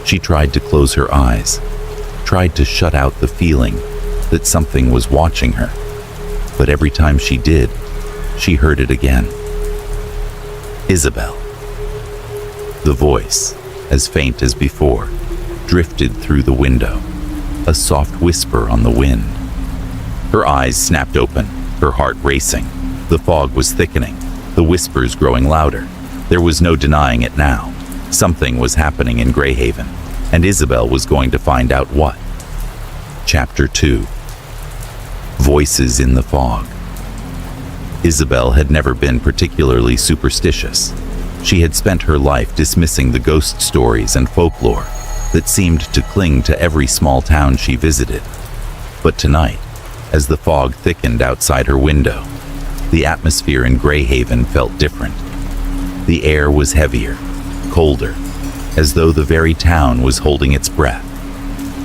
She tried to close her eyes, tried to shut out the feeling that something was watching her. but every time she did, she heard it again. Isabel. The voice, as faint as before, drifted through the window, a soft whisper on the wind. Her eyes snapped open, her heart racing. The fog was thickening, the whispers growing louder. There was no denying it now. Something was happening in Greyhaven, and Isabel was going to find out what. Chapter 2. Voices in the Fog. Isabel had never been particularly superstitious. She had spent her life dismissing the ghost stories and folklore that seemed to cling to every small town she visited. But tonight, as the fog thickened outside her window, the atmosphere in Greyhaven felt different. The air was heavier, colder, as though the very town was holding its breath,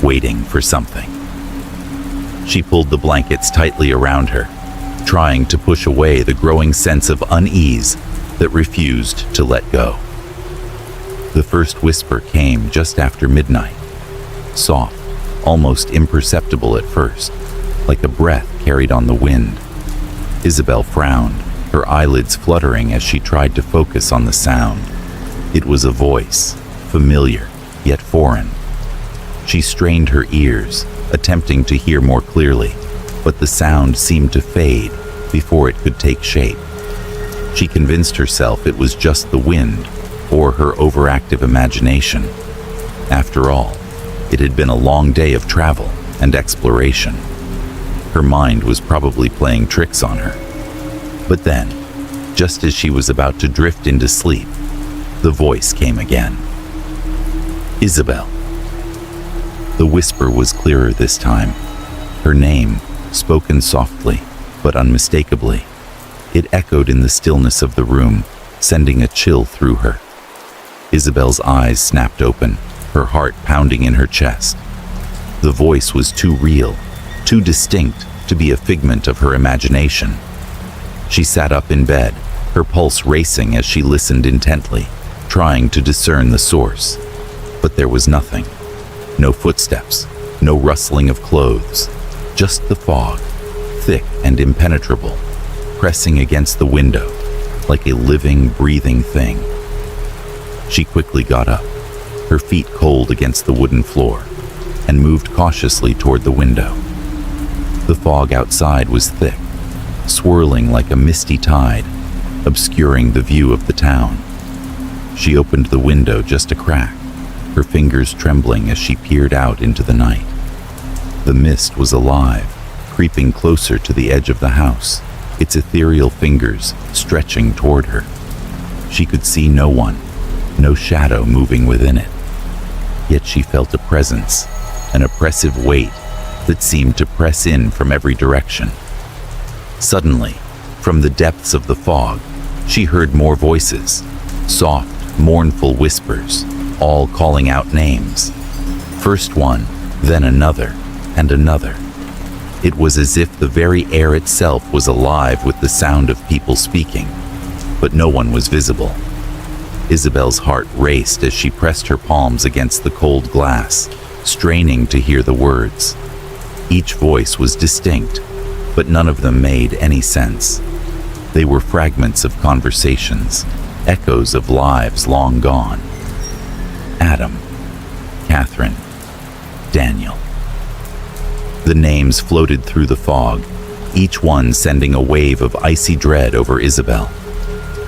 waiting for something. She pulled the blankets tightly around her, trying to push away the growing sense of unease that refused to let go. The first whisper came just after midnight, soft, almost imperceptible at first, like a breath carried on the wind. Isabel frowned, her eyelids fluttering as she tried to focus on the sound. It was a voice, familiar, yet foreign. She strained her ears, attempting to hear more clearly, but the sound seemed to fade before it could take shape. She convinced herself it was just the wind or her overactive imagination. After all, it had been a long day of travel and exploration. Her mind was probably playing tricks on her. But then, just as she was about to drift into sleep, the voice came again. Isabel. The whisper was clearer this time. Her name, spoken softly but unmistakably. It echoed in the stillness of the room, sending a chill through her. Isabel's eyes snapped open, her heart pounding in her chest. The voice was too real, too distinct to be a figment of her imagination. She sat up in bed, her pulse racing as she listened intently, trying to discern the source. But there was nothing. No footsteps, no rustling of clothes, just the fog, thick and impenetrable, pressing against the window like a living, breathing thing. She quickly got up, her feet cold against the wooden floor, and moved cautiously toward the window. The fog outside was thick, swirling like a misty tide, obscuring the view of the town. She opened the window just a crack, her fingers trembling as she peered out into the night. The mist was alive, creeping closer to the edge of the house, its ethereal fingers stretching toward her. She could see no one, no shadow moving within it. Yet she felt a presence, an oppressive weight that seemed to press in from every direction. Suddenly, from the depths of the fog, she heard more voices, soft, mournful whispers, all calling out names. First one, then another, and another. It was as if the very air itself was alive with the sound of people speaking, but no one was visible. Isabel's heart raced as she pressed her palms against the cold glass, straining to hear the words. Each voice was distinct, but none of them made any sense. They were fragments of conversations, echoes of lives long gone. Adam, Catherine, Daniel. The names floated through the fog, each one sending a wave of icy dread over Isabel.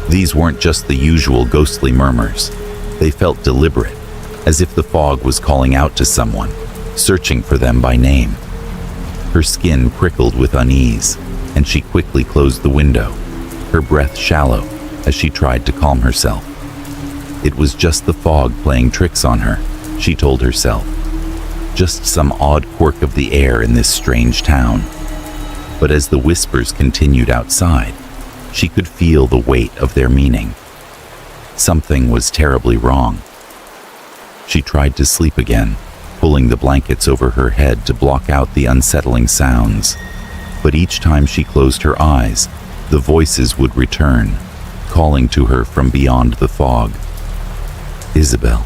These weren't just the usual ghostly murmurs. They felt deliberate, as if the fog was calling out to someone, searching for them by name. Her skin prickled with unease, and she quickly closed the window, her breath shallow as she tried to calm herself. It was just the fog playing tricks on her, she told herself. Just some odd quirk of the air in this strange town. But as the whispers continued outside, she could feel the weight of their meaning. Something was terribly wrong. She tried to sleep again, pulling the blankets over her head to block out the unsettling sounds. But each time she closed her eyes, the voices would return, calling to her from beyond the fog. Isabel,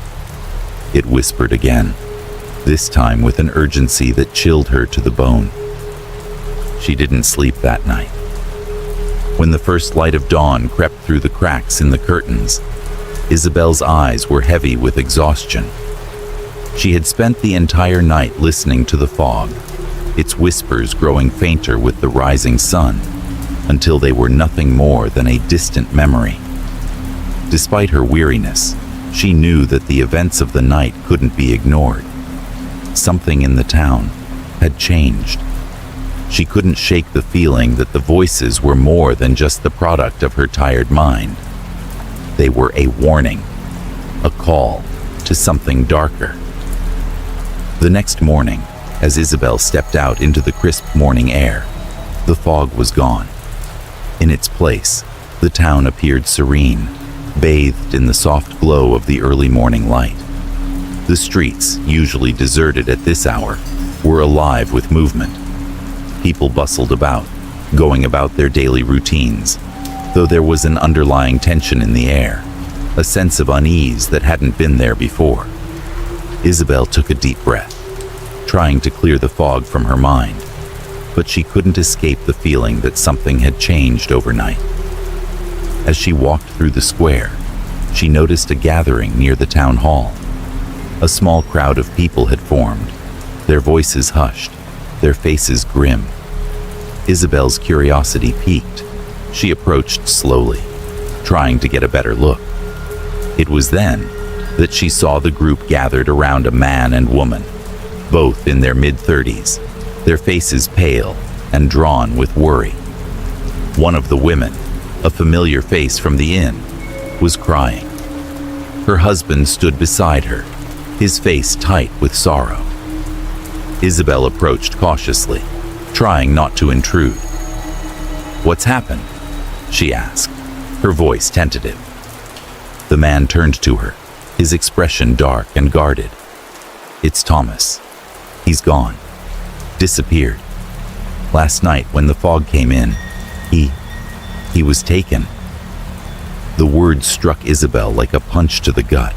it whispered again, this time with an urgency that chilled her to the bone. She didn't sleep that night. When the first light of dawn crept through the cracks in the curtains, Isabel's eyes were heavy with exhaustion. She had spent the entire night listening to the fog, its whispers growing fainter with the rising sun, until they were nothing more than a distant memory. Despite her weariness, she knew that the events of the night couldn't be ignored. Something in the town had changed. She couldn't shake the feeling that the voices were more than just the product of her tired mind. They were a warning, a call to something darker. The next morning, as Isabel stepped out into the crisp morning air, the fog was gone. In its place, the town appeared serene, bathed in the soft glow of the early morning light. The streets, usually deserted at this hour, were alive with movement. People bustled about, going about their daily routines, though there was an underlying tension in the air, a sense of unease that hadn't been there before. Isabel took a deep breath, trying to clear the fog from her mind, but she couldn't escape the feeling that something had changed overnight. As she walked through the square, she noticed a gathering near the town hall. A small crowd of people had formed, their voices hushed, their faces grim. Isabel's curiosity piqued. She approached slowly, trying to get a better look. It was then that she saw the group gathered around a man and woman, both in their mid-30s, their faces pale and drawn with worry. One of the women, a familiar face from the inn, was crying. Her husband stood beside her, his face tight with sorrow. Isabel approached cautiously, trying not to intrude. "What's happened?" she asked, her voice tentative. The man turned to her, his expression dark and guarded. "It's Thomas. He's gone. Disappeared. Last night when the fog came in, he was taken." The words struck Isabel like a punch to the gut.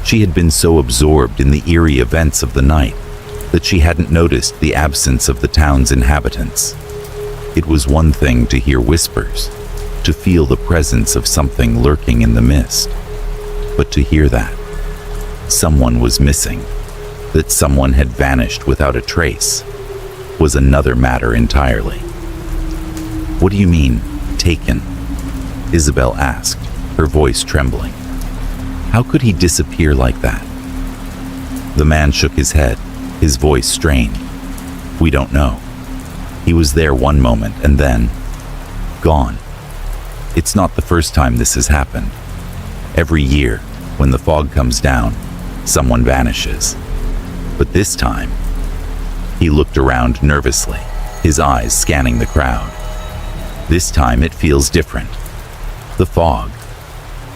She had been so absorbed in the eerie events of the night that she hadn't noticed the absence of the town's inhabitants. It was one thing to hear whispers, to feel the presence of something lurking in the mist, but to hear that someone was missing, that someone had vanished without a trace, was another matter entirely. "What do you mean, taken?" Isabel asked, her voice trembling. "How could he disappear like that?" The man shook his head, his voice strained. "We don't know. He was there one moment and then gone. It's not the first time this has happened. Every year, when the fog comes down, someone vanishes. But this time..." He looked around nervously, his eyes scanning the crowd. "This time it feels different. The fog.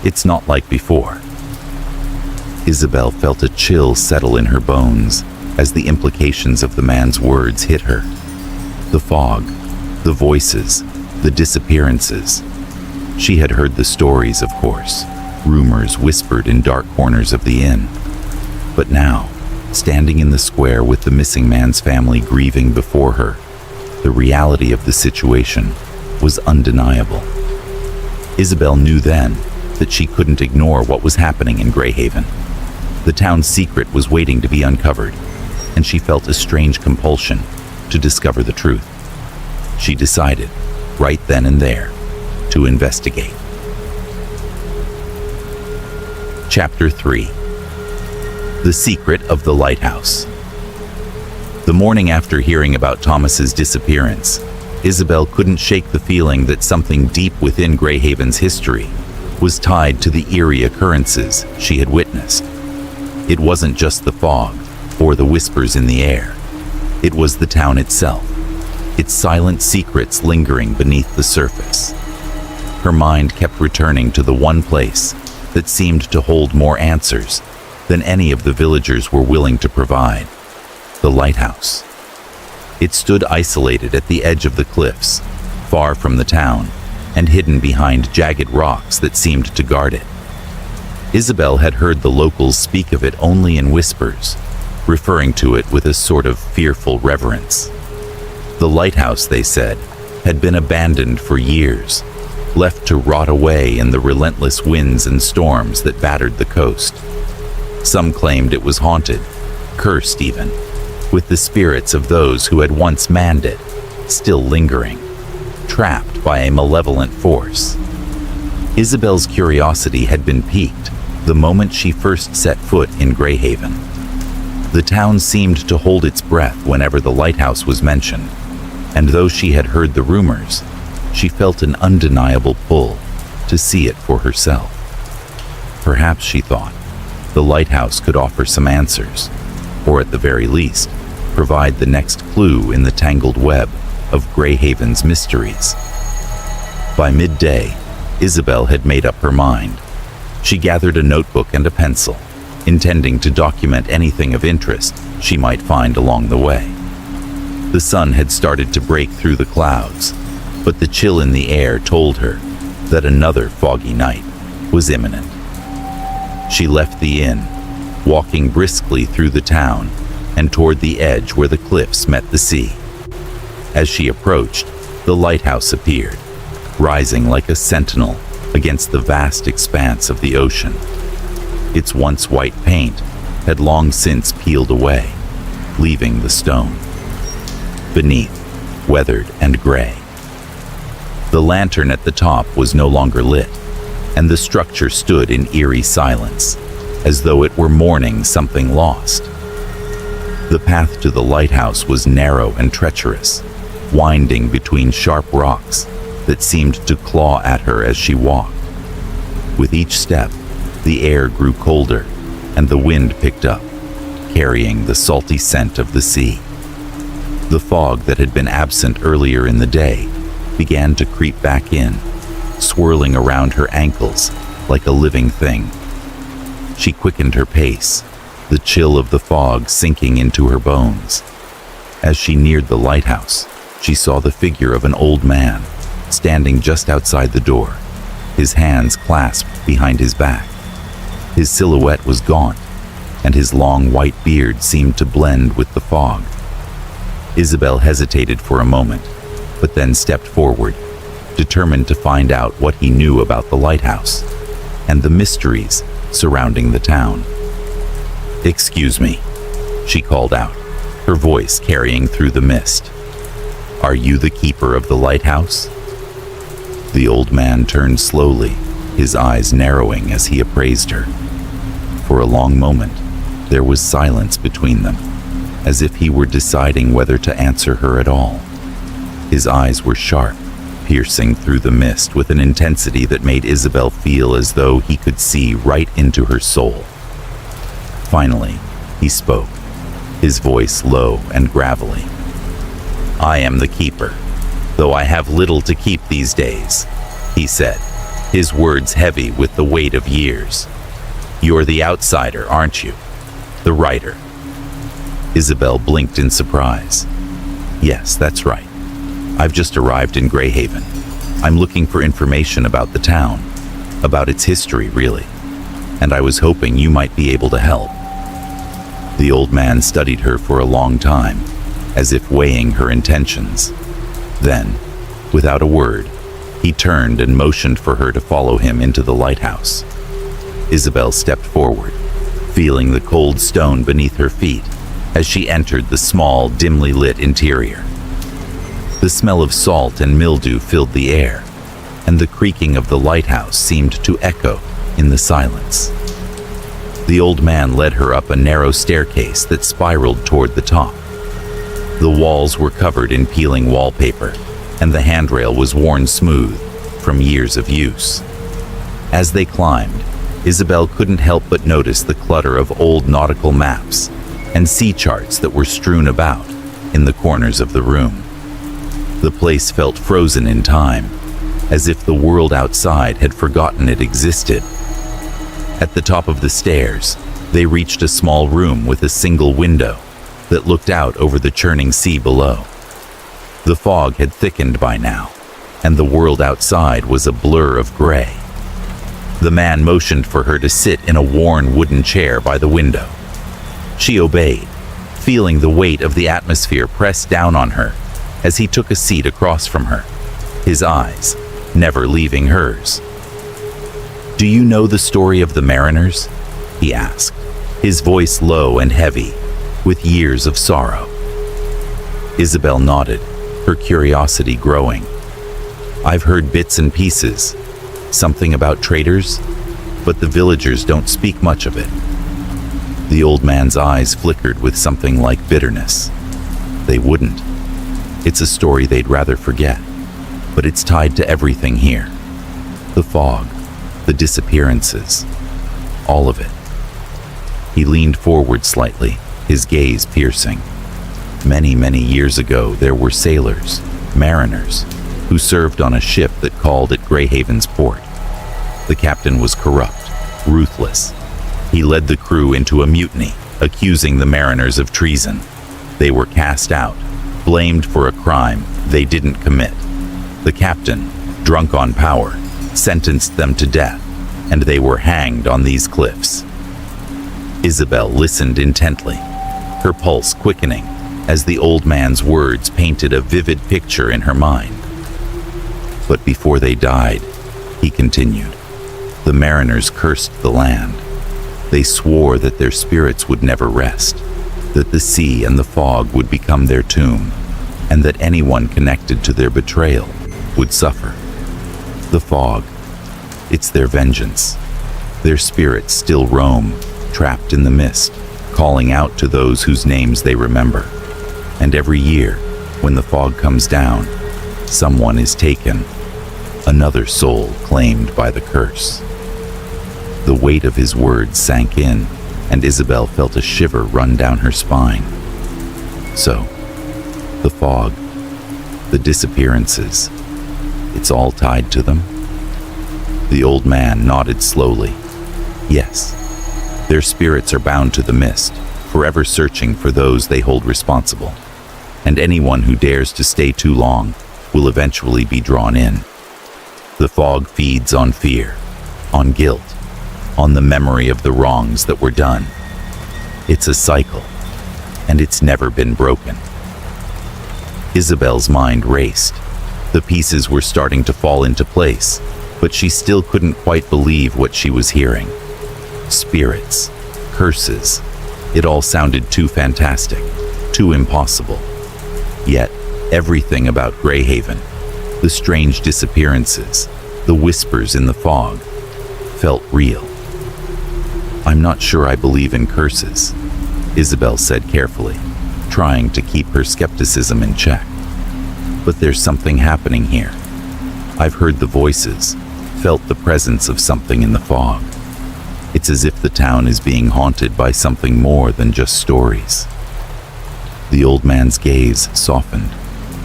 It's not like before." Isabel felt a chill settle in her bones as the implications of the man's words hit her. The fog, the voices, the disappearances. She had heard the stories, of course, rumors whispered in dark corners of the inn. But now, standing in the square with the missing man's family grieving before her, the reality of the situation was undeniable. Isabel knew then that she couldn't ignore what was happening in Greyhaven. The town's secret was waiting to be uncovered, and she felt a strange compulsion to discover the truth. She decided, right then and there, to investigate. Chapter 3. The Secret of the Lighthouse. The morning after hearing about Thomas's disappearance, Isabel couldn't shake the feeling that something deep within Greyhaven's history was tied to the eerie occurrences she had witnessed. It wasn't just the fog or the whispers in the air. It was the town itself, its silent secrets lingering beneath the surface. Her mind kept returning to the one place that seemed to hold more answers than any of the villagers were willing to provide: the lighthouse. It stood isolated at the edge of the cliffs, far from the town, and hidden behind jagged rocks that seemed to guard it. Isabel had heard the locals speak of it only in whispers, referring to it with a sort of fearful reverence. The lighthouse, they said, had been abandoned for years, left to rot away in the relentless winds and storms that battered the coast. Some claimed it was haunted, cursed even, with the spirits of those who had once manned it, still lingering, trapped by a malevolent force. Isabel's curiosity had been piqued the moment she first set foot in Greyhaven. The town seemed to hold its breath whenever the lighthouse was mentioned, and though she had heard the rumors, she felt an undeniable pull to see it for herself. Perhaps, she thought, the lighthouse could offer some answers, or at the very least, provide the next clue in the tangled web of Greyhaven's mysteries. By midday, Isabel had made up her mind. She gathered a notebook and a pencil, intending to document anything of interest she might find along the way. The sun had started to break through the clouds, but the chill in the air told her that another foggy night was imminent. She left the inn, walking briskly through the town and toward the edge where the cliffs met the sea. As she approached, the lighthouse appeared, rising like a sentinel against the vast expanse of the ocean. Its once white paint had long since peeled away, leaving the stone beneath, weathered and gray. The lantern at the top was no longer lit, and the structure stood in eerie silence, as though it were mourning something lost. The path to the lighthouse was narrow and treacherous, winding between sharp rocks that seemed to claw at her as she walked. With each step, the air grew colder, and the wind picked up, carrying the salty scent of the sea. The fog that had been absent earlier in the day began to creep back in, swirling around her ankles like a living thing. She quickened her pace, the chill of the fog sinking into her bones. As she neared the lighthouse, she saw the figure of an old man, standing just outside the door, his hands clasped behind his back. His silhouette was gaunt, and his long white beard seemed to blend with the fog. Isabel hesitated for a moment, but then stepped forward, determined to find out what he knew about the lighthouse and the mysteries surrounding the town. "Excuse me," she called out, her voice carrying through the mist. "Are you the keeper of the lighthouse?" The old man turned slowly, his eyes narrowing as he appraised her. For a long moment, there was silence between them, as if he were deciding whether to answer her at all. His eyes were sharp, piercing through the mist with an intensity that made Isabel feel as though he could see right into her soul. Finally, he spoke, his voice low and gravelly. "I am the keeper, though I have little to keep these days," he said, his words heavy with the weight of years. "You're the outsider, aren't you? The writer." Isabel blinked in surprise. "Yes, that's right. I've just arrived in Greyhaven. I'm looking for information about the town, about its history, really, and I was hoping you might be able to help." The old man studied her for a long time, as if weighing her intentions. Then, without a word, he turned and motioned for her to follow him into the lighthouse. Isabel stepped forward, feeling the cold stone beneath her feet as she entered the small, dimly lit interior. The smell of salt and mildew filled the air, and the creaking of the lighthouse seemed to echo in the silence. The old man led her up a narrow staircase that spiraled toward the top. The walls were covered in peeling wallpaper, and the handrail was worn smooth from years of use. As they climbed, Isabel couldn't help but notice the clutter of old nautical maps and sea charts that were strewn about in the corners of the room. The place felt frozen in time, as if the world outside had forgotten it existed. At the top of the stairs, they reached a small room with a single window that looked out over the churning sea below. The fog had thickened by now, and the world outside was a blur of gray. The man motioned for her to sit in a worn wooden chair by the window. She obeyed, feeling the weight of the atmosphere press down on her as he took a seat across from her, his eyes never leaving hers. "Do you know the story of the mariners?" he asked, his voice low and heavy, with years of sorrow. Isabel nodded, her curiosity growing. "I've heard bits and pieces, something about traders, but the villagers don't speak much of it." The old man's eyes flickered with something like bitterness. They wouldn't. It's a story they'd rather forget, but it's tied to everything here. The fog, the disappearances, all of it. He leaned forward slightly, his gaze piercing. Many years ago, there were sailors, mariners, who served on a ship that called at Greyhaven's port. The captain was corrupt, ruthless. He led the crew into a mutiny, accusing the mariners of treason. They were cast out, blamed for a crime they didn't commit. The captain, drunk on power, sentenced them to death, and they were hanged on these cliffs. Isabel listened intently, her pulse quickening as the old man's words painted a vivid picture in her mind. "But before they died," he continued, "the mariners cursed the land. They swore that their spirits would never rest, that the sea and the fog would become their tomb, and that anyone connected to their betrayal would suffer. The fog, it's their vengeance. Their spirits still roam, trapped in the mist, calling out to those whose names they remember. And every year, when the fog comes down, someone is taken, another soul claimed by the curse." The weight of his words sank in, and Isabel felt a shiver run down her spine. So, the fog, the disappearances, it's all tied to them? The old man nodded slowly. Yes, their spirits are bound to the mist, forever searching for those they hold responsible. And anyone who dares to stay too long will eventually be drawn in. The fog feeds on fear, on guilt, on the memory of the wrongs that were done. It's a cycle, and it's never been broken. Isabel's mind raced. The pieces were starting to fall into place, but she still couldn't quite believe what she was hearing. Spirits, curses, it all sounded too fantastic, too impossible. Yet, everything about Greyhaven, the strange disappearances, the whispers in the fog, felt real. "I'm not sure I believe in curses," Isabel said carefully, trying to keep her skepticism in check. "But there's something happening here. I've heard the voices, felt the presence of something in the fog. It's as if the town is being haunted by something more than just stories." The old man's gaze softened,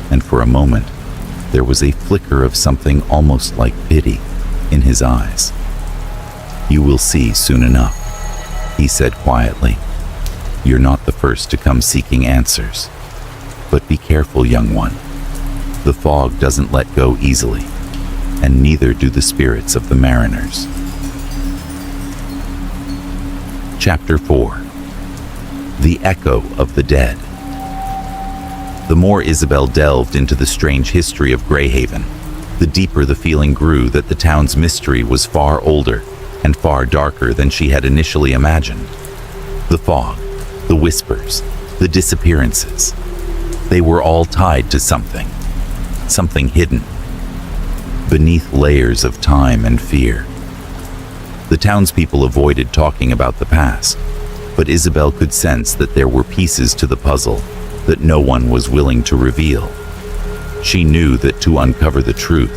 and for a moment, there was a flicker of something almost like pity in his eyes. "You will see soon enough," he said quietly. "You're not the first to come seeking answers. But be careful, young one. The fog doesn't let go easily, and neither do the spirits of the mariners." Chapter 4. The Echo of the Dead. The more Isabel delved into the strange history of Greyhaven, the deeper the feeling grew that the town's mystery was far older and far darker than she had initially imagined. The fog, the whispers, the disappearances, they were all tied to something hidden, beneath layers of time and fear. The townspeople avoided talking about the past, but Isabel could sense that there were pieces to the puzzle that no one was willing to reveal. She knew that to uncover the truth,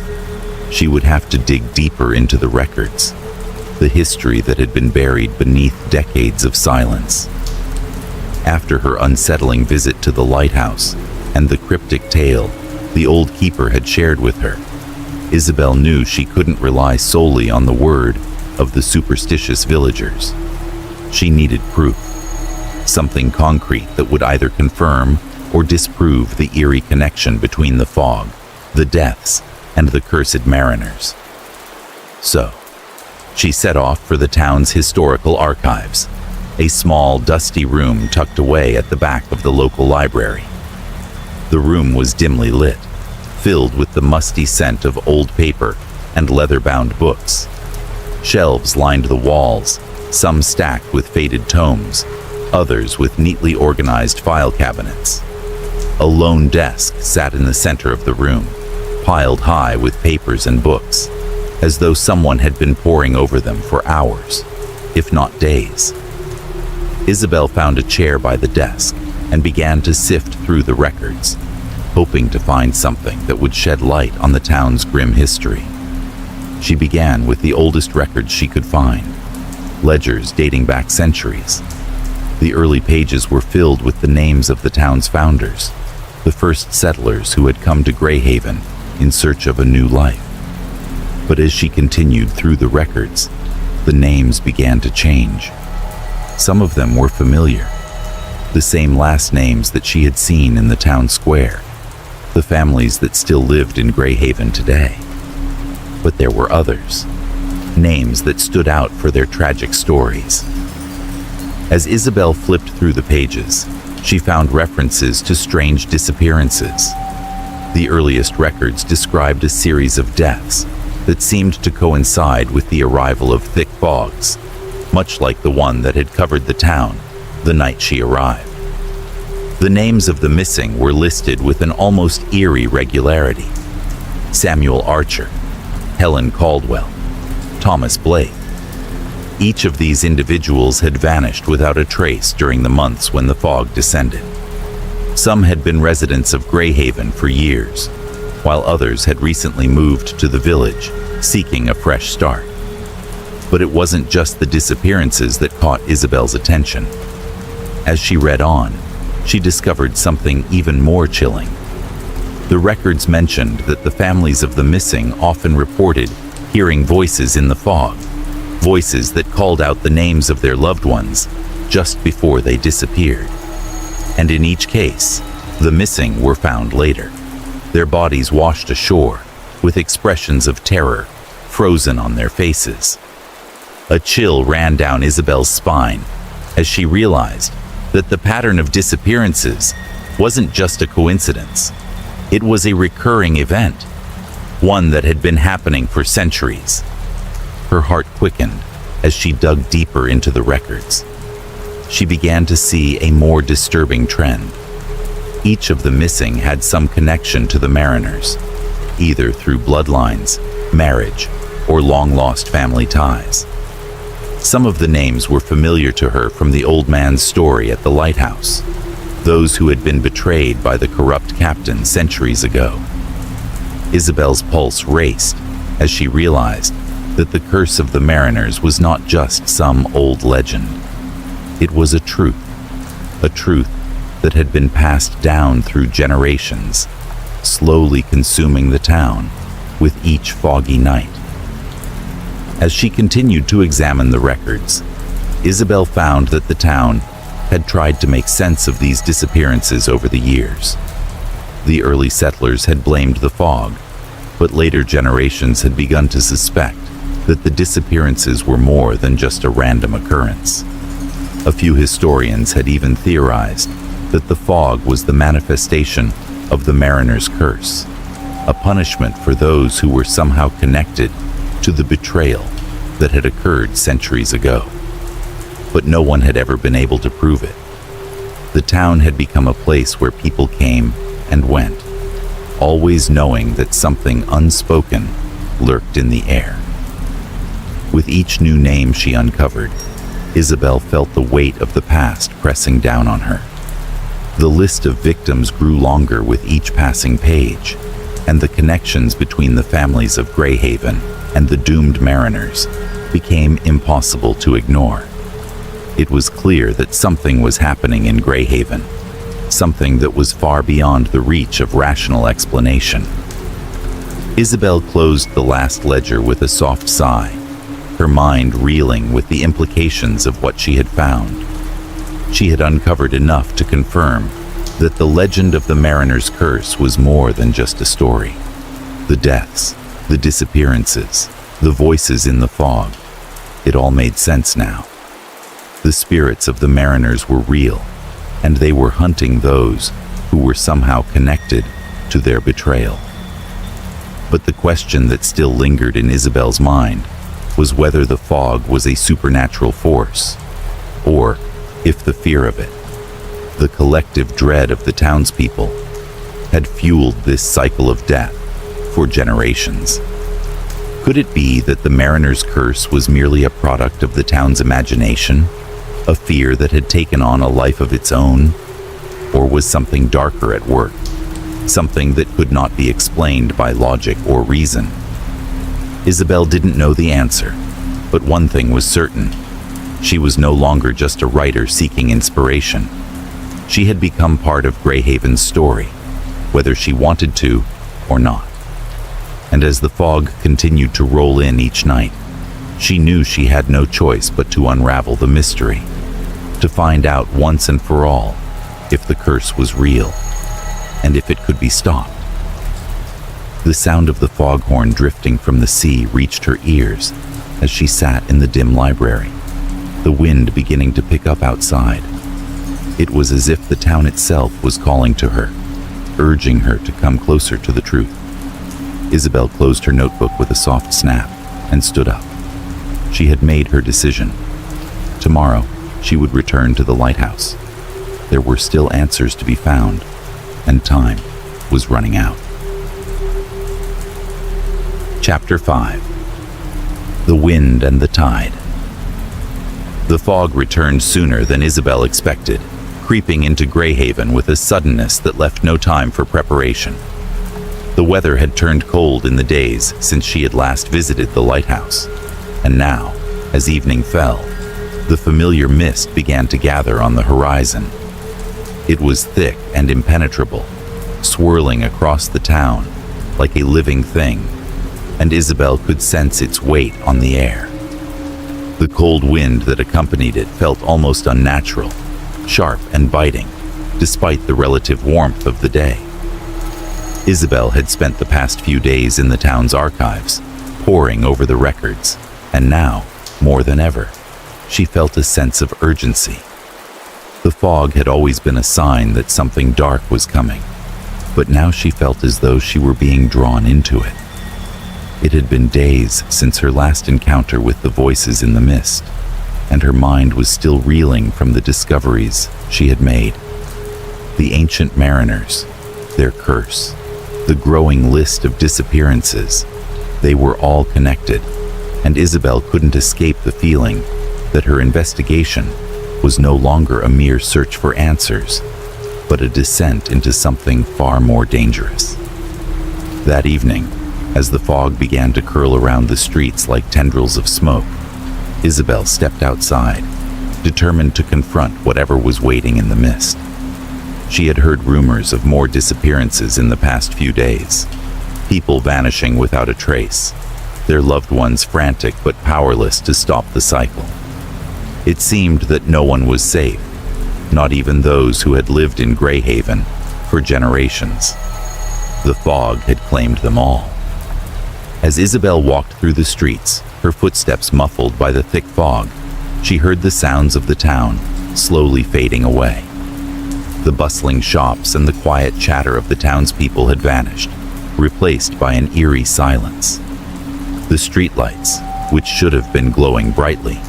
she would have to dig deeper into the records, the history that had been buried beneath decades of silence. After her unsettling visit to the lighthouse and the cryptic tale the old keeper had shared with her, Isabel knew she couldn't rely solely on the word of the superstitious villagers. She needed proof, something concrete that would either confirm or disprove the eerie connection between the fog, the deaths, and the cursed mariners. So, she set off for the town's historical archives, a small, dusty room tucked away at the back of the local library. The room was dimly lit, filled with the musty scent of old paper and leather-bound books. Shelves lined the walls, some stacked with faded tomes, others with neatly organized file cabinets. A lone desk sat in the center of the room, piled high with papers and books, as though someone had been poring over them for hours, if not days. Isabel found a chair by the desk and began to sift through the records, hoping to find something that would shed light on the town's grim history. She began with the oldest records she could find, ledgers dating back centuries. The early pages were filled with the names of the town's founders, the first settlers who had come to Greyhaven in search of a new life. But as she continued through the records, the names began to change. Some of them were familiar, the same last names that she had seen in the town square, the families that still lived in Greyhaven today. But there were others, names that stood out for their tragic stories. As Isabel flipped through the pages, she found references to strange disappearances. The earliest records described a series of deaths that seemed to coincide with the arrival of thick fogs, much like the one that had covered the town the night she arrived. The names of the missing were listed with an almost eerie regularity: Samuel Archer, Helen Caldwell, Thomas Blake. Each of these individuals had vanished without a trace during the months when the fog descended. Some had been residents of Greyhaven for years, while others had recently moved to the village, seeking a fresh start. But it wasn't just the disappearances that caught Isabel's attention. As she read on, she discovered something even more chilling. The records mentioned that the families of the missing often reported hearing voices in the fog, voices that called out the names of their loved ones just before they disappeared. And in each case, the missing were found later, their bodies washed ashore with expressions of terror frozen on their faces. A chill ran down Isabel's spine as she realized that the pattern of disappearances wasn't just a coincidence. It was a recurring event, one that had been happening for centuries. Her heart quickened as she dug deeper into the records. She began to see a more disturbing trend. Each of the missing had some connection to the Mariners, either through bloodlines, marriage, or long-lost family ties. Some of the names were familiar to her from the old man's story at the lighthouse, those who had been betrayed by the corrupt captain centuries ago. Isabel's pulse raced as she realized that the curse of the Mariners was not just some old legend. It was a truth that had been passed down through generations, slowly consuming the town with each foggy night. As she continued to examine the records, Isabel found that the town had tried to make sense of these disappearances over the years. The early settlers had blamed the fog, but later generations had begun to suspect that the disappearances were more than just a random occurrence. A few historians had even theorized that the fog was the manifestation of the Mariner's curse, a punishment for those who were somehow connected to the betrayal that had occurred centuries ago. But no one had ever been able to prove it. The town had become a place where people came and went, always knowing that something unspoken lurked in the air. With each new name she uncovered, Isabel felt the weight of the past pressing down on her. The list of victims grew longer with each passing page, and the connections between the families of Greyhaven and the doomed Mariners became impossible to ignore. It was clear that something was happening in Greyhaven, something that was far beyond the reach of rational explanation. Isabel closed the last ledger with a soft sigh, her mind reeling with the implications of what she had found. She had uncovered enough to confirm that the legend of the Mariner's curse was more than just a story. The deaths, the disappearances, the voices in the fog, it all made sense now. The spirits of the Mariners were real, and they were hunting those who were somehow connected to their betrayal. But the question that still lingered in Isabel's mind was whether the fog was a supernatural force, or if the fear of it, the collective dread of the townspeople, had fueled this cycle of death for generations. Could it be that the mariner's curse was merely a product of the town's imagination, a fear that had taken on a life of its own? Or was something darker at work, something that could not be explained by logic or reason? Isabel didn't know the answer, but one thing was certain. She was no longer just a writer seeking inspiration. She had become part of Greyhaven's story, whether she wanted to or not. And as the fog continued to roll in each night, she knew she had no choice but to unravel the mystery, to find out once and for all if the curse was real, and if it could be stopped. The sound of the foghorn drifting from the sea reached her ears as she sat in the dim library, the wind beginning to pick up outside. It was as if the town itself was calling to her, urging her to come closer to the truth. Isabel closed her notebook with a soft snap and stood up. She had made her decision. Tomorrow, she would return to the lighthouse. There were still answers to be found, and time was running out. Chapter 5. The Wind and the Tide. The fog returned sooner than Isabel expected, creeping into Greyhaven with a suddenness that left no time for preparation. The weather had turned cold in the days since she had last visited the lighthouse, and now, as evening fell, the familiar mist began to gather on the horizon. It was thick and impenetrable, swirling across the town like a living thing, and Isabel could sense its weight on the air. The cold wind that accompanied it felt almost unnatural, sharp and biting, despite the relative warmth of the day. Isabel had spent the past few days in the town's archives, poring over the records, and now, more than ever, she felt a sense of urgency. The fog had always been a sign that something dark was coming, but now she felt as though she were being drawn into it. It had been days since her last encounter with the voices in the mist, and her mind was still reeling from the discoveries she had made. The ancient mariners, their curse, the growing list of disappearances, they were all connected, and Isabel couldn't escape the feeling that her investigation was no longer a mere search for answers, but a descent into something far more dangerous. That evening, as the fog began to curl around the streets like tendrils of smoke, Isabel stepped outside, determined to confront whatever was waiting in the mist. She had heard rumors of more disappearances in the past few days, people vanishing without a trace, their loved ones frantic but powerless to stop the cycle. It seemed that no one was safe, not even those who had lived in Greyhaven for generations. The fog had claimed them all. As Isabel walked through the streets, her footsteps muffled by the thick fog, she heard the sounds of the town slowly fading away. The bustling shops and the quiet chatter of the townspeople had vanished, replaced by an eerie silence. The streetlights, which should have been glowing brightly,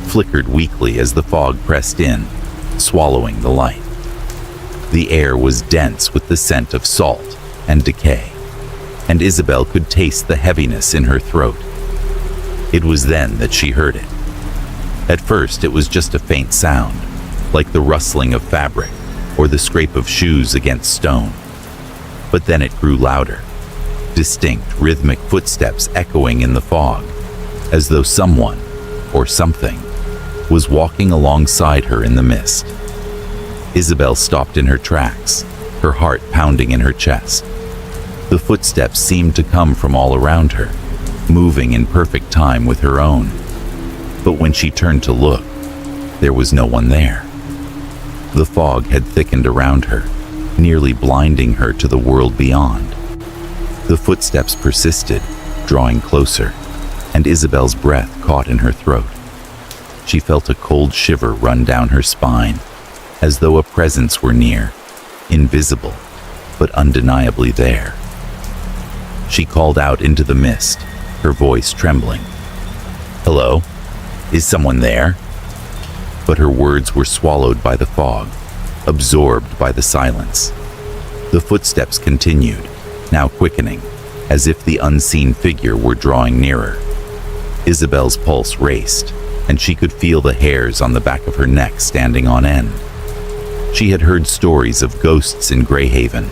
flickered weakly as the fog pressed in, swallowing the light. The air was dense with the scent of salt and decay, and Isabel could taste the heaviness in her throat. It was then that she heard it. At first, it was just a faint sound, like the rustling of fabric or the scrape of shoes against stone. But then it grew louder, distinct, rhythmic footsteps echoing in the fog, as though someone, or something, was walking alongside her in the mist. Isabel stopped in her tracks, her heart pounding in her chest. The footsteps seemed to come from all around her, moving in perfect time with her own. But when she turned to look, there was no one there. The fog had thickened around her, nearly blinding her to the world beyond. The footsteps persisted, drawing closer, and Isabel's breath caught in her throat. She felt a cold shiver run down her spine, as though a presence were near, invisible, but undeniably there. She called out into the mist, her voice trembling. "Hello? Is someone there?" But her words were swallowed by the fog, absorbed by the silence. The footsteps continued, now quickening, as if the unseen figure were drawing nearer. Isabel's pulse raced, and she could feel the hairs on the back of her neck standing on end. She had heard stories of ghosts in Greyhaven,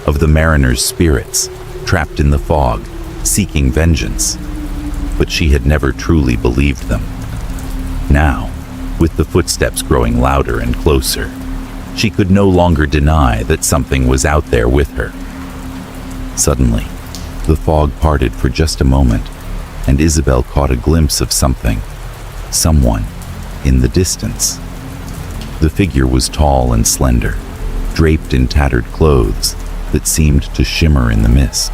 of the mariners' spirits, trapped in the fog, seeking vengeance, but she had never truly believed them. Now, with the footsteps growing louder and closer, she could no longer deny that something was out there with her. Suddenly, the fog parted for just a moment, and Isabel caught a glimpse of something, someone, in the distance. The figure was tall and slender, draped in tattered clothes that seemed to shimmer in the mist.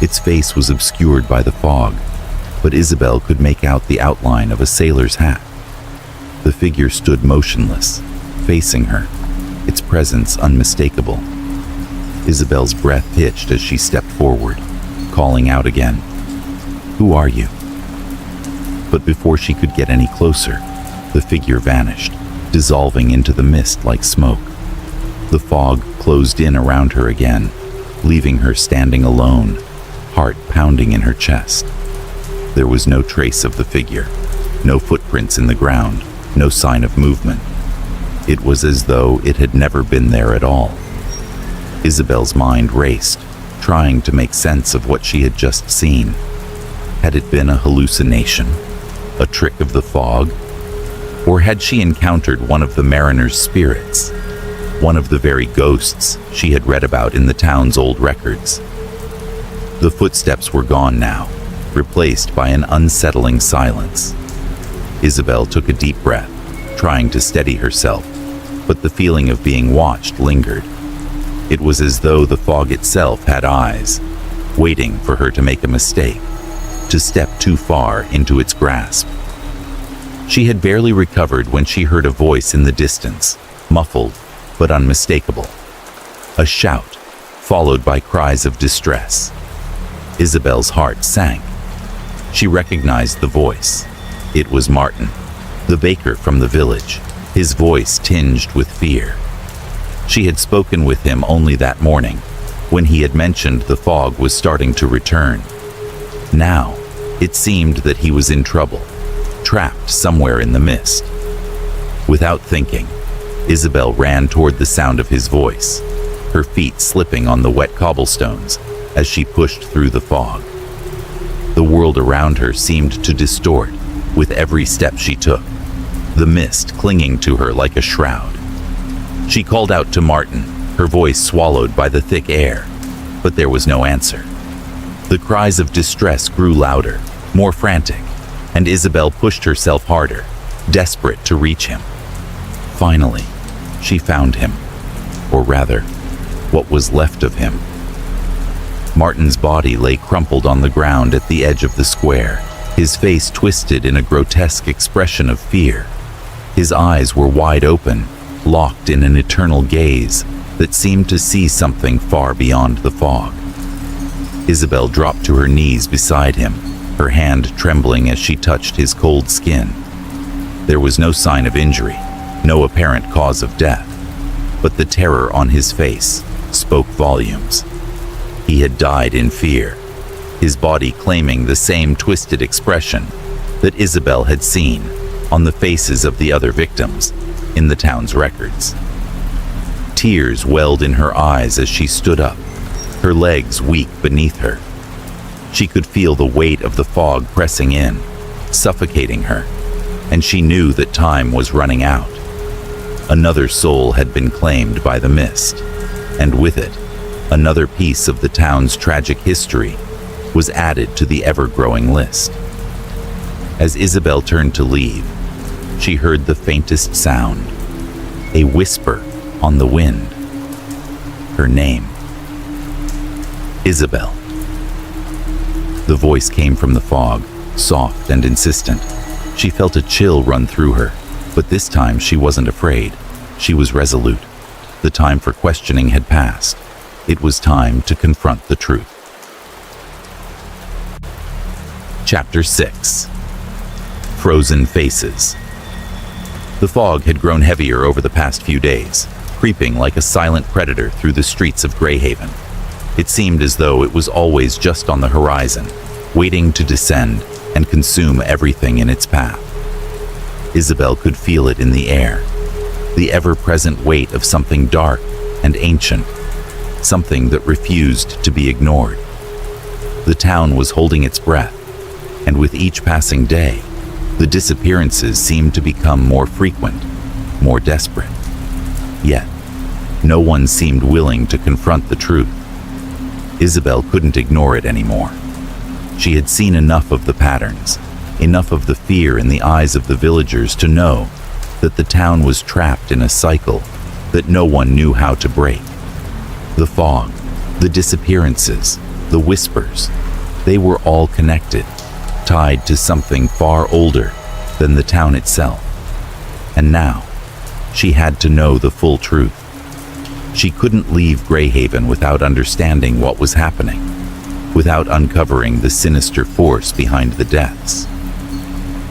Its face was obscured by the fog, but Isabel could make out the outline of a sailor's hat. The figure stood motionless, facing her, its presence unmistakable. Isabel's breath hitched as she stepped forward, calling out again, "Who are you?" But before she could get any closer, the figure vanished, dissolving into the mist like smoke. The fog closed in around her again, leaving her standing alone, heart pounding in her chest. There was no trace of the figure, no footprints in the ground, no sign of movement. It was as though it had never been there at all. Isabel's mind raced, trying to make sense of what she had just seen. Had it been a hallucination, a trick of the fog? Or had she encountered one of the mariners' spirits, one of the very ghosts she had read about in the town's old records? The footsteps were gone now, replaced by an unsettling silence. Isabel took a deep breath, trying to steady herself, but the feeling of being watched lingered. It was as though the fog itself had eyes, waiting for her to make a mistake, to step too far into its grasp. She had barely recovered when she heard a voice in the distance, muffled but unmistakable. A shout, followed by cries of distress. Isabel's heart sank. She recognized the voice. It was Martin, the baker from the village, his voice tinged with fear. She had spoken with him only that morning, when he had mentioned the fog was starting to return. Now, it seemed that he was in trouble, trapped somewhere in the mist. Without thinking, Isabel ran toward the sound of his voice, her feet slipping on the wet cobblestones as she pushed through the fog. The world around her seemed to distort with every step she took, the mist clinging to her like a shroud. She called out to Martin, her voice swallowed by the thick air, but there was no answer. The cries of distress grew louder, more frantic, and Isabel pushed herself harder, desperate to reach him. Finally, she found him, or rather, what was left of him. Martin's body lay crumpled on the ground at the edge of the square, his face twisted in a grotesque expression of fear. His eyes were wide open, locked in an eternal gaze that seemed to see something far beyond the fog. Isabel dropped to her knees beside him, her hand trembling as she touched his cold skin. There was no sign of injury, no apparent cause of death, but the terror on his face spoke volumes. He had died in fear, his body claiming the same twisted expression that Isabel had seen on the faces of the other victims in the town's records. Tears welled in her eyes as she stood up, her legs weak beneath her. She could feel the weight of the fog pressing in, suffocating her, and she knew that time was running out. Another soul had been claimed by the mist, and with it, another piece of the town's tragic history was added to the ever-growing list. As Isabel turned to leave, she heard the faintest sound, a whisper on the wind. Her name. Isabel. The voice came from the fog, soft and insistent. She felt a chill run through her, but this time she wasn't afraid. She was resolute. The time for questioning had passed. It was time to confront the truth. Chapter 6. Frozen Faces. The fog had grown heavier over the past few days, creeping like a silent predator through the streets of Greyhaven. It seemed as though it was always just on the horizon, waiting to descend and consume everything in its path. Isabel could feel it in the air, the ever-present weight of something dark and ancient, something that refused to be ignored. The town was holding its breath, and with each passing day, the disappearances seemed to become more frequent, more desperate. Yet, no one seemed willing to confront the truth. Isabel couldn't ignore it anymore. She had seen enough of the patterns, enough of the fear in the eyes of the villagers to know that the town was trapped in a cycle that no one knew how to break. The fog, the disappearances, the whispers, they were all connected, tied to something far older than the town itself. And now, she had to know the full truth. She couldn't leave Greyhaven without understanding what was happening, without uncovering the sinister force behind the deaths.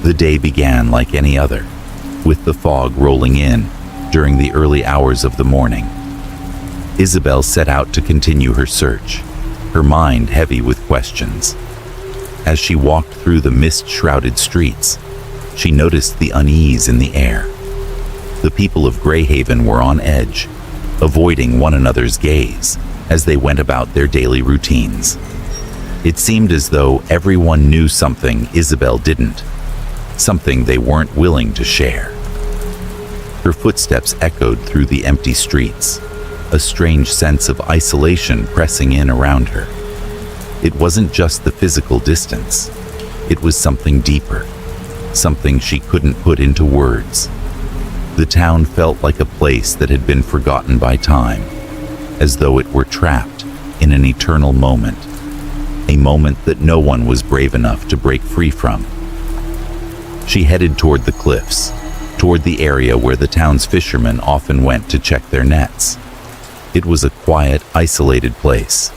The day began like any other, with the fog rolling in during the early hours of the morning. Isabel set out to continue her search, her mind heavy with questions. As she walked through the mist-shrouded streets, she noticed the unease in the air. The people of Greyhaven were on edge, avoiding one another's gaze as they went about their daily routines. It seemed as though everyone knew something Isabel didn't, something they weren't willing to share. Her footsteps echoed through the empty streets, a strange sense of isolation pressing in around her. It wasn't just the physical distance. It was something deeper, something she couldn't put into words. The town felt like a place that had been forgotten by time, as though it were trapped in an eternal moment, a moment that no one was brave enough to break free from. She headed toward the cliffs, toward the area where the town's fishermen often went to check their nets. It was a quiet, isolated place,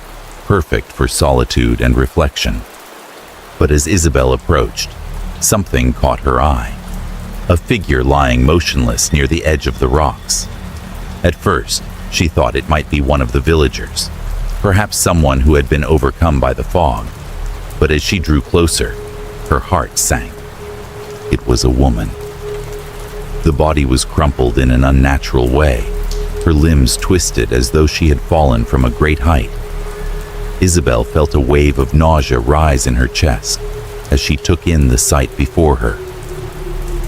perfect for solitude and reflection. But as Isabel approached, something caught her eye. A figure lying motionless near the edge of the rocks. At first, she thought it might be one of the villagers, perhaps someone who had been overcome by the fog. But as she drew closer, her heart sank. It was a woman. The body was crumpled in an unnatural way, her limbs twisted as though she had fallen from a great height. Isabel felt a wave of nausea rise in her chest as she took in the sight before her.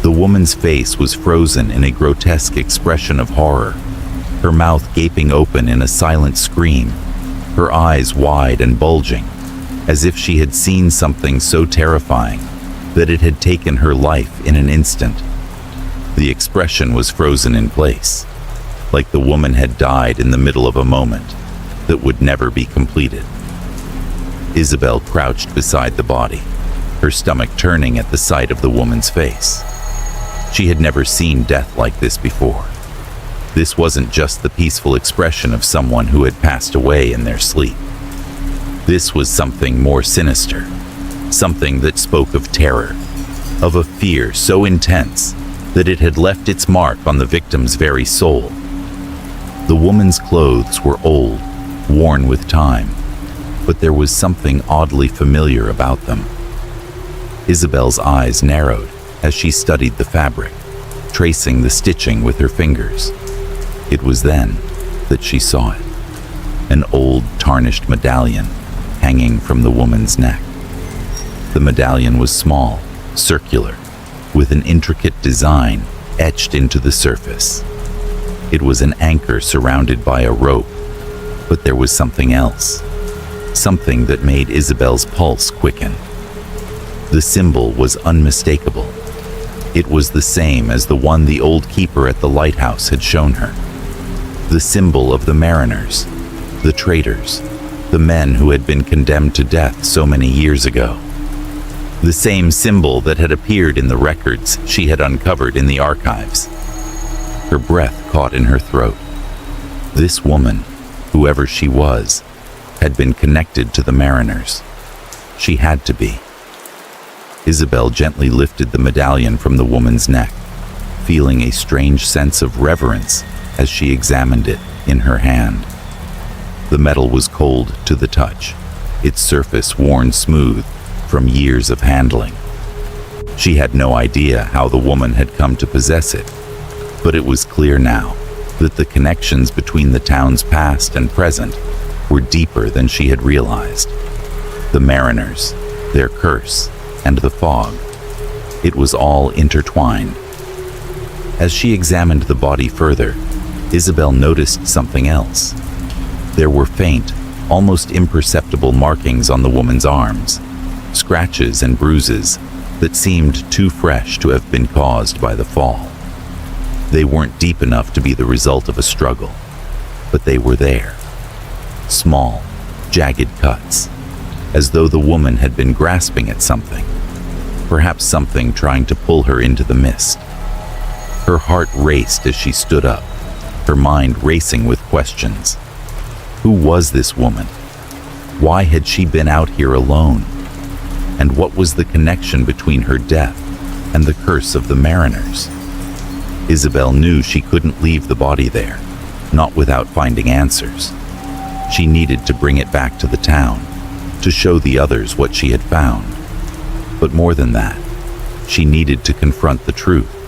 The woman's face was frozen in a grotesque expression of horror, her mouth gaping open in a silent scream, her eyes wide and bulging, as if she had seen something so terrifying that it had taken her life in an instant. The expression was frozen in place, like the woman had died in the middle of a moment that would never be completed. Isabel crouched beside the body, her stomach turning at the sight of the woman's face. She had never seen death like this before. This wasn't just the peaceful expression of someone who had passed away in their sleep. This was something more sinister, something that spoke of terror, of a fear so intense that it had left its mark on the victim's very soul. The woman's clothes were old, worn with time, but there was something oddly familiar about them. Isabel's eyes narrowed as she studied the fabric, tracing the stitching with her fingers. It was then that she saw it, an old tarnished medallion hanging from the woman's neck. The medallion was small, circular, with an intricate design etched into the surface. It was an anchor surrounded by a rope, but there was something else, something that made Isabel's pulse quicken. The symbol was unmistakable. It was the same as the one the old keeper at the lighthouse had shown her. The symbol of the mariners, the traders, the men who had been condemned to death so many years ago. The same symbol that had appeared in the records she had uncovered in the archives. Her breath caught in her throat. This woman, whoever she was, had been connected to the mariners. She had to be. Isabel gently lifted the medallion from the woman's neck, feeling a strange sense of reverence as she examined it in her hand. The metal was cold to the touch, its surface worn smooth from years of handling. She had no idea how the woman had come to possess it, but it was clear now that the connections between the town's past and present were deeper than she had realized. The mariners, their curse, and the fog. It was all intertwined. As she examined the body further, Isabel noticed something else. There were faint, almost imperceptible markings on the woman's arms, scratches and bruises that seemed too fresh to have been caused by the fall. They weren't deep enough to be the result of a struggle, but they were there. Small, jagged cuts, as though the woman had been grasping at something, perhaps something trying to pull her into the mist. Her heart raced as she stood up, her mind racing with questions. Who was this woman? Why had she been out here alone? And what was the connection between her death and the curse of the mariners? Isabel knew she couldn't leave the body there, not without finding answers. She needed to bring it back to the town, to show the others what she had found. But more than that, she needed to confront the truth.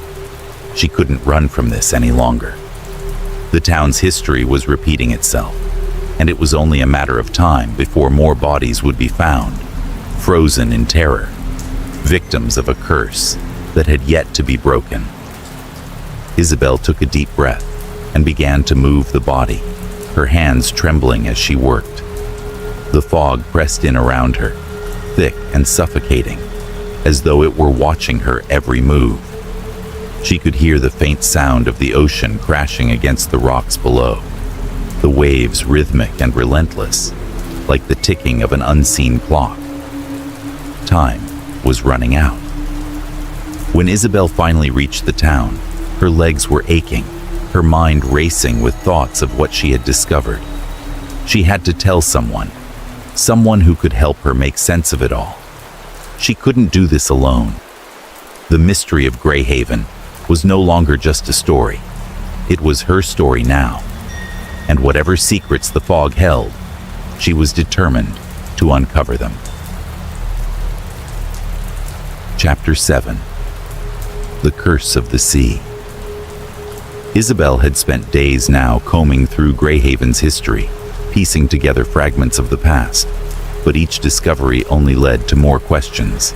She couldn't run from this any longer. The town's history was repeating itself, and it was only a matter of time before more bodies would be found, frozen in terror, victims of a curse that had yet to be broken. Isabel took a deep breath and began to move the body, her hands trembling as she worked. The fog pressed in around her, thick and suffocating, as though it were watching her every move. She could hear the faint sound of the ocean crashing against the rocks below, the waves rhythmic and relentless, like the ticking of an unseen clock. Time was running out. When Isabel finally reached the town, her legs were aching, her mind racing with thoughts of what she had discovered. She had to tell someone who could help her make sense of it all. She couldn't do this alone. The mystery of Greyhaven was no longer just a story. It was her story now. And whatever secrets the fog held, she was determined to uncover them. Chapter 7. The Curse of the Sea. Isabel had spent days now combing through Greyhaven's history, piecing together fragments of the past, but each discovery only led to more questions.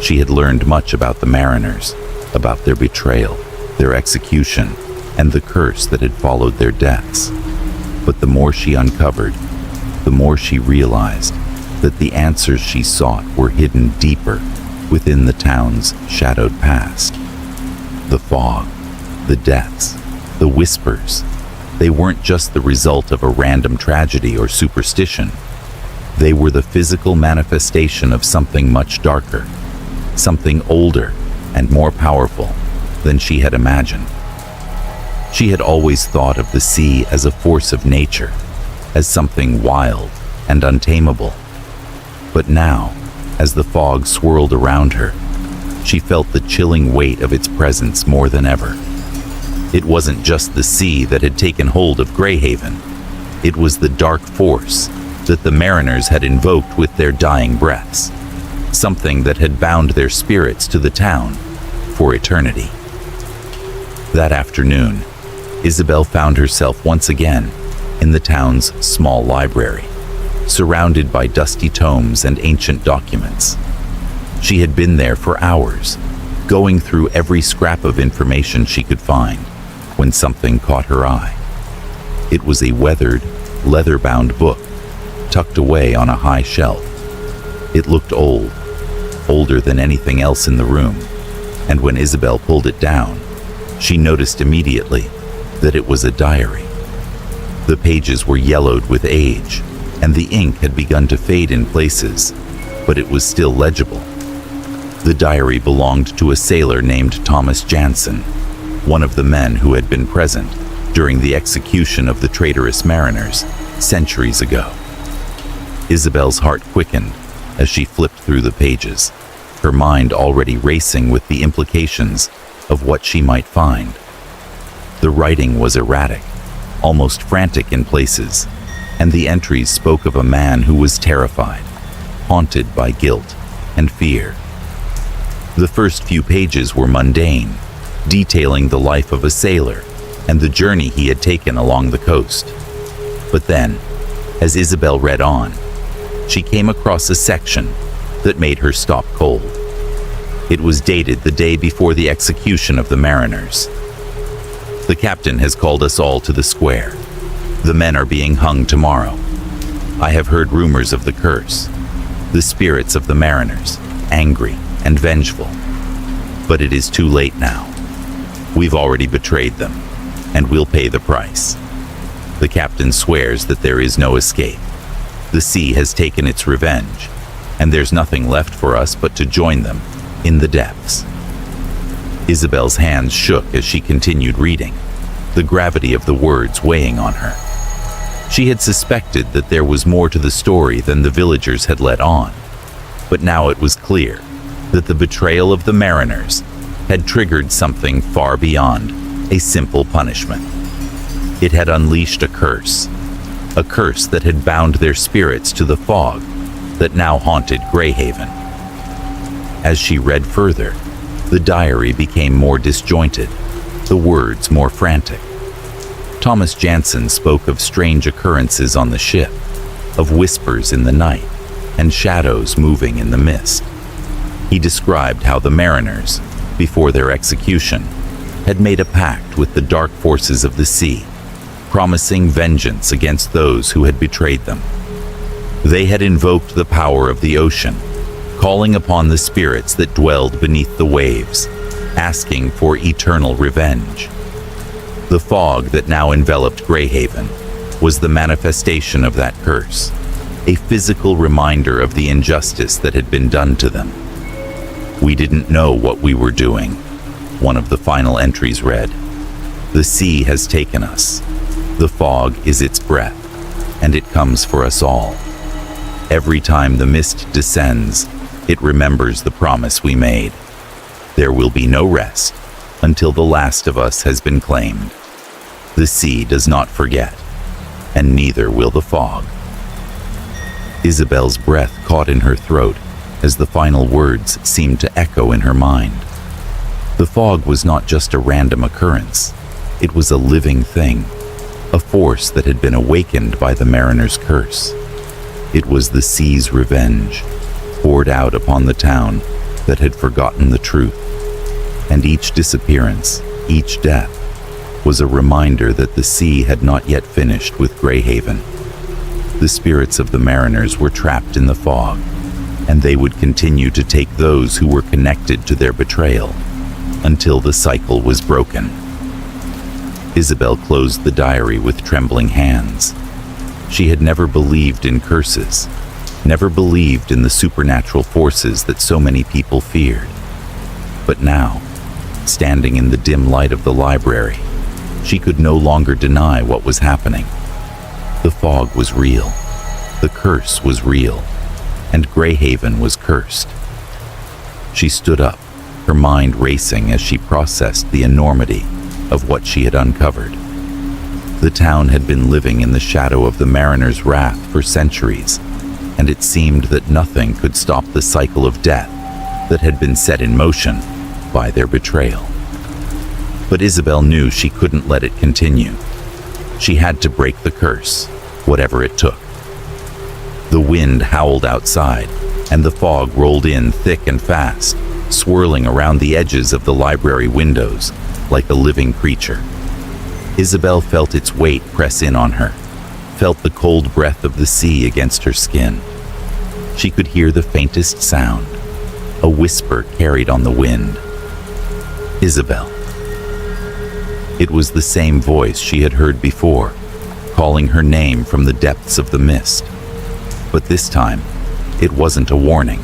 She had learned much about the mariners, about their betrayal, their execution, and the curse that had followed their deaths. But the more she uncovered, the more she realized that the answers she sought were hidden deeper within the town's shadowed past. The fog, the deaths, the whispers, they weren't just the result of a random tragedy or superstition. They were the physical manifestation of something much darker, something older and more powerful than she had imagined. She had always thought of the sea as a force of nature, as something wild and untamable. But now, as the fog swirled around her, she felt the chilling weight of its presence more than ever. It wasn't just the sea that had taken hold of Greyhaven. It was the dark force that the mariners had invoked with their dying breaths, something that had bound their spirits to the town for eternity. That afternoon, Isabel found herself once again in the town's small library, surrounded by dusty tomes and ancient documents. She had been there for hours, going through every scrap of information she could find, when something caught her eye. It was a weathered, leather-bound book, tucked away on a high shelf. It looked old, older than anything else in the room, and when Isabel pulled it down, she noticed immediately that it was a diary. The pages were yellowed with age, and the ink had begun to fade in places, but it was still legible. The diary belonged to a sailor named Thomas Jansen, one of the men who had been present during the execution of the traitorous mariners centuries ago. Isabel's heart quickened as she flipped through the pages, her mind already racing with the implications of what she might find. The writing was erratic, almost frantic in places, and the entries spoke of a man who was terrified, haunted by guilt and fear. The first few pages were mundane, detailing the life of a sailor and the journey he had taken along the coast. But then, as Isabel read on, she came across a section that made her stop cold. It was dated the day before the execution of the mariners. "The captain has called us all to the square. The men are being hung tomorrow. I have heard rumors of the curse, the spirits of the mariners, angry and vengeful. But it is too late now. We've already betrayed them, and we'll pay the price. The captain swears that there is no escape. The sea has taken its revenge, and there's nothing left for us but to join them in the depths." Isabel's hands shook as she continued reading, the gravity of the words weighing on her. She had suspected that there was more to the story than the villagers had let on, but now it was clear that the betrayal of the mariners had triggered something far beyond a simple punishment. It had unleashed a curse that had bound their spirits to the fog that now haunted Greyhaven. As she read further, the diary became more disjointed, the words more frantic. Thomas Jansen spoke of strange occurrences on the ship, of whispers in the night, and shadows moving in the mist. He described how the mariners, before their execution, had made a pact with the dark forces of the sea, promising vengeance against those who had betrayed them. They had invoked the power of the ocean, calling upon the spirits that dwelled beneath the waves, asking for eternal revenge. The fog that now enveloped Greyhaven was the manifestation of that curse, a physical reminder of the injustice that had been done to them. "We didn't know what we were doing," one of the final entries read. "The sea has taken us. The fog is its breath, and it comes for us all. Every time the mist descends, it remembers the promise we made. There will be no rest until the last of us has been claimed. The sea does not forget, and neither will the fog." Isabel's breath caught in her throat as the final words seemed to echo in her mind. The fog was not just a random occurrence. It was a living thing, a force that had been awakened by the mariner's curse. It was the sea's revenge, poured out upon the town that had forgotten the truth. And each disappearance, each death, was a reminder that the sea had not yet finished with Greyhaven. The spirits of the mariners were trapped in the fog, and they would continue to take those who were connected to their betrayal until the cycle was broken. Isabel closed the diary with trembling hands. She had never believed in curses, never believed in the supernatural forces that so many people feared. But now, standing in the dim light of the library, she could no longer deny what was happening. The fog was real, the curse was real, and Greyhaven was cursed. She stood up, her mind racing as she processed the enormity of what she had uncovered. The town had been living in the shadow of the mariners' wrath for centuries, and it seemed that nothing could stop the cycle of death that had been set in motion by their betrayal. But Isabel knew she couldn't let it continue. She had to break the curse, whatever it took. The wind howled outside, and the fog rolled in thick and fast, swirling around the edges of the library windows like a living creature. Isabel felt its weight press in on her, felt the cold breath of the sea against her skin. She could hear the faintest sound, a whisper carried on the wind. Isabel. It was the same voice she had heard before, calling her name from the depths of the mist. But this time, it wasn't a warning.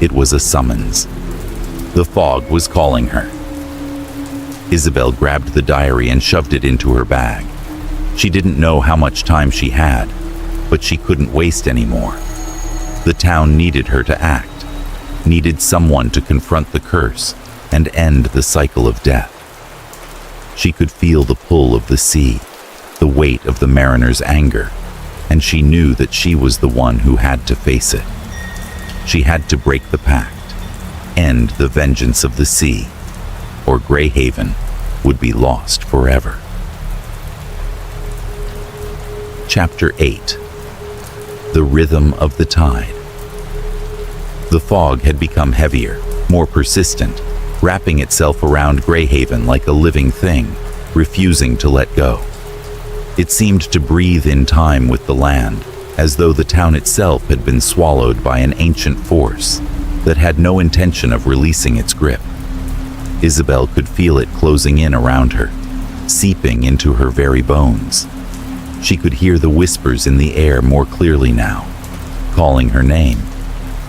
It was a summons. The fog was calling her. Isabel grabbed the diary and shoved it into her bag. She didn't know how much time she had, but she couldn't waste anymore. The town needed her to act, needed someone to confront the curse and end the cycle of death. She could feel the pull of the sea, the weight of the mariners' anger, and she knew that she was the one who had to face it. She had to break the pact, end the vengeance of the sea, or Greyhaven would be lost forever. Chapter 8. The Rhythm of the Tide. The fog had become heavier, more persistent, wrapping itself around Greyhaven like a living thing, refusing to let go. It seemed to breathe in time with the land, as though the town itself had been swallowed by an ancient force that had no intention of releasing its grip. Isabel could feel it closing in around her, seeping into her very bones. She could hear the whispers in the air more clearly now, calling her name,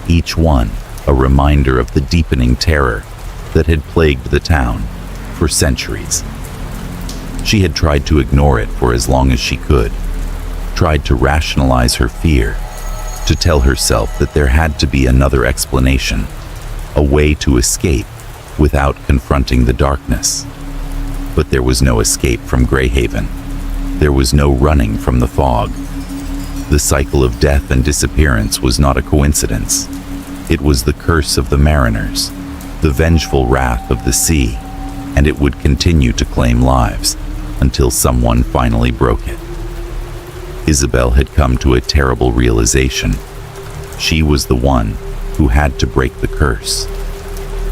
each one a reminder of the deepening terror that had plagued the town for centuries. She had tried to ignore it for as long as she could, tried to rationalize her fear, to tell herself that there had to be another explanation, a way to escape without confronting the darkness. But there was no escape from Greyhaven. There was no running from the fog. The cycle of death and disappearance was not a coincidence. It was the curse of the mariners, the vengeful wrath of the sea, and it would continue to claim lives until someone finally broke it. Isabel had come to a terrible realization. She was the one who had to break the curse.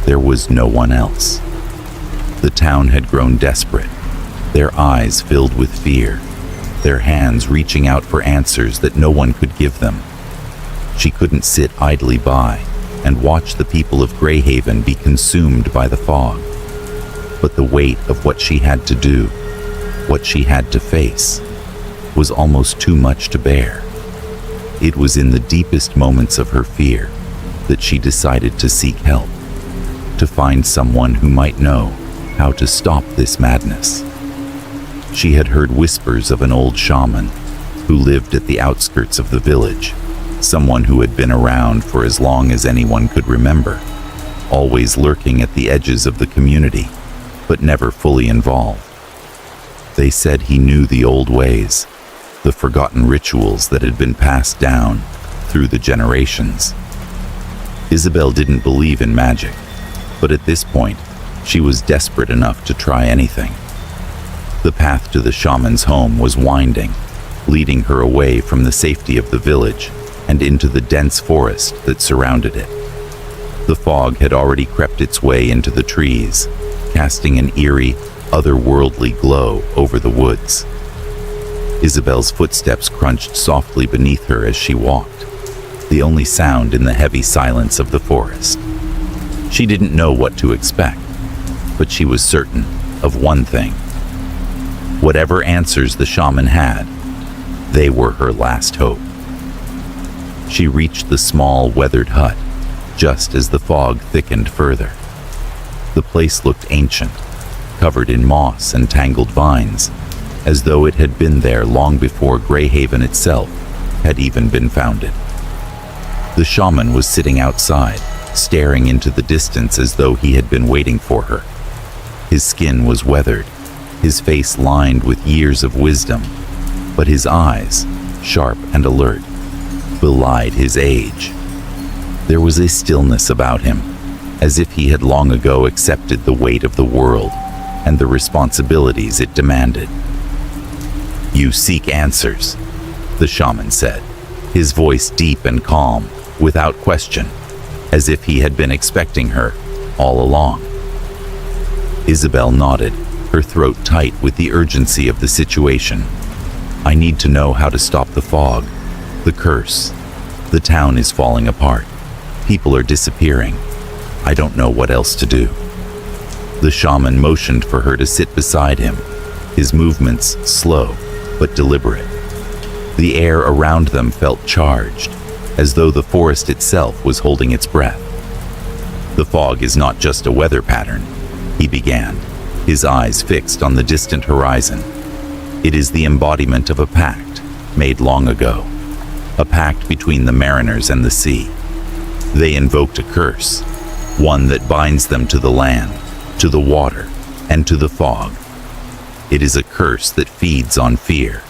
There was no one else. The town had grown desperate, their eyes filled with fear, their hands reaching out for answers that no one could give them. She couldn't sit idly by and watch the people of Greyhaven be consumed by the fog. But the weight of what she had to do, what she had to face, was almost too much to bear. It was in the deepest moments of her fear that she decided to seek help, to find someone who might know how to stop this madness. She had heard whispers of an old shaman who lived at the outskirts of the village, someone who had been around for as long as anyone could remember, always lurking at the edges of the community, but never fully involved. They said he knew the old ways, the forgotten rituals that had been passed down through the generations. Isabel didn't believe in magic, but at this point, she was desperate enough to try anything. The path to the shaman's home was winding, leading her away from the safety of the village and into the dense forest that surrounded it. The fog had already crept its way into the trees, casting an eerie, otherworldly glow over the woods. Isabel's footsteps crunched softly beneath her as she walked, the only sound in the heavy silence of the forest. She didn't know what to expect, but she was certain of one thing. Whatever answers the shaman had, they were her last hope. She reached the small, weathered hut just as the fog thickened further. The place looked ancient, covered in moss and tangled vines, as though it had been there long before Greyhaven itself had even been founded. The shaman was sitting outside, staring into the distance as though he had been waiting for her. His skin was weathered, his face lined with years of wisdom, but his eyes, sharp and alert, belied his age. There was a stillness about him, as if he had long ago accepted the weight of the world and the responsibilities it demanded. "You seek answers," the shaman said, his voice deep and calm, without question, as if he had been expecting her all along. Isabel nodded, her throat tight with the urgency of the situation. "I need to know how to stop the fog, the curse. The town is falling apart. People are disappearing. I don't know what else to do." The shaman motioned for her to sit beside him, his movements slow but deliberate. The air around them felt charged, as though the forest itself was holding its breath. "The fog is not just a weather pattern," he began. his eyes fixed on the distant horizon. It is the embodiment of a pact made long ago, a pact between the mariners and the sea. They invoked a curse, one that binds them to the land, to the water, and to the fog. It is a curse that feeds on fear.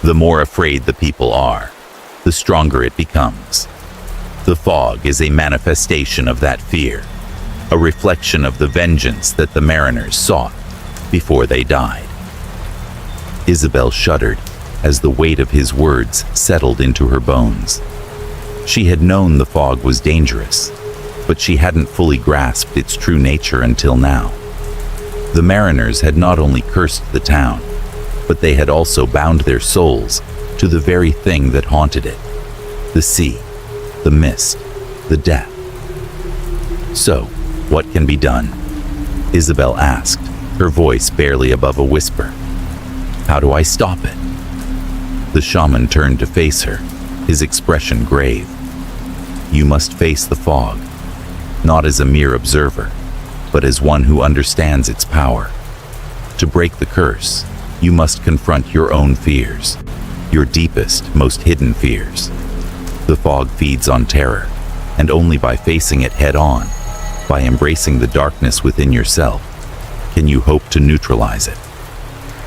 The more afraid the people are, the stronger it becomes. The fog is a manifestation of that fear, a reflection of the vengeance that the mariners sought before they died. Isabel shuddered as the weight of his words settled into her bones. She had known the fog was dangerous, but she hadn't fully grasped its true nature until now. The mariners had not only cursed the town, but they had also bound their souls to the very thing that haunted it: the sea, the mist, the death. So, what can be done? Isabel asked, her voice barely above a whisper. How do I stop it? The shaman turned to face her, his expression grave. You must face the fog, not as a mere observer, but as one who understands its power. To break the curse, you must confront your own fears, your deepest, most hidden fears. The fog feeds on terror, and only by facing it head-on, by embracing the darkness within yourself, can you hope to neutralize it.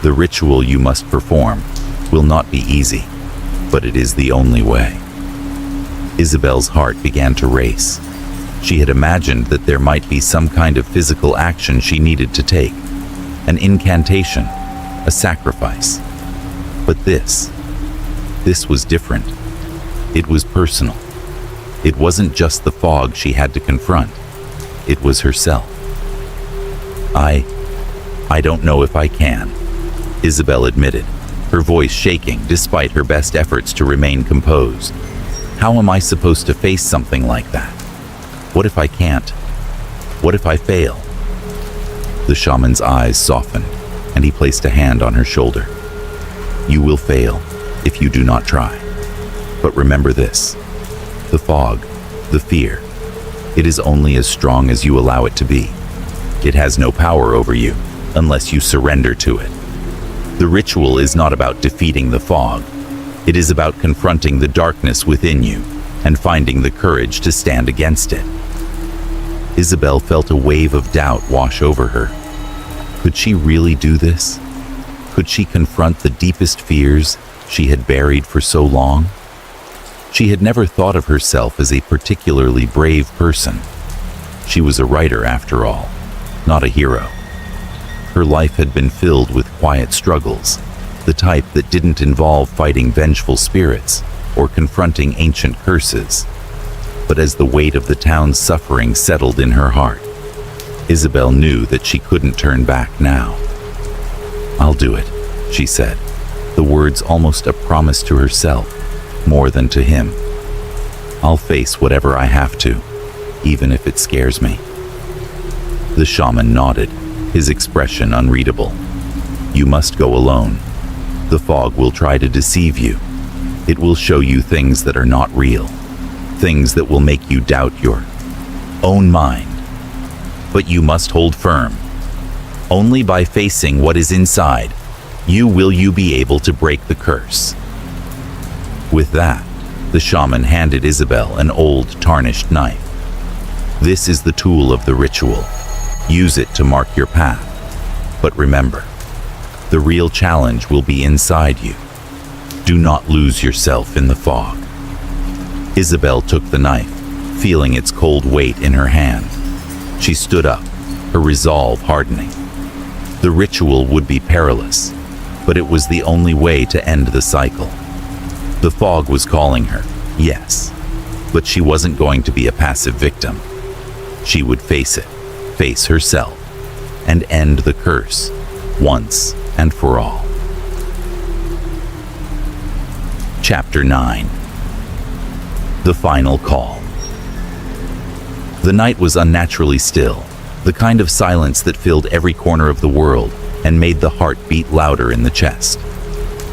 The ritual you must perform will not be easy, but it is the only way. Isabel's heart began to race. She had imagined that there might be some kind of physical action she needed to take, an incantation, a sacrifice. But this was different. It was personal. It wasn't just the fog she had to confront. It was herself. I don't know if I can, Isabel admitted, her voice shaking despite her best efforts to remain composed. How am I supposed to face something like that? What if I can't? What if I fail? The shaman's eyes softened, and he placed a hand on her shoulder. You will fail if you do not try. But remember this: the fog, the fear, it is only as strong as you allow it to be. It has no power over you unless you surrender to it. The ritual is not about defeating the fog. It is about confronting the darkness within you and finding the courage to stand against it. Isabel felt a wave of doubt wash over her. Could she really do this? Could she confront the deepest fears she had buried for so long? She had never thought of herself as a particularly brave person. She was a writer, after all, not a hero. Her life had been filled with quiet struggles, the type that didn't involve fighting vengeful spirits or confronting ancient curses. But as the weight of the town's suffering settled in her heart, Isabel knew that she couldn't turn back now. I'll do it, she said, the words almost a promise to herself, more than to him. I'll face whatever I have to, even if it scares me. The shaman nodded, his expression unreadable. You must go alone. The fog will try to deceive you. It will show you things that are not real, things that will make you doubt your own mind. But you must hold firm. Only by facing what is inside, will you be able to break the curse. With that, the shaman handed Isabel an old, tarnished knife. This is the tool of the ritual. Use it to mark your path. But remember, the real challenge will be inside you. Do not lose yourself in the fog. Isabel took the knife, feeling its cold weight in her hand. She stood up, her resolve hardening. The ritual would be perilous, but it was the only way to end the cycle. The fog was calling her, yes, but she wasn't going to be a passive victim. She would face it, face herself, and end the curse, once and for all. Chapter 9. The Final Call. The night was unnaturally still, the kind of silence that filled every corner of the world and made the heart beat louder in the chest.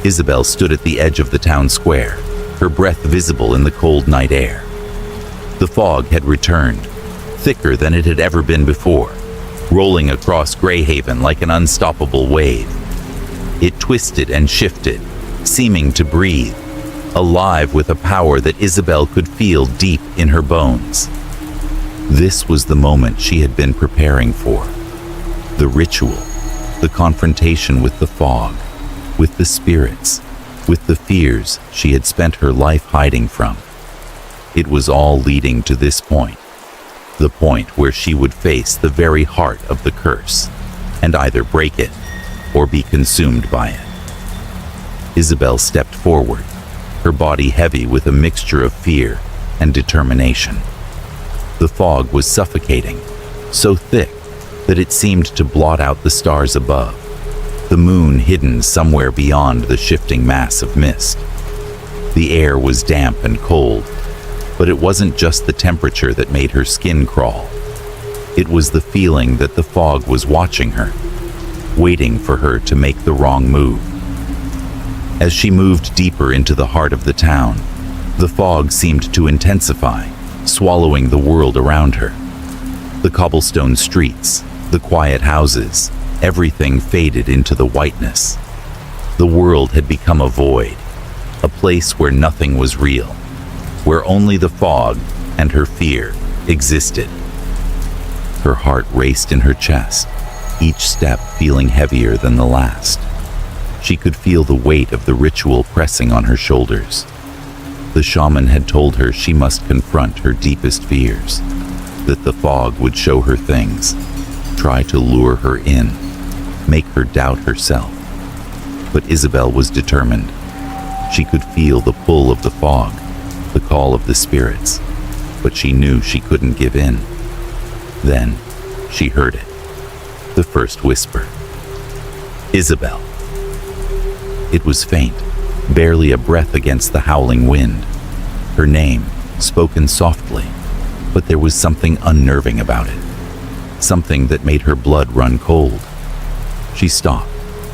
Isabel stood at the edge of the town square, her breath visible in the cold night air. The fog had returned, thicker than it had ever been before, rolling across Greyhaven like an unstoppable wave. It twisted and shifted, seeming to breathe, alive with a power that Isabel could feel deep in her bones. This was the moment she had been preparing for. The ritual, the confrontation with the fog, with the spirits, with the fears she had spent her life hiding from. It was all leading to this point, the point where she would face the very heart of the curse, and either break it or be consumed by it. Isabel stepped forward, her body heavy with a mixture of fear and determination. The fog was suffocating, so thick that it seemed to blot out the stars above, the moon hidden somewhere beyond the shifting mass of mist. The air was damp and cold, but it wasn't just the temperature that made her skin crawl. It was the feeling that the fog was watching her, waiting for her to make the wrong move. As she moved deeper into the heart of the town, the fog seemed to intensify, swallowing the world around her. The cobblestone streets, the quiet houses, everything faded into the whiteness. The world had become a void, a place where nothing was real, where only the fog and her fear existed. Her heart raced in her chest, each step feeling heavier than the last. She could feel the weight of the ritual pressing on her shoulders. The shaman had told her she must confront her deepest fears, that the fog would show her things, try to lure her in, make her doubt herself. But Isabel was determined. She could feel the pull of the fog, the call of the spirits, but she knew she couldn't give in. Then she heard it, the first whisper. Isabel. It was faint, barely a breath against the howling wind. Her name, spoken softly, but there was something unnerving about it, something that made her blood run cold. She stopped,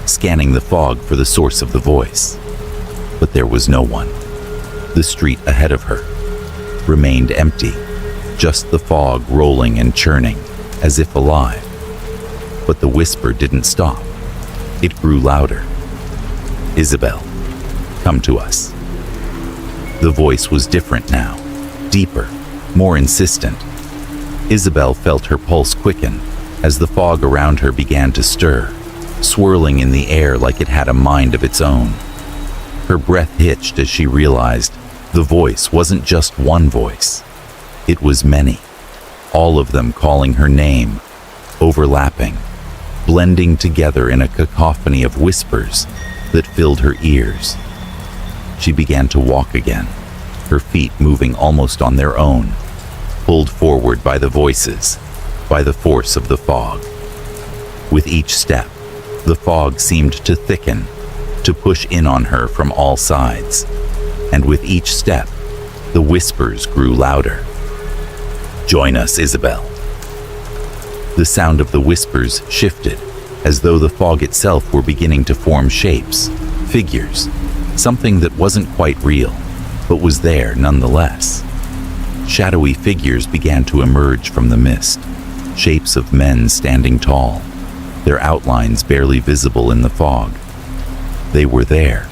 scanning the fog for the source of the voice, but there was no one. The street ahead of her remained empty, just the fog rolling and churning, as if alive. But the whisper didn't stop. It grew louder. Isabel, come to us. The voice was different now, deeper, more insistent. Isabel felt her pulse quicken as the fog around her began to stir, swirling in the air like it had a mind of its own. Her breath hitched as she realized the voice wasn't just one voice. It was many, all of them calling her name, overlapping, blending together in a cacophony of whispers that filled her ears. She began to walk again, her feet moving almost on their own, pulled forward by the voices, by the force of the fog. With each step, the fog seemed to thicken, to push in on her from all sides. And with each step, the whispers grew louder. Join us, Isabel. The sound of the whispers shifted, as though the fog itself were beginning to form shapes, figures, something that wasn't quite real, but was there nonetheless. Shadowy figures began to emerge from the mist, shapes of men standing tall, their outlines barely visible in the fog. They were there,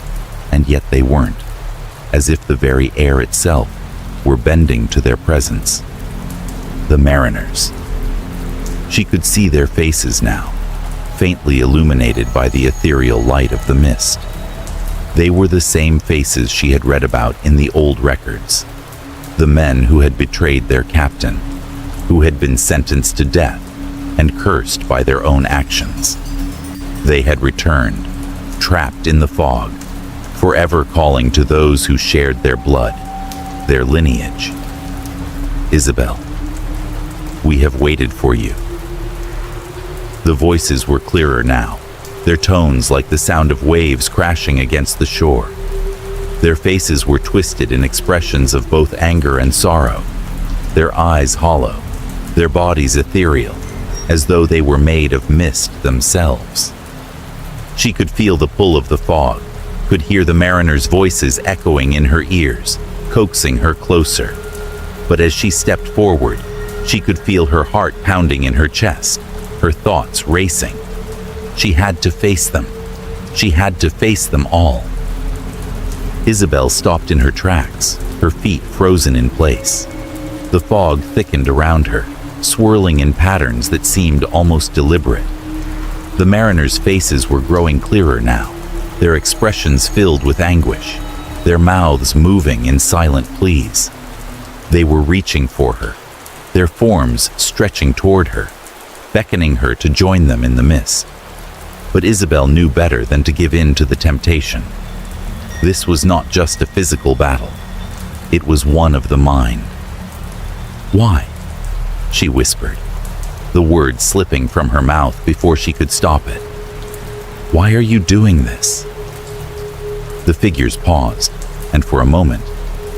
and yet they weren't, as if the very air itself were bending to their presence. The mariners. She could see their faces now, faintly illuminated by the ethereal light of the mist. They were the same faces she had read about in the old records. The men who had betrayed their captain, who had been sentenced to death and cursed by their own actions. They had returned, trapped in the fog, forever calling to those who shared their blood, their lineage. Isabel, we have waited for you. The voices were clearer now, their tones like the sound of waves crashing against the shore. Their faces were twisted in expressions of both anger and sorrow, their eyes hollow, their bodies ethereal, as though they were made of mist themselves. She could feel the pull of the fog, could hear the mariners' voices echoing in her ears, coaxing her closer. But as she stepped forward, she could feel her heart pounding in her chest, her thoughts racing. She had to face them. She had to face them all. Isabel stopped in her tracks, her feet frozen in place. The fog thickened around her, swirling in patterns that seemed almost deliberate. The mariners' faces were growing clearer now, their expressions filled with anguish, their mouths moving in silent pleas. They were reaching for her, their forms stretching toward her, beckoning her to join them in the mist. But Isabel knew better than to give in to the temptation. This was not just a physical battle. It was one of the mind. "Why?" she whispered, the words slipping from her mouth before she could stop it. "Why are you doing this?" The figures paused, and for a moment,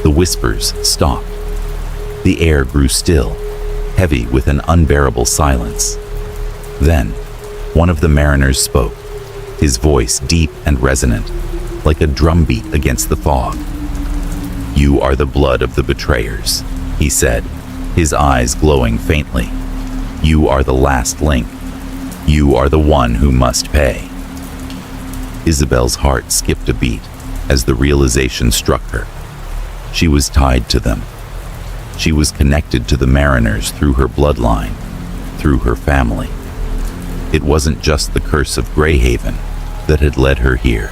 the whispers stopped. The air grew still, heavy with an unbearable silence. Then, one of the mariners spoke, his voice deep and resonant, like a drumbeat against the fog. "You are the blood of the betrayers," he said, his eyes glowing faintly. "You are the last link. You are the one who must pay." Isabel's heart skipped a beat as the realization struck her. She was tied to them. She was connected to the mariners through her bloodline, through her family. It wasn't just the curse of Greyhaven that had led her here.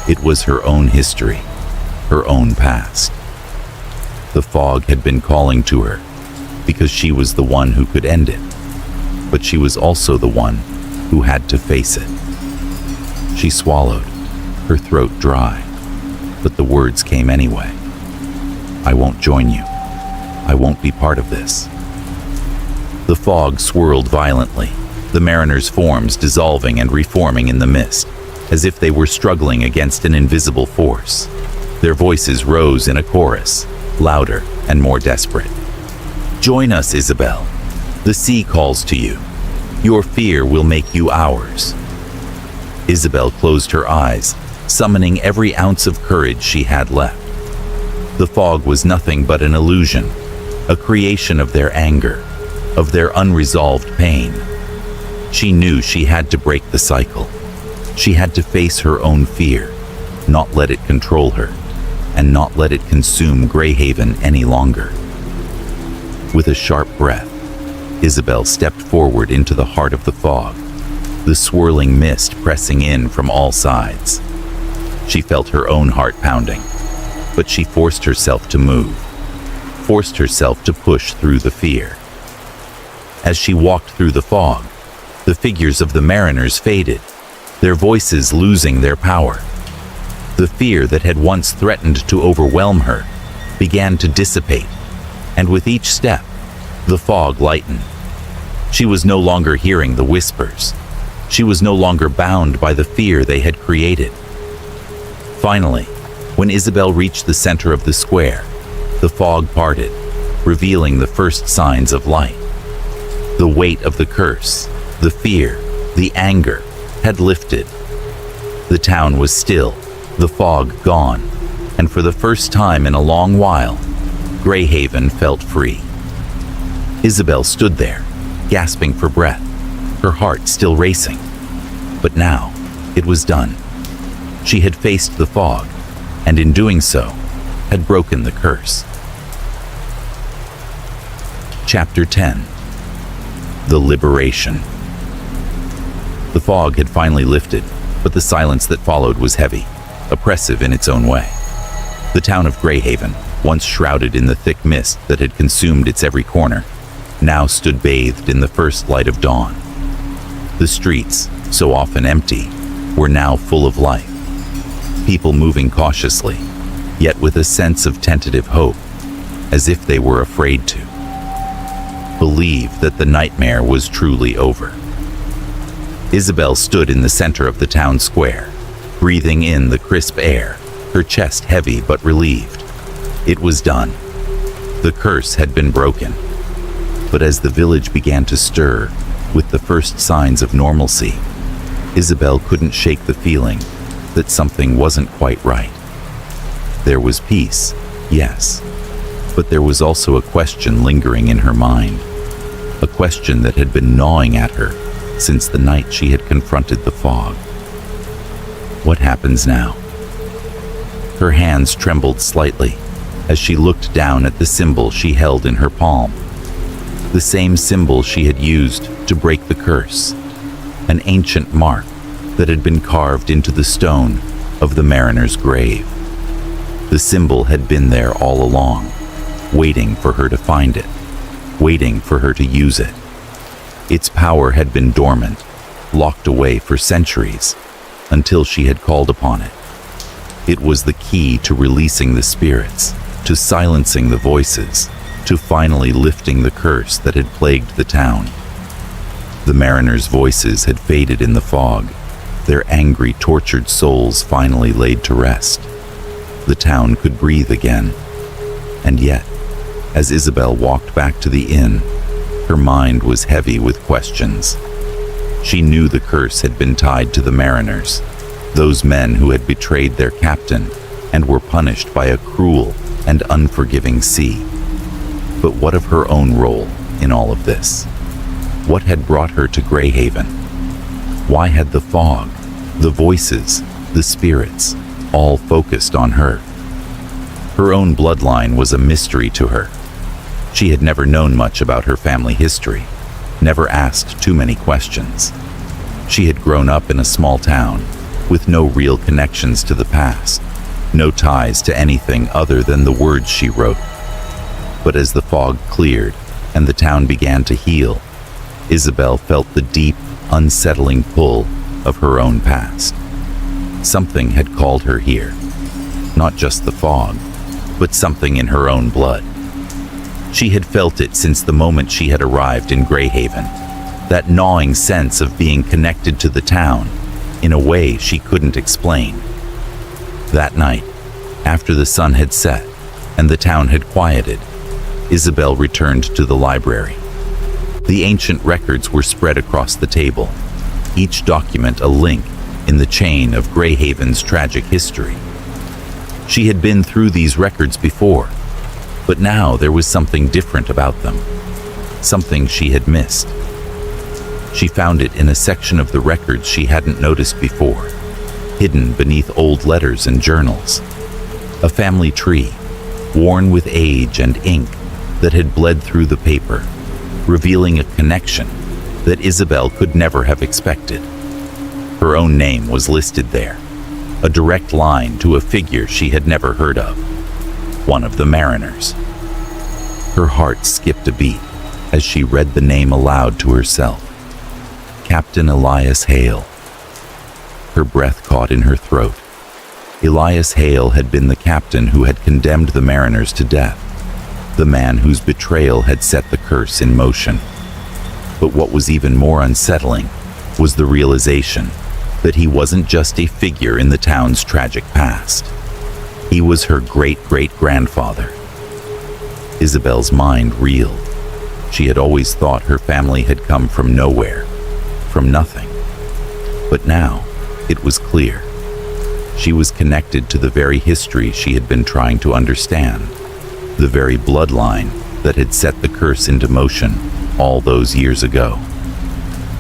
It was her own history, her own past. The fog had been calling to her because she was the one who could end it, but she was also the one who had to face it. She swallowed, her throat dry, but the words came anyway. "I won't join you. I won't be part of this." The fog swirled violently, the mariners' forms dissolving and reforming in the mist, as if they were struggling against an invisible force. Their voices rose in a chorus, louder and more desperate. "Join us, Isabel. The sea calls to you. Your fear will make you ours." Isabel closed her eyes, summoning every ounce of courage she had left. The fog was nothing but an illusion, a creation of their anger, of their unresolved pain. She knew she had to break the cycle. She had to face her own fear, not let it control her, and not let it consume Greyhaven any longer. With a sharp breath, Isabel stepped forward into the heart of the fog, the swirling mist pressing in from all sides. She felt her own heart pounding, but she forced herself to move, forced herself to push through the fear. As she walked through the fog, the figures of the mariners faded, their voices losing their power. The fear that had once threatened to overwhelm her began to dissipate, and with each step, the fog lightened. She was no longer hearing the whispers. She was no longer bound by the fear they had created. Finally, when Isabel reached the center of the square, the fog parted, revealing the first signs of light. The weight of the curse, the fear, the anger had lifted. The town was still, the fog gone, and for the first time in a long while, Greyhaven felt free. Isabel stood there, gasping for breath, her heart still racing. But now, it was done. She had faced the fog, and in doing so, had broken the curse. Chapter 10. The Liberation. The fog had finally lifted, but the silence that followed was heavy, oppressive in its own way. The town of Greyhaven, once shrouded in the thick mist that had consumed its every corner, now stood bathed in the first light of dawn. The streets, so often empty, were now full of life. People moving cautiously, yet with a sense of tentative hope, as if they were afraid to believe that the nightmare was truly over. Isabel stood in the center of the town square, breathing in the crisp air, her chest heavy but relieved. It was done. The curse had been broken. But as the village began to stir, with the first signs of normalcy, Isabel couldn't shake the feeling that something wasn't quite right. There was peace, yes, but there was also a question lingering in her mind. a question that had been gnawing at her since the night she had confronted the fog. What happens now? Her hands trembled slightly as she looked down at the symbol she held in her palm. The same symbol she had used to break the curse, an ancient mark that had been carved into the stone of the mariner's grave. The symbol had been there all along, waiting for her to find it, waiting for her to use it. Its power had been dormant, locked away for centuries, until she had called upon it. It was the key to releasing the spirits, to silencing the voices, to finally lifting the curse that had plagued the town. The mariners' voices had faded in the fog, their angry, tortured souls finally laid to rest. The town could breathe again. And yet, as Isabel walked back to the inn, her mind was heavy with questions. She knew the curse had been tied to the mariners, those men who had betrayed their captain and were punished by a cruel and unforgiving sea. But what of her own role in all of this? What had brought her to Greyhaven? Why had the fog, the voices, the spirits, all focused on her? Her own bloodline was a mystery to her. She had never known much about her family history, never asked too many questions. She had grown up in a small town, with no real connections to the past, no ties to anything other than the words she wrote. But as the fog cleared and the town began to heal, Isabel felt the deep, unsettling pull of her own past. Something had called her here. Not just the fog, but something in her own blood. She had felt it since the moment she had arrived in Greyhaven, that gnawing sense of being connected to the town in a way she couldn't explain. That night, after the sun had set and the town had quieted, Isabel returned to the library. The ancient records were spread across the table, each document a link in the chain of Greyhaven's tragic history. She had been through these records before, but now there was something different about them, something she had missed. She found it in a section of the records she hadn't noticed before, hidden beneath old letters and journals. A family tree, worn with age and ink, that had bled through the paper, revealing a connection that Isabel could never have expected. Her own name was listed there, a direct line to a figure she had never heard of, one of the mariners. Her heart skipped a beat as she read the name aloud to herself. Captain Elias Hale. Her breath caught in her throat. Elias Hale had been the captain who had condemned the mariners to death, the man whose betrayal had set the curse in motion. But what was even more unsettling was the realization that he wasn't just a figure in the town's tragic past. He was her great-great-grandfather. Isabel's mind reeled. She had always thought her family had come from nowhere, from nothing. But now, it was clear. She was connected to the very history she had been trying to understand, the very bloodline that had set the curse into motion all those years ago.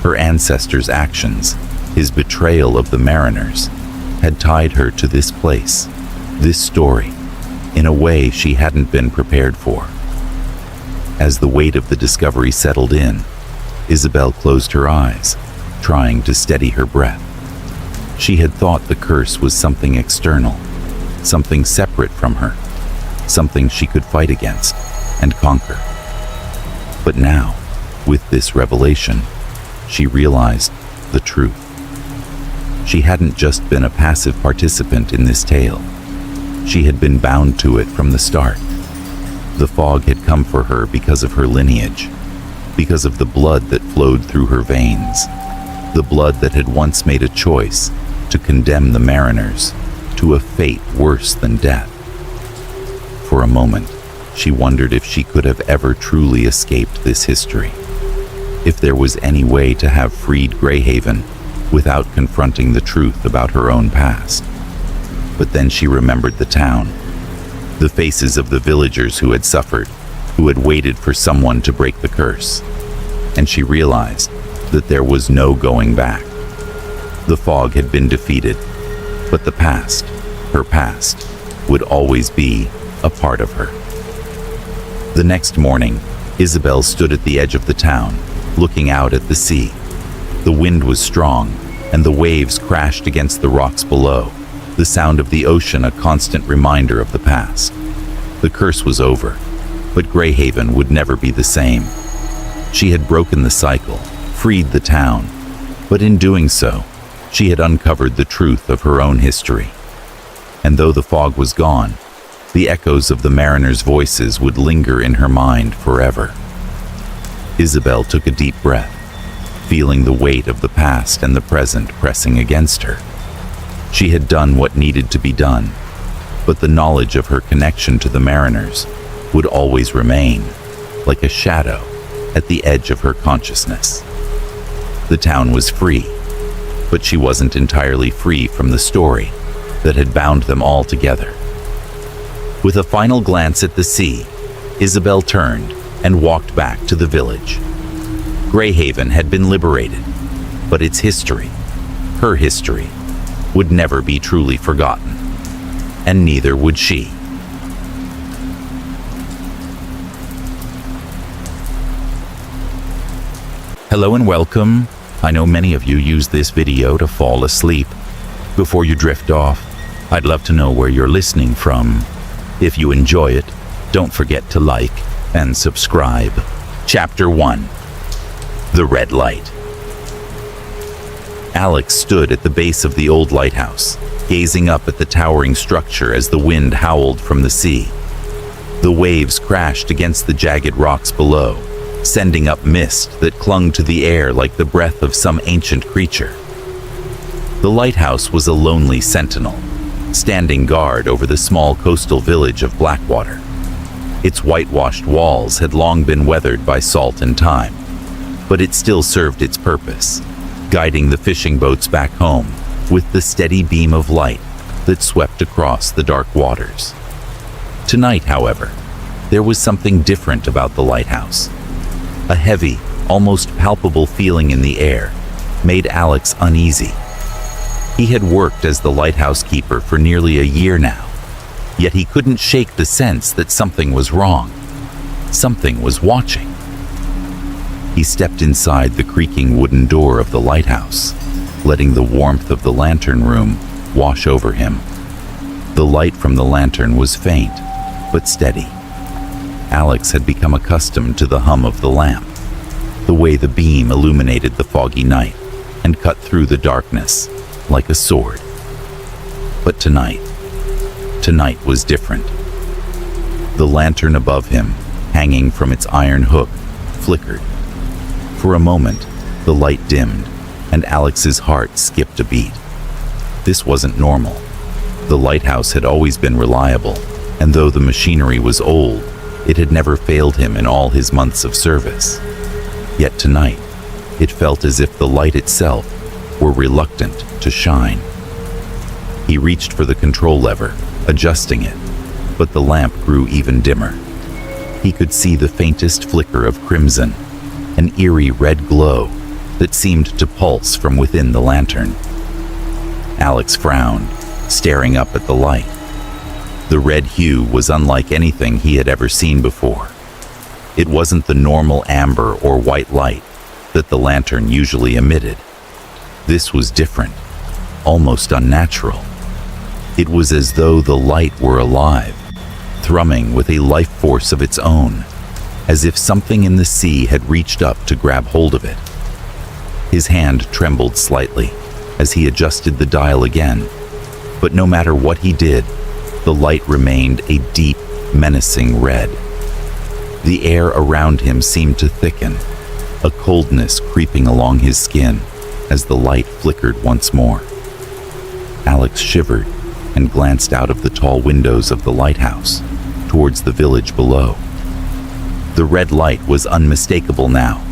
Her ancestors' actions, his betrayal of the mariners, had tied her to this place, this story, in a way she hadn't been prepared for. As the weight of the discovery settled in, Isabel closed her eyes, trying to steady her breath. She had thought the curse was something external, something separate from her, something she could fight against and conquer. But now, with this revelation, she realized the truth. She hadn't just been a passive participant in this tale. She had been bound to it from the start. The fog had come for her because of her lineage, because of the blood that flowed through her veins, the blood that had once made a choice to condemn the mariners to a fate worse than death. For a moment, she wondered if she could have ever truly escaped this history, if there was any way to have freed Greyhaven without confronting the truth about her own past. But then she remembered the town, the faces of the villagers who had suffered, who had waited for someone to break the curse. and she realized that there was no going back. The fog had been defeated, but the past, her past, would always be a part of her. The next morning, Isabel stood at the edge of the town, looking out at the sea. The wind was strong, and the waves crashed against the rocks below, the sound of the ocean a constant reminder of the past. The curse was over, but Greyhaven would never be the same. She had broken the cycle, freed the town, but in doing so, she had uncovered the truth of her own history. And though the fog was gone, the echoes of the mariners' voices would linger in her mind forever. Isabel took a deep breath, feeling the weight of the past and the present pressing against her. She had done what needed to be done, but the knowledge of her connection to the mariners would always remain, like a shadow, at the edge of her consciousness. The town was free, but she wasn't entirely free from the story that had bound them all together. With a final glance at the sea, Isabel turned and walked back to the village. Greyhaven had been liberated, but its history, her history, would never be truly forgotten, and neither would she. Hello and welcome. I know many of you use this video to fall asleep. Before you drift off, I'd love to know where you're listening from. If you enjoy it, don't forget to like and subscribe. Chapter 1. The Red Light. Alex stood at the base of the old lighthouse, gazing up at the towering structure as the wind howled from the sea. The waves crashed against the jagged rocks below, sending up mist that clung to the air like the breath of some ancient creature. The lighthouse was a lonely sentinel, standing guard over the small coastal village of Blackwater. Its whitewashed walls had long been weathered by salt and time, but it still served its purpose, guiding the fishing boats back home with the steady beam of light that swept across the dark waters. Tonight, however, there was something different about the lighthouse. A heavy, almost palpable feeling in the air made Alex uneasy. He had worked as the lighthouse keeper for nearly a year now, yet he couldn't shake the sense that something was wrong. Something was watching. He stepped inside the creaking wooden door of the lighthouse, letting the warmth of the lantern room wash over him. The light from the lantern was faint, but steady. Alex had become accustomed to the hum of the lamp, the way the beam illuminated the foggy night and cut through the darkness like a sword. But tonight was different. The lantern above him, hanging from its iron hook, flickered. For a moment, the light dimmed, and Alex's heart skipped a beat. This wasn't normal. The lighthouse had always been reliable, and though the machinery was old, it had never failed him in all his months of service. Yet tonight, it felt as if the light itself were reluctant to shine. He reached for the control lever, adjusting it, but the lamp grew even dimmer. He could see the faintest flicker of crimson, an eerie red glow that seemed to pulse from within the lantern. Alex frowned, staring up at the light. The red hue was unlike anything he had ever seen before. It wasn't the normal amber or white light that the lantern usually emitted. This was different, almost unnatural. It was as though the light were alive, thrumming with a life force of its own, as if something in the sea had reached up to grab hold of it. His hand trembled slightly as he adjusted the dial again, but no matter what he did, the light remained a deep, menacing red. The air around him seemed to thicken, a coldness creeping along his skin as the light flickered once more. Alex shivered and glanced out of the tall windows of the lighthouse towards the village below. The red light was unmistakable now,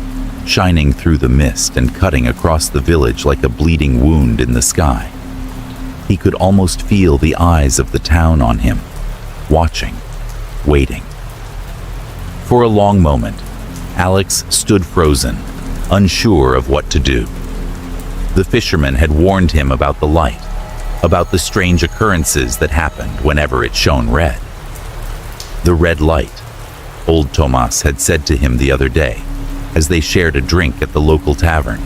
shining through the mist and cutting across the village like a bleeding wound in the sky. He could almost feel the eyes of the town on him, watching, waiting. For a long moment, Alex stood frozen, unsure of what to do. The fisherman had warned him about the light, about the strange occurrences that happened whenever it shone red. The red light, old Tomas had said to him the other day, as they shared a drink at the local tavern,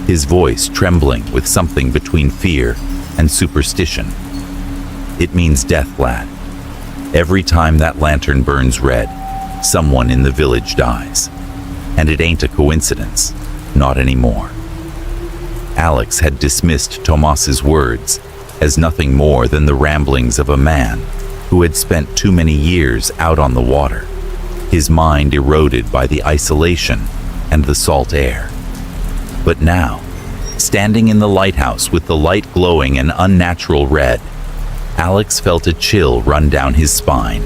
his voice trembling with something between fear and superstition. It means death, lad. Every time that lantern burns red, someone in the village dies. And it ain't a coincidence, not anymore. Alex had dismissed Tomas's words as nothing more than the ramblings of a man who had spent too many years out on the water, his mind eroded by the isolation and the salt air. But now, standing in the lighthouse with the light glowing an unnatural red, Alex felt a chill run down his spine.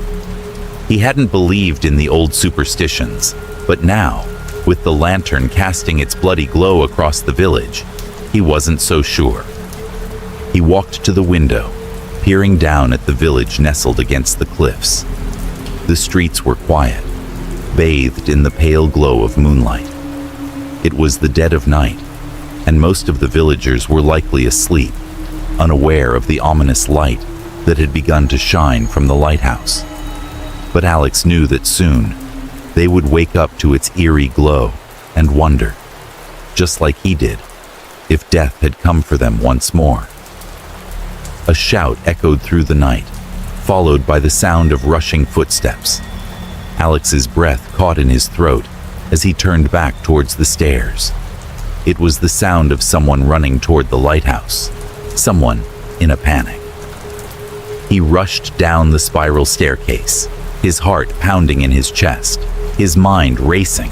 He hadn't believed in the old superstitions, but now, with the lantern casting its bloody glow across the village, he wasn't so sure. He walked to the window, peering down at the village nestled against the cliffs. The streets were quiet, bathed in the pale glow of moonlight. It was the dead of night, and most of the villagers were likely asleep, unaware of the ominous light that had begun to shine from the lighthouse. But Alex knew that soon they would wake up to its eerie glow and wonder, just like he did, if death had come for them once more. A shout echoed through the night, followed by the sound of rushing footsteps. Alex's breath caught in his throat as he turned back towards the stairs. It was the sound of someone running toward the lighthouse, someone in a panic. He rushed down the spiral staircase, his heart pounding in his chest, his mind racing.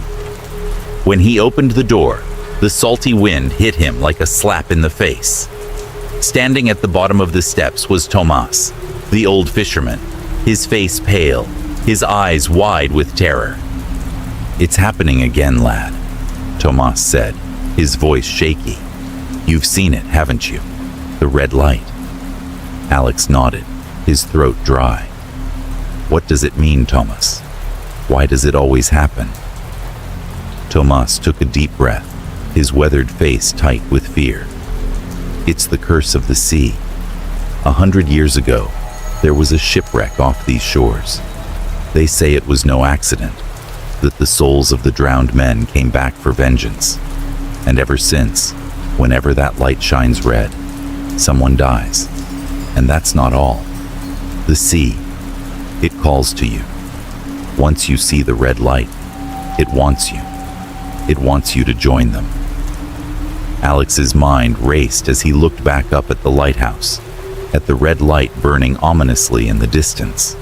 When he opened the door, the salty wind hit him like a slap in the face. Standing at the bottom of the steps was Tomas, the old fisherman, his face pale, his eyes wide with terror. "It's happening again, lad," Tomas said, his voice shaky. "You've seen it, haven't you? The red light." Alex nodded, his throat dry. "What does it mean, Tomas? Why does it always happen?" Tomas took a deep breath, his weathered face tight with fear. "It's the curse of the sea. 100 years ago, there was a shipwreck off these shores. They say it was no accident, that the souls of the drowned men came back for vengeance. And ever since, whenever that light shines red, someone dies. And that's not all. The sea, it calls to you. Once you see the red light, it wants you. It wants you to join them." Alex's mind raced as he looked back up at the lighthouse, at the red light burning ominously in the distance.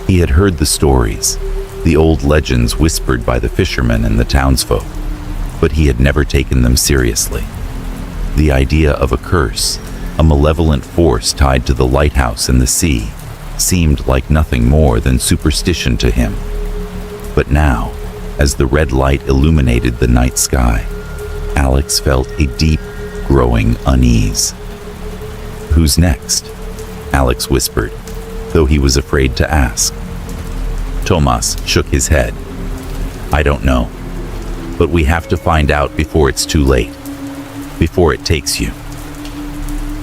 He had heard the stories, the old legends whispered by the fishermen and the townsfolk, but he had never taken them seriously. The idea of a curse, a malevolent force tied to the lighthouse and the sea, seemed like nothing more than superstition to him. But now, as the red light illuminated the night sky, Alex felt a deep, growing unease. "Who's next?" Alex whispered, though he was afraid to ask. Tomas shook his head. "I don't know, but we have to find out before it's too late, before it takes you."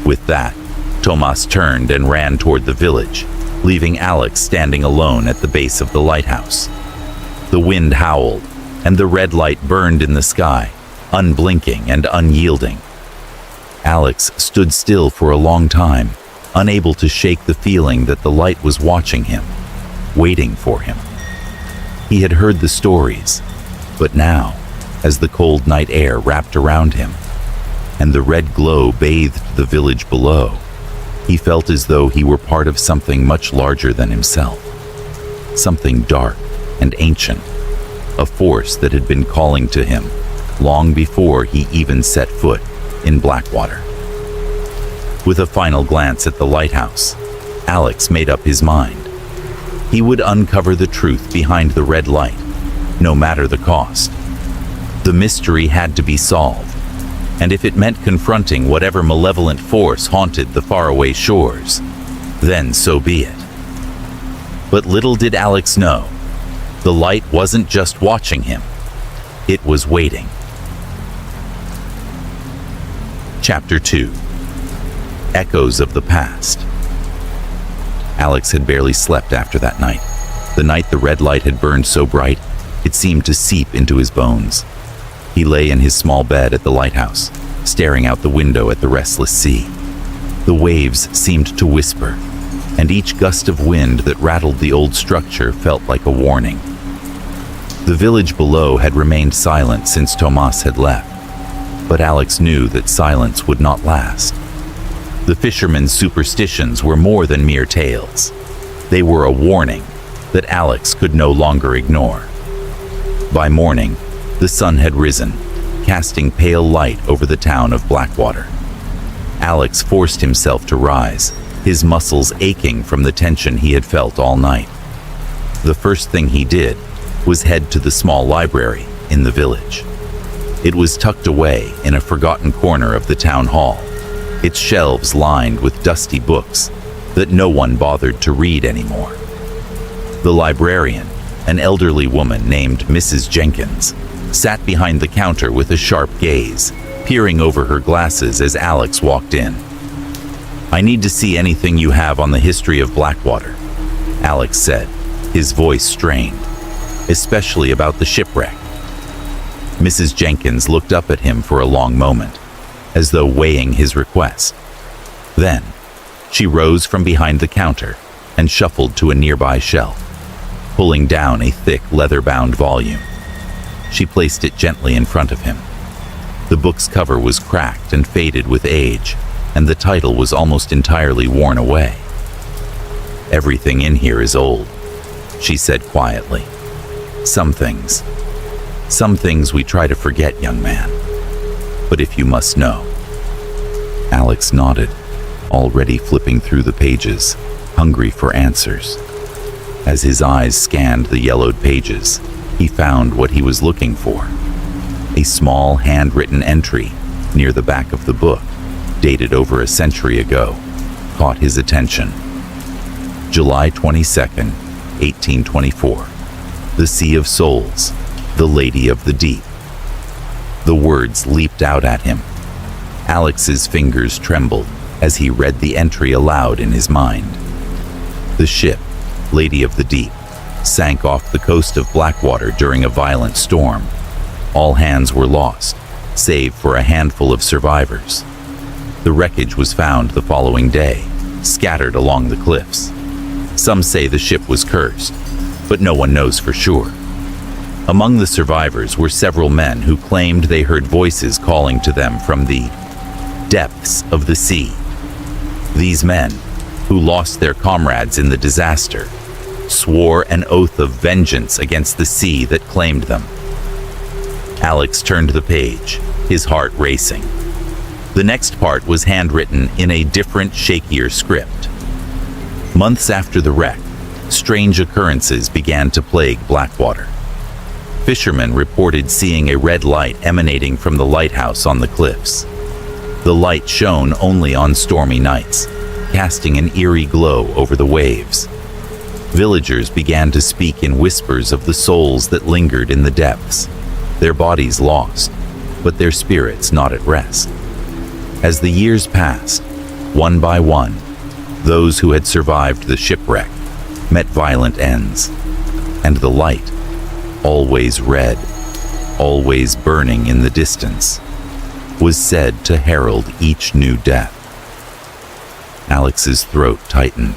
With that, Tomas turned and ran toward the village, leaving Alex standing alone at the base of the lighthouse. The wind howled, and the red light burned in the sky, unblinking and unyielding. Alex stood still for a long time, unable to shake the feeling that the light was watching him, waiting for him. He had heard the stories, but now, as the cold night air wrapped around him, and the red glow bathed the village below, he felt as though he were part of something much larger than himself. Something dark and ancient, a force that had been calling to him long before he even set foot in Blackwater. With a final glance at the lighthouse, Alex made up his mind. He would uncover the truth behind the red light, no matter the cost. The mystery had to be solved, and if it meant confronting whatever malevolent force haunted the faraway shores, then so be it. But little did Alex know, the light wasn't just watching him, it was waiting. Chapter 2. Echoes of the Past. Alex had barely slept after that night. The night the red light had burned so bright, it seemed to seep into his bones. He lay in his small bed at the lighthouse, staring out the window at the restless sea. The waves seemed to whisper, and each gust of wind that rattled the old structure felt like a warning. The village below had remained silent since Tomas had left, but Alex knew that silence would not last. The fishermen's superstitions were more than mere tales. They were a warning that Alex could no longer ignore. By morning, the sun had risen, casting pale light over the town of Blackwater. Alex forced himself to rise, his muscles aching from the tension he had felt all night. The first thing he did was head to the small library in the village. It was tucked away in a forgotten corner of the town hall, its shelves lined with dusty books that no one bothered to read anymore. The librarian, an elderly woman named Mrs. Jenkins, sat behind the counter with a sharp gaze, peering over her glasses as Alex walked in. "I need to see anything you have on the history of Blackwater," Alex said, his voice strained, "especially about the shipwreck." Mrs. Jenkins looked up at him for a long moment, as though weighing his request. Then, she rose from behind the counter and shuffled to a nearby shelf, pulling down a thick leather-bound volume. She placed it gently in front of him. The book's cover was cracked and faded with age, and the title was almost entirely worn away. "Everything in here is old," she said quietly. Some things we try to forget, young man. But if you must know." Alex nodded, already flipping through the pages, hungry for answers. As his eyes scanned the yellowed pages, he found what he was looking for. A small handwritten entry near the back of the book, dated over a century ago, caught his attention. July 22nd, 1824. The Sea of Souls, the Lady of the Deep. The words leaped out at him. Alex's fingers trembled as he read the entry aloud in his mind. The ship, Lady of the Deep, sank off the coast of Blackwater during a violent storm. All hands were lost, save for a handful of survivors. The wreckage was found the following day, scattered along the cliffs. Some say the ship was cursed, but no one knows for sure. Among the survivors were several men who claimed they heard voices calling to them from the depths of the sea. These men, who lost their comrades in the disaster, swore an oath of vengeance against the sea that claimed them. Alex turned the page, his heart racing. The next part was handwritten in a different, shakier script. Months after the wreck, strange occurrences began to plague Blackwater. Fishermen reported seeing a red light emanating from the lighthouse on the cliffs. The light shone only on stormy nights, casting an eerie glow over the waves. Villagers began to speak in whispers of the souls that lingered in the depths, their bodies lost, but their spirits not at rest. As the years passed, one by one, those who had survived the shipwreck met violent ends, and the light, always red, always burning in the distance, was said to herald each new death. Alex's throat tightened.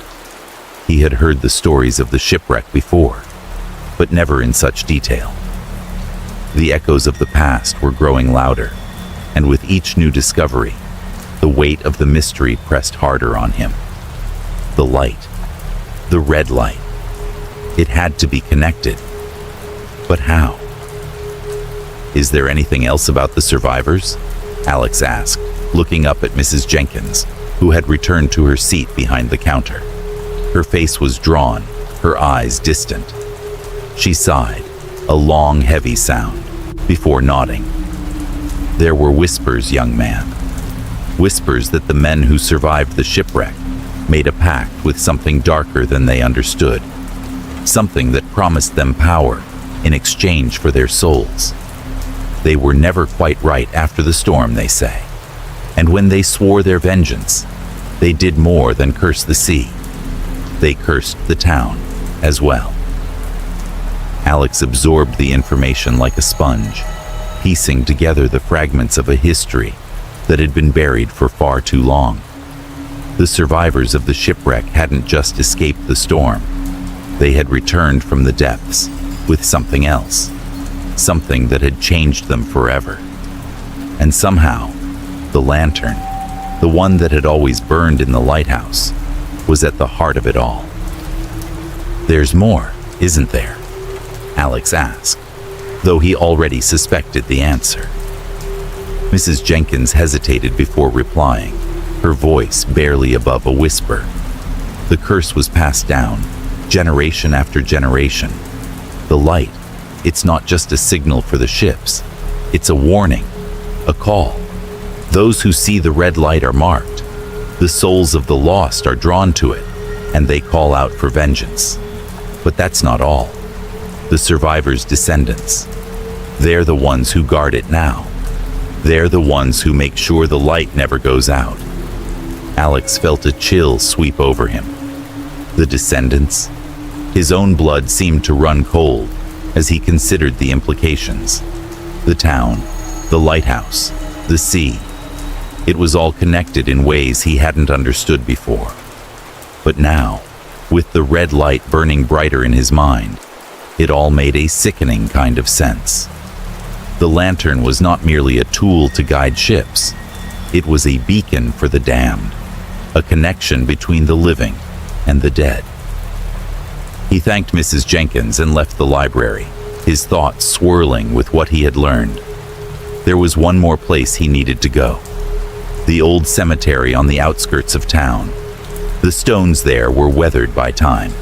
He had heard the stories of the shipwreck before, but never in such detail. The echoes of the past were growing louder, and with each new discovery, the weight of the mystery pressed harder on him. The light, the red light, it had to be connected. But how? "Is there anything else about the survivors?" Alex asked, looking up at Mrs. Jenkins, who had returned to her seat behind the counter. Her face was drawn, her eyes distant. She sighed, a long, heavy sound, before nodding. "There were whispers, young man. Whispers that the men who survived the shipwreck made a pact with something darker than they understood. Something that promised them power in exchange for their souls. They were never quite right after the storm, they say. And when they swore their vengeance, they did more than curse the sea. They cursed the town as well. Alex absorbed the information like a sponge, piecing together the fragments of a history that had been buried for far too long. The survivors of the shipwreck hadn't just escaped the storm. They had returned from the depths with something else, something that had changed them forever. And somehow, the lantern, the one that had always burned in the lighthouse, was at the heart of it all. "There's more, isn't there?" Alex asked, though he already suspected the answer. Mrs. Jenkins hesitated before replying, her voice barely above a whisper. The curse was passed down, generation after generation. The light, it's not just a signal for the ships. It's a warning, a call. Those who see the red light are marked. The souls of the lost are drawn to it, and they call out for vengeance. But that's not all. The survivors' descendants, they're the ones who guard it now. They're the ones who make sure the light never goes out. Alex felt a chill sweep over him. The descendants? His own blood seemed to run cold as he considered the implications. The town, the lighthouse, the sea. It was all connected in ways he hadn't understood before. But now, with the red light burning brighter in his mind, it all made a sickening kind of sense. The lantern was not merely a tool to guide ships. It was a beacon for the damned, a connection between the living and the dead. He thanked Mrs. Jenkins and left the library, his thoughts swirling with what he had learned. There was one more place he needed to go. The old cemetery on the outskirts of town. The stones there were weathered by time,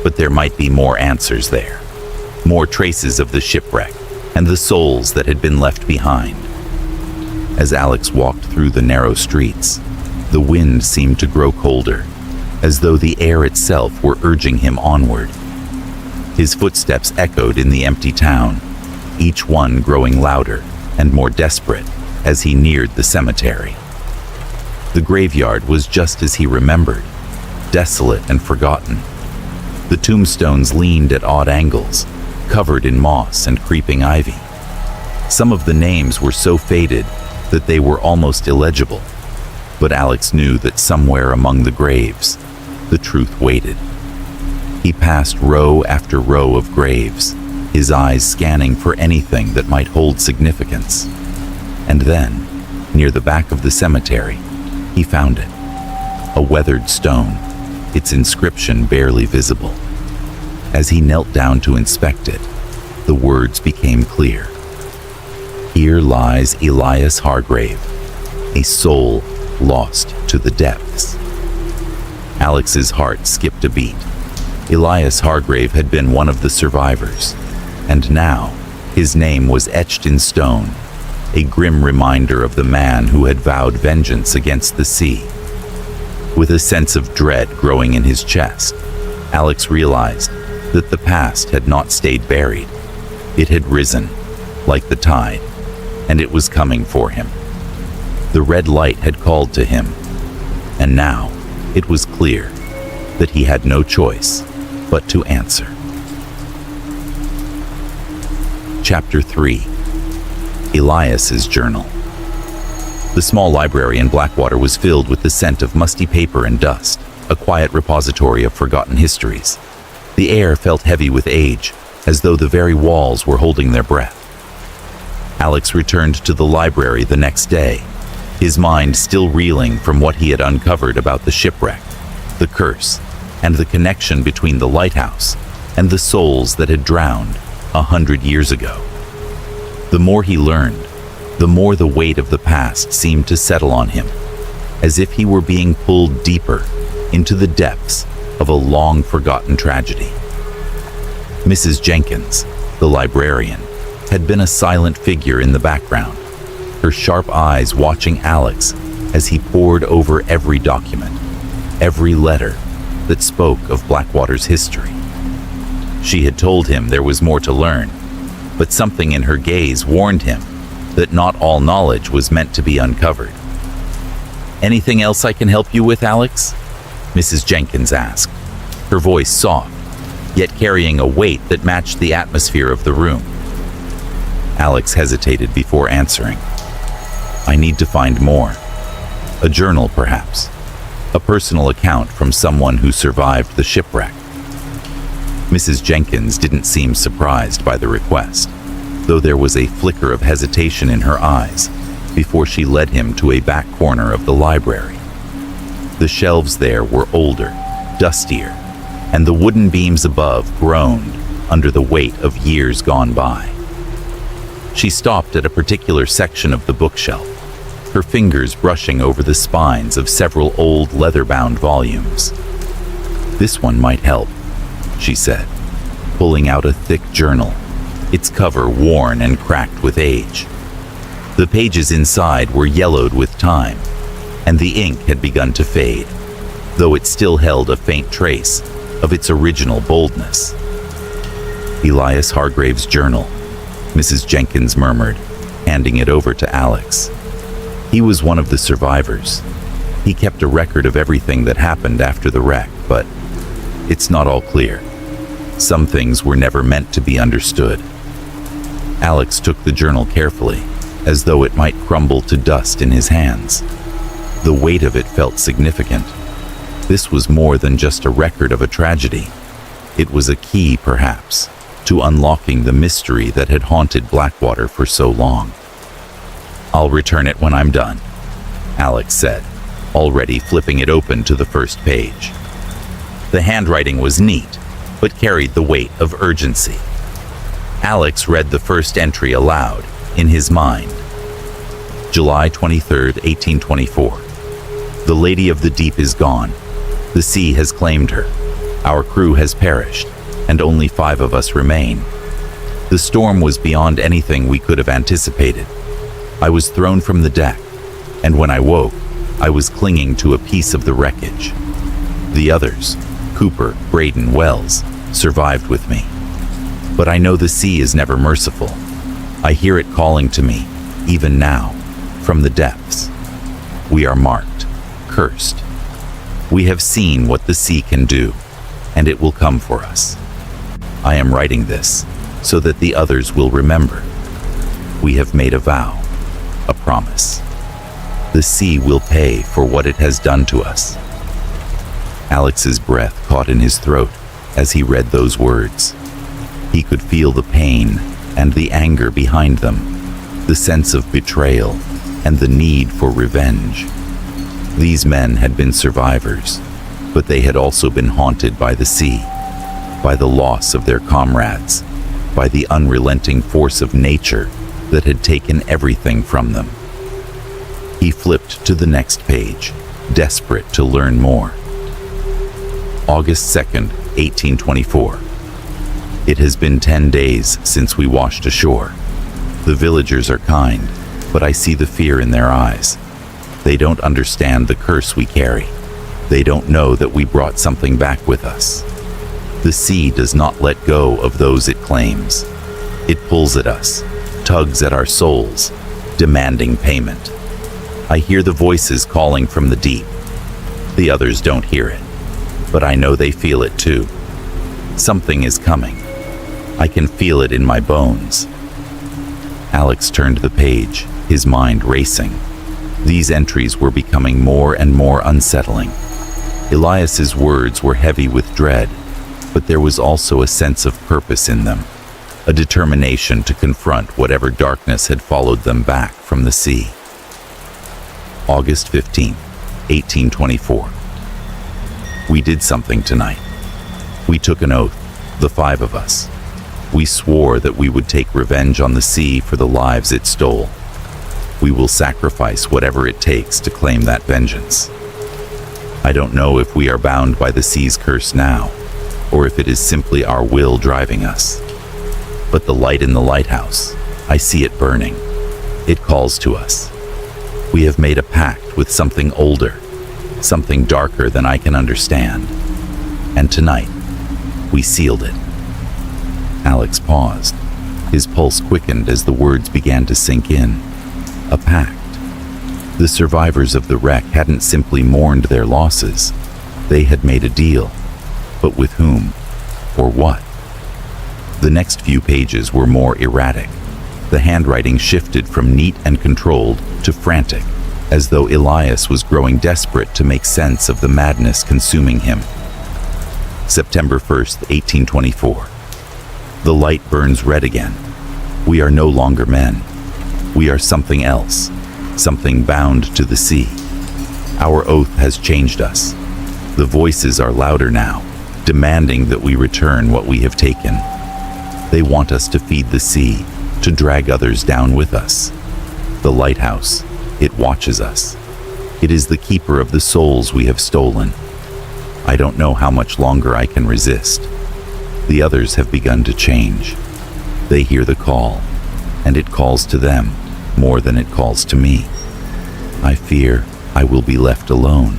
but there might be more answers there. More traces of the shipwreck and the souls that had been left behind. As Alex walked through the narrow streets, the wind seemed to grow colder, as though the air itself were urging him onward. His footsteps echoed in the empty town, each one growing louder and more desperate as he neared the cemetery. The graveyard was just as he remembered, desolate and forgotten. The tombstones leaned at odd angles, covered in moss and creeping ivy. Some of the names were so faded that they were almost illegible, but Alex knew that somewhere among the graves, the truth waited. He passed row after row of graves, his eyes scanning for anything that might hold significance. And then, near the back of the cemetery, he found it. A weathered stone, its inscription barely visible. As he knelt down to inspect it, the words became clear. Here lies Elias Hargrave, a soul lost to the depths. Alex's heart skipped a beat. Elias Hargrave had been one of the survivors, and now his name was etched in stone, a grim reminder of the man who had vowed vengeance against the sea. With a sense of dread growing in his chest, Alex realized that the past had not stayed buried. It had risen, like the tide, and it was coming for him. The red light had called to him, and now it was clear that he had no choice but to answer. Chapter 3. Elias's Journal. The small library in Blackwater was filled with the scent of musty paper and dust, a quiet repository of forgotten histories. The air felt heavy with age, as though the very walls were holding their breath. Alex returned to the library the next day, his mind still reeling from what he had uncovered about the shipwreck, the curse, and the connection between the lighthouse and the souls that had drowned 100 years ago. The more he learned, the more the weight of the past seemed to settle on him, as if he were being pulled deeper into the depths of a long-forgotten tragedy. Mrs. Jenkins, the librarian, had been a silent figure in the background, her sharp eyes watching Alex as he pored over every document, every letter that spoke of Blackwater's history. She had told him there was more to learn, but something in her gaze warned him that not all knowledge was meant to be uncovered. Anything else I can help you with, Alex? Mrs. Jenkins asked, her voice soft, yet carrying a weight that matched the atmosphere of the room. Alex hesitated before answering. I need to find more. A journal, perhaps. A personal account from someone who survived the shipwreck. Mrs. Jenkins didn't seem surprised by the request, though there was a flicker of hesitation in her eyes before she led him to a back corner of the library. The shelves there were older, dustier, and the wooden beams above groaned under the weight of years gone by. She stopped at a particular section of the bookshelf, her fingers brushing over the spines of several old leather-bound volumes. This one might help, she said, pulling out a thick journal, its cover worn and cracked with age. The pages inside were yellowed with time, and the ink had begun to fade, though it still held a faint trace of its original boldness. Elias Hargrave's journal, Mrs. Jenkins murmured, handing it over to Alex. He was one of the survivors. He kept a record of everything that happened after the wreck, but it's not all clear. Some things were never meant to be understood. Alex took the journal carefully, as though it might crumble to dust in his hands. The weight of it felt significant. This was more than just a record of a tragedy. It was a key, perhaps, to unlocking the mystery that had haunted Blackwater for so long. I'll return it when I'm done, Alex said, already flipping it open to the first page. The handwriting was neat, but carried the weight of urgency. Alex read the first entry aloud, in his mind. July 23, 1824. The Lady of the Deep is gone. The sea has claimed her. Our crew has perished, and only 5 of us remain. The storm was beyond anything we could have anticipated. I was thrown from the deck, and when I woke, I was clinging to a piece of the wreckage. The others, Cooper, Braden, Wells, survived with me. But I know the sea is never merciful. I hear it calling to me, even now, from the depths. We are marked, cursed. We have seen what the sea can do, and it will come for us. I am writing this so that the others will remember. We have made a vow, a promise. The sea will pay for what it has done to us. Alex's breath caught in his throat as he read those words. He could feel the pain and the anger behind them, the sense of betrayal and the need for revenge. These men had been survivors, but they had also been haunted by the sea, by the loss of their comrades, by the unrelenting force of nature that had taken everything from them. He flipped to the next page, desperate to learn more. August 2nd, 1824. It has been 10 days since we washed ashore. The villagers are kind, but I see the fear in their eyes. They don't understand the curse we carry. They don't know that we brought something back with us. The sea does not let go of those it claims. It pulls at us, tugs at our souls, demanding payment. I hear the voices calling from the deep. The others don't hear it, but I know they feel it too. Something is coming. I can feel it in my bones. Alex turned the page, his mind racing. These entries were becoming more and more unsettling. Elias's words were heavy with dread, but there was also a sense of purpose in them, a determination to confront whatever darkness had followed them back from the sea. August 15, 1824. We did something tonight. We took an oath, the 5 of us. We swore that we would take revenge on the sea for the lives it stole. We will sacrifice whatever it takes to claim that vengeance. I don't know if we are bound by the sea's curse now, or if it is simply our will driving us. But the light in the lighthouse, I see it burning. It calls to us. We have made a pact with something older, something darker than I can understand. And tonight, we sealed it. Alex paused. His pulse quickened as the words began to sink in. A pact. The survivors of the wreck hadn't simply mourned their losses. They had made a deal. But with whom? Or what? The next few pages were more erratic. The handwriting shifted from neat and controlled to frantic, as though Elias was growing desperate to make sense of the madness consuming him. September 1st, 1824. The light burns red again. We are no longer men. We are something else, something bound to the sea. Our oath has changed us. The voices are louder now, demanding that we return what we have taken. They want us to feed the sea, to drag others down with us. The lighthouse, it watches us. It is the keeper of the souls we have stolen. I don't know how much longer I can resist. The others have begun to change. They hear the call, and it calls to them more than it calls to me. I fear I will be left alone.